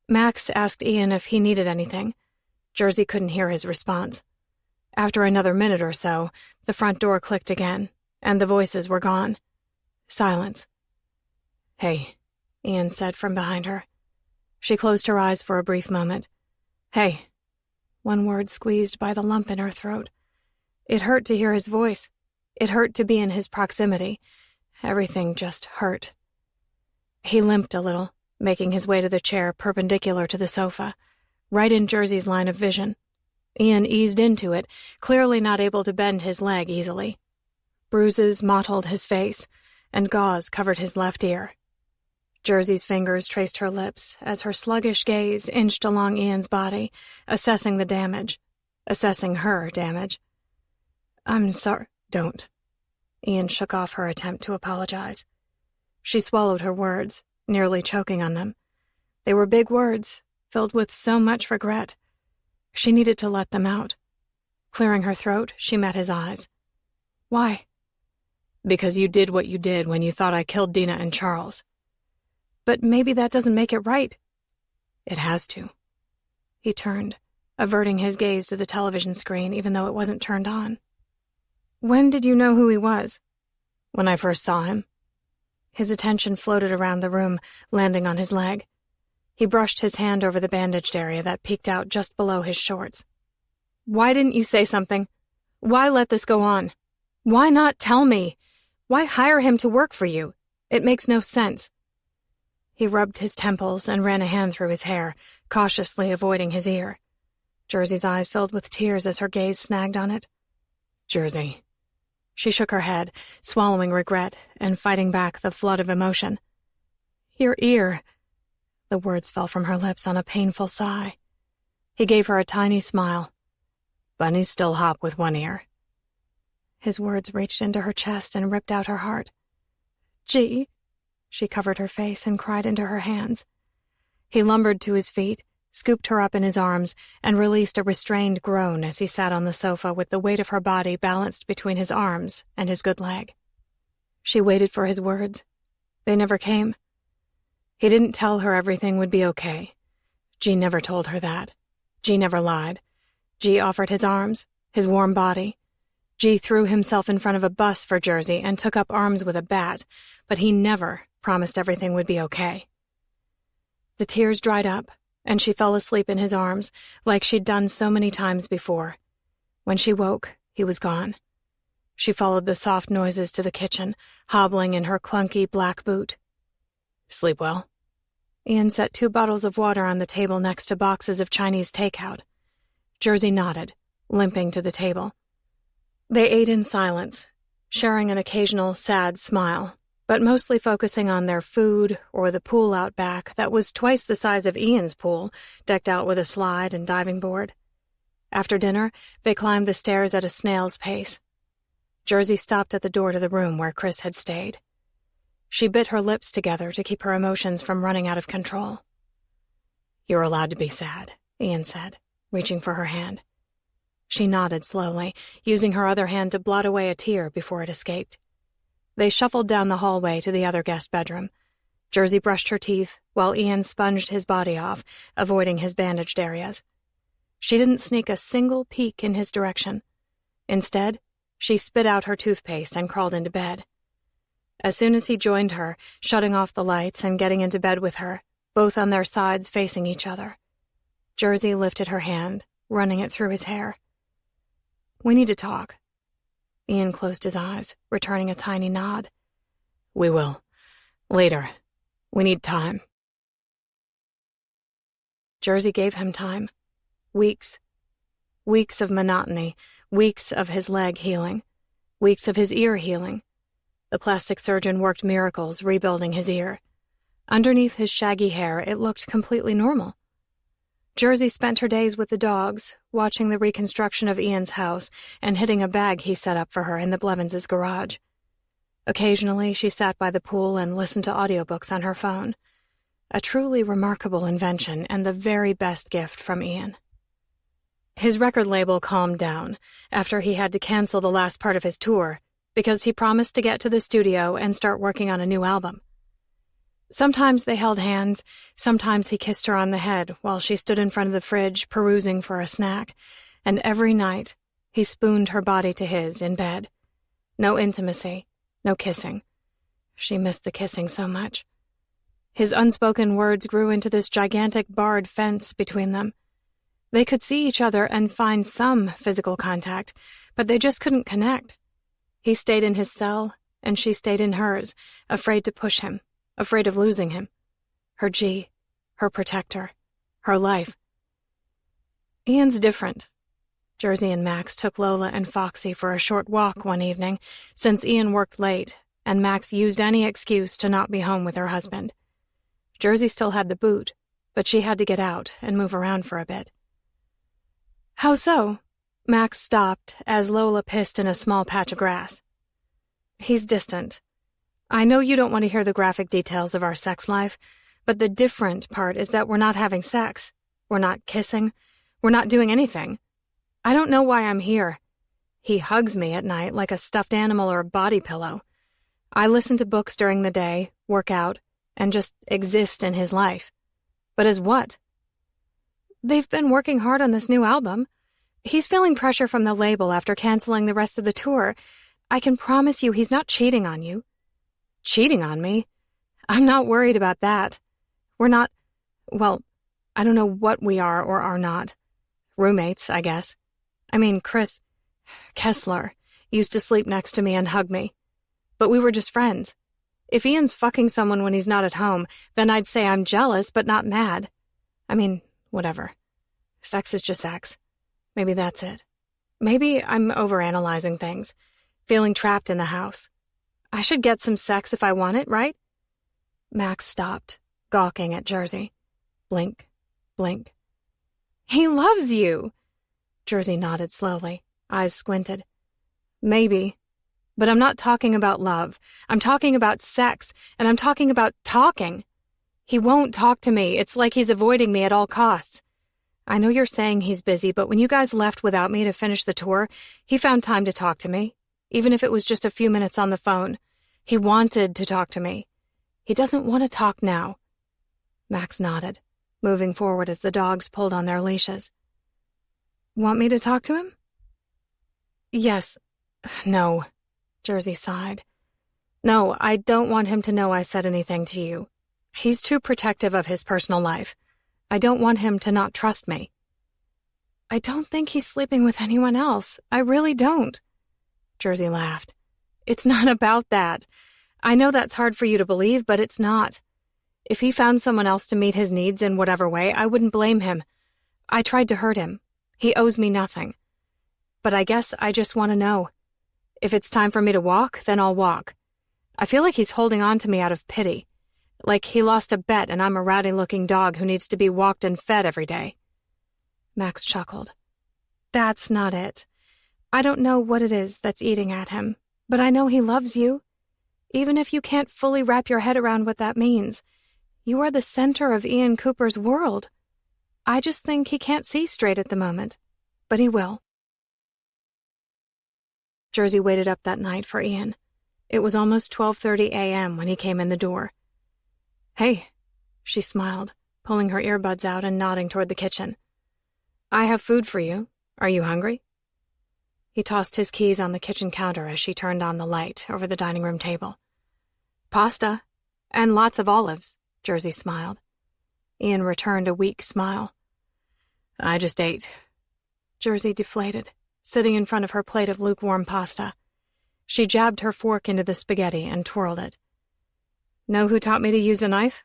Max asked Ian if he needed anything. Jersey couldn't hear his response. After another minute or so, the front door clicked again, and the voices were gone. Silence. Hey, Ian said from behind her. She closed her eyes for a brief moment. Hey. One word squeezed by the lump in her throat. It hurt to hear his voice. It hurt to be in his proximity. Everything just hurt. He limped a little, making his way to the chair perpendicular to the sofa, right in Jersey's line of vision. Ian eased into it, clearly not able to bend his leg easily. Bruises mottled his face, and gauze covered his left ear. Jersey's fingers traced her lips as her sluggish gaze inched along Ian's body, assessing the damage, assessing her damage. I'm sorry. Don't. Ian shook off her attempt to apologize. She swallowed her words, nearly choking on them. They were big words, filled with so much regret. She needed to let them out. Clearing her throat, she met his eyes. Why? Because you did what you did when you thought I killed Dina and Charles. But maybe that doesn't make it right. It has to. He turned, averting his gaze to the television screen even though it wasn't turned on. When did you know who he was? When I first saw him. His attention floated around the room, landing on his leg. He brushed his hand over the bandaged area that peeked out just below his shorts. Why didn't you say something? Why let this go on? Why not tell me? Why hire him to work for you? It makes no sense." He rubbed his temples and ran a hand through his hair, cautiously avoiding his ear. Jersey's eyes filled with tears as her gaze snagged on it. "Jersey." She shook her head, swallowing regret and fighting back the flood of emotion. "Your ear." The words fell from her lips on a painful sigh. He gave her a tiny smile. "Bunny's still hop with one ear." His words reached into her chest and ripped out her heart. "Gee." She covered her face and cried into her hands. He lumbered to his feet, scooped her up in his arms, and released a restrained groan as he sat on the sofa with the weight of her body balanced between his arms and his good leg. She waited for his words. They never came. He didn't tell her everything would be okay. G never told her that. G never lied. G offered his arms, his warm body. G threw himself in front of a bus for Jersey and took up arms with a bat, but he never promised everything would be okay. The tears dried up, and she fell asleep in his arms, like she'd done so many times before. When she woke, he was gone. She followed the soft noises to the kitchen, hobbling in her clunky black boot. "Sleep well?" Ian set 2 bottles of water on the table next to boxes of Chinese takeout. Jersey nodded, limping to the table. They ate in silence, sharing an occasional sad smile, but mostly focusing on their food or the pool out back that was twice the size of Ian's pool, decked out with a slide and diving board. After dinner, they climbed the stairs at a snail's pace. Jersey stopped at the door to the room where Chris had stayed. She bit her lips together to keep her emotions from running out of control. "You're allowed to be sad," Ian said, reaching for her hand. She nodded slowly, using her other hand to blot away a tear before it escaped. They shuffled down the hallway to the other guest bedroom. Jersey brushed her teeth, while Ian sponged his body off, avoiding his bandaged areas. She didn't sneak a single peek in his direction. Instead, she spit out her toothpaste and crawled into bed. As soon as he joined her, shutting off the lights and getting into bed with her, both on their sides facing each other, Jersey lifted her hand, running it through his hair. "We need to talk." Ian closed his eyes, returning a tiny nod. "We will. Later. We need time." Jersey gave him time. Weeks. Weeks of monotony, weeks of his leg healing, weeks of his ear healing. The plastic surgeon worked miracles rebuilding his ear. Underneath his shaggy hair, it looked completely normal. Jersey spent her days with the dogs, watching the reconstruction of Ian's house and hitting a bag he set up for her in the Blevins' garage. Occasionally, she sat by the pool and listened to audiobooks on her phone. A truly remarkable invention and the very best gift from Ian. His record label calmed down after he had to cancel the last part of his tour because he promised to get to the studio and start working on a new album. Sometimes they held hands, sometimes he kissed her on the head while she stood in front of the fridge perusing for a snack, and every night he spooned her body to his in bed. No intimacy, no kissing. She missed the kissing so much. His unspoken words grew into this gigantic barred fence between them. They could see each other and find some physical contact, but they just couldn't connect. He stayed in his cell, and she stayed in hers, afraid to push him, afraid of losing him. Her G, her protector, her life. Ian's different. Jersey and Max took Lola and Foxy for a short walk one evening, since Ian worked late, and Max used any excuse to not be home with her husband. Jersey still had the boot, but she had to get out and move around for a bit. "How so?" Max stopped as Lola pissed in a small patch of grass. "He's distant. I know you don't want to hear the graphic details of our sex life, but the different part is that we're not having sex. We're not kissing. We're not doing anything. I don't know why I'm here. He hugs me at night like a stuffed animal or a body pillow. I listen to books during the day, work out, and just exist in his life. But as what? They've been working hard on this new album. He's feeling pressure from the label after canceling the rest of the tour. I can promise you he's not cheating on you." "Cheating on me? I'm not worried about that. We're not, well, I don't know what we are or are not. Roommates, I guess. I mean, Chris, Kessler used to sleep next to me and hug me. But we were just friends. If Ian's fucking someone when he's not at home, then I'd say I'm jealous but not mad. I mean, whatever. Sex is just sex. Maybe that's it. Maybe I'm overanalyzing things, feeling trapped in the house. I should get some sex if I want it, right? Max stopped, gawking at Jersey. Blink, blink. He loves you! Jersey nodded slowly, eyes squinted. Maybe. But I'm not talking about love. I'm talking about sex, and I'm talking about talking. He won't talk to me. It's like he's avoiding me at all costs. I know you're saying he's busy, but when you guys left without me to finish the tour, he found time to talk to me, even if it was just a few minutes on the phone. He wanted to talk to me. He doesn't want to talk now. Max nodded, moving forward as the dogs pulled on their leashes. Want me to talk to him? Yes. No. Jersey sighed. No, I don't want him to know I said anything to you. He's too protective of his personal life. I don't want him to not trust me. I don't think he's sleeping with anyone else. I really don't. Jersey laughed. It's not about that. I know that's hard for you to believe, but it's not. If he found someone else to meet his needs in whatever way, I wouldn't blame him. I tried to hurt him. He owes me nothing. But I guess I just want to know. If it's time for me to walk, then I'll walk. I feel like he's holding on to me out of pity. Like he lost a bet and I'm a ratty-looking dog who needs to be walked and fed every day. Max chuckled. That's not it. I don't know what it is that's eating at him, but I know he loves you. Even if you can't fully wrap your head around what that means, you are the center of Ian Cooper's world. I just think he can't see straight at the moment, but he will. Jersey waited up that night for Ian. It was almost 12:30 a.m. when he came in the door. Hey, she smiled, pulling her earbuds out and nodding toward the kitchen. I have food for you. Are you hungry? He tossed his keys on the kitchen counter as she turned on the light over the dining room table. Pasta, and lots of olives, Jersey smiled. Ian returned a weak smile. I just ate. Jersey deflated, sitting in front of her plate of lukewarm pasta. She jabbed her fork into the spaghetti and twirled it. Know who taught me to use a knife?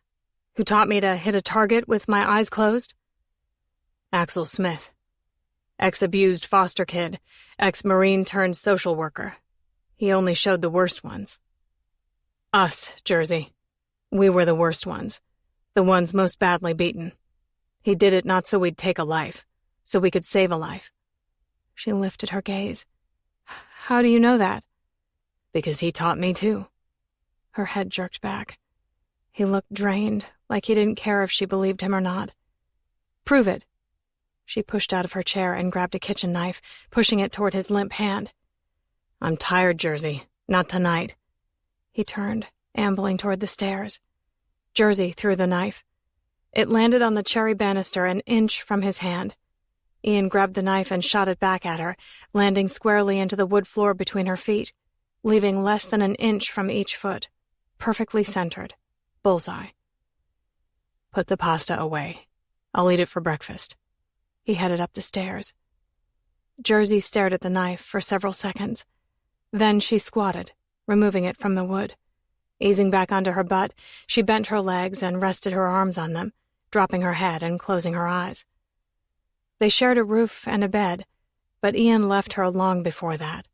Who taught me to hit a target with my eyes closed? Axel Smith. Ex-abused foster kid, ex-Marine turned social worker. He only showed the worst ones. Us, Jersey. We were the worst ones. The ones most badly beaten. He did it not so we'd take a life, so we could save a life. She lifted her gaze. How do you know that? Because he taught me too. Her head jerked back. He looked drained, like he didn't care if she believed him or not. Prove it. She pushed out of her chair and grabbed a kitchen knife, pushing it toward his limp hand. I'm tired, Jersey. Not tonight. He turned, ambling toward the stairs. Jersey threw the knife. It landed on the cherry banister an inch from his hand. Ian grabbed the knife and shot it back at her, landing squarely into the wood floor between her feet, leaving less than an inch from each foot, perfectly centered. Bullseye. Put the pasta away. I'll eat it for breakfast. He headed up the stairs. Jersey stared at the knife for several seconds. Then she squatted, removing it from the wood. Easing back onto her butt, she bent her legs and rested her arms on them, dropping her head and closing her eyes. They shared a roof and a bed, but Ian left her long before that.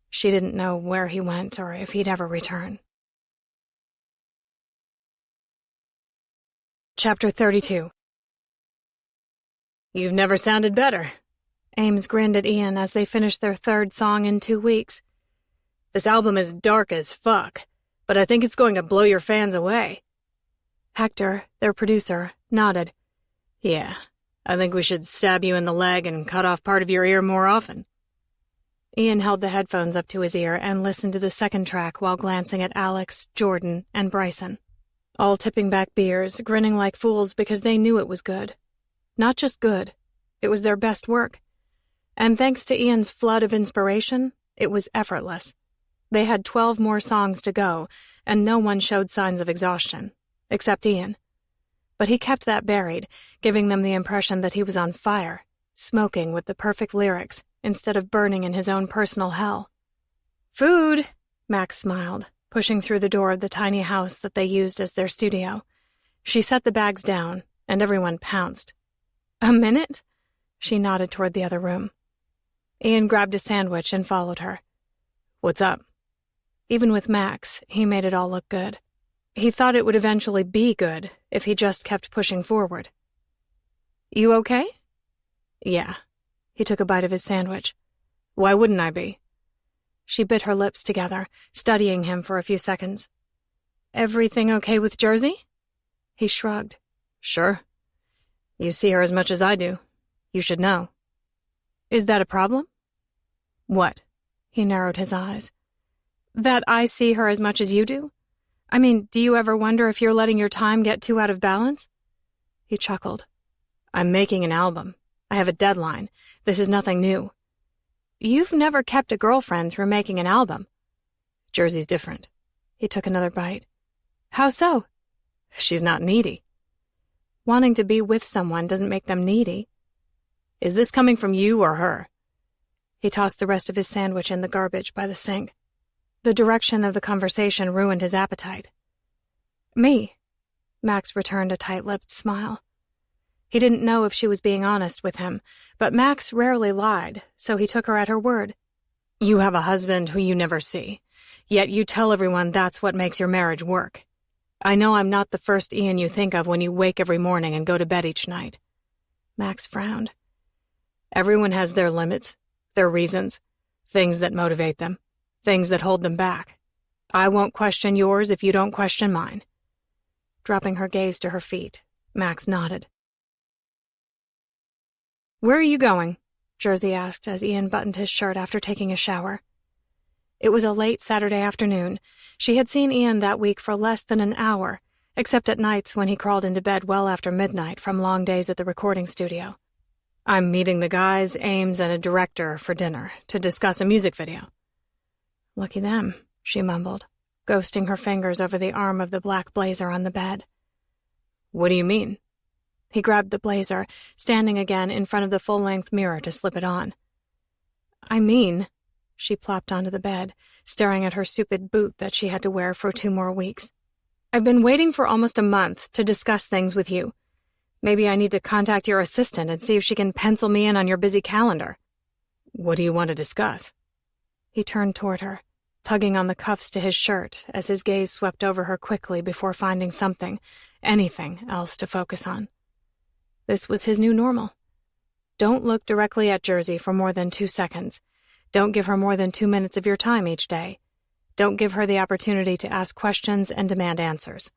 She didn't know where he went or if he'd ever return. Chapter 32. You've never sounded better. Ames grinned at Ian as they finished their third song in 2 weeks. This album is dark as fuck, but I think it's going to blow your fans away. Hector, their producer, nodded. Yeah, I think we should stab you in the leg and cut off part of your ear more often. Ian held the headphones up to his ear and listened to the second track while glancing at Alex, Jordan, and Bryson, all tipping back beers, grinning like fools because they knew it was good. Not just good, it was their best work. And thanks to Ian's flood of inspiration, it was effortless. They had 12 more songs to go, and no one showed signs of exhaustion, except Ian. But he kept that buried, giving them the impression that he was on fire, smoking with the perfect lyrics, instead of burning in his own personal hell. "Food," Max smiled, pushing through the door of the tiny house that they used as their studio. She set the bags down, and everyone pounced. "A minute?" She nodded toward the other room. Ian grabbed a sandwich and followed her. "What's up?" Even with Max, he made it all look good. He thought it would eventually be good if he just kept pushing forward. "You okay?" "Yeah." He took a bite of his sandwich. "Why wouldn't I be?" She bit her lips together, studying him for a few seconds. "Everything okay with Jersey?" He shrugged. "Sure. You see her as much as I do. You should know." "Is that a problem?" "What?" He narrowed his eyes. "That I see her as much as you do? I mean, do you ever wonder if you're letting your time get too out of balance?" He chuckled. "I'm making an album. I have a deadline. This is nothing new." "You've never kept a girlfriend through making an album." "Jersey's different." He took another bite. "How so?" "She's not needy." Wanting to be with someone doesn't make them needy. "Is this coming from you or her?" He tossed the rest of his sandwich in the garbage by the sink. The direction of the conversation ruined his appetite. "Me." Max returned a tight-lipped smile. He didn't know if she was being honest with him, but Max rarely lied, so he took her at her word. "You have a husband who you never see, yet you tell everyone that's what makes your marriage work. I know I'm not the first Ian you think of when you wake every morning and go to bed each night." Max frowned. "Everyone has their limits, their reasons, things that motivate them, things that hold them back. I won't question yours if you don't question mine." Dropping her gaze to her feet, Max nodded. "Where are you going?" Jersey asked as Ian buttoned his shirt after taking a shower. It was a late Saturday afternoon. She had seen Ian that week for less than an hour, except at nights when he crawled into bed well after midnight from long days at the recording studio. "I'm meeting the guys, Ames, and a director for dinner to discuss a music video." "Lucky them," she mumbled, ghosting her fingers over the arm of the black blazer on the bed. "What do you mean?" He grabbed the blazer, standing again in front of the full-length mirror to slip it on. "I mean," she plopped onto the bed, staring at her stupid boot that she had to wear for 2 more weeks. "I've been waiting for almost a month to discuss things with you. Maybe I need to contact your assistant and see if she can pencil me in on your busy calendar." "What do you want to discuss?" He turned toward her, tugging on the cuffs to his shirt as his gaze swept over her quickly before finding something, anything else to focus on. This was his new normal. Don't look directly at Jersey for more than 2 seconds. Don't give her more than 2 minutes of your time each day. Don't give her the opportunity to ask questions and demand answers.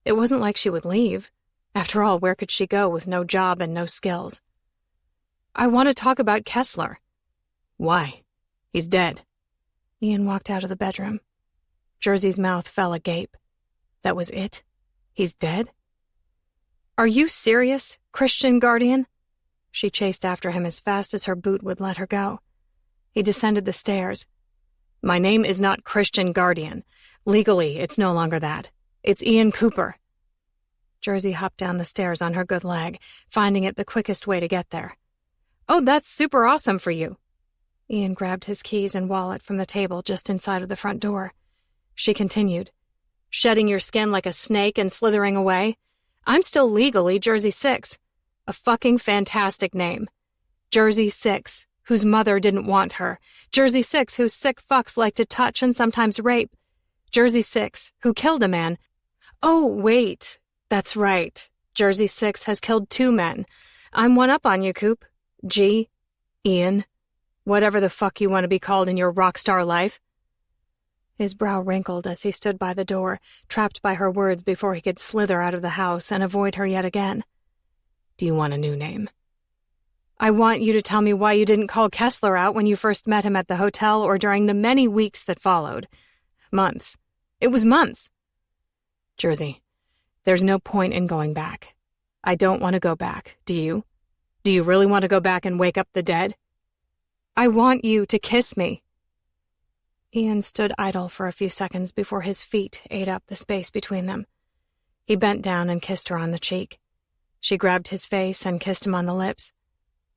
It wasn't like she would leave. After all, where could she go with no job and no skills? "I want to talk about Kessler." "Why? He's dead." Ian walked out of the bedroom. Jersey's mouth fell agape. That was it? He's dead? "Are you serious, Christian guardian?" She chased after him as fast as her boot would let her go. He descended the stairs. "My name is not Christian Guardian. Legally, it's no longer that. It's Ian Cooper." Jersey hopped down the stairs on her good leg, finding it the quickest way to get there. "Oh, that's super awesome for you." Ian grabbed his keys and wallet from the table just inside of the front door. She continued, "Shedding your skin like a snake and slithering away? I'm still legally Jersey 6. A fucking fantastic name. Jersey 6, whose mother didn't want her. Jersey 6, whose sick fucks like to touch and sometimes rape. Jersey 6, who killed a man. Oh, wait. That's right. Jersey 6 has killed 2 men. I'm one up on you, Coop. G. Ian. Whatever the fuck you want to be called in your rock star life." His brow wrinkled as he stood by the door, trapped by her words before he could slither out of the house and avoid her yet again. "Do you want a new name?" "I want you to tell me why you didn't call Kessler out when you first met him at the hotel or during the many weeks that followed. Months. It was months." "Jersey, there's no point in going back. I don't want to go back, do you? Do you really want to go back and wake up the dead?" "I want you to kiss me." Ian stood idle for a few seconds before his feet ate up the space between them. He bent down and kissed her on the cheek. She grabbed his face and kissed him on the lips.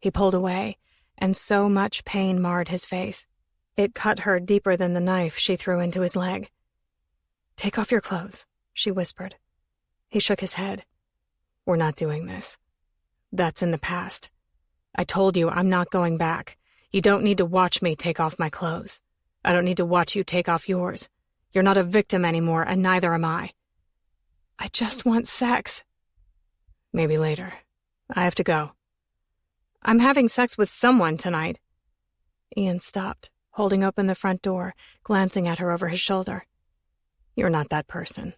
He pulled away, and so much pain marred his face. It cut her deeper than the knife she threw into his leg. "Take off your clothes," she whispered. He shook his head. "We're not doing this. That's in the past. I told you I'm not going back. You don't need to watch me take off my clothes. I don't need to watch you take off yours. You're not a victim anymore, and neither am I." "I just want sex." "Maybe later. I have to go." "I'm having sex with someone tonight." Ian stopped, holding open the front door, glancing at her over his shoulder. "You're not that person."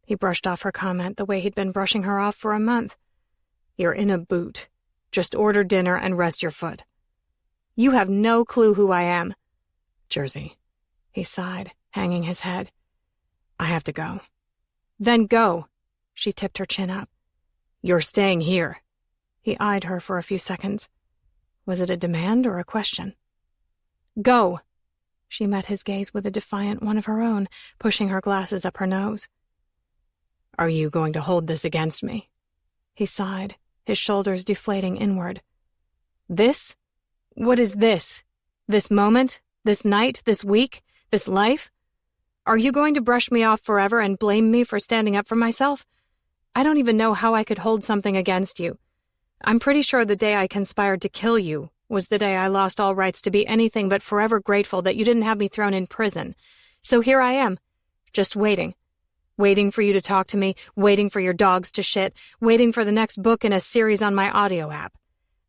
He brushed off her comment the way he'd been brushing her off for a month. "You're in a boot. Just order dinner and rest your foot." "You have no clue who I am." "Jersey," he sighed, hanging his head. "I have to go." "Then go." She tipped her chin up. "You're staying here." He eyed her for a few seconds. Was it a demand or a question? "Go." She met his gaze with a defiant one of her own, pushing her glasses up her nose. "Are you going to hold this against me?" He sighed, his shoulders deflating inward. "This? What is this? This moment? This night? This week? This life? Are you going to brush me off forever and blame me for standing up for myself? I don't even know how I could hold something against you. I'm pretty sure the day I conspired to kill you was the day I lost all rights to be anything but forever grateful that you didn't have me thrown in prison. So here I am, just waiting. Waiting for you to talk to me, waiting for your dogs to shit, waiting for the next book in a series on my audio app.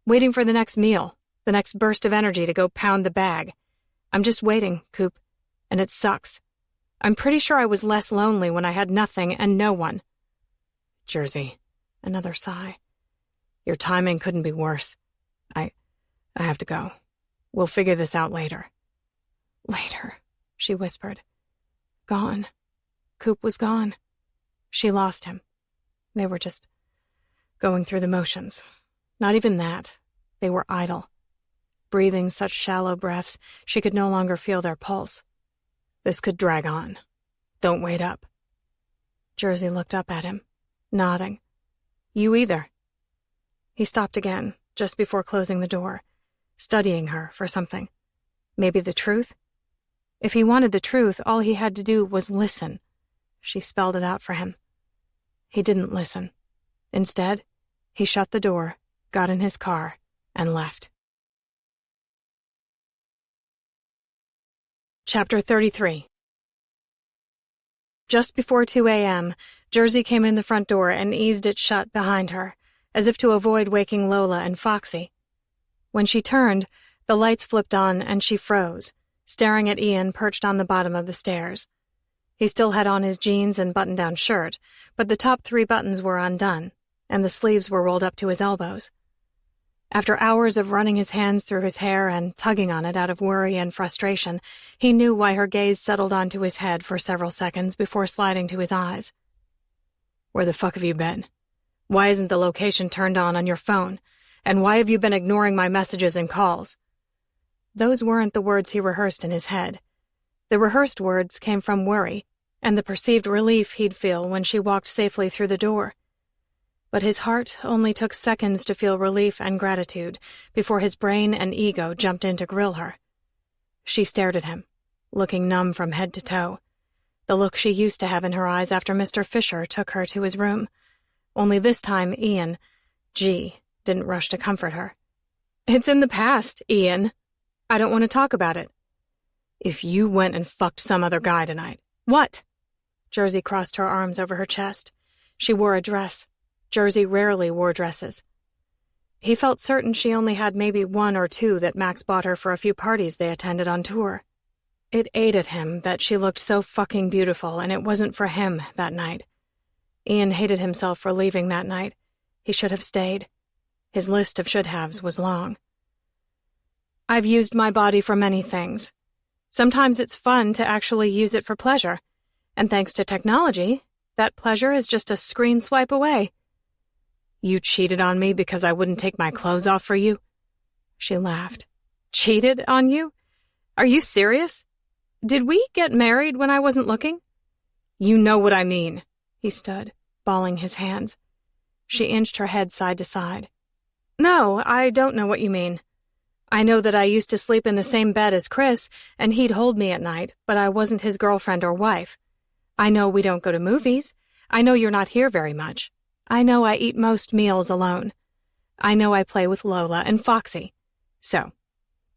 Waiting for the next meal, the next burst of energy to go pound the bag. I'm just waiting, Coop, and it sucks. I'm pretty sure I was less lonely when I had nothing and no one." "Jersey," another sigh. "Your timing couldn't be worse. I have to go. We'll figure this out later." "Later," she whispered. Gone. Coop was gone. She lost him. They were just going through the motions. Not even that. They were idle. Breathing such shallow breaths, she could no longer feel their pulse. This could drag on. Don't wait up. Jersey looked up at him, nodding. "You either." He stopped again, just before closing the door, studying her for something. Maybe the truth? If he wanted the truth, all he had to do was listen. She spelled it out for him. He didn't listen. Instead, he shut the door, got in his car, and left. Chapter 33. Just before 2 a.m., Jersey came in the front door and eased it shut behind her, as if to avoid waking Lola and Foxy. When she turned, the lights flipped on and she froze, staring at Ian perched on the bottom of the stairs. He still had on his jeans and button-down shirt, but the top 3 buttons were undone, and the sleeves were rolled up to his elbows. After hours of running his hands through his hair and tugging on it out of worry and frustration, he knew why her gaze settled onto his head for several seconds before sliding to his eyes. "Where the fuck have you been? Why isn't the location turned on your phone? And why have you been ignoring my messages and calls?" Those weren't the words he rehearsed in his head. The rehearsed words came from worry, and the perceived relief he'd feel when she walked safely through the door. But his heart only took seconds to feel relief and gratitude before his brain and ego jumped in to grill her. She stared at him, looking numb from head to toe, the look she used to have in her eyes after Mr. Fisher took her to his room. Only this time Ian, didn't rush to comfort her. "It's in the past, Ian. I don't want to talk about it." "If you went and fucked some other guy tonight." "What?" Jersey crossed her arms over her chest. She wore a dress. Jersey rarely wore dresses. He felt certain she only had maybe 1 or 2 that Max bought her for a few parties they attended on tour. It ate at him that she looked so fucking beautiful, and it wasn't for him that night. Ian hated himself for leaving that night. He should have stayed. His list of should-haves was long. "I've used my body for many things. Sometimes it's fun to actually use it for pleasure, and thanks to technology, that pleasure is just a screen swipe away." "You cheated on me because I wouldn't take my clothes off for you?" She laughed. "Cheated on you? Are you serious? Did we get married when I wasn't looking?" "You know what I mean." He stood, balling his hands. She inched her head side to side. "No, I don't know what you mean. I know that I used to sleep in the same bed as Chris, and he'd hold me at night, but I wasn't his girlfriend or wife. I know we don't go to movies. I know you're not here very much. I know I eat most meals alone. I know I play with Lola and Foxy. So,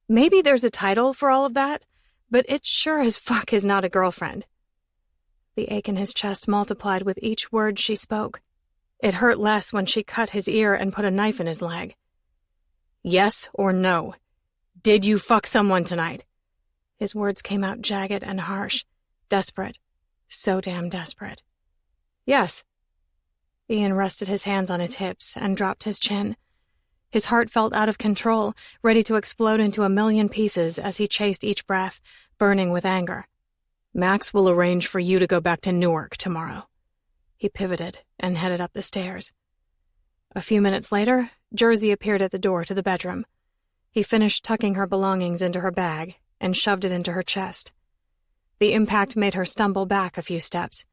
maybe there's a title for all of that, but it sure as fuck is not a girlfriend." The ache in his chest multiplied with each word she spoke. It hurt less when she cut his ear and put a knife in his leg. "Yes or no? Did you fuck someone tonight?" His words came out jagged and harsh, desperate, so damn desperate. "Yes." Ian rested his hands on his hips and dropped his chin. His heart felt out of control, ready to explode into a million pieces as he chased each breath, burning with anger. "Max will arrange for you to go back to Newark tomorrow." He pivoted and headed up the stairs. A few minutes later, Jersey appeared at the door to the bedroom. He finished tucking her belongings into her bag and shoved it into her chest. The impact made her stumble back a few steps.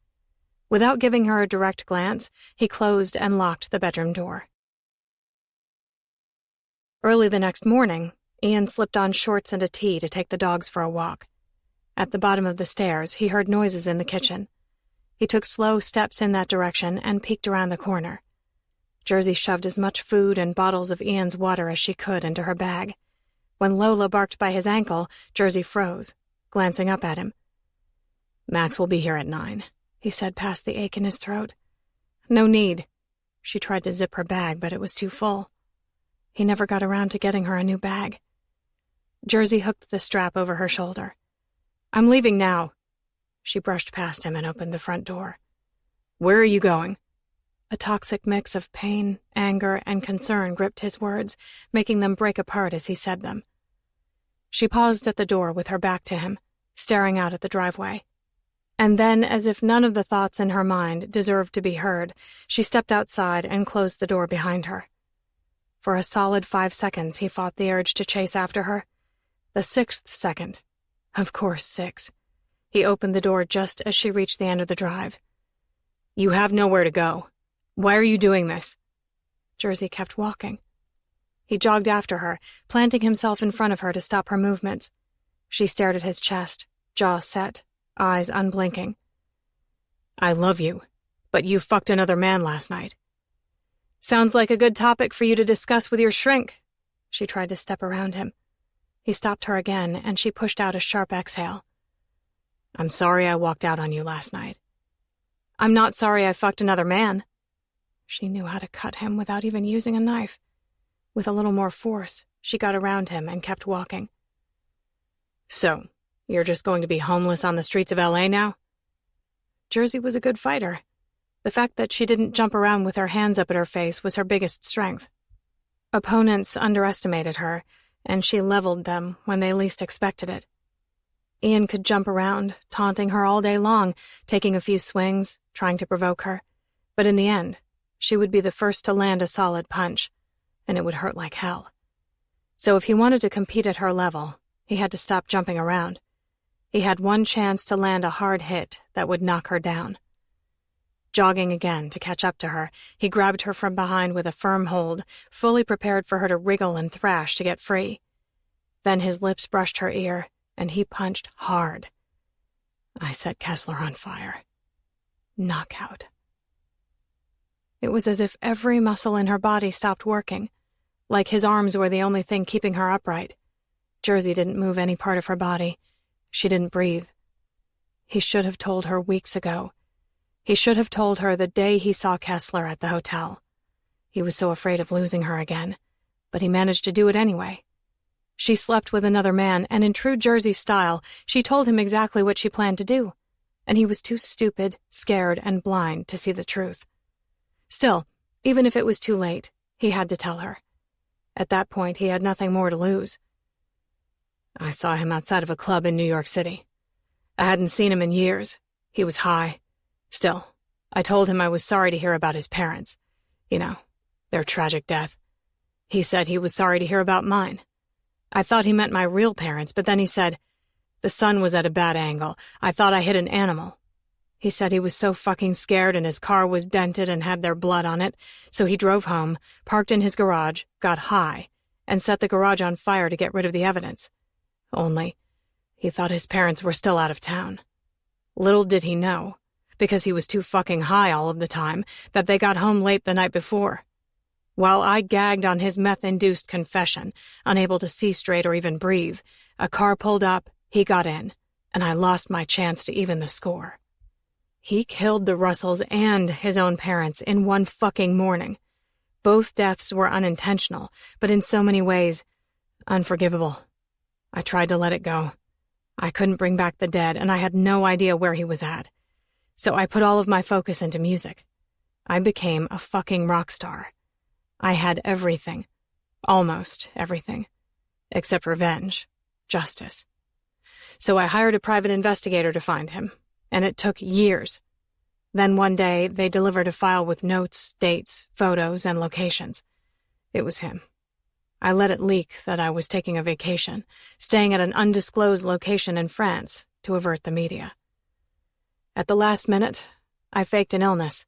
Without giving her a direct glance, he closed and locked the bedroom door. Early the next morning, Ian slipped on shorts and a tee to take the dogs for a walk. At the bottom of the stairs, he heard noises in the kitchen. He took slow steps in that direction and peeked around the corner. Jersey shoved as much food and bottles of Ian's water as she could into her bag. When Lola barked by his ankle, Jersey froze, glancing up at him. "Max will be here at 9, he said past the ache in his throat. "No need." She tried to zip her bag, but it was too full. He never got around to getting her a new bag. Jersey hooked the strap over her shoulder. "I'm leaving now." She brushed past him and opened the front door. "Where are you going?" A toxic mix of pain, anger, and concern gripped his words, making them break apart as he said them. She paused at the door with her back to him, staring out at the driveway. And then, as if none of the thoughts in her mind deserved to be heard, she stepped outside and closed the door behind her. For a solid 5 seconds, he fought the urge to chase after her. The 6th second. Of course, 6. He opened the door just as she reached the end of the drive. "You have nowhere to go. Why are you doing this?" Jersey kept walking. He jogged after her, planting himself in front of her to stop her movements. She stared at his chest, jaw set, eyes unblinking. "I love you, but you fucked another man last night." "Sounds like a good topic for you to discuss with your shrink." She tried to step around him. He stopped her again, and she pushed out a sharp exhale. "I'm sorry I walked out on you last night." "I'm not sorry I fucked another man." She knew how to cut him without even using a knife. With a little more force, she got around him and kept walking. "So, you're just going to be homeless on the streets of LA now?" Jersey was a good fighter. The fact that she didn't jump around with her hands up at her face was her biggest strength. Opponents underestimated her, and she leveled them when they least expected it. Ian could jump around, taunting her all day long, taking a few swings, trying to provoke her. But in the end, she would be the first to land a solid punch, and it would hurt like hell. So if he wanted to compete at her level, he had to stop jumping around. He had one chance to land a hard hit that would knock her down. Jogging again to catch up to her, he grabbed her from behind with a firm hold, fully prepared for her to wriggle and thrash to get free. Then his lips brushed her ear, and he punched hard. I set Kessler on fire. Knockout. It was as if every muscle in her body stopped working, like his arms were the only thing keeping her upright. Jersey didn't move any part of her body. She didn't breathe. He should have told her weeks ago. He should have told her the day he saw Kessler at the hotel. He was so afraid of losing her again, but he managed to do it anyway. She slept with another man, and in true Jersey style, she told him exactly what she planned to do, and he was too stupid, scared, and blind to see the truth. Still, even if it was too late, he had to tell her. At that point, he had nothing more to lose. I saw him outside of a club in New York City. I hadn't seen him in years. He was high. Still, I told him I was sorry to hear about his parents. You know, their tragic death. He said he was sorry to hear about mine. I thought he meant my real parents, but then he said, the sun was at a bad angle. I thought I hit an animal. He said he was so fucking scared and his car was dented and had their blood on it, so he drove home, parked in his garage, got high, and set the garage on fire to get rid of the evidence. Only, he thought his parents were still out of town. Little did he know, because he was too fucking high all of the time, that they got home late the night before. While I gagged on his meth-induced confession, unable to see straight or even breathe, a car pulled up, he got in, and I lost my chance to even the score. He killed the Russells and his own parents in one fucking morning. Both deaths were unintentional, but in so many ways, unforgivable. I tried to let it go. I couldn't bring back the dead, and I had no idea where he was at. So I put all of my focus into music. I became a fucking rock star. I had everything. Almost everything. Except revenge. Justice. So I hired a private investigator to find him, and it took years. Then one day, they delivered a file with notes, dates, photos, and locations. It was him. I let it leak that I was taking a vacation, staying at an undisclosed location in France to avert the media. At the last minute, I faked an illness.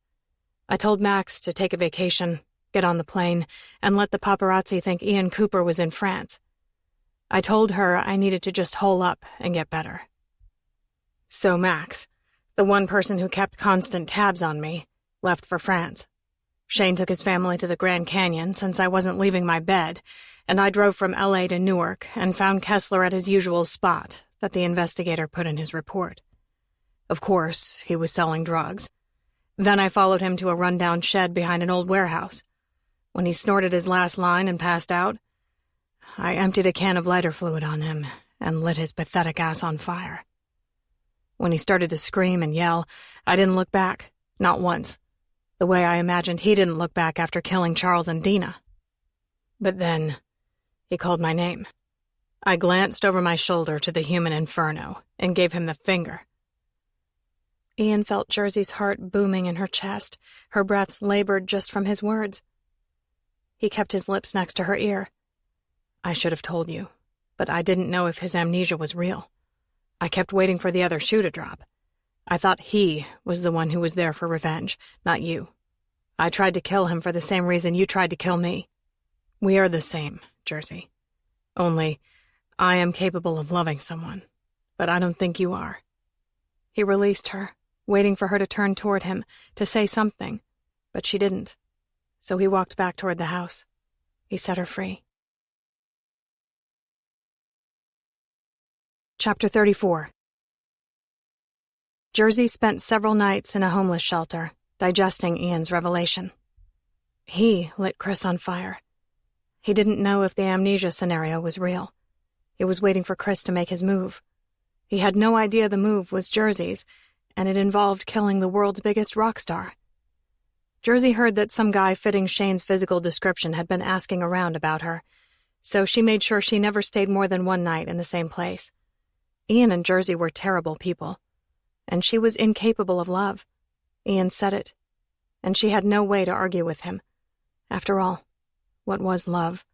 I told Max to take a vacation, get on the plane, and let the paparazzi think Ian Cooper was in France. I told her I needed to just hole up and get better. So Max, the one person who kept constant tabs on me, left for France. Shane took his family to the Grand Canyon since I wasn't leaving my bed, and I drove from LA to Newark and found Kessler at his usual spot that the investigator put in his report. Of course, he was selling drugs. Then I followed him to a rundown shed behind an old warehouse. When he snorted his last line and passed out, I emptied a can of lighter fluid on him and lit his pathetic ass on fire. When he started to scream and yell, I didn't look back, not once, the way I imagined he didn't look back after killing Charles and Dina. But then, he called my name. I glanced over my shoulder to the human inferno and gave him the finger. Ian felt Jersey's heart booming in her chest, her breaths labored just from his words. He kept his lips next to her ear. I should have told you, but I didn't know if his amnesia was real. I kept waiting for the other shoe to drop. I thought he was the one who was there for revenge, not you. I tried to kill him for the same reason you tried to kill me. We are the same, Jersey. Only, I am capable of loving someone, but I don't think you are. He released her, waiting for her to turn toward him, to say something, but she didn't. So he walked back toward the house. He set her free. Chapter 34. Jersey spent several nights in a homeless shelter, digesting Ian's revelation. He lit Chris on fire. He didn't know if the amnesia scenario was real. He was waiting for Chris to make his move. He had no idea the move was Jersey's, and it involved killing the world's biggest rock star. Jersey heard that some guy fitting Shane's physical description had been asking around about her, so she made sure she never stayed more than one night in the same place. Ian and Jersey were terrible people, and she was incapable of love. Ian said it, and she had no way to argue with him. After all, what was love?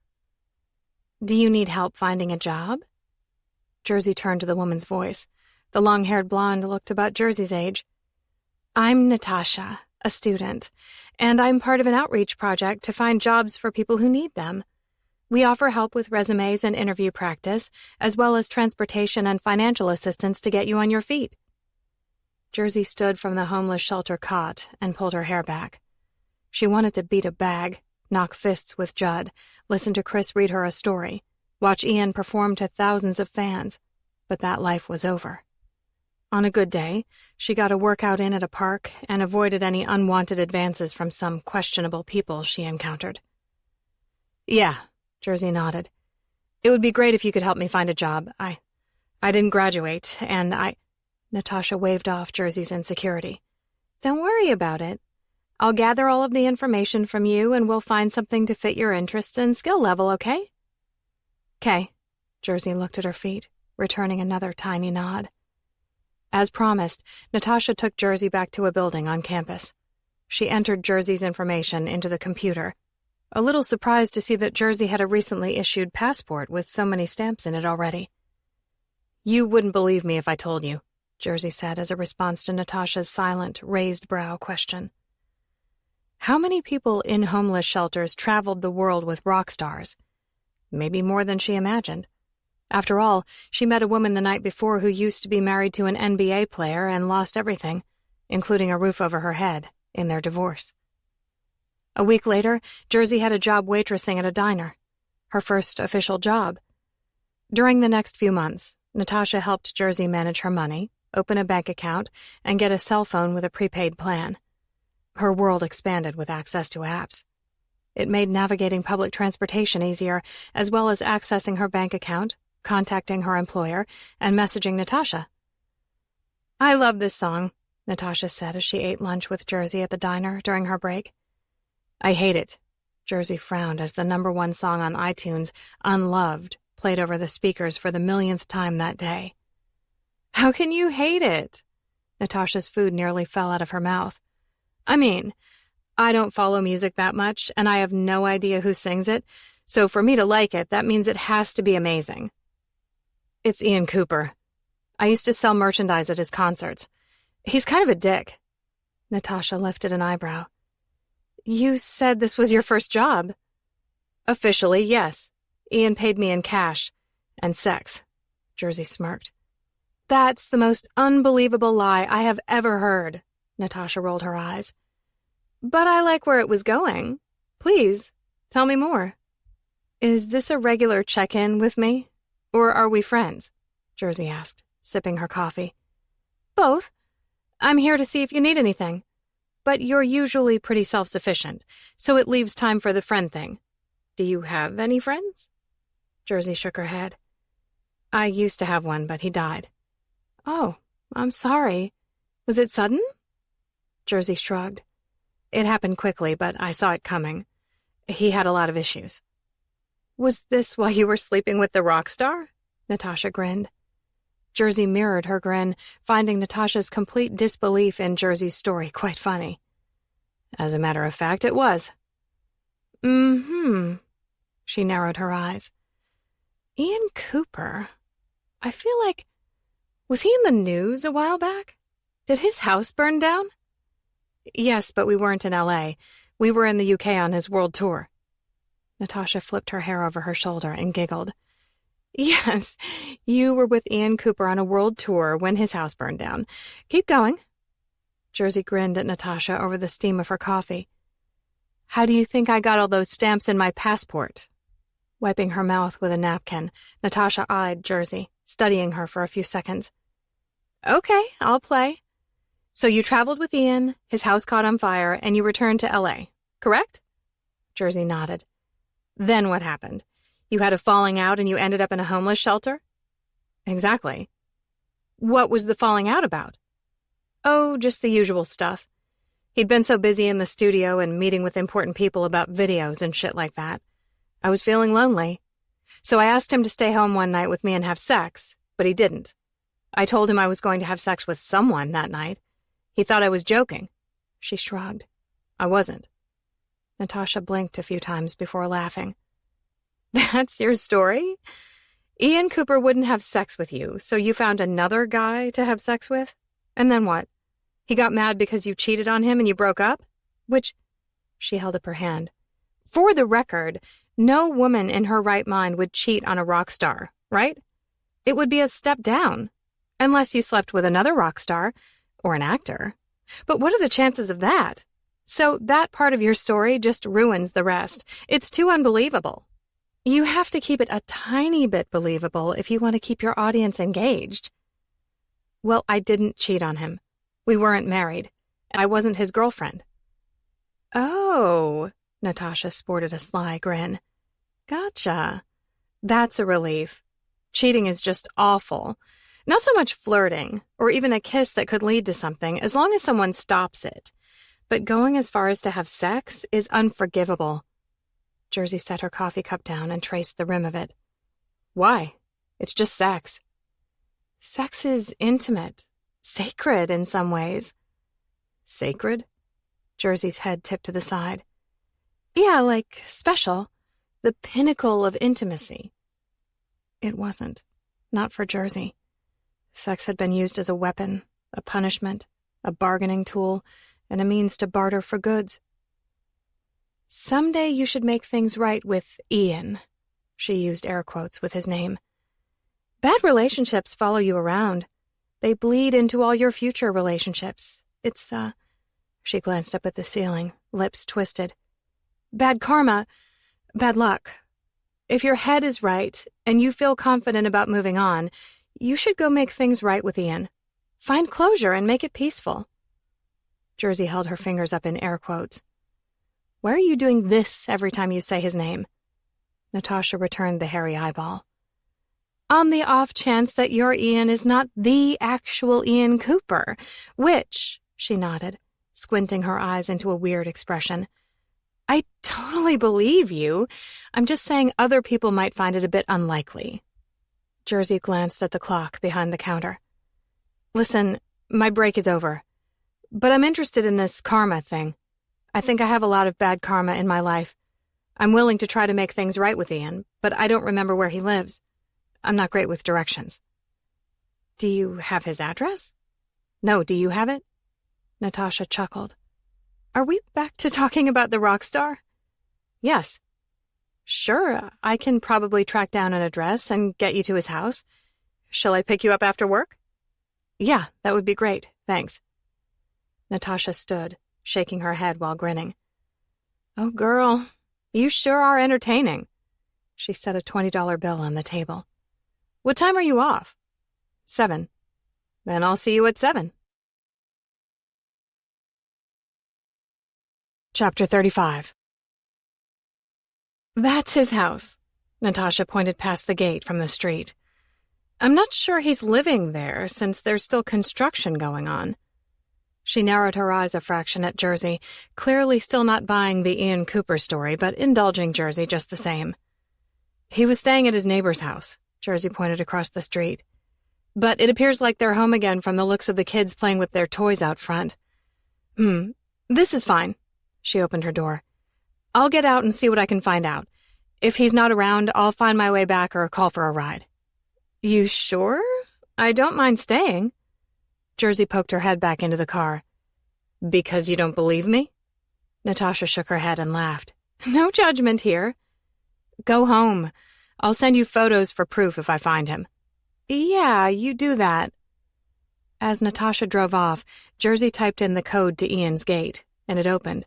"Do you need help finding a job?" Jersey turned to the woman's voice. The long-haired blonde looked about Jersey's age. "I'm Natasha, a student, and I'm part of an outreach project to find jobs for people who need them. We offer help with resumes and interview practice, as well as transportation and financial assistance to get you on your feet." Jersey stood from the homeless shelter cot and pulled her hair back. She wanted to beat a bag, knock fists with Judd, listen to Chris read her a story, watch Ian perform to thousands of fans, but that life was over. On a good day, she got a workout in at a park and avoided any unwanted advances from some questionable people she encountered. "Yeah," Jersey nodded. "It would be great if you could help me find a job. I didn't graduate, and Natasha waved off Jersey's insecurity. "Don't worry about it. I'll gather all of the information from you and we'll find something to fit your interests and skill level, okay?" "'Kay." Jersey looked at her feet, returning another tiny nod. As promised, Natasha took Jersey back to a building on campus. She entered Jersey's information into the computer, a little surprised to see that Jersey had a recently issued passport with so many stamps in it already. "You wouldn't believe me if I told you," Jersey said as a response to Natasha's silent, raised-brow question. "How many people in homeless shelters traveled the world with rock stars? maybe more than she imagined. After all, she met a woman the night before who used to be married to an NBA player and lost everything, including a roof over her head, in their divorce. A week later, Jersey had a job waitressing at a diner, her first official job. During the next few months, Natasha helped Jersey manage her money, open a bank account, and get a cell phone with a prepaid plan. Her world expanded with access to apps. It made navigating public transportation easier, as well as accessing her bank account, contacting her employer, and messaging Natasha. "I love this song," Natasha said as she ate lunch with Jersey at the diner during her break. "I hate it." Jersey frowned as the #1 song on iTunes, Unloved, played over the speakers for the millionth time that day. "How can you hate it?" Natasha's food nearly fell out of her mouth. "I mean, I don't follow music that much, and I have no idea who sings it, so for me to like it, that means it has to be amazing." "It's Ian Cooper. I used to sell merchandise at his concerts. He's kind of a dick." Natasha lifted an eyebrow. "You said this was your first job." "Officially, yes. Ian paid me in cash. And sex." Jersey smirked. "That's the most unbelievable lie I have ever heard." Natasha rolled her eyes. "But I like where it was going. Please, tell me more." "Is this a regular check-in with me? Or are we friends?" Jersey asked, sipping her coffee. "Both. I'm here to see if you need anything. But you're usually pretty self-sufficient, so it leaves time for the friend thing. Do you have any friends?" Jersey shook her head. "I used to have one, but he died." "Oh, I'm sorry. Was it sudden?" Jersey shrugged. "It happened quickly, but I saw it coming. He had a lot of issues." "Was this while you were sleeping with the rock star?" Natasha grinned. Jersey mirrored her grin, finding Natasha's complete disbelief in Jersey's story quite funny. "As a matter of fact, it was." "Mm-hmm." She narrowed her eyes. "Ian Cooper. I feel like... Was he in the news a while back? Did his house burn down?" "Yes, but we weren't in L.A. We were in the UK on his world tour." Natasha flipped her hair over her shoulder and giggled. "Yes, you were with Ian Cooper on a world tour when his house burned down. Keep going." Jersey grinned at Natasha over the steam of her coffee. "How do you think I got all those stamps in my passport?" Wiping her mouth with a napkin, Natasha eyed Jersey, studying her for a few seconds. "Okay, I'll play. So you traveled with Ian, his house caught on fire, and you returned to L.A., correct?" Jersey nodded. "Then what happened? You had a falling out and you ended up in a homeless shelter?" "Exactly." "What was the falling out about?" "Oh, just the usual stuff. He'd been so busy in the studio and meeting with important people about videos and shit like that. I was feeling lonely. So I asked him to stay home one night with me and have sex, but he didn't. I told him I was going to have sex with someone that night. He thought I was joking." She shrugged. "I wasn't." Natasha blinked a few times before laughing. "That's your story? Ian Cooper wouldn't have sex with you, so you found another guy to have sex with? And then what? He got mad because you cheated on him and you broke up? Which..." She held up her hand. "For the record, no woman in her right mind would cheat on a rock star, right? It would be a step down. Unless you slept with another rock star, or an actor. But what are the chances of that? So that part of your story just ruins the rest. It's too unbelievable. You have to keep it a tiny bit believable if you want to keep your audience engaged." "Well, I didn't cheat on him. We weren't married. I wasn't his girlfriend." "Oh," Natasha sported a sly grin. "Gotcha. That's a relief. Cheating is just awful. Not so much flirting, or even a kiss that could lead to something, as long as someone stops it. But going as far as to have sex is unforgivable." Jersey set her coffee cup down and traced the rim of it. "Why? It's just sex." "Sex is intimate, sacred in some ways." "Sacred?" Jersey's head tipped to the side. "Yeah, like special. The pinnacle of intimacy." It wasn't. Not for Jersey. Sex had been used as a weapon, a punishment, a bargaining tool, and a means to barter for goods. "Someday you should make things right with Ian." She used air quotes with his name. Bad relationships follow you around. They bleed into all your future relationships. It's, She glanced up at the ceiling, lips twisted. Bad karma, bad luck. If your head is right and you feel confident about moving on, you should go make things right with Ian. Find closure and make it peaceful. Jersey held her fingers up in air quotes. Why are you doing this every time you say his name? Natasha returned the hairy eyeball. On the off chance that your Ian is not the actual Ian Cooper, which, she nodded, squinting her eyes into a weird expression. I totally believe you. I'm just saying other people might find it a bit unlikely. Jersey glanced at the clock behind the counter. Listen, my break is over. But I'm interested in this karma thing. I think I have a lot of bad karma in my life. I'm willing to try to make things right with Ian, but I don't remember where he lives. I'm not great with directions. Do you have his address? No, do you have it? Natasha chuckled. Are we back to talking about the rock star? Yes. Sure, I can probably track down an address and get you to his house. Shall I pick you up after work? Yeah, that would be great, thanks. Natasha stood, shaking her head while grinning. Oh, girl, you sure are entertaining. She set a $20 bill on the table. What time are you off? 7. Then I'll see you at 7. Chapter 35. That's his house. Natasha pointed past the gate from the street. I'm not sure he's living there since there's still construction going on. She narrowed her eyes a fraction at Jersey, clearly still not buying the Ian Cooper story, but indulging Jersey just the same. He was staying at his neighbor's house, Jersey pointed across the street. But it appears like they're home again from the looks of the kids playing with their toys out front. This is fine. She opened her door. I'll get out and see what I can find out. If he's not around, I'll find my way back or call for a ride. You sure? I don't mind staying. Jersey poked her head back into the car. Because you don't believe me? Natasha shook her head and laughed. No judgment here. Go home. I'll send you photos for proof if I find him. Yeah, you do that. As Natasha drove off, Jersey typed in the code to Ian's gate, and it opened.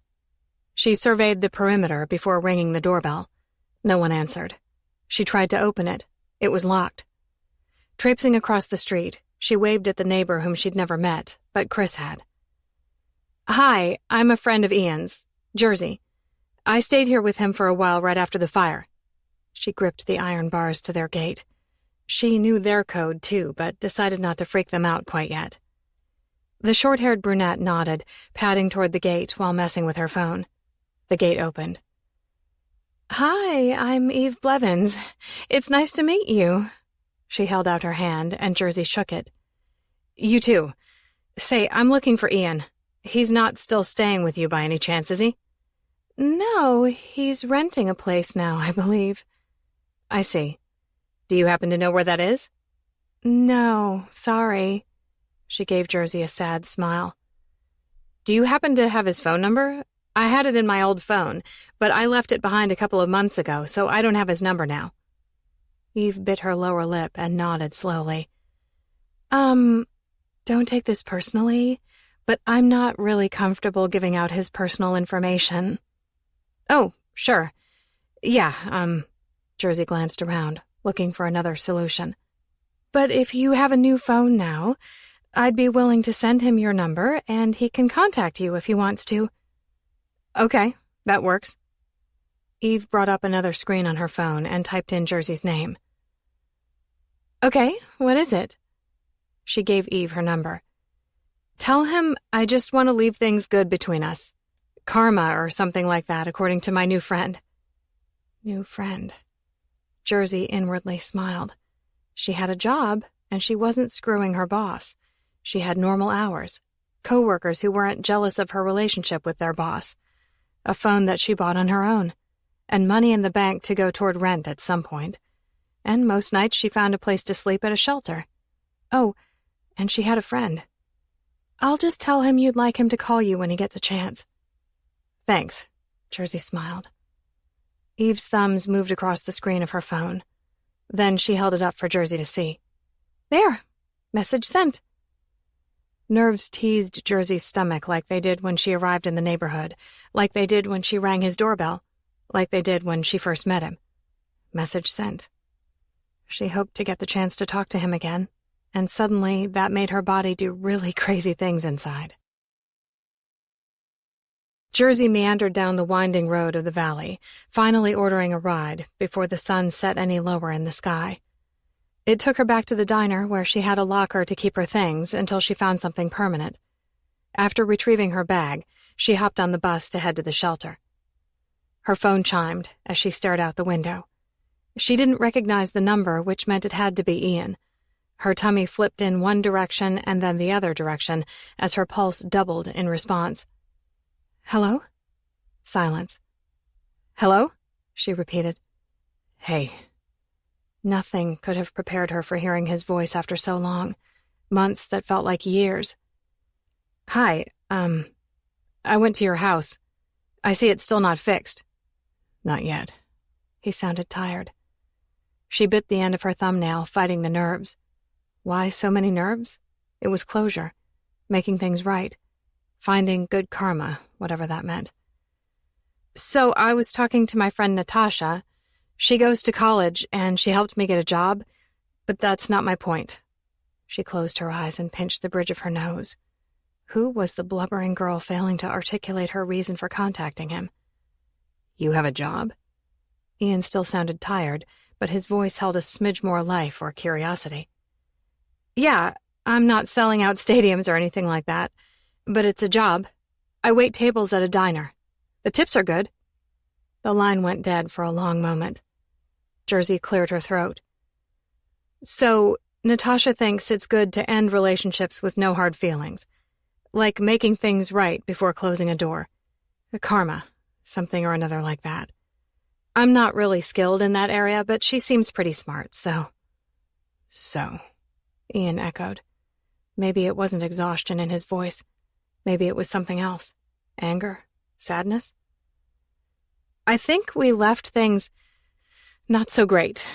She surveyed the perimeter before ringing the doorbell. No one answered. She tried to open it. It was locked. Traipsing across the street, she waved at the neighbor whom she'd never met, but Chris had. Hi, I'm a friend of Ian's, Jersey. I stayed here with him for a while right after the fire. She gripped the iron bars to their gate. She knew their code, too, but decided not to freak them out quite yet. The short-haired brunette nodded, padding toward the gate while messing with her phone. The gate opened. Hi, I'm Eve Blevins. It's nice to meet you. She held out her hand, and Jersey shook it. You too. Say, I'm looking for Ian. He's not still staying with you by any chance, is he? No, he's renting a place now, I believe. I see. Do you happen to know where that is? No, sorry. She gave Jersey a sad smile. Do you happen to have his phone number? I had it in my old phone, but I left it behind a couple of months ago, so I don't have his number now. Eve bit her lower lip and nodded slowly. Don't take this personally, but I'm not really comfortable giving out his personal information. Oh, sure. Yeah, Jersey glanced around, looking for another solution. But if you have a new phone now, I'd be willing to send him your number, and he can contact you if he wants to. Okay, that works. Eve brought up another screen on her phone and typed in Jersey's name. Okay, what is it? She gave Eve her number. Tell him I just want to leave things good between us. Karma or something like that, according to my new friend. New friend. Jersey inwardly smiled. She had a job, and she wasn't screwing her boss. She had normal hours, coworkers who weren't jealous of her relationship with their boss, a phone that she bought on her own, and money in the bank to go toward rent at some point. And most nights she found a place to sleep at a shelter. Oh, and she had a friend. I'll just tell him you'd like him to call you when he gets a chance. Thanks, Jersey smiled. Eve's thumbs moved across the screen of her phone. Then she held it up for Jersey to see. There! Message sent. Nerves teased Jersey's stomach like they did when she arrived in the neighborhood, like they did when she rang his doorbell, like they did when she first met him. Message sent. She hoped to get the chance to talk to him again, and suddenly that made her body do really crazy things inside. Jersey meandered down the winding road of the valley, finally ordering a ride before the sun set any lower in the sky. It took her back to the diner where she had a locker to keep her things until she found something permanent. After retrieving her bag, she hopped on the bus to head to the shelter. Her phone chimed as she stared out the window. She didn't recognize the number, which meant it had to be Ian. Her tummy flipped in one direction and then the other direction as her pulse doubled in response. Hello? Silence. Hello? She repeated. Hey. Nothing could have prepared her for hearing his voice after so long, months that felt like years. Hi, I went to your house. I see it's still not fixed. Not yet. He sounded tired. She bit the end of her thumbnail, fighting the nerves. Why so many nerves? It was closure, making things right, finding good karma, whatever that meant. So I was talking to my friend Natasha. She goes to college, and she helped me get a job, but that's not my point. She closed her eyes and pinched the bridge of her nose. Who was the blubbering girl failing to articulate her reason for contacting him? You have a job? Ian still sounded tired, but his voice held a smidge more life or curiosity. Yeah, I'm not selling out stadiums or anything like that, but it's a job. I wait tables at a diner. The tips are good. The line went dead for a long moment. Jersey cleared her throat. So, Natasha thinks it's good to end relationships with no hard feelings. Like making things right before closing a door. Karma, something or another like that. I'm not really skilled in that area, but she seems pretty smart, so... So, Ian echoed. Maybe it wasn't exhaustion in his voice. Maybe it was something else. Anger? Sadness? I think we left things not so great.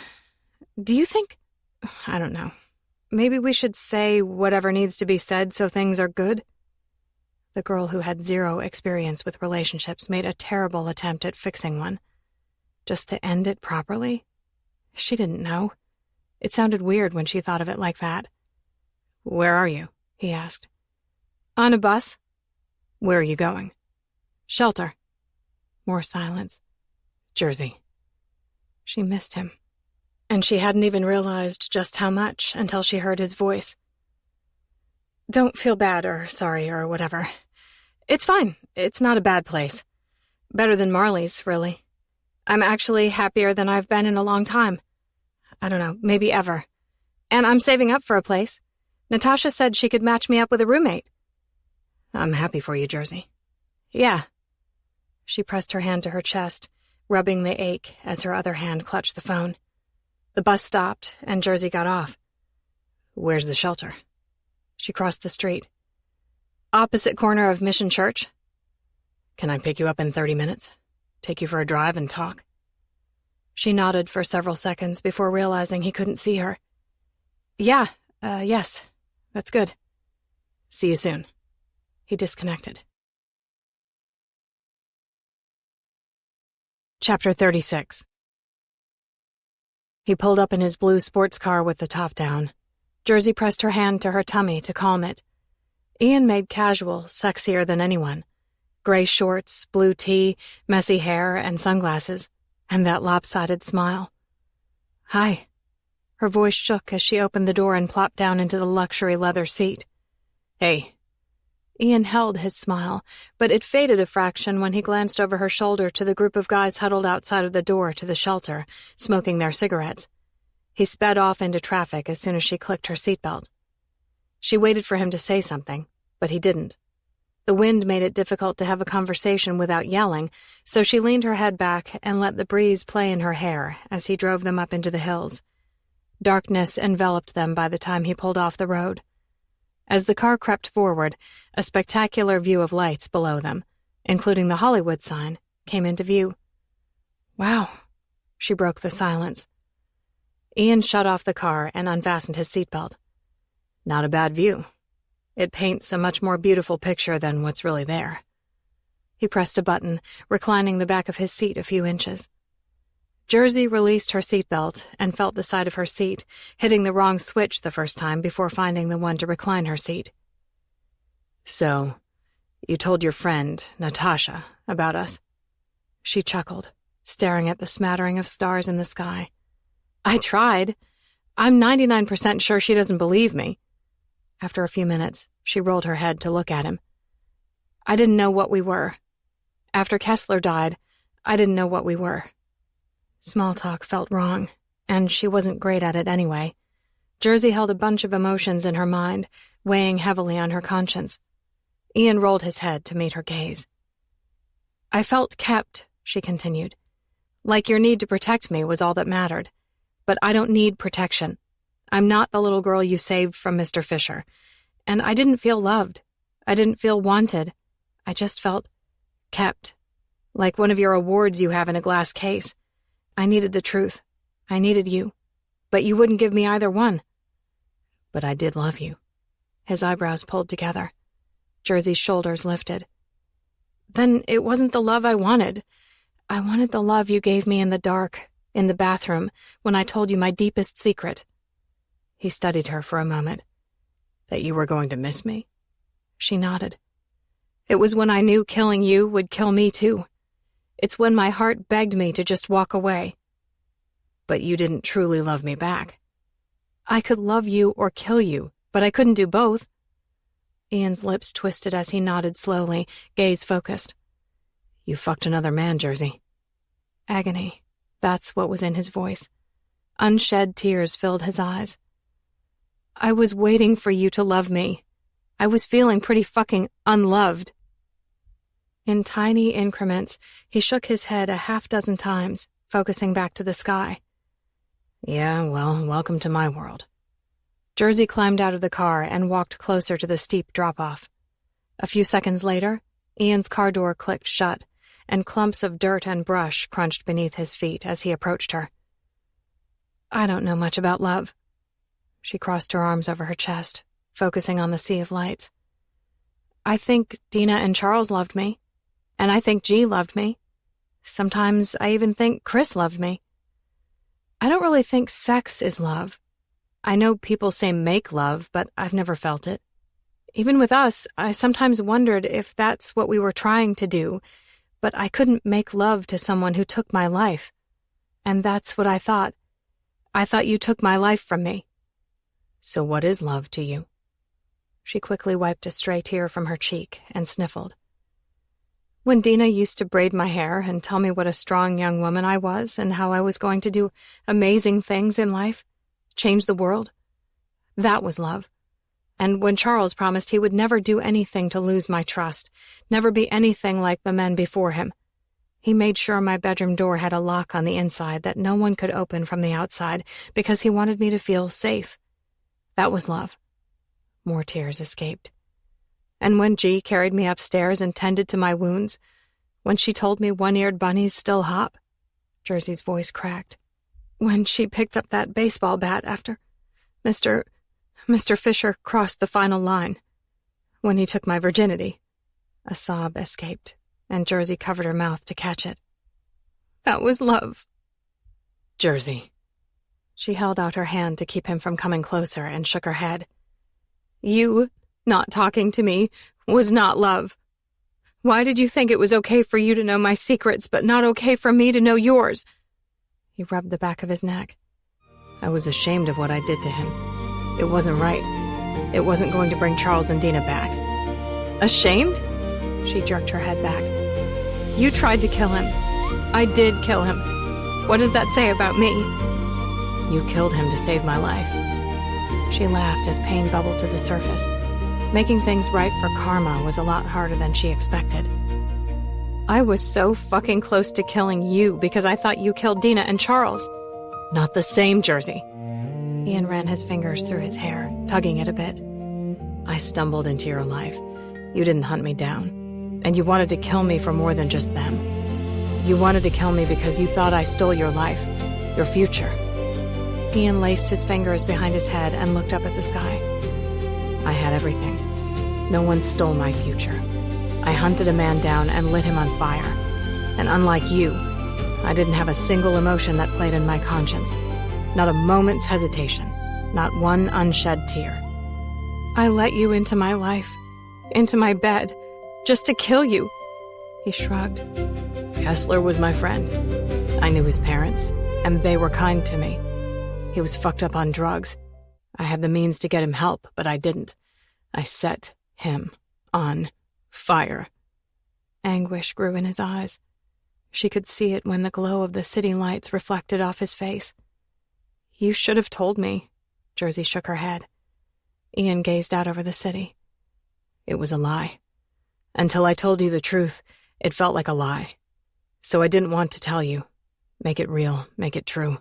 Do you think... I don't know. Maybe we should say whatever needs to be said so things are good? The girl who had zero experience with relationships made a terrible attempt at fixing one. Just to end it properly? She didn't know. It sounded weird when she thought of it like that. Where are you? He asked. On a bus. Where are you going? Shelter. More silence. Jersey. She missed him. And she hadn't even realized just how much until she heard his voice. Don't feel bad or sorry or whatever. It's fine. It's not a bad place. Better than Marley's, really. I'm actually happier than I've been in a long time. I don't know, maybe ever. And I'm saving up for a place. Natasha said she could match me up with a roommate. I'm happy for you, Jersey. Yeah. She pressed her hand to her chest, rubbing the ache as her other hand clutched the phone. The bus stopped, and Jersey got off. Where's the shelter? She crossed the street. Opposite corner of Mission Church. Can I pick you up in 30 minutes? Take you for a drive and talk? She nodded for several seconds before realizing he couldn't see her. Yeah, yes, that's good. See you soon. He disconnected. Chapter 36. He pulled up in his blue sports car with the top down. Jersey pressed her hand to her tummy to calm it. Ian made casual, sexier than anyone. Gray shorts, blue tee, messy hair, and sunglasses, and that lopsided smile. Hi. Her voice shook as she opened the door and plopped down into the luxury leather seat. Hey. Ian held his smile, but it faded a fraction when he glanced over her shoulder to the group of guys huddled outside of the door to the shelter, smoking their cigarettes. He sped off into traffic as soon as she clicked her seatbelt. She waited for him to say something, but he didn't. The wind made it difficult to have a conversation without yelling, so she leaned her head back and let the breeze play in her hair as he drove them up into the hills. Darkness enveloped them by the time he pulled off the road. As the car crept forward, a spectacular view of lights below them, including the Hollywood sign, came into view. Wow. She broke the silence. Ian shut off the car and unfastened his seatbelt. Not a bad view. It paints a much more beautiful picture than what's really there. He pressed a button, reclining the back of his seat a few inches. Jersey released her seatbelt and felt the side of her seat, hitting the wrong switch the first time before finding the one to recline her seat. So, you told your friend, Natasha, about us? She chuckled, staring at the smattering of stars in the sky. I tried. I'm 99% sure she doesn't believe me. After a few minutes, she rolled her head to look at him. I didn't know what we were. After Kessler died, I didn't know what we were. Small talk felt wrong, and she wasn't great at it anyway. Jersey held a bunch of emotions in her mind, weighing heavily on her conscience. Ian rolled his head to meet her gaze. I felt kept, she continued. Like your need to protect me was all that mattered. But I don't need protection. I'm not the little girl you saved from Mr. Fisher. And I didn't feel loved. I didn't feel wanted. I just felt kept. Like one of your awards you have in a glass case. I needed the truth. I needed you. But you wouldn't give me either one. But I did love you. His eyebrows pulled together. Jersey's shoulders lifted. Then it wasn't the love I wanted. I wanted the love you gave me in the dark, in the bathroom, when I told you my deepest secret. He studied her for a moment. That you were going to miss me? She nodded. It was when I knew killing you would kill me too. It's when my heart begged me to just walk away. But you didn't truly love me back. I could love you or kill you, but I couldn't do both. Ian's lips twisted as he nodded slowly, gaze focused. You fucked another man, Jersey. Agony. That's what was in his voice. Unshed tears filled his eyes. I was waiting for you to love me. I was feeling pretty fucking unloved. In tiny increments, he shook his head a half-dozen times, focusing back to the sky. Yeah, well, welcome to my world. Jersey climbed out of the car and walked closer to the steep drop-off. A few seconds later, Ian's car door clicked shut, and clumps of dirt and brush crunched beneath his feet as he approached her. I don't know much about love. She crossed her arms over her chest, focusing on the sea of lights. I think Dina and Charles loved me, and I think G loved me. Sometimes I even think Chris loved me. I don't really think sex is love. I know people say make love, but I've never felt it. Even with us, I sometimes wondered if that's what we were trying to do, but I couldn't make love to someone who took my life. And that's what I thought. I thought you took my life from me. So what is love to you? She quickly wiped a stray tear from her cheek and sniffled. When Dina used to braid my hair and tell me what a strong young woman I was and how I was going to do amazing things in life, change the world, that was love. And when Charles promised he would never do anything to lose my trust, never be anything like the men before him, he made sure my bedroom door had a lock on the inside that no one could open from the outside because he wanted me to feel safe. That was love. More tears escaped. And when G carried me upstairs and tended to my wounds, when she told me one-eared bunnies still hop, Jersey's voice cracked. When she picked up that baseball bat after Mr. Fisher crossed the final line. When he took my virginity. A sob escaped, and Jersey covered her mouth to catch it. That was love. Jersey. She held out her hand to keep him from coming closer and shook her head. You not talking to me was not love. Why did you think it was okay for you to know my secrets, but not okay for me to know yours? He rubbed the back of his neck. I was ashamed of what I did to him. It wasn't right. It wasn't going to bring Charles and Dina back. Ashamed? She jerked her head back. You tried to kill him. I did kill him. What does that say about me? You killed him to save my life. She laughed as pain bubbled to the surface. Making things right for Karma was a lot harder than she expected. I was so fucking close to killing you because I thought you killed Dina and Charles. Not the same, Jersey. Ian ran his fingers through his hair, tugging it a bit. I stumbled into your life. You didn't hunt me down. And you wanted to kill me for more than just them. You wanted to kill me because you thought I stole your life, your future. Ian laced his fingers behind his head and looked up at the sky. I had everything. No one stole my future. I hunted a man down and lit him on fire. And unlike you, I didn't have a single emotion that played in my conscience. Not a moment's hesitation. Not one unshed tear. I let you into my life, into my bed, just to kill you. He shrugged. Kessler was my friend. I knew his parents, and they were kind to me. He was fucked up on drugs. I had the means to get him help, but I didn't. I set him on fire. Anguish grew in his eyes. She could see it when the glow of the city lights reflected off his face. You should have told me. Jersey shook her head. Ian gazed out over the city. It was a lie. Until I told you the truth, it felt like a lie. So I didn't want to tell you. Make it real, make it true.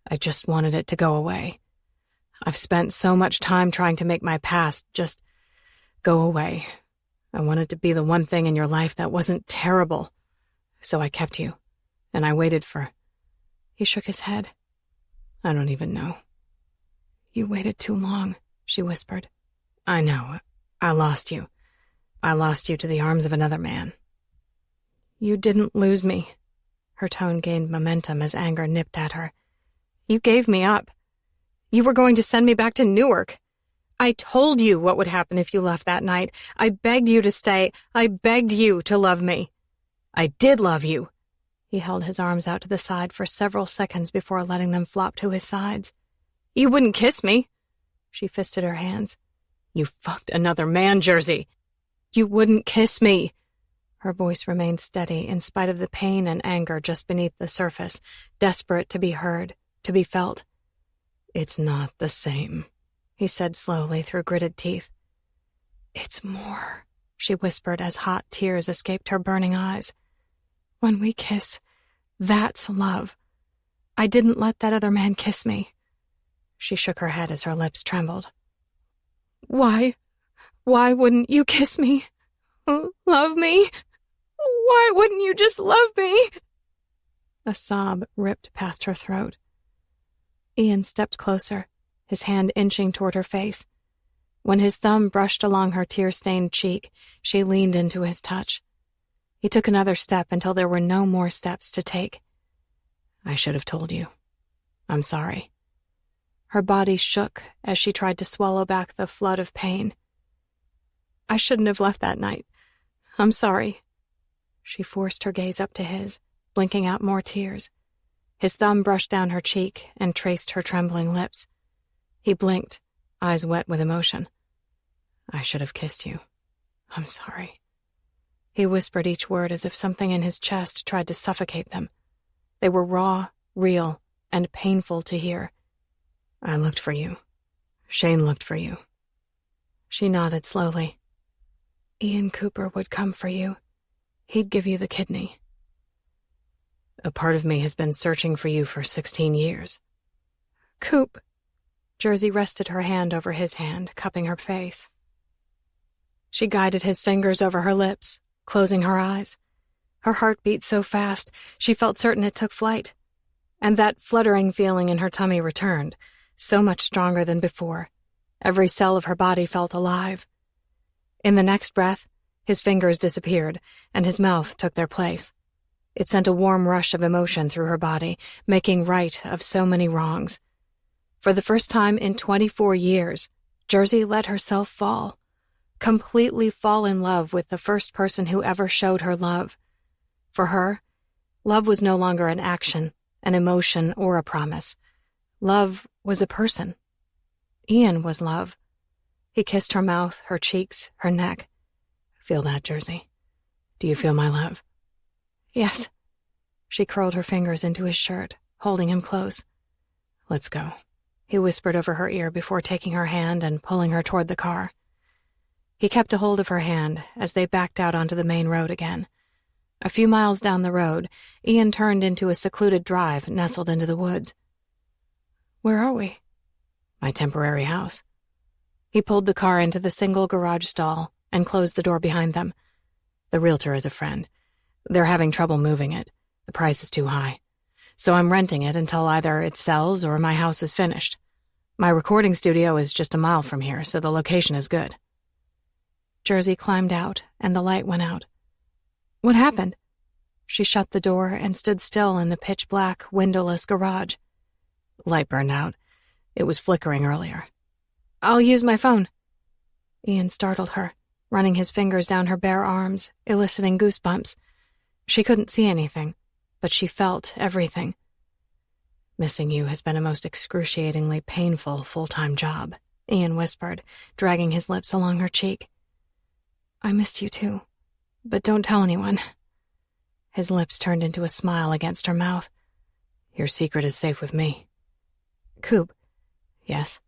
I just wanted it to go away. I've spent so much time trying to make my past just go away. I wanted to be the one thing in your life that wasn't terrible. So I kept you, and I waited for... He shook his head. I don't even know. You waited too long, she whispered. I know. I lost you. I lost you to the arms of another man. You didn't lose me. Her tone gained momentum as anger nipped at her. You gave me up. You were going to send me back to Newark. I told you what would happen if you left that night. I begged you to stay. I begged you to love me. I did love you. He held his arms out to the side for several seconds before letting them flop to his sides. You wouldn't kiss me. She fisted her hands. You fucked another man, Jersey. You wouldn't kiss me. Her voice remained steady in spite of the pain and anger just beneath the surface, desperate to be heard, to be felt. It's not the same, he said slowly through gritted teeth. It's more, she whispered as hot tears escaped her burning eyes. When we kiss, that's love. I didn't let that other man kiss me. She shook her head as her lips trembled. Why wouldn't you kiss me? Love me? Why wouldn't you just love me? A sob ripped past her throat. Ian stepped closer, his hand inching toward her face. When his thumb brushed along her tear-stained cheek, she leaned into his touch. He took another step until there were no more steps to take. I should have told you. I'm sorry. Her body shook as she tried to swallow back the flood of pain. I shouldn't have left that night. I'm sorry. She forced her gaze up to his, blinking out more tears. His thumb brushed down her cheek and traced her trembling lips. He blinked, eyes wet with emotion. I should have kissed you. I'm sorry. He whispered each word as if something in his chest tried to suffocate them. They were raw, real, and painful to hear. I looked for you. Shane looked for you. She nodded slowly. Ian Cooper would come for you. He'd give you the kidney. A part of me has been searching for you for 16 years. Coop. Jersey rested her hand over his hand, cupping her face. She guided his fingers over her lips, closing her eyes. Her heart beat so fast, she felt certain it took flight. And that fluttering feeling in her tummy returned, so much stronger than before. Every cell of her body felt alive. In the next breath, his fingers disappeared, and his mouth took their place. It sent a warm rush of emotion through her body, making right of so many wrongs. For the first time in 24 years, Jersey let herself fall, completely fall in love with the first person who ever showed her love. For her, love was no longer an action, an emotion, or a promise. Love was a person. Ian was love. He kissed her mouth, her cheeks, her neck. Feel that, Jersey? Do you feel my love? Yes. She curled her fingers into his shirt, holding him close. Let's go, he whispered over her ear before taking her hand and pulling her toward the car. He kept a hold of her hand as they backed out onto the main road again. A few miles down the road, Ian turned into a secluded drive nestled into the woods. Where are we? My temporary house. He pulled the car into the single garage stall and closed the door behind them. The realtor is a friend. They're having trouble moving it. The price is too high. So I'm renting it until either it sells or my house is finished. My recording studio is just a mile from here, so the location is good. Jersey climbed out, and the light went out. What happened? She shut the door and stood still in the pitch-black, windowless garage. Light burned out. It was flickering earlier. I'll use my phone. Ian startled her, running his fingers down her bare arms, eliciting goosebumps. She couldn't see anything, but she felt everything. Missing you has been a most excruciatingly painful full-time job, Ian whispered, dragging his lips along her cheek. I missed you too, but don't tell anyone. His lips turned into a smile against her mouth. Your secret is safe with me. Coop. Yes?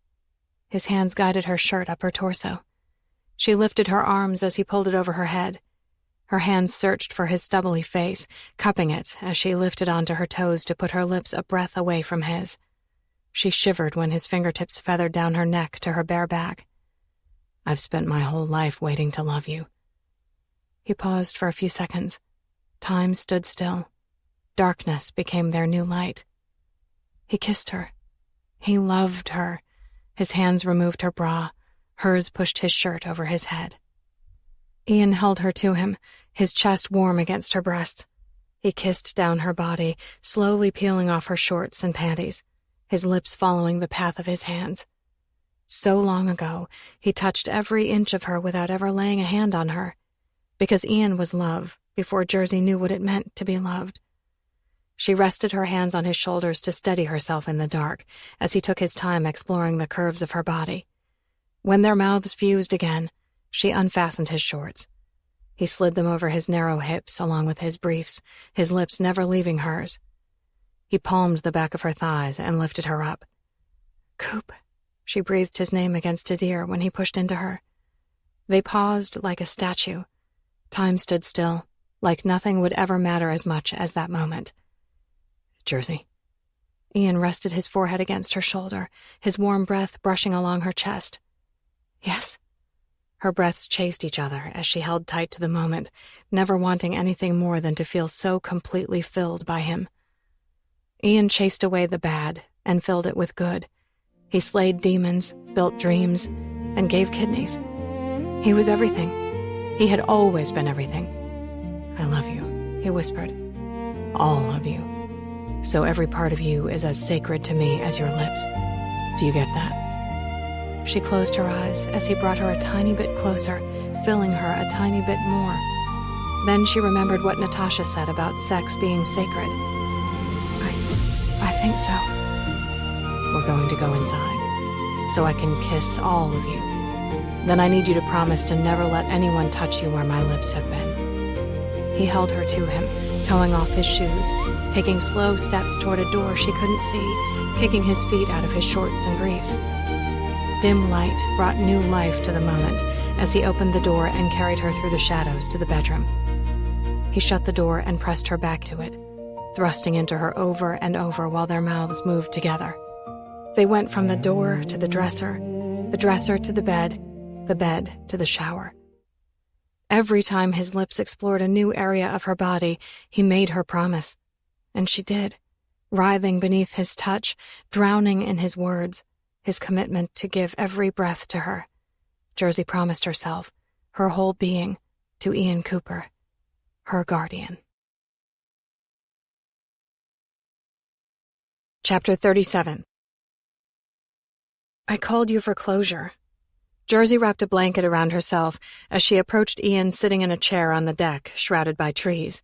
His hands guided her shirt up her torso. She lifted her arms as he pulled it over her head. Her hands searched for his stubbly face, cupping it as she lifted onto her toes to put her lips a breath away from his. She shivered when his fingertips feathered down her neck to her bare back. I've spent my whole life waiting to love you. He paused for a few seconds. Time stood still. Darkness became their new light. He kissed her. He loved her. His hands removed her bra. Hers pushed his shirt over his head. Ian held her to him, his chest warm against her breasts. He kissed down her body, slowly peeling off her shorts and panties, his lips following the path of his hands. So long ago, he touched every inch of her without ever laying a hand on her, because Ian was love before Jersey knew what it meant to be loved. She rested her hands on his shoulders to steady herself in the dark as he took his time exploring the curves of her body. When their mouths fused again, she unfastened his shorts. He slid them over his narrow hips along with his briefs, his lips never leaving hers. He palmed the back of her thighs and lifted her up. Coop, she breathed his name against his ear when he pushed into her. They paused like a statue. Time stood still, like nothing would ever matter as much as that moment. Jersey. Ian rested his forehead against her shoulder, his warm breath brushing along her chest. Yes. Her breaths chased each other as she held tight to the moment, never wanting anything more than to feel so completely filled by him. Ian chased away the bad and filled it with good. He slayed demons, built dreams, and gave kidneys. He was everything. He had always been everything. I love you, he whispered. All of you. So every part of you is as sacred to me as your lips. Do you get that? She closed her eyes as he brought her a tiny bit closer, filling her a tiny bit more. Then she remembered what Natasha said about sex being sacred. I think so. We're going to go inside, so I can kiss all of you. Then I need you to promise to never let anyone touch you where my lips have been. He held her to him, toeing off his shoes, taking slow steps toward a door she couldn't see, kicking his feet out of his shorts and briefs. Dim light brought new life to the moment as he opened the door and carried her through the shadows to the bedroom. He shut the door and pressed her back to it, thrusting into her over and over while their mouths moved together. They went from the door to the dresser to the bed to the shower. Every time his lips explored a new area of her body, he made her promise. And she did, writhing beneath his touch, drowning in his words, his commitment to give every breath to her. Jersey promised herself, her whole being, to Ian Cooper, her guardian. Chapter 37. I called you for closure. Jersey wrapped a blanket around herself as she approached Ian sitting in a chair on the deck, shrouded by trees.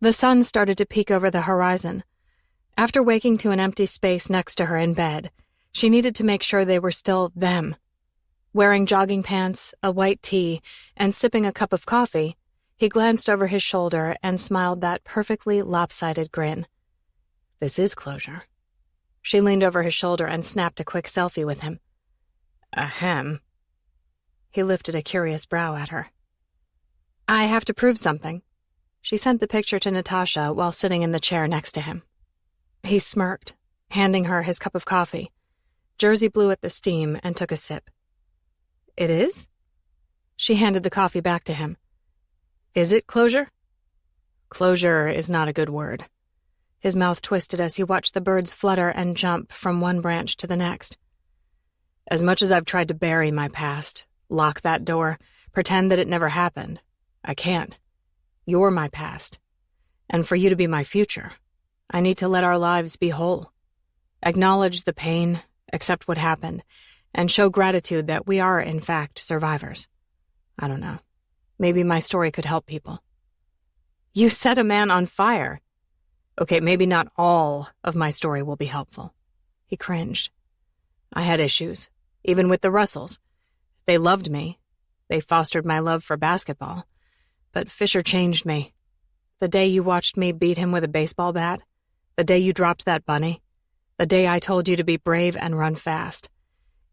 The sun started to peek over the horizon. After waking to an empty space next to her in bed, she needed to make sure they were still them. Wearing jogging pants, a white tee, and sipping a cup of coffee, he glanced over his shoulder and smiled that perfectly lopsided grin. This is closure. She leaned over his shoulder and snapped a quick selfie with him. Ahem. He lifted a curious brow at her. I have to prove something. She sent the picture to Natasha while sitting in the chair next to him. He smirked, handing her his cup of coffee. Jersey blew at the steam and took a sip. It is? She handed the coffee back to him. Is it closure? Closure is not a good word. His mouth twisted as he watched the birds flutter and jump from one branch to the next. As much as I've tried to bury my past, lock that door, pretend that it never happened, I can't. You're my past. And for you to be my future, I need to let our lives be whole. Acknowledge the pain, accept what happened, and show gratitude that we are, in fact, survivors. I don't know. Maybe my story could help people. You set a man on fire. Okay, maybe not all of my story will be helpful. He cringed. I had issues, even with the Russells. They loved me. They fostered my love for basketball. But Fisher changed me. The day you watched me beat him with a baseball bat, the day you dropped that bunny, the day I told you to be brave and run fast.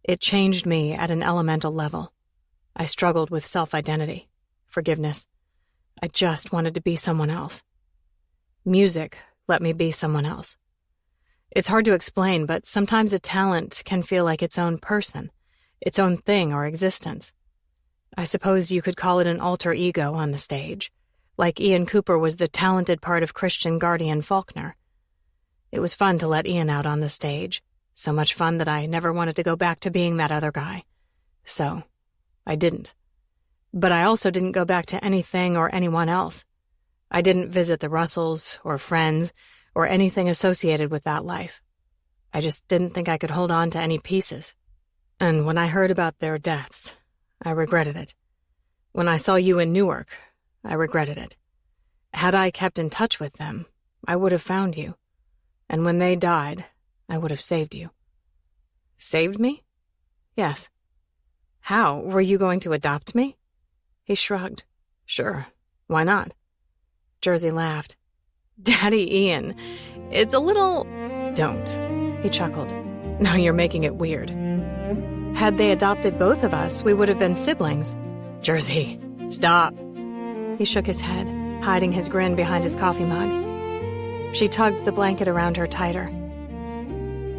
It changed me at an elemental level. I struggled with self-identity, forgiveness. I just wanted to be someone else. Music let me be someone else. It's hard to explain, but sometimes a talent can feel like its own person, its own thing or existence. I suppose you could call it an alter ego on the stage, like Ian Cooper was the talented part of Christian guardian Faulkner. It was fun to let Ian out on the stage, so much fun that I never wanted to go back to being that other guy. So, I didn't. But I also didn't go back to anything or anyone else. I didn't visit the Russells or friends or anything associated with that life. I just didn't think I could hold on to any pieces. And when I heard about their deaths, I regretted it. When I saw you in Newark, I regretted it. Had I kept in touch with them, I would have found you. And when they died, I would have saved you. Saved me? Yes. How? Were you going to adopt me? He shrugged. Sure. Why not? Jersey laughed. Daddy Ian, it's a little... Don't. He chuckled. Now you're making it weird. Had they adopted both of us, we would have been siblings. Jersey, stop. He shook his head, hiding his grin behind his coffee mug. She tugged the blanket around her tighter.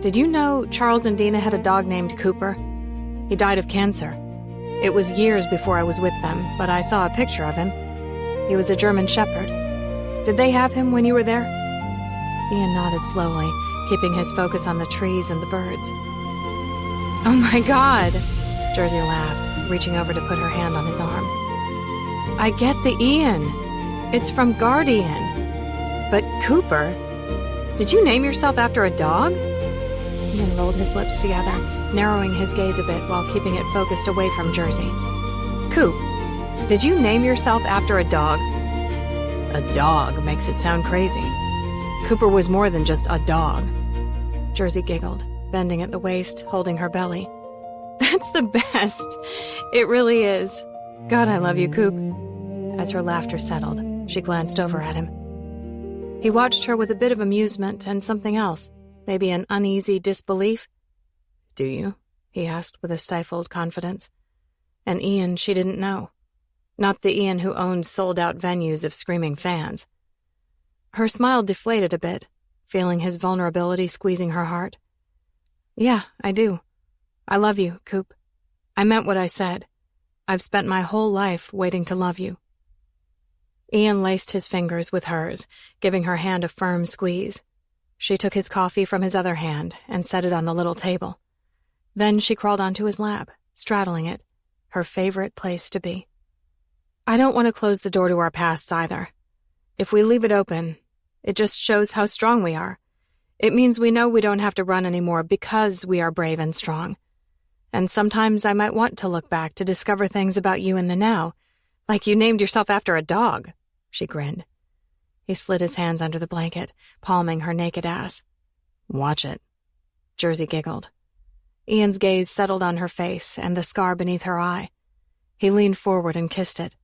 Did you know Charles and Dina had a dog named Cooper? He died of cancer. It was years before I was with them, but I saw a picture of him. He was a German Shepherd. Did they have him when you were there? Ian nodded slowly, keeping his focus on the trees and the birds. Oh my God, Jersey laughed, reaching over to put her hand on his arm. I get the Ian. It's from Guardian. But Cooper, did you name yourself after a dog? Ian rolled his lips together, narrowing his gaze a bit while keeping it focused away from Jersey. Coop, did you name yourself after a dog? A dog makes it sound crazy. Cooper was more than just a dog. Jersey giggled, bending at the waist, holding her belly. That's the best. It really is. God, I love you, Coop. As her laughter settled, she glanced over at him. He watched her with a bit of amusement and something else, maybe an uneasy disbelief. Do you? He asked with a stifled confidence. An Ian she didn't know. Not the Ian who owned sold-out venues of screaming fans. Her smile deflated a bit, feeling his vulnerability squeezing her heart. Yeah, I do. I love you, Coop. I meant what I said. I've spent my whole life waiting to love you. Ian laced his fingers with hers, giving her hand a firm squeeze. She took his coffee from his other hand and set it on the little table. Then she crawled onto his lap, straddling it, her favorite place to be. I don't want to close the door to our pasts either. If we leave it open, it just shows how strong we are. It means we know we don't have to run anymore because we are brave and strong. And sometimes I might want to look back to discover things about you in the now, like you named yourself after a dog, she grinned. He slid his hands under the blanket, palming her naked ass. Watch it. Jersey giggled. Ian's gaze settled on her face and the scar beneath her eye. He leaned forward and kissed it.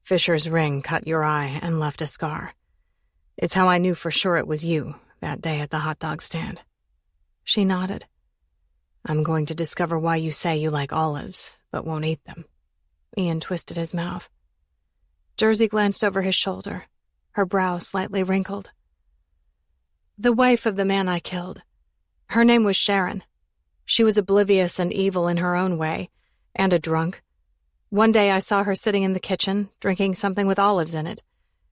Fisher's ring cut your eye and left a scar. It's how I knew for sure it was you that day at the hot dog stand. She nodded. I'm going to discover why you say you like olives, but won't eat them. Ian twisted his mouth. Jersey glanced over his shoulder, her brow slightly wrinkled. The wife of the man I killed. Her name was Sharon. She was oblivious and evil in her own way, and a drunk. One day I saw her sitting in the kitchen, drinking something with olives in it.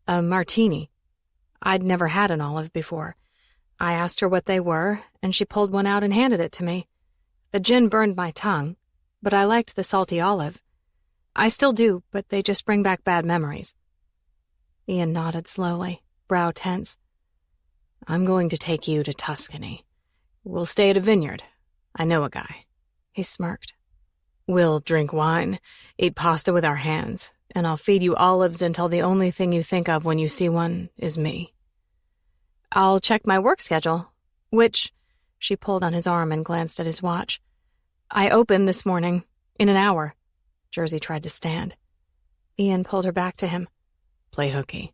A martini. I'd never had an olive before. I asked her what they were, and she pulled one out and handed it to me. The gin burned my tongue, but I liked the salty olive. I still do, but they just bring back bad memories. Ian nodded slowly, brow tense. I'm going to take you to Tuscany. We'll stay at a vineyard. I know a guy. He smirked. We'll drink wine, eat pasta with our hands, and I'll feed you olives until the only thing you think of when you see one is me. I'll check my work schedule, which, she pulled on his arm and glanced at his watch. I open this morning, in an hour. Jersey tried to stand. Ian pulled her back to him. Play hooky.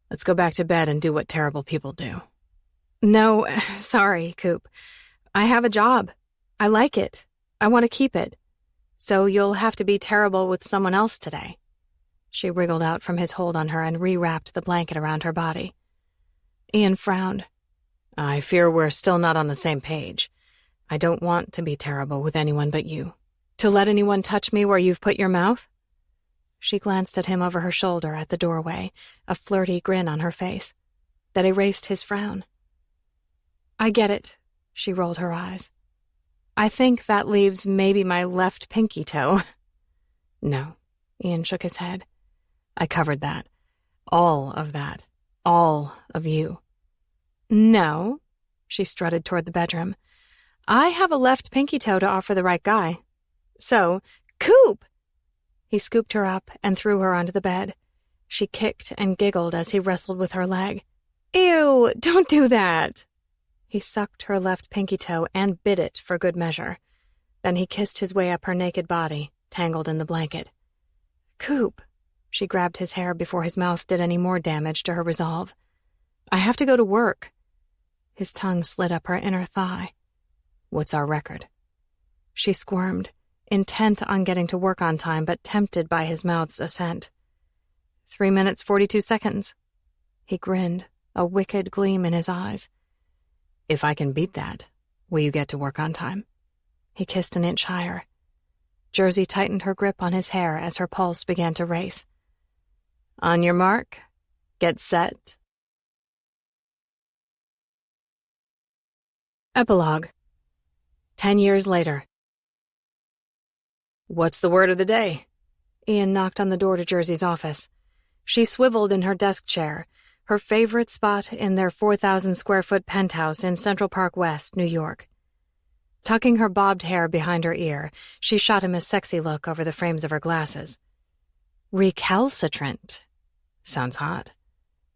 Let's go back to bed and do what terrible people do. No, sorry, Coop. I have a job. I like it. I want to keep it. So you'll have to be terrible with someone else today. She wriggled out from his hold on her and rewrapped the blanket around her body. Ian frowned. I fear we're still not on the same page. I don't want to be terrible with anyone but you. To let anyone touch me where you've put your mouth? She glanced at him over her shoulder at the doorway, a flirty grin on her face that erased his frown. I get it, she rolled her eyes. I think that leaves maybe my left pinky toe. No, Ian shook his head. I covered that. All of that. All of you. No, she strutted toward the bedroom. I have a left pinky toe to offer the right guy. So, Coop! He scooped her up and threw her onto the bed. She kicked and giggled as he wrestled with her leg. Ew, don't do that! He sucked her left pinky toe and bit it for good measure. Then he kissed his way up her naked body, tangled in the blanket. Coop! She grabbed his hair before his mouth did any more damage to her resolve. I have to go to work. His tongue slid up her inner thigh. What's our record? She squirmed, intent on getting to work on time but tempted by his mouth's assent. 3 minutes, 42 seconds. He grinned, a wicked gleam in his eyes. If I can beat that, will you get to work on time? He kissed an inch higher. Jersey tightened her grip on his hair as her pulse began to race. On your mark, get set. Epilogue. 10 years later. What's the word of the day? Ian knocked on the door to Jersey's office. She swiveled in her desk chair, her favorite spot in their 4,000-square-foot penthouse in Central Park West, New York. Tucking her bobbed hair behind her ear, she shot him a sexy look over the frames of her glasses. Recalcitrant. Sounds hot.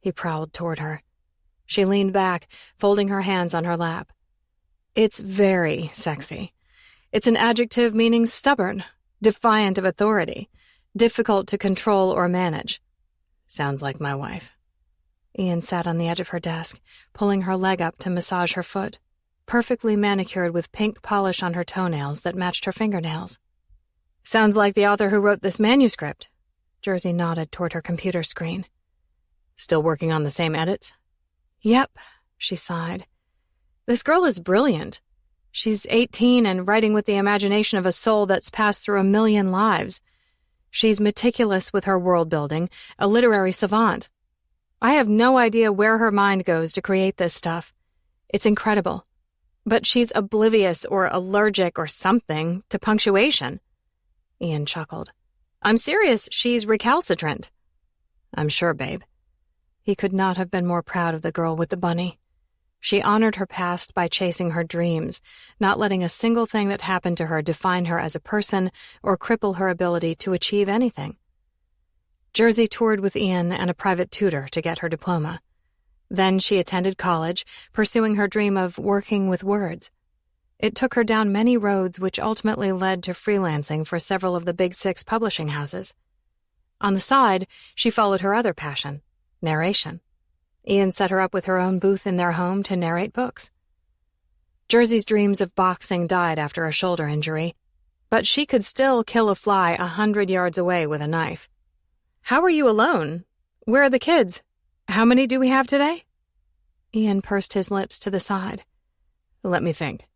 He prowled toward her. She leaned back, folding her hands on her lap. It's very sexy. It's an adjective meaning stubborn, defiant of authority, difficult to control or manage. Sounds like my wife. Ian sat on the edge of her desk, pulling her leg up to massage her foot, perfectly manicured with pink polish on her toenails that matched her fingernails. Sounds like the author who wrote this manuscript. Jersey nodded toward her computer screen. Still working on the same edits? Yep, she sighed. This girl is brilliant. She's 18 and writing with the imagination of a soul that's passed through a million lives. She's meticulous with her world-building, a literary savant. I have no idea where her mind goes to create this stuff. It's incredible. But she's oblivious or allergic or something to punctuation. Ian chuckled. I'm serious, she's recalcitrant. I'm sure, babe. He could not have been more proud of the girl with the bunny. She honored her past by chasing her dreams, not letting a single thing that happened to her define her as a person or cripple her ability to achieve anything. Jersey toured with Ian and a private tutor to get her diploma. Then she attended college, pursuing her dream of working with words. It took her down many roads which ultimately led to freelancing for several of the Big Six publishing houses. On the side, she followed her other passion, narration. Ian set her up with her own booth in their home to narrate books. Jersey's dreams of boxing died after a shoulder injury, but she could still kill a fly 100 yards away with a knife. How are you alone? Where are the kids? How many do we have today? Ian pursed his lips to the side. Let me think.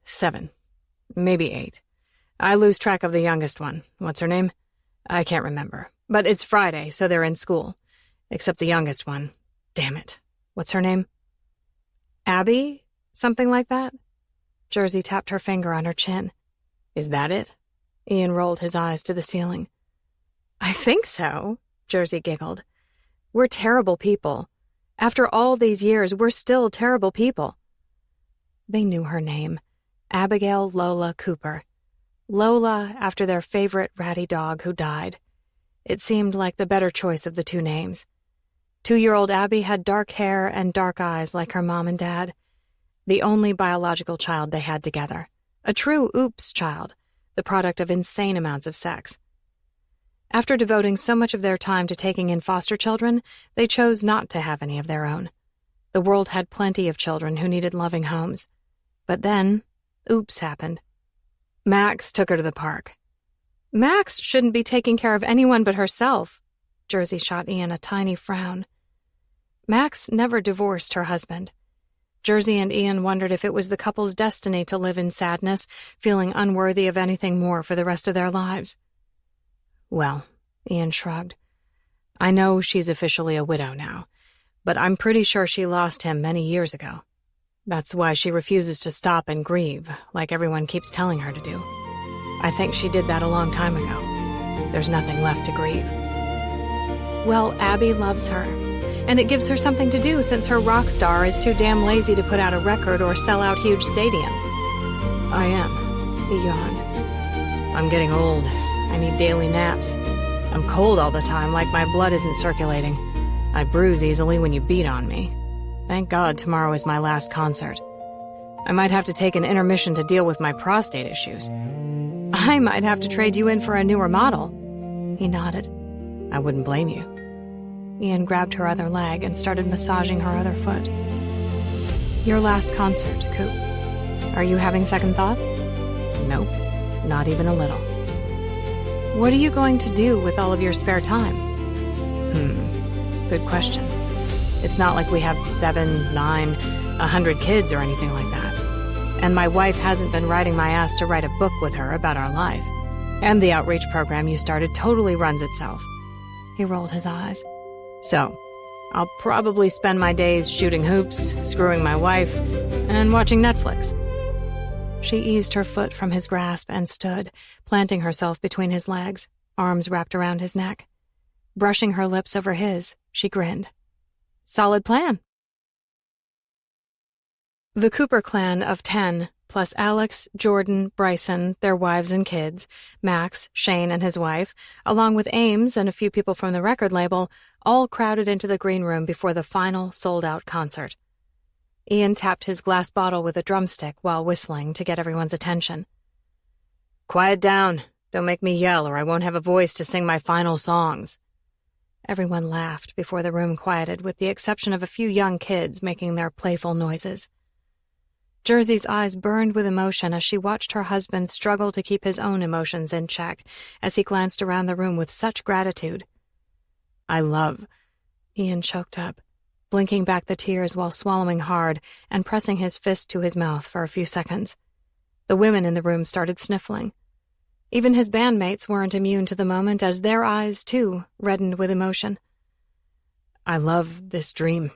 7. Maybe 8. I lose track of the youngest one. What's her name? I can't remember. But it's Friday, so they're in school. Except the youngest one. Damn it. What's her name? Abby? Something like that? Jersey tapped her finger on her chin. Is that it? Ian rolled his eyes to the ceiling. I think so, Jersey giggled. We're terrible people. After all these years, we're still terrible people. They knew her name. Abigail Lola Cooper. Lola after their favorite ratty dog who died. It seemed like the better choice of the two names. 2-year-old Abby had dark hair and dark eyes like her mom and dad. The only biological child they had together. A true oops child, the product of insane amounts of sex. After devoting so much of their time to taking in foster children, they chose not to have any of their own. The world had plenty of children who needed loving homes. But then, oops happened. Max took her to the park. Max shouldn't be taking care of anyone but herself. Jersey shot Ian a tiny frown. Max never divorced her husband. Jersey and Ian wondered if it was the couple's destiny to live in sadness, feeling unworthy of anything more for the rest of their lives. Well, Ian shrugged. I know she's officially a widow now, but I'm pretty sure she lost him many years ago. That's why she refuses to stop and grieve, like everyone keeps telling her to do. I think she did that a long time ago. There's nothing left to grieve. Well, Abby loves her, and it gives her something to do since her rock star is too damn lazy to put out a record or sell out huge stadiums. I am, he yawned. I'm getting old. I need daily naps. I'm cold all the time, like my blood isn't circulating. I bruise easily when you beat on me. Thank God tomorrow is my last concert. I might have to take an intermission to deal with my prostate issues. I might have to trade you in for a newer model. He nodded. I wouldn't blame you. Ian grabbed her other leg and started massaging her other foot. Your last concert, Coop. Are you having second thoughts? Nope, not even a little. What are you going to do with all of your spare time? Good question. It's not like we have 7, 9, 100 kids or anything like that. And my wife hasn't been riding my ass to write a book with her about our life. And the outreach program you started totally runs itself. He rolled his eyes. So, I'll probably spend my days shooting hoops, screwing my wife, and watching Netflix. She eased her foot from his grasp and stood, planting herself between his legs, arms wrapped around his neck. Brushing her lips over his, she grinned. Solid plan. The Cooper clan of 10, plus Alex, Jordan, Bryson, their wives and kids, Max, Shane and his wife, along with Ames and a few people from the record label, all crowded into the green room before the final sold-out concert. Ian tapped his glass bottle with a drumstick while whistling to get everyone's attention. Quiet down. Don't make me yell or I won't have a voice to sing my final songs. Everyone laughed before the room quieted, with the exception of a few young kids making their playful noises. Jersey's eyes burned with emotion as she watched her husband struggle to keep his own emotions in check as he glanced around the room with such gratitude. I love, Ian choked up, blinking back the tears while swallowing hard and pressing his fist to his mouth for a few seconds. The women in the room started sniffling. Even his bandmates weren't immune to the moment as their eyes, too, reddened with emotion. I love this dream.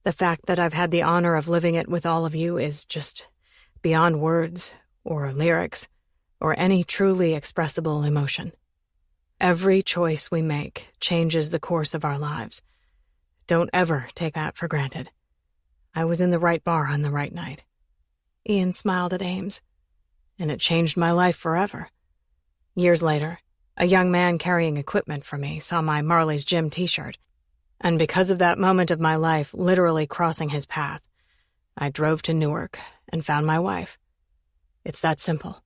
The fact that I've had the honor of living it with all of you is just beyond words or lyrics or any truly expressible emotion. Every choice we make changes the course of our lives. Don't ever take that for granted. I was in the right bar on the right night. Ian smiled at Ames. And it changed my life forever. Years later, a young man carrying equipment for me saw my Marley's Gym t-shirt, and because of that moment of my life literally crossing his path, I drove to Newark and found my wife. It's that simple.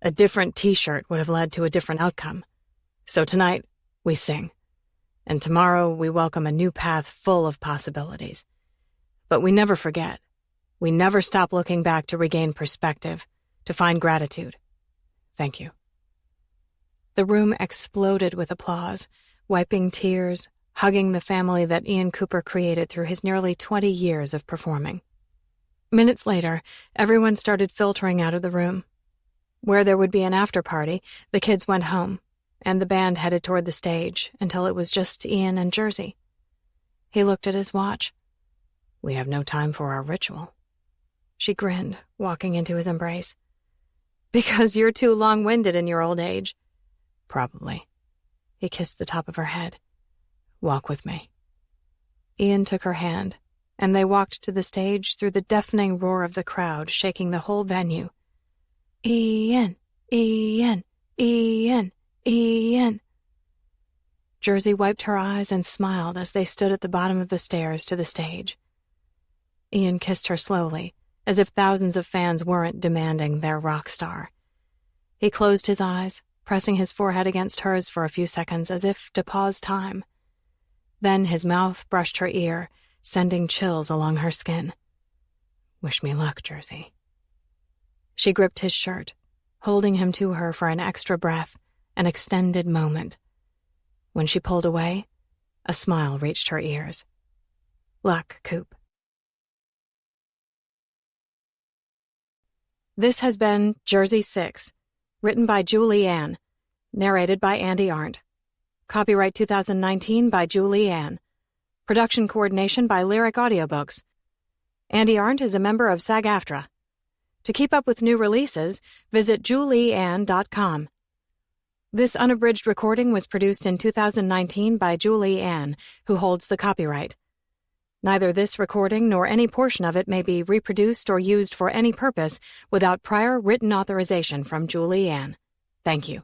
A different t-shirt would have led to a different outcome. So tonight, we sing. And tomorrow, we welcome a new path full of possibilities. But we never forget. We never stop looking back to regain perspective, to find gratitude. Thank you. The room exploded with applause, wiping tears, hugging the family that Ian Cooper created through his nearly 20 years of performing. Minutes later, everyone started filtering out of the room. Where there would be an after-party, the kids went home, and the band headed toward the stage until it was just Ian and Jersey. He looked at his watch. "We have no time for our ritual." She grinned, walking into his embrace. "Because you're too long-winded in your old age." "Probably." He kissed the top of her head. "Walk with me." Ian took her hand, and they walked to the stage through the deafening roar of the crowd shaking the whole venue. "Ian, Ian, Ian, Ian." Jersey wiped her eyes and smiled as they stood at the bottom of the stairs to the stage. Ian kissed her slowly, as if thousands of fans weren't demanding their rock star. He closed his eyes, pressing his forehead against hers for a few seconds as if to pause time. Then his mouth brushed her ear, sending chills along her skin. "Wish me luck, Jersey." She gripped his shirt, holding him to her for an extra breath, an extended moment. When she pulled away, a smile reached her ears. "Luck, Coop." This has been Jersey 6, written by Julie Ann, narrated by Andy Arndt. Copyright 2019 by Julie Ann. Production coordination by Lyric Audiobooks. Andy Arndt is a member of SAG-AFTRA. To keep up with new releases, visit julieann.com. This unabridged recording was produced in 2019 by Julie Ann, who holds the copyright. Neither this recording nor any portion of it may be reproduced or used for any purpose without prior written authorization from Julie Ann. Thank you.